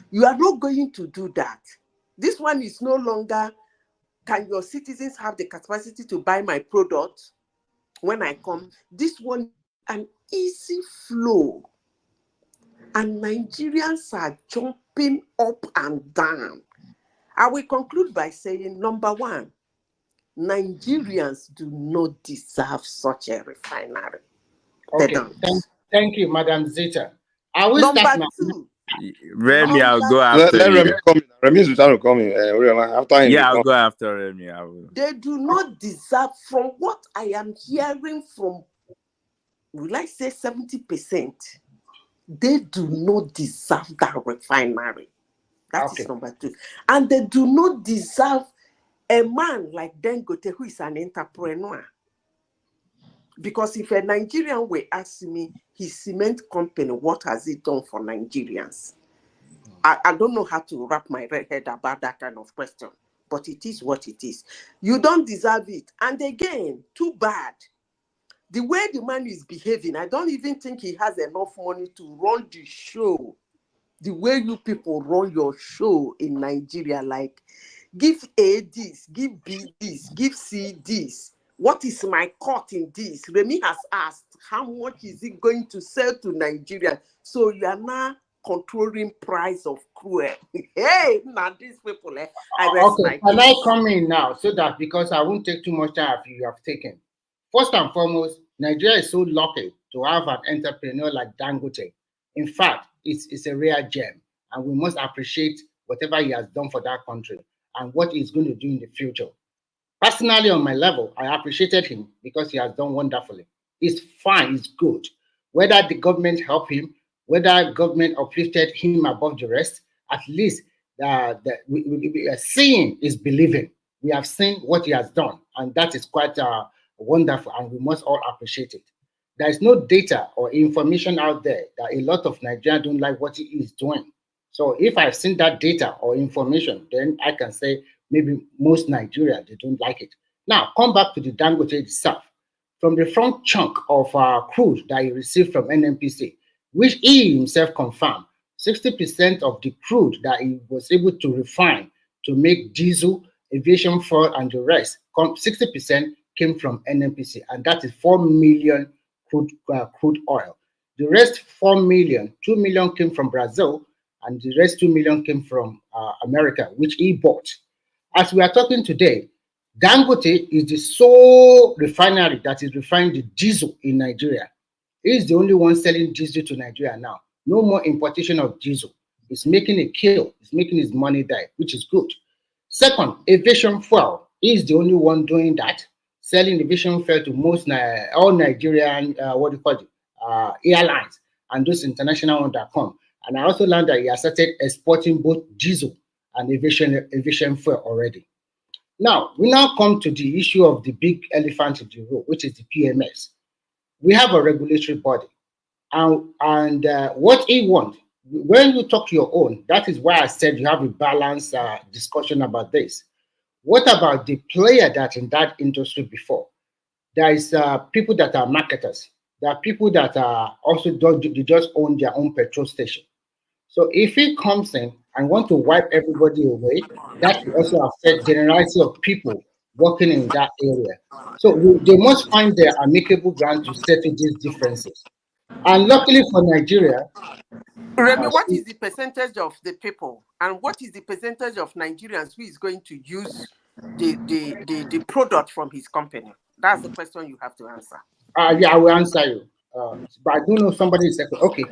Speaker 1: You are not going to do that. This one is no longer, can your citizens have the capacity to buy my product when I come? This one, an easy flow. And Nigerians are jumping up and down. I will conclude by saying, number one, Nigerians do not deserve such a refinery. They don't.
Speaker 16: Thank you, Madam Zita. I will
Speaker 1: Number
Speaker 16: start now.
Speaker 1: two.
Speaker 19: Remy, I'll go after
Speaker 14: let
Speaker 19: you.
Speaker 14: Remy come in. Remy's trying to come in. After him.
Speaker 19: Yeah, I'll go after Remy. I will.
Speaker 1: They do not deserve, from what I am hearing from, will I say 70%, they do not deserve that refinery. That is number two. And they do not deserve a man like Dangote, who is an entrepreneur, because if a Nigerian were asking me his cement company, what has it done for Nigerians? I don't know how to wrap my head about that kind of question, but it is what it is. You don't deserve it. And again, too bad. The way the man is behaving, I don't even think he has enough money to run the show. The way you people run your show in Nigeria, like give A this, give B this, give C this. What is my cut in this? Remy has asked, how much is it going to sell to Nigeria? So you are now controlling price of cruel. Hey, now these people, I rest
Speaker 16: Okay,
Speaker 1: my
Speaker 16: can I
Speaker 1: case.
Speaker 16: come in now so that because I won't take too much time if you have taken. First and foremost, Nigeria is so lucky to have an entrepreneur like Dangote. In fact, it's a rare gem, and we must appreciate whatever he has done for that country and what he's going to do in the future. Personally, on my level, I appreciated him because he has done wonderfully. He's fine, he's good. Whether the government helped him, whether government uplifted him above the rest, at least seeing is believing. We have seen what he has done, and that is quite wonderful, and we must all appreciate it. There is no data or information out there that a lot of Nigerians don't like what he is doing. So if I've seen that data or information, then I can say maybe most Nigerians, they don't like it. Now, come back to the Dangote itself. From the front chunk of crude that he received from NNPC, which he himself confirmed, 60% of the crude that he was able to refine to make diesel, aviation fuel, and the rest, 60% came from NNPC, and that is 4 million crude oil. The rest 4 million, 2 million came from Brazil, and the rest 2 million came from America, which he bought. As we are talking today, Dangote is the sole refinery that is refining the diesel in Nigeria. He is the only one selling diesel to Nigeria now. No more importation of diesel. It's making a kill. It's making his money die, which is good. Second, aviation fuel. He is the only one doing that, selling aviation fuel to most all Nigerian airlines and those international ones that come. And I also learned that he has started exporting both diesel and aviation fuel already. Now, we now come to the issue of the big elephant in the room, which is the PMS. We have a regulatory body. And what he wants, when you talk your own, that is why I said you have a balanced discussion about this. What about the player that in that industry before? There is people that are marketers. There are people that are also they just own their own petrol station. So if he comes in and want to wipe everybody away, that will also affect generality of people working in that area. So they must find their amicable ground to settle these differences. And luckily for Nigeria,
Speaker 1: Remy, what is the percentage of the people and what is the percentage of Nigerians who is going to use the product from his company? That's the question you have to answer.
Speaker 16: Yeah, I will answer you. But I do know somebody is okay.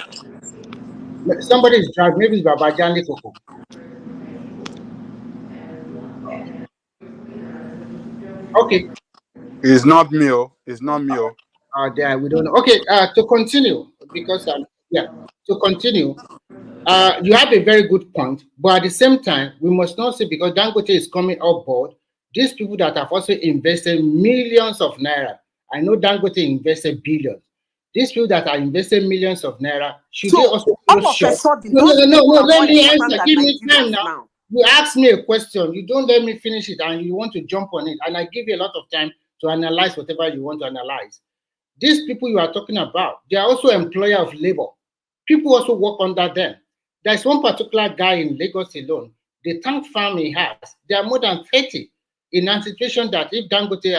Speaker 16: Somebody is driving, maybe it's Babajani Koko. Okay.
Speaker 10: It's not me. It's not me.
Speaker 16: There we don't know. Okay, to continue, because to continue, you have a very good point, but at the same time, we must not say because Dangote is coming on board, these people that have also invested millions of naira. I know Dangote invested billions. These people that are investing millions of naira, should they also
Speaker 1: all of a sudden,
Speaker 16: no, let me answer. Give me time now. You ask me a question, you don't let me finish it, and you want to jump on it, and I give you a lot of time to analyze whatever you want to analyze. These people you are talking about, they are also employer of labor. People also work under them. There's one particular guy in Lagos alone, the tank farm he has, there are more than 30 in anticipation that if Dangote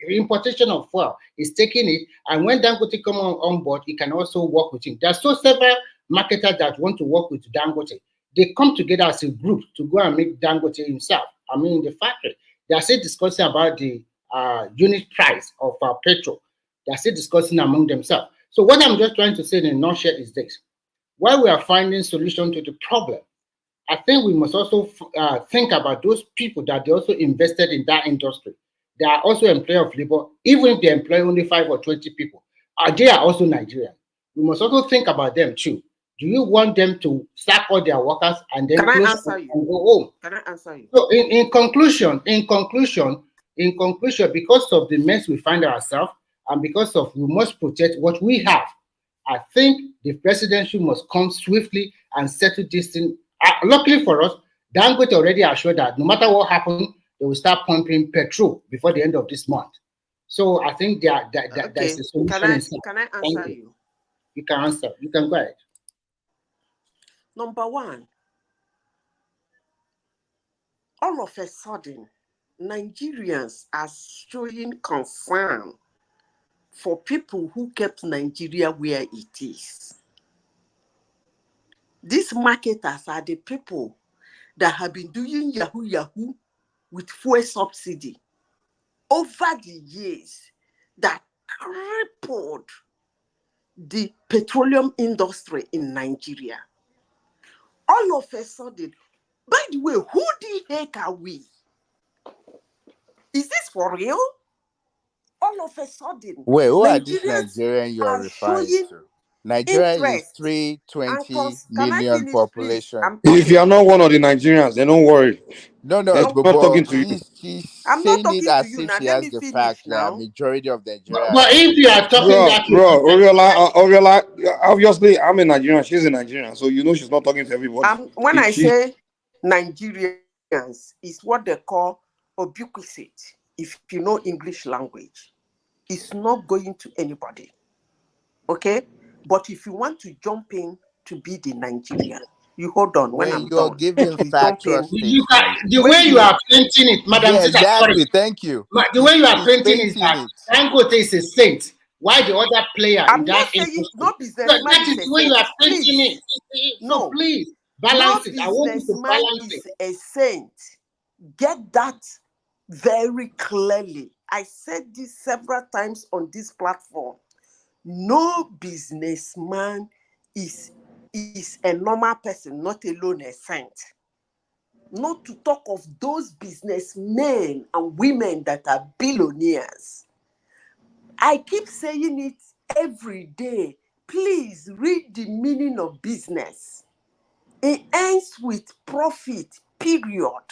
Speaker 16: importation of fuel is taking it, and when Dangote come on board, he can also work with him. There are so several marketers that want to work with Dangote. They come together as a group to go and make Dangote himself. I mean, in the factory, they are still discussing about the unit price of petrol. They are still discussing among themselves. So what I'm just trying to say in a nutshell is this. While we are finding solution to the problem, I think we must also think about those people that they also invested in that industry. They are also employer of labor, even if they employ only 5 or 20 people. They are also Nigerian. We must also think about them too. Do you want them to sack all their workers and then
Speaker 1: Can I
Speaker 16: close
Speaker 1: answer
Speaker 16: and
Speaker 1: you?
Speaker 16: go home?
Speaker 1: Can I answer you?
Speaker 16: So in conclusion, because of the mess we find ourselves and because of we must protect what we have, I think the presidency must come swiftly and settle this thing. Luckily for us, Dangote already assured that no matter what happens, they will start pumping petrol before the end of this month. So I think there's a solution in sight.
Speaker 1: Can I
Speaker 16: Thank
Speaker 1: answer
Speaker 16: you.
Speaker 1: you?
Speaker 16: You can answer. You can go ahead.
Speaker 1: Number one, all of a sudden, Nigerians are showing concern for people who kept Nigeria where it is. These marketers are the people that have been doing Yahoo Yahoo with fuel subsidy over the years that crippled the petroleum industry in Nigeria. All of a sudden, by the way, who the heck are we? Is this for real? All of a sudden,
Speaker 19: Wait, who are these
Speaker 1: Nigerians
Speaker 19: Nigerian you are
Speaker 1: are
Speaker 19: referring
Speaker 1: showing
Speaker 19: to? Nigeria is
Speaker 1: interest.
Speaker 19: 320
Speaker 1: Can I
Speaker 19: million
Speaker 1: finish, please?
Speaker 19: population.
Speaker 1: I'm
Speaker 14: If
Speaker 1: talking.
Speaker 14: you are not one of the Nigerians, then don't worry.
Speaker 19: No,
Speaker 14: They're
Speaker 19: but,
Speaker 14: not talking to you.
Speaker 19: she's
Speaker 1: I'm not
Speaker 19: saying it
Speaker 1: talking to
Speaker 19: as
Speaker 1: you
Speaker 19: if
Speaker 1: now.
Speaker 19: she
Speaker 1: Let
Speaker 19: has
Speaker 1: me
Speaker 19: the
Speaker 1: finish
Speaker 19: fact that
Speaker 1: now.
Speaker 19: majority of Nigeria
Speaker 16: But if you are talking that way,
Speaker 14: Oriola, obviously, I'm a Nigerian. She's a Nigerian, so you know she's not talking to everybody.
Speaker 1: When I
Speaker 14: She
Speaker 1: say Nigerians, it's what they call ubiquity. If you know English language, it's not going to anybody. Okay? But if you want to jump in to be the Nigerian, you hold on. When
Speaker 19: when
Speaker 1: I'm
Speaker 19: you're
Speaker 1: done,
Speaker 19: giving
Speaker 1: you jump
Speaker 19: factual
Speaker 1: in.
Speaker 19: statements.
Speaker 16: the way you are painting it, Madam
Speaker 19: Yeah,
Speaker 16: Zita, sorry.
Speaker 19: exactly. Thank you.
Speaker 16: The way you are
Speaker 19: She's
Speaker 16: painting is
Speaker 19: painting
Speaker 16: that
Speaker 19: it.
Speaker 16: Dangote is a saint. Why the other player in
Speaker 1: I'm
Speaker 16: that
Speaker 1: not saying
Speaker 16: industry?
Speaker 1: no
Speaker 16: So
Speaker 1: businessman
Speaker 16: that
Speaker 1: is
Speaker 16: is
Speaker 1: a
Speaker 16: the way you
Speaker 1: saint.
Speaker 16: are painting
Speaker 1: Please.
Speaker 16: it. So
Speaker 1: No.
Speaker 16: please
Speaker 1: No
Speaker 16: balance it. I want you to
Speaker 1: businessman
Speaker 16: balance it.
Speaker 1: is a saint. Get that very clearly. I said this several times on this platform. No businessman is a normal person, not alone a saint. Not to talk of those businessmen and women that are billionaires. I keep saying it every day. Please read the meaning of business. It ends with profit, period.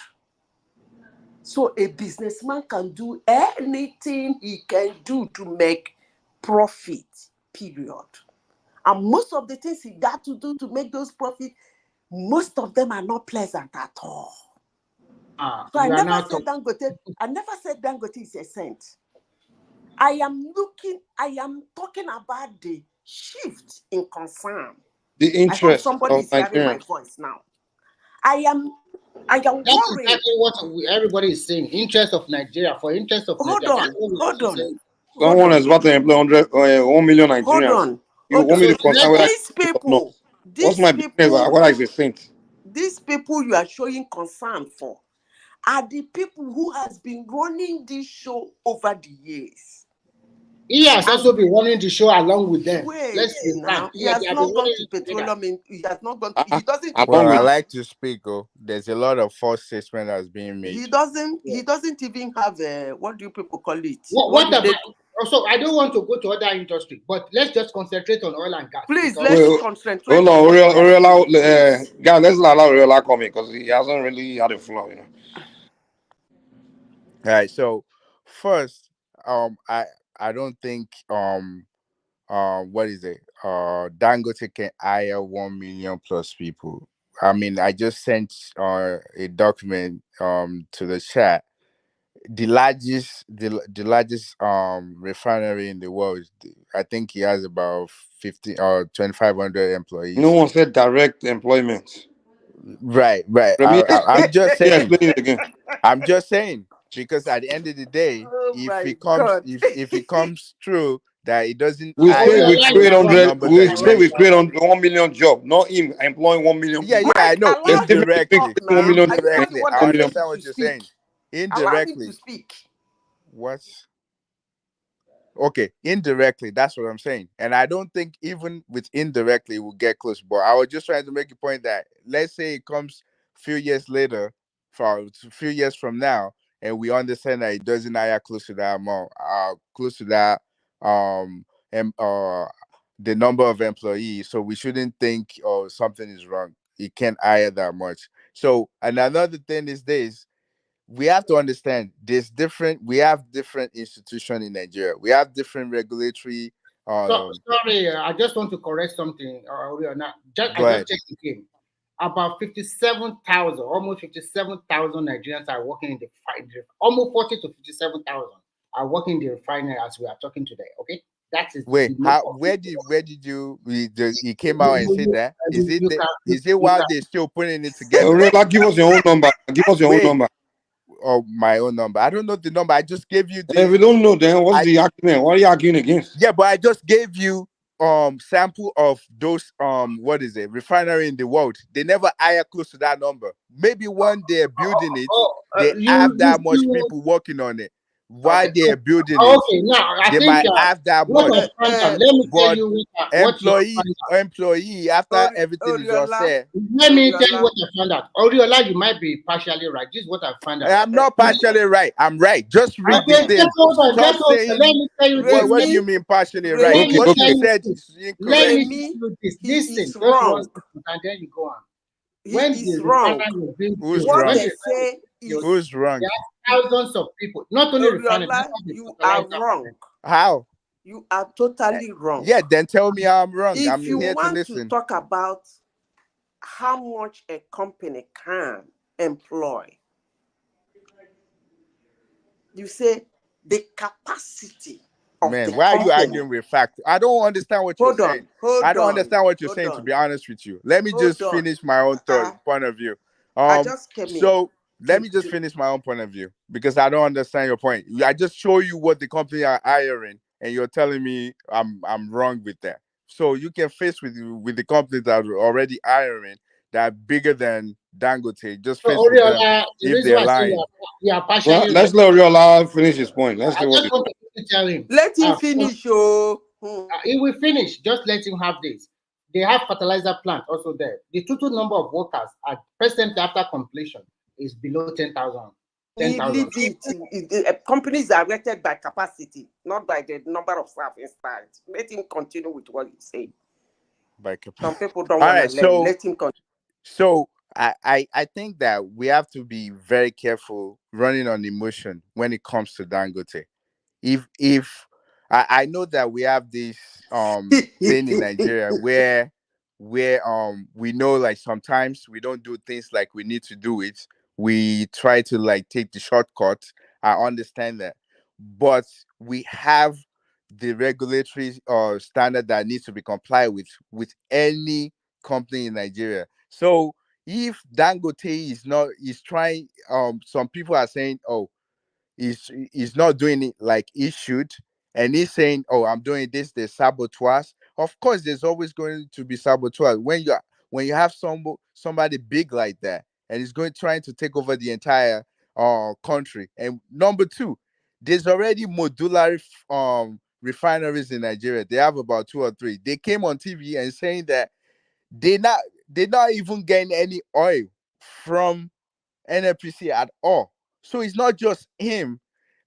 Speaker 1: So a businessman can do anything he can do to make profit, period. And most of the things he got to do to make those profits, most of them are not pleasant at all. So I never said Dangote is a saint. I am talking about the shift in concern.
Speaker 14: the
Speaker 1: I hope
Speaker 14: interest
Speaker 1: somebody
Speaker 14: of
Speaker 1: is hearing my
Speaker 14: Nigerians.
Speaker 1: voice now. I am
Speaker 16: That's
Speaker 1: worried.
Speaker 16: exactly what everybody is saying. Interest of Nigeria, for interest of
Speaker 1: Hold
Speaker 16: Nigeria.
Speaker 1: on.
Speaker 14: Someone is about to employ 1 million Nigerians. You want me to concern whether
Speaker 1: These
Speaker 14: it's or not?
Speaker 1: people,
Speaker 14: What's my business? Whether it's a saint?
Speaker 1: these people you are showing concern for are the people who has been running this show over the years.
Speaker 16: He has also been running the show along with them.
Speaker 1: Wait,
Speaker 16: Let's be frank.
Speaker 1: he has not gone to petroleum. He has not gone. He doesn't.
Speaker 19: Well, I like to speak. There's a lot of false statement that's being made.
Speaker 1: He doesn't even have a, what do you people call it?
Speaker 16: What about? Also, I don't want to go to other industry, but let's just concentrate on oil and gas.
Speaker 1: Please, let's concentrate.
Speaker 14: Hold on, guys, let's allow Oriola come in because he hasn't really had a flow,
Speaker 19: All right. So first, I don't think what is it? Dangote can hire 1 million plus people. I mean, I just sent a document to the chat. The largest refinery in the world. I think he has about 50 or 2,500 employees.
Speaker 14: No one said direct employment.
Speaker 19: Right. I'm just saying.
Speaker 14: Explain it again.
Speaker 19: I'm just saying, because at the end of the day, if it comes true that it doesn't,
Speaker 14: We say we create
Speaker 19: the numbers that you mentioned.
Speaker 14: 1 million job, not him employing 1 million.
Speaker 19: Yeah, I know. Indirectly,
Speaker 14: 1 million.
Speaker 19: indirectly, I understand what you're saying. Indirectly,
Speaker 1: allow him to speak.
Speaker 19: What? Okay, indirectly, that's what I'm saying. And I don't think even with indirectly we'll get close. But I was just trying to make a point that let's say it comes a few years later, for a few years from now, and we understand that it doesn't hire close to that amount, close to that and the number of employees, so we shouldn't think oh something is wrong. He can't hire that much. So and another thing is this: we have to understand we have different institutions in Nigeria. We have different regulatory.
Speaker 16: So sorry, I just want to correct something. I
Speaker 19: Go
Speaker 16: just
Speaker 19: ahead.
Speaker 16: checked again. About 57,000, almost 57,000 Nigerians are working in the refinery. Almost 40 to 57,000 are working in the refinery as we are talking today. Okay, that is
Speaker 19: Wait,
Speaker 16: the number.
Speaker 19: where did you he came out and said that? Is it is it
Speaker 16: you
Speaker 19: while
Speaker 16: can
Speaker 19: they're still putting it together?
Speaker 14: Aurela, give us your own number. Give us your own
Speaker 19: Wait,
Speaker 14: number.
Speaker 19: or my own number. I don't know the number. I just gave you
Speaker 14: And if you don't know, then what's the argument? What are you arguing against?
Speaker 19: yeah, but I just gave you sample of those what is it refinery in the world. They never hire close to that number. Maybe when they're building it, they have that much people working on it. While
Speaker 16: Okay.
Speaker 19: they're building it,
Speaker 16: Okay, now I
Speaker 19: they
Speaker 16: think
Speaker 19: might have that
Speaker 16: what
Speaker 19: much.
Speaker 16: I found out, let me tell
Speaker 19: But
Speaker 16: you what you find out.
Speaker 19: employee after everything is all said.
Speaker 16: Let me tell you what I found out. Oriola, you might be partially right. This is what I found out.
Speaker 19: I'm not partially right. I'm right. Just read the
Speaker 16: Okay,
Speaker 19: thing.
Speaker 16: just hold on,
Speaker 19: Stop
Speaker 16: just hold on.
Speaker 19: saying
Speaker 16: Let me tell you this.
Speaker 19: what do you mean partially right?
Speaker 16: Let me
Speaker 19: What
Speaker 16: tell
Speaker 19: you
Speaker 16: you
Speaker 19: said
Speaker 16: this.
Speaker 19: is
Speaker 16: Let
Speaker 19: incorrect.
Speaker 16: me tell you this. Listen,
Speaker 1: is
Speaker 16: just
Speaker 1: wrong.
Speaker 16: one second, and then you go on.
Speaker 1: He
Speaker 16: When
Speaker 1: is
Speaker 16: the
Speaker 1: wrong.
Speaker 16: refinery was being
Speaker 19: Who's
Speaker 16: built,
Speaker 19: wrong?
Speaker 16: when
Speaker 1: What
Speaker 16: the
Speaker 1: they say is
Speaker 19: Who's wrong?
Speaker 16: there are thousands of people, not only refinery,
Speaker 1: Oriola, you are wrong.
Speaker 19: How?
Speaker 1: You are totally wrong.
Speaker 19: Yeah, then tell me how I'm wrong.
Speaker 1: If
Speaker 19: I'm
Speaker 1: you
Speaker 19: here to
Speaker 1: want to
Speaker 19: listen.
Speaker 1: talk about how much a company can employ, you say the capacity of
Speaker 19: Man,
Speaker 1: the
Speaker 19: why are you
Speaker 1: company.
Speaker 19: arguing with fact? I don't understand what you're saying. I don't understand what you're saying, to be honest with you. Let me just finish my own point of view.
Speaker 1: I just came in.
Speaker 19: So let me just finish my own point of view because I don't understand your point. I just show you what the company are hiring, and you're telling me I'm wrong with that. So you can face with the companies that are already hiring that are bigger than Dangote. Just
Speaker 16: So
Speaker 19: face with them
Speaker 16: Oriola, the
Speaker 19: if
Speaker 16: reason
Speaker 19: they're
Speaker 16: why I say
Speaker 19: lying.
Speaker 16: you are
Speaker 14: Well,
Speaker 16: partially
Speaker 14: let's
Speaker 16: right.
Speaker 14: let Oriola finish his point. Let's
Speaker 16: I
Speaker 14: see what
Speaker 16: just want to tell him.
Speaker 1: Let him finish.
Speaker 16: He will finish. Just let him have this. They have fertilizer plant also there. The total number of workers at presently after completion is below 10,000.
Speaker 1: Leave it. Companies are rated by capacity, not by the number of staff inside. Let him continue with what he's saying. Some people don't want to learn. Let him continue.
Speaker 19: So I think that we have to be very careful running on emotion when it comes to Dangote. If I know that we have this thing in Nigeria where we know like sometimes we don't do things like we need to do it. We try to like take the shortcut. I understand that. But we have the regulatory standard that needs to be complied with any company in Nigeria. So if Dangote is trying some people are saying, oh, he's not doing it like he should, and he's saying, oh, I'm doing this, there's saboteurs. Of course there's always going to be saboteurs when you have somebody big like that and he's going trying to take over the entire country. And number two, there's already modular refineries in Nigeria. They have about two or three. They came on TV and saying that they not they're not even getting any oil from NFPC at all. So it's not just him.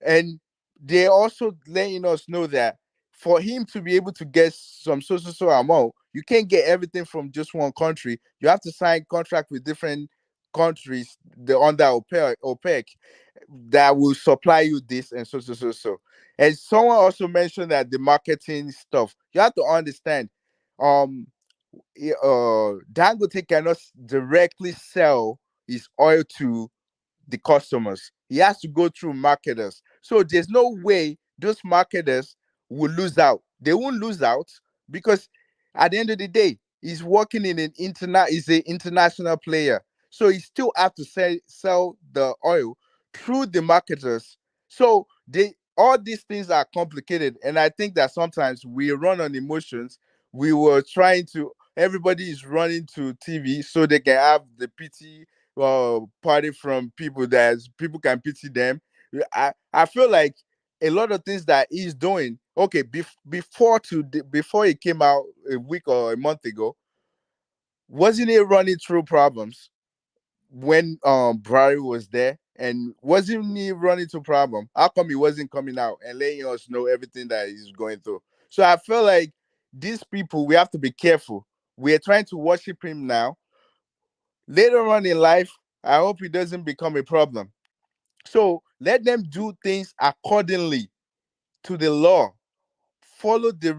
Speaker 19: And they're also letting us know that for him to be able to get some so amount, you can't get everything from just one country. You have to sign contract with different countries under OPEC that will supply you this and so. And someone also mentioned that the marketing stuff. You have to understand, um, Dangote cannot directly sell his oil to the customers. He has to go through marketers. So there's no way those marketers will lose out. They won't lose out because at the end of the day, he's working in he's an international player. So he still have to sell the oil through the marketers. So they all these things are complicated. And I think that sometimes we run on emotions. We were trying to everybody is running to TV so they can have the pity party from people that people can pity them. I feel like a lot of things that he's doing. Okay, before he came out a week or a month ago, wasn't he running through problems when Barry was there? And wasn't he running into problem? How come he wasn't coming out and letting us know everything that he's going through? So I feel like these people, we have to be careful. We are trying to worship him now. Later on in life, I hope it doesn't become a problem. So let them do things accordingly to the law. Follow the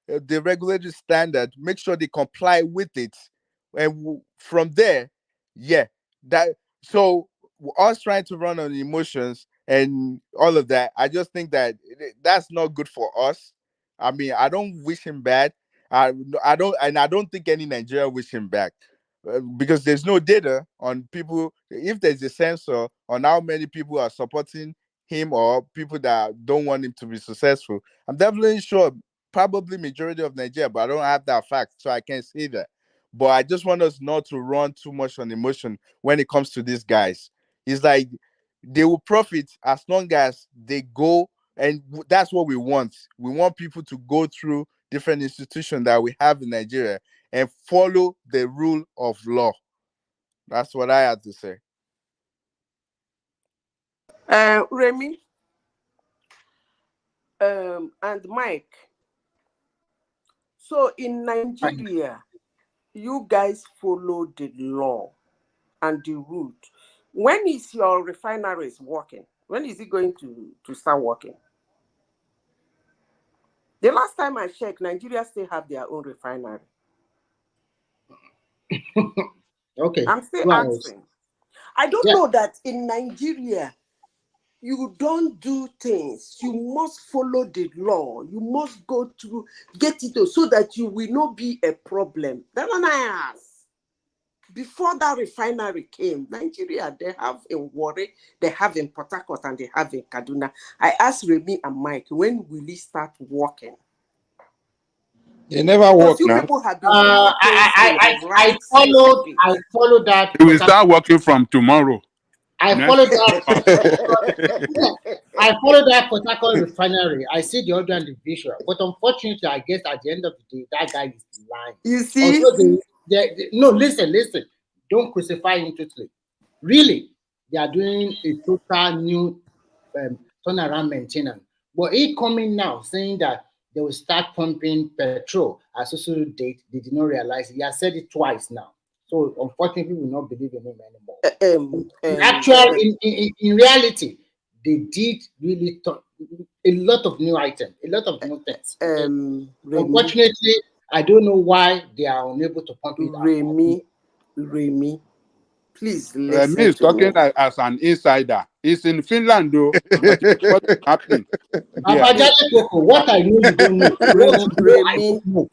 Speaker 19: regulatory standard. Make sure they comply with it, and from there, yeah, that. So us trying to run on emotions and all of that, I just think that that's not good for us. I mean, I don't wish him bad. I don't, and I don't think any Nigerian wish him back. Because there's no data on people. If there's a sensor on how many people are supporting him or people that don't want him to be successful, I'm definitely sure probably majority of Nigeria, but I don't have that fact, so I can't say that. But I just want us not to run too much on emotion when it comes to these guys. It's like they will profit as long as they go, and that's what we want. We want people to go through different institutions that we have in Nigeria and follow the rule of law. That's what I had to say.
Speaker 1: Remy, and Mike. So in Nigeria, you guys follow the law and the route. When is your refineries working? When is it going to start working? The last time I checked, Nigeria still have their own refinery.
Speaker 16: Okay.
Speaker 1: I'm still asking. I don't know that in Nigeria, you don't do things. You must follow the law. You must go to get it so that you will not be a problem. Then I ask. Before that refinery came, Nigeria, they have in Warri, they have in Port Harcourt, and they have in Kaduna. I asked Remy and Mike, when will it start working?
Speaker 6: They never work now.
Speaker 1: People have been I
Speaker 16: followed that.
Speaker 10: We will start working from tomorrow.
Speaker 16: I followed that. I followed that Port Harcourt refinery. I see the audio and the visual, but unfortunately, I guess at the end of the day, that guy is lying.
Speaker 1: You see?
Speaker 16: Also, no, listen. Don't crucify him totally. Really, they are doing a total new turnaround maintenance. But he coming now saying that they will start pumping petrol at social date. They did not realize it. He has said it twice now. So unfortunately, we will not believe in him anymore. In reality, they did really a lot of new items, a lot of new things. Unfortunately, I don't know why they are unable to pump it.
Speaker 1: Remy, please listen.
Speaker 10: Remy is talking as an insider. He's in Finland, though. What's happening?
Speaker 16: What I know, you don't know.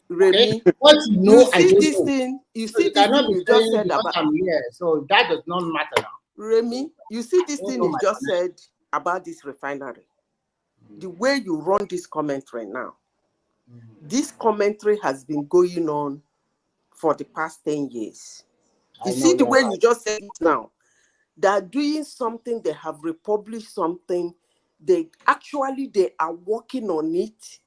Speaker 1: Remy,
Speaker 16: what you know,
Speaker 1: you see this thing. You see this thing you just said about.
Speaker 16: I'm here, so that does not matter now.
Speaker 1: Remy, you see this thing you just said about this refinery. The way you run this commentary now, this commentary has been going on for the past 10 years. You see the way you just said it now. They are doing something, they have republished something, they are working on it,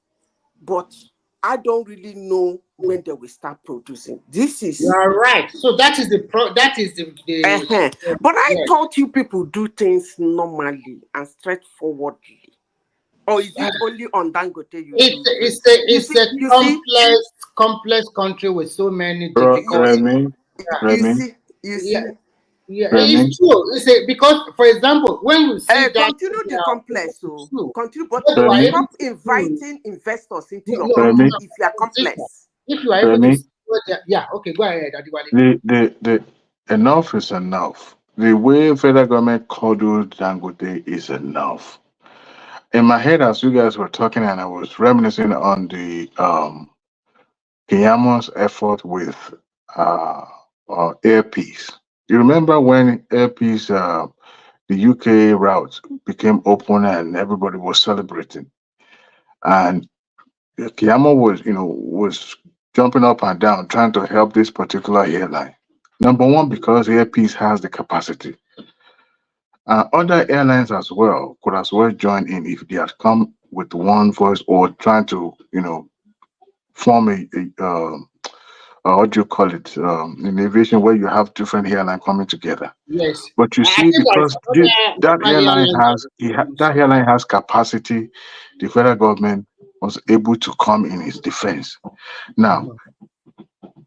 Speaker 1: but I don't really know when they will start producing. This is
Speaker 16: you are right. So that is the
Speaker 1: but I thought you people do things normally and straightforwardly. Or is it only on Dangote you
Speaker 16: it's a complex country with so many difficulties.
Speaker 1: You see?
Speaker 16: Yeah, it's true. Because, for example, when you see that
Speaker 1: continue the complex, continue, but stop inviting investors into your company if you are complex.
Speaker 16: If you are able to, okay, go ahead.
Speaker 20: The enough is enough. The way federal government coddled Dangote is enough. In my head, as you guys were talking, and I was reminiscing on the Kenyamo's effort with Airpeace. You remember when Airpeace, the UK route became open and everybody was celebrating, and Keyamo was jumping up and down trying to help this particular airline. Number one, because Airpeace has the capacity. Other airlines as well could as well join in if they had come with one voice or trying to, form what do you call it, an aviation where you have different airlines coming together.
Speaker 16: Yes.
Speaker 20: But you see, because that airline has capacity, the federal government was able to come in his defense. Now,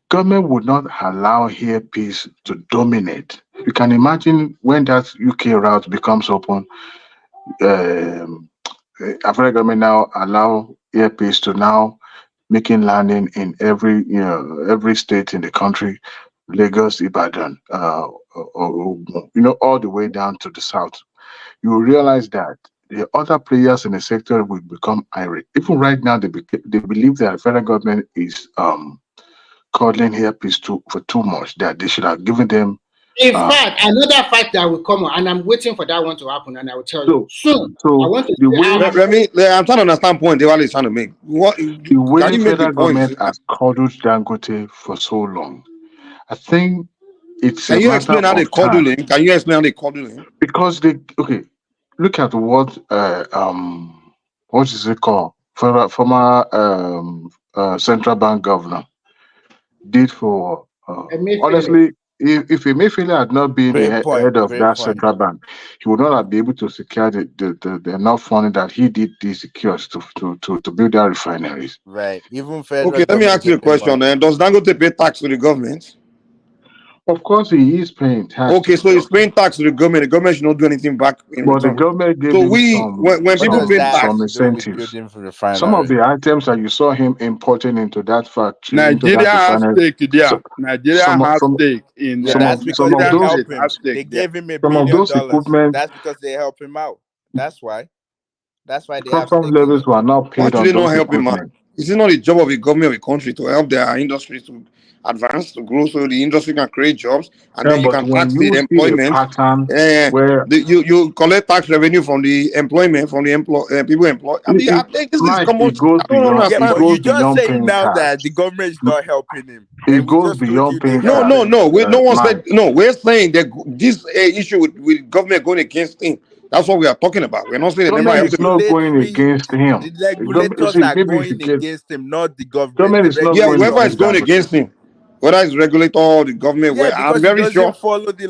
Speaker 20: government would not allow earpiece to dominate. You can imagine when that UK route becomes open, African government now allow earpiece to now making landing in every state in the country, Lagos, Ibadan, all the way down to the south. You will realize that the other players in the sector will become irate. Even right now, they believe that the federal government is cuddling earpiece for too much. That they should have given them.
Speaker 16: In fact, another fact that will come on, and I'm waiting for that one to happen, and I will tell you soon.
Speaker 20: So
Speaker 16: I want to
Speaker 20: the way
Speaker 14: I'm trying to understand point Diwali is trying to make.
Speaker 20: The way federal government has coddled Dangote for so long, I think it's
Speaker 14: Can you explain how they coddle him? Can you explain how they coddle him?
Speaker 20: Because look at what is it called? Former central bank governor did for honestly. If Emefiele had not been the head of that central bank, he would not have been able to secure the enough funding that he did secure to build our refineries.
Speaker 19: Right. Even federal.
Speaker 14: Okay, let me ask you a question. Does Dangote pay tax to the government?
Speaker 20: Of course, he is paying tax.
Speaker 14: Okay, so he's paying tax to the government. The government should not do anything back in return.
Speaker 20: The government gave him
Speaker 14: when people pay tax,
Speaker 20: some incentives. Some of the items that you saw him importing into that factory,
Speaker 6: Nigeria has stake there. Nigeria has stake in
Speaker 19: that's because they help him. They gave him $1 billion. That's because they help him out. That's why. That's why they have
Speaker 20: custom levels were not paid on those equipment.
Speaker 14: Is it not the job of the government of the country to help their industry to advance, to grow, so the industry can create jobs, and then you can tax the employment? You collect tax revenue from the employment, from the people employed. I mean, I think this is common.
Speaker 19: You just saying now that the government is not helping him.
Speaker 20: It goes beyond paying.
Speaker 14: No. No one said. No, we're saying that this issue with government going against him. That's what we are talking about. We're not saying the
Speaker 20: government is not going against him.
Speaker 19: The regulators are going against him, not the government.
Speaker 20: Government is not
Speaker 14: whoever is going against him, whether it's regulator or the government. I'm very sure.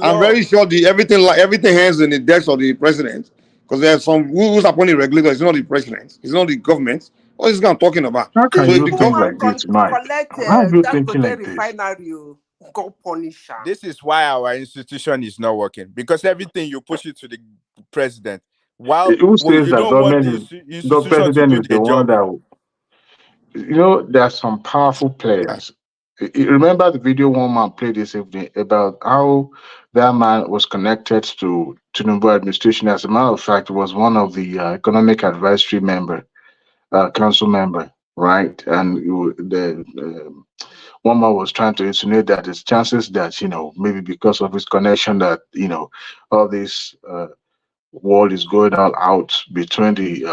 Speaker 14: I'm very sure everything hangs in the desk of the president, because there's some who's appointing regulator. It's not the president. It's not the government. What is this guy talking about?
Speaker 20: How can you think like this, Mike? How are you thinking like this?
Speaker 19: This is why our institution is not working, because everything you push it to the president. While
Speaker 20: who says that the president is the one that there are some powerful players. Remember the video one man played this evening about how that man was connected to Tinubu administration. As a matter of fact, was one of the economic advisory council member, right? And the one man was trying to insinuate that there's chances that maybe because of his connection that all this war is going all out between the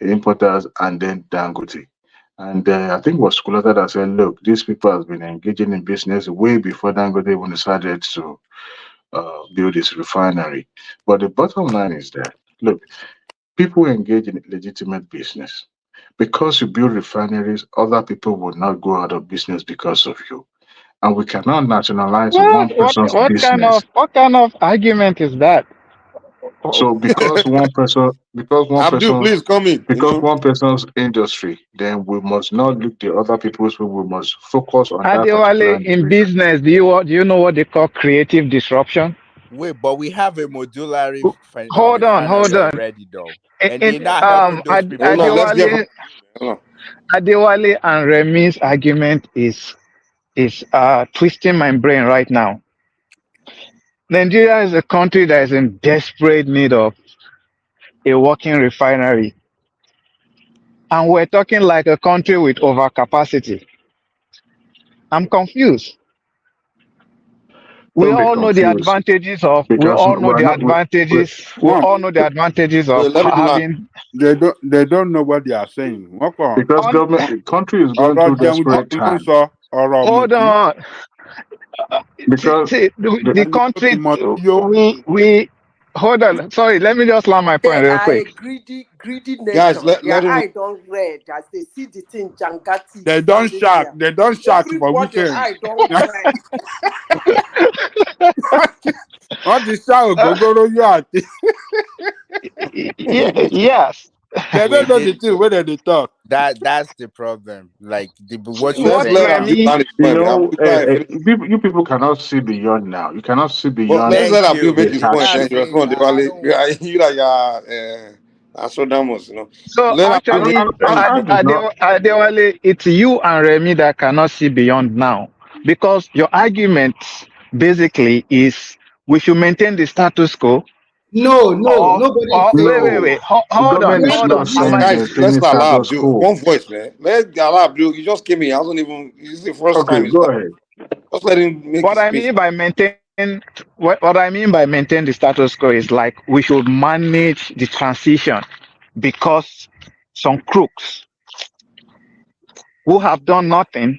Speaker 20: importers and then Dangote. And I think it was Kulata that said, look, these people have been engaging in business way before Dangote even decided to build this refinery. But the bottom line is that, look, people engage in legitimate business. Because you build refineries, other people will not go out of business because of you. And we cannot nationalize one person's business.
Speaker 3: What kind of argument is that?
Speaker 20: So because one person's industry, then we must not look the other people's. We must focus on that.
Speaker 3: Adewale, in business, do you know what they call creative disruption?
Speaker 19: Wait, but we have a modular
Speaker 3: hold on
Speaker 19: already, though. And they're not helping those people.
Speaker 3: Adewale and Remi's argument is twisting my brain right now. Nigeria is a country that is in desperate need of a working refinery. And we're talking like a country with overcapacity. I'm confused. We all know the advantages of having.
Speaker 6: They don't know what they are saying.
Speaker 20: Because the country is going through desperate times.
Speaker 3: Hold on. Because the country, we hold on. Sorry, let me just land my point real quick.
Speaker 1: Greedy nation.
Speaker 14: Guys,
Speaker 1: I don't read as they see the thing Jangati.
Speaker 6: They don't shock. They don't shock for weekend.
Speaker 1: I don't read.
Speaker 6: What the shout? Go
Speaker 3: Yes.
Speaker 6: They don't know the thing when they talk.
Speaker 19: That's the problem. Like what you're
Speaker 14: Let's
Speaker 19: saying
Speaker 14: let
Speaker 19: now.
Speaker 14: Abdul land his
Speaker 20: You
Speaker 14: point.
Speaker 20: know,
Speaker 14: Finish.
Speaker 20: you people cannot see beyond now. You cannot see
Speaker 14: But
Speaker 20: beyond
Speaker 14: let's let
Speaker 19: Thank
Speaker 14: Abdul
Speaker 19: you.
Speaker 14: make
Speaker 20: the
Speaker 14: his point. Then
Speaker 20: hardship.
Speaker 14: you respond. You like Astrodamus, you know.
Speaker 3: So
Speaker 14: Let Abdul
Speaker 3: actually,
Speaker 20: And not.
Speaker 3: Adewale, it's you and Remy that cannot see beyond now, because your argument basically is we should maintain the status quo.
Speaker 16: No, no,
Speaker 3: Or,
Speaker 16: nobody is
Speaker 3: or
Speaker 16: saying
Speaker 3: wait,
Speaker 16: that.
Speaker 3: wait,
Speaker 20: No,
Speaker 3: wait.
Speaker 20: the
Speaker 3: Hold on,
Speaker 20: government
Speaker 16: We
Speaker 20: is
Speaker 16: have
Speaker 3: hold
Speaker 16: to
Speaker 20: not
Speaker 3: on. Am
Speaker 16: build
Speaker 3: I?
Speaker 16: it.
Speaker 14: guys,
Speaker 20: maintaining
Speaker 14: let's allow
Speaker 20: status
Speaker 14: Abdul.
Speaker 20: quo.
Speaker 14: One voice, man. Let's allow Abdul. He just came in. He hasn't even. It's the first
Speaker 20: Okay,
Speaker 14: time he's
Speaker 20: go
Speaker 14: like.
Speaker 20: ahead.
Speaker 14: Just let him make
Speaker 3: What
Speaker 14: his
Speaker 3: I
Speaker 14: speech.
Speaker 3: mean by what I mean by maintain the status quo is like we should manage the transition, because some crooks who have done nothing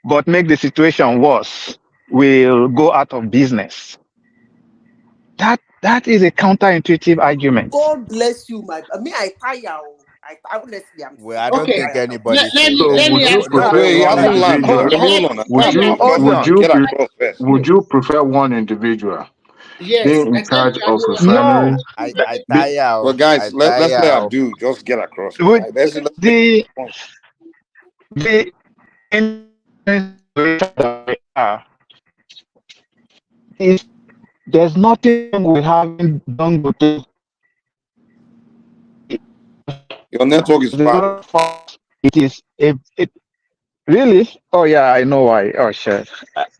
Speaker 3: but make the situation worse will go out of business. That is a counterintuitive argument.
Speaker 1: God bless you, I tire. Honestly, I'm
Speaker 19: Well, I
Speaker 1: sick.
Speaker 19: don't
Speaker 1: I'm
Speaker 16: Okay,
Speaker 19: think
Speaker 1: tired of
Speaker 19: anybody's saying
Speaker 20: So
Speaker 16: let
Speaker 19: that.
Speaker 16: me
Speaker 20: would you
Speaker 16: ask you
Speaker 19: Only
Speaker 16: a
Speaker 20: prefer
Speaker 14: Wait, he
Speaker 20: one
Speaker 16: question.
Speaker 14: hasn't landed.
Speaker 20: individual?
Speaker 14: Remy, hold on.
Speaker 16: Let me ask
Speaker 3: Hold
Speaker 16: you
Speaker 14: Abdul,
Speaker 3: on.
Speaker 14: get across first.
Speaker 20: Would you prefer one individual
Speaker 16: Yes,
Speaker 20: being in charge
Speaker 16: essentially,
Speaker 20: of
Speaker 3: No,
Speaker 20: refineries?
Speaker 19: I
Speaker 20: Be,
Speaker 19: tire.
Speaker 14: But guys,
Speaker 19: I
Speaker 14: let's let
Speaker 19: tire.
Speaker 14: Abdul just get across, man.
Speaker 3: with
Speaker 14: Let's make
Speaker 3: the
Speaker 14: a point.
Speaker 3: the in situation that we are, is there's nothing wrong with having Dangote.
Speaker 14: Your network is bad.
Speaker 3: It is it really. Oh yeah, I know why. Oh shit.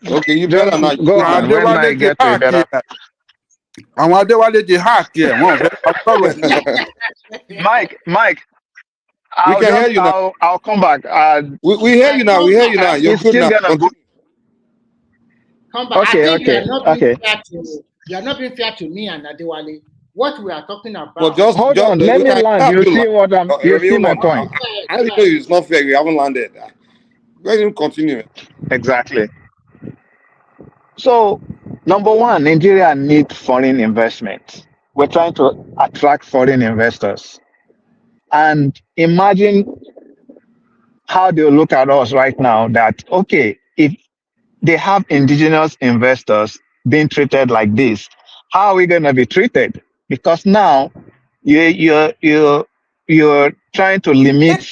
Speaker 14: Okay, you
Speaker 3: Just
Speaker 14: better not.
Speaker 3: go on when I
Speaker 6: Adewale ti
Speaker 3: get to a
Speaker 6: hack
Speaker 3: better.
Speaker 6: here. Àwọn Adéwálé ti hack here. Wọ́n fẹ́ ká sọ̀rọ̀ ẹ̀ mọ́.
Speaker 3: Mike,
Speaker 14: We can hear you now.
Speaker 3: I'll come back.
Speaker 14: We hear you now. We hear you now. You're
Speaker 3: It's
Speaker 14: good
Speaker 3: still
Speaker 14: now.
Speaker 3: gonna go.
Speaker 14: Continue.
Speaker 16: come back. I
Speaker 3: Okay,
Speaker 16: think you are
Speaker 3: okay,
Speaker 16: not being
Speaker 3: okay.
Speaker 16: fair to me and Adewale. What we are talking
Speaker 14: But
Speaker 16: about.
Speaker 14: just
Speaker 3: Hold on, let
Speaker 14: we
Speaker 3: me
Speaker 14: can
Speaker 3: land. You
Speaker 14: Abdul
Speaker 3: see
Speaker 14: land.
Speaker 3: what I'm. You
Speaker 14: Remy,
Speaker 3: see
Speaker 14: hold
Speaker 3: my
Speaker 14: on.
Speaker 3: point.
Speaker 14: I already know it's not fair. You haven't landed. Let him continue.
Speaker 3: Exactly. So, number one, Nigeria needs foreign investment. We're trying to attract foreign investors, and imagine how they look at us right now. That okay, if they have indigenous investors being treated like this, how are we going to be treated? Because now you're trying to limit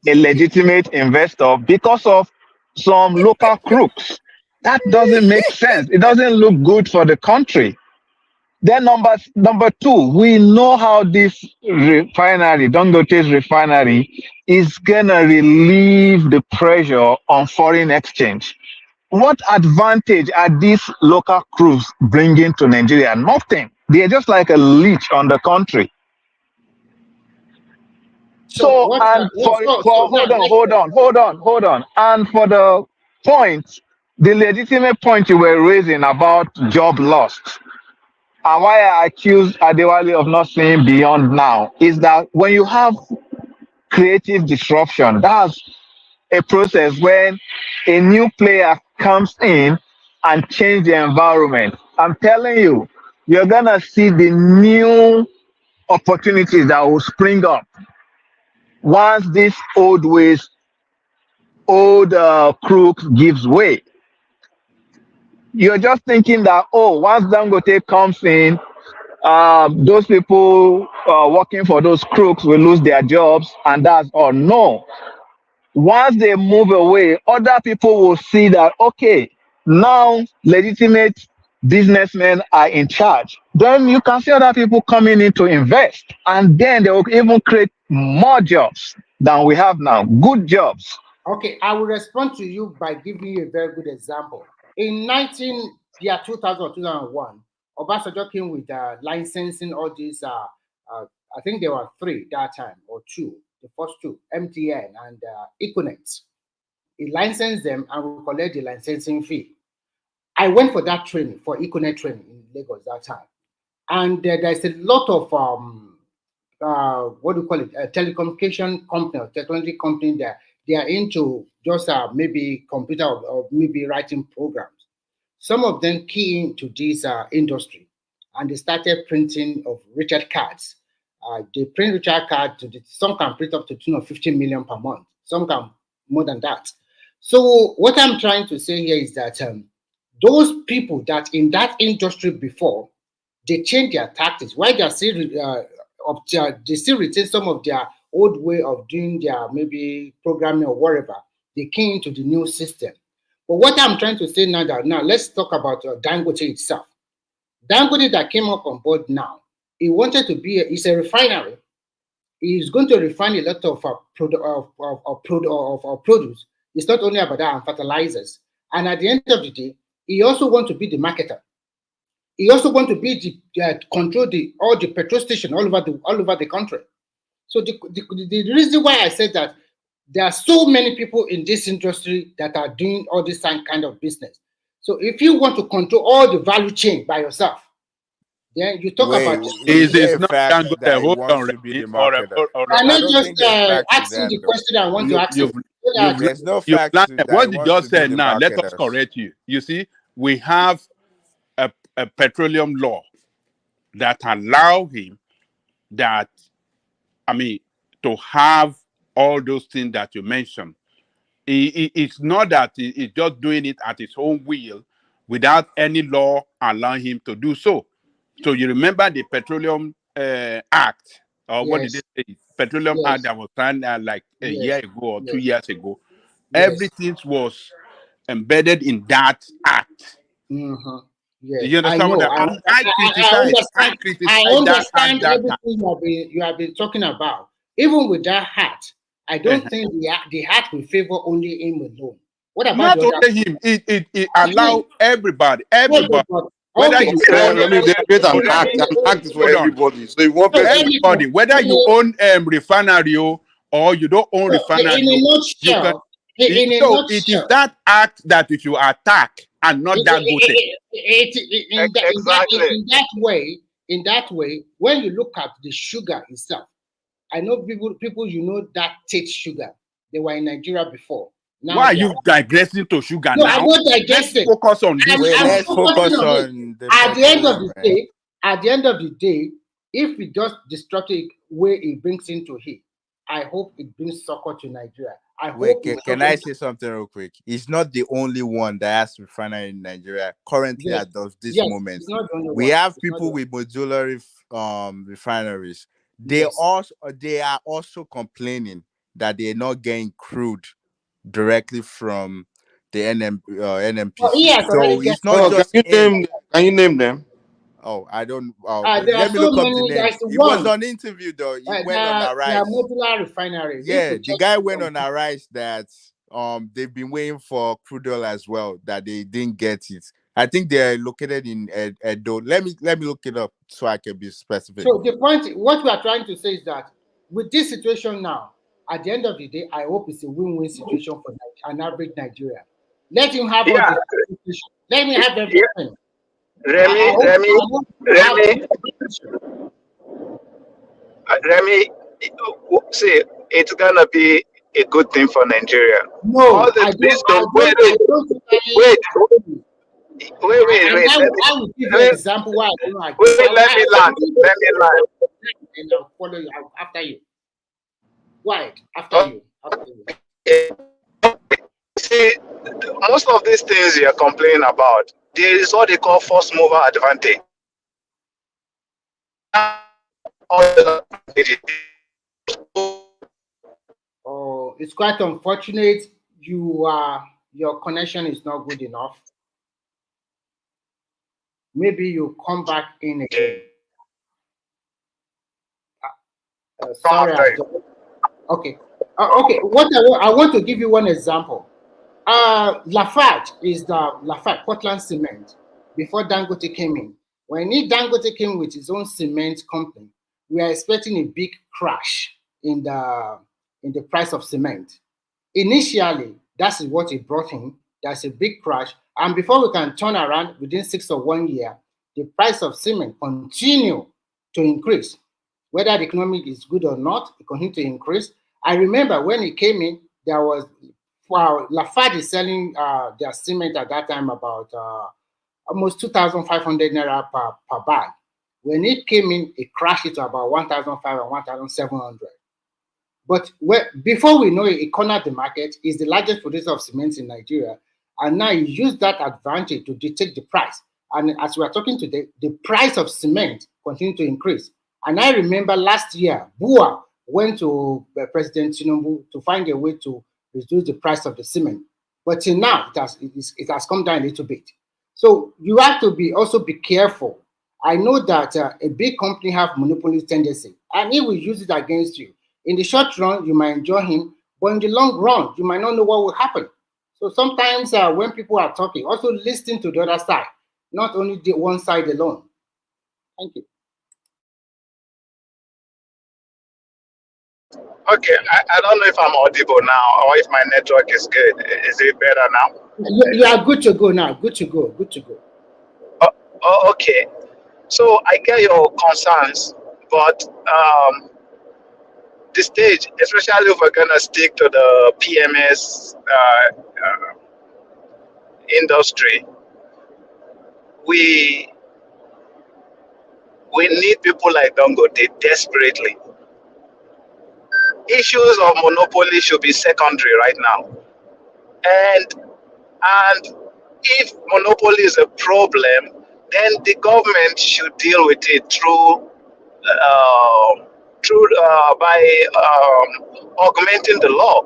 Speaker 3: a legitimate investor because of some local crooks. That doesn't make sense. It doesn't look good for the country. Then number two, we know how this refinery, Dangote's refinery, is gonna relieve the pressure on foreign exchange. What advantage are these local crews bringing to Nigeria? Nothing. They're just like a leech on the country.
Speaker 16: So
Speaker 3: So,
Speaker 16: what?
Speaker 3: and
Speaker 16: So now
Speaker 3: hold on. And for the point, the legitimate point you were raising about job loss, and why I accuse Adewale of not seeing beyond now, is that when you have creative disruption, that's a process when a new player comes in and change the environment. I'm telling you, you're gonna see the new opportunities that will spring up once this old crook gives way. You're just thinking that, oh, once Dangote comes in, those people working for those crooks will lose their jobs, and that's all. No. Once they move away, other people will see that, okay, now legitimate businessmen are in charge. Then you can see other people coming in to invest, and then they will even create more jobs than we have now. Good jobs.
Speaker 16: Okay, I will respond to you by giving you a very good example. In 2001, Obasanjo came with licensing all these. I think there were three that time or two. The first two, MTN and Econet. He licensed them and we collect the licensing fee. I went for that training, for Econet training in Lagos that time, and there's a lot of what do you call it? A telecommunication company or technology company that they are into just maybe computer or maybe writing programs. Some of them key into this industry, and they started printing of Richard cards. They print Richard cards. Some can print up to 50 million per month. Some can more than that. So what I'm trying to say here is that those people that in that industry before, they change their tactics. Why they are still they still retain some of their old way of doing their maybe programming or whatever. They came into the new system. But what I'm trying to say now, let's talk about Dangote itself. Dangote that came up on board now, he wanted to be, it's a refinery. He's going to refine a lot of produce. It's not only about that and fertilizers. And at the end of the day, he also wants to be the marketer. He also wants to be control all the petrol stations all over the country. So the reason why I said that there are so many people in this industry that are doing all this kind of business. So if you want to control all the value chain by yourself, then you talk about
Speaker 10: Is not
Speaker 19: fact
Speaker 10: Dangote.
Speaker 19: that he
Speaker 10: Hold on,
Speaker 19: wants to be
Speaker 10: Remy,
Speaker 19: the marketer?
Speaker 16: I'm
Speaker 19: I
Speaker 16: not
Speaker 19: don't
Speaker 16: just
Speaker 19: think there's fact to
Speaker 16: asking
Speaker 19: that,
Speaker 16: the
Speaker 19: though.
Speaker 16: question I want to ask you.
Speaker 19: There's no
Speaker 10: you've
Speaker 19: fact
Speaker 10: landed.
Speaker 19: to that. He
Speaker 10: What you
Speaker 19: wants to
Speaker 10: just
Speaker 19: be
Speaker 10: said
Speaker 19: the
Speaker 10: now, let us
Speaker 19: marketers.
Speaker 10: correct you. You see, we have a petroleum law that allow him that, I mean, to have all those things that you mentioned. It's not that he's just doing it at his own will without any law allowing him to do so. So you remember the Petroleum Act, or what did
Speaker 16: Yes.
Speaker 10: they say? Petroleum Act
Speaker 16: Yes.
Speaker 10: that was signed like a
Speaker 16: Yes.
Speaker 10: year ago or 2
Speaker 16: Yes.
Speaker 10: years ago.
Speaker 16: Yes.
Speaker 10: Everything was embedded in that act.
Speaker 16: Mm-hmm. Yes,
Speaker 10: You
Speaker 16: I
Speaker 10: understand what
Speaker 16: know.
Speaker 10: I criticize? I
Speaker 16: I
Speaker 10: criticize that act
Speaker 16: understand
Speaker 10: that
Speaker 16: everything you have been talking about. Even with that hat, I don't
Speaker 10: time.
Speaker 16: think the hat will favor only him alone. What about
Speaker 10: Not
Speaker 16: the other?
Speaker 10: only him, it allow everybody,
Speaker 16: Everybody.
Speaker 10: whether
Speaker 16: Okay.
Speaker 10: you
Speaker 16: So
Speaker 10: own
Speaker 14: Remy, they create an
Speaker 10: hold on,
Speaker 14: act. An act is for
Speaker 10: hold on.
Speaker 14: everybody. So if one person
Speaker 10: Everybody, whether you own refinery or you don't own
Speaker 16: so in
Speaker 10: refinery,
Speaker 16: a
Speaker 10: you can.
Speaker 16: nutshell, in a
Speaker 10: So it is
Speaker 16: nutshell,
Speaker 10: that act that if you attack and not that good thing.
Speaker 16: in that way, when you look at the sugar itself, I know people you know that take sugar. They were in Nigeria before. Now
Speaker 10: Why are
Speaker 16: they are.
Speaker 10: you digressing to sugar
Speaker 16: No,
Speaker 10: now?
Speaker 16: I'm not
Speaker 10: Let's
Speaker 16: digesting.
Speaker 10: focus on this.
Speaker 16: I'm
Speaker 19: Let's focus
Speaker 16: focusing on it.
Speaker 19: on the
Speaker 16: At the end of
Speaker 19: petroleum,
Speaker 16: the
Speaker 19: man.
Speaker 16: day, if we just destruct it where it brings into heat, I hope it brings succor to Nigeria. I
Speaker 19: Wait,
Speaker 16: hope it's
Speaker 19: can I say something real quick? He's not the only one that has refinery in Nigeria currently
Speaker 16: yes,
Speaker 19: at this
Speaker 16: yes,
Speaker 19: moment.
Speaker 16: it's not the only
Speaker 19: We
Speaker 16: one.
Speaker 19: have
Speaker 16: It's not
Speaker 19: people
Speaker 16: the
Speaker 19: with modular refineries.
Speaker 16: yes.
Speaker 19: They are also complaining that they're not getting crude directly from the
Speaker 16: Well, he
Speaker 19: NMPC.
Speaker 16: has already
Speaker 19: So
Speaker 16: get
Speaker 19: it's not
Speaker 14: oh,
Speaker 19: just him.
Speaker 14: can you name them?
Speaker 19: Oh, I don't. Oh,
Speaker 16: there are
Speaker 19: let me
Speaker 16: so
Speaker 19: look up the
Speaker 16: many.
Speaker 19: names.
Speaker 16: There's
Speaker 19: He was
Speaker 16: one.
Speaker 19: on interview though. He went on
Speaker 16: There are
Speaker 19: Arise.
Speaker 16: modular refineries. If
Speaker 19: Yeah,
Speaker 16: you
Speaker 19: the
Speaker 16: check
Speaker 19: guy went on Arise that they've been waiting for crude oil as well, that they didn't get it. I think they're located in Edo. Let me look it up so I can be specific.
Speaker 16: So the point, what we are trying to say is that with this situation now, at the end of the day, I hope it's a win-win situation for an average Nigeria. Let him have all
Speaker 8: Yeah,
Speaker 16: the situation. Let me have
Speaker 8: yeah.
Speaker 16: everything. I
Speaker 8: Remy,
Speaker 16: hope have
Speaker 8: Remy, see, it's gonna be a good thing for Nigeria.
Speaker 16: no,
Speaker 8: All the
Speaker 16: I
Speaker 8: this
Speaker 16: don't
Speaker 8: wait,
Speaker 16: totally agree. And I will give you an example why I don't agree.
Speaker 8: wait, let me land. Let me land.
Speaker 16: And I'll follow you after you. Why? After you.
Speaker 8: See, most of these things you're complaining about, there is what they call first mover advantage.
Speaker 16: Oh, it's quite unfortunate. Your connection is not good enough. Maybe you come back in again. Sorry. Okay. Okay. What I want to give you one example. Lafarge is the Lafarge Portland Cement. Before Dangote came in, when Dangote came with his own cement company, we are expecting a big crash in the price of cement. Initially, that's what it brought in. That's a big crash, and before we can turn around within 6 or 1 year, the price of cement continue to increase. Whether the economy is good or not, it continued to increase. I remember when it came in, there was Lafarge is selling their cement at that time about almost 2,500 naira per bag. When it came in, it crashed it to about 1,500 and 1,700. But before we know it, it cornered the market. It's the largest producer of cement in Nigeria, and now you use that advantage to dictate the price. And as we are talking today, the price of cement continues to increase. And I remember last year, BUA went to President Tinubu to find a way to reduce the price of the cement. But till now, it has come down a little bit. So you have to also be careful. I know that a big company have monopoly tendency, and he will use it against you. In the short run, you might enjoy him, but in the long run, you might not know what will happen. So sometimes when people are talking, also listen to the other side, not only the one side alone. Thank you.
Speaker 8: Okay, I don't know if I'm audible now or if my network is good. Is it better now?
Speaker 16: You are good to go now. Good to go. Good to go.
Speaker 8: Okay. So I get your concerns, but the stage, especially if we're gonna stick to the PMS industry, we need people like Dangote desperately. Issues of monopoly should be secondary right now, and if monopoly is a problem, then the government should deal with it by augmenting the law.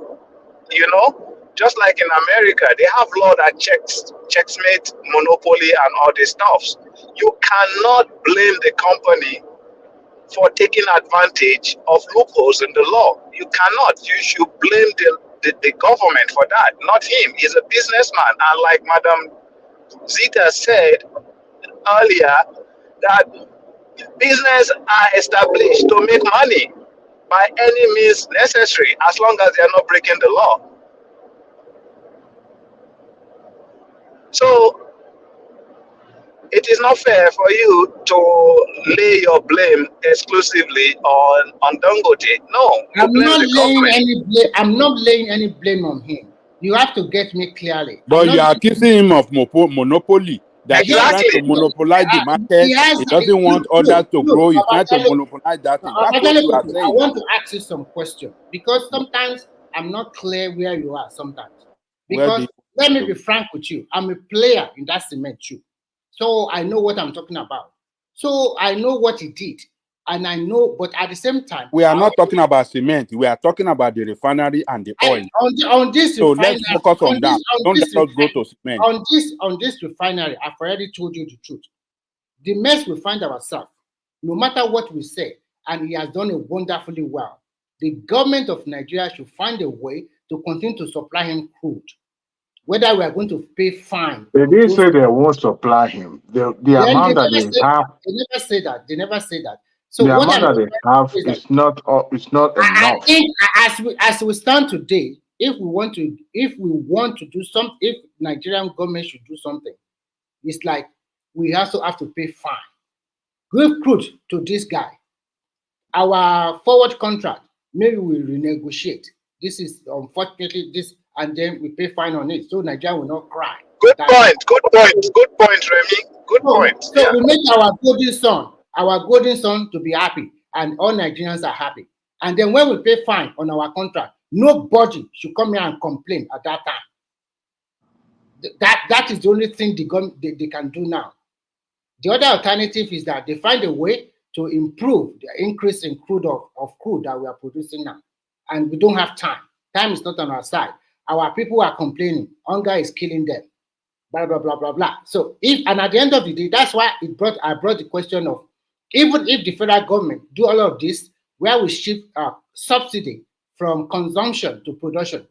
Speaker 8: You know, just like in America, they have law that checksmate monopoly and all these stuffs. You cannot blame the company for taking advantage of loopholes in the law. You cannot. You should blame the government for that, not him. He's a businessman. And like Madam Zita said earlier, that business are established to make money by any means necessary, as long as they are not breaking the law. So it is not fair for you to lay your blame exclusively on Dangote. No, you blame the government.
Speaker 16: I'm not laying any blame on him. You have to get me clearly.
Speaker 10: But you are accusing him of monopoly. That he's trying to monopolize the market. He doesn't want others to grow. He's trying to monopolize that thing. That's what you are saying.
Speaker 16: I want to ask you some questions, because sometimes I'm not clear where you are sometimes. Because let me be frank with you. I'm a player in that cement too. So I know what I'm talking about. So I know what he did. And I know, but at the same time,
Speaker 10: we are not talking about cement. We are talking about the refinery and the oil.
Speaker 16: On this
Speaker 10: so
Speaker 16: refinery,
Speaker 10: let's focus on that. Don't let us go to cement.
Speaker 16: On this refinery, I've already told you the truth. The mess we find ourselves, no matter what we say, and he has done it wonderfully well. The government of Nigeria should find a way to continue to supply him crude. Whether we are going to pay fine.
Speaker 20: They didn't say they won't supply him. The amount that they have.
Speaker 16: They never say that. They never say that. So
Speaker 20: the
Speaker 16: what
Speaker 20: amount that they have is not enough.
Speaker 16: I think as we stand today, if we want to do something, if Nigerian government should do something, it's like we also have to pay fine. Give crude to this guy. Our forward contract, maybe we renegotiate. This is unfortunately this, and then we pay fine on it, so Nigeria will not cry.
Speaker 8: Good point, Remy. Good point.
Speaker 16: So we make our golden son to be happy, and all Nigerians are happy. And then when we pay fine on our contract, nobody should come here and complain at that time. That is the only thing they can do now. The other alternative is that they find a way to improve the increase in crude that we are producing now. And we don't have time. Time is not on our side. Our people are complaining. Hunger is killing them. Blah, blah, blah, blah, blah. So at the end of the day, that's why I brought the question of, even if the federal government do all of this, where we shift subsidy from consumption to production,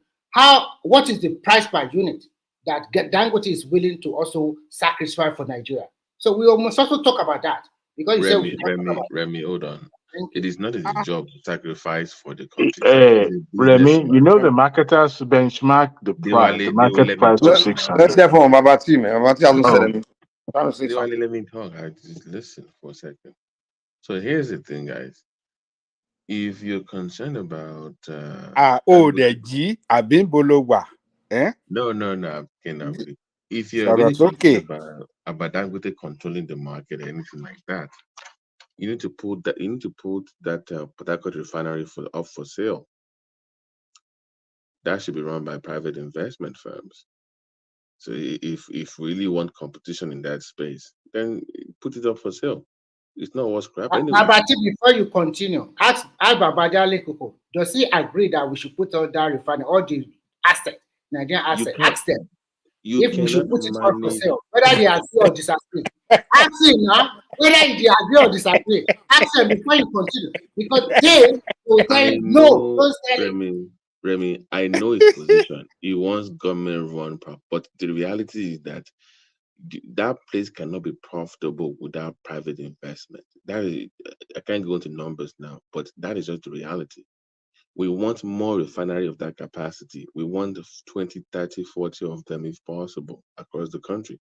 Speaker 16: what is the price per unit that Dangote is willing to also sacrifice for Nigeria? So we must also talk about that, because
Speaker 7: Remy, hold on. It is not his job to sacrifice for the country.
Speaker 20: Remy, you know the marketers benchmark the market price to 600.
Speaker 14: Let's hear from Babati, man. Babati hasn't said anything.
Speaker 7: Let me talk. I just listen for a second. So here's the thing, guys. If you're concerned about
Speaker 10: the G Abimbolowa.
Speaker 7: No. If you're really concerned about Dangote controlling the market or anything like that, you need to put that Port Harcourt refinery up for sale. That should be run by private investment firms. So if really want competition in that space, then put it up for sale. It's not worth crap anyway.
Speaker 16: Abati, before you continue, ask Babajale Koko, does he agree that we should put all that refinery, all the asset, Nigerian
Speaker 7: You
Speaker 16: asset,
Speaker 7: can't.
Speaker 16: ask them
Speaker 7: You
Speaker 16: if we should
Speaker 7: cannot
Speaker 16: put it all for
Speaker 7: manage.
Speaker 16: sale, whether they agree or disagree. Ask him now, whether they agree or disagree. Ask them before you continue. Because they will tell
Speaker 7: I
Speaker 16: you, no,
Speaker 7: know,
Speaker 16: don't sell it.
Speaker 7: Remy, I know his position. He wants government run, but the reality is that that place cannot be profitable without private investment. That is, I can't go into numbers now, but that is just the reality. We want more refinery of that capacity. We want 20, 30, 40 of them if possible across the country.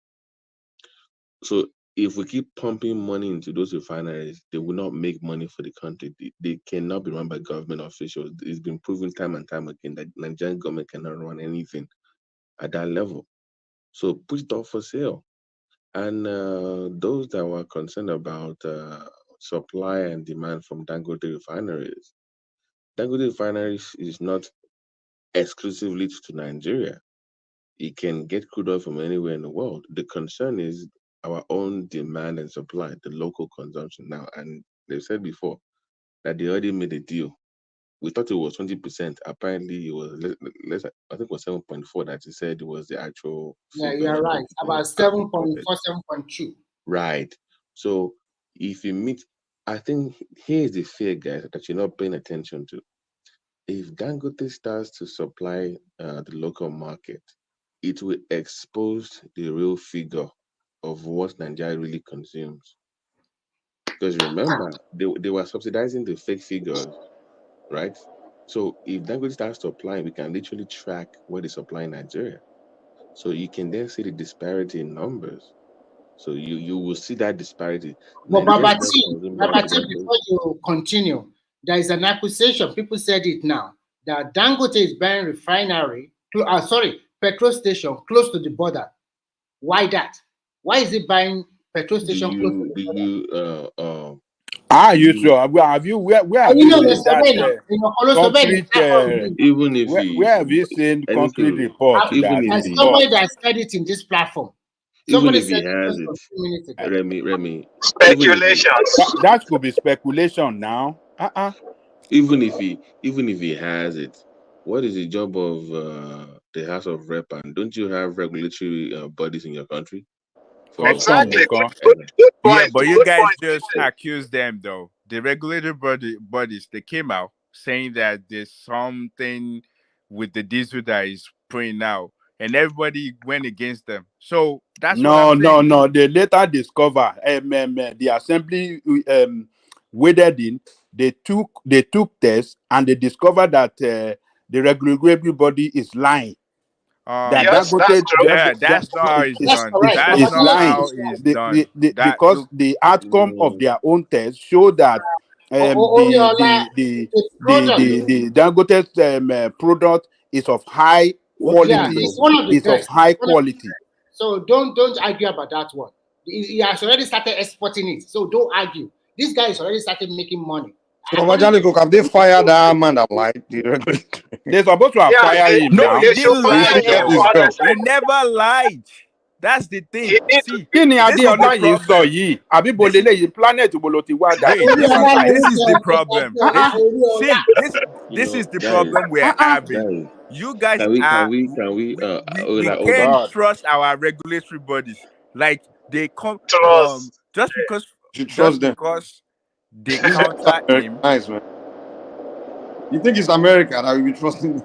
Speaker 7: So if we keep pumping money into those refineries, they will not make money for the country. They cannot be run by government officials. It's been proven time and time again that Nigerian government cannot run anything at that level. So put it up for sale. And those that were concerned about supply and demand from Dangote refineries is not exclusively to Nigeria. It can get crude oil from anywhere in the world. The concern is our own demand and supply, the local consumption now. And they've said before that they already made a deal. We thought it was 20%. Apparently, it was less. I think it was 7.4 that he said it was the actual
Speaker 16: Yeah,
Speaker 7: figure
Speaker 16: you're
Speaker 7: that
Speaker 16: right. About
Speaker 7: was
Speaker 16: 7.4,
Speaker 7: reported.
Speaker 16: 7.2.
Speaker 7: Right. So if you meet, I think here's the fear, guys, that you're not paying attention to. If Dangote starts to supply the local market, it will expose the real figure of what Nigeria really consumes. Because remember, they were subsidizing the fake figures, right? So if Dangote starts supplying, we can literally track what they supply in Nigeria. So you can then see the disparity in numbers. So you will see that disparity.
Speaker 16: But
Speaker 7: Nigerians don't consume that much.
Speaker 16: Babati, before you continue, there is an accusation. People said it now that Dangote is buying refinery, petrol station close to the border. Why that? Why is it buying petrol
Speaker 7: Do
Speaker 16: station close to
Speaker 7: you
Speaker 16: the
Speaker 7: do
Speaker 16: border?
Speaker 7: you
Speaker 10: Are
Speaker 7: do
Speaker 10: you
Speaker 7: you
Speaker 10: sure? Where have
Speaker 16: You
Speaker 10: you
Speaker 16: know,
Speaker 10: seen that concrete?
Speaker 7: even if he
Speaker 10: Where have you seen concrete
Speaker 7: anything,
Speaker 10: report
Speaker 7: even
Speaker 10: that
Speaker 7: if
Speaker 16: There's
Speaker 10: is
Speaker 7: he
Speaker 16: somebody
Speaker 10: done?
Speaker 16: that said it in this platform.
Speaker 7: even
Speaker 16: Somebody
Speaker 7: if
Speaker 16: said
Speaker 7: he
Speaker 16: it
Speaker 7: has
Speaker 16: just
Speaker 7: it,
Speaker 16: a few minutes ago.
Speaker 7: Remy, even if he
Speaker 8: Speculations.
Speaker 10: That could be speculation now.
Speaker 7: even if he has it, what is the job of the House of Rep? And don't you have regulatory bodies in your country for
Speaker 10: Custom
Speaker 8: Exactly.
Speaker 10: nìkan.
Speaker 8: Good
Speaker 19: Yeah,
Speaker 8: point.
Speaker 19: but you
Speaker 8: Good
Speaker 19: guys
Speaker 8: point.
Speaker 19: just accused them though. The regulatory bodies they came out saying that there's something with the diesel that is spraying now, and everybody went against them. So that's what I'm saying.
Speaker 10: No. They later discover the assembly waded in. They took tests and they discovered that the regulatory body is lying. That
Speaker 19: Um,
Speaker 8: Yes, that's
Speaker 10: Dangote
Speaker 8: true.
Speaker 19: that's not how it's
Speaker 16: That's
Speaker 19: done.
Speaker 16: correct.
Speaker 19: That's
Speaker 10: is
Speaker 19: not
Speaker 10: lying.
Speaker 19: how it's done. That
Speaker 10: Because
Speaker 19: look,
Speaker 10: the outcome of
Speaker 7: no,
Speaker 10: their own test show that
Speaker 16: Oriola, the product,
Speaker 10: the Dangote product is of high
Speaker 7: what is the
Speaker 10: quality.
Speaker 16: it's
Speaker 7: best?
Speaker 16: one of the
Speaker 10: Is of
Speaker 16: best.
Speaker 10: high quality.
Speaker 16: So don't argue about that one. He has already started exporting it. So don't argue. This guy has already started making money.
Speaker 14: So Babajale Cook, have they fired that man that lied? The regulator?
Speaker 10: They're supposed to have
Speaker 8: Yeah,
Speaker 10: fired him
Speaker 19: no,
Speaker 10: now.
Speaker 19: he
Speaker 8: they should
Speaker 19: didn't
Speaker 14: He
Speaker 8: fire
Speaker 19: lie
Speaker 14: didn't get
Speaker 8: him,
Speaker 14: his
Speaker 19: though.
Speaker 14: job.
Speaker 19: He
Speaker 8: honestly.
Speaker 19: never lied. That's the
Speaker 8: He
Speaker 19: thing.
Speaker 8: need to
Speaker 19: See,
Speaker 8: be.
Speaker 10: Kí ni
Speaker 19: this is the
Speaker 10: Adéọlá yìí ń sọ
Speaker 19: problem.
Speaker 10: yìí? Àbí bo
Speaker 19: This is
Speaker 10: leléyìí planet wo lo ti wá that
Speaker 19: wait.
Speaker 10: you
Speaker 19: This
Speaker 10: never
Speaker 19: is
Speaker 10: lie?
Speaker 19: this is the problem. This
Speaker 7: You
Speaker 19: this is
Speaker 7: know,
Speaker 19: the problem we're having.
Speaker 7: guys,
Speaker 19: You guys
Speaker 7: can we
Speaker 19: are we
Speaker 7: like,
Speaker 10: Oh
Speaker 7: okay,
Speaker 19: can't
Speaker 10: God.
Speaker 19: trust our regulatory bodies. Like they come
Speaker 8: Trust.
Speaker 19: just because
Speaker 14: You should trust them.
Speaker 19: they
Speaker 14: These guys are
Speaker 19: counter him.
Speaker 14: Americanized, man. You think it's America that will be trusting?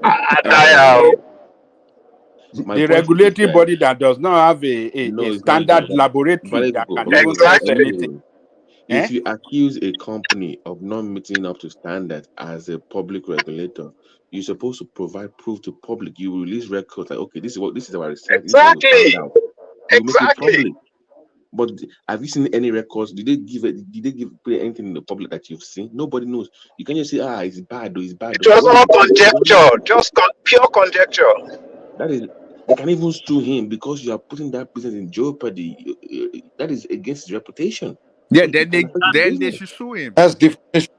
Speaker 8: I
Speaker 7: uh,
Speaker 8: tire.
Speaker 7: my
Speaker 10: The
Speaker 7: point is this,
Speaker 10: regulatory
Speaker 7: guys.
Speaker 10: body that does not have a
Speaker 7: No, it's not
Speaker 10: standard
Speaker 7: just
Speaker 10: laboratory
Speaker 7: Vale
Speaker 10: that
Speaker 7: Coco.
Speaker 10: can
Speaker 7: Okay,
Speaker 10: even
Speaker 7: wait,
Speaker 10: test
Speaker 8: Exactly.
Speaker 10: anything.
Speaker 7: okay.
Speaker 10: Eh?
Speaker 7: If you accuse a company of not meeting up to standard as a public regulator, you're supposed to provide proof to public. You release records like, okay, this is our research, this is what we found
Speaker 8: Exactly.
Speaker 7: out. You make it
Speaker 8: Exactly.
Speaker 7: public. But have you seen any records? Did they put anything in the public that you've seen? Nobody knows. You can just say, it's bad, or it's bad.
Speaker 8: It
Speaker 7: Or
Speaker 8: was
Speaker 7: what is
Speaker 8: all
Speaker 7: it? You don't know.
Speaker 8: conjecture, just pure conjecture.
Speaker 7: That is, they can even sue him because you are putting that business in jeopardy. That is against his reputation.
Speaker 19: Yeah,
Speaker 7: So it can affect his
Speaker 19: then they
Speaker 7: business.
Speaker 19: should sue him.
Speaker 14: That's defamation.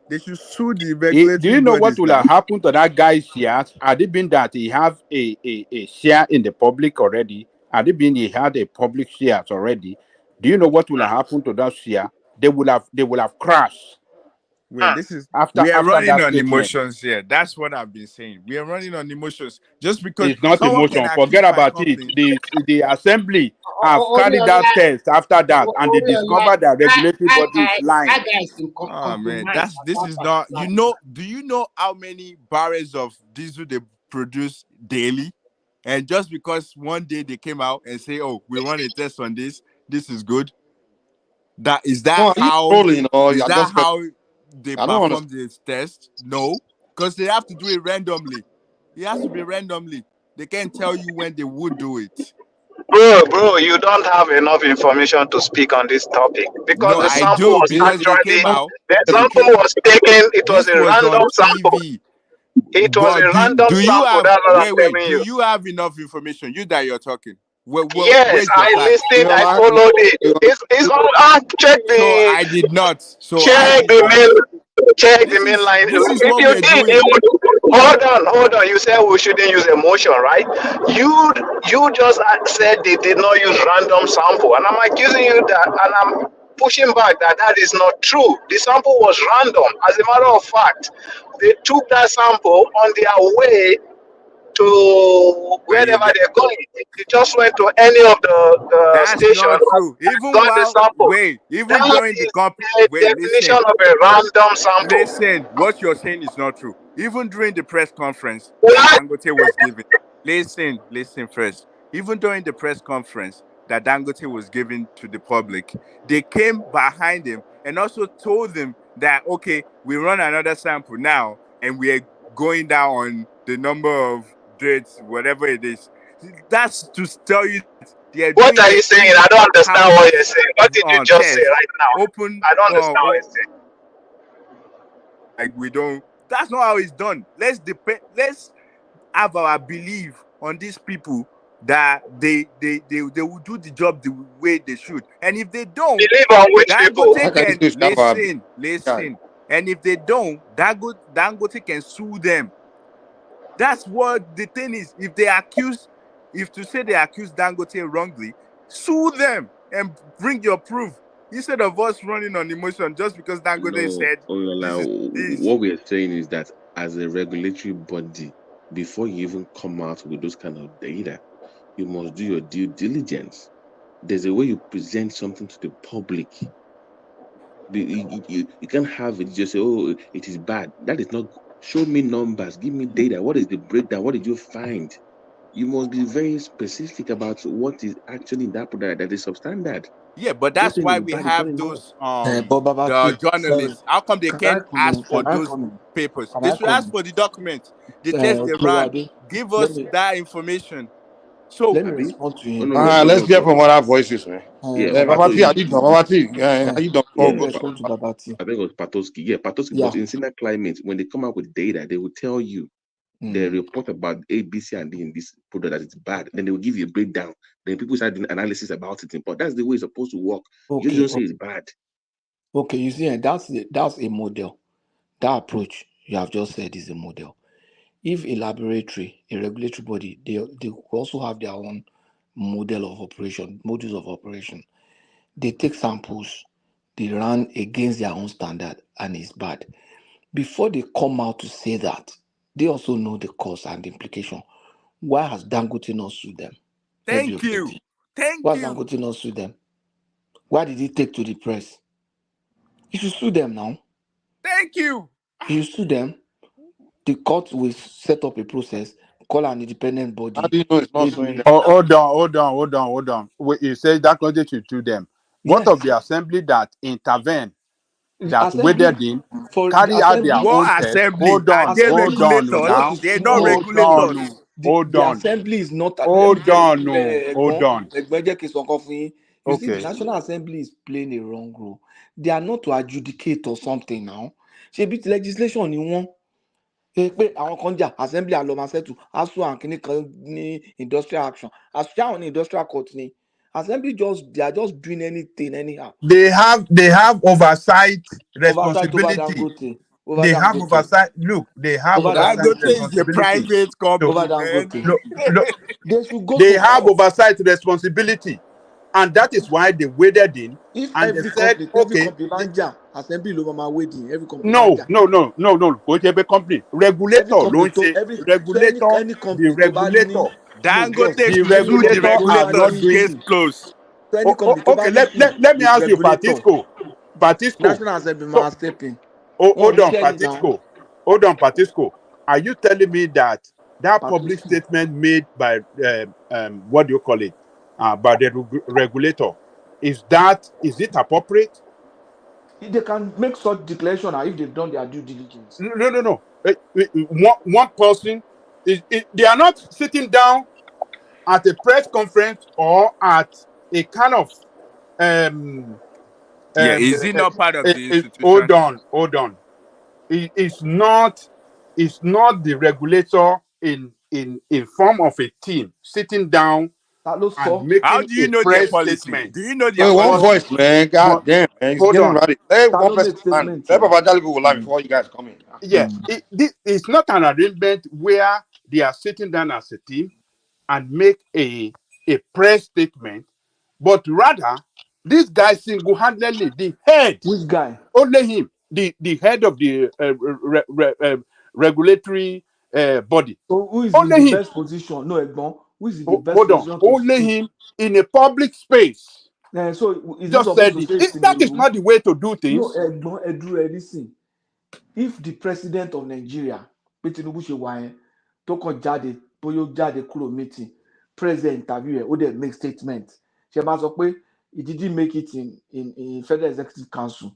Speaker 19: They should sue the
Speaker 10: Do
Speaker 19: regulatory
Speaker 10: you know what
Speaker 19: bodies
Speaker 10: will
Speaker 19: now.
Speaker 10: have happened to that guy's shares? Had it been that he have a share in the public already? Had it been he had a public shares already? Do you know what will have happened to that share? they will have crashed
Speaker 19: Well, this is
Speaker 10: after
Speaker 19: we are running
Speaker 10: that
Speaker 19: on
Speaker 10: statement.
Speaker 19: emotions here. That's what I've been saying. We are running on emotions just because
Speaker 10: It's not
Speaker 19: someone can
Speaker 10: emotion.
Speaker 19: accuse
Speaker 10: Forget
Speaker 19: my
Speaker 10: about it.
Speaker 19: company.
Speaker 10: The assembly have carried
Speaker 16: Oriola,
Speaker 10: that test after that, and they
Speaker 16: Oriola,
Speaker 10: discovered that regulatory body is lying.
Speaker 16: that guy is
Speaker 19: Oh man,
Speaker 16: compromised
Speaker 19: this
Speaker 16: about
Speaker 19: is not.
Speaker 16: particular.
Speaker 19: Do you know how many barrels of diesel they produce daily? And just because one day they came out and say, "Oh, we run a test on this. This is good."
Speaker 14: No, are you trolling or you
Speaker 19: Is
Speaker 14: are
Speaker 19: that
Speaker 14: just
Speaker 19: how they
Speaker 14: I don't
Speaker 19: perform
Speaker 14: understand.
Speaker 19: this test? No, because they have to do it randomly. It has to be randomly. They can't tell you when they would do it.
Speaker 8: Bro, you don't have enough information to speak on this topic because
Speaker 19: No,
Speaker 8: the
Speaker 19: I
Speaker 8: sample
Speaker 19: do
Speaker 8: was
Speaker 19: because they came
Speaker 8: actually
Speaker 19: out.
Speaker 8: the
Speaker 19: They
Speaker 8: sample
Speaker 19: came.
Speaker 8: was taken. It was
Speaker 19: This
Speaker 8: a
Speaker 19: was on
Speaker 8: random sample.
Speaker 19: TV.
Speaker 8: It was
Speaker 19: Well,
Speaker 8: a random
Speaker 19: do you
Speaker 8: sample.
Speaker 19: have
Speaker 8: That's what I'm
Speaker 19: wait?
Speaker 8: telling
Speaker 19: Do
Speaker 8: you.
Speaker 19: you have enough information? You that you're talking.
Speaker 8: Yes,
Speaker 19: Where's your
Speaker 8: I
Speaker 19: facts?
Speaker 8: listened. I followed it. It's on. Check
Speaker 19: So
Speaker 8: the
Speaker 19: I did not. So I
Speaker 8: check
Speaker 19: did
Speaker 8: the
Speaker 19: not.
Speaker 8: main line.
Speaker 19: This is
Speaker 8: If
Speaker 19: what
Speaker 8: you
Speaker 19: we are
Speaker 8: did, you
Speaker 19: doing.
Speaker 8: would hold on. You said we shouldn't use emotion, right? You just said they did not use random sample, and I'm accusing you that, and I'm pushing back that that is not true. The sample was random. As a matter of fact, they took that sample on their way to
Speaker 19: And you
Speaker 8: wherever
Speaker 19: get
Speaker 8: they're going. They just went to any of the
Speaker 19: that's
Speaker 8: station
Speaker 19: not
Speaker 8: and
Speaker 19: true. Even
Speaker 8: got the
Speaker 19: while
Speaker 8: sample.
Speaker 19: even
Speaker 8: That
Speaker 19: during the
Speaker 8: is
Speaker 19: comp
Speaker 8: the
Speaker 19: wait,
Speaker 8: definition
Speaker 19: listen.
Speaker 8: of a random sample.
Speaker 19: Listen, what you're saying is not true. Even during the press conference that
Speaker 8: What?
Speaker 19: Dangote was giving, listen first. Even during the press conference that Dangote was giving to the public, they came behind him and also told him that okay, we run another sample now, and we are going down on the number of dates, whatever it is. That's to tell you that they are
Speaker 8: What
Speaker 19: doing
Speaker 8: are
Speaker 19: an
Speaker 8: you saying? I don't understand what you're
Speaker 19: in-house
Speaker 8: saying. What did you just say
Speaker 19: test.
Speaker 8: right now?
Speaker 19: Open
Speaker 8: I don't understand what you're saying.
Speaker 19: like we don't. That's not how it's done. Let's have our belief on these people that they will do the job the way they should. And if they don't,
Speaker 8: Believe on which people?
Speaker 14: How
Speaker 19: Dangote
Speaker 14: can you
Speaker 19: can
Speaker 14: say you have a guy?
Speaker 19: listen. And if they don't, Dangote can sue them. That's what the thing is. If to say they accuse Dangote wrongly, sue them and bring your proof instead of us running on emotion just because Dangote
Speaker 7: No,
Speaker 19: said this is this.
Speaker 7: what we are saying is that as a regulatory body, before you even come out with those kind of data, you must do your due diligence. There's a way you present something to the public. You can't have it just say, oh, it is bad. That is not. Show me numbers. Give me data. What is the breakdown? What did you find? You must be very specific about what is actually in that product that is substandard.
Speaker 19: Yeah, but
Speaker 7: Just
Speaker 19: that's
Speaker 7: saying
Speaker 19: why
Speaker 7: it's
Speaker 19: we
Speaker 7: bad is not
Speaker 19: have
Speaker 7: enough.
Speaker 19: those
Speaker 4: But
Speaker 19: the
Speaker 4: Babaki, sorry,
Speaker 19: journalists. How come they
Speaker 4: can I
Speaker 19: can't
Speaker 4: come
Speaker 19: ask
Speaker 4: in?
Speaker 19: for
Speaker 4: Can I
Speaker 19: those
Speaker 4: come in?
Speaker 19: papers?
Speaker 4: Can
Speaker 19: They
Speaker 4: I
Speaker 19: should
Speaker 4: come
Speaker 19: ask
Speaker 4: in?
Speaker 19: for the documents, the test they ran.
Speaker 4: Kolade,
Speaker 19: Give
Speaker 4: let
Speaker 19: us
Speaker 4: me
Speaker 19: that information. So
Speaker 4: let me
Speaker 7: Abi?
Speaker 4: respond to
Speaker 7: Oh
Speaker 4: him.
Speaker 7: no no no
Speaker 14: Let's
Speaker 7: no.
Speaker 14: hear from other voices, man.
Speaker 7: Yeah,
Speaker 14: Baba
Speaker 7: Pato,
Speaker 14: T,
Speaker 4: Babati,
Speaker 14: are you done? Baba T, are you done?
Speaker 4: let
Speaker 14: Oh,
Speaker 7: yeah,
Speaker 4: me
Speaker 14: go.
Speaker 4: respond to Babati.
Speaker 7: I think it was Patoski. Yeah, Patoski. But
Speaker 4: Yeah.
Speaker 7: in similar climate, when they come out with data, they will tell you they
Speaker 4: Mm.
Speaker 7: report about A, B, C, and D in this product that it's bad. Then they will give you a breakdown. Then people start doing analysis about it. But that's the way it's supposed to work. You just
Speaker 4: Okay.
Speaker 7: don't say it's bad.
Speaker 4: Okay. You see, that's a model. That approach you have just said is a model. If a laboratory, a regulatory body, they also have their own model of operation, modules of operation. They take samples, they run against their own standard, and it's bad. Before they come out to say that, they also know the cause and the implication. Why has Dangote not sued them? Let's be
Speaker 19: thank you.
Speaker 4: objective.
Speaker 19: Thank
Speaker 4: Why has
Speaker 19: you.
Speaker 4: Dangote not sued them? Why did he take to the press? You should sue them now.
Speaker 19: Thank you.
Speaker 4: You sue them. The court will set up a process, call an independent
Speaker 14: How
Speaker 4: body.
Speaker 14: do you know it's not
Speaker 4: They do
Speaker 14: showing
Speaker 4: it.
Speaker 14: them?
Speaker 10: Oh, hold on. Wait, you say that constitute to them. What of
Speaker 4: Yes.
Speaker 10: the assembly that intervened, that
Speaker 4: Assembly
Speaker 10: waded in,
Speaker 4: for
Speaker 10: carry out their
Speaker 4: assembly,
Speaker 10: own
Speaker 19: What
Speaker 10: test?
Speaker 19: assembly? Are they
Speaker 4: what
Speaker 19: regulators?
Speaker 4: is
Speaker 19: They're not
Speaker 4: no
Speaker 19: regulators.
Speaker 4: the assembly is not let me
Speaker 10: hold
Speaker 4: tell
Speaker 10: on,
Speaker 4: you
Speaker 10: hold on.
Speaker 4: you see the
Speaker 10: Okay.
Speaker 4: National Assembly is playing a wrong role. They are not to adjudicate or something now. Ṣebí ti legislation ni wọ́n pé àwọn kan jà assembly alomasetu asu and kìnnì kan ní industrial action àṣà ní industrial court ni assembly they are just doing anything anyhow.
Speaker 10: They have oversight
Speaker 4: Oversight over
Speaker 10: responsibility.
Speaker 4: Dangote.
Speaker 10: They have oversight. Look, they have
Speaker 4: Over
Speaker 10: oversight
Speaker 19: Dangote
Speaker 4: Dangote.
Speaker 19: is a
Speaker 10: responsibility.
Speaker 19: private
Speaker 10: So,
Speaker 4: Over
Speaker 19: company, man.
Speaker 4: Dangote.
Speaker 10: no,
Speaker 4: They should go
Speaker 10: they
Speaker 4: to
Speaker 10: have
Speaker 4: court.
Speaker 10: oversight responsibility. And that is why they waded in
Speaker 4: If
Speaker 10: and they
Speaker 4: every
Speaker 10: said,
Speaker 4: company,
Speaker 10: okay,
Speaker 4: banja, assembly lo mama waiting, every company
Speaker 10: no,
Speaker 4: banja.
Speaker 10: no, no, no, no. Go to every company.
Speaker 4: Every
Speaker 10: Regulator,
Speaker 4: company
Speaker 10: don't
Speaker 4: to
Speaker 10: say
Speaker 4: every so
Speaker 10: regulator,
Speaker 4: any
Speaker 10: the
Speaker 4: company to bá
Speaker 10: regulator,
Speaker 4: ní no bros,
Speaker 2: Dangote
Speaker 10: the
Speaker 4: any
Speaker 2: sued the
Speaker 4: company
Speaker 10: regulator
Speaker 4: tó
Speaker 10: are
Speaker 4: bá
Speaker 10: not
Speaker 2: regulators,
Speaker 10: doing
Speaker 2: case
Speaker 4: ní
Speaker 10: it.
Speaker 2: closed.
Speaker 4: so any company tó bá
Speaker 10: Okay,
Speaker 4: ní
Speaker 10: let me ask you,
Speaker 4: regulator,
Speaker 10: Patisco.
Speaker 4: national assembly
Speaker 10: So,
Speaker 4: máa step in. Wọn ò
Speaker 10: hold
Speaker 4: ní
Speaker 10: on,
Speaker 4: ṣẹ́yìn náà.
Speaker 10: Patisco. Are you telling me that public
Speaker 4: Patisco.
Speaker 10: statement made by what do you call it, by the regulator, is it appropriate?
Speaker 4: They can make such declaration if they've done their due diligence.
Speaker 10: No. One person they are not sitting down at a press conference or at a kind of um
Speaker 2: Yeah,
Speaker 10: um
Speaker 2: is he not part of the
Speaker 10: hold
Speaker 2: institution?
Speaker 10: on. It's not the regulator in form of a team sitting down
Speaker 4: Ta ló
Speaker 10: and
Speaker 4: sọ?
Speaker 2: How
Speaker 10: making
Speaker 2: do you
Speaker 10: a
Speaker 2: know their
Speaker 10: press
Speaker 2: policy?
Speaker 10: statement.
Speaker 2: Do you know their
Speaker 14: Wait, one
Speaker 10: But
Speaker 2: policy?
Speaker 14: voice, man. God damn, man. It's
Speaker 10: hold
Speaker 14: getting
Speaker 10: on.
Speaker 14: ready. Let
Speaker 4: Ta
Speaker 14: one
Speaker 4: ló
Speaker 14: person
Speaker 4: make
Speaker 14: land.
Speaker 4: statement
Speaker 14: Let
Speaker 4: yẹn?
Speaker 14: Papa Jali go live before you guys come in.
Speaker 10: Yeah, it's not an arrangement where they are sitting down as a team and make a press statement, but rather this guy single-handedly, the head,
Speaker 4: Which guy?
Speaker 10: only him, the head of the regulatory body,
Speaker 4: So who is in the
Speaker 10: only him.
Speaker 4: best position? No, Egbon. Who is in the best
Speaker 10: Hold on,
Speaker 4: position to
Speaker 10: only
Speaker 4: speak?
Speaker 10: him in a public space
Speaker 4: So is he
Speaker 10: just
Speaker 4: supposed
Speaker 10: said
Speaker 4: to
Speaker 10: it.
Speaker 4: say it's in a
Speaker 10: That is
Speaker 4: room?
Speaker 10: not the way to do
Speaker 4: No,
Speaker 10: things.
Speaker 4: Egbon, Edru, listen. If the president of Nigeria, pé Tinubu ṣe wà yẹn, tó kàn jáde, bóyá ó jáde kúrò meeting, president interview ẹ̀, ó dẹ̀ make statement. Ṣé máa sọ pé he didn't make it in Federal Executive Council?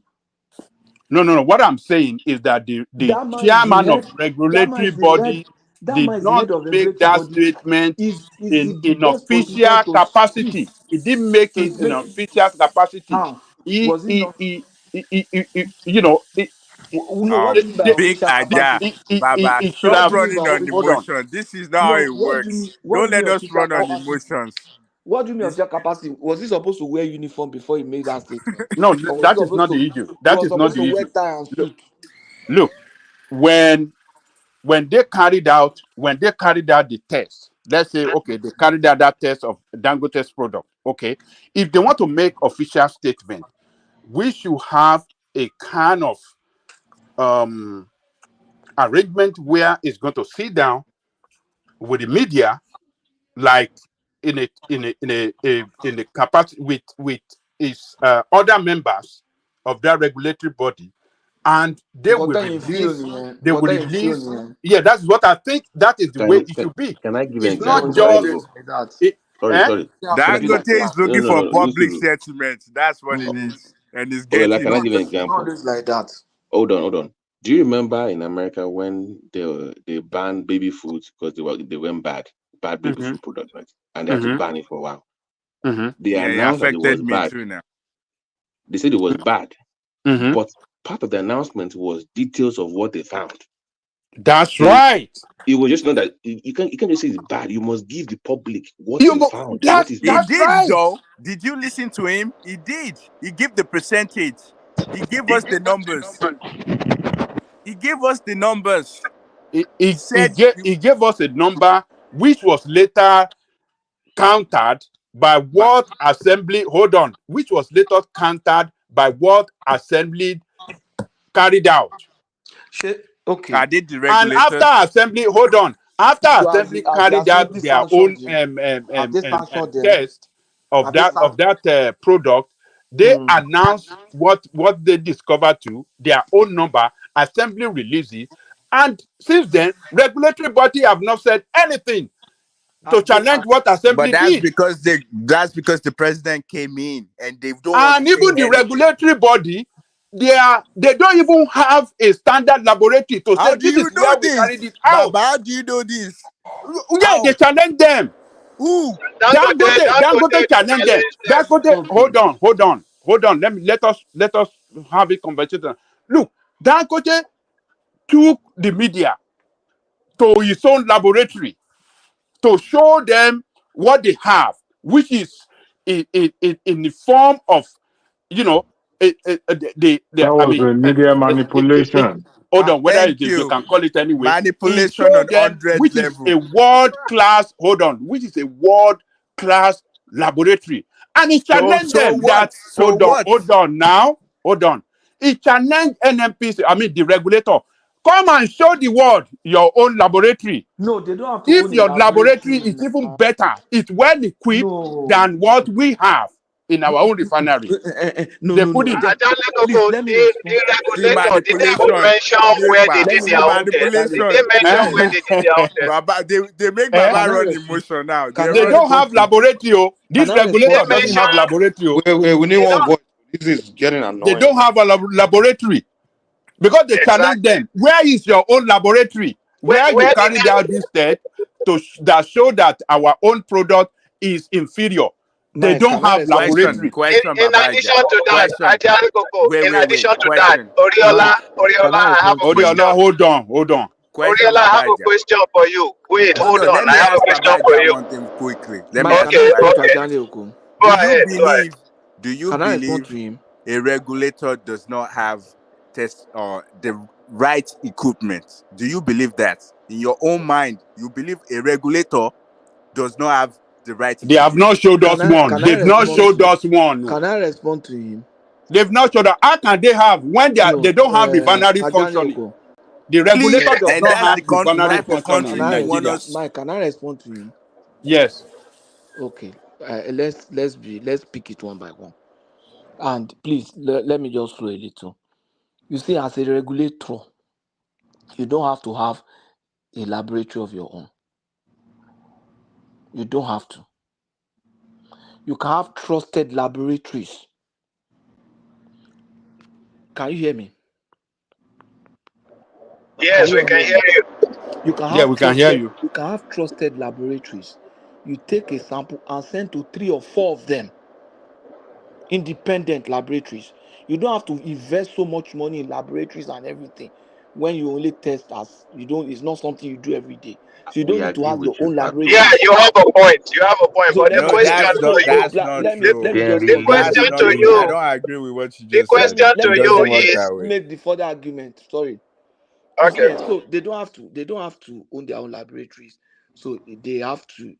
Speaker 10: No. What I'm saying is that the
Speaker 4: That man is the
Speaker 10: chairman of
Speaker 4: head. That man
Speaker 10: regulatory
Speaker 4: is the head.
Speaker 10: body
Speaker 4: That
Speaker 10: did
Speaker 4: man is the
Speaker 10: not
Speaker 4: head of
Speaker 10: make
Speaker 4: regulatory
Speaker 10: that
Speaker 4: body.
Speaker 10: statement
Speaker 4: Is in the
Speaker 10: in
Speaker 4: best position
Speaker 10: official
Speaker 4: to speak.
Speaker 10: capacity. He didn't make
Speaker 4: To
Speaker 10: it in
Speaker 4: make
Speaker 10: official capacity.
Speaker 4: how was he not?
Speaker 10: You know,
Speaker 4: No, what do you mean by
Speaker 2: Big
Speaker 4: official
Speaker 2: Aja,
Speaker 4: capacity?
Speaker 2: Baba,
Speaker 10: he should
Speaker 2: stop
Speaker 4: What do
Speaker 10: have.
Speaker 4: you mean by
Speaker 2: running on
Speaker 10: Hold
Speaker 4: official?
Speaker 10: on.
Speaker 2: emotion. This is not how
Speaker 4: No,
Speaker 2: it works.
Speaker 4: what do
Speaker 2: Don't
Speaker 4: you mean
Speaker 2: let us
Speaker 4: official
Speaker 2: run on
Speaker 4: capacity?
Speaker 2: emotions.
Speaker 4: What do you mean
Speaker 2: This,
Speaker 4: official capacity? Was he supposed to wear uniform before he made that statement?
Speaker 10: No,
Speaker 4: Or was he
Speaker 10: that is
Speaker 4: supposed
Speaker 10: not
Speaker 4: to?
Speaker 10: the issue.
Speaker 4: He
Speaker 10: That
Speaker 4: was
Speaker 10: is not
Speaker 4: supposed to
Speaker 10: the
Speaker 4: wear
Speaker 10: issue.
Speaker 4: tie and suit.
Speaker 10: Look, when they carried out the test, let's say okay, they carried out that test of Dangote's product. Okay, if they want to make official statement, we should have a kind of arrangement where it's going to sit down with the media, like in a capacity with its other members of that regulatory body, and they
Speaker 4: Nǹkan
Speaker 10: will
Speaker 4: tẹ́yìn feel
Speaker 10: release.
Speaker 4: nìyẹn.
Speaker 10: They
Speaker 4: Nǹkan
Speaker 10: will
Speaker 4: tẹ́yìn feel
Speaker 10: release.
Speaker 4: nìyẹn.
Speaker 10: Yeah, that's what I think. That is the way it
Speaker 15: Can,
Speaker 10: should be.
Speaker 15: can I give an
Speaker 10: It's
Speaker 4: No,
Speaker 10: not
Speaker 15: example
Speaker 4: it's
Speaker 15: so
Speaker 4: not
Speaker 15: I
Speaker 10: just.
Speaker 15: go?
Speaker 4: always like that.
Speaker 15: Sorry,
Speaker 10: Eh?
Speaker 15: sorry.
Speaker 4: It has
Speaker 15: Can
Speaker 4: to
Speaker 15: I
Speaker 4: be
Speaker 15: give?
Speaker 4: like
Speaker 2: Dangote is
Speaker 4: that.
Speaker 15: No,
Speaker 2: looking
Speaker 15: no,
Speaker 2: for
Speaker 15: no.
Speaker 2: public
Speaker 15: Listen.
Speaker 2: settlement. That's what it
Speaker 4: Mm.
Speaker 2: is. And it's
Speaker 15: Okay, like,
Speaker 2: getting
Speaker 15: can I
Speaker 2: it.
Speaker 15: give an
Speaker 4: It's not
Speaker 15: example?
Speaker 4: always like that.
Speaker 15: Hold on. Do you remember in America when they banned baby foods because they went bad baby
Speaker 10: Mm-hmm.
Speaker 15: food product, right? And they had to
Speaker 10: Mm-hmm.
Speaker 15: ban it for a while.
Speaker 10: Mm-hmm.
Speaker 15: They
Speaker 2: Yeah, it
Speaker 15: announced that it was
Speaker 2: affected me
Speaker 15: bad.
Speaker 2: too now.
Speaker 15: They said it was bad,
Speaker 10: Mm-hmm.
Speaker 15: but part of the announcement was details of what they found.
Speaker 10: That's
Speaker 15: So
Speaker 10: right.
Speaker 15: it was just not that you can't just say it's bad. You must give the public what
Speaker 10: You
Speaker 15: you
Speaker 10: mo-
Speaker 15: found, what
Speaker 10: that's
Speaker 15: is
Speaker 2: He
Speaker 15: not.
Speaker 10: that's
Speaker 2: did
Speaker 10: right.
Speaker 2: though. Did you listen to him? He did. He gave the percentage. He gave us the numbers. He gave us the numbers. He
Speaker 10: He
Speaker 2: said,
Speaker 10: gave us a number which was later countered by
Speaker 2: but
Speaker 10: what assembly. Hold on, which was later countered by what assembly carried out.
Speaker 2: I
Speaker 4: Okay.
Speaker 2: did the
Speaker 10: And after
Speaker 2: regulators.
Speaker 10: assembly, hold on, after
Speaker 4: So
Speaker 10: assembly
Speaker 4: as the
Speaker 10: carried out
Speaker 4: assembly
Speaker 10: their
Speaker 4: sanctioned
Speaker 10: own
Speaker 4: him, have they sanctioned them?
Speaker 10: test of
Speaker 4: Have they
Speaker 10: that product, they
Speaker 4: sanctioned?
Speaker 10: announced what they discovered to their own number. Assembly releases, and since then, regulatory body have not said anything to
Speaker 4: Have they?
Speaker 10: challenge what
Speaker 2: But
Speaker 10: assembly did.
Speaker 2: that's because the president came in and they don't want to
Speaker 10: And
Speaker 2: say
Speaker 10: even the
Speaker 2: anything.
Speaker 10: regulatory body, they don't even have a standard laboratory to
Speaker 2: How
Speaker 10: say
Speaker 2: do
Speaker 10: this
Speaker 2: you
Speaker 10: is
Speaker 2: know
Speaker 10: where we
Speaker 2: this?
Speaker 10: carried it out.
Speaker 2: Baba, how do you know this?
Speaker 10: Yeah, they
Speaker 2: How?
Speaker 10: challenge them.
Speaker 2: Who?
Speaker 10: Dangote challenge them.
Speaker 16: challenge them.
Speaker 10: Dangote,
Speaker 4: Okay.
Speaker 10: hold on. Let us have a conversation. Look, Dangote took the media to his own laboratory to show them what they have, which is in the form of, you know,
Speaker 13: That
Speaker 10: I
Speaker 13: was
Speaker 10: mean,
Speaker 13: a media manipulation.
Speaker 10: hold on, whether
Speaker 2: Thank
Speaker 10: you
Speaker 2: you.
Speaker 10: can call it anyway. It
Speaker 2: Manipulation on
Speaker 10: showed them
Speaker 2: 100
Speaker 10: which is
Speaker 2: level.
Speaker 10: a world class. Hold on, which is a world class laboratory, And he challenged them that, hold on now, hold on. He challenged NMPC, I mean the regulator. Come and show the world your own laboratory.
Speaker 4: No, they don't have to
Speaker 10: If
Speaker 4: own a
Speaker 10: your laboratory
Speaker 4: laboratory
Speaker 10: is even
Speaker 4: now.
Speaker 10: better, it's well equipped
Speaker 4: No.
Speaker 10: than what we have in our own refinery.
Speaker 4: No,
Speaker 10: They
Speaker 4: no,
Speaker 10: put
Speaker 4: no.
Speaker 10: it.
Speaker 4: Please let me respond.
Speaker 19: See
Speaker 16: regulator, did they even
Speaker 19: manipulation.
Speaker 16: mention where they
Speaker 19: Ekpa.
Speaker 16: did
Speaker 4: Let me
Speaker 16: their
Speaker 19: See
Speaker 16: own
Speaker 4: respond.
Speaker 16: test? Did
Speaker 19: manipulation.
Speaker 16: they mention
Speaker 4: Let me
Speaker 16: where they did their own test?
Speaker 19: Baba, they make
Speaker 10: Eh?
Speaker 19: Baba
Speaker 4: can I
Speaker 19: run
Speaker 4: respond?
Speaker 19: emotion now. They
Speaker 4: Can I
Speaker 10: They
Speaker 19: run
Speaker 10: don't
Speaker 4: respond
Speaker 10: have
Speaker 4: to him?
Speaker 10: laboratory. Oh.
Speaker 4: Can
Speaker 10: This
Speaker 4: I
Speaker 16: Did they
Speaker 10: regulator
Speaker 4: respond to
Speaker 10: doesn't
Speaker 4: him?
Speaker 10: have
Speaker 16: mention
Speaker 10: laboratory. Oh.
Speaker 14: We need
Speaker 16: they
Speaker 14: one
Speaker 16: don't
Speaker 14: voice. This is getting
Speaker 10: They
Speaker 14: annoying.
Speaker 10: don't have a laboratory because they challenge
Speaker 16: exactly
Speaker 10: them. Where is your own laboratory? Where you
Speaker 16: where did
Speaker 10: carried out this test that show that our own product is inferior? They
Speaker 4: Mike,
Speaker 10: don't
Speaker 4: can I
Speaker 10: have
Speaker 4: respond to
Speaker 19: question.
Speaker 4: him?
Speaker 10: laboratory.
Speaker 19: Question,
Speaker 16: in
Speaker 19: Baba
Speaker 16: addition
Speaker 19: Ija.
Speaker 16: to that,
Speaker 19: Question.
Speaker 16: Ajahn Koko, in
Speaker 19: Wait.
Speaker 16: addition to that,
Speaker 19: Question.
Speaker 4: Mike, can
Speaker 16: Oriola,
Speaker 4: I
Speaker 16: I have
Speaker 4: respond
Speaker 16: a
Speaker 4: to him?
Speaker 16: question.
Speaker 10: Odiola, hold on.
Speaker 19: Question,
Speaker 16: Oriola, I
Speaker 19: Baba
Speaker 16: have a
Speaker 19: Ija.
Speaker 16: question for you. Wait,
Speaker 19: Hold
Speaker 16: hold
Speaker 19: on.
Speaker 16: on.
Speaker 19: Let
Speaker 16: I
Speaker 19: me
Speaker 16: have a
Speaker 19: ask
Speaker 16: question
Speaker 19: Baba
Speaker 16: for
Speaker 19: Ija
Speaker 16: you.
Speaker 19: one thing quickly. Let me
Speaker 4: Mike,
Speaker 19: ask
Speaker 4: can I
Speaker 16: Okay,
Speaker 19: Baba
Speaker 4: respond
Speaker 19: Ija
Speaker 4: to
Speaker 16: okay.
Speaker 19: one
Speaker 4: Ajani
Speaker 19: thing.
Speaker 4: Oko?
Speaker 16: Go
Speaker 19: Do you
Speaker 16: ahead, go ahead.
Speaker 19: believe? Do you
Speaker 4: Can I respond
Speaker 19: believe
Speaker 4: to him?
Speaker 19: a regulator does not have test or the right equipment? Do you believe that in your own mind? You believe a regulator does not have the right
Speaker 10: They have
Speaker 19: equipment?
Speaker 10: not showed us one.
Speaker 4: Can I
Speaker 10: They've not
Speaker 4: respond
Speaker 10: showed
Speaker 4: to
Speaker 10: us one. No.
Speaker 4: can I respond to him?
Speaker 10: They've not showed us. How can they have when they
Speaker 4: No,
Speaker 10: don't have refinery
Speaker 4: Ajani
Speaker 10: functioning?
Speaker 4: Oko.
Speaker 10: The
Speaker 19: Really,
Speaker 10: regulator does
Speaker 19: and
Speaker 10: not
Speaker 19: that's
Speaker 10: have
Speaker 19: the
Speaker 10: refinery
Speaker 4: Mike,
Speaker 19: type of
Speaker 10: functioning
Speaker 4: can
Speaker 19: country
Speaker 10: in
Speaker 19: you
Speaker 4: I
Speaker 19: want
Speaker 10: Nigeria.
Speaker 19: us.
Speaker 4: Mike, can I respond to him?
Speaker 10: Yes.
Speaker 4: Okay. Let's pick it one by one. And please let me just flow a little. You see, as a regulator, you don't have to have a laboratory of your own. You don't have to. You can have trusted laboratories. Can you hear me? Can
Speaker 16: Yes,
Speaker 4: you
Speaker 16: we
Speaker 4: all
Speaker 16: can
Speaker 4: hear
Speaker 16: hear
Speaker 4: me?
Speaker 16: you.
Speaker 4: You can
Speaker 10: Yeah,
Speaker 4: have
Speaker 10: we can hear
Speaker 4: trusted.
Speaker 10: you.
Speaker 4: You can have trusted laboratories. You take a sample and send to 3 or 4 of them, independent laboratories. You don't have to invest so much money in laboratories and everything when you only test as you don't. It's not something you do every day. So you
Speaker 15: We
Speaker 4: don't need to
Speaker 15: agree
Speaker 4: have
Speaker 15: with
Speaker 4: your
Speaker 15: you,
Speaker 4: own
Speaker 15: Pato.
Speaker 16: Yeah,
Speaker 4: laboratories.
Speaker 16: you have a point. You have a point.
Speaker 4: So
Speaker 16: But the
Speaker 4: let me
Speaker 19: No,
Speaker 16: question
Speaker 4: so
Speaker 19: that's
Speaker 16: to
Speaker 19: not.
Speaker 4: so
Speaker 16: you,
Speaker 4: so
Speaker 19: That's
Speaker 4: la-
Speaker 19: not
Speaker 4: let me
Speaker 16: the,
Speaker 4: let
Speaker 19: true.
Speaker 4: me just
Speaker 16: the
Speaker 4: go there.
Speaker 19: That's
Speaker 16: question
Speaker 19: not
Speaker 16: to
Speaker 4: Let me
Speaker 19: true. I
Speaker 16: you,
Speaker 4: just
Speaker 19: don't agree with what you
Speaker 16: the
Speaker 19: just
Speaker 4: let
Speaker 19: said.
Speaker 4: me
Speaker 16: question
Speaker 4: let
Speaker 16: to
Speaker 19: It
Speaker 4: me
Speaker 16: you
Speaker 19: doesn't
Speaker 4: let me
Speaker 19: work
Speaker 4: just
Speaker 19: that
Speaker 16: is
Speaker 19: way.
Speaker 4: make the further argument. Sorry. You see,
Speaker 16: okay.
Speaker 4: so they don't have to own their own laboratories. So they have to.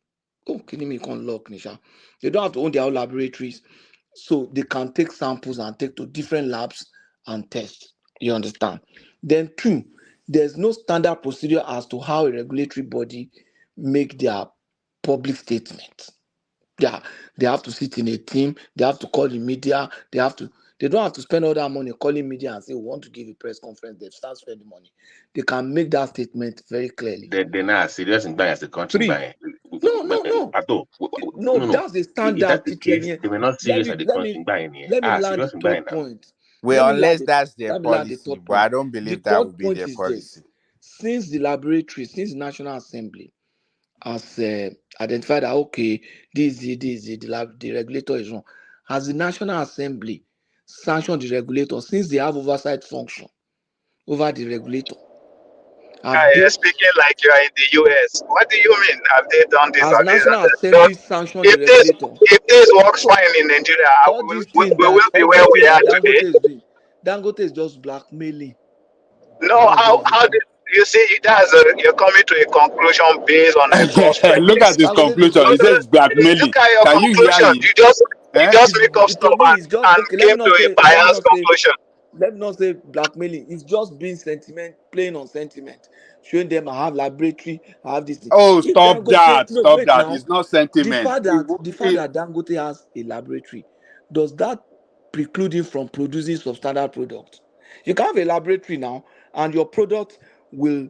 Speaker 4: Oh, can you make unlock, Nisha? They don't have to own their own laboratories, so they can take samples and take to different labs and test. You understand? Then two, there's no standard procedure as to how a regulatory body make their public statement. Yeah, they have to sit in a team. They have to call the media. They don't have to spend all that money calling media and say we want to give a press conference. They start spending money. They can make that statement very clearly.
Speaker 15: They're not serious in buying as the country
Speaker 4: Three.
Speaker 15: buying.
Speaker 4: No, no, no,
Speaker 15: Pato,
Speaker 4: no.
Speaker 15: no.
Speaker 4: That's the
Speaker 15: If
Speaker 4: standard.
Speaker 15: that's the case, they were not
Speaker 4: Let
Speaker 15: serious
Speaker 4: me
Speaker 15: at the
Speaker 4: let
Speaker 15: country
Speaker 4: me
Speaker 15: buying here.
Speaker 4: let me land the
Speaker 15: Serious in buying
Speaker 4: third
Speaker 15: now.
Speaker 4: point.
Speaker 19: Well, unless that's their
Speaker 4: Let me land the
Speaker 19: policy,
Speaker 4: third
Speaker 19: but I
Speaker 4: point.
Speaker 19: don't
Speaker 4: The
Speaker 19: believe that would
Speaker 4: third
Speaker 19: be
Speaker 4: point
Speaker 19: their
Speaker 4: is this:
Speaker 19: policy.
Speaker 4: since the National Assembly has identified that okay, the regulator is wrong. Has the National Assembly sanctioned the regulator since they have oversight function over the regulator? Have
Speaker 16: You're
Speaker 4: they,
Speaker 16: speaking like you are in the US. What do you mean? Have they done this
Speaker 4: has
Speaker 16: or this?
Speaker 4: National
Speaker 16: But
Speaker 4: Assembly sanctioned the
Speaker 16: if this
Speaker 4: regulator?
Speaker 16: if this works
Speaker 4: So
Speaker 16: fine in Nigeria,
Speaker 4: all
Speaker 16: we,
Speaker 4: these
Speaker 16: we,
Speaker 4: things
Speaker 16: we
Speaker 4: that
Speaker 16: will be where we are
Speaker 4: Dangote
Speaker 16: today.
Speaker 4: is doing, Dangote is just blackmailing.
Speaker 16: No,
Speaker 4: That's just the
Speaker 16: how
Speaker 4: truth.
Speaker 16: did you see? You're coming to a conclusion based on a false
Speaker 10: Look at
Speaker 16: premise.
Speaker 10: his
Speaker 4: Dangote is
Speaker 10: conclusion.
Speaker 16: No,
Speaker 10: He
Speaker 16: no,
Speaker 10: says
Speaker 16: no.
Speaker 10: it's blackmailing.
Speaker 16: Look at your
Speaker 10: Can you hear
Speaker 16: conclusion.
Speaker 10: it?
Speaker 16: You
Speaker 10: Eh?
Speaker 16: just make up
Speaker 4: To
Speaker 16: stuff
Speaker 4: me, it's just
Speaker 16: and
Speaker 4: okay.
Speaker 16: came to a
Speaker 4: Let me
Speaker 16: biased
Speaker 4: not say
Speaker 16: conclusion.
Speaker 4: let me not say blackmailing. It's just being sentiment, playing on sentiment, showing them I have laboratory, I have this thing.
Speaker 10: Oh,
Speaker 4: If
Speaker 10: stop
Speaker 4: Dangote,
Speaker 10: that.
Speaker 4: no,
Speaker 10: Stop
Speaker 4: wait
Speaker 10: that.
Speaker 4: now,
Speaker 10: It's not
Speaker 4: the
Speaker 10: sentiment.
Speaker 4: fact that the fact that Dangote has a laboratory, does that preclude him from producing substandard products? You can have a laboratory now, and your product will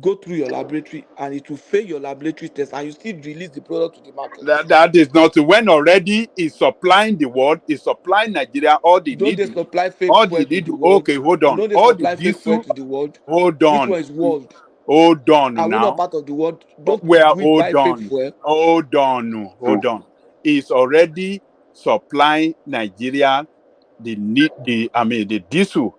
Speaker 4: go through your laboratory, and it will fail your laboratory test, and you still release the product to the market.
Speaker 10: that is not when already is supplying the world, is supplying Nigeria all the
Speaker 4: Don't they
Speaker 10: needle.
Speaker 4: supply fake
Speaker 10: All
Speaker 4: fuel
Speaker 10: the
Speaker 4: to the
Speaker 10: needle.
Speaker 4: world?
Speaker 10: Okay, hold on.
Speaker 4: Don't they
Speaker 10: All the
Speaker 4: supply fake fuel
Speaker 10: diesel.
Speaker 4: to the world?
Speaker 10: Hold
Speaker 4: Which
Speaker 10: on.
Speaker 4: one is world?
Speaker 10: Hold on
Speaker 4: Are we not
Speaker 10: now.
Speaker 4: part of the world?
Speaker 10: Oh,
Speaker 4: Don't
Speaker 10: well,
Speaker 4: we buy
Speaker 10: hold
Speaker 4: fake
Speaker 10: on.
Speaker 4: fuel?
Speaker 10: Hold on. Hold on. Is already supplying Nigeria the diesel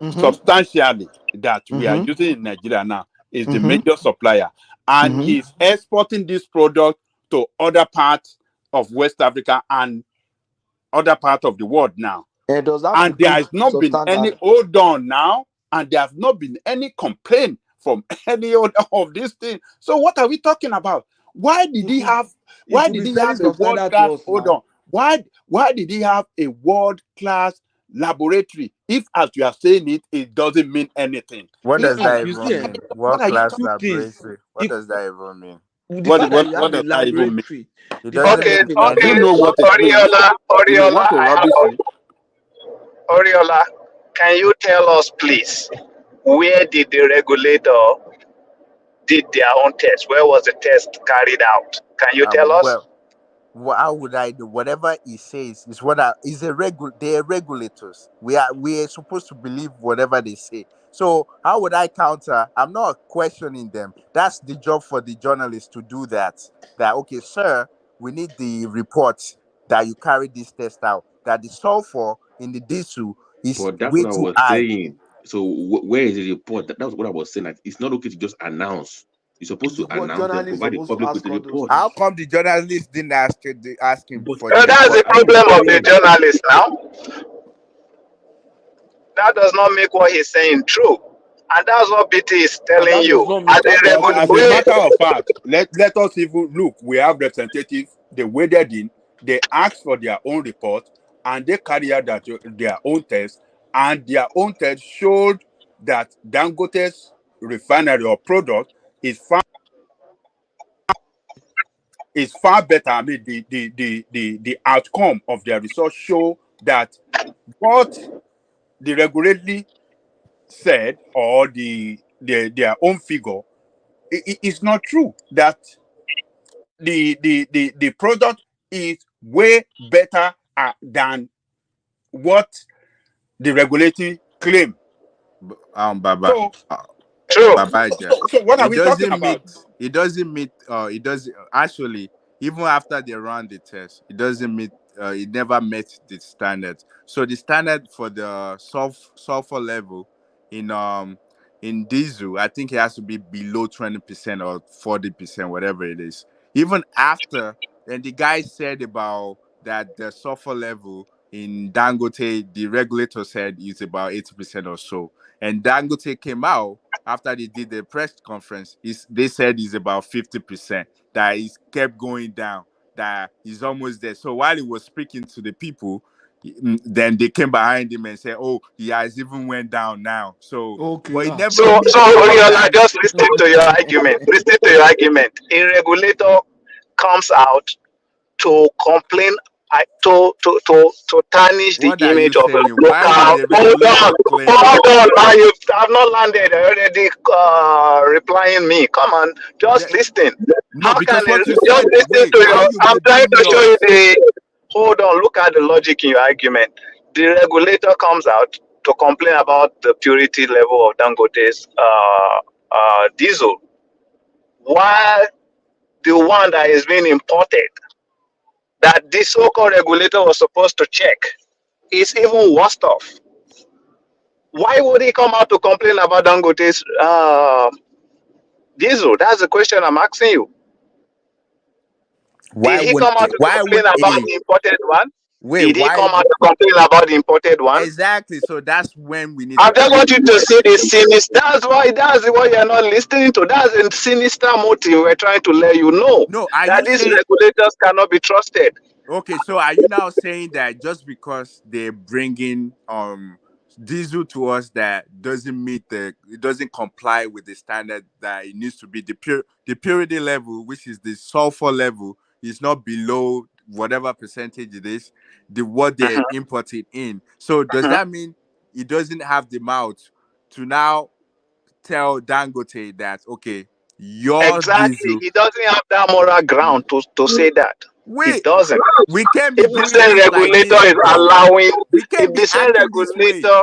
Speaker 4: Mm-hmm.
Speaker 10: substantially that we are
Speaker 4: Mm-hmm.
Speaker 10: using in Nigeria now is the
Speaker 4: Mm-hmm.
Speaker 10: major supplier and
Speaker 4: Mm-hmm.
Speaker 10: is exporting this product to other parts of West Africa and other parts of the world now.
Speaker 4: And does that
Speaker 10: And there
Speaker 4: preclude
Speaker 10: has not been any
Speaker 4: substandard?
Speaker 10: hold on now, and there has not been any complaint from any other of these things. So what are we talking about? Why did
Speaker 4: It
Speaker 10: he
Speaker 4: could
Speaker 10: have
Speaker 4: it
Speaker 10: why
Speaker 4: could
Speaker 10: did
Speaker 4: be
Speaker 10: he
Speaker 4: selling
Speaker 10: have a world
Speaker 4: substandard to
Speaker 10: class
Speaker 4: us
Speaker 10: hold
Speaker 4: now.
Speaker 10: on Why did he have a world-class laboratory? If, as you are saying it, it doesn't mean anything.
Speaker 19: What does that
Speaker 4: You
Speaker 19: even
Speaker 4: see,
Speaker 19: mean?
Speaker 10: What
Speaker 19: World
Speaker 10: are you
Speaker 19: class
Speaker 10: talking?
Speaker 4: two things.
Speaker 19: laboratory. What
Speaker 4: The,
Speaker 19: does that even mean?
Speaker 4: the fact that you
Speaker 10: What
Speaker 4: have a
Speaker 10: does that even mean?
Speaker 4: laboratory,
Speaker 19: It
Speaker 4: the fact
Speaker 19: doesn't
Speaker 4: that you
Speaker 8: Okay,
Speaker 19: make
Speaker 4: have a
Speaker 10: I do
Speaker 8: okay,
Speaker 19: sense.
Speaker 10: know
Speaker 4: laboratory.
Speaker 10: what it means. You may
Speaker 8: Oriola,
Speaker 10: want to rubbish me.
Speaker 8: Oriola, can you tell us, please, where did the regulator did their own test? Where was the test carried out? Can you tell us?
Speaker 19: Well, how would I do? Whatever he says is what is a they are regulators. We are supposed to believe whatever they say. So how would I counter? I'm not questioning them. That's the job for the journalists to do that. That okay, sir, we need the report that you carried this test out. That the sulfur in the diesel is
Speaker 7: But that's
Speaker 19: way
Speaker 7: what I
Speaker 19: too
Speaker 7: was
Speaker 19: high.
Speaker 7: saying. So where is the report? That was what I was saying. That it's not okay to just announce. You're supposed
Speaker 4: It's
Speaker 7: to
Speaker 4: what
Speaker 7: announce and
Speaker 4: journalists
Speaker 7: provide the
Speaker 4: supposed to
Speaker 7: public with
Speaker 4: ask
Speaker 7: the
Speaker 4: all those
Speaker 7: report.
Speaker 19: How
Speaker 4: things.
Speaker 19: come the journalists didn't ask him
Speaker 7: But
Speaker 19: for the
Speaker 8: That's
Speaker 19: report?
Speaker 8: the
Speaker 7: I don't
Speaker 8: problem of the
Speaker 7: understand.
Speaker 8: journalist now. That does not make what he's saying true. And that's what BT is
Speaker 4: And
Speaker 8: telling
Speaker 4: that does
Speaker 8: you.
Speaker 4: not make it
Speaker 10: As a
Speaker 4: credible.
Speaker 10: matter of fact, let us even look. We have representatives. They waded in. They asked for their own report, and they carry out their own test. And their own test showed that Dangote's refinery or product is far better. I mean, the outcome of their research show that what the regularly said or their own figure is not true. That the product is way better than what the regulatory claim.
Speaker 19: Baba.
Speaker 10: So,
Speaker 8: true.
Speaker 19: Babaja.
Speaker 10: so what are
Speaker 19: It
Speaker 10: we talking
Speaker 19: doesn't
Speaker 10: about?
Speaker 19: meet. It doesn't meet. It doesn't actually. Even after they run the test, it doesn't meet. It never met the standards. So the standard for the sulfur level in diesel, I think it has to be below 20% or 40%, whatever it is. Even after, and the guy said about that the sulfur level in Dangote, the regulator said it's about 80% or so. And Dangote came out after they did the press conference. They said it's about 50%, that he's kept going down, that he's almost there. So while he was speaking to the people, then they came behind him and said, oh, he has even went down now. So,
Speaker 4: Okay,
Speaker 19: but it
Speaker 4: now.
Speaker 19: never
Speaker 8: So,
Speaker 19: meets the
Speaker 8: Oriola,
Speaker 19: standard.
Speaker 8: just listen to your argument. Listen to your argument. A regulator comes out to complain, to tarnish the
Speaker 19: What are you
Speaker 8: image of a
Speaker 19: saying? Why would
Speaker 8: local.
Speaker 19: the regulator claim?
Speaker 8: Hold on. Now you have not landed. Already replying me. Come on, just
Speaker 19: The-
Speaker 8: listen.
Speaker 19: no,
Speaker 8: How can
Speaker 19: because what you
Speaker 8: just
Speaker 19: said,
Speaker 8: listen
Speaker 19: wait,
Speaker 8: to
Speaker 19: why
Speaker 8: your?
Speaker 19: you
Speaker 8: I'm trying
Speaker 19: bring
Speaker 8: to show you
Speaker 19: yours?
Speaker 8: the. Hold on. Look at the logic in your argument. The regulator comes out to complain about the purity level of Dangote's diesel, while the one that is being imported, that this so-called regulator was supposed to check, is even worse off. Why would he come out to complain about Dangote's diesel? That's the question I'm asking you.
Speaker 19: Why
Speaker 8: Did he
Speaker 19: wouldn't
Speaker 8: come out to
Speaker 19: why
Speaker 8: complain
Speaker 19: would
Speaker 8: about
Speaker 19: a
Speaker 8: the imported one?
Speaker 19: wait,
Speaker 8: Did he
Speaker 19: why
Speaker 8: come out
Speaker 19: would
Speaker 8: to complain about the imported one?
Speaker 19: exactly? So that's when we need
Speaker 8: I
Speaker 19: to
Speaker 8: just
Speaker 19: ask
Speaker 8: want you to see the sinister. That's what you're not listening to. That's the sinister motive we're trying to let you know,
Speaker 19: no, are
Speaker 8: that
Speaker 19: you
Speaker 8: these
Speaker 19: saying
Speaker 8: regulators cannot be trusted.
Speaker 19: okay, so are you now saying that just because they're bringing diesel to us that doesn't meet it doesn't comply with the standard that it needs to be, the purity level, which is the sulfur level, is not below whatever percentage it is, the what they're
Speaker 8: Mhm,
Speaker 19: importing in. So does
Speaker 8: mhm.
Speaker 19: that mean it doesn't have the mouth to now tell Dangote that okay, your
Speaker 8: Exactly.
Speaker 19: diesel.
Speaker 8: He doesn't have that moral ground to say that. He
Speaker 19: Wait,
Speaker 8: doesn't.
Speaker 19: we can't be
Speaker 8: If the
Speaker 19: doing
Speaker 8: same
Speaker 19: this like
Speaker 8: regulator
Speaker 19: this,
Speaker 8: is
Speaker 19: bro.
Speaker 8: allowing,
Speaker 19: We can't
Speaker 8: if
Speaker 19: be
Speaker 8: the same
Speaker 19: acting this way.
Speaker 8: regulator,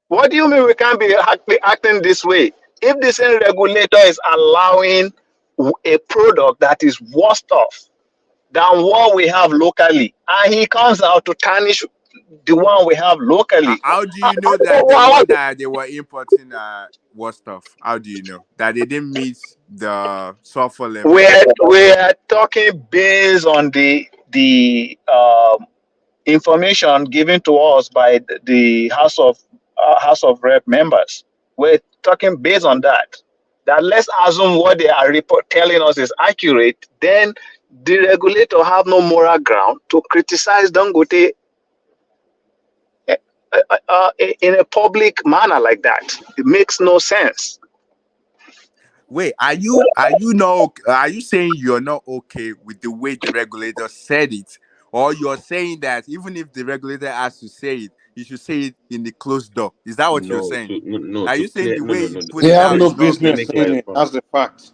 Speaker 8: what do you mean we can't be acting this way? If the same regulator is allowing a product that is worse off than what we have locally, and he comes out to tarnish the one we have locally,
Speaker 19: How do you know that the one that they were importing was stuff? How do you know that they didn't meet the sulfur level?
Speaker 8: we're talking based on the information given to us by the House of Rep members. We're talking based on that. That let's assume what they are telling us is accurate. Then the regulator have no moral ground to criticize Dangote in a public manner like that. It makes no sense.
Speaker 19: Wait, are you saying you're not okay with the way the regulator said it? Or you're saying that even if the regulator has to say it, he should say it in the closed door? Is that what you're
Speaker 15: No,
Speaker 19: saying?
Speaker 15: to no, no
Speaker 19: Are
Speaker 15: to
Speaker 19: you saying
Speaker 15: clear
Speaker 19: the
Speaker 15: no
Speaker 19: way
Speaker 15: no
Speaker 19: he
Speaker 15: no.
Speaker 19: put
Speaker 14: They
Speaker 19: it
Speaker 14: have
Speaker 19: out
Speaker 14: no
Speaker 19: is not
Speaker 15: Let
Speaker 19: okay?
Speaker 15: me
Speaker 14: business saying it.
Speaker 15: clarify.
Speaker 14: That's the fact.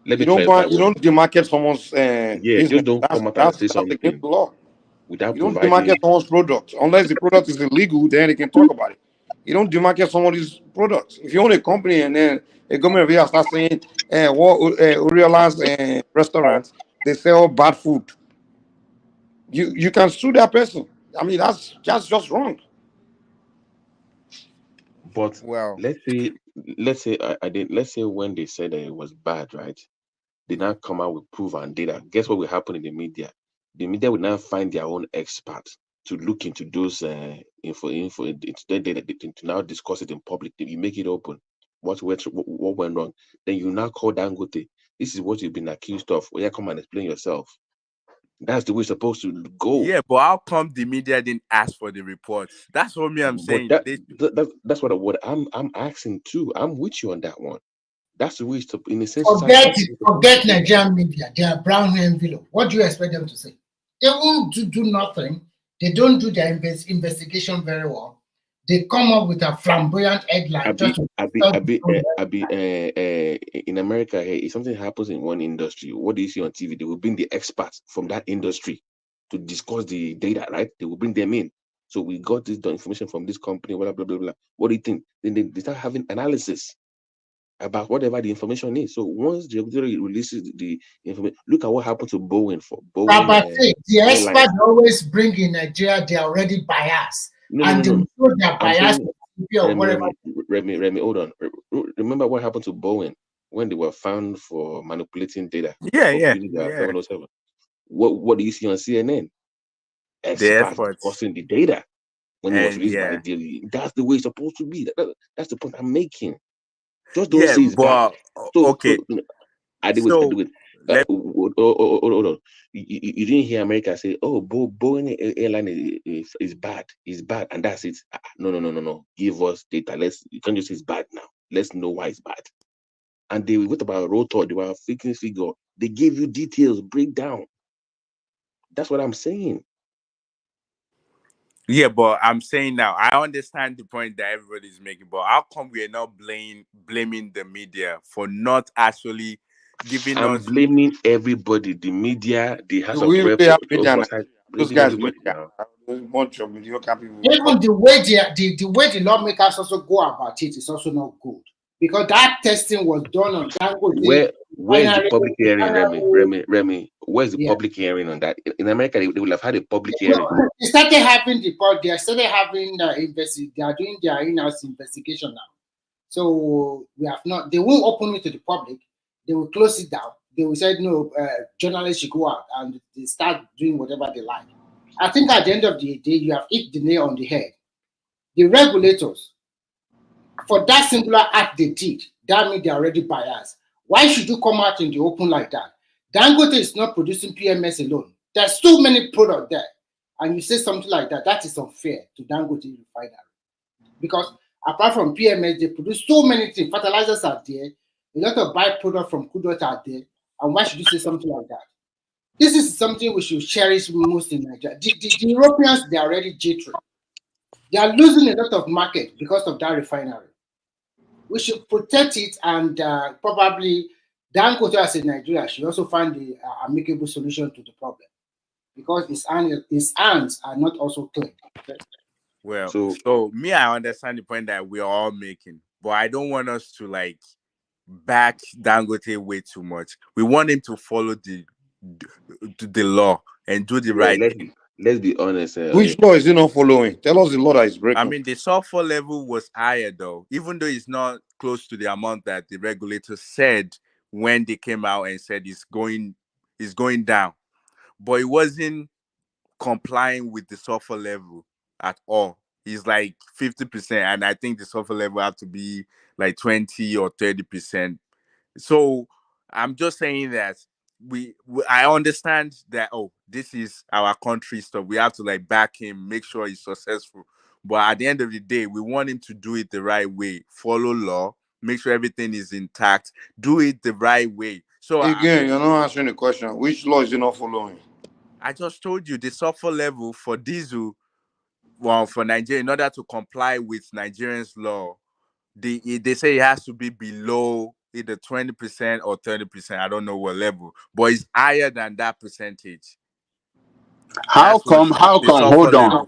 Speaker 15: Let me
Speaker 14: You don't
Speaker 15: clarify
Speaker 14: buy, you
Speaker 15: one
Speaker 14: don't
Speaker 15: thing.
Speaker 14: demarket someone's
Speaker 15: Yeah,
Speaker 14: business.
Speaker 15: just don't
Speaker 14: That's
Speaker 15: come out and
Speaker 14: that's
Speaker 15: say
Speaker 14: that's against
Speaker 15: something
Speaker 14: the law.
Speaker 15: without
Speaker 14: You don't demarket
Speaker 15: providing.
Speaker 14: someone's product unless the product is illegal. Then they can talk about it. You don't demarket somebody's products. If you own a company and then a government here starts saying, what Oriola's restaurants they sell bad food, you can sue that person. I mean that's just wrong.
Speaker 15: But
Speaker 19: Well,
Speaker 15: let's say when they said that it was bad, right? They now come out with proof and data. Guess what will happen in the media? The media will now find their own experts to look into those into their data to now discuss it in public. You make it open. What went wrong? Then you now call Dangote. This is what you've been accused of. Well, yeah, come and explain yourself. That's the way it's supposed to go.
Speaker 19: yeah, but how come the media didn't ask for the reports? That's what I'm
Speaker 15: But
Speaker 19: saying.
Speaker 15: that's what I'm asking too. I'm with you on that one. That's the way it's in a sense society.
Speaker 16: Forget
Speaker 15: That's the
Speaker 16: it.
Speaker 15: way it's supposed to
Speaker 16: Forget
Speaker 15: be.
Speaker 16: Nigerian media. They are brown envelope. What do you expect them to say? They won't do nothing. They don't do their investigation very well. They come up with a flamboyant headline just to tell the story.
Speaker 15: In America, hey, if something happens in one industry, what do you see on TV? They will bring the experts from that industry to discuss the data, right? They will bring them in. So we got this information from this company, blah blah blah blah. What do you think? Then they start having analysis about whatever the information is. So once the regulator releases the information, look at what happened to Boeing for Boeing
Speaker 16: But see, the
Speaker 15: Airlines.
Speaker 16: experts always bring in Nigeria, they are already biased.
Speaker 15: No,
Speaker 16: And they will show their
Speaker 15: I'm
Speaker 16: bias
Speaker 15: saying
Speaker 16: or whatever.
Speaker 15: Remy, hold on. Remember what happened to Boeing when they were found for manipulating data
Speaker 19: Yeah,
Speaker 15: for
Speaker 19: yeah,
Speaker 15: building their
Speaker 19: yeah.
Speaker 15: 707? What do you see on CNN?
Speaker 19: The
Speaker 15: Experts
Speaker 19: efforts.
Speaker 15: discussing the data when it was
Speaker 19: And
Speaker 15: released by
Speaker 19: yeah.
Speaker 15: the. That's the way it's supposed to be. That's the point I'm making. Just don't
Speaker 19: Yeah,
Speaker 15: say it's bad.
Speaker 19: but
Speaker 15: So,
Speaker 19: okay.
Speaker 15: I do it. I
Speaker 19: So
Speaker 15: do it.
Speaker 19: let
Speaker 15: Hold on. You didn't hear America say, "Oh, Boeing airline is bad. It's bad," and that's it. No, no, no, no, no. Give us data. You can't just say it's bad now. Let's know why it's bad. And they what about rotor? They were fixing figure. They gave you details, breakdown. That's what I'm saying.
Speaker 19: Yeah, but I'm saying now, I understand the point that everybody's making, but how come we are not blaming the media for not actually giving
Speaker 15: I'm
Speaker 19: us?
Speaker 15: blaming everybody, the media, the House
Speaker 14: Do
Speaker 15: of
Speaker 14: we really
Speaker 15: Reps,
Speaker 14: have media in
Speaker 15: oversight,
Speaker 14: Nigeria? Those
Speaker 15: blaming
Speaker 14: guys
Speaker 15: everybody
Speaker 14: media.
Speaker 15: now.
Speaker 14: There's a bunch of mediocre people.
Speaker 16: Even the way the way the lawmakers also go about it is also not good. Because that testing was done on Dangote
Speaker 15: Where is the
Speaker 16: refinery,
Speaker 15: public hearing, Remy? Where's the
Speaker 16: yeah.
Speaker 15: public hearing on that? In America, they will have had a public hearing.
Speaker 16: They started having they started having they are doing their in-house investigation now. So we have not. They won't open it to the public. They will close it down. They will say no. Journalists should go out and they start doing whatever they like. I think at the end of the day, you have hit the nail on the head. The regulators, for that singular act they did, that means they're already biased. Why should you come out in the open like that? Dangote is not producing PMS alone. There's so many products there. And you say something like that, that is unfair to Dangote refinery. Because apart from PMS, they produce so many things. Fertilizers are there, a lot of byproducts from crude oil are there. And why should you say something like that? This is something we should cherish most in Nigeria. The Europeans, they are already jittery. They are losing a lot of market because of that refinery. We should protect it and probably Dangote as a Nigeria should also find the amicable solution to the problem because his hands are not also clean.
Speaker 19: Well,
Speaker 15: So
Speaker 19: so me, I understand the point that we're all making, but I don't want us to like back Dangote way too much. We want him to follow the law and do the
Speaker 15: yeah,
Speaker 19: right thing.
Speaker 15: let's be honest.
Speaker 14: Which law is he not following? Tell us the law that is
Speaker 19: I
Speaker 14: breaking.
Speaker 19: mean, the sulfur level was higher though, even though it's not close to the amount that the regulator said when they came out and said it's going down. But it wasn't complying with the sulfur level at all. He's like 50%, and I think the sulfur level have to be like 20 or 30%. So I'm just saying that I understand that, oh, this is our country stuff. We have to like back him, make sure he's successful. But at the end of the day, we want him to do it the right way, follow law, make sure everything is intact, do it the right way. So
Speaker 14: Again, you're not answering the question. Which law is he not following?
Speaker 19: I just told you the sulfur level for diesel, well, for Nigeria, in order to comply with Nigerians' law, they say it has to be below either 20% or 30%. I don't know what level, but it's higher than that percentage.
Speaker 10: How come?
Speaker 19: The sulfur
Speaker 10: Hold on.
Speaker 19: level.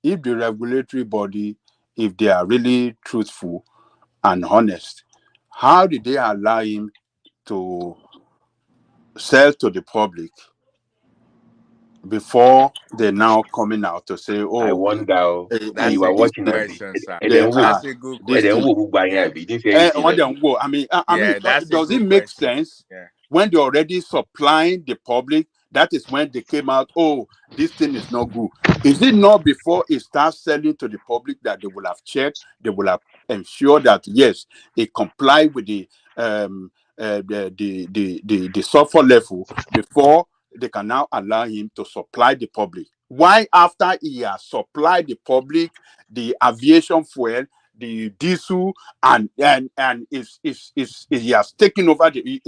Speaker 10: If the regulatory body, if they are really truthful and honest, how did they allow him to sell to the public before they're now coming out to say,
Speaker 15: I
Speaker 10: oh,
Speaker 15: wonder.
Speaker 19: That's
Speaker 15: You
Speaker 19: a
Speaker 15: are
Speaker 19: good
Speaker 15: watching Abi.
Speaker 19: question, sir.
Speaker 15: And then who?
Speaker 19: That's a good
Speaker 15: And then
Speaker 19: question.
Speaker 15: who buy
Speaker 19: Yeah.
Speaker 15: Abi? He didn't say anything.
Speaker 19: That's a
Speaker 10: does it
Speaker 19: good
Speaker 10: make
Speaker 19: question.
Speaker 10: sense
Speaker 19: Yeah.
Speaker 10: when they're already supplying the public? That is when they came out, oh, this thing is not good. Is it not before it starts selling to the public that they will have checked, they will have ensured that yes, it comply with the sulfur level before they can now allow him to supply the public? Why after he has supplied the public the aviation fuel, the diesel, and he has taken over he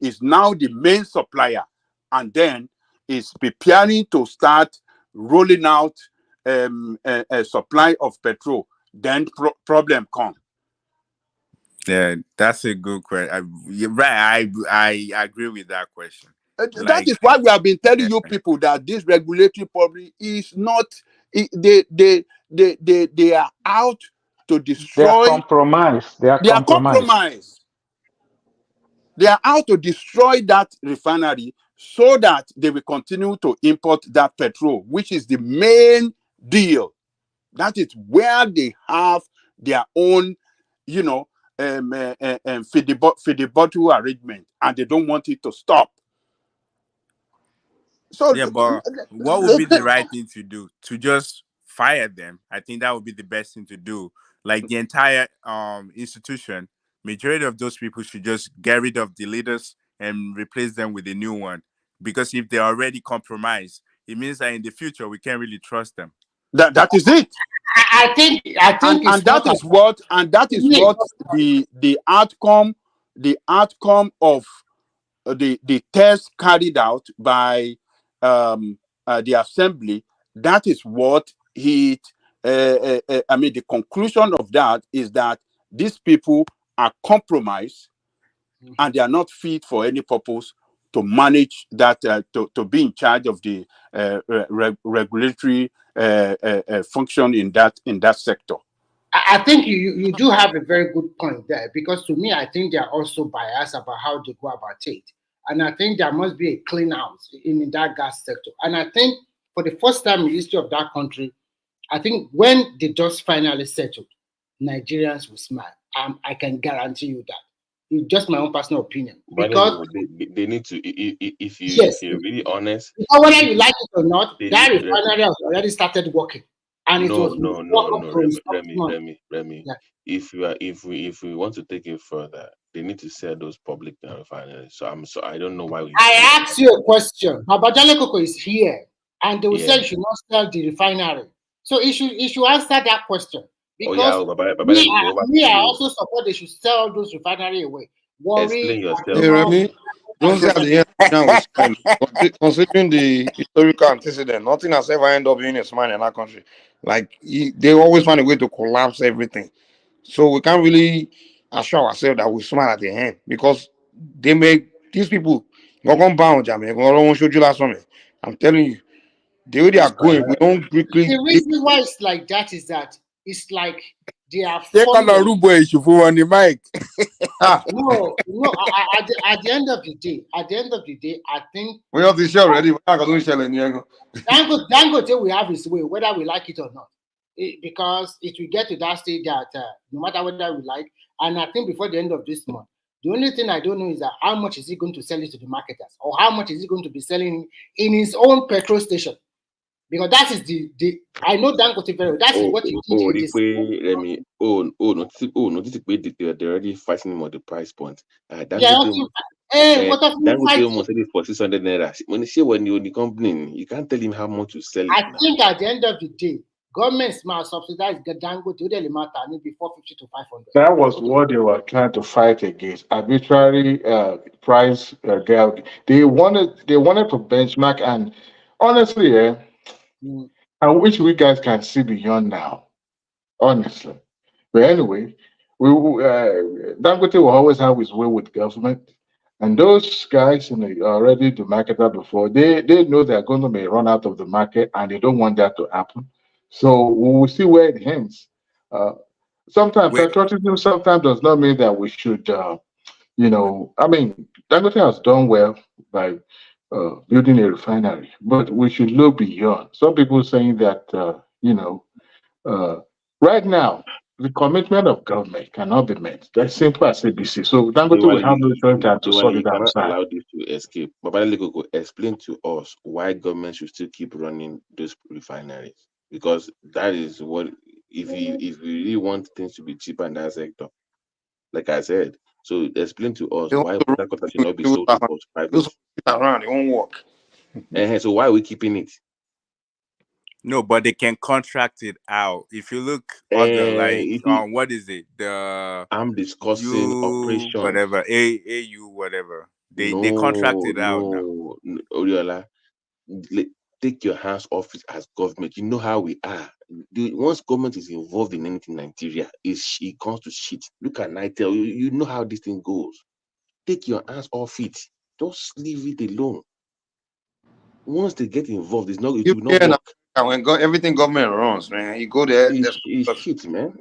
Speaker 10: is now the main supplier, and then is preparing to start rolling out a supply of petrol, then problem come.
Speaker 19: Yeah, that's a good question. You're right. I agree with that question.
Speaker 10: That is why we have been telling you people that this regulatory body is not. They are out to
Speaker 3: They are
Speaker 10: destroy.
Speaker 3: compromised. They are
Speaker 10: They are
Speaker 3: compromised.
Speaker 10: compromised. They are out to destroy that refinery so that they will continue to import that petrol, which is the main deal. That is where they have their own, feed the bottle arrangement, and they don't want it to stop. So
Speaker 19: yeah, but what would be the right thing to do? To just fire them? I think that would be the best thing to do. Like the entire institution, majority of those people should just get rid of the leaders and replace them with a new one. Because if they're already compromised, it means that in the future we can't really trust them.
Speaker 10: That is it.
Speaker 16: I think
Speaker 10: and that is what the outcome of the test carried out by the assembly. That is what the conclusion of that is that these people are compromised and they are not fit for any purpose to manage that, to be in charge of the regulatory function in that sector.
Speaker 16: I think you do have a very good point there, because to me, I think they are also biased about how they go about it. And I think there must be a clean out in that gas sector. And I think for the first time in the history of that country, I think when they just finally settled, Nigerians will smile. I can guarantee you that. It's just my own personal opinion. Because
Speaker 15: they need to, if you're really honest,
Speaker 16: because whether you like it or not, that refinery has already started working. And
Speaker 15: no, Remy.
Speaker 16: Yeah.
Speaker 15: If we want to take it further, they need to sell those public refineries. So I don't know why
Speaker 16: I asked you a question. Babajale Koko is here, and they will say you should not sell the refinery. So you should answer that question. Because I also support they should sell those refinery away.
Speaker 15: Explain yourself.
Speaker 14: Hey, Remy, don't say at the end now we smile. Considering the historical antecedent, nothing has ever ended up being a smile in our country. Like they always find a way to collapse everything. So we can't really assure ourselves that we smile at the end, because they make these people go bound. I'm telling you, the way they are going, we don't quickly.
Speaker 16: The reason why it's like that is that it's like they are
Speaker 10: on the mic.
Speaker 16: No. At the end of the day, I think
Speaker 14: we have the show already.
Speaker 16: Dangote will have his way, whether we like it or not. Because it will get to that stage that no matter whether we like, and I think before the end of this month, the only thing I don't know is that how much is he going to sell it to the marketers, or how much is he going to be selling in his own petrol station? Because that is the I know Dangote very well. That is what he did in this.
Speaker 15: Notice they're already fighting him on the price point.
Speaker 16: Yeah, what of you
Speaker 15: Dangote
Speaker 16: fighting?
Speaker 15: almost sell it for 600 naira. When you're the company, you can't tell him how much to sell it
Speaker 16: I
Speaker 15: now.
Speaker 16: think at the end of the day, governments must subsidize the Dangote to the matter maybe 450 to 500.
Speaker 20: That was what they were trying to fight against. Arbitrary price gap. They wanted to benchmark, and honestly, I wish we guys can see beyond now. Honestly, but anyway, Dangote will always have his way with government, and those guys are ready to market that before they know they're going to be run out of the market, and they don't want that to happen. So we will see where it ends. Uh, Sometimes
Speaker 2: Wait,
Speaker 20: patriotism sometimes does not mean that we should, I mean, Dangote has done well by building a refinery, but we should look beyond. Some people saying that, uh, right now, the commitment of government cannot be met. That's simple as ABC. So Dangote will have no choice than to sort
Speaker 15: You
Speaker 20: it
Speaker 15: cannot
Speaker 20: outside.
Speaker 15: allow this to escape. Babalago could explain to us why government should still keep running those refineries. Because that is what if we really want things to be cheaper in that sector, like I said. So explain to us
Speaker 14: They want
Speaker 15: why
Speaker 14: to
Speaker 15: Port Harcourt should not be sold to us private.
Speaker 14: those sit around, it won't work.
Speaker 15: So why are we keeping it?
Speaker 2: no, but they can contract it out. If you look other like
Speaker 15: You see,
Speaker 2: what is it? The
Speaker 15: I'm discussing
Speaker 2: U
Speaker 15: operations.
Speaker 2: whatever, AU whatever. They contract
Speaker 15: No,
Speaker 2: it out now.
Speaker 15: Oriola, take your hands off it as government. You know how we are. Once government is involved in anything in Nigeria, it comes to shit. Look at Nitel. You know how this thing goes. Take your hands off it. Just leave it alone. Once they get involved, it
Speaker 14: You
Speaker 15: will not
Speaker 14: can
Speaker 15: work.
Speaker 14: when everything government runs, man. You go there, there's
Speaker 15: It's shit, man.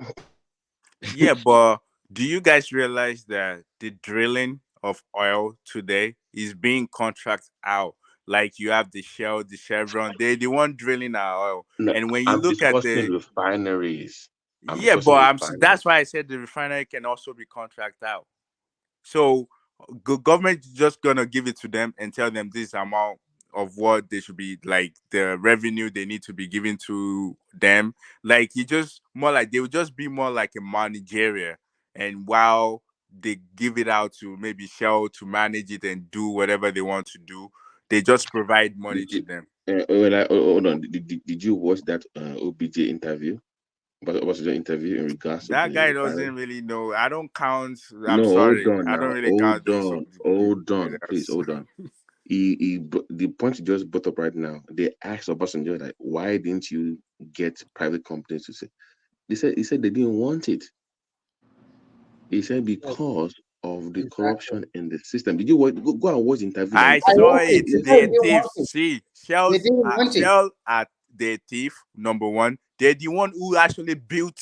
Speaker 2: Yeah, but do you guys realize that the drilling of oil today is being contracted out? Like you have the Shell, the Chevron, they the one drilling our oil.
Speaker 15: No,
Speaker 2: And when you
Speaker 15: I'm
Speaker 2: look at
Speaker 15: discussing
Speaker 2: the
Speaker 15: refineries. I'm
Speaker 2: yeah,
Speaker 15: discussing
Speaker 2: but
Speaker 15: refineries.
Speaker 2: that's why I said the refinery can also be contracted out. So government just gonna give it to them and tell them this amount of what they should be like the revenue they need to be given to them. Like you just more like they would just be more like a managerial, and while they give it out to maybe Shell to manage it and do whatever they want to do, they just provide money
Speaker 15: Did
Speaker 2: to
Speaker 15: you?
Speaker 2: them.
Speaker 15: Hold on. Did you watch that OBJ interview? But was the interview in regards to
Speaker 2: That
Speaker 15: the
Speaker 2: guy
Speaker 15: refinery?
Speaker 2: doesn't really know. I don't count. I'm
Speaker 15: No, hold
Speaker 2: sorry.
Speaker 15: on
Speaker 2: I don't
Speaker 15: now.
Speaker 2: really count those
Speaker 15: Hold on, please
Speaker 2: leaders.
Speaker 15: hold on. The point you just brought up right now. They asked Obasanjo like, why didn't you get private companies to say? He said they didn't want it. He said because of the
Speaker 16: Exactly.
Speaker 15: corruption in the system. Did you go and watch the interview that he
Speaker 2: I
Speaker 15: said?
Speaker 16: I
Speaker 2: saw
Speaker 16: want it.
Speaker 2: it.
Speaker 16: They
Speaker 15: Yes.
Speaker 16: said
Speaker 2: They're
Speaker 16: they didn't want
Speaker 2: thieves.
Speaker 16: it.
Speaker 2: See,
Speaker 16: They didn't want it.
Speaker 2: Shell at their thief. Number one, they're the one who actually built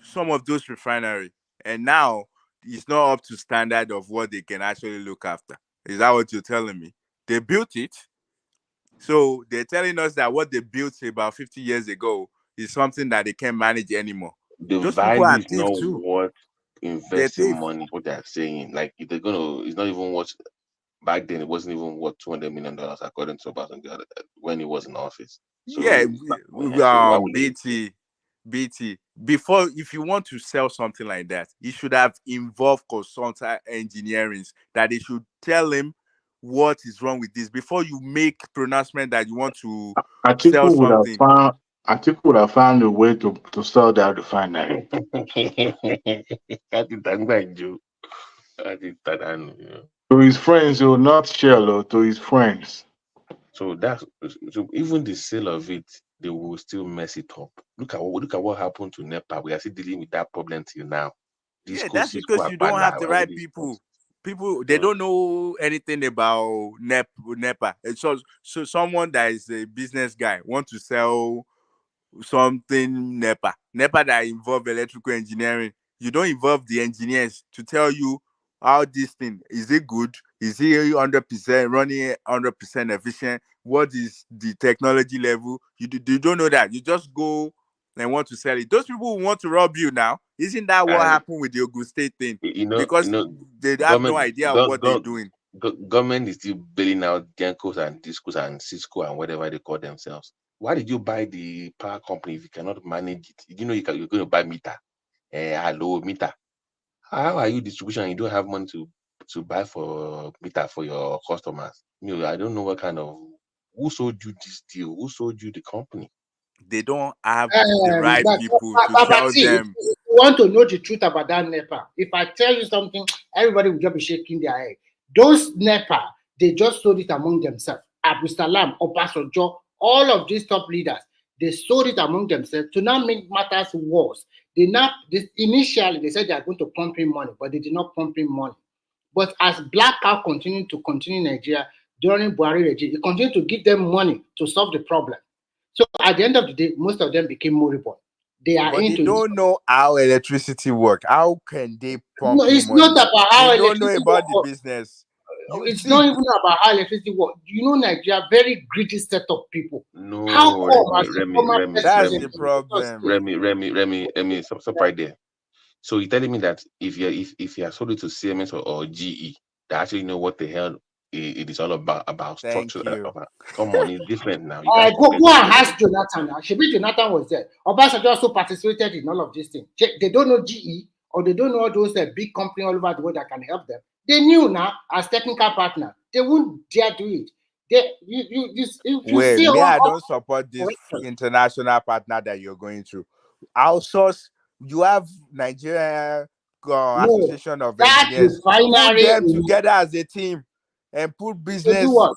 Speaker 2: some of those refinery, and now it's not up to standard of what they can actually look after. Is that what you're telling me? They built it, so they're telling us that what they built about 50 years ago is something that they can't manage anymore.
Speaker 15: The
Speaker 2: Those people
Speaker 15: value
Speaker 2: are
Speaker 15: is
Speaker 2: thief
Speaker 15: not
Speaker 2: too.
Speaker 15: worth
Speaker 2: They're
Speaker 15: investing
Speaker 2: thief.
Speaker 15: money. What they're saying, like if they're gonna, it's not even what back then. It wasn't even worth $200 million according to Obasanjo when he was in office.
Speaker 2: Yeah,
Speaker 15: So, so why would they?
Speaker 2: BT. Before, if you want to sell something like that, you should have involved consultant engineering that they should tell him what is wrong with this before you make pronouncement that you want to sell
Speaker 20: Atiku would have
Speaker 2: something.
Speaker 20: found Atiku would have found a way to sell that refinery.
Speaker 15: I did that, mind you. I did that, and you know.
Speaker 20: To his friends, he will not shell to his friends.
Speaker 15: So so even the sale of it, they will still mess it up. Look at what happened to NEPA. We are still dealing with that problem till now.
Speaker 2: Yeah,
Speaker 15: Disco,
Speaker 2: that's
Speaker 15: Cisco,
Speaker 2: because you don't
Speaker 15: Abala,
Speaker 2: have the right
Speaker 15: everybody.
Speaker 2: people. People they
Speaker 15: So
Speaker 2: don't know anything about NEPA. And so someone that is a business guy want to sell something NEPA that involve electrical engineering. You don't involve the engineers to tell you how this thing is it good, is it 100% running 100% efficient, what is the technology level. You don't know that. You just go and want to sell it. Those people who want to rob you now. Isn't that what
Speaker 15: and
Speaker 2: happened with the Ogun State thing?
Speaker 15: you
Speaker 2: Because
Speaker 15: know,
Speaker 2: they have no
Speaker 15: government,
Speaker 2: idea of
Speaker 15: go,
Speaker 2: what they're
Speaker 15: go,
Speaker 2: doing.
Speaker 15: government is still bailing out Gencos and Discos and Cisco and whatever they call themselves. Why did you buy the power company if you cannot manage it? You know you're going to buy meter, hello meter. How are you distribution and you don't have money to buy for meter for your customers? You know, I don't know what kind of who sold you this deal? Who sold you the company?
Speaker 19: They don't have the right people to
Speaker 16: But
Speaker 19: tell
Speaker 16: see, if
Speaker 19: them.
Speaker 16: you want to know the truth about that NEPA, if I tell you something, everybody will just be shaking their head. Those NEPA, they just sold it among themselves. Abu Salam, Obasanjo, all of these top leaders, they sold it among themselves to not make matters worse. Initially, they said they are going to pump in money, but they did not pump in money. But as blackout continued to continue in Nigeria during Buhari regime, it continued to give them money to solve the problem. So at the end of the day, most of them became moribund. They are
Speaker 19: But they
Speaker 16: into
Speaker 19: don't know how electricity works. How can they pump
Speaker 16: no,
Speaker 19: in
Speaker 16: it's not
Speaker 19: money?
Speaker 16: about how
Speaker 19: They don't know
Speaker 16: electricity
Speaker 19: about the
Speaker 16: works.
Speaker 19: business. You
Speaker 16: It's
Speaker 19: see,
Speaker 16: not even about how electricity works. You know, Nigeria, very greedy set of people. How
Speaker 15: No,
Speaker 16: come as a former
Speaker 19: that's
Speaker 16: president
Speaker 19: the
Speaker 16: in Lagos
Speaker 19: problem.
Speaker 16: State,
Speaker 15: Remy, stop right there. So you're telling me that if you are sold it to CMS or GE, they actually know what the hell it is all about
Speaker 19: Thank
Speaker 15: structure.
Speaker 19: you.
Speaker 15: Come on, it's different now. You can't compare
Speaker 16: go
Speaker 15: the
Speaker 16: and
Speaker 15: two.
Speaker 16: ask Jonathan. Shebi Jonathan was there. Obasanjo also participated in all of these things. They don't know GE or they don't know all those big companies all over the world that can help them. They knew now as technical partner. They wouldn't dare do it. You
Speaker 19: Well,
Speaker 16: see
Speaker 19: me, I
Speaker 16: all
Speaker 19: don't support this
Speaker 16: corrections.
Speaker 19: international partner that you're going through. Outsource. You have Nigeria
Speaker 16: No,
Speaker 19: Association of
Speaker 16: that
Speaker 19: Engineers. Put
Speaker 16: refinery
Speaker 19: them
Speaker 16: in
Speaker 19: together as a team and put
Speaker 16: they do
Speaker 19: business
Speaker 16: what?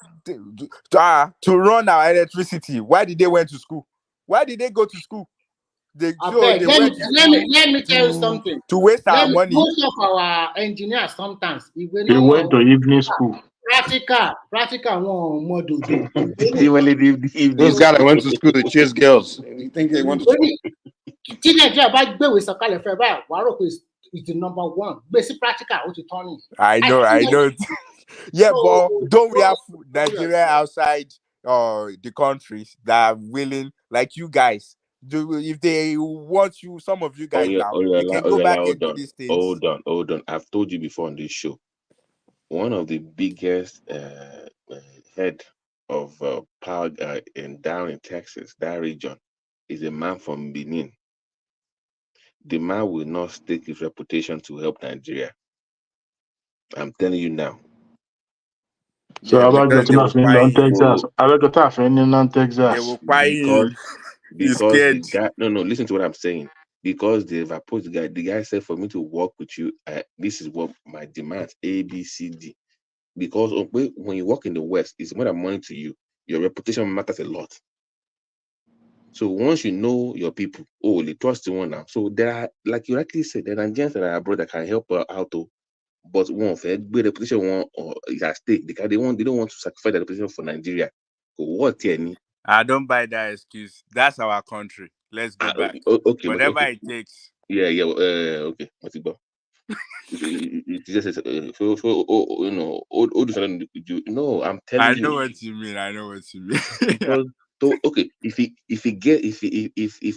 Speaker 19: to run our electricity. Why did they went to school? Why did they go to school?
Speaker 16: I
Speaker 19: So
Speaker 16: beg.
Speaker 19: they went to school
Speaker 16: Let me tell you something.
Speaker 19: to waste our money.
Speaker 16: Most of our engineers sometimes, if we
Speaker 13: He went
Speaker 16: know
Speaker 13: to evening school.
Speaker 16: practical one model do.
Speaker 14: Those guys that went to school to chase girls. You think they went to school?
Speaker 16: Tí Nàìjíríà bá gbéwèé sọ̀kalẹ̀ fẹ́ báyìí, wàá rò pé it's the number one. Gbé sí practical, ó ti tán ni.
Speaker 19: I know. Yeah, but don't we have Nigeria outside the countries that are willing, like you guys? If they want you, some of you guys now, you can go back and do these things.
Speaker 15: Hold on. I've told you before on this show. One of the biggest head of power down in Texas, that region, is a man from Benin. The man will not stake his reputation to help Nigeria. I'm telling you now.
Speaker 13: So
Speaker 19: Yeah,
Speaker 13: about
Speaker 19: because
Speaker 13: getting off in Texas. I got off in
Speaker 19: they
Speaker 13: Texas.
Speaker 19: will buy him. He's
Speaker 15: Because the
Speaker 19: scared.
Speaker 15: guy no, listen to what I'm saying. Because they've approached the guy said for me to work with you, this is what my demands A, B, C, D. Because when you work in the West, it's more than money to you. Your reputation matters a lot. So once you know your people, they trust the one now. So there are, like you rightly said, there are Nigerians that are abroad that can help out to, but one for good reputation, one or it at stake. They don't want to sacrifice their reputation for Nigeria. What any?
Speaker 19: I don't buy that excuse. That's our country. Let's go back.
Speaker 15: Okay, but
Speaker 19: Whatever
Speaker 15: okay.
Speaker 19: it takes.
Speaker 15: Yeah, okay. What's it about? It just no, I'm telling
Speaker 19: I
Speaker 15: you.
Speaker 19: know what you mean.
Speaker 15: Because okay, if he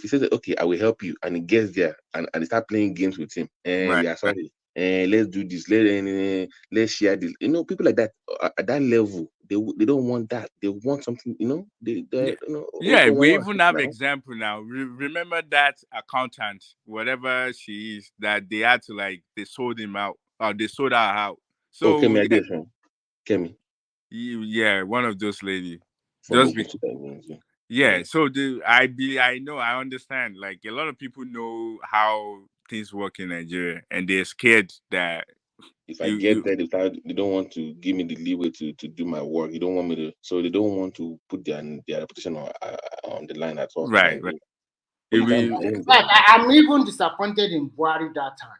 Speaker 15: says that, okay, I will help you, and he gets there and they start playing games with him, and
Speaker 19: Right.
Speaker 15: we are sorry, and let's do this, let's share this. People like that at that level, they don't want that. They want something.
Speaker 19: Yeah, we even have
Speaker 15: now.
Speaker 19: example now. Remember that accountant, whatever she is, that they had to they sold him out, or they sold her out. So
Speaker 15: Kemi, I guess, Kemi.
Speaker 19: Yeah, one of those ladies.
Speaker 15: From
Speaker 19: Just
Speaker 15: Ogun State,
Speaker 19: yeah. So I know, I understand. Like a lot of people know how things work in Nigeria, and they're scared that
Speaker 15: if I get there, they don't want to give me the leeway to do my work. You don't want me to, so they don't want to put their reputation on the line at all.
Speaker 19: Right.
Speaker 15: But you can't
Speaker 16: In fact, I'm even disappointed in Buhari that time.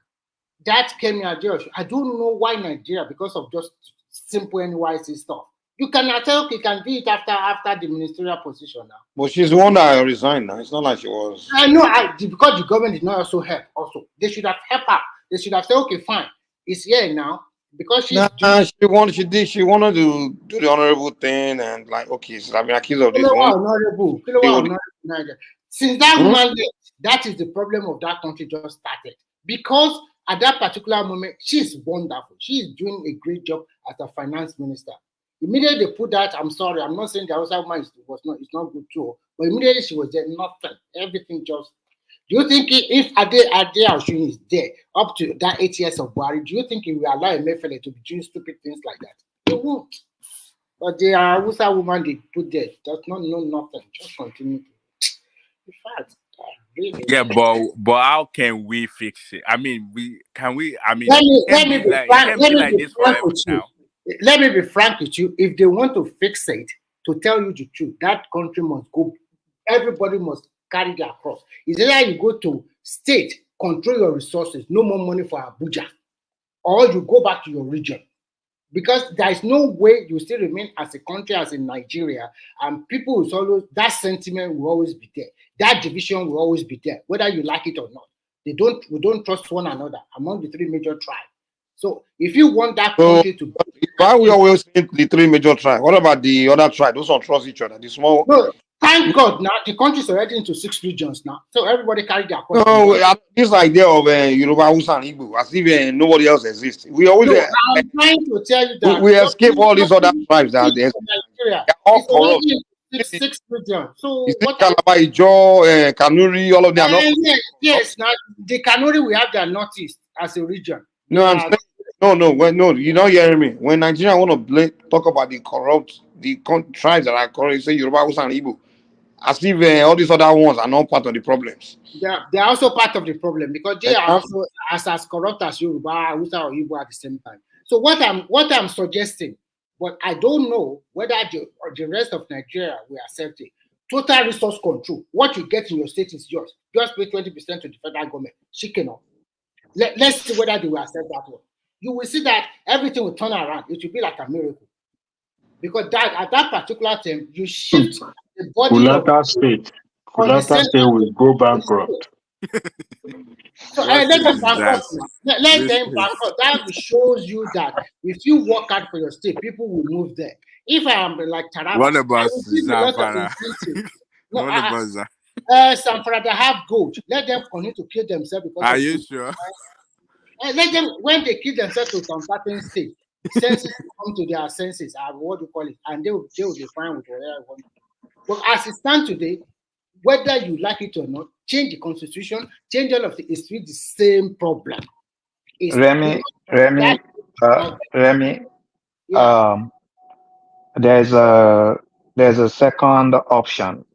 Speaker 16: That came here, Josh. I don't know why Nigeria, because of just simple NYC stuff. You cannot tell you can do it after the ministerial position now.
Speaker 14: But she's the one that resigned now. It's not like she was.
Speaker 16: I know, because the government did not also help. Also, they should have helped her. They should have said, okay, fine, it's here now because she's.
Speaker 14: She wanted to do the honorable thing and okay, so I've been accused of this one.
Speaker 16: Honorable. Since that woman left, that is the problem of that country just started. Because at that particular moment, she's wonderful. She is doing a great job as a finance minister. Immediately they put that, I'm sorry, I'm not saying the Hausa woman it's not good too, but immediately she was there, nothing, everything just. Do you think if Ade Oshun is there up to that 8 years of Buhari, do you think he will allow Emefiele to be doing stupid things like that? They won't. But the Hausa woman they put there does not know nothing, just continue. In fact, really.
Speaker 19: Yeah, but how can we fix it? I mean, I mean,
Speaker 16: Let me be
Speaker 19: it
Speaker 16: frank.
Speaker 19: can't be like this forever
Speaker 16: With you.
Speaker 19: now.
Speaker 16: Let me be frank with you. If they want to fix it, to tell you the truth, that country must go. Everybody must carry their cross. It's either you go to state, control your resources, no more money for Abuja, or you go back to your region. Because there is no way you still remain as a country as in Nigeria, and people will always, that sentiment will always be there. That division will always be there, whether you like it or not. We don't trust one another among the three major tribes. So if you want that country to,
Speaker 14: why we always think the three major tribes? What about the other tribes? Those don't trust each other. The small.
Speaker 16: No, thank God now the country is already into 6 regions now, so everybody carry their cross.
Speaker 14: No, this idea of Yoruba, Hausa, and Igbo, as if nobody else exists. We always.
Speaker 16: No, I'm trying to tell you that
Speaker 14: we escape all these other tribes that they
Speaker 16: Nigeria.
Speaker 14: are all
Speaker 16: It's
Speaker 14: corrupt.
Speaker 16: already in 6 regions. So
Speaker 14: You see
Speaker 16: what?
Speaker 14: Calabar, Ijo, Kanuri, all of them are not.
Speaker 16: Yes. Now the Kanuri we have their northeast as a region.
Speaker 14: No, I'm saying no. You don't hear me. When Nigeria want to talk about the corrupt, tribes that are corrupt, say Yoruba, Hausa, and Igbo, as if all these other ones are not part of the problems.
Speaker 16: They are also part of the problem because they are also as corrupt as Yoruba, Hausa, or Igbo at the same time. So what I'm suggesting, but I don't know whether the rest of Nigeria will accept it. Total resource control. What you get in your state is yours. Just pay 20% to the federal government. Chicken up. Let's see whether they will accept that one. You will see that everything will turn around. It will be like a miracle. Because that at that particular time, you shift the body
Speaker 5: Kulata State will go bankrupt.
Speaker 16: So let them bankrupt. Let them bankrupt. That shows you that if you work hard for your state, people will move there. If I am like Taraba,
Speaker 19: What about
Speaker 16: I will give a lot of
Speaker 19: Zamfara?
Speaker 16: incentives.
Speaker 19: What about that?
Speaker 16: Zamfara that have gold, let them continue to kill themselves because
Speaker 19: Are
Speaker 16: of
Speaker 19: you
Speaker 16: gold.
Speaker 19: sure?
Speaker 16: Let them, when they kill themselves to some certain state, senses come to their senses, what do you call it, and they will be fine with whatever. But as it stands today, whether you like it or not, change the constitution, change all of it, it's still the same problem. It's
Speaker 3: Remy,
Speaker 16: yeah.
Speaker 3: There's a second option.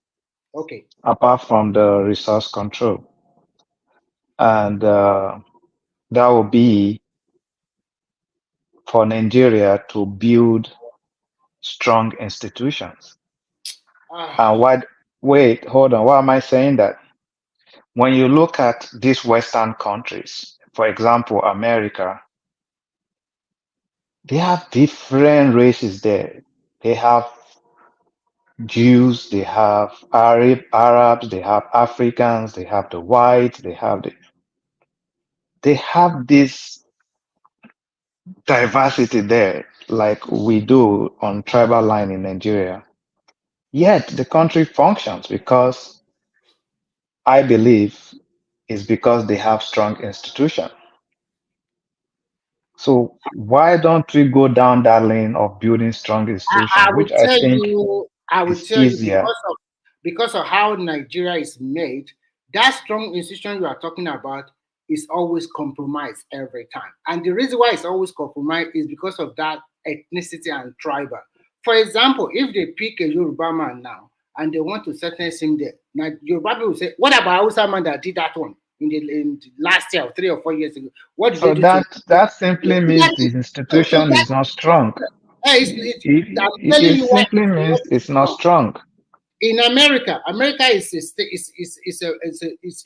Speaker 16: Okay.
Speaker 3: Apart from the resource control, and that will be for Nigeria to build strong institutions. And hold on, why am I saying that? When you look at these Western countries, for example, America, they have different races there. They have Jews, they have Arabs, they have Africans, they have the whites, they have this diversity there, like we do on tribal line in Nigeria. Yet the country functions because I believe it's because they have strong institutions. So why don't we go down that lane of building strong institutions, which I think is easier?
Speaker 16: Because of how Nigeria is made, that strong institution you are talking about is always compromised every time. And the reason why it's always compromised is because of that ethnicity and tribal. For example, if they pick a Yoruba man now and they want to sentence him there, now Yoruba people will say, what about Hausa man that did that one in the last year, 3 or 4 years ago? What did
Speaker 3: So
Speaker 16: they do to him?
Speaker 3: that simply means the institution is not strong. It simply means it's not strong.
Speaker 16: In America is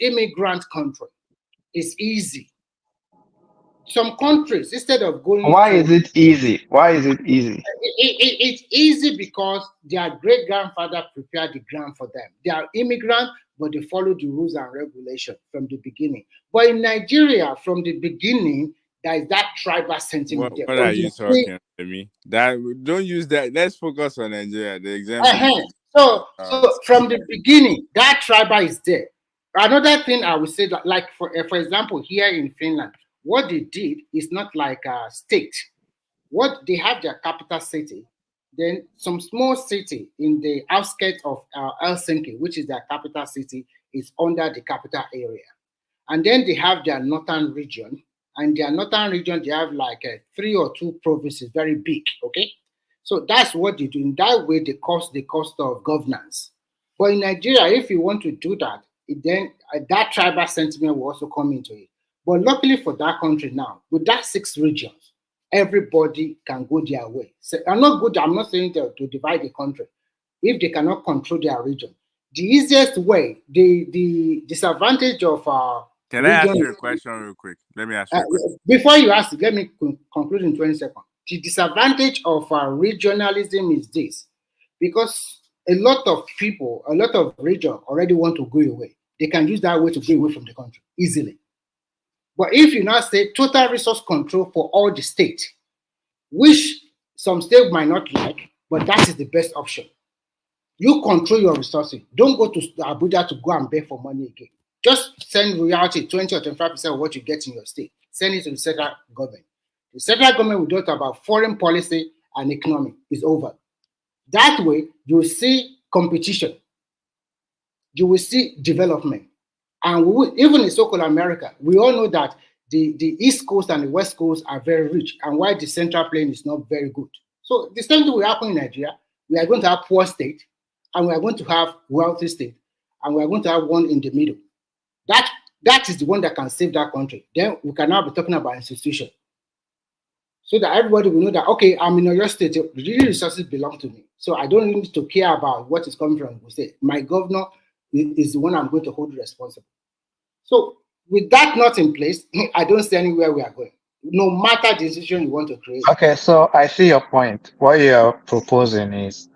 Speaker 16: immigrant country. It's easy. Some countries, instead of going
Speaker 3: Why is it easy? Why is it easy?
Speaker 16: It's easy because their great grandfather prepared the ground for them. They are immigrants, but they follow the rules and regulations from the beginning. But in Nigeria, from the beginning, there is that tribal sentiment there.
Speaker 19: What are you talking to me? Don't use that. Let's focus on Nigeria. The example.
Speaker 16: So from the beginning, that tribal is there. Another thing I would say, that, like for example, here in Finland, what they did is not like a state. What they have their capital city, Then some small city in the outskirts of Helsinki, which is their capital city, is under the capital area. And then they have their northern region. And their northern region, they have like 3 or 2 provinces, very big, okay? So that's what they do. In that way, they cost the cost of governance. But in Nigeria, if you want to do that, then that tribal sentiment will also come into it. But luckily for that country now, with that 6 regions, everybody can go their way. So I'm not saying to divide the country if they cannot control their region. The easiest way, the disadvantage of
Speaker 2: Can I ask
Speaker 16: region.
Speaker 2: you a question real quick? Let me ask you a question.
Speaker 16: Before you ask it, let me conclude in 20 seconds. The disadvantage of regionalism is this, because a lot of people, a lot of region already want to go away. They can use that way to go away from the country easily. But if you now say total resource control for all the states, which some states might not like, but that is the best option. You control your resources. Don't go to Abuja to go and beg for money again. Just send royalty 20 or 25% of what you get in your state. Send it to the central government. The central government will talk about foreign policy and economy. It's over. That way, you will see competition. You will see development. And even in so-called America, we all know that the East Coast and the West Coast are very rich, and why the central plain is not very good. So the same thing will happen in Nigeria. We are going to have poor state, and we are going to have wealthy state, and we are going to have one in the middle. That is the one that can save that country. Then we can now be talking about institution. So that everybody will know that, okay, I'm in your state, the resources belong to me. So I don't need to care about what is coming from the state. My governor is the one I'm going to hold responsible. So with that not in place, I don't see anywhere we are going. No matter the decision you want to create.
Speaker 3: Okay, so I see your point. What you're proposing is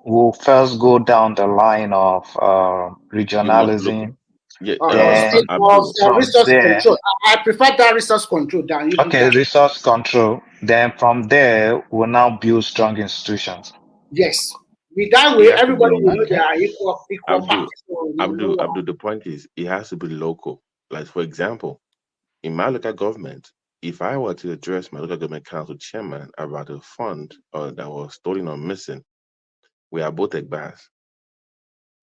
Speaker 3: we'll first go down the line of
Speaker 15: Look,
Speaker 3: regionalism.
Speaker 15: yeah,
Speaker 3: Then from
Speaker 16: Resource
Speaker 3: there,
Speaker 16: control. I prefer that resource control than even
Speaker 3: okay,
Speaker 16: that.
Speaker 3: resource control. Then from there, we'll now build strong institutions.
Speaker 16: Yes. With that way,
Speaker 15: it has to
Speaker 16: everybody will know
Speaker 15: be
Speaker 16: they are equal
Speaker 15: Abdul.
Speaker 16: parts. So
Speaker 15: Abdul. The point is, it has to be local. Like for example, in my local government, if I were to address my local government council chairman about a fund that was stolen or missing, we are both Ekbas.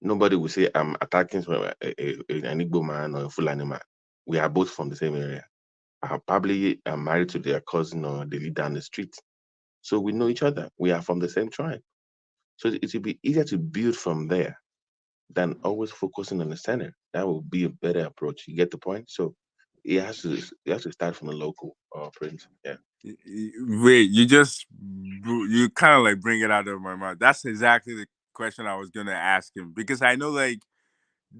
Speaker 15: Nobody will say I'm attacking an Igbo man or a Fulani man. We are both from the same area. I probably am married to their cousin or they live down the street. So we know each other. We are from the same tribe. So it will be easier to build from there than always focusing on the center. That will be a better approach. You get the point? So it has to start from the local print. Yeah.
Speaker 2: Wait, you kind of like bring it out of my mouth. That's exactly the question I was gonna ask him, because I know like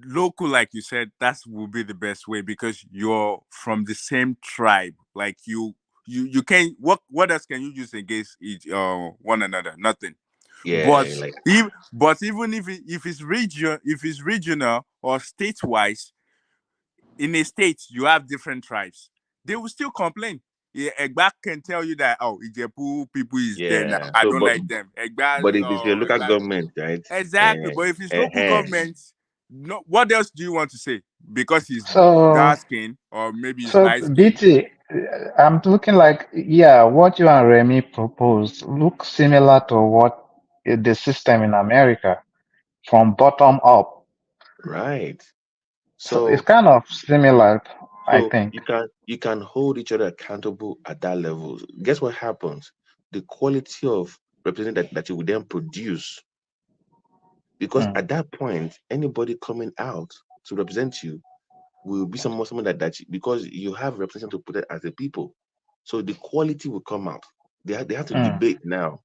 Speaker 2: local, like you said, that will be the best way because you're from the same tribe. Like you can what else can you use against each one another? Nothing. But
Speaker 15: Yeah, like
Speaker 2: even if it's regional or state wise, in a state you have different tribes, they will still complain. Yeah, Egba can tell you that, oh, Ijebu people is there now.
Speaker 15: yeah.
Speaker 2: I
Speaker 15: So
Speaker 2: don't like them. Egba,
Speaker 15: but if it's your local government, right?
Speaker 2: exactly. But if it's local
Speaker 15: Uh,
Speaker 2: government, no, what else do you want to say? Because he's
Speaker 3: So,
Speaker 2: dark skin, or maybe he's
Speaker 3: so
Speaker 2: light skin.
Speaker 3: BT, I'm looking like, yeah, what you and Remy proposed looks similar to what the system in America from bottom up.
Speaker 15: right.
Speaker 3: So it's
Speaker 15: So
Speaker 3: kind of similar, I think.
Speaker 15: you can hold each other accountable at that level. Guess what happens? The quality of representation that you will then produce, because
Speaker 3: Mm,
Speaker 15: at that point, anybody coming out to represent you will be someone because you have representation to put it as a people. So the quality will come out. They have to
Speaker 3: mm.
Speaker 15: debate now.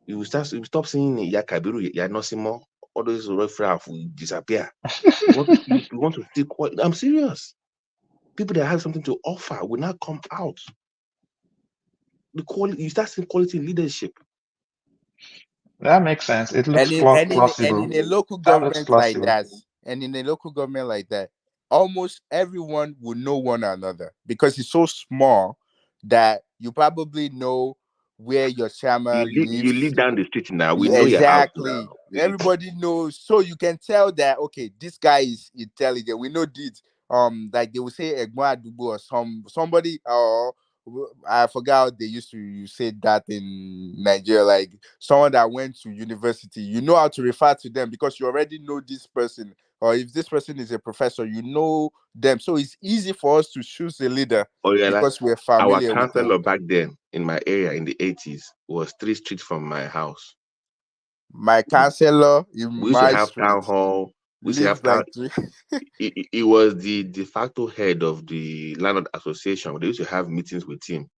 Speaker 15: You stop saying Yakabiru, Yanosimo, all those referrals will disappear. You want to see quality. I'm serious. People that have something to offer will not come out. The quality, you start seeing quality leadership.
Speaker 3: That makes sense. It looks
Speaker 19: And
Speaker 3: plausible.
Speaker 19: in a local
Speaker 3: That looks
Speaker 19: government like
Speaker 3: plausible.
Speaker 19: that, almost everyone will know one another because it's so small that you probably know where your chairman
Speaker 15: You
Speaker 19: lives.
Speaker 15: live down the street now. We know your house
Speaker 19: Exactly.
Speaker 15: now.
Speaker 19: Everybody knows. So you can tell that okay, this guy is intelligent. We know this. Like they will say Egmo Adubo or somebody or I forgot how they used to say that in Nigeria, like someone that went to university, you know how to refer to them because you already know this person, or if this person is a professor, you know them. So it's easy for us to choose a leader
Speaker 15: Oh yeah, like
Speaker 19: because we're
Speaker 15: our
Speaker 19: familiar with them.
Speaker 15: counselor back then in my area in the 80s was 3 streets from my house.
Speaker 19: My counselor in
Speaker 15: We used to
Speaker 19: my
Speaker 15: have
Speaker 19: street
Speaker 15: town hall. We used to have
Speaker 19: lives
Speaker 15: town.
Speaker 19: like three.
Speaker 15: He was the de facto head of the landlord association. They used to have meetings with him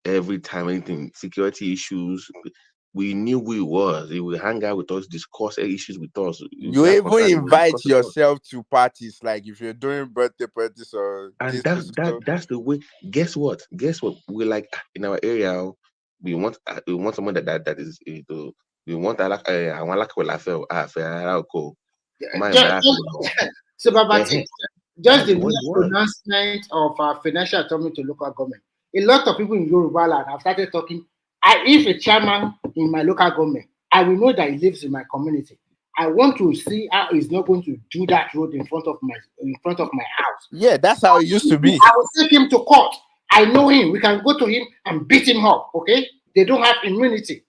Speaker 15: every time, anything security issues. We knew who he was. He would hang out with us, discuss issues with us. If
Speaker 19: You
Speaker 15: we have
Speaker 19: even
Speaker 15: concern, he would
Speaker 19: invite
Speaker 15: discuss with us.
Speaker 19: yourself to parties, like if you're doing birthday parties or
Speaker 15: And
Speaker 19: this person.
Speaker 15: that's the way. Guess what? Guess what? We're like in our area. We want someone that is we want I want like well I feel cool. My
Speaker 16: Just,
Speaker 15: embarrassment.
Speaker 16: so, Babati, just
Speaker 15: That's
Speaker 16: the
Speaker 15: what
Speaker 16: mere
Speaker 15: it was.
Speaker 16: pronouncement of financial autonomy to local government. A lot of people in Yoruba land have started talking. If a chairman in my local government, I will know that he lives in my community. I want to see how he's not going to do that road in front of my house.
Speaker 19: Yeah, that's how it used to be.
Speaker 16: I will take him to court. I know him. We can go to him and beat him up. Okay? They don't have immunity.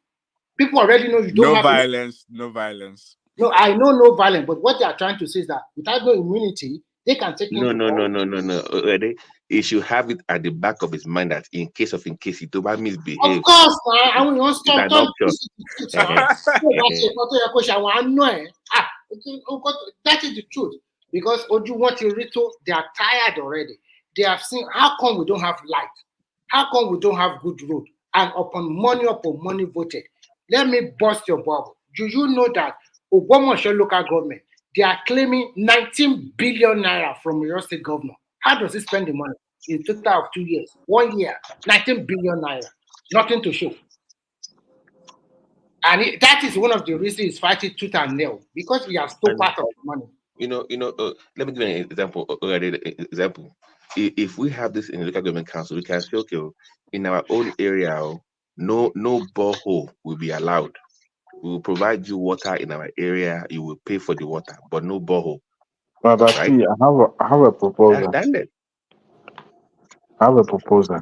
Speaker 16: People already know you don't
Speaker 19: No
Speaker 16: have immunity.
Speaker 19: violence, no violence.
Speaker 16: No, I know no violence, but what they are trying to say is that without no immunity, they can take him
Speaker 15: No,
Speaker 16: to
Speaker 15: no, no,
Speaker 16: court.
Speaker 15: no, no, no. He should have it at the back of his mind that in case he do not
Speaker 16: Of
Speaker 15: misbehave,
Speaker 16: course, I will not
Speaker 15: it's
Speaker 16: stop
Speaker 15: an
Speaker 16: turn
Speaker 15: option.
Speaker 16: that is the truth. Because Oju want to Rito, they are tired already. They have seen how come we don't have light, how come we don't have good road, and upon money voted. Let me bust your bubble. Do you know that Ogbomoso local government, they are claiming 19 billion naira from your state governor? How does he spend the money in total of 2 years? 1 year, 19 billion naira, nothing to show. And that is one of the reasons he's fighting tooth and nail because we have still part of the money.
Speaker 15: Let me give you an example. Example. If we have this in the local government council, we can say, okay, in our own area, no borehole will be allowed. We will provide you water in our area. You will pay for the water, but no borehole.
Speaker 20: But
Speaker 15: Right?
Speaker 20: see, I have a
Speaker 15: That's
Speaker 20: proposal.
Speaker 15: standard.
Speaker 20: I have a proposal,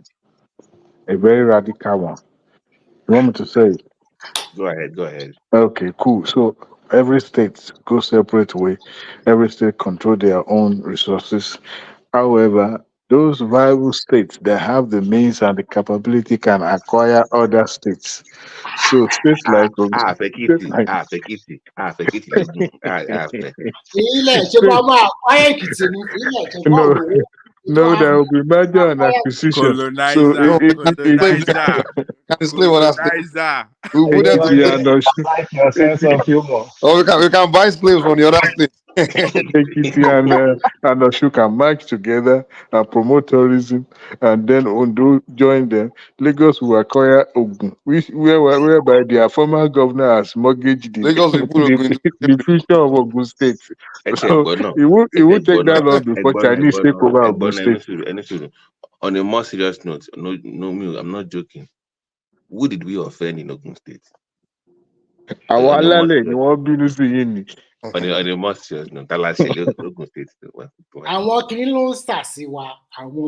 Speaker 20: a very radical one. You want me to say it?
Speaker 15: Go ahead. Go ahead.
Speaker 20: Okay, cool. So every state go separate way. Every state control their own resources. However, those viable states that have the means and the capability can acquire other states. So states like states like no, no, there will be merger and acquisition. So
Speaker 19: Colonizer, colonizer, colonizer.
Speaker 20: we put them together.
Speaker 12: Like your sense of humor.
Speaker 14: Or we can buy slaves from the other states.
Speaker 20: Ekiti and Oshu can match together and promote tourism, and then Ondo join them. Lagos will acquire Ogun, whereby their former governor has mortgaged
Speaker 14: Lagos will put Ogun
Speaker 20: the future of Ogun State. So he will take that on before Chinese take over Ogun State.
Speaker 15: On a more serious note, I'm not joking. Who did we offend in Ogun State?
Speaker 20: Àwọn alálẹ̀ ni wọ́n bínú sí yín ni.
Speaker 15: On a more serious note, Ogun State.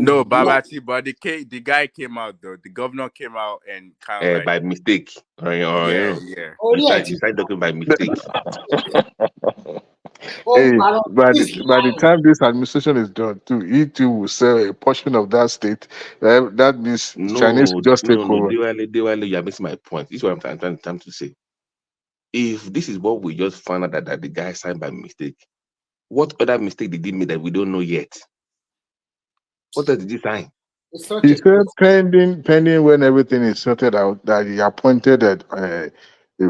Speaker 19: No, Babati, but the guy came out though. The governor came out and kind of like
Speaker 15: by mistake.
Speaker 19: Yeah.
Speaker 15: You started talking by mistake.
Speaker 20: Hey, by the time this administration is done, too, he too will sell a portion of that state. That means Chinese will just take over.
Speaker 15: Diwali, you are missing my point. This is what I'm trying to say. If this is what we just found out that the guy signed by mistake, what other mistake did he make that we don't know yet? What else did he sign?
Speaker 20: He said pending when everything is sorted out, that he appointed a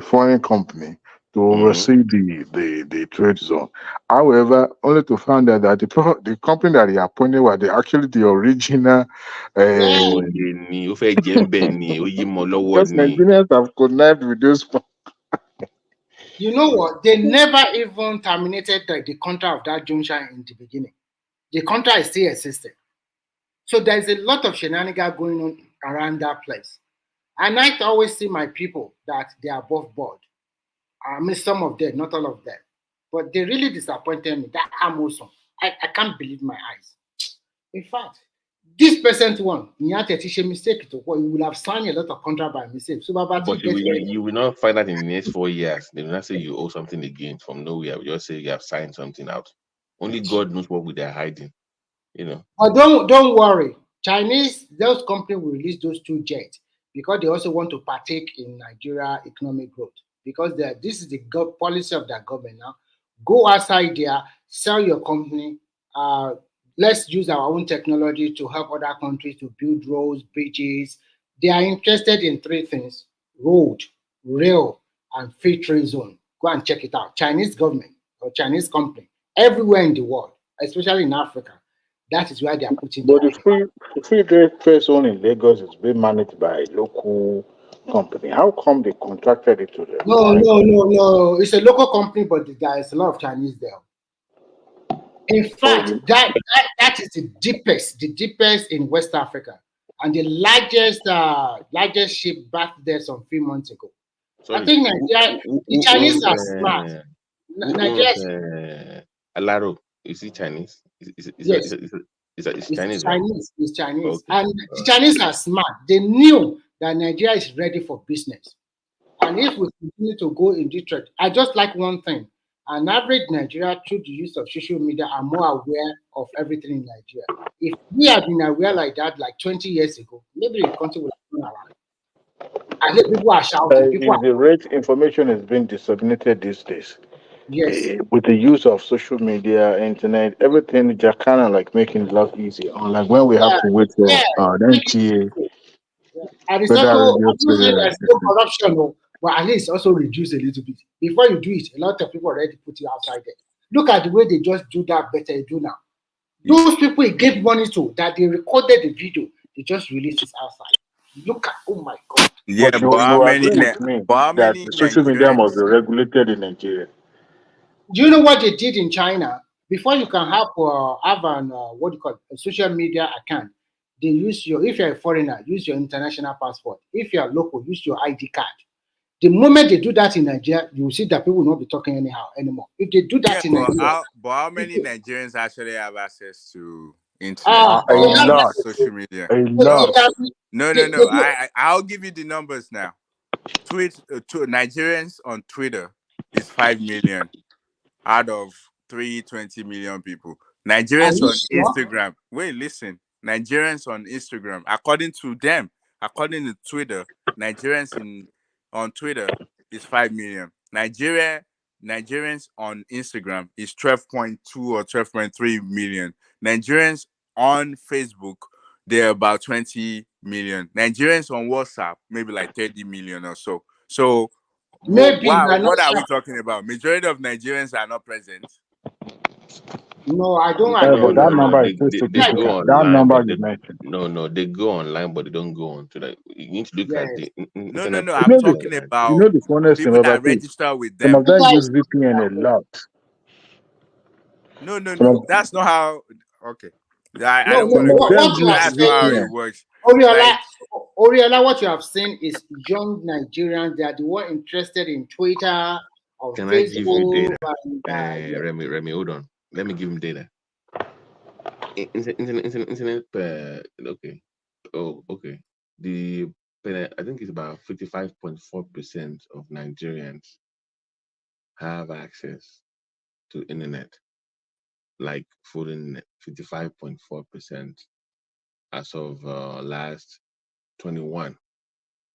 Speaker 20: foreign company to oversee the trade zone. However, only to find out that the company that he appointed was actually the original.
Speaker 15: Because
Speaker 20: Nigerians have connived with those.
Speaker 16: You know what? They never even terminated the contract of that junction in the beginning. The contract is still existing. So there's a lot of shenanigans going on around that place. And I always see my people that they are above board. I mean, some of them, not all of them. But they really disappointed me. That Amoson, I can't believe my eyes. In fact, This present one, he had a teacher mistake to what you will have signed a lot of contract by mistake. So
Speaker 15: But you will not find that in the next 4 years. They will not say you owe something again from nowhere. We just say you have signed something out. Only God knows what they're hiding.
Speaker 16: But don't worry. Chinese, those companies will release those two jets because they also want to partake in Nigeria economic growth. Because this is the policy of their government now. Go outside there, sell your company. Let's use our own technology to help other countries to build roads, bridges. They are interested in three things: road, rail, and free trade zone. Go and check it out. Chinese government or Chinese company everywhere in the world, especially in Africa. That is why they are putting.
Speaker 20: But the free trade first one in Lagos is being managed by a local company. How come they contracted it to them?
Speaker 16: No. It's a local company, but there is a lot of Chinese there. In fact, that is the deepest in West Africa, and the largest ship back there some few months ago.
Speaker 15: Sorry,
Speaker 16: I think Nigeria, the Chinese are smart.
Speaker 15: Alaro, is he Chinese?
Speaker 16: Yes.
Speaker 15: It's Chinese, right?
Speaker 16: It's Chinese.
Speaker 15: Okay.
Speaker 16: And the Chinese are smart. They knew that Nigeria is ready for business. And if we continue to go in Detroit, I just like one thing. An average Nigeria, through the use of social media, are more aware of everything in Nigeria. If we had been aware like that, like 20 years ago, maybe the country would have gone around. I think people are shouting.
Speaker 20: If the rate information is being disseminated these days,
Speaker 16: yes,
Speaker 20: with the use of social media, internet, everything, they're kind of like making life easy. Unlike when we have to wait for NTA.
Speaker 16: And it's also, I'm not saying there's no corruption, but at least also reduce a little bit. Before you do it, a lot of people already put you outside there. Look at the way they just do that better they do now. Those people he gave money to, that they recorded the video, they just released it outside. Look at, oh my God.
Speaker 10: Yeah,
Speaker 20: but
Speaker 10: but how many?
Speaker 20: That social media must be regulated in Nigeria.
Speaker 16: Do you know what they did in China? Before you can have an what do you call it, a social media account, they use if you're a foreigner, use your international passport. If you're local, use your ID card. The moment they do that in Nigeria, you will see that people will not be talking anyhow anymore. If they do that in Nigeria,
Speaker 10: but how many Nigerians actually have access to internet?
Speaker 20: A lot.
Speaker 10: Social media.
Speaker 20: A lot.
Speaker 10: No. I'll give you the numbers now. Nigerians on Twitter is 5 million out of 320 million people. Nigerians on Instagram. Wait, listen. Nigerians on Instagram, according to them, according to Twitter, Nigerians on Twitter is 5 million. Nigerians on Instagram is 12.2 or 12.3 million. Nigerians on Facebook, they're about 20 million. Nigerians on WhatsApp, maybe like 30 million or so. So what are we talking about? Majority of Nigerians are not present.
Speaker 16: No, I don't
Speaker 20: agree.
Speaker 16: But
Speaker 20: that number is too significant. That number you mentioned.
Speaker 15: No, they go online, but they don't go on to that. You need to look at the internet.
Speaker 10: No. I'm talking about
Speaker 20: the funniest
Speaker 10: people that register with them.
Speaker 20: Some of them use VPN a lot.
Speaker 10: No. That's not how. Okay. I don't
Speaker 16: want
Speaker 10: to. That's not how it works.
Speaker 16: Oriola, what you have seen is young Nigerians. They are the one interested in Twitter or
Speaker 15: Can
Speaker 16: Facebook.
Speaker 15: I give you data? Remy, hold on. Let me give him data. Internet. Okay. Oh, okay. I think it's about 55.4% of Nigerians have access to internet, like full internet. 55.4% as of last 21.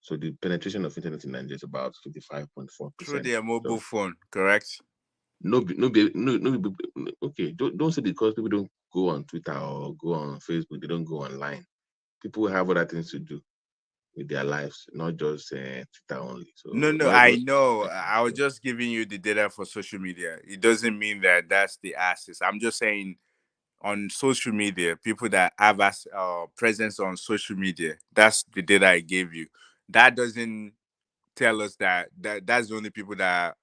Speaker 15: So the penetration of internet in Nigeria is about 55.4%.
Speaker 10: Through their mobile phone, correct?
Speaker 15: No. Okay, don't say because people don't go on Twitter or go on Facebook, they don't go online. People have other things to do with their lives, not just Twitter only. So
Speaker 10: no, I know. I was just giving you the data for social media. It doesn't mean that that's the access. I'm just saying on social media, people that have presence on social media, that's the data I gave you. That doesn't tell us that's the only people that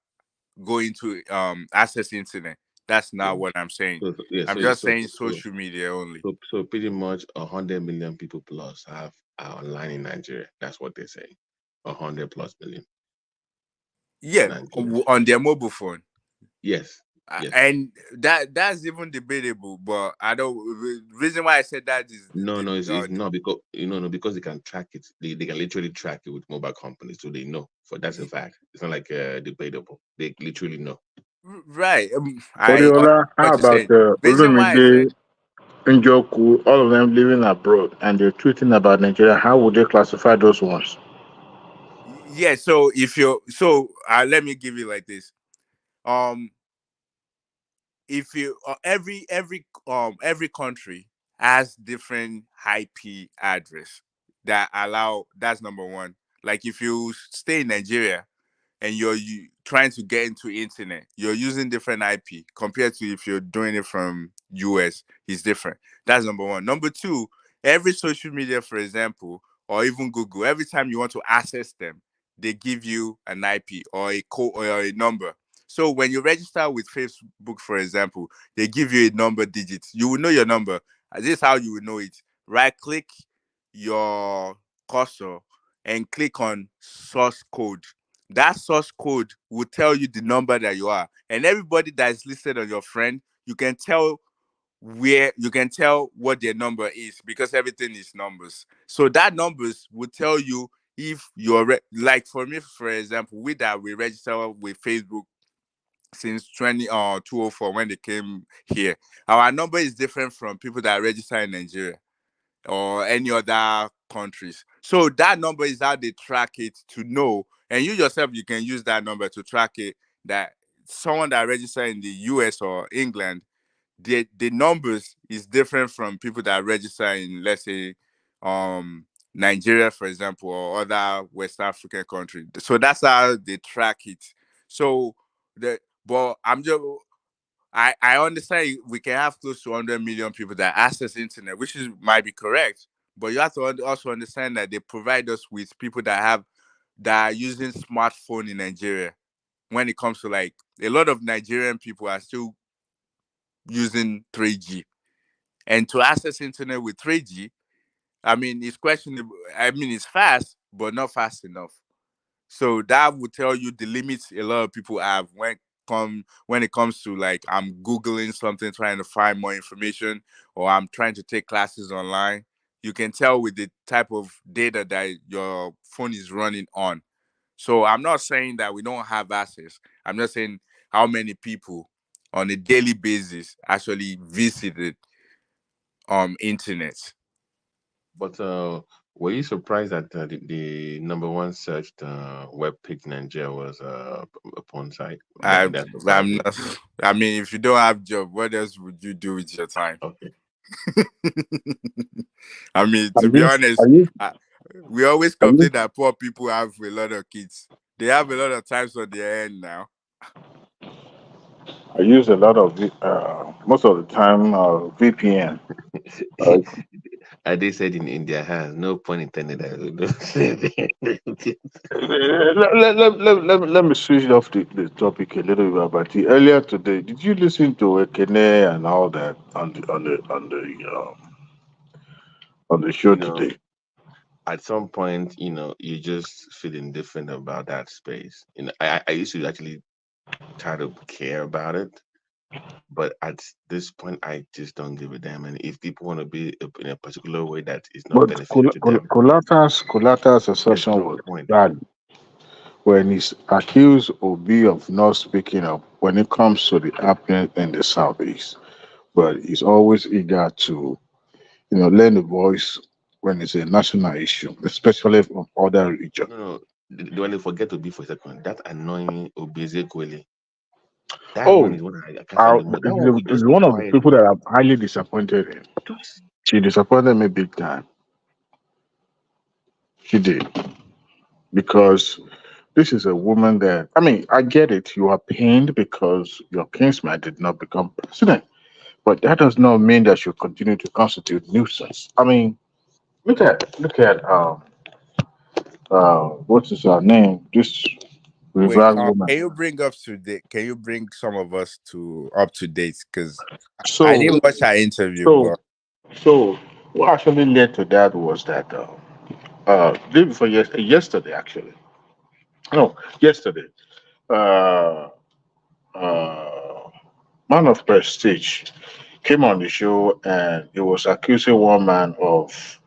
Speaker 10: go into access internet. That's not what I'm saying. I'm just saying social media only.
Speaker 15: So pretty much 100 million people plus are online in Nigeria. That's what they say. 100+ million.
Speaker 10: Yeah, on their mobile phone.
Speaker 15: Yes,
Speaker 7: Yes.
Speaker 19: And that's even debatable, but I don't. The reason why I said that is
Speaker 7: No, no, it's not because no, because they can track it. They can literally track it with mobile companies, so they know. For that's a fact. It's not like debatable. They literally know.
Speaker 19: right. I understand
Speaker 20: Oriola, how
Speaker 19: what you're
Speaker 20: about
Speaker 19: saying. Reason why I said
Speaker 20: Olumide, Njoku, all of them living abroad and they're tweeting about Nigeria? How would they classify those ones?
Speaker 19: yeah. So if you let me give you like this. Um, if you every country has different IP address that allow. That's number one. Like if you stay in Nigeria and you trying to get into internet, you're using different IP compared to if you're doing it from US. It's different. That's number one. Number two, every social media, for example, or even Google, every time you want to access them, they give you an IP or a code or a number. So when you register with Facebook, for example, they give you a number digits. You will know your number. This is how you will know it. Right click your cursor and click on source code. That source code will tell you the number that you are. And everybody that is listed on your friend, you can tell what their number is because everything is numbers. So that numbers will tell you if you're like for me, for example, we register with Facebook since 2004 when they came here. Our number is different from people that register in Nigeria or any other countries. So that number is how they track it to know. And you yourself, you can use that number to track it that someone that registered in the US or England, the numbers is different from people that register in, let's say, Nigeria, for example, or other West African countries. So that's how they track it. So but I understand we can have close to 100 million people that access internet, which is might be correct, but you have to also understand that they provide us with people that are using smartphone in Nigeria. When it comes to like a lot of Nigerian people are still using 3G, and to access internet with 3G, I mean it's questionable. I mean it's fast, but not fast enough. So that would tell you the limits a lot of people have when it comes to like I'm Googling something trying to find more information or I'm trying to take classes online. You can tell with the type of data that your phone is running on. So I'm not saying that we don't have access. I'm just saying how many people on a daily basis actually visited internet.
Speaker 7: But were you surprised that the number one searched web page in Nigeria was a porn site?
Speaker 19: I
Speaker 7: That
Speaker 19: I'm
Speaker 7: surprised you?
Speaker 19: not. I mean, if you don't have job, what else would you do with your time?
Speaker 7: Okay.
Speaker 19: I mean,
Speaker 20: Are
Speaker 19: to be
Speaker 20: you,
Speaker 19: honest,
Speaker 20: are you,
Speaker 19: we always
Speaker 20: are you,
Speaker 19: complain that poor people have a lot of kids. They have a lot of times on their end now.
Speaker 20: I use a lot of, most of the time, VPN. Uh,
Speaker 7: They said in their hands, no pun intended.
Speaker 20: let me switch off the topic a little bit about it. Earlier today, did you listen to Ekene and all that on the show
Speaker 7: you know,
Speaker 20: today?
Speaker 7: at some point, you just feel indifferent about that space. I used to actually try to care about it, but at this point, I just don't give a damn. And if people want to be in a particular way that is not
Speaker 20: But
Speaker 7: beneficial to them,
Speaker 20: Colata's
Speaker 7: gets
Speaker 20: assertion
Speaker 7: to a
Speaker 20: was
Speaker 7: point.
Speaker 20: that when he's accused Obi of not speaking up when it comes to the happening in the southeast, but he's always eager to, lend a voice when it's a national issue, especially from other regions.
Speaker 7: No, no, when they forget to be for a second, that annoying Obezekwele, that one
Speaker 20: Oh,
Speaker 7: is what I can't stand the most. That one could
Speaker 20: it's
Speaker 7: just be
Speaker 20: one of the
Speaker 7: quiet.
Speaker 20: people that I'm highly disappointed in.
Speaker 7: Just
Speaker 20: She disappointed me big time. She did. Because this is a woman that, I mean, I get it. You are pained because your kinsman did not become president. But that does not mean that you continue to constitute nuisance. I mean, look at what is her name? This
Speaker 19: Wait,
Speaker 20: Rival woman.
Speaker 19: can you bring some of us to up to date? Because I
Speaker 20: So
Speaker 19: didn't watch our interview,
Speaker 20: so
Speaker 19: but
Speaker 20: so what actually led to that was that day before yesterday actually. No, yesterday. Uh uh man of prestige came on the show and he was accusing one man of,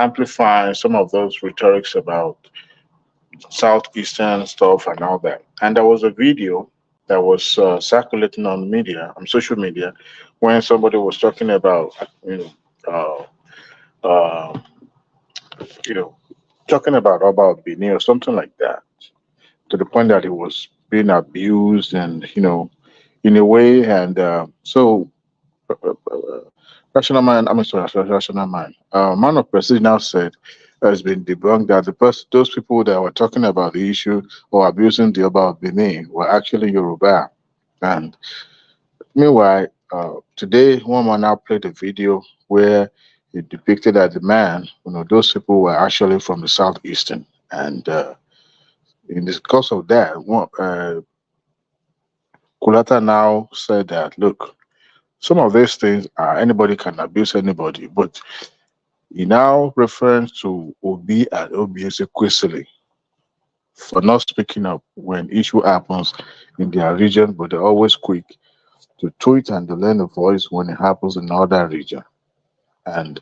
Speaker 20: amplifying some of those rhetorics about southeastern stuff and all that. And there was a video that was circulating on media, on social media, when somebody was talking about, uh, uh, you know, talking about Benin or something like that, to the point that he was being abused and in a way. And so, rational mind. I mean, sorry, rational mind. Man of Prestige now said has been debunked that those people that were talking about the issue or abusing the Oba of Benin were actually Yoruba. And meanwhile, today one man now played a video where he depicted that the man, those people were actually from the southeastern. And in the course of that, Kulata now said that, look, some of these things are anybody can abuse anybody, but he now refers to Obi and Obiese Kwesili for not speaking up when issue happens in their region, but they're always quick to tweet and to lend a voice when it happens in another region. And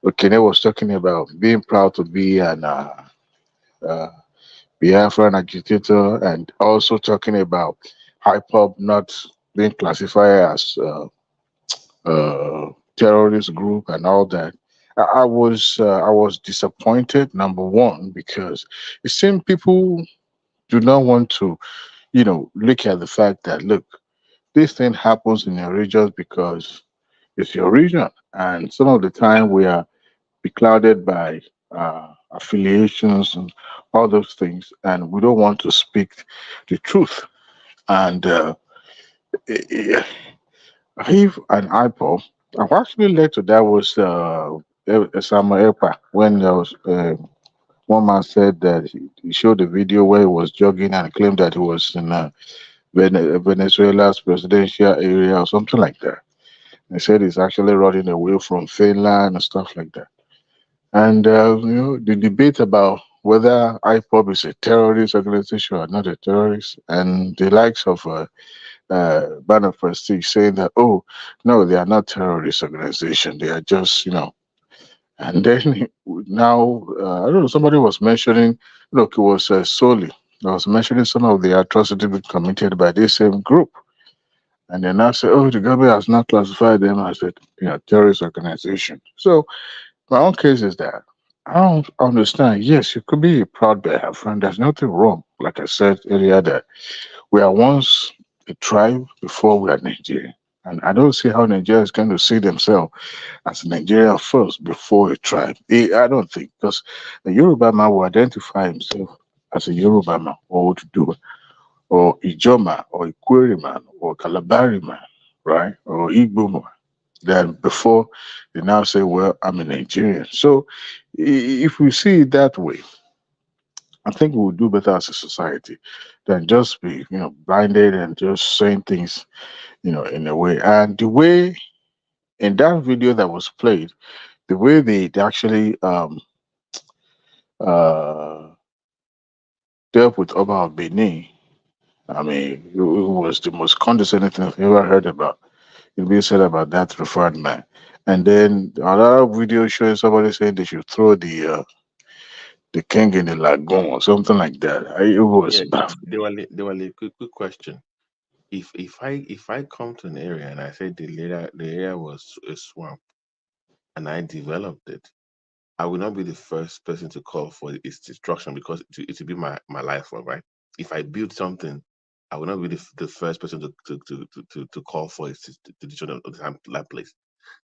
Speaker 20: Okene was talking about being proud to be an uh, Biafran agitator, and also talking about HIPOP not being classified as terrorist group and all that. I was disappointed. Number one, because it seemed people do not want to look at the fact that, look, this thing happens in your region because it's your region, and some of the time we are beclouded by affiliations and all those things, and we don't want to speak the truth. And If and IPO, I've actually led to that was Samuel Ekpa when there was one man said that he showed a video where he was jogging and claimed that he was in Venezuela's presidential area or something like that. They said he's actually running away from Finland and stuff like that. And the debate about whether IPOB is a terrorist organization or not a terrorist, and the likes of Banner Prestige saying that, oh, no, they are not terrorist organization. They are just, And then now, I don't know, somebody was mentioning, look, it was Soli. I was mentioning some of the atrocities being committed by this same group. And then I said, oh, the government has not classified them as a terrorist organization. So my own case is that I don't understand. Yes, you could be a proud Biafran. There's nothing wrong. Like I said earlier, that we are once a tribe before we are Nigeria. And I don't see how Nigeria is going to see themselves as Nigeria first before a tribe. I don't think, because the Yoruba man will identify himself as a Yoruba man or Oduduwa, or Ijoma, or Ikwere man, or Kalabari man, right? Or Igbo man. Then before they now say, well, I'm a Nigerian. So if we see it that way, I think we'll do better as a society than just be, blinded and just saying things, in a way. And the way in that video that was played, the way they actually uh, dealt with Oba of Benin, I mean, it was the most condescending thing I've ever heard about. It being said about that referred man. And then another video showing somebody saying they should throw the king in the lagoon or something like that. It was
Speaker 7: Yeah,
Speaker 20: baffling.
Speaker 7: they were like quick question. If I come to an area and I say the area was a swamp and I developed it, I will not be the first person to call for its destruction because it will be my life work, right? If I build something, I will not be the first person to call for its to destroy that place.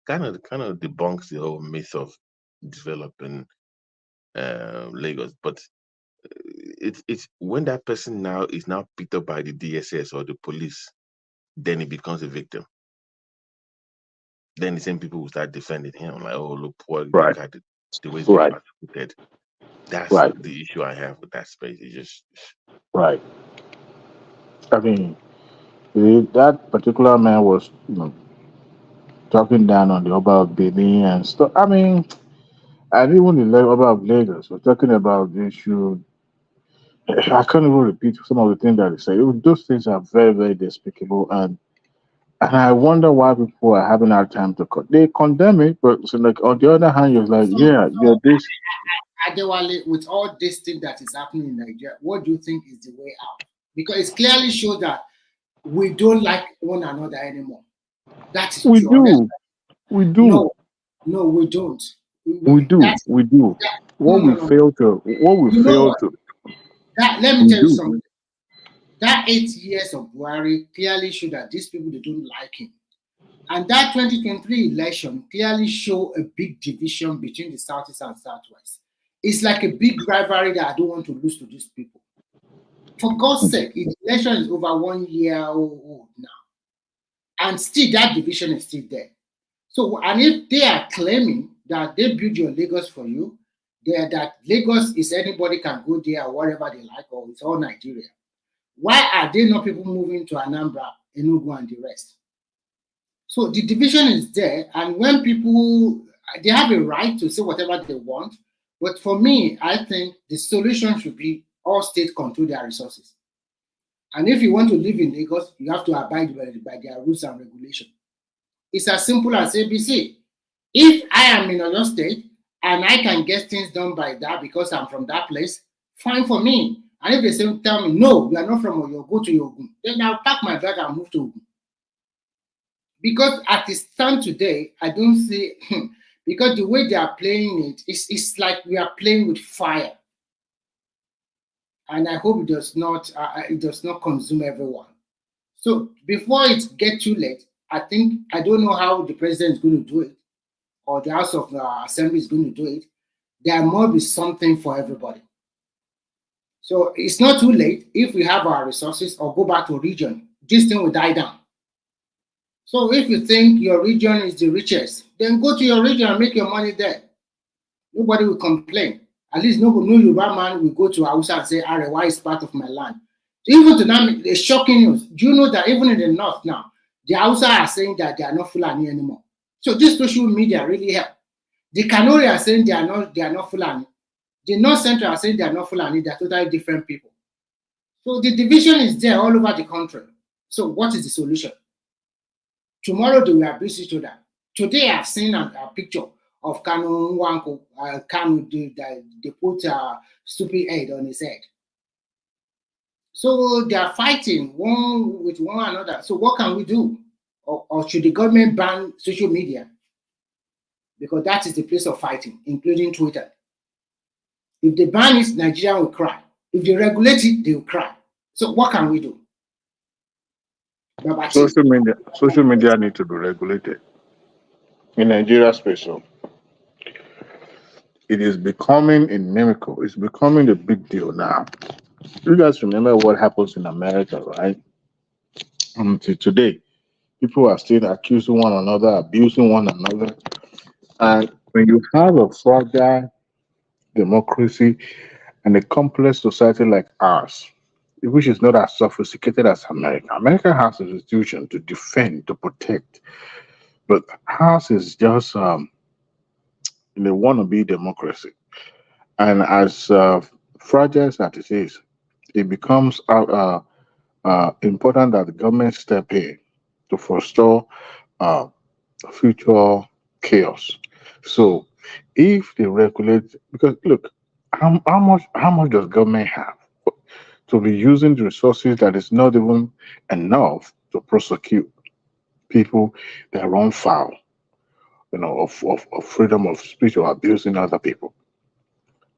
Speaker 7: Kind of debunks the whole myth of developing Lagos. But it's when that person now is now picked up by the DSS or the police, then he becomes a victim. Then the same people will start defending him, like, oh, look, poor,
Speaker 20: Right,
Speaker 7: look at the way it's being
Speaker 20: right,
Speaker 7: persecuted. That's
Speaker 20: right,
Speaker 7: the issue I have with that space. It's just
Speaker 20: right. I mean, that particular man was, talking down on the Oba of Benin and stuff. I mean, and even the Oba of Lagos was talking about the issue. I can't even repeat some of the things that he said. Those things are very, very despicable. And And I wonder why people are having a hard time to they condemn it, but so like on the other hand, you're like, yeah, you're this.
Speaker 16: Adewale, with all this thing that is happening in Nigeria, what do you think is the way out? Because it clearly shows that we don't like one another anymore. That is
Speaker 20: We
Speaker 16: true. Honestly.
Speaker 20: do. We do.
Speaker 16: No, we don't.
Speaker 20: We do. We do.
Speaker 16: No,
Speaker 20: What
Speaker 16: no,
Speaker 20: we
Speaker 16: no.
Speaker 20: fail to
Speaker 16: You know what? Let me
Speaker 20: we
Speaker 16: tell you
Speaker 20: do.
Speaker 16: something. That 8 years of Buhari clearly showed that these people, they don't like him. And that 2023 election clearly showed a big division between the Southeast and Southwest. It's like a big rivalry that I don't want to lose to these people. For God's sake, the election is over 1 year old now. And still that division is still there. So, and if they are claiming that they build your Lagos for you, that Lagos is anybody can go there or whatever they like, or it's all Nigeria, why are there not people moving to Anambra, Enugu, and the rest? So the division is there, and when people, they have a right to say whatever they want, but for me, I think the solution should be all states control their resources. And if you want to live in Lagos, you have to abide by their rules and regulations. It's as simple as ABC. If I am in another state and I can get things done by that because I'm from that place, fine for me. And if they say, tell me, no, you are not from Oyo, go to Ogun, then I'll pack my bag and move to Ogun. Because at this time today, I don't see, because the way they are playing it's like we are playing with fire. And I hope it does not consume everyone. So before it gets too late, I don't know how the president is going to do it, or the House of Assembly is going to do it. There must be something for everybody. So it's not too late if we have our resources or go back to region. This thing will die down. So if you think your region is the richest, then go to your region and make your money there. Nobody will complain. At least no Yoruba man will go to Hausa and say, Arewa is part of my land. Even to now, the shocking news. Do you know that even in the north now, the Hausa are saying that they are not Fulani anymore? So this social media really help. The Kanuri are saying they are not Fulani. The North Central are saying they are not Fulani, they are totally different people. So the division is there all over the country. So what is the solution? Tomorrow they will abuse each other. Today I've seen a picture of Kanu Nwanko, Kanu, they put a stupid head on his head. So they are fighting one with one another. So what can we do? Or should the government ban social media? Because that is the place of fighting, including Twitter. If they ban it, Nigeria will cry. If they regulate it, they will cry. So what can we do?
Speaker 20: Social media need to be regulated in Nigeria special. It is becoming inimical. It's becoming a big deal now. You guys remember what happens in America, right? Until today, people are still accusing one another, abusing one another. And when you have a fragile democracy and a complex society like ours, which is not as sophisticated as America, America has an institution to defend, to protect, but ours is just a wannabe democracy. And as fragile as it is, it becomes important that the government step in to forestall uh, future chaos. So, if they regulate, because look, how much does government have to be using the resources that is not even enough to prosecute people that run foul, of freedom of speech or abusing other people?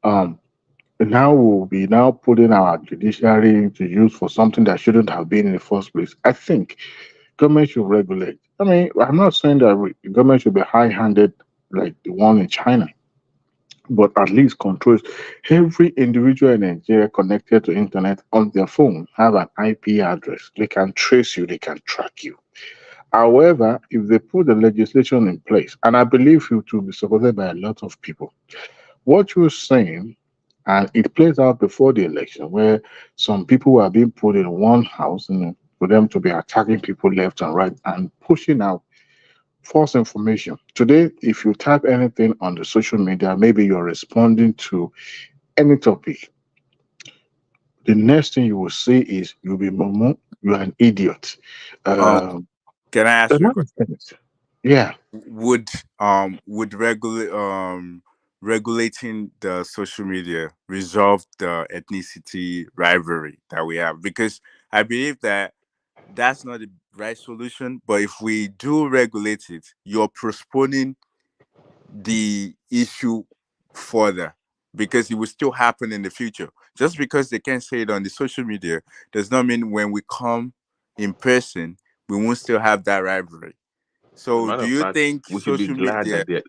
Speaker 20: Um, Now we'll be now putting our judiciary to use for something that shouldn't have been in the first place. I think government should regulate. I mean, I'm not saying that government should be high-handed like the one in China, but at least controls every individual in Nigeria connected to internet on their phone have an IP address. They can trace you, they can track you. However, if they put the legislation in place, and I believe it will be supported by a lot of people, what you're saying, and it plays out before the election, where some people are being put in one house and for them to be attacking people left and right and pushing out false information. Today, if you type anything on the social media, maybe you're responding to any topic, the next thing you will see is you'll be Momo, you're an idiot.
Speaker 10: Can I ask you a question?
Speaker 20: Yeah.
Speaker 10: Would regulating the social media resolve the ethnicity rivalry that we have? Because I believe that that's not the right solution. But if we do regulate it, you're postponing the issue further because it will still happen in the future. Just because they can't say it on the social media does not mean when we come in person, we won't still have that rivalry.
Speaker 15: As a
Speaker 10: So,
Speaker 15: matter
Speaker 10: do
Speaker 15: of
Speaker 10: you
Speaker 15: fact,
Speaker 10: think
Speaker 15: we should be
Speaker 10: social
Speaker 15: glad
Speaker 10: media?
Speaker 15: that they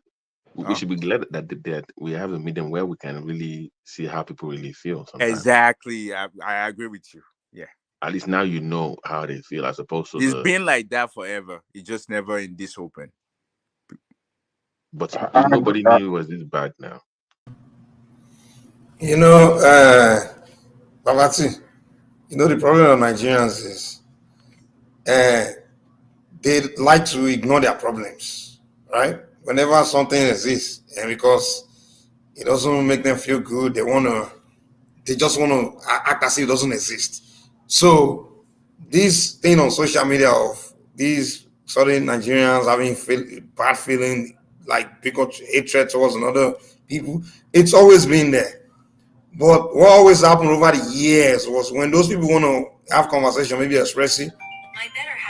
Speaker 15: we
Speaker 10: Huh?
Speaker 15: should be glad that we have a medium where we can really see how people really feel sometimes.
Speaker 10: Exactly. I agree with you. Yeah.
Speaker 15: At least now you know how they feel as opposed to
Speaker 10: It's
Speaker 15: the
Speaker 10: been like that forever. It's just never in this open.
Speaker 15: but
Speaker 20: I,
Speaker 15: nobody
Speaker 20: I,
Speaker 15: knew it was this bad now.
Speaker 11: You know, Babati, the problem of Nigerians is uh, they like to ignore their problems, right? Whenever something exists, and because it doesn't make them feel good, they just want to act as if it doesn't exist. So this thing on social media of these certain Nigerians having bad feeling, like because hatred towards another people, it's always been there. But what always happened over the years was when those people want to have conversation, maybe expressing.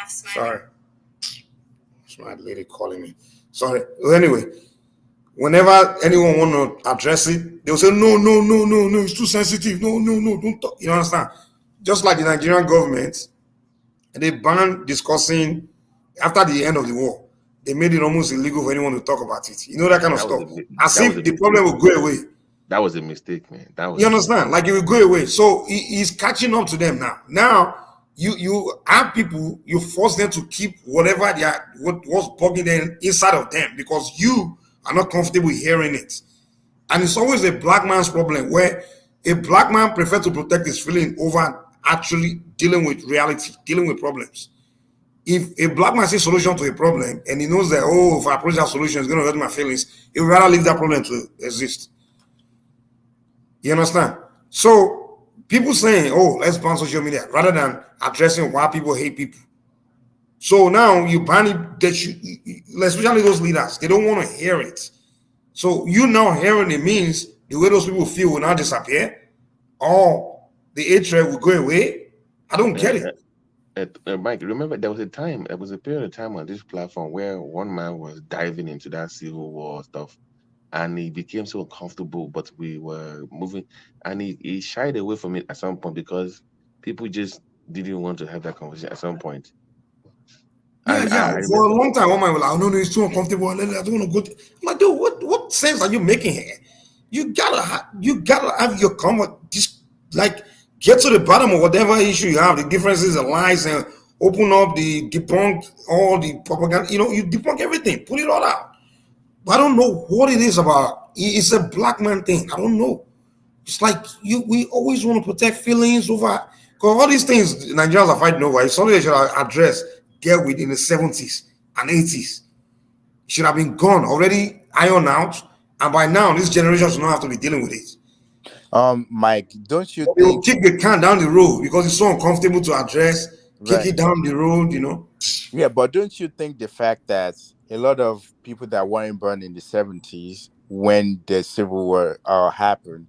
Speaker 11: Sorry, smart lady calling me. Sorry. Well, anyway, whenever anyone want to address it, they'll say, no, no, no, no, no, it's too sensitive. No, no, no, don't talk. You understand? Just like the Nigerian government, they banned discussing after the end of the war. They made it almost illegal for anyone to talk about it. That kind of
Speaker 15: That was
Speaker 11: stuff.
Speaker 15: a
Speaker 11: As
Speaker 15: that was a
Speaker 11: if the
Speaker 15: mistake.
Speaker 11: problem will go away.
Speaker 15: That was a mistake, man. That was
Speaker 11: You
Speaker 15: a mistake.
Speaker 11: understand? Like it will go away. So he's catching up to them now. Now you have people, you force them to keep whatever they are, what's bugging them inside of them because you are not comfortable hearing it. And it's always a black man's problem where a black man prefers to protect his feeling over actually dealing with reality, dealing with problems. If a black man sees solution to a problem and he knows that, oh, if I approach that solution, it's going to hurt my feelings, he would rather leave that problem to exist. You understand? So people saying, oh, let's ban social media rather than addressing why people hate people. So now you ban it, especially those leaders, they don't want to hear it. So you now hearing it means the way those people feel will now disappear, or the hatred will go away. I don't get it.
Speaker 15: Mike, remember there was a period of time on this platform where one man was diving into that civil war stuff and he became so uncomfortable, but we were moving and he shied away from it at some point because people just didn't want to have that conversation at some point.
Speaker 11: Yeah,
Speaker 15: And
Speaker 11: yeah.
Speaker 15: I
Speaker 11: For a
Speaker 15: remember
Speaker 11: long time, one man was like, oh, no, no, it's too uncomfortable. I don't want to go. I'm like, dude, what sense are you making here? You gotta have your just like get to the bottom of whatever issue you have, the differences, the lies, and open up the debunk all the propaganda. You debunk everything, put it all out. But I don't know what it is about. It's a black man thing. I don't know. It's like we always want to protect feelings over because all these things Nigerians are fighting over. It's something they should address, dealt with in the 70s and 80s. It should have been gone already, ironed out, and by now this generation should not have to be dealing with it.
Speaker 19: Mike, don't you
Speaker 11: They will
Speaker 19: think?
Speaker 11: kick the can down the road because it's so uncomfortable to address. Kick
Speaker 19: Right.
Speaker 11: it down the road,
Speaker 19: Yeah, but don't you think the fact that a lot of people that weren't born in the 70s when the Civil War happened,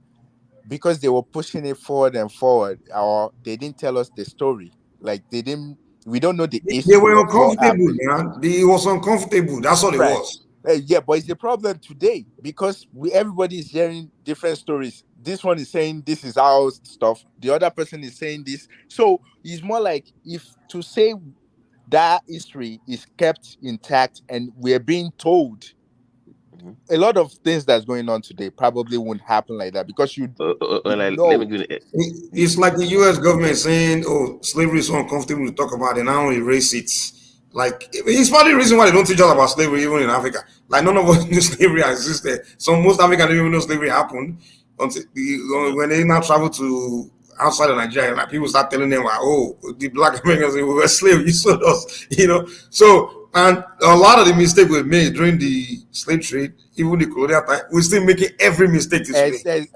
Speaker 19: because they were pushing it forward and forward, or they didn't tell us the story. Like we don't know the
Speaker 11: They
Speaker 19: history
Speaker 11: were
Speaker 19: of what
Speaker 11: uncomfortable,
Speaker 19: happened.
Speaker 11: man. It was uncomfortable. That's all it
Speaker 19: Right.
Speaker 11: was.
Speaker 19: Yeah, but it's the problem today because everybody is hearing different stories. This one is saying this is our stuff. The other person is saying this. So it's more like if to say that history is kept intact and we're being told
Speaker 15: Mhm.
Speaker 19: a lot of things that's going on today probably won't happen like that because you
Speaker 15: let me
Speaker 19: know.
Speaker 15: give you
Speaker 11: It's like the U.S. government saying, "Oh, slavery is so uncomfortable to talk about, and now erase it." Like it's probably the reason why they don't teach us about slavery even in Africa. Like none of us knew slavery existed. So most Africans don't even know slavery happened until
Speaker 15: yeah.
Speaker 11: when they now travel to outside of Nigeria. Like people start telling them, like, "Oh, the Black Americans we were slaves. You sold us," So and a lot of the mistakes were made during the slave trade. even the colonial time, we're still making every mistake this way.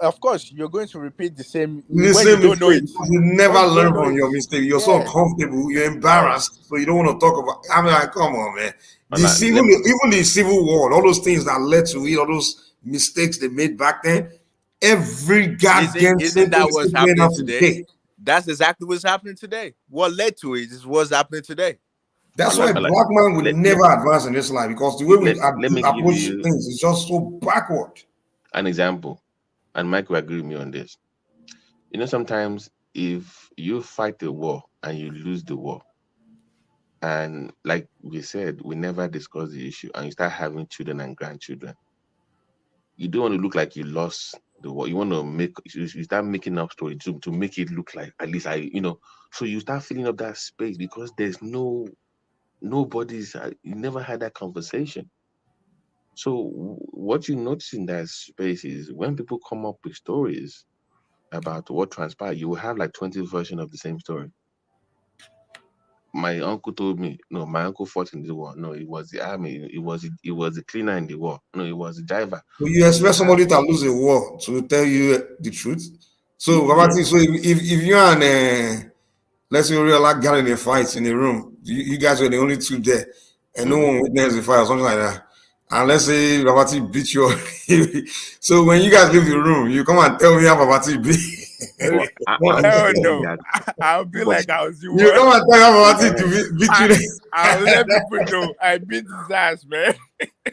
Speaker 19: Of course, you're going to repeat the same
Speaker 11: The
Speaker 19: when you
Speaker 11: same
Speaker 19: don't know
Speaker 11: mistake.
Speaker 19: it.
Speaker 11: You never
Speaker 19: When you
Speaker 11: learn
Speaker 19: don't know
Speaker 11: from
Speaker 19: it,
Speaker 11: your mistake. You're so
Speaker 19: yeah,
Speaker 11: uncomfortable. You're
Speaker 19: right.
Speaker 11: embarrassed, so you don't want to talk about. I mean, like, come on, man.
Speaker 15: And
Speaker 11: Even the civil war, all those things that led to it, all those mistakes they made back then. Every goddamn
Speaker 19: Isn't
Speaker 11: same thing
Speaker 19: that
Speaker 11: is
Speaker 19: what's
Speaker 11: still playing
Speaker 19: happening
Speaker 11: out
Speaker 19: today?
Speaker 11: today.
Speaker 19: That's exactly what's happening today. What led to it is what's happening today.
Speaker 11: That's why black man will never advance in this life, because the way we
Speaker 15: let me give
Speaker 11: approach
Speaker 15: you
Speaker 11: things is just so backward.
Speaker 15: an example, and Mike will agree with me on this. You know, sometimes if you fight a war and you lose the war, and like we said, we never discuss the issue, and you start having children and grandchildren, you don't want to look like you lost the war. You want to you start making up stories to make it look like at least so you start filling up that space because there's nobody's, you never had that conversation. So what you notice in that space is when people come up with stories about what transpired, you will have like 20 versions of the same story. My uncle told me, no, my uncle fought in the war. No, it was the army. It was the cleaner in the war. No, it was the driver.
Speaker 11: So you
Speaker 15: So you
Speaker 11: expect
Speaker 15: have
Speaker 11: somebody to lose a war to tell you the truth? So,
Speaker 15: yes.
Speaker 11: Babati, so if you're an let's say we real like got in a fight in a room, you guys were the only two there, and no one witnessed the fight or something like that. And let's say Babati beat you. So when you guys leave the room, you come and tell me how Babati beat.
Speaker 15: But I'm
Speaker 19: Hell
Speaker 15: saying
Speaker 19: no.
Speaker 15: that.
Speaker 19: I'll be
Speaker 15: But
Speaker 19: like I was the
Speaker 11: You
Speaker 19: one.
Speaker 11: come and tell me how Babati beat you.
Speaker 19: I'll let people know I beat his ass, man.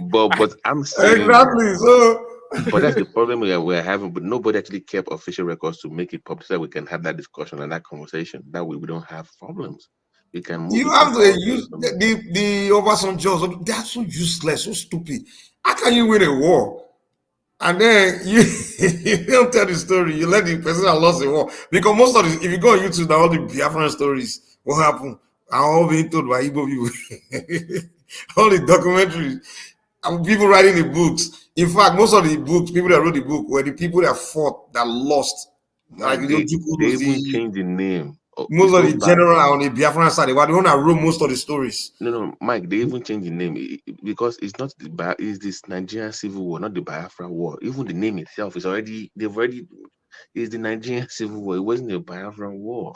Speaker 15: but I'm saying that.
Speaker 11: Exactly. So
Speaker 15: But that's the problem we're having. But nobody actually kept official records to make it public so we can have that discussion and that conversation. That way we don't have problems. We can move.
Speaker 11: you
Speaker 15: We can
Speaker 11: have to
Speaker 15: all learn
Speaker 11: use
Speaker 15: from it.
Speaker 11: the Obasanjo. They are so useless, so stupid. How can you win a war? And then you, you don't tell the story. You let the person that lost the war. Because most of the, if you go on YouTube, now all the Biafran stories, what happened, are all being told by Igbo people. All the documentaries, and people writing the books. In fact, most of the books, people that wrote the book were the people that fought, that lost. Like
Speaker 15: Mike,
Speaker 11: the
Speaker 15: they
Speaker 11: Ojukus,
Speaker 15: even changed the name. Oh,
Speaker 11: most
Speaker 15: it's
Speaker 11: of
Speaker 15: so
Speaker 11: the
Speaker 15: bad.
Speaker 11: general on the Biafran side, they were the one that wrote most of the stories.
Speaker 15: No, Mike, they even changed the name because it's not it's this Nigerian Civil War, not the Biafra War. Even the name itself is already it's the Nigerian Civil War. It wasn't the Biafran War.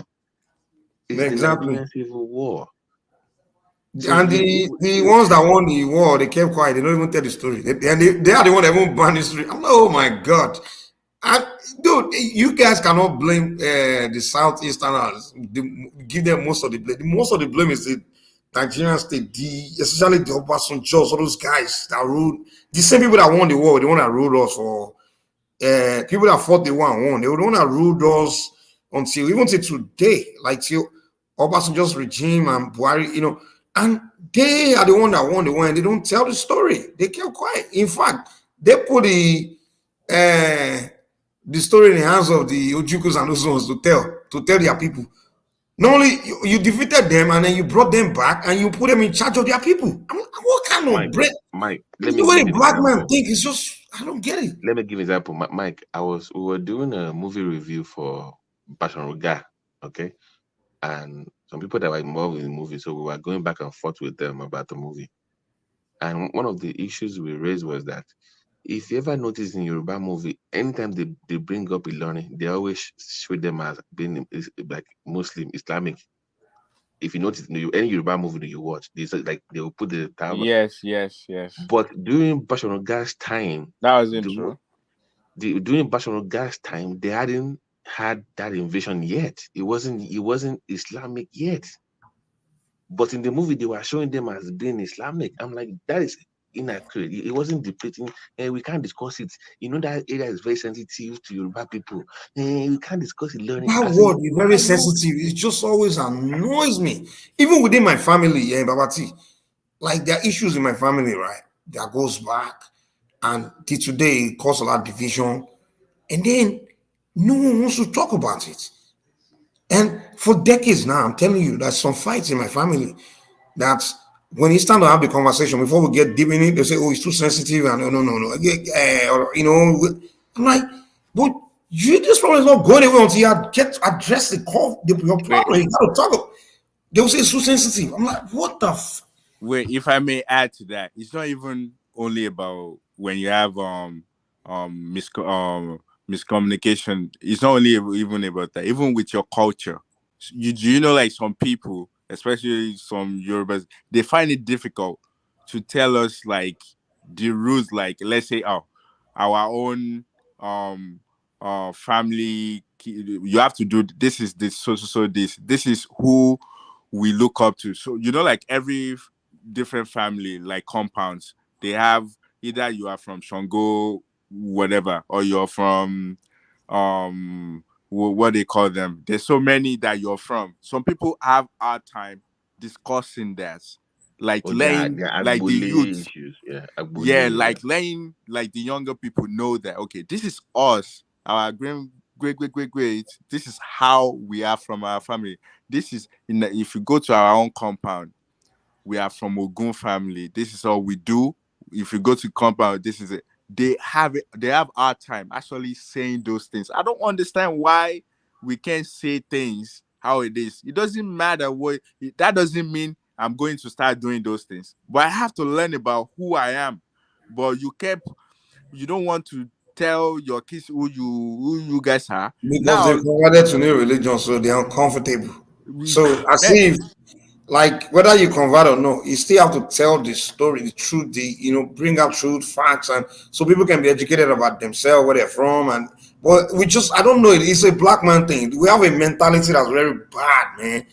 Speaker 15: It's the
Speaker 11: Exactly.
Speaker 15: Nigerian Civil War. So
Speaker 11: And
Speaker 15: you
Speaker 11: the ones that won the war, they kept quiet. They don't even tell the story. They are the one that won't ban history. I'm like, oh my God. And, dude, you guys cannot blame the Southeasterners. Give them most of the blame. Most of the blame is the Nigerian state, especially the Obasanjo, all those guys that ruled. The same people that won the war, the one that ruled us for people that fought the war and won. They were the one that ruled us until even till today, like till Obasanjo's regime and Buhari, and they are the one that won the war and they don't tell the story. They kept quiet. In fact, they put the story in the hands of the Ojukus and those ones to tell their people. Not only you defeated them and then you brought them back and you put them in charge of their people. I mean, what kind of bread?
Speaker 15: Mike, let
Speaker 11: The
Speaker 15: me
Speaker 11: way
Speaker 15: give
Speaker 11: a
Speaker 15: you an
Speaker 11: black man
Speaker 15: example.
Speaker 11: think is just, I don't get it.
Speaker 15: Let me give an example. Mike, we were doing a movie review for Passion Ruga, okay? And some people that were involved in the movie, so we were going back and forth with them about the movie. And one of the issues we raised was that if you ever notice in Yoruba movie, anytime they bring up learning, they always show them as being like Muslim, Islamic. If you notice, any Yoruba movie that you watch, they will put the tab.
Speaker 19: Yes.
Speaker 15: But during Bashar Gas time,
Speaker 19: That wasn't true.
Speaker 15: during Bashar Gas time, they hadn't had that invasion yet. It wasn't Islamic yet. But in the movie, they were showing them as being Islamic. I'm like, that is inaccurate. It wasn't depicting, and we can't discuss it. That area is very sensitive to Yoruba people. We can't discuss it learning.
Speaker 11: That
Speaker 15: I say,
Speaker 11: word is very sensitive. It just always annoys me. Even within my family, Babati, like there are issues in my family, right? That goes back and till today it causes a lot of division. And then no one wants to talk about it. And for decades now, I'm telling you, there's some fights in my family that when it's time to have the conversation, before we get deep in it, they say, oh, it's too sensitive. And no. I'm like, but this problem is not going away until you get to address your problem. You got to talk about. They will say it's too sensitive. I'm like, what the
Speaker 19: Wait, if I may add to that, it's not even only about when you have miscommunication. It's not only even about that. Even with your culture, you know, like some people, especially some Yorubas, they find it difficult to tell us like the rules. Like let's say, our own family. You have to do this. Is this so this is who we look up to. So you know, like every different family, like compounds, they have either you are from Shango, whatever, or you're from what they call them. There's so many that you're from. Some people have hard time discussing that, like
Speaker 7: Or
Speaker 19: letting
Speaker 7: there are
Speaker 19: like the
Speaker 7: Agbole
Speaker 19: youth,
Speaker 7: issues. Yeah,
Speaker 19: yeah,
Speaker 7: Agbole. Yeah.
Speaker 19: like letting like the younger people know that okay, this is us, our great. This is how we are from our family. This is if you go to our own compound, we are from Ogun family. This is all we do. If you go to compound, this is it. They have hard time actually saying those things. I don't understand why we can't say things how it is. It doesn't matter what that doesn't mean I'm going to start doing those things. But I have to learn about who I am. But you don't want to tell your kids who you guys are.
Speaker 11: Because
Speaker 19: Now
Speaker 11: they've converted to new religion, so they're uncomfortable.
Speaker 19: we
Speaker 11: So as
Speaker 19: man,
Speaker 11: if, like, whether you convert or not, you still have to tell the story, the truth, bring out truth, facts, and so people can be educated about themselves, where they're from, and but I don't know, it's a black man thing. We have a mentality that's very bad, man.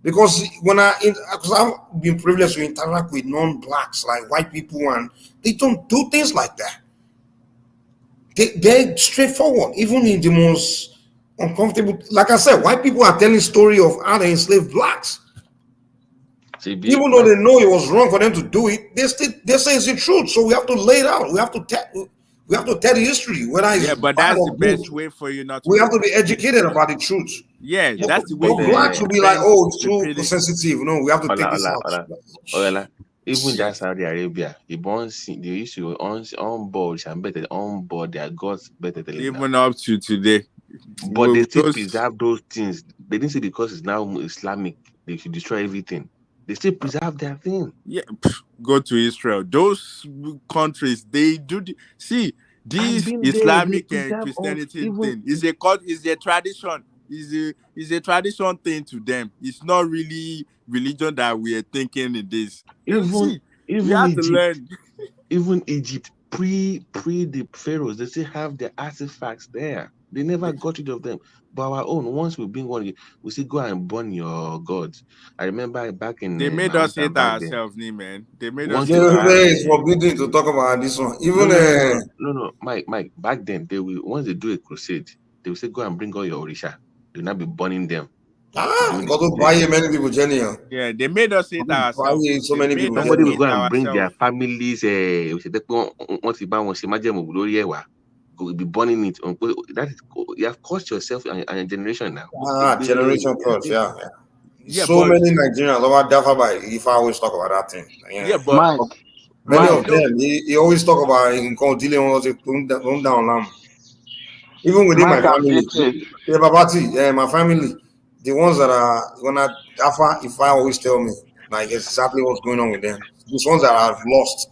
Speaker 11: Because because I've been privileged to interact with non-blacks, like white people, and they don't do things like that. They're straightforward, even in the most uncomfortable. Like I said, white people are telling story of how they enslaved blacks. Even though they know it was wrong for them to do it, they say it's the truth. So we have to lay it out. We have to tell the history, whether it's
Speaker 19: yeah, but
Speaker 11: bad
Speaker 19: that's the
Speaker 11: or good.
Speaker 19: best way for you not to
Speaker 11: We have to be
Speaker 19: repeat
Speaker 11: educated about the truth.
Speaker 19: yeah, that's the way
Speaker 11: But
Speaker 19: to
Speaker 11: blacks will be like,
Speaker 19: prevent
Speaker 11: oh, it's too
Speaker 19: repeating.
Speaker 11: sensitive. No, we have to take this
Speaker 7: Ola,
Speaker 11: out.
Speaker 7: Ola. Even that Saudi Arabia, they used to on board better on board their gods better than them now.
Speaker 19: Even up to today.
Speaker 7: But they still
Speaker 19: Those
Speaker 7: preserve those things. They didn't say because it's now Islamic, they should destroy everything. They still preserve their thing.
Speaker 19: yeah, go to Israel. Those countries they do see
Speaker 7: I've
Speaker 19: this
Speaker 7: been there. They
Speaker 19: Islamic and
Speaker 7: preserve us
Speaker 19: Christianity
Speaker 7: even
Speaker 19: thing is a tradition. Is a tradition thing to them. It's not really religion that we are thinking in this. You
Speaker 7: even
Speaker 19: see, we
Speaker 7: even
Speaker 19: have to
Speaker 7: Egypt.
Speaker 19: learn.
Speaker 7: Even Egypt, pre the pharaohs, they still have the artifacts there. They never got rid of them. But our own, once we bring one, we say go and burn your gods. I remember back in
Speaker 19: They made
Speaker 7: my
Speaker 19: us
Speaker 7: hometown
Speaker 19: hate
Speaker 7: back then.
Speaker 19: ourselves, man. They made us
Speaker 7: Once
Speaker 11: They
Speaker 7: they
Speaker 19: hate
Speaker 7: go
Speaker 11: say
Speaker 7: and
Speaker 11: it's forbidden to talk about this one.
Speaker 7: no
Speaker 11: Even
Speaker 7: no no no no no Mike, back then they will, once they do a crusade, they will say go and bring all your orisha. They will not be burning them during the
Speaker 11: got to
Speaker 7: crusade.
Speaker 11: buy many people, Jenny.
Speaker 19: yeah, they made us hate ourselves.
Speaker 11: Buy so
Speaker 19: They
Speaker 11: many
Speaker 19: made
Speaker 11: people,
Speaker 19: us
Speaker 11: Jenny.
Speaker 7: Somebody will
Speaker 19: hate
Speaker 7: go and bring
Speaker 19: ourselves.
Speaker 7: their families. Once you buy one, go be burning it. That is, you have cost yourself and your generation now.
Speaker 11: Generation cross, yeah.
Speaker 19: Yeah,
Speaker 11: So
Speaker 19: but
Speaker 11: many Nigerians over Dafa by if I always talk about that thing.
Speaker 19: yeah,
Speaker 11: Yeah.
Speaker 19: but
Speaker 11: Many
Speaker 19: you
Speaker 11: of
Speaker 12: Mike,
Speaker 19: know,
Speaker 11: them, he always talk about in dealing with the down lamb. Even within my
Speaker 12: Mike and
Speaker 11: family,
Speaker 12: Beatrice.
Speaker 11: yeah, Babati, my family, the ones that are gonna if I always tell me like exactly what's going on with them. These ones that I've lost.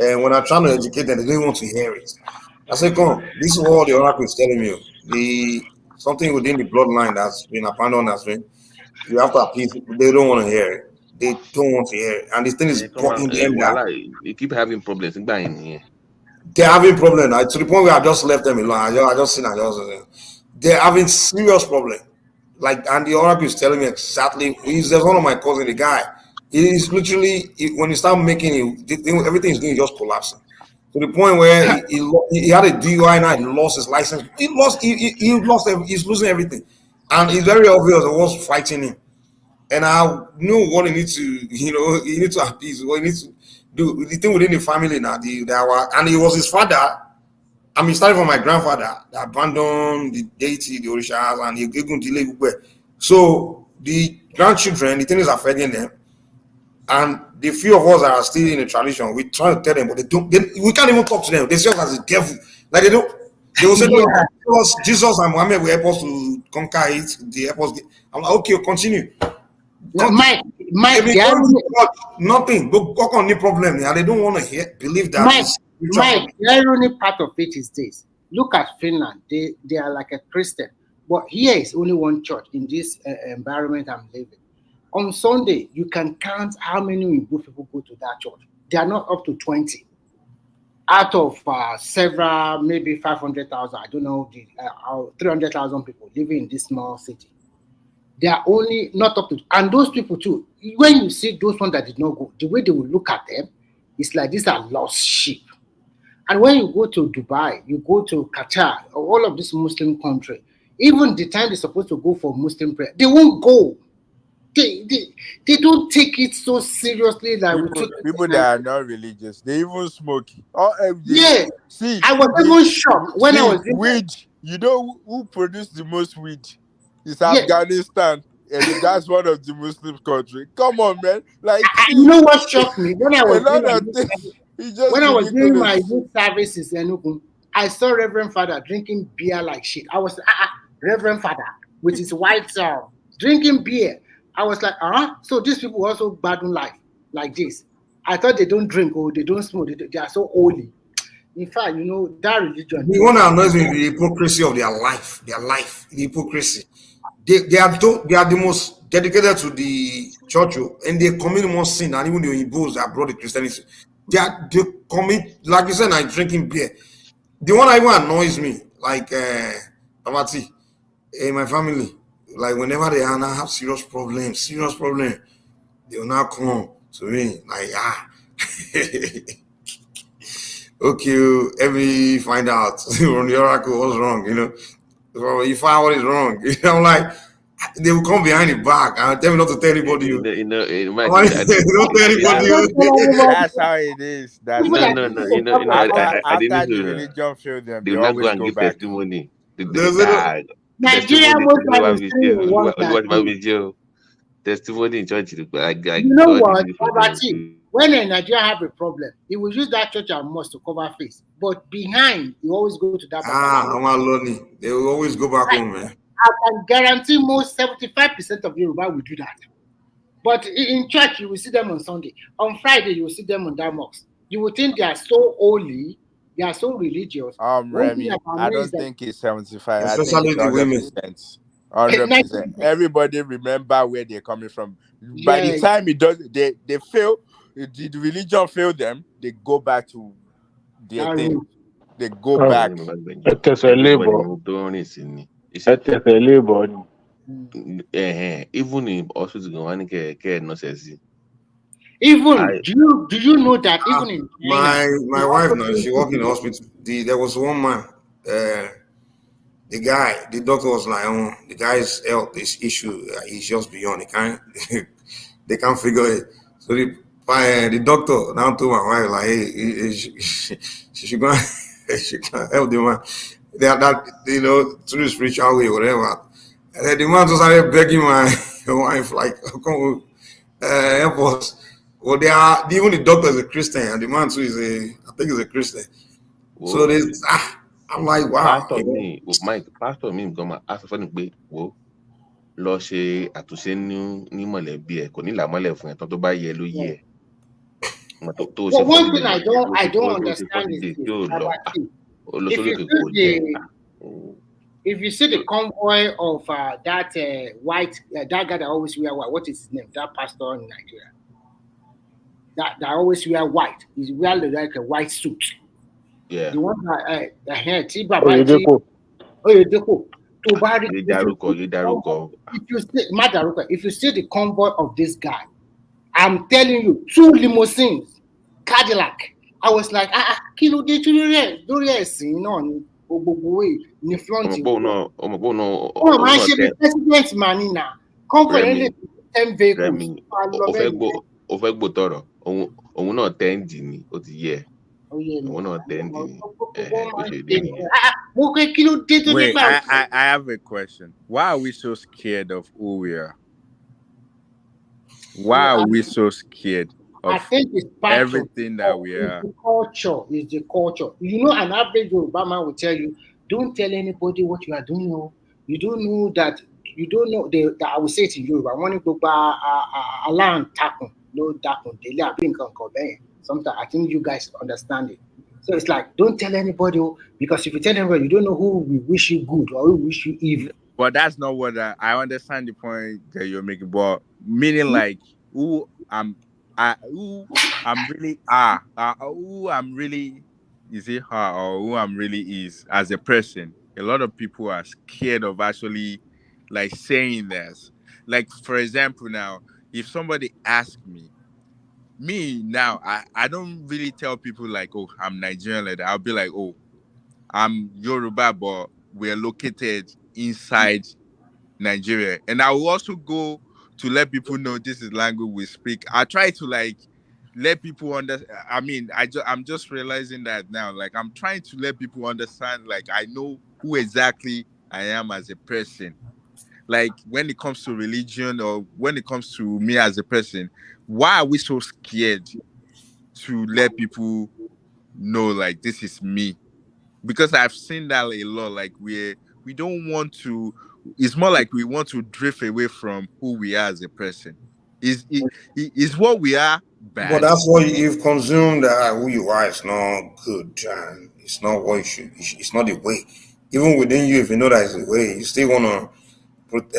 Speaker 11: And when I try to educate them, they don't want to hear it. I say, come, this is what the oracle is telling you. The something within the bloodline that's been abandoned has been you have to appease people. They don't want to hear it. They don't want to hear it. And the thing is
Speaker 7: Come on,
Speaker 11: bugging them that
Speaker 7: voila, you keep having problems. In here.
Speaker 11: they're having problem now, to the point where I just left them alone. I just seen I just they're having serious problem. Like, and the oracle is telling me exactly. There's one of my cousin, the guy. He is literally when you start making it, everything is doing just collapsing to the point where he had a DUI now. He lost his license. He's losing everything, and it's very obvious I was fighting him. And I know what he needs to, he needs to appease, what he needs to do. The thing within the family now, and it was his father. I mean, starting from my grandfather that abandoned the deity, the orishas, and he couldn't delay. So the grandchildren, the thing is affecting them. And the few of us that are still in the tradition, we try to tell them, but they don't. We can't even talk to them. They see us as the devil. Like they don't. They will say,
Speaker 12: Yeah.
Speaker 11: "No, Jesus and Muhammad will help us to conquer it. They help us." I'm like, okay, continue.
Speaker 16: Mike, Mike,
Speaker 11: nothing. But what on the problem? They don't want to believe that.
Speaker 16: Mike, the irony part of it is this. Look at Finland. They are like a Christian, but here is only one church in this environment I'm living. On Sunday, you can count how many Igbo people go to that church. They are not up to 20 out of several, maybe 500,000. I don't know, 300,000 people living in this small city. They are only not up to, and those people too, when you see those ones that did not go, the way they will look at them, it's like these are lost sheep. And when you go to Dubai, you go to Qatar, all of this Muslim country, even the time they're supposed to go for Muslim prayer, they won't go. They don't take it so seriously like
Speaker 19: people that are not religious, they even smoke.
Speaker 16: Yeah,
Speaker 19: see,
Speaker 16: I was even shocked when I was
Speaker 19: weed. You know who produced the most weed? It's Afghanistan, and that's one of the Muslim countries. Come on, man! Like, see,
Speaker 16: you know what shocked me when I was doing my youth services in Enugu, I saw Reverend Father drinking beer like shit. I was Reverend Father with his white drinking beer. I was like, so these people also bad in life like this. I thought they don't drink or they don't smoke. They are so holy. In fact, you know, that religion.
Speaker 11: The one that annoys me is the hypocrisy of their life, the hypocrisy. They are the most dedicated to the church, and they commit more sin than even the Igbos that brought the Christianity. They commit, like you said, like drinking beer. The one that even annoys me, like Amati, in my family, like whenever they have serious problems, they will now come to me like okay, every find out from the oracle what's wrong, you know. So you find what is wrong, you know, like they will come behind the back and tell me not to tell anybody.
Speaker 15: Don't tell
Speaker 19: anybody. That's how it is. That's
Speaker 15: no.
Speaker 19: After the religion failed them, they always
Speaker 15: go and give
Speaker 19: back.
Speaker 15: testimony.
Speaker 16: Nigeria
Speaker 15: testimony in church.
Speaker 16: You know what? When a Nigeria have a problem, he will use that church and mosque to cover face. But behind, you always go to that.
Speaker 11: They will always go back home, man.
Speaker 16: I can guarantee most 75% of Yoruba will do that. But in church, you will see them on Sunday. On Friday, you will see them on that mosque. You will think they are so holy, they are so religious.
Speaker 19: Remy, I don't think it's 75. Especially I think it's 100%. 100%. Everybody remember where they're coming from. By the time they fail, the religion failed them, they go back to their thing. They go back.
Speaker 15: Even in hospital,
Speaker 16: even do you know that even in
Speaker 11: China, my wife now, she worked in the hospital. There was one man, the doctor was like, the guy's health, this issue is just beyond. They can't figure it. So the doctor now told my wife like, hey, she should go, she can help the man. That you know, through the spiritual way, whatever. And then the man just started begging my wife like, come help us. Well, even the doctor is a Christian, and the man too I think is a Christian. Whoa. So I'm like, wow.
Speaker 15: Pastor me come ask for me, whoa. Lọ ṣe àtúnṣe ní mọ̀lẹ́bí ẹ̀ kò ní làmọ́lẹ̀ fún ẹ̀ tán tó bá yẹ ló yẹ.
Speaker 16: But one thing I don't understand is if you see the convoy of that white that guy that always wear white, what is his name? That pastor in Nigeria. That always wear white. He's wearing like a white suit.
Speaker 15: Yeah.
Speaker 16: The one if you see the convoy of this guy, I'm telling you, 2 limousines, Cadillac. I was like, kilo de ni front. President Manina. Convoy 10 vehicles.
Speaker 15: Òun náà 10 ni ó ti yẹ. Òun náà 10 ni.
Speaker 19: Wait, I have a question. Why are we so scared of who we are? Why are we so scared of everything that we are?
Speaker 16: The culture is the culture. You know, an average Yoruba man will tell you, don't tell anybody what you are doing. You don't know that you don't know. I will say it in Yoruba. One go alan takun, no takun daily. I think sometimes I think you guys understand it. So it's like don't tell anybody because if you tell anybody, you don't know who will wish you good or who will wish you evil.
Speaker 19: But that's not what I understand the point that you're making. But meaning like who I'm really who I'm really is it her or who I'm really is as a person. A lot of people are scared of actually like saying this. Like for example, now if somebody asks me now, I don't really tell people like, oh, I'm Nigerian like that. I'll be like, oh, I'm Yoruba, but we're located inside Nigeria. And I will also go to let people know this is language we speak. I try to like let people understand. I mean, I'm just realizing that now. Like I'm trying to let people understand, like I know who exactly I am as a person. Like when it comes to religion or when it comes to me as a person, why are we so scared to let people know like this is me? Because I've seen that a lot. Like we don't want to. It's more like we want to drift away from who we are as a person. Is what we are
Speaker 11: But
Speaker 19: bad?
Speaker 11: that's what you've consumed. Who you are is not good. It's not what you should. It's not the way. Even within you, if you know that it's the way, you still wanna put.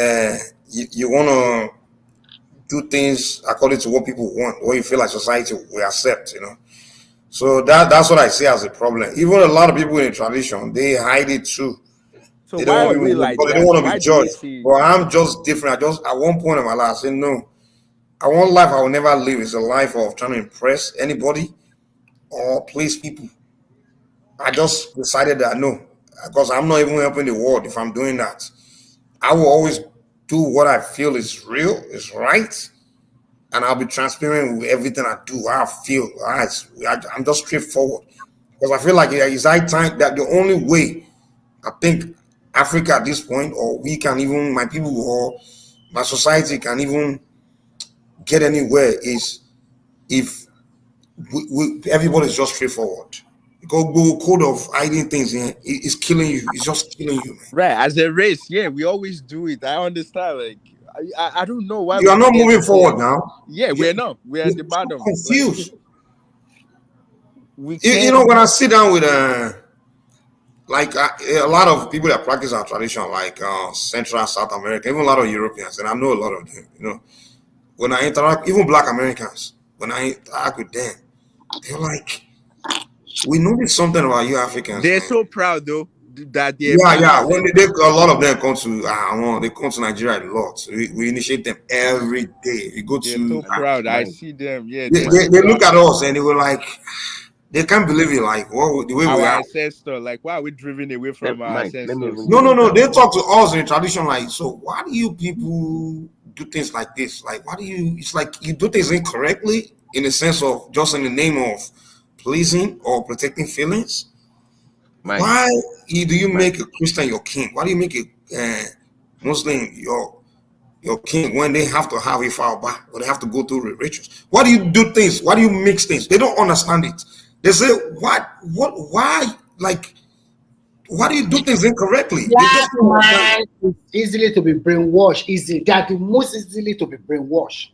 Speaker 11: You wanna do things according to what people want, what you feel like society will accept. So that's what I see as a problem. Even a lot of people in the tradition, they hide it too.
Speaker 19: So
Speaker 11: They don't
Speaker 19: why
Speaker 11: want
Speaker 19: are we
Speaker 11: people
Speaker 19: like
Speaker 11: because they don't
Speaker 19: that?
Speaker 11: want to
Speaker 19: Why
Speaker 11: be
Speaker 19: do we
Speaker 11: judged.
Speaker 19: see?
Speaker 11: But I'm just different. I just at one point in my life I said no. I want life I will never live is a life of trying to impress anybody or please people. I just decided that no, because I'm not even helping the world if I'm doing that. I will always do what I feel is real, is right, and I'll be transparent with everything I do. How I feel. I'm just straightforward because I feel like it's high time that the only way I think Africa at this point, or we can even my people or my society can even get anywhere is if everybody's just straightforward. Go code of hiding things in it's killing you. It's just killing you, man.
Speaker 19: Right, as a race, yeah, we always do it. I understand. Like I don't know why
Speaker 11: You
Speaker 19: we
Speaker 11: are not
Speaker 19: get
Speaker 11: moving
Speaker 19: scared.
Speaker 11: forward now.
Speaker 19: Yeah,
Speaker 11: You're,
Speaker 19: we're not. We're at
Speaker 11: you're
Speaker 19: the
Speaker 11: so
Speaker 19: bottom. Like
Speaker 11: confused.
Speaker 19: we
Speaker 11: You
Speaker 19: can't.
Speaker 11: know, when I sit down with like a lot of people that practice our tradition, like Central South America, even a lot of Europeans, and I know a lot of them. When I interact, even Black Americans, when I interact with them, they're like, "We noticed something about you Africans,
Speaker 19: They're
Speaker 11: man."
Speaker 19: so proud though that they're
Speaker 11: Yeah, yeah. When
Speaker 19: practicing.
Speaker 11: a lot of them come to, they come to Nigeria a lot. So we initiate them every day. We go
Speaker 19: They're
Speaker 11: to,
Speaker 19: so proud. I
Speaker 15: Mike,
Speaker 19: see them. Yeah,
Speaker 11: they,
Speaker 19: they're
Speaker 15: Mike,
Speaker 11: they,
Speaker 19: so
Speaker 11: they look
Speaker 19: proud
Speaker 11: at
Speaker 19: of
Speaker 11: us and they were like, they can't believe it, like the way we
Speaker 19: our
Speaker 11: are.
Speaker 19: ancestors. Like, why are we driven away from our
Speaker 15: Mike, let me even
Speaker 19: ancestors?
Speaker 11: No,
Speaker 15: give
Speaker 11: no, no. They
Speaker 15: example.
Speaker 11: talk to us in tradition like, so why do you people do things like this? Like, why do you? It's like you do things incorrectly in the sense of just in the name of pleasing or protecting feelings.
Speaker 15: Mike,
Speaker 11: Why do you
Speaker 15: Mike,
Speaker 11: make a Christian your king? Why do you make a Muslim your king when they have to have a file back or they have to go through the rituals? Why do you do things? Why do you mix things? They don't understand it. They say, why? Like, why do you do things incorrectly? They
Speaker 16: Black
Speaker 11: just don't understand it.
Speaker 16: man is easily to be brainwashed. Easily, they are the most easily to be brainwashed.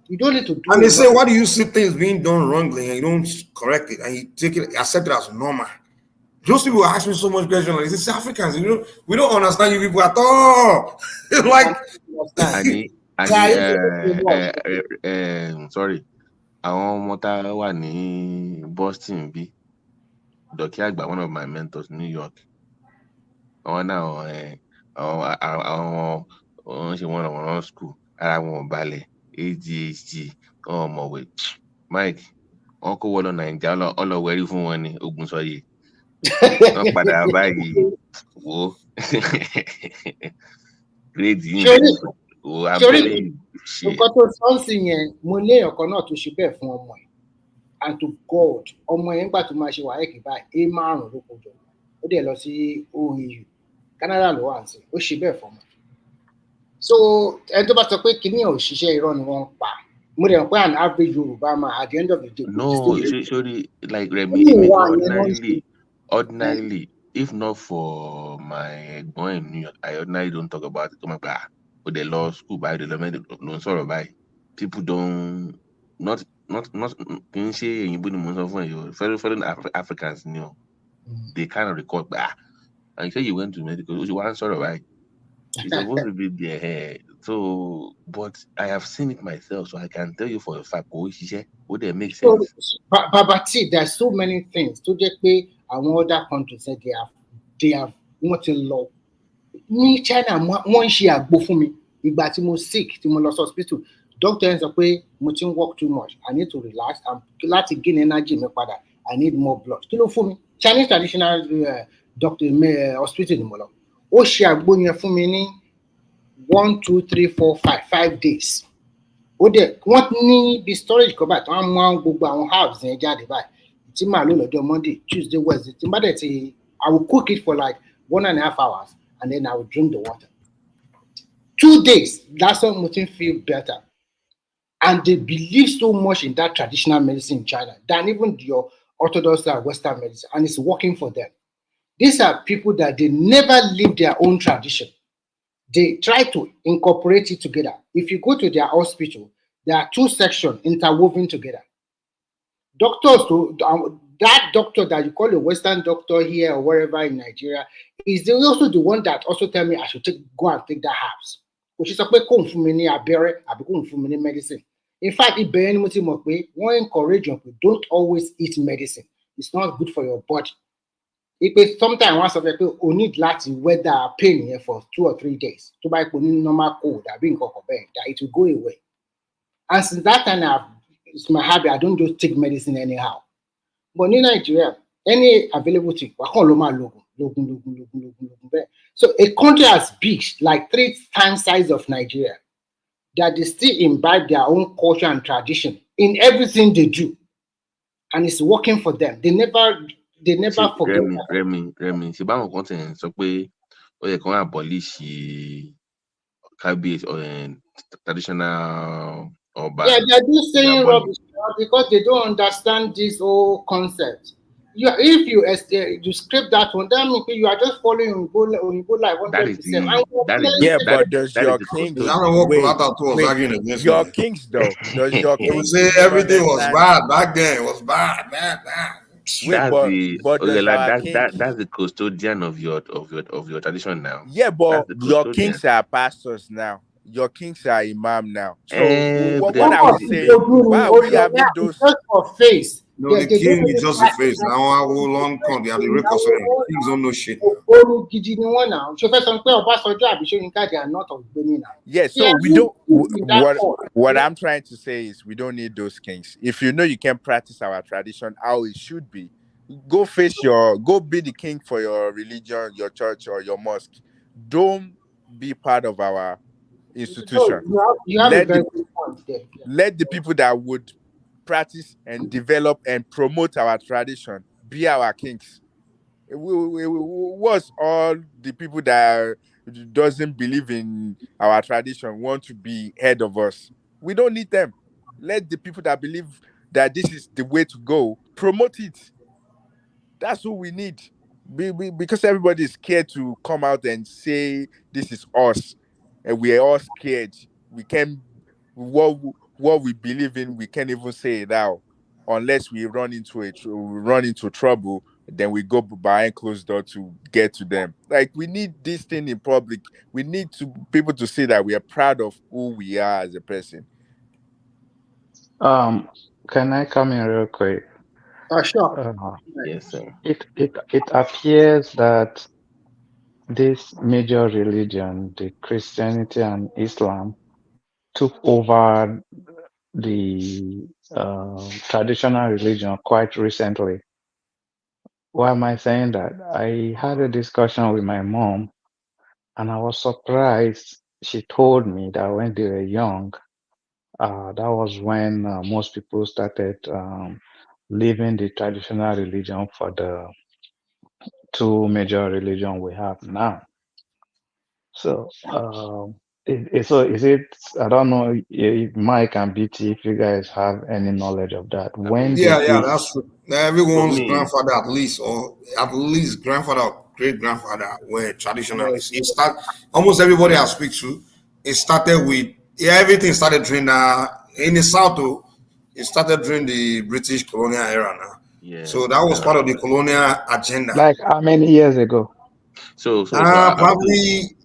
Speaker 16: You don't need to do
Speaker 11: And
Speaker 16: a
Speaker 11: they say,
Speaker 16: lot.
Speaker 11: why do you see things being done wrongly and you don't correct it and you take it, accept it as normal? Those people ask me so much questions like this. Africans, we don't understand you people at all. Like,
Speaker 15: Adi,
Speaker 16: They
Speaker 15: Adi,
Speaker 16: are easily brainwashed.
Speaker 15: sorry, àwọn ọmọ tá a wà ní Boston bí Dọ̀kí Àgbà, one of my mentors New York, àwọn náà àwọn ṣe wọ́n school, ara wọn ò balẹ̀, ADHD, wọn ò mọ̀wé. Mike, wọn kó wọ́n lọ Nàìjíríà ọlọ́wẹ́rí fún wọn ní Ògúnṣọyè. Wọ́n padà báyìí wò ó. Grade yìí
Speaker 16: Sori
Speaker 15: wò abẹ́rẹ́ ṣe.
Speaker 16: nǹkan tó sọ́ọ̀sì yẹn mo léèyàn kan náà tó ṣe bẹ́ẹ̀ fún ọmọ ẹ̀ and to God ọmọ yẹn nígbà tó máa ṣe wáyé báyìí A5 ló kó jọ ó dẹ̀ lọ sí OAU Canada ló wà sí ó ṣe bẹ́ẹ̀ fọmọ. So ẹni tó bá sọ pé kíní ò ṣiṣẹ́ irọ́ ni wọ́n ń pa mo dẹ̀ mọ̀ pé an average Yorùbá máa at the end of the day.
Speaker 15: No, sorry, like Remi, ordinarily, if not for my ẹ̀gbọ́n in New York, I ordinarily don't talk about it. Oh my God,
Speaker 7: or the law school by the law sort of by people don't not can say anybody most of you foreign Africans they kind of record back. And you say you went to medical, you want sort of right. It's supposed to be there. So, but I have seen it myself, so I can tell you for a fact, would it make
Speaker 16: So,
Speaker 7: sense?
Speaker 16: but see, there's so many things. To just pay àwọn other countries said they have wọ́n ti lọ. Ní China wọ́n ń ṣe àgbo fún mi. Ìgbà tí mo sick tí mo lọ sí hospital, doctor yẹn sọ pé mo ti ń work too much. I need to relax and láti gain energy mi padà. I need more blood. Kí ló fún mi? Chinese traditional doctor hospital ni mo lọ. Ó ṣe àgbo yẹn fún mi ní 1, 2, 3, 4, 5 days. Ó dẹ̀ wọ́n ní bí storage kan báyìí tí wọ́n mú gbogbo àwọn herbs yẹn jáde báyìí tí màá lò lọ́jọ́ Monday, Tuesday, Wednesday tí n bá dẹ̀ ti I will cook it for like 1.5 hours and then I will drink the water. 2 days, that's how much feel better. And they believe so much in that traditional medicine in China than even your orthodox and Western medicine, and it's working for them. These are people that they never live their own tradition. They try to incorporate it together. If you go to their hospital, there are 2 sections interwoven together. Doctors, that doctor that you call a Western doctor here or wherever in Nigeria, is also the one that also tell me I should go and take that herbs. Which is a medicine. In fact, one encourage you, don't always eat medicine. It's not good for your body. If sometimes once of people who need to weather pain here for 2 or 3 days, to buy normal cold, that it will go away. And since that time, it's my habit. I don't just take medicine anyhow. But in Nigeria, any available thing, so a country as big, like 3 times size of Nigeria, that they still imbibe their own culture and tradition in everything they do, and it's working for them. They never forget.
Speaker 7: Remy. Ṣé báwọn kan tẹ̀ ń sọ pé ó yẹ kán abolish cabbage or traditional ọba?
Speaker 16: Yeah, they're just saying rubbish because they don't understand this whole concept. If you script that one, that means you are just following Oyinbo like 100%.
Speaker 1: Yeah, but does your king your kings though? Does your
Speaker 11: They
Speaker 1: king
Speaker 11: would say everything was bad back then. It was bad.
Speaker 1: Wait, but does our king?
Speaker 7: That's the custodian of your tradition now.
Speaker 1: Yeah, but your kings are pastors now. Your kings are imam now. So what are we saying? Why are we having those?
Speaker 16: Just for face.
Speaker 11: No, the king is just a face. Now I will long come. They are the reconciling. Kings don't know shit.
Speaker 1: Yeah, so we don't. What I'm trying to say is we don't need those kings. If you know you can practice our tradition how it should be, go be the king for your religion, your church, or your mosque. Don't be part of our institution. Let the people that would practice and develop and promote our tradition be our kings. What's all the people that doesn't believe in our tradition want to be head of us? We don't need them. Let the people that believe that this is the way to go promote it. That's who we need. Because everybody is scared to come out and say this is us, and we are all scared. We can what we believe in. We can't even say it out unless we run into trouble. Then we go behind closed door to get to them. Like we need this thing in public. We need people to see that we are proud of who we are as a person.
Speaker 3: Can I come in real quick?
Speaker 16: Sure.
Speaker 7: Yes, sir.
Speaker 3: It appears that this major religion, the Christianity and Islam, took over the traditional religion quite recently. Why am I saying that? I had a discussion with my mom, and I was surprised. She told me that when they were young, that was when most people started leaving the traditional religion for the 2 major religion we have now. So, is it? I don't know if Mike and BT, if you guys have any knowledge of that. When
Speaker 11: That's true. Everyone's grandfather, at least grandfather or great grandfather, were traditionalists. Almost everybody I speak to, it started with everything started during in the south too. It started during the British colonial era now.
Speaker 15: Yeah,
Speaker 11: So that was part of
Speaker 15: around
Speaker 11: the
Speaker 15: that.
Speaker 11: colonial agenda.
Speaker 3: Like how many years ago?
Speaker 11: Probably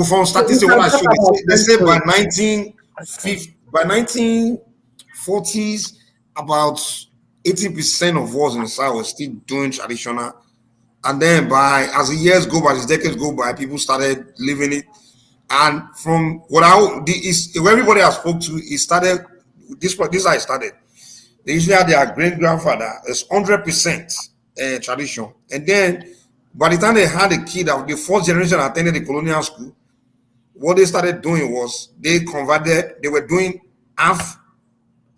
Speaker 11: from
Speaker 5: You
Speaker 11: statistics, what
Speaker 5: can
Speaker 11: I
Speaker 5: talk
Speaker 11: showed,
Speaker 5: about
Speaker 11: they say by
Speaker 5: century.
Speaker 11: 1950, by 1940s, about 80% of us in the South were still doing traditional. And then by as the years go by, as decades go by, people started living it. And from what is everybody I spoke to, it started this is how it started. They usually had their great grandfather. It's 100% tradition. And then by the time they had a kid, the first generation attended the colonial school, what they started doing was they converted, they were doing half,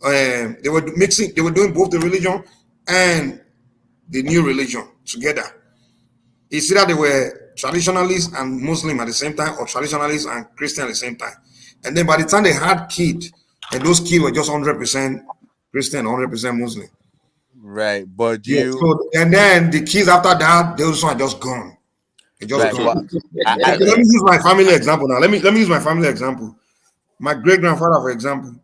Speaker 11: they were mixing, they were doing both the religion and the new religion together. It's either they were traditionalists and Muslim at the same time or traditionalists and Christian at the same time. And then by the time they had kids, and those kids were just 100% Christian, 100% Muslim.
Speaker 19: Right, but
Speaker 11: Yeah.
Speaker 19: you
Speaker 11: So and then the kids after that, those one are just gone. They just
Speaker 19: right,
Speaker 11: gone.
Speaker 19: but
Speaker 11: Okay, let me use my family example now. Let me use my family example. My great grandfather, for example,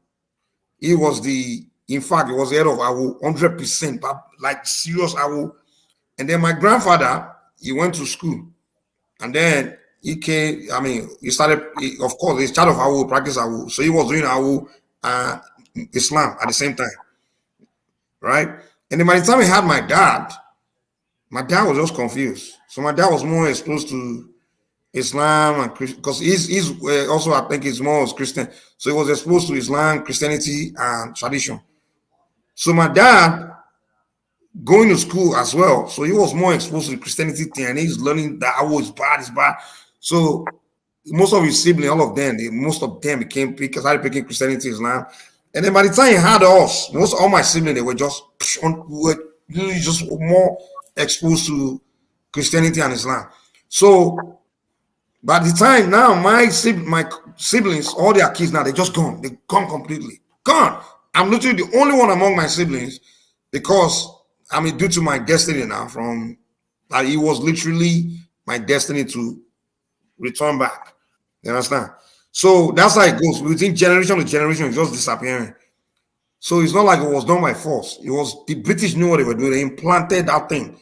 Speaker 11: he was in fact, he was the head of Awu, 100%, like serious Awu. And then my grandfather, he went to school, and then he came. I mean, he started. Of course, he's child of Awu, practice Awu, so he was doing Awu and Islam at the same time, right? And then by the time he had my dad was just confused. So my dad was more exposed to Islam and because he's also I think he's more Christian, so he was exposed to Islam, Christianity, and tradition. So my dad going to school as well, so he was more exposed to the Christianity thing, and he's learning that oh it's bad, it's bad. So most of his siblings, all of them, most of them started picking Christianity, Islam, and then by the time he had us, most all my siblings they were just were really just more exposed to Christianity and Islam. So by the time now, my siblings, all their kids now, they're just gone. They're gone completely. Gone. I'm literally the only one among my siblings because I mean, due to my destiny now, from like it was literally my destiny to return back. You understand? So that's how it goes. Within generation to generation, it's just disappearing. So it's not like it was done by force. It was the British knew what they were doing. They implanted that thing.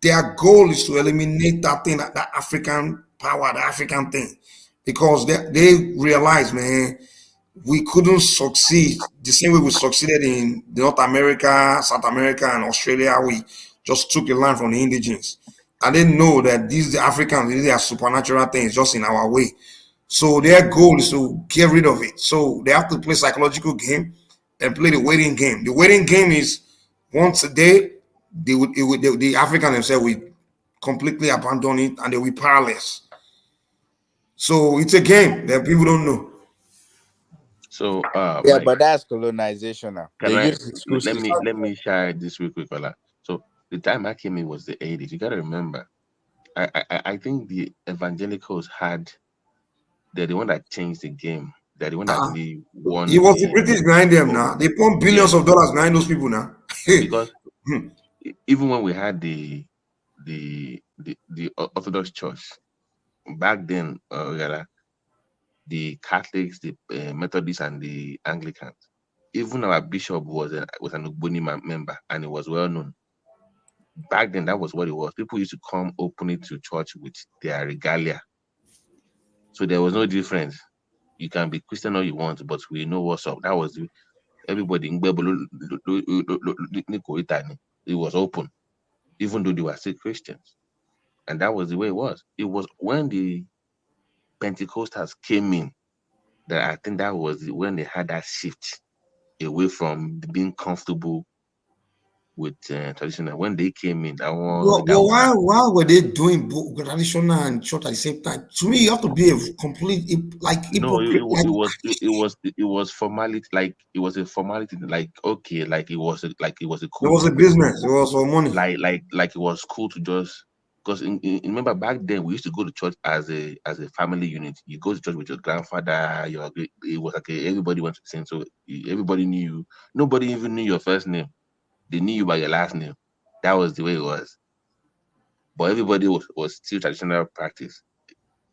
Speaker 11: Their goal is to eliminate that thing, that African power, the African thing, because they realize, man, we couldn't succeed the same way we succeeded in North America, South America, and Australia. We just took the land from the indigens. And they know that the Africans, these are supernatural things just in our way. So their goal is to get rid of it. So they have to play psychological game and play the waiting game. The waiting game is once a day, the African themselves will completely abandon it and they will be powerless. So it's a game that people don't know.
Speaker 15: So,
Speaker 19: yeah,
Speaker 15: Mike,
Speaker 19: but that's colonization now. They
Speaker 15: can I
Speaker 19: use the school system.
Speaker 15: let me share this real quick, Ola. So the time I came in was the 80s. You gotta remember. I think the evangelicals had they're the one that changed the game. They're the one that actually
Speaker 11: It
Speaker 15: won
Speaker 11: was the
Speaker 15: the
Speaker 11: British behind them
Speaker 15: oh,
Speaker 11: now. They pump
Speaker 15: yeah,
Speaker 11: billions of dollars behind those people now.
Speaker 15: because even when we had the Orthodox Church back then, the Catholics, the Methodists, and the Anglicans. Even our bishop was an Ugboni member, and it was well known. Back then, that was what it was. People used to come openly to church with their regalia, so there was no difference. You can be Christian all you want, but we know what's up. That was everybody. It was open, even though they were still Christians, and that was the way it was. It was when the Pentecostals came in that I think that was when they had that shift away from being comfortable with traditional. When they came in, that
Speaker 11: Well,
Speaker 15: was
Speaker 11: why were they doing both traditional and church at the same time? To me, you have to be a complete like
Speaker 15: no.
Speaker 11: hypocrite. Like
Speaker 15: It was formality. Like it was a formality. Like okay, like it was a
Speaker 11: it
Speaker 15: cool
Speaker 11: was a
Speaker 15: thing to do.
Speaker 11: business. It was for money.
Speaker 15: Like it was cool to just because remember back then we used to go to church as a family unit. You go to church with your grandfather. It was like everybody went to the same. So everybody knew you. Nobody even knew your first name. They knew you by your last name. That was the way it was. But everybody was still traditional practice.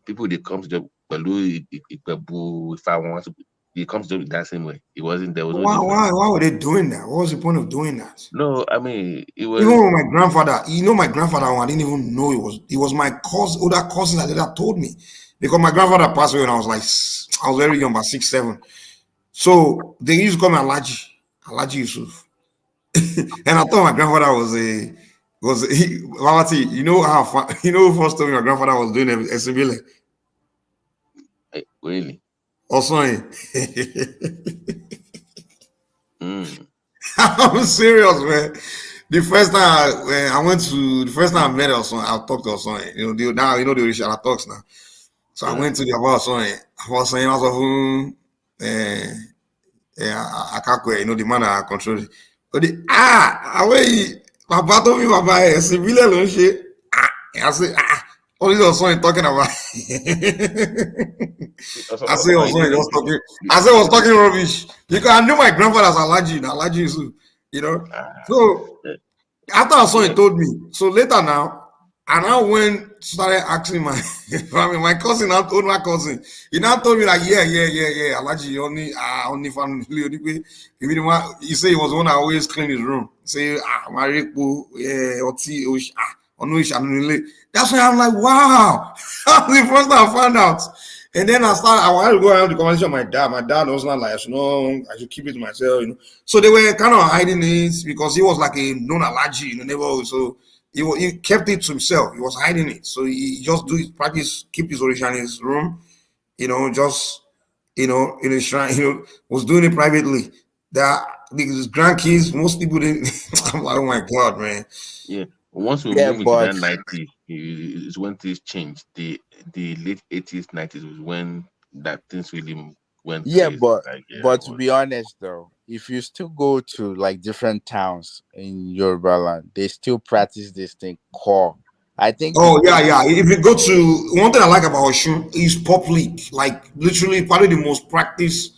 Speaker 15: People they come to
Speaker 7: if I want to, it comes to that same way. It wasn't. There was no
Speaker 11: Why,
Speaker 7: difference.
Speaker 11: why were they doing that? What was the point of doing that?
Speaker 7: No, I mean it
Speaker 11: Even
Speaker 7: was.
Speaker 11: with my grandfather, my grandfather, I didn't even know it was my cousin, older cousins that told me, because my grandfather passed away when I was very young, about 6, 7. So they used to call me Alaji Yusuf, and I thought my grandfather Mama T, you know who first told me my grandfather was doing a civilian?
Speaker 7: Really?
Speaker 11: Also,
Speaker 7: Mm.
Speaker 11: I'm serious, man. The first time the first time I met Oson, I talked to Oson. Now the original talks now. So I went to the about Oson. I was saying also who Akakwe, the man that control it. But away my battle me my civilian and shit. I say all these Oson talking about. I say Oson just talking. I say I was talking rubbish because I knew my grandfather's allergy Yusuf, So after I saw he told me. So later now, I now went started asking my my cousin. Now told my cousin. He now told me like, yeah. Alaji only family. He say he was the one that always clean his room. Say my repo, oti that's why I'm like, wow. That's the first time I found out. And then I wanted to go around the conversation with my dad. My dad was not like, I should keep it to myself, So they were kind of hiding it because he was like a known allergy in the neighborhood. So he kept it to himself. He was hiding it. So he just do his practice, keep his original in his room, just in his shrine, was doing it privately. That his grandkids, most people didn't. I'm like, oh my God, man.
Speaker 7: Yeah. Once we
Speaker 19: Yeah,
Speaker 7: move into
Speaker 19: but
Speaker 7: that 90s, is when things changed. The late 80s, 90s was when that things really went
Speaker 19: yeah,
Speaker 7: crazy.
Speaker 19: but
Speaker 7: Like yeah,
Speaker 19: but to be honest though, if you still go to like different towns in Yoruba land, they still practice this thing core. I think the
Speaker 11: Oh yeah,
Speaker 19: only
Speaker 11: yeah. If you go to one thing I like about Oshun is pop league. Like literally, probably the most practiced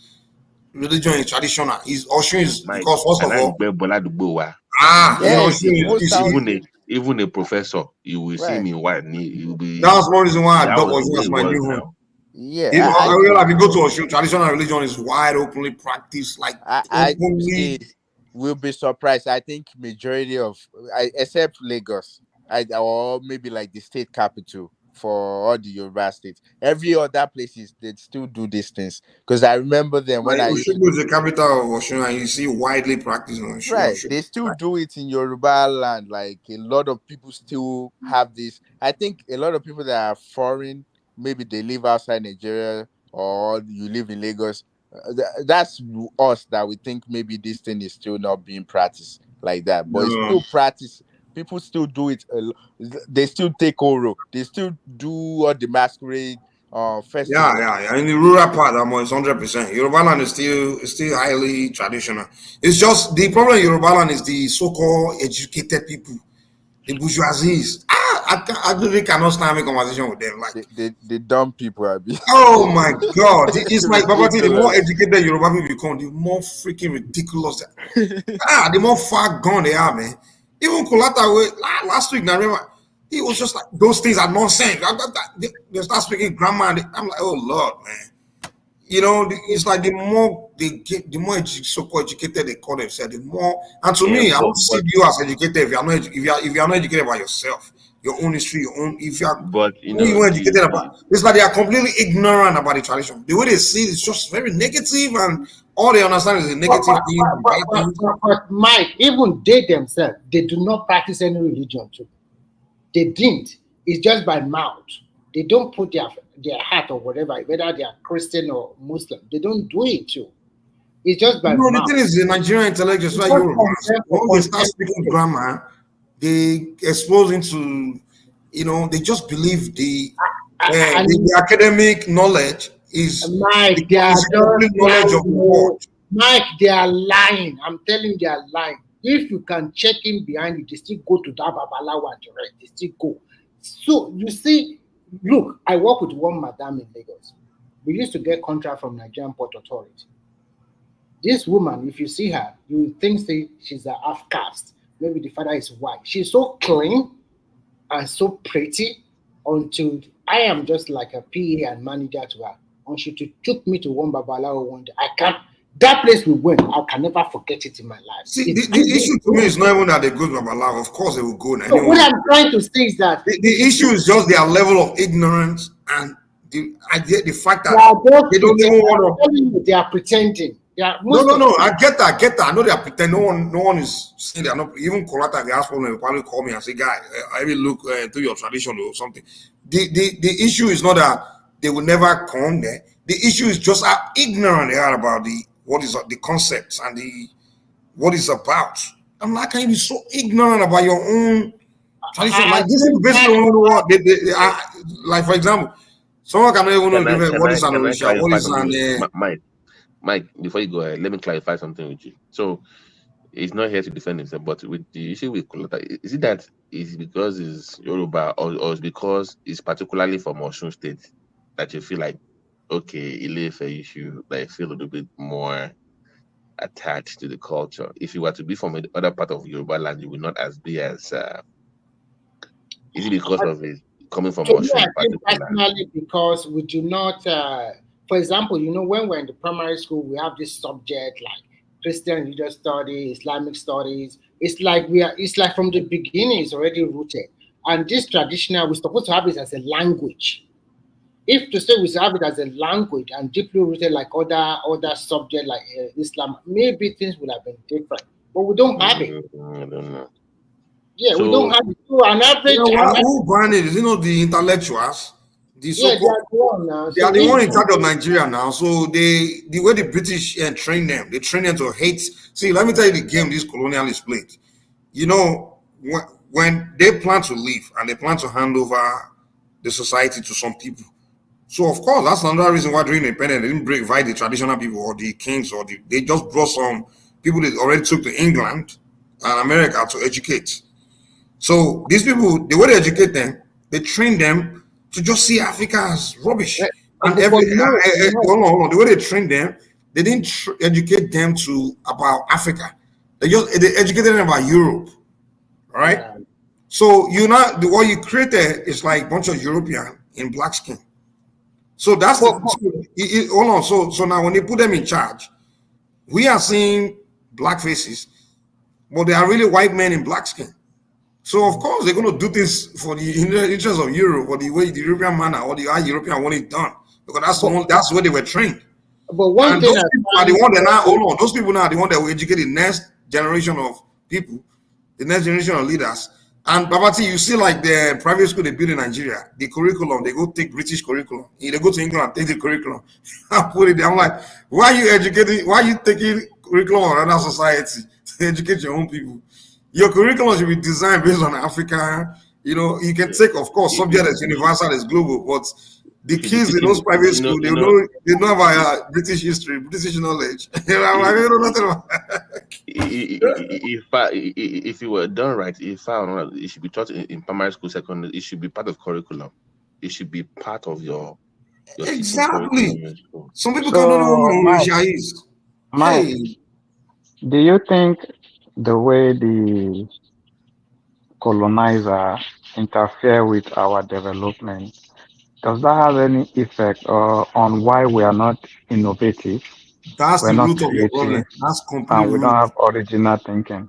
Speaker 11: religion is traditional. Is Oshun is
Speaker 7: my
Speaker 11: because first of all, in
Speaker 19: yes,
Speaker 11: Oshun
Speaker 19: most towns
Speaker 7: even a professor, you will see him
Speaker 19: right.
Speaker 7: in white. He will be.
Speaker 11: that's one reason why I
Speaker 7: That
Speaker 11: adopt
Speaker 7: was the
Speaker 11: Oshun
Speaker 7: way
Speaker 11: as
Speaker 7: it
Speaker 11: my
Speaker 7: was
Speaker 11: new home.
Speaker 7: now.
Speaker 11: If
Speaker 19: Yeah,
Speaker 11: I realize if you go to Oshun, traditional religion is wide openly practiced, like
Speaker 19: I
Speaker 11: openly.
Speaker 19: see. Will be surprised. I think majority of, except Lagos, or maybe like the state capital for all the Yoruba states. Every other places they still do these things. Because I remember them when
Speaker 11: Like
Speaker 19: I used to
Speaker 11: Oshun is
Speaker 19: do.
Speaker 11: the capital of Oshun, and you see widely practiced in
Speaker 19: Right,
Speaker 11: Oshun.
Speaker 19: they still do it in Yoruba land. Like a lot of people still have this. I think a lot of people that are foreign, maybe they live outside Nigeria or you live in Lagos. That's us that we think maybe this thing is still not being practiced like that, but it's
Speaker 11: No.
Speaker 19: still practice. People still do it. They still take Oro. They still do all the masquerade
Speaker 11: Yeah,
Speaker 19: festivals.
Speaker 11: yeah, yeah. In the rural part, I'm on 100%. Yoruba land is still highly traditional. It's just the problem in Yoruba land is the so-called educated people, the bourgeoisies. I literally cannot stand having conversation with them. Like,
Speaker 19: The dumb people are be
Speaker 11: oh my God, it's like Babati. The more
Speaker 19: ridiculous.
Speaker 11: educated Yoruba people become, the more freaking ridiculous. The more far gone they are, man. Even Kulata, last week, I remember, he was just like, those things are nonsense. They start speaking grammar. I'm like, oh Lord, man. It's like the more they get, the more so-called educated they call themselves, the more. And to
Speaker 7: Yeah,
Speaker 11: me, I
Speaker 7: but
Speaker 11: don't see
Speaker 7: but
Speaker 11: you as educated if you are not educated by yourself, your own history, your own. If you are
Speaker 7: but you
Speaker 11: who
Speaker 7: know
Speaker 11: you are
Speaker 7: the
Speaker 11: educated about, it's like they are completely ignorant about the tradition. The way they see it is just very negative, and all they understand is the
Speaker 16: But,
Speaker 11: negative
Speaker 16: but,
Speaker 11: things,
Speaker 16: but,
Speaker 11: the
Speaker 16: but,
Speaker 11: bad
Speaker 16: but,
Speaker 11: things.
Speaker 16: but, but Mike, even they themselves, they do not practice any religion too. They didn't. It's just by mouth. They don't put their hat or whatever, whether they are Christian or Muslim. They don't do it too. It's just by
Speaker 11: No, the
Speaker 16: mouth.
Speaker 11: thing is, the Nigerian intellectuals,
Speaker 16: It's
Speaker 11: like
Speaker 16: just
Speaker 11: Yorubas,
Speaker 16: themselves
Speaker 11: when they
Speaker 16: upon
Speaker 11: start speaking
Speaker 16: themselves.
Speaker 11: grammar, they expose into, they just believe
Speaker 16: And
Speaker 11: the academic knowledge
Speaker 16: Mike, they are
Speaker 11: is a
Speaker 16: just
Speaker 11: complete knowledge of
Speaker 16: lying.
Speaker 11: the world.
Speaker 16: Mike, they are lying. I'm telling you, they are lying. If you can check in behind you, they still go to that Babalawa direct. They still go. So you see, look, I work with one madam in Lagos. We used to get contract from Nigerian Port Authority. This woman, if you see her, you will think say she's a half caste. Maybe the father is white. She's so clean and so pretty. until I am just like a PA and manager to her. Until she took me to one Babalawo one day. I can't. That place we went, I can never forget it in my life.
Speaker 11: See, the issue to me is not even that they go to Babalawo. Of course, they will go.
Speaker 16: So what I'm trying to say is that
Speaker 11: the issue is just their level of ignorance and the fact that they don't even want
Speaker 16: to. They are pretending.
Speaker 11: No. I get that. I know they are pretending. No one is saying they are not. Even Kolata, the asshole, will probably call me and say, "Guy, I will look to your tradition or something." The issue is not that they will never come there. The issue is just how ignorant they are about what is the concepts and what it's about. I'm like, can you be so ignorant about your own tradition? Like this is basically what like, for example, someone cannot even know what is an Orisha, what is an
Speaker 15: Mike, before you go ahead, let me clarify something with you. So he's not here to defend himself, but with the issue with Kulota, is it that it's because it's Yoruba or it's because it's particularly from Osun State that you feel like, okay, Ile-Ife issue, like feel a little bit more attached to the culture? If you were to be from another part of Yoruba land, you would not be as is it because of it coming from Osun
Speaker 16: I think personally because we do not for example, when we're in the primary school, we have this subject like Christian religious studies, Islamic studies. It's like it's like from the beginning, it's already rooted. And this traditional, we're supposed to have it as a language. If to say we have it as a language and deeply rooted like other subject like Islam, maybe things would have been different. But we don't have it.
Speaker 15: I don't know.
Speaker 16: Yeah, we don't have it. So an average.
Speaker 11: Who banned it? The intellectuals. They are the one in charge of Nigeria now. So the way the British train them, they train them to hate. See, let me tell you the game these colonialists played. When they plan to leave and they plan to hand over the society to some people. So of course, that's another reason why during independence they didn't invite the traditional people or the kings they just brought some people that already took to England and America to educate. So these people, the way they educate them, they train them to just see Africa as rubbish. And hold on. The way they train them, they didn't educate them about Africa. They educated them about Europe, right? Yeah. So what you created is like a bunch of European in black skin. So that's hold on. So now when they put them in charge, we are seeing black faces, but they are really white men in black skin. So of course they're going to do this for the interest of Europe or the way the European manner or the European want it done because that's where they were trained.
Speaker 16: But one thing
Speaker 11: those people are the one that now those people now are the one that will educate the next generation of people, the next generation of leaders. And Babati, you see like the private school they build in Nigeria, the curriculum, they go take British curriculum. They go to England and take the curriculum. I put it there. I'm like, why are you taking curriculum of another society to educate your own people? Your curriculum should be designed based on Africa. You can take, of course, subject that's universal, is global, but the kids in those private schools, they don't have British history, British knowledge.
Speaker 15: If you were done right, it should be taught in primary school, secondary. It should be part of curriculum. It should be part of your
Speaker 11: exactly. Some people don't know what Orisha is.
Speaker 3: Mike, do you think the way the colonizer interfere with our development, does that have any effect on why we are not innovative?
Speaker 11: That's the root of your problem. That's completely
Speaker 3: and we don't have original thinking.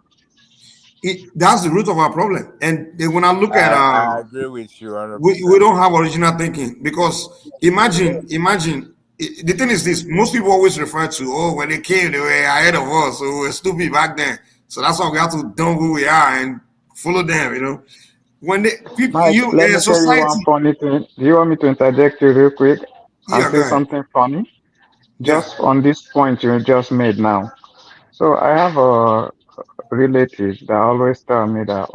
Speaker 11: That's the root of our problem. And when I look at
Speaker 19: I agree with you.
Speaker 11: We don't have original thinking because imagine the thing is this: most people always refer to when they came they were ahead of us, so we were stupid back then. So that's why we have to know who we are and follow them. When people
Speaker 3: Mike, let me tell you one funny thing. Do you want me to interject you real quick and say something funny? Just on this point you just made now. So I have a relative that always tell me that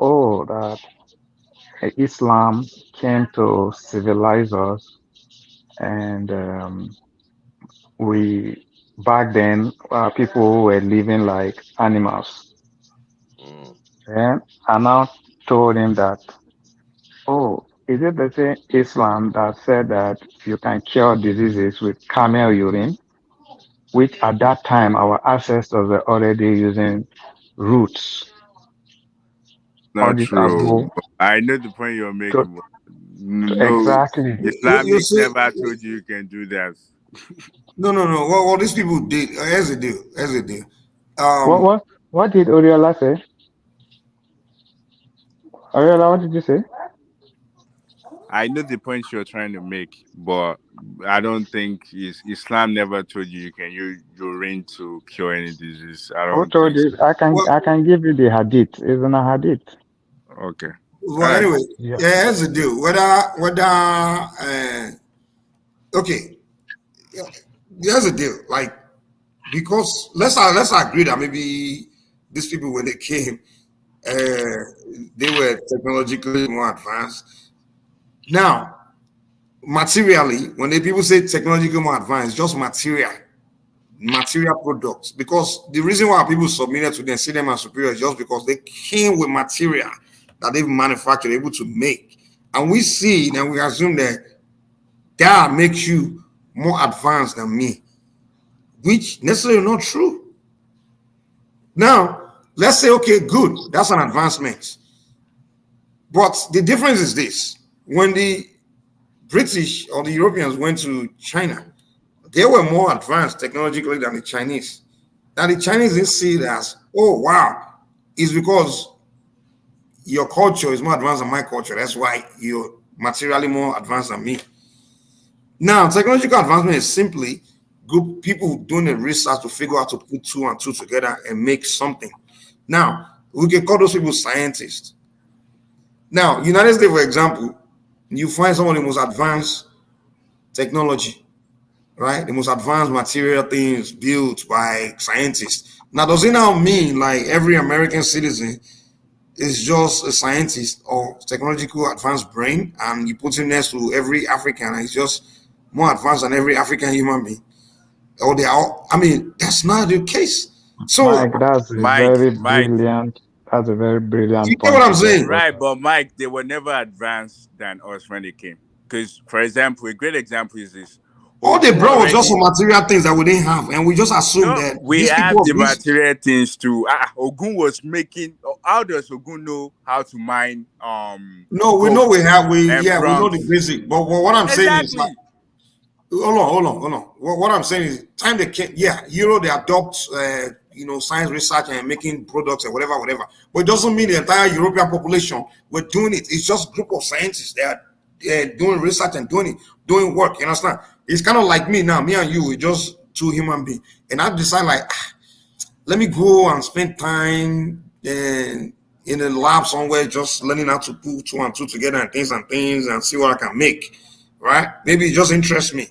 Speaker 3: that Islam came to civilize us, and we back then people were living like animals. And I now told him that, is it the same Islam that said that you can cure diseases with camel urine, which at that time our ancestors were already using roots?
Speaker 19: Not true. I know the point you're making.
Speaker 6: No,
Speaker 9: Exactly.
Speaker 11: You
Speaker 6: Islamic
Speaker 11: see,
Speaker 6: never told you can do that.
Speaker 11: no, no, no. What these people did, here's the deal. Here's the deal.
Speaker 9: What
Speaker 11: Um,
Speaker 9: what what did Oriola say? Oriola, what did you say?
Speaker 6: I know the point you're trying to make, but I don't think Islam never told you you can use your rain to cure any disease. I
Speaker 9: Who
Speaker 6: don't
Speaker 9: told
Speaker 6: think so.
Speaker 9: you? I can
Speaker 11: well,
Speaker 9: I can give you the hadith. It's in a hadith.
Speaker 6: Okay. All
Speaker 11: well,
Speaker 6: right.
Speaker 11: anyway,
Speaker 9: Yeah.
Speaker 11: yeah, here's the deal. Whether okay, yeah, here's the deal. Like, because let's agree that maybe these people when they came, they were technologically more advanced. Now, materially, when the people say technologically more advanced, just material products. Because the reason why people submitted to them, see them as superior, is just because they came with material that they've manufactured, able to make. And we see and we assume that that makes you more advanced than me, which necessarily not true. Now, let's say, okay, good, that's an advancement. But the difference is this: when the British or the Europeans went to China, they were more advanced technologically than the Chinese. Now, the Chinese didn't see it as, oh, wow, it's because your culture is more advanced than my culture. That's why you're materially more advanced than me. Now, technological advancement is simply group people doing the research to figure out to put two and two together and make something. Now, we can call those people scientists. Now, United States, for example, you find some of the most advanced technology, right? The most advanced material things built by scientists. Now, does it now mean like every American citizen is just a scientist or technological advanced brain, and you put him next to every African, and he's just more advanced than every African human being? Or they are, I mean, that's not the case.
Speaker 9: Mike,
Speaker 11: So,
Speaker 9: that's a
Speaker 6: Mike,
Speaker 9: very
Speaker 6: Mike.
Speaker 9: brilliant. That's a very
Speaker 11: you
Speaker 9: brilliant
Speaker 11: get what
Speaker 9: point
Speaker 11: I'm
Speaker 9: you just
Speaker 11: saying?
Speaker 9: brought
Speaker 6: Right,
Speaker 9: up.
Speaker 6: but Mike, they were never advanced than us when they came. Because, for example, a great example is this.
Speaker 11: All they
Speaker 6: Ogun
Speaker 11: brought was just
Speaker 6: already.
Speaker 11: some material things that we didn't have, and we just assumed
Speaker 6: No,
Speaker 11: that
Speaker 6: we
Speaker 11: these people
Speaker 6: have the
Speaker 11: of this.
Speaker 6: material things too. Ogun was making. How does Ogun know how to mine
Speaker 11: No, we know
Speaker 6: gold
Speaker 11: we have
Speaker 6: and
Speaker 11: we know the
Speaker 6: bronze?
Speaker 11: basic. But what I'm saying is like,
Speaker 6: Exactly.
Speaker 11: hold on. What I'm saying is, time they came, yeah, Euro they adopt, science research and making products and whatever. But it doesn't mean the entire European population were doing it. It's just a group of scientists that are doing research and doing work. You understand? It's kind of like me now. Me and you, we just two human beings, and I decide like, let me go and spend time in a lab somewhere, just learning how to put two and two together and things and see what I can make. Right? Maybe it just interests me,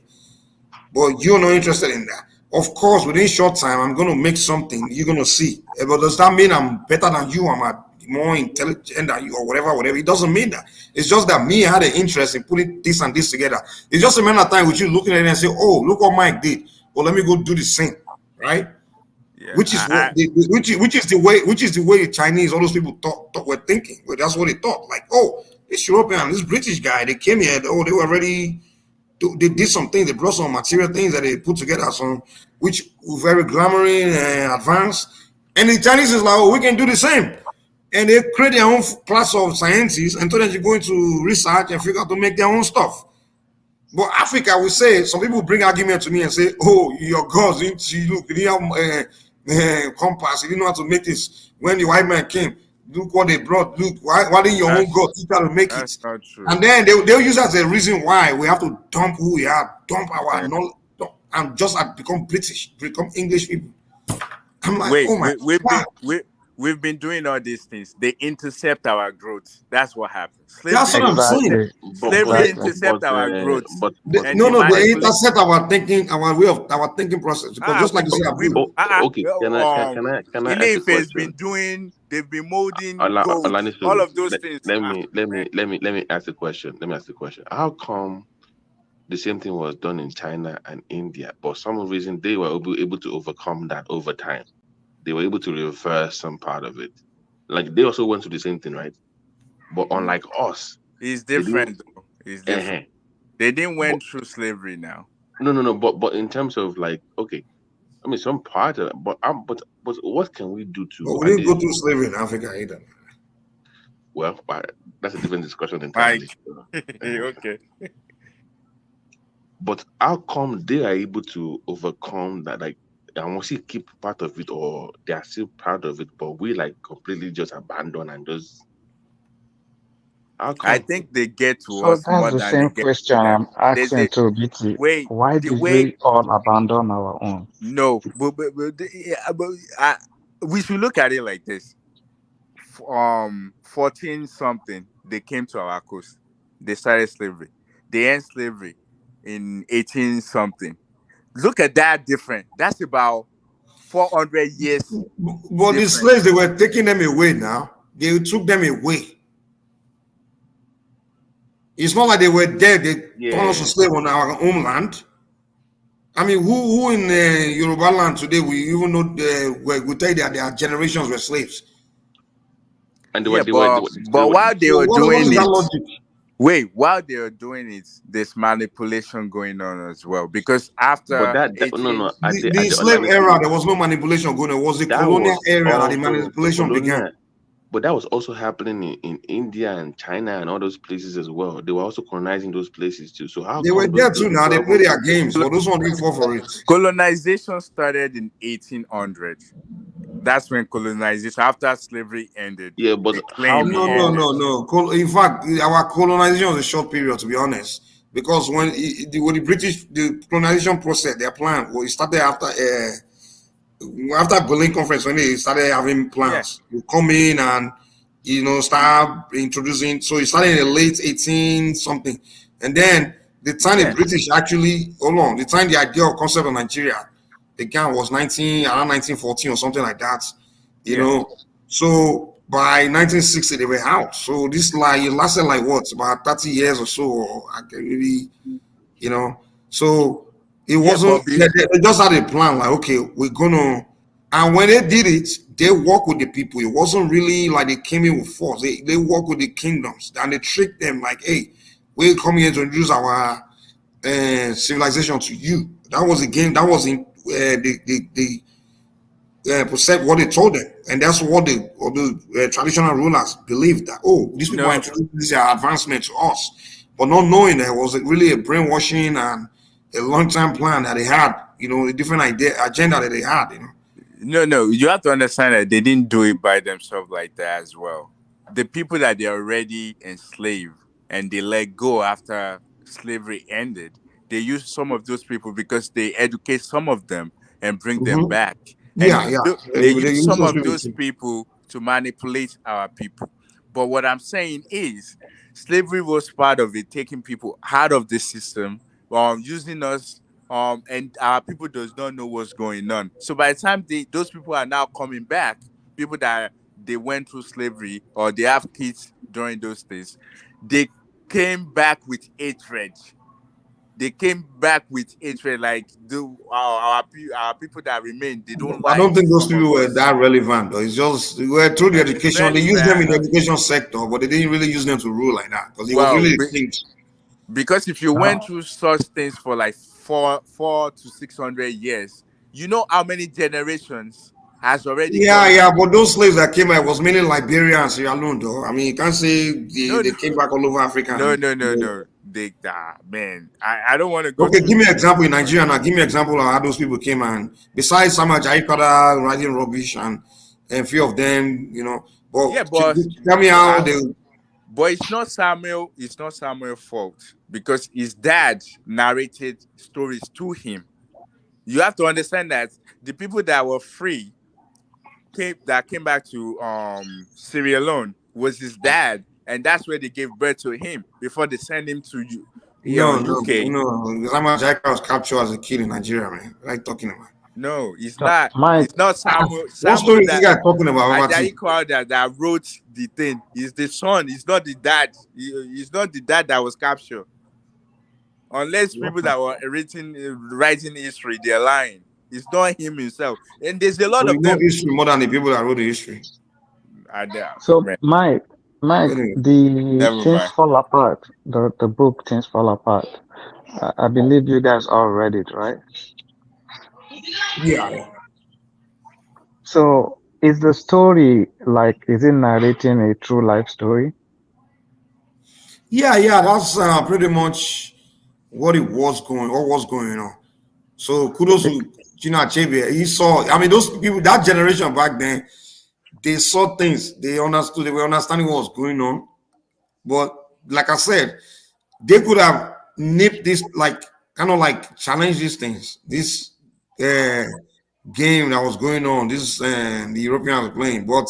Speaker 11: but you're not interested in that. Of course, within short time, I'm going to make something you're going to see. But does that mean I'm better than you? More intelligent than you, or whatever? It doesn't mean that. It's just that me had an interest in putting this and this together. It's just a matter of time with you looking at it and say, "Oh, look what Mike did. Well, let me go do the same." Right?
Speaker 6: Yeah.
Speaker 11: Which is what which is the way the Chinese, all those people thought were thinking. Well, that's what they thought. Like, oh, this European, this British guy, they came here. Oh, they were already. They did some things. They brought some material things that they put together, some which were very glamoring and advanced. And the Chinese is like, oh, we can do the same. And they create their own class of scientists and so that you go into research and figure out to make their own stuff. But Africa, we say, some people bring argument to me and say, oh, your gods, you didn't have compass, you didn't know how to make this. When the white man came, look what they brought. Look, why didn't your own God teach how to make
Speaker 6: That's
Speaker 11: it?
Speaker 6: not true.
Speaker 11: And then they'll use that as a reason why we have to dump who we are, dump our
Speaker 6: Yeah.
Speaker 11: knowledge, and just become British, become English people. I'm like,
Speaker 6: Wait,
Speaker 11: oh my God.
Speaker 6: we've been doing all these things. They intercept our growth. That's what happens.
Speaker 11: That's what I'm saying.
Speaker 9: Exactly.
Speaker 6: Slavery
Speaker 9: Exactly.
Speaker 6: intercept our growth, and
Speaker 11: No,
Speaker 6: they
Speaker 11: no, they
Speaker 6: manipulate.
Speaker 11: intercept our thinking, our thinking process. Because just like you say,
Speaker 6: We
Speaker 11: Abdul,
Speaker 15: Okay, can I ask a
Speaker 6: Ilefe has
Speaker 15: question?
Speaker 6: been doing. They've been molding gold. All
Speaker 15: Alanisu,
Speaker 6: of those things.
Speaker 15: let me ask a question. Let me ask the question. How come the same thing was done in China and India, but some reason they were able to overcome that over time? They were able to reverse some part of it. Like they also went to the same thing, right? But unlike us,
Speaker 6: It's
Speaker 15: they didn't.
Speaker 6: different though. It's different. They didn't
Speaker 15: But
Speaker 6: went through slavery now.
Speaker 15: no. But in terms of like, okay, I mean some part of it, but what can we do
Speaker 11: but
Speaker 15: to
Speaker 11: we
Speaker 15: at
Speaker 11: didn't go
Speaker 15: least?
Speaker 11: through slavery in Africa either.
Speaker 7: Well, that's a different discussion
Speaker 19: Mike.
Speaker 7: entirely.
Speaker 19: Okay.
Speaker 7: But how come they are able to overcome that? Like, and we still keep part of it, or they are still proud of it, but we like completely just abandon and just how
Speaker 19: I
Speaker 7: come?
Speaker 19: think they get to
Speaker 3: So
Speaker 19: us
Speaker 3: that's
Speaker 19: more
Speaker 3: the
Speaker 19: than they
Speaker 3: same
Speaker 19: get
Speaker 3: question
Speaker 19: to them.
Speaker 3: I'm
Speaker 19: There's
Speaker 3: asking
Speaker 19: a
Speaker 3: to BT.
Speaker 19: way,
Speaker 3: Why
Speaker 19: the
Speaker 3: did
Speaker 19: way
Speaker 3: we all abandon our own?
Speaker 19: no, but we should look at it like this. 14 something, they came to our coast. They started slavery. They end slavery in 18 something. Look at that difference. That's about 400 years
Speaker 11: But the
Speaker 19: difference.
Speaker 11: slaves, they were taking them away now. They took them away. It's not like they were there. They turned us to
Speaker 7: Yeah,
Speaker 11: slave on our homeland. I mean, who in Yoruba land today, we even know, we tell you that their generations were slaves.
Speaker 7: and
Speaker 19: Yeah,
Speaker 7: they were, they
Speaker 19: but
Speaker 7: were
Speaker 19: while they
Speaker 11: So
Speaker 19: were
Speaker 11: what is
Speaker 19: doing
Speaker 11: that
Speaker 19: it,
Speaker 11: logic?
Speaker 19: wait, while they were doing it, there's manipulation going on as well. Because
Speaker 7: but
Speaker 19: after
Speaker 7: that no
Speaker 19: 18,
Speaker 7: no
Speaker 11: The
Speaker 7: at the
Speaker 11: slave
Speaker 7: understand
Speaker 11: era, there was no manipulation going on. It was the
Speaker 7: that
Speaker 11: colonial
Speaker 7: was
Speaker 11: era that the
Speaker 7: also
Speaker 11: manipulation began.
Speaker 7: colonial, but that was also happening in India and China and all those places as well. They were also colonizing those places too. So how
Speaker 11: They were
Speaker 7: come
Speaker 11: there
Speaker 7: those
Speaker 11: too now.
Speaker 7: people
Speaker 11: They
Speaker 7: are
Speaker 11: play
Speaker 7: able
Speaker 11: their
Speaker 7: to?
Speaker 11: games, but those one didn't fall for it.
Speaker 19: colonization started in 1800. That's when colonization, after slavery ended,
Speaker 7: Yeah, but
Speaker 19: the
Speaker 7: how
Speaker 19: claim
Speaker 11: No, no,
Speaker 7: come?
Speaker 19: ended.
Speaker 11: no, no. In fact, our colonization was a short period, to be honest. Because when the British, the colonization process, their plan, well, it started after Berlin conference when they started having
Speaker 19: Yeah,
Speaker 11: plans to come in and start introducing. So it started in the late 18 something, and then the time the
Speaker 19: yeah,
Speaker 11: British actually hold on, the time the idea of concept of Nigeria began was around 1914 or something like that. You
Speaker 19: yeah.
Speaker 11: know, so by 1960 they were out. So this like it lasted like what about 30 years or so. Or I can really you know. So it
Speaker 19: Yeah,
Speaker 11: wasn't. They just had a plan, like okay, we're gonna. And when they did it, they worked with the people. It wasn't really like they came in with force. They worked with the kingdoms and they tricked them, like, hey, we're coming here to introduce our civilization to you. That was the game. That was in the percent what they told them, and that's what the traditional rulers believed that these people are
Speaker 19: no,
Speaker 11: introducing this advancement to us, but not knowing that it was really a brainwashing and a long-term plan that they had, a different idea agenda that they had.
Speaker 19: no. You have to understand that they didn't do it by themselves like that as well. The people that they already enslaved and they let go after slavery ended, they use some of those people because they educate some of them and bring them
Speaker 11: Mhm.
Speaker 19: back. And
Speaker 11: Yeah, yeah.
Speaker 19: they
Speaker 11: They
Speaker 19: use
Speaker 11: use
Speaker 19: some
Speaker 11: those
Speaker 19: of
Speaker 11: people
Speaker 19: those
Speaker 11: too.
Speaker 19: people to manipulate our people. But what I'm saying is, slavery was part of it, taking people out of the system, using us, and our people does not know what's going on. So by the time those people are now coming back, people that they went through slavery or they have kids during those days, they came back with hatred. They came back with hatred, like our people that remain, they don't
Speaker 11: I
Speaker 19: like
Speaker 11: don't think those
Speaker 19: some
Speaker 11: people
Speaker 19: of
Speaker 11: were
Speaker 19: us.
Speaker 11: that relevant, though. It's just were through the
Speaker 19: It's
Speaker 11: education. They used them in
Speaker 19: relevant.
Speaker 11: the education sector, but they didn't really use them to rule like that because it was
Speaker 19: Well,
Speaker 11: really the kings.
Speaker 19: because if you went
Speaker 3: Now,
Speaker 19: through such things for like four to 600 years, you know how many generations has already
Speaker 11: Yeah,
Speaker 19: gone
Speaker 11: yeah,
Speaker 19: through.
Speaker 11: but those slaves that came out was mainly Liberia and Sierra Leone, though. I mean, you can't say
Speaker 19: No,
Speaker 11: they
Speaker 19: no,
Speaker 11: came back all over Africa.
Speaker 19: no. They, man, I don't want to go
Speaker 11: Okay,
Speaker 19: to
Speaker 11: give me an example in
Speaker 19: different.
Speaker 11: Nigeria now. Give me an example of how those people came and besides Sama Jaipada writing rubbish and a few of them,
Speaker 19: Yeah,
Speaker 11: but
Speaker 19: but
Speaker 11: tell me how they.
Speaker 19: it's not Samuel. It's not Samuel's fault because his dad narrated stories to him. You have to understand that the people that were free came back to Sierra Leone was his dad, and that's where they gave birth to him before they sent him to
Speaker 11: No, no,
Speaker 19: UK.
Speaker 11: no. Sama Jaipada was captured as a kid in Nigeria, man. What are you talking about?
Speaker 19: No, it's
Speaker 3: so
Speaker 19: not.
Speaker 3: Mike,
Speaker 19: It's not Samuel.
Speaker 11: What
Speaker 19: Samuel
Speaker 11: story is this
Speaker 19: that
Speaker 11: guy talking about, Babati?
Speaker 19: Ajayi Crowder that wrote the thing is the son. He's not the dad. He's not the dad that was captured. Unless people that were writing history, they're lying. It's not him himself. And there's a
Speaker 11: So
Speaker 19: lot
Speaker 11: you
Speaker 19: of
Speaker 11: know
Speaker 19: them.
Speaker 11: history more than the people that wrote the history.
Speaker 3: so
Speaker 19: Man,
Speaker 3: Mike,
Speaker 11: Anyway,
Speaker 3: the
Speaker 19: never
Speaker 3: things
Speaker 19: mind.
Speaker 3: fall apart. The book things fall apart. I believe you guys all read it, right?
Speaker 11: yeah.
Speaker 3: So Is the story like, is it narrating a true life story?
Speaker 11: Yeah, that's pretty much what was going on. So kudos
Speaker 3: Bec-
Speaker 11: to Gina Achebe. He saw. I mean, those people, that generation back then, they saw things. They understood. They were understanding what was going on. But like I said, they could have nipped this, like kind of like challenge these things. This uh, game that was going on. This the Europeans were playing, but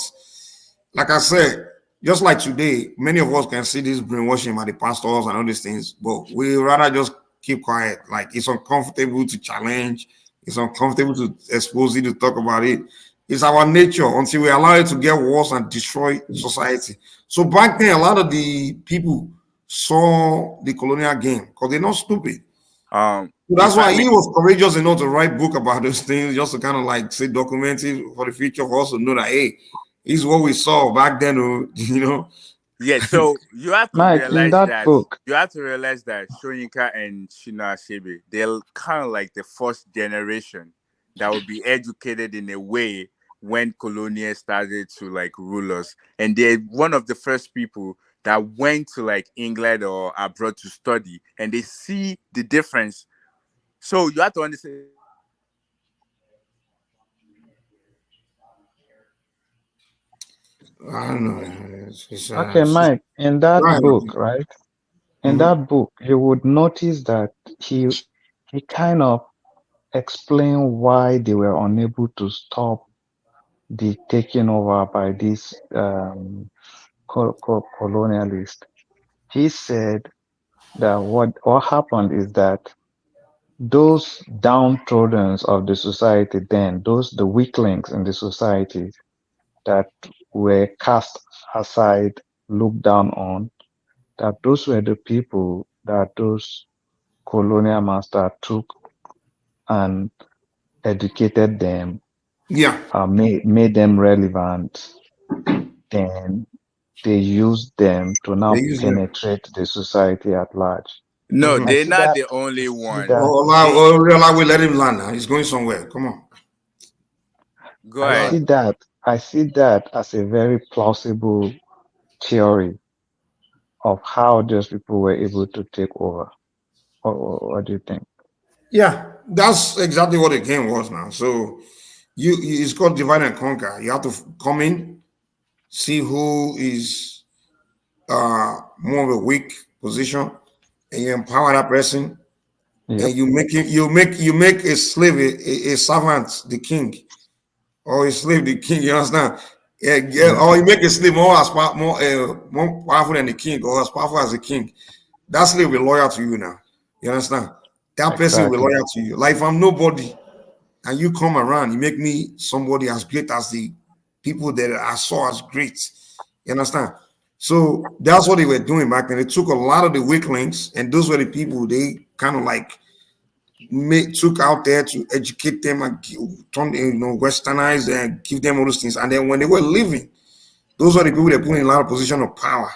Speaker 11: like I said, just like today, many of us can see this brainwashing by the pastors and all these things, but we rather just keep quiet. Like it's uncomfortable to challenge, it's uncomfortable to expose it, to talk about it. It's our nature until we allow it to get worse and destroy society. So back then, a lot of the people saw the colonial game because they're not stupid. So that's
Speaker 19: If I
Speaker 11: why
Speaker 19: may,
Speaker 11: he was courageous enough to write book about those things, just to kind of like say document it for the future for us to know that hey, this is what we saw back then, you know.
Speaker 19: yeah. So you have to
Speaker 3: Mike, in
Speaker 19: realize
Speaker 3: that
Speaker 19: that
Speaker 3: book,
Speaker 19: Shoyinka and Shina Ashebe, they're kind of like the first generation that will be educated in a way when colonials started to like rule us, and they're one of the first people that went to like England or abroad to study, and they see the difference. So you have to understand
Speaker 11: I don't know.
Speaker 3: okay,
Speaker 11: It's
Speaker 3: Mike, in that
Speaker 11: right.
Speaker 3: book, right? In
Speaker 11: Mhm.
Speaker 3: that book, you would notice that he kind of explained why they were unable to stop the taking over by these colonialists. He said that what happened is that those downtrodden of the society then, those the weaklings in the society that were cast aside, looked down on, that those were the people that those colonial masters took and educated them,
Speaker 11: Yeah,
Speaker 3: made them relevant, then they used them to
Speaker 11: they
Speaker 3: now
Speaker 11: use them.
Speaker 3: penetrate the society at large.
Speaker 19: no,
Speaker 11: Mm-hmm.
Speaker 3: I
Speaker 19: they're
Speaker 3: see
Speaker 19: not
Speaker 3: that.
Speaker 19: the
Speaker 3: I
Speaker 19: only
Speaker 3: see
Speaker 19: one.
Speaker 3: that.
Speaker 19: They
Speaker 11: We let him land now. He's going somewhere. Come on.
Speaker 19: go
Speaker 3: I
Speaker 11: Go
Speaker 19: ahead.
Speaker 11: ahead.
Speaker 3: see that. I see that as a very plausible theory of how those people were able to take over. What do you think?
Speaker 11: Yeah, that's exactly what the game was now. So it's called divide and conquer. You have to come in, see who is more of a weak position, and you empower that person, and
Speaker 3: Yep,
Speaker 11: you make a slave, a servant, the king, or a slave, the king. You understand? Yeah, yeah.
Speaker 3: yep,
Speaker 11: Or you make a slave more powerful than the king, or as powerful as the king. That slave will be loyal to you now. You understand? That person will be
Speaker 3: exactly.
Speaker 11: loyal to you. Like if I'm nobody and you come around, you make me somebody as great as the people that I saw as great. You understand? So that's what they were doing back then. They took a lot of the weaklings, and those were the people they kind of like took out there to educate them and turn, westernize and give them all those things. And then when they were leaving, those are the people that put in a lot of position of power,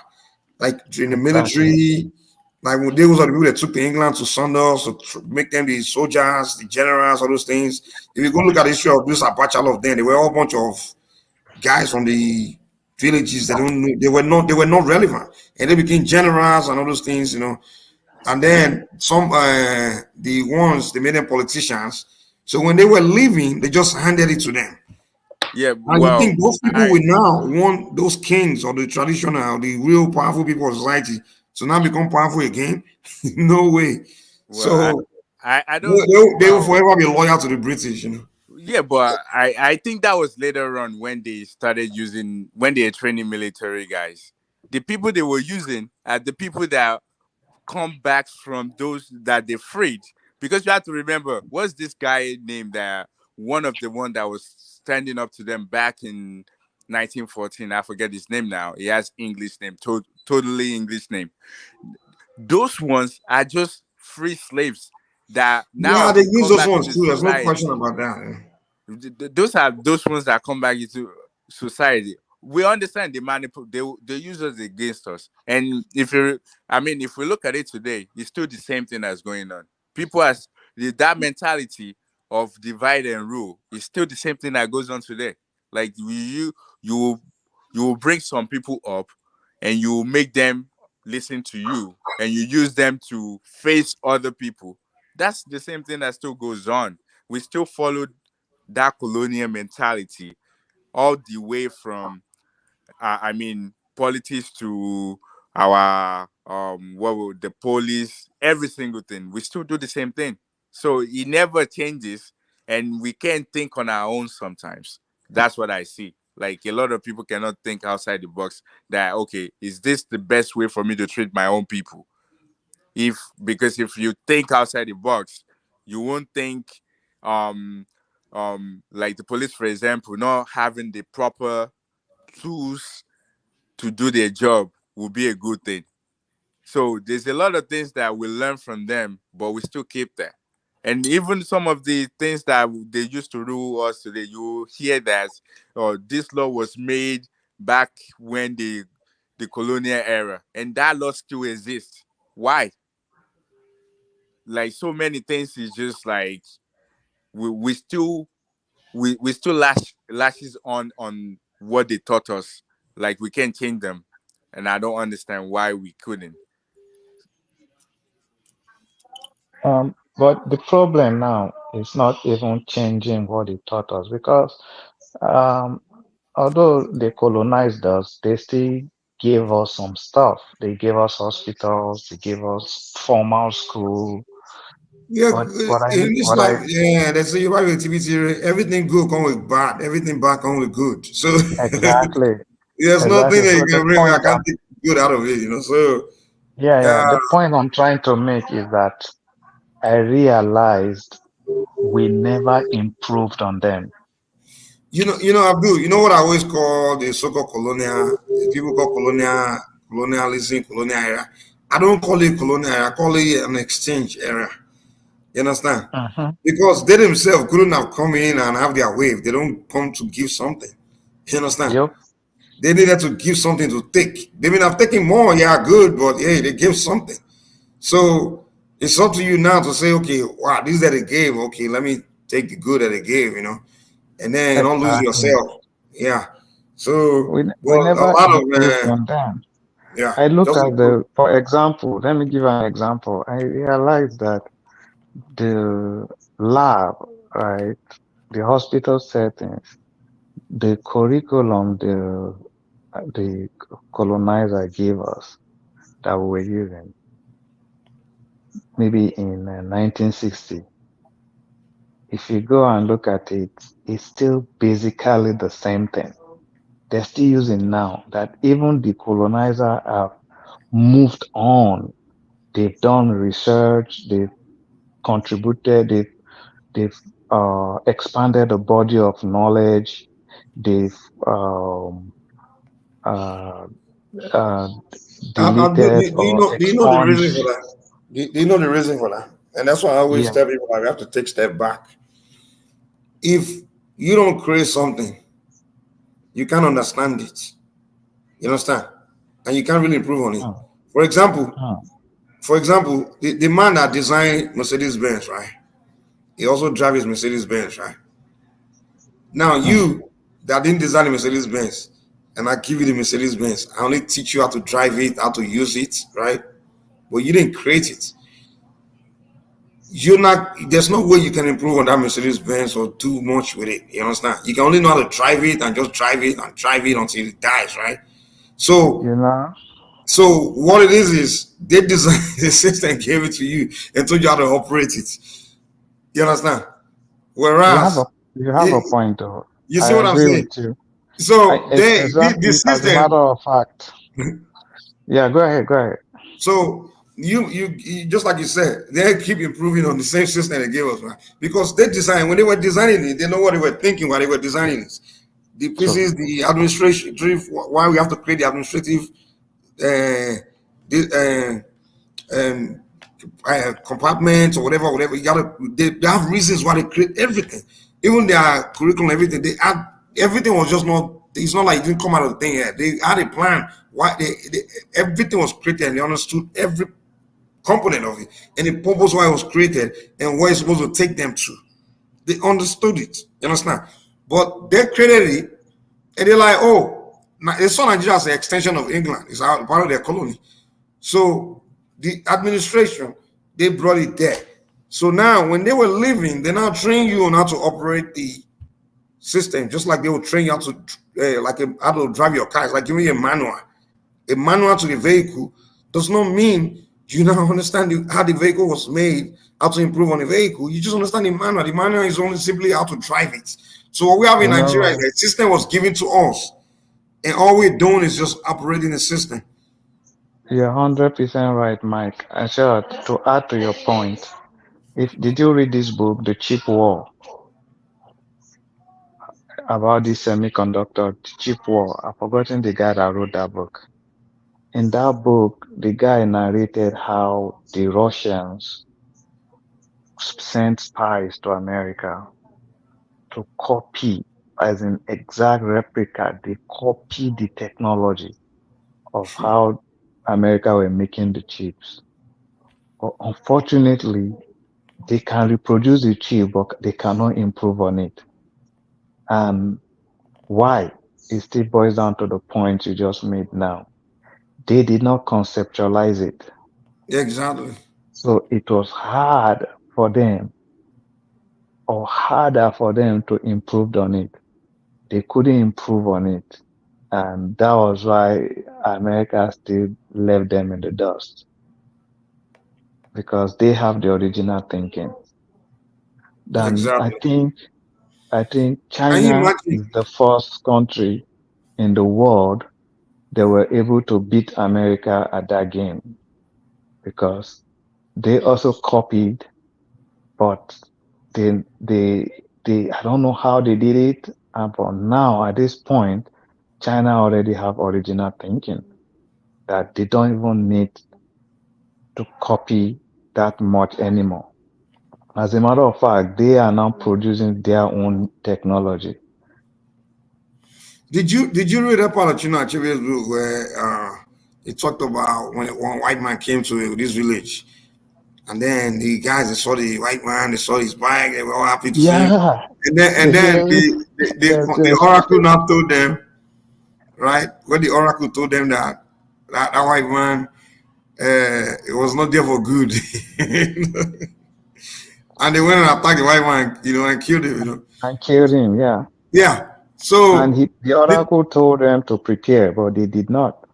Speaker 11: like in the
Speaker 3: Exactly.
Speaker 11: military. Like when those are the people that took the England to Sandals to make them the soldiers, the generals, all those things. If you go look at the history of this Apache of them, they were all a bunch of guys from the villages that don't know, they were not relevant, and they became generals and all those things, And then some the ones they made them politicians. So when they were leaving, they just handed it to them.
Speaker 19: Yeah,
Speaker 11: And you
Speaker 19: well,
Speaker 11: think those people
Speaker 19: I
Speaker 11: will now want those kings or the traditional, the real powerful people of society to now become powerful again? No way.
Speaker 19: well,
Speaker 11: So
Speaker 19: I don't
Speaker 11: they will
Speaker 19: well,
Speaker 11: forever be loyal to the British.
Speaker 19: yeah, but I think that was later on when they started using when they were training military guys. The people they were using are the people that come back from those that they freed. Because you have to remember, what's this guy named that one of the one that was standing up to them back in 1914? I forget his name now. He has English name, totally English name. Those ones are just free slaves that
Speaker 11: Yeah,
Speaker 19: now
Speaker 11: they use
Speaker 19: come
Speaker 11: those
Speaker 19: back
Speaker 11: ones
Speaker 19: into
Speaker 11: too. There's no question
Speaker 19: society.
Speaker 11: about that.
Speaker 19: Those are those ones that come back into society. We understand they use us against us. And if we look at it today, it's still the same thing that's going on. People as that mentality of divide and rule is still the same thing that goes on today. Like you will bring some people up, and you will make them listen to you, and you use them to face other people. That's the same thing that still goes on. We still follow that colonial mentality all the way from politics to our the police, every single thing. We still do the same thing. So it never changes, and we can't think on our own sometimes. That's what I see. Like a lot of people cannot think outside the box. That okay, is this the best way for me to treat my own people? Because if you think outside the box, you won't think um like the police, for example, not having the proper tools to do their job will be a good thing. So there's a lot of things that we learn from them, but we still keep that. And even some of the things that they used to rule us today, you hear that this law was made back when the colonial era, and that law still exists. Why? Like so many things is just like we still we still lashes on what they taught us. Like we can't change them, and I don't understand why we couldn't.
Speaker 3: But the problem now is not even changing what they taught us because um, although they colonized us, they still gave us some stuff. They gave us hospitals, they gave us formal school.
Speaker 11: Yeah,
Speaker 3: But
Speaker 11: in this
Speaker 3: what I
Speaker 11: life, yeah, they say you have activity, everything good come with bad, everything bad come with good. So
Speaker 3: exactly
Speaker 11: there's nothing
Speaker 3: exactly.
Speaker 11: that
Speaker 3: So
Speaker 11: you
Speaker 3: the
Speaker 11: can bring. I
Speaker 3: point
Speaker 11: can't take good out of it, So
Speaker 3: yeah,
Speaker 11: yeah,
Speaker 3: the point I'm trying to make is that I realized we never improved on them.
Speaker 11: Abdul, you know what I always call the so-called colonial, people call colonialism, colonial era. I don't call it colonial era, I call it an exchange era. You understand?
Speaker 3: Uh-huh.
Speaker 11: Because they themselves couldn't have come in and have their wave. They don't come to give something. You understand?
Speaker 3: Yep.
Speaker 11: They needed to give something to take. They may have taken more, yeah, good, but hey, they gave something. So it's up to you now to say, okay, wow, this is that they gave. Okay, let me take the good that they gave, and then don't lose
Speaker 3: Exactly.
Speaker 11: yourself. Yeah. So,
Speaker 3: We
Speaker 11: well, a
Speaker 3: never
Speaker 11: lot of,
Speaker 3: improved on them.
Speaker 11: yeah,
Speaker 3: I look
Speaker 11: just
Speaker 3: at for example, let me give an example. I realized that the lab, right, the hospital settings, the curriculum the colonizer gave us that we were using, maybe in 1960. If you go and look at it, it's still basically the same thing. They're still using now that even the colonizer have moved on. They've done research, they've contributed, they've expanded the body of knowledge, they've uh, uh, deleted or
Speaker 11: do you know the reason
Speaker 3: expunged.
Speaker 11: for that? Do you know the reason for that? And that's why I always
Speaker 3: Yeah.
Speaker 11: tell people like, we have to take a step back. If you don't create something, you can't understand it. You understand? And you can't really improve on it.
Speaker 3: Oh,
Speaker 11: For example,
Speaker 3: oh,
Speaker 11: the man that designed Mercedes Benz, right? He also drives his Mercedes Benz, right? Now
Speaker 3: oh.
Speaker 11: you that didn't design the Mercedes Benz, and I give you the Mercedes Benz, I only teach you how to drive it, how to use it, right? But you didn't create it. You're not. There's no way you can improve on that Mercedes Benz or do much with it. You understand? You can only know how to drive it and just drive it and drive it until it dies, right? So,
Speaker 3: You know,
Speaker 11: what it is they designed the system, gave it to you, and told you how to operate it. You understand?
Speaker 3: you have
Speaker 11: Whereas,
Speaker 3: a you have a
Speaker 11: it,
Speaker 3: point though.
Speaker 11: you
Speaker 3: I
Speaker 11: see what I'm
Speaker 3: agree
Speaker 11: saying?
Speaker 3: with you.
Speaker 11: So the
Speaker 3: Exactly. As a
Speaker 11: system.
Speaker 3: matter of fact, yeah. Go ahead. Go ahead.
Speaker 11: So you just like you said, they keep improving on the same system they gave us, right? Because they designed when they were designing it, they know what they were thinking while they were designing it. The
Speaker 3: True.
Speaker 11: pieces, the administrative, why we have to create the administrative, the, compartments or whatever. You gotta, they have reasons why they create everything, even their curriculum, everything. They had everything was just not. It's not like it didn't come out of the thing yet. They had a plan. Why everything was created and they understood every component of it and the purpose why it was created and where it's supposed to take them to. They understood it. You understand? But they created it And they're like, oh, they saw Nigeria as an extension of England. It's part of their colony. So the administration, they brought it there. So now when they were leaving, they now train you on how to operate the system, just like they will train you how to how to drive your car. It's like giving you a manual. A manual to the vehicle does not mean you now understand how the vehicle was made, how to improve on the vehicle. You just understand the manual. The manual is only simply how to drive it. So what we have in
Speaker 3: You know,
Speaker 11: Nigeria is
Speaker 3: right?
Speaker 11: that the system was given to us, and all we're doing is just operating the system.
Speaker 3: You're 100% right, Mike. And sure, to add to your point, if did you read this book, The Cheap War, about this semiconductor, The Cheap War? I've forgotten the guy that wrote that book. In that book, the guy narrated how the Russians sent spies to America to copy, as in exact replica, they copy the technology of how America were making the chips. But unfortunately, they can reproduce the chip, but they cannot improve on it. And why? It still boils down to the point you just made now. They did not conceptualize it.
Speaker 11: Exactly.
Speaker 3: So it was hard for them or harder for them to improve on it. They couldn't improve on it. And that was why America still left them in the dust because they have the original thinking. Then
Speaker 11: Exactly.
Speaker 3: I think
Speaker 11: Can you
Speaker 3: China
Speaker 11: imagine?
Speaker 3: is the first country in the world that were able to beat America at that game because they also copied, but they they I don't know how they did it, but now at this point, China already have original thinking that they don't even need to copy that much anymore. As a matter of fact, they are now producing their own technology.
Speaker 11: Did you read that part of Chino Achebe's book where he talked about when one white man came to this village, and then the guys they saw the white man, they saw his bike, they were all happy to see him,
Speaker 3: Yeah,
Speaker 11: and then
Speaker 3: yes,
Speaker 11: the
Speaker 3: yes.
Speaker 11: oracle now told them, right? When the oracle told them that white man it was not there for good, and they went and attacked the white man, and killed him.
Speaker 3: And killed him, yeah.
Speaker 11: Yeah.
Speaker 3: And
Speaker 11: So
Speaker 3: the
Speaker 11: the,
Speaker 3: oracle told them to prepare, but they did not.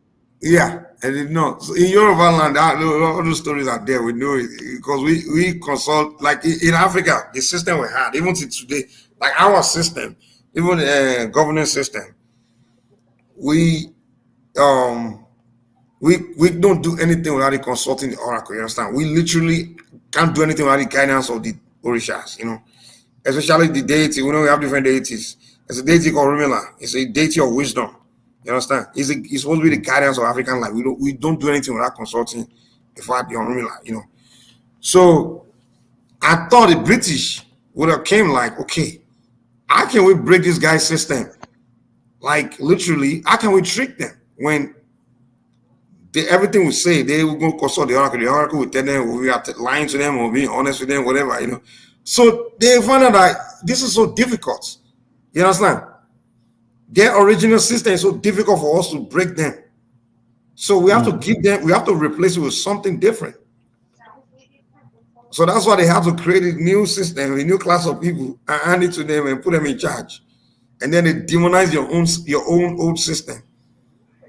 Speaker 11: yeah, and it not. So in Yoruba land, all those stories are there. We know it because we consult, like in Africa, the system we had, even to today, like our system, even the governance system, we um we don't do anything without the consulting the oracle. You understand? We literally can't do anything without the guidance of the orishas. Especially the deity. We know we have different deities. There's a deity called Rumila. It's a deity of wisdom. You understand? It's supposed to be the guidance of African life. We don't do anything without consulting the fact the Rumila. So I thought the British would have came like, okay, how can we break this guy's system? Like literally, how can we trick them when everything we say they will go consult the oracle. The oracle will tell them we are lying to them or being honest with them, whatever. So they find out that this is so difficult. You understand? Their original system is so difficult for us to break them. So we have to give them, we have to replace it with something different. So that's why they have to create a new system, a new class of people, and hand it to them and put them in charge. And then they demonize your own old system.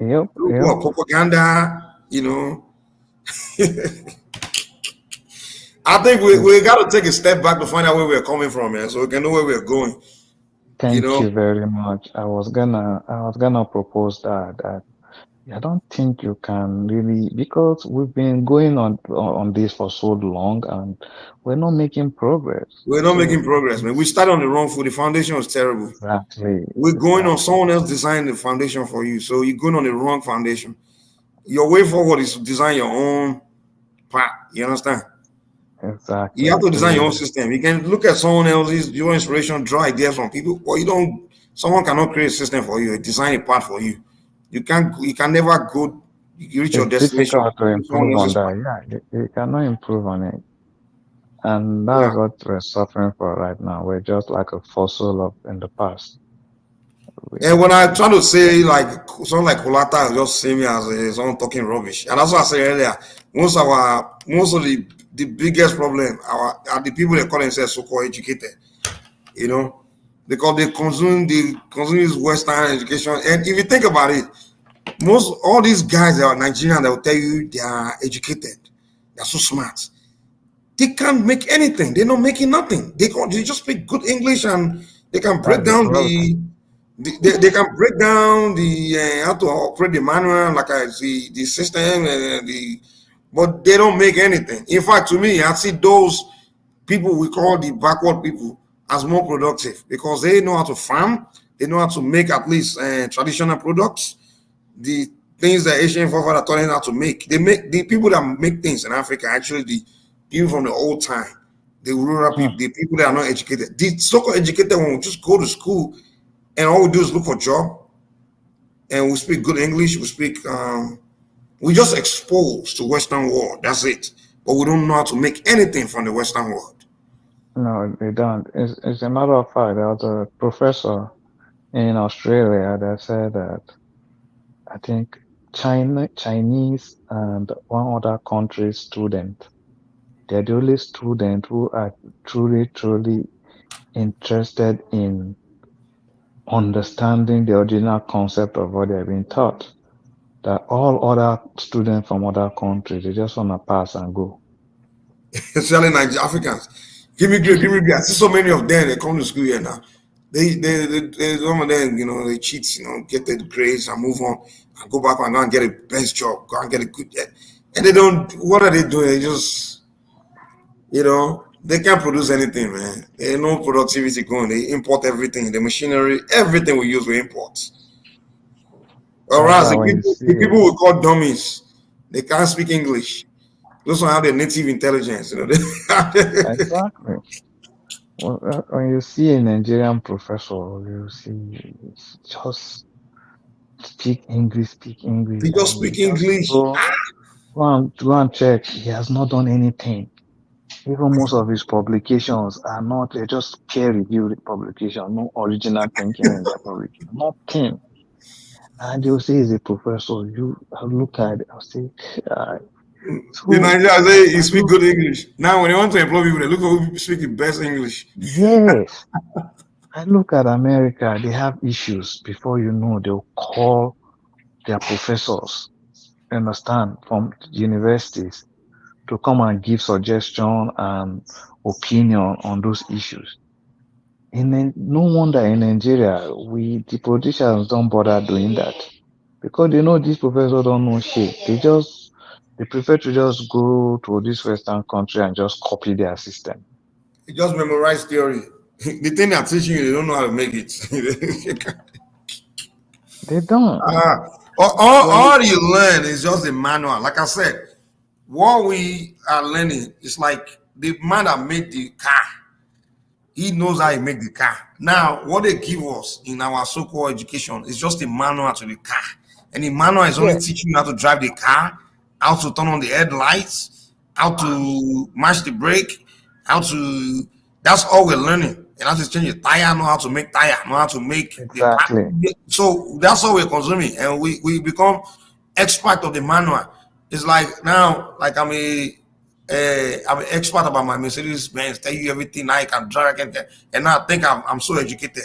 Speaker 3: Yep,
Speaker 11: Through
Speaker 3: yep.
Speaker 11: what? Propaganda. I think we got to take a step back to find out where we're coming from, man, so we can know where we're going.
Speaker 3: Thank you very much. I was gonna propose that I don't think you can really because we've been going on this for so long and we're not making progress.
Speaker 11: We're not making
Speaker 3: So
Speaker 11: progress, man. We started on the wrong foot. The foundation was terrible.
Speaker 3: exactly,
Speaker 11: We're going on,
Speaker 3: exactly,
Speaker 11: someone else designed the foundation for you. So you're going on the wrong foundation. Your way forward is to design your own path. You understand? You
Speaker 3: exactly.
Speaker 11: have to design your own
Speaker 3: To
Speaker 11: system. You can look at someone else's, your inspiration, draw ideas from people, but someone cannot create a system for you, design a path for you. You can never reach your
Speaker 3: it's
Speaker 11: destination
Speaker 3: difficult to
Speaker 11: with someone
Speaker 3: improve on
Speaker 11: else's
Speaker 3: that.
Speaker 11: path.
Speaker 3: Yeah, you cannot improve on it. And
Speaker 11: Yeah.
Speaker 3: that's what we're suffering for right now. We're just like a fossil of in the past.
Speaker 11: And when I try to say like someone like Kolata just see me as someone talking rubbish, and that's what I said earlier. Most of the biggest problem are the people that call themselves so-called educated. You know, because they consume this Western education, and if you think about it, most all these guys that are Nigerian, they will tell you they are educated, they're so smart. They can't make anything. They're not making nothing. They just speak good English and they can break
Speaker 3: That's the
Speaker 11: down
Speaker 3: problem.
Speaker 11: they can break down the how to operate the manual, like I see the system and but they don't make anything. In fact, to me, I see those people we call the backward people as more productive because they know how to farm, they know how to make at least traditional products, the things that Asian forefathers taught them how to make. They make the people that make things in Africa actually the people from the old time, the rural people, the people that are not educated. The so-called educated one will just go to school and all we do is look for a job and we speak good English. We just exposed to Western world. That's it. But we don't know how to make anything from the Western world.
Speaker 3: No, they don't. It's a matter of fact, there was a professor in Australia that said that I think Chinese and one other country's student, they're the only student who are truly interested in understanding the original concept of what they're being taught. That all other students from other countries, they just want to pass and go.
Speaker 11: Especially Nigerian Africans. Give me grade, give me grade. I see so many of them, they come to school here now. Some of them, they cheat, get the grades and move on and go back and go and get a best job, go and get a good, and they don't, what are they doing? They just, they can't produce anything, man. There's no productivity going. They import everything, the machinery, everything we use, we import. Or
Speaker 3: That's
Speaker 11: else
Speaker 3: why when you
Speaker 11: the
Speaker 3: see
Speaker 11: people we call dummies, they can't speak English. Those don't have the native intelligence,
Speaker 3: exactly. When you see a Nigerian professor, you see just speak
Speaker 11: They
Speaker 3: English,
Speaker 11: just
Speaker 3: and you
Speaker 11: speak
Speaker 3: just
Speaker 11: English.
Speaker 3: go and check. He has not done anything. Even most of his publications are not, they're just peer-reviewed publication, no original thinking in their publication, nothing. And you say he's a professor, I look at it, I'll say,
Speaker 11: The
Speaker 3: so
Speaker 11: Nigerians say he
Speaker 3: I
Speaker 11: speak
Speaker 3: look,
Speaker 11: good English. Now, when they want to employ people, they look for who speak the best English.
Speaker 3: yes, I look at America, they have issues. Before you know, they'll call their professors, understand, from universities to come and give suggestion and opinion on those issues. No wonder in Nigeria, the politicians don't bother doing that because they know these professors don't know shit. They prefer to just go to this Western country and just copy their system.
Speaker 11: You just memorize theory. The thing they're teaching you, they don't know how to make it.
Speaker 3: They don't.
Speaker 11: All you learn is just the manual. Like I said, what we are learning is like the man that made the car. He knows how he make the car. Now, what they give us in our so-called education is just a manual to the car. And the manual is only
Speaker 3: Yeah,
Speaker 11: teaching you how to drive the car, how to turn on the headlights, how to match the brake, how to, that's all we're learning. And how to change the tire, know how to make tire, know how to make the part.
Speaker 3: exactly.
Speaker 11: So that's all we're consuming. And we become expert of the manual. It's like now, like I'm an expert about my Mercedes Benz, tell you everything I can drive, and now I think I'm so educated.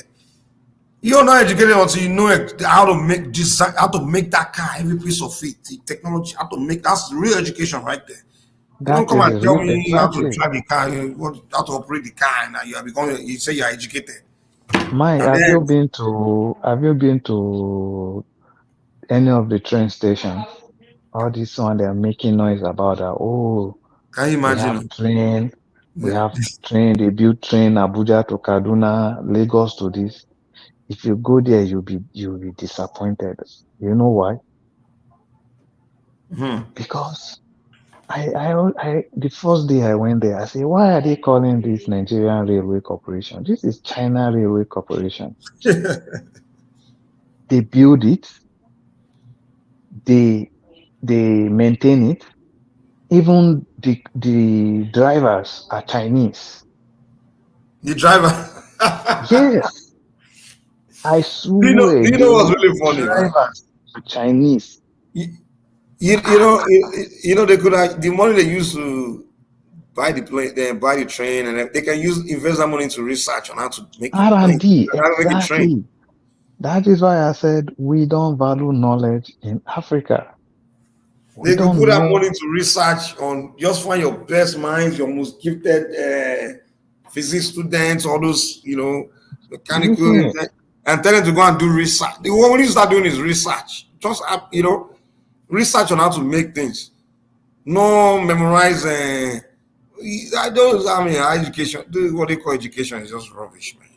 Speaker 11: You're not educated until you know how to make design, how to make that car, every piece of it, the technology, how to make that's real education right there. You don't
Speaker 3: That
Speaker 11: come
Speaker 3: is
Speaker 11: and
Speaker 3: the
Speaker 11: tell
Speaker 3: real,
Speaker 11: me how to
Speaker 3: exactly.
Speaker 11: drive the car, how to operate the car, and you say you're educated.
Speaker 3: Mike,
Speaker 11: And then
Speaker 3: have you been to any of the train stations? All this one they're making noise about that. Oh,
Speaker 11: can you
Speaker 3: we have
Speaker 11: imagine?
Speaker 3: train, they build train Abuja to Kaduna, Lagos to this. If you go there, you'll be disappointed. You know why? Because the first day I went there, I said, why are they calling this Nigerian Railway Corporation? This is China Railway Corporation. They build it, they maintain it. Even the drivers are Chinese.
Speaker 11: The driver.
Speaker 3: Yes. I
Speaker 11: Do
Speaker 3: swear
Speaker 11: you
Speaker 3: they
Speaker 11: know what's
Speaker 3: will
Speaker 11: really funny,
Speaker 3: drive
Speaker 11: right?
Speaker 3: us to Chinese.
Speaker 11: They could have the money they use to buy the plane, then buy the train, and they can invest that money into research on how to make it plane,
Speaker 3: R&D,
Speaker 11: how to make it train.
Speaker 3: exactly. That is why I said we don't value knowledge in Africa. We
Speaker 11: They could put
Speaker 3: don't
Speaker 11: that
Speaker 3: know.
Speaker 11: money to research on just find your best minds, your most gifted physics students, all those mechanical,
Speaker 3: Listen,
Speaker 11: and tell them to go and do research. The what you start doing is research. Just research on how to make things. No memorize. Education. What they call education is just rubbish, man.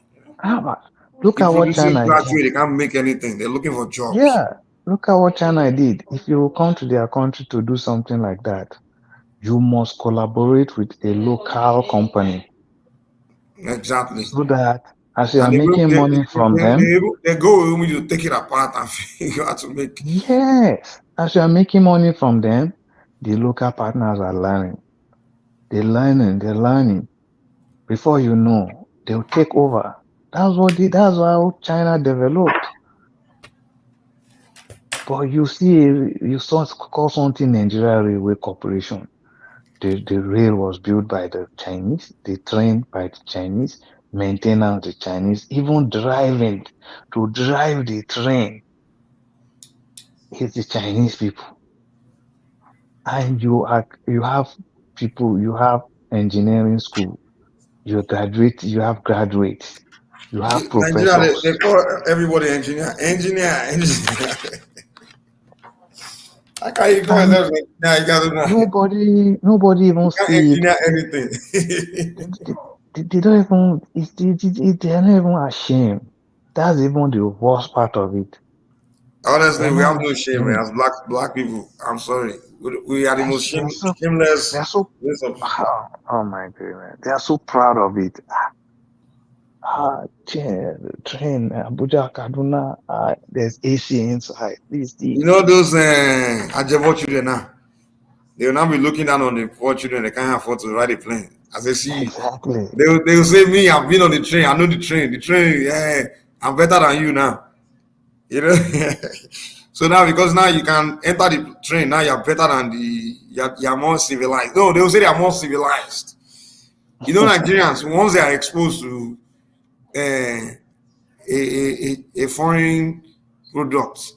Speaker 3: look
Speaker 11: It
Speaker 3: at what
Speaker 11: produces
Speaker 3: China did.
Speaker 11: graduate. They can't make anything. They're looking for jobs.
Speaker 3: Yeah, look at what China did. If you come to their country to do something like that, you must collaborate with a local company
Speaker 11: Exactly.
Speaker 3: so that as you are
Speaker 11: And
Speaker 3: making money from them,
Speaker 11: they go with you to take it apart and figure out to make.
Speaker 3: yes, as you are making money from them, the local partners are learning. They're learning. Before you know, they'll take over. That's how China developed. But you see, you saw call something Nigeria Railway Corporation. The rail was built by the Chinese, the train by the Chinese, maintenance the Chinese, even driving to drive the train is the Chinese people. And you have people, you have engineering school, you have graduates, you have
Speaker 11: Nigeria,
Speaker 3: professors.
Speaker 11: they call everybody engineer, engineer. How can you call
Speaker 3: And
Speaker 11: yourself engineer?
Speaker 3: nobody even
Speaker 11: You can't
Speaker 3: see it.
Speaker 11: engineer anything.
Speaker 3: They don't even, they're not even ashamed. That's even the worst part of it.
Speaker 11: Honestly,
Speaker 3: They're
Speaker 11: we have
Speaker 3: not
Speaker 11: no shame, man.
Speaker 3: ashamed.
Speaker 11: As black people, I'm sorry. We are the most
Speaker 3: They're
Speaker 11: shameless
Speaker 3: so,
Speaker 11: race of people.
Speaker 3: oh my goodness. They are so proud of it. Train, Abuja, Kaduna, there's AC inside.
Speaker 11: You
Speaker 3: This.
Speaker 11: know those Ajabo children now. They will not be looking down on the poor children. They can't afford to ride a plane. As they see,
Speaker 3: Exactly.
Speaker 11: they will say, "Me, I've been on the train. I know the train. The train, yeah, I'm better than you now." You know. So now, because now you can enter the train, now you're better than you're more civilized. No, they will say they are more civilized. Nigerians, once they are exposed to a foreign product,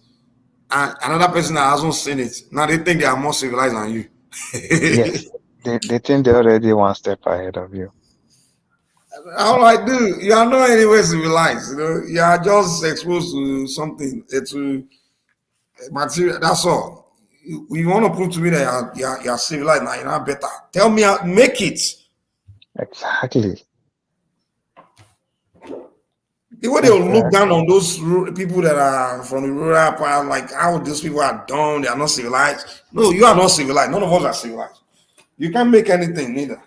Speaker 11: and another person that hasn't seen it, now they think they are more civilized than you.
Speaker 3: Yes. They think they're already one step ahead of you.
Speaker 11: I'm like, dude, you are not anywhere civilized. You are just exposed to something, to material. That's all. You want to prove to me that you're civilized now, you're not better. Tell me how make it.
Speaker 3: Exactly.
Speaker 11: The way they'll look down on those people that are from the rural part, like how those people are dumb, they are not civilized. No, you are not civilized. None of us are civilized. You can't make anything neither.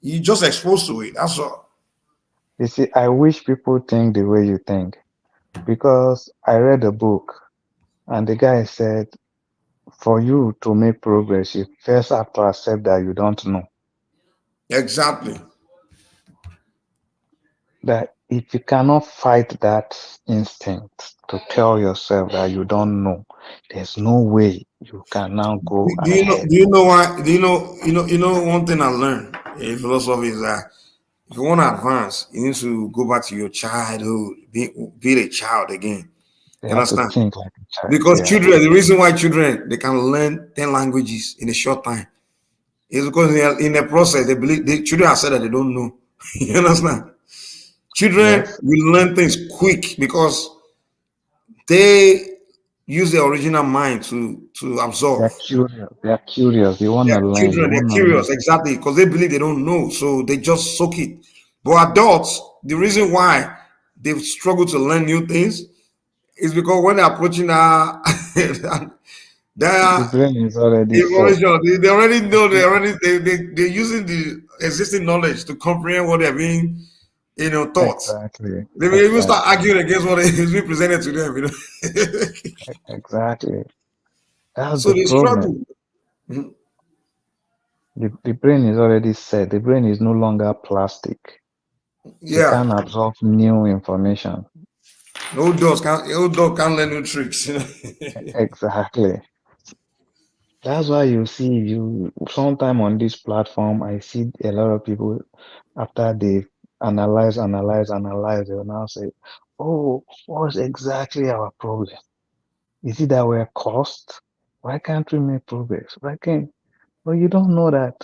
Speaker 11: You just exposed to it. That's all.
Speaker 3: You see, I wish people think the way you think because I read a book and the guy said, for you to make progress, you first have to accept that you don't know.
Speaker 11: Exactly.
Speaker 3: That if you cannot fight that instinct to tell yourself that you don't know, there's no way you can now go ahead.
Speaker 11: Do you know why? Do you know? One thing I learned in philosophy is that if you want to advance, you need to go back to your childhood, be a child again.
Speaker 3: You
Speaker 11: You
Speaker 3: have to
Speaker 11: understand?
Speaker 3: think like a child.
Speaker 11: Because
Speaker 3: Yeah,
Speaker 11: children, the reason why children they can learn 10 languages in a short time is because in the process they believe the children have said that they don't know. You understand? Children
Speaker 3: yes.
Speaker 11: will learn things quick because they use their original mind to absorb.
Speaker 3: They're curious. They're curious. They want to learn. They
Speaker 11: Children, they're
Speaker 3: want to
Speaker 11: curious,
Speaker 3: know.
Speaker 11: exactly, because they believe they don't know, so they just soak it. But adults, the reason why they struggle to learn new things is because when they're approaching
Speaker 3: The
Speaker 11: their
Speaker 3: brain is already set.
Speaker 11: information, they already know, they're using the existing knowledge to comprehend what they're being, taught.
Speaker 3: Exactly.
Speaker 11: They may even start
Speaker 3: Exactly.
Speaker 11: arguing against what is being presented to them.
Speaker 3: Exactly. That's
Speaker 11: So
Speaker 3: the
Speaker 11: they
Speaker 3: problem.
Speaker 11: struggle. Mhm.
Speaker 3: The brain is already set. The brain is no longer plastic. It
Speaker 11: Yeah.
Speaker 3: can absorb new information.
Speaker 11: Old dog can't learn new tricks. You know?
Speaker 3: Exactly. That's why you see you sometime on this platform, I see a lot of people after they analyze, they will now say, "Oh, what's exactly our problem? Is it that we're cost? Why can't we make progress? Why can't?" Well, you don't know that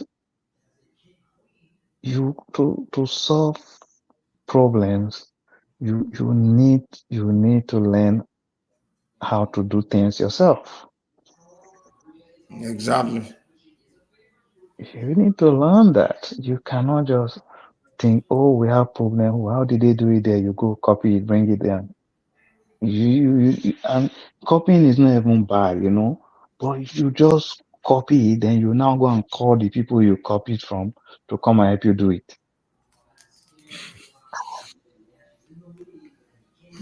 Speaker 3: you to solve problems, you need to learn how to do things yourself.
Speaker 11: Exactly.
Speaker 3: You need to learn that. You cannot just think, oh, we have problem. How did they do it there? You go copy it, bring it down. And copying is not even bad, but if you just copy it, then you now go and call the people you copied from to come and help you do it.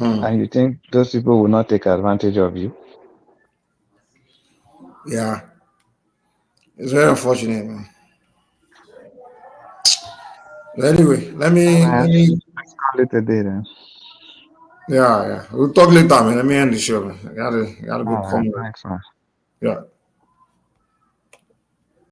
Speaker 3: And you think those people will not take advantage of you?
Speaker 11: Yeah. It's very unfortunate, man. Anyway, let me
Speaker 3: let's call it a day then.
Speaker 11: Yeah. We'll talk later, man. Let me end the show, man. I gotta go
Speaker 3: All right,
Speaker 11: come.
Speaker 3: thanks, man.
Speaker 11: Yeah.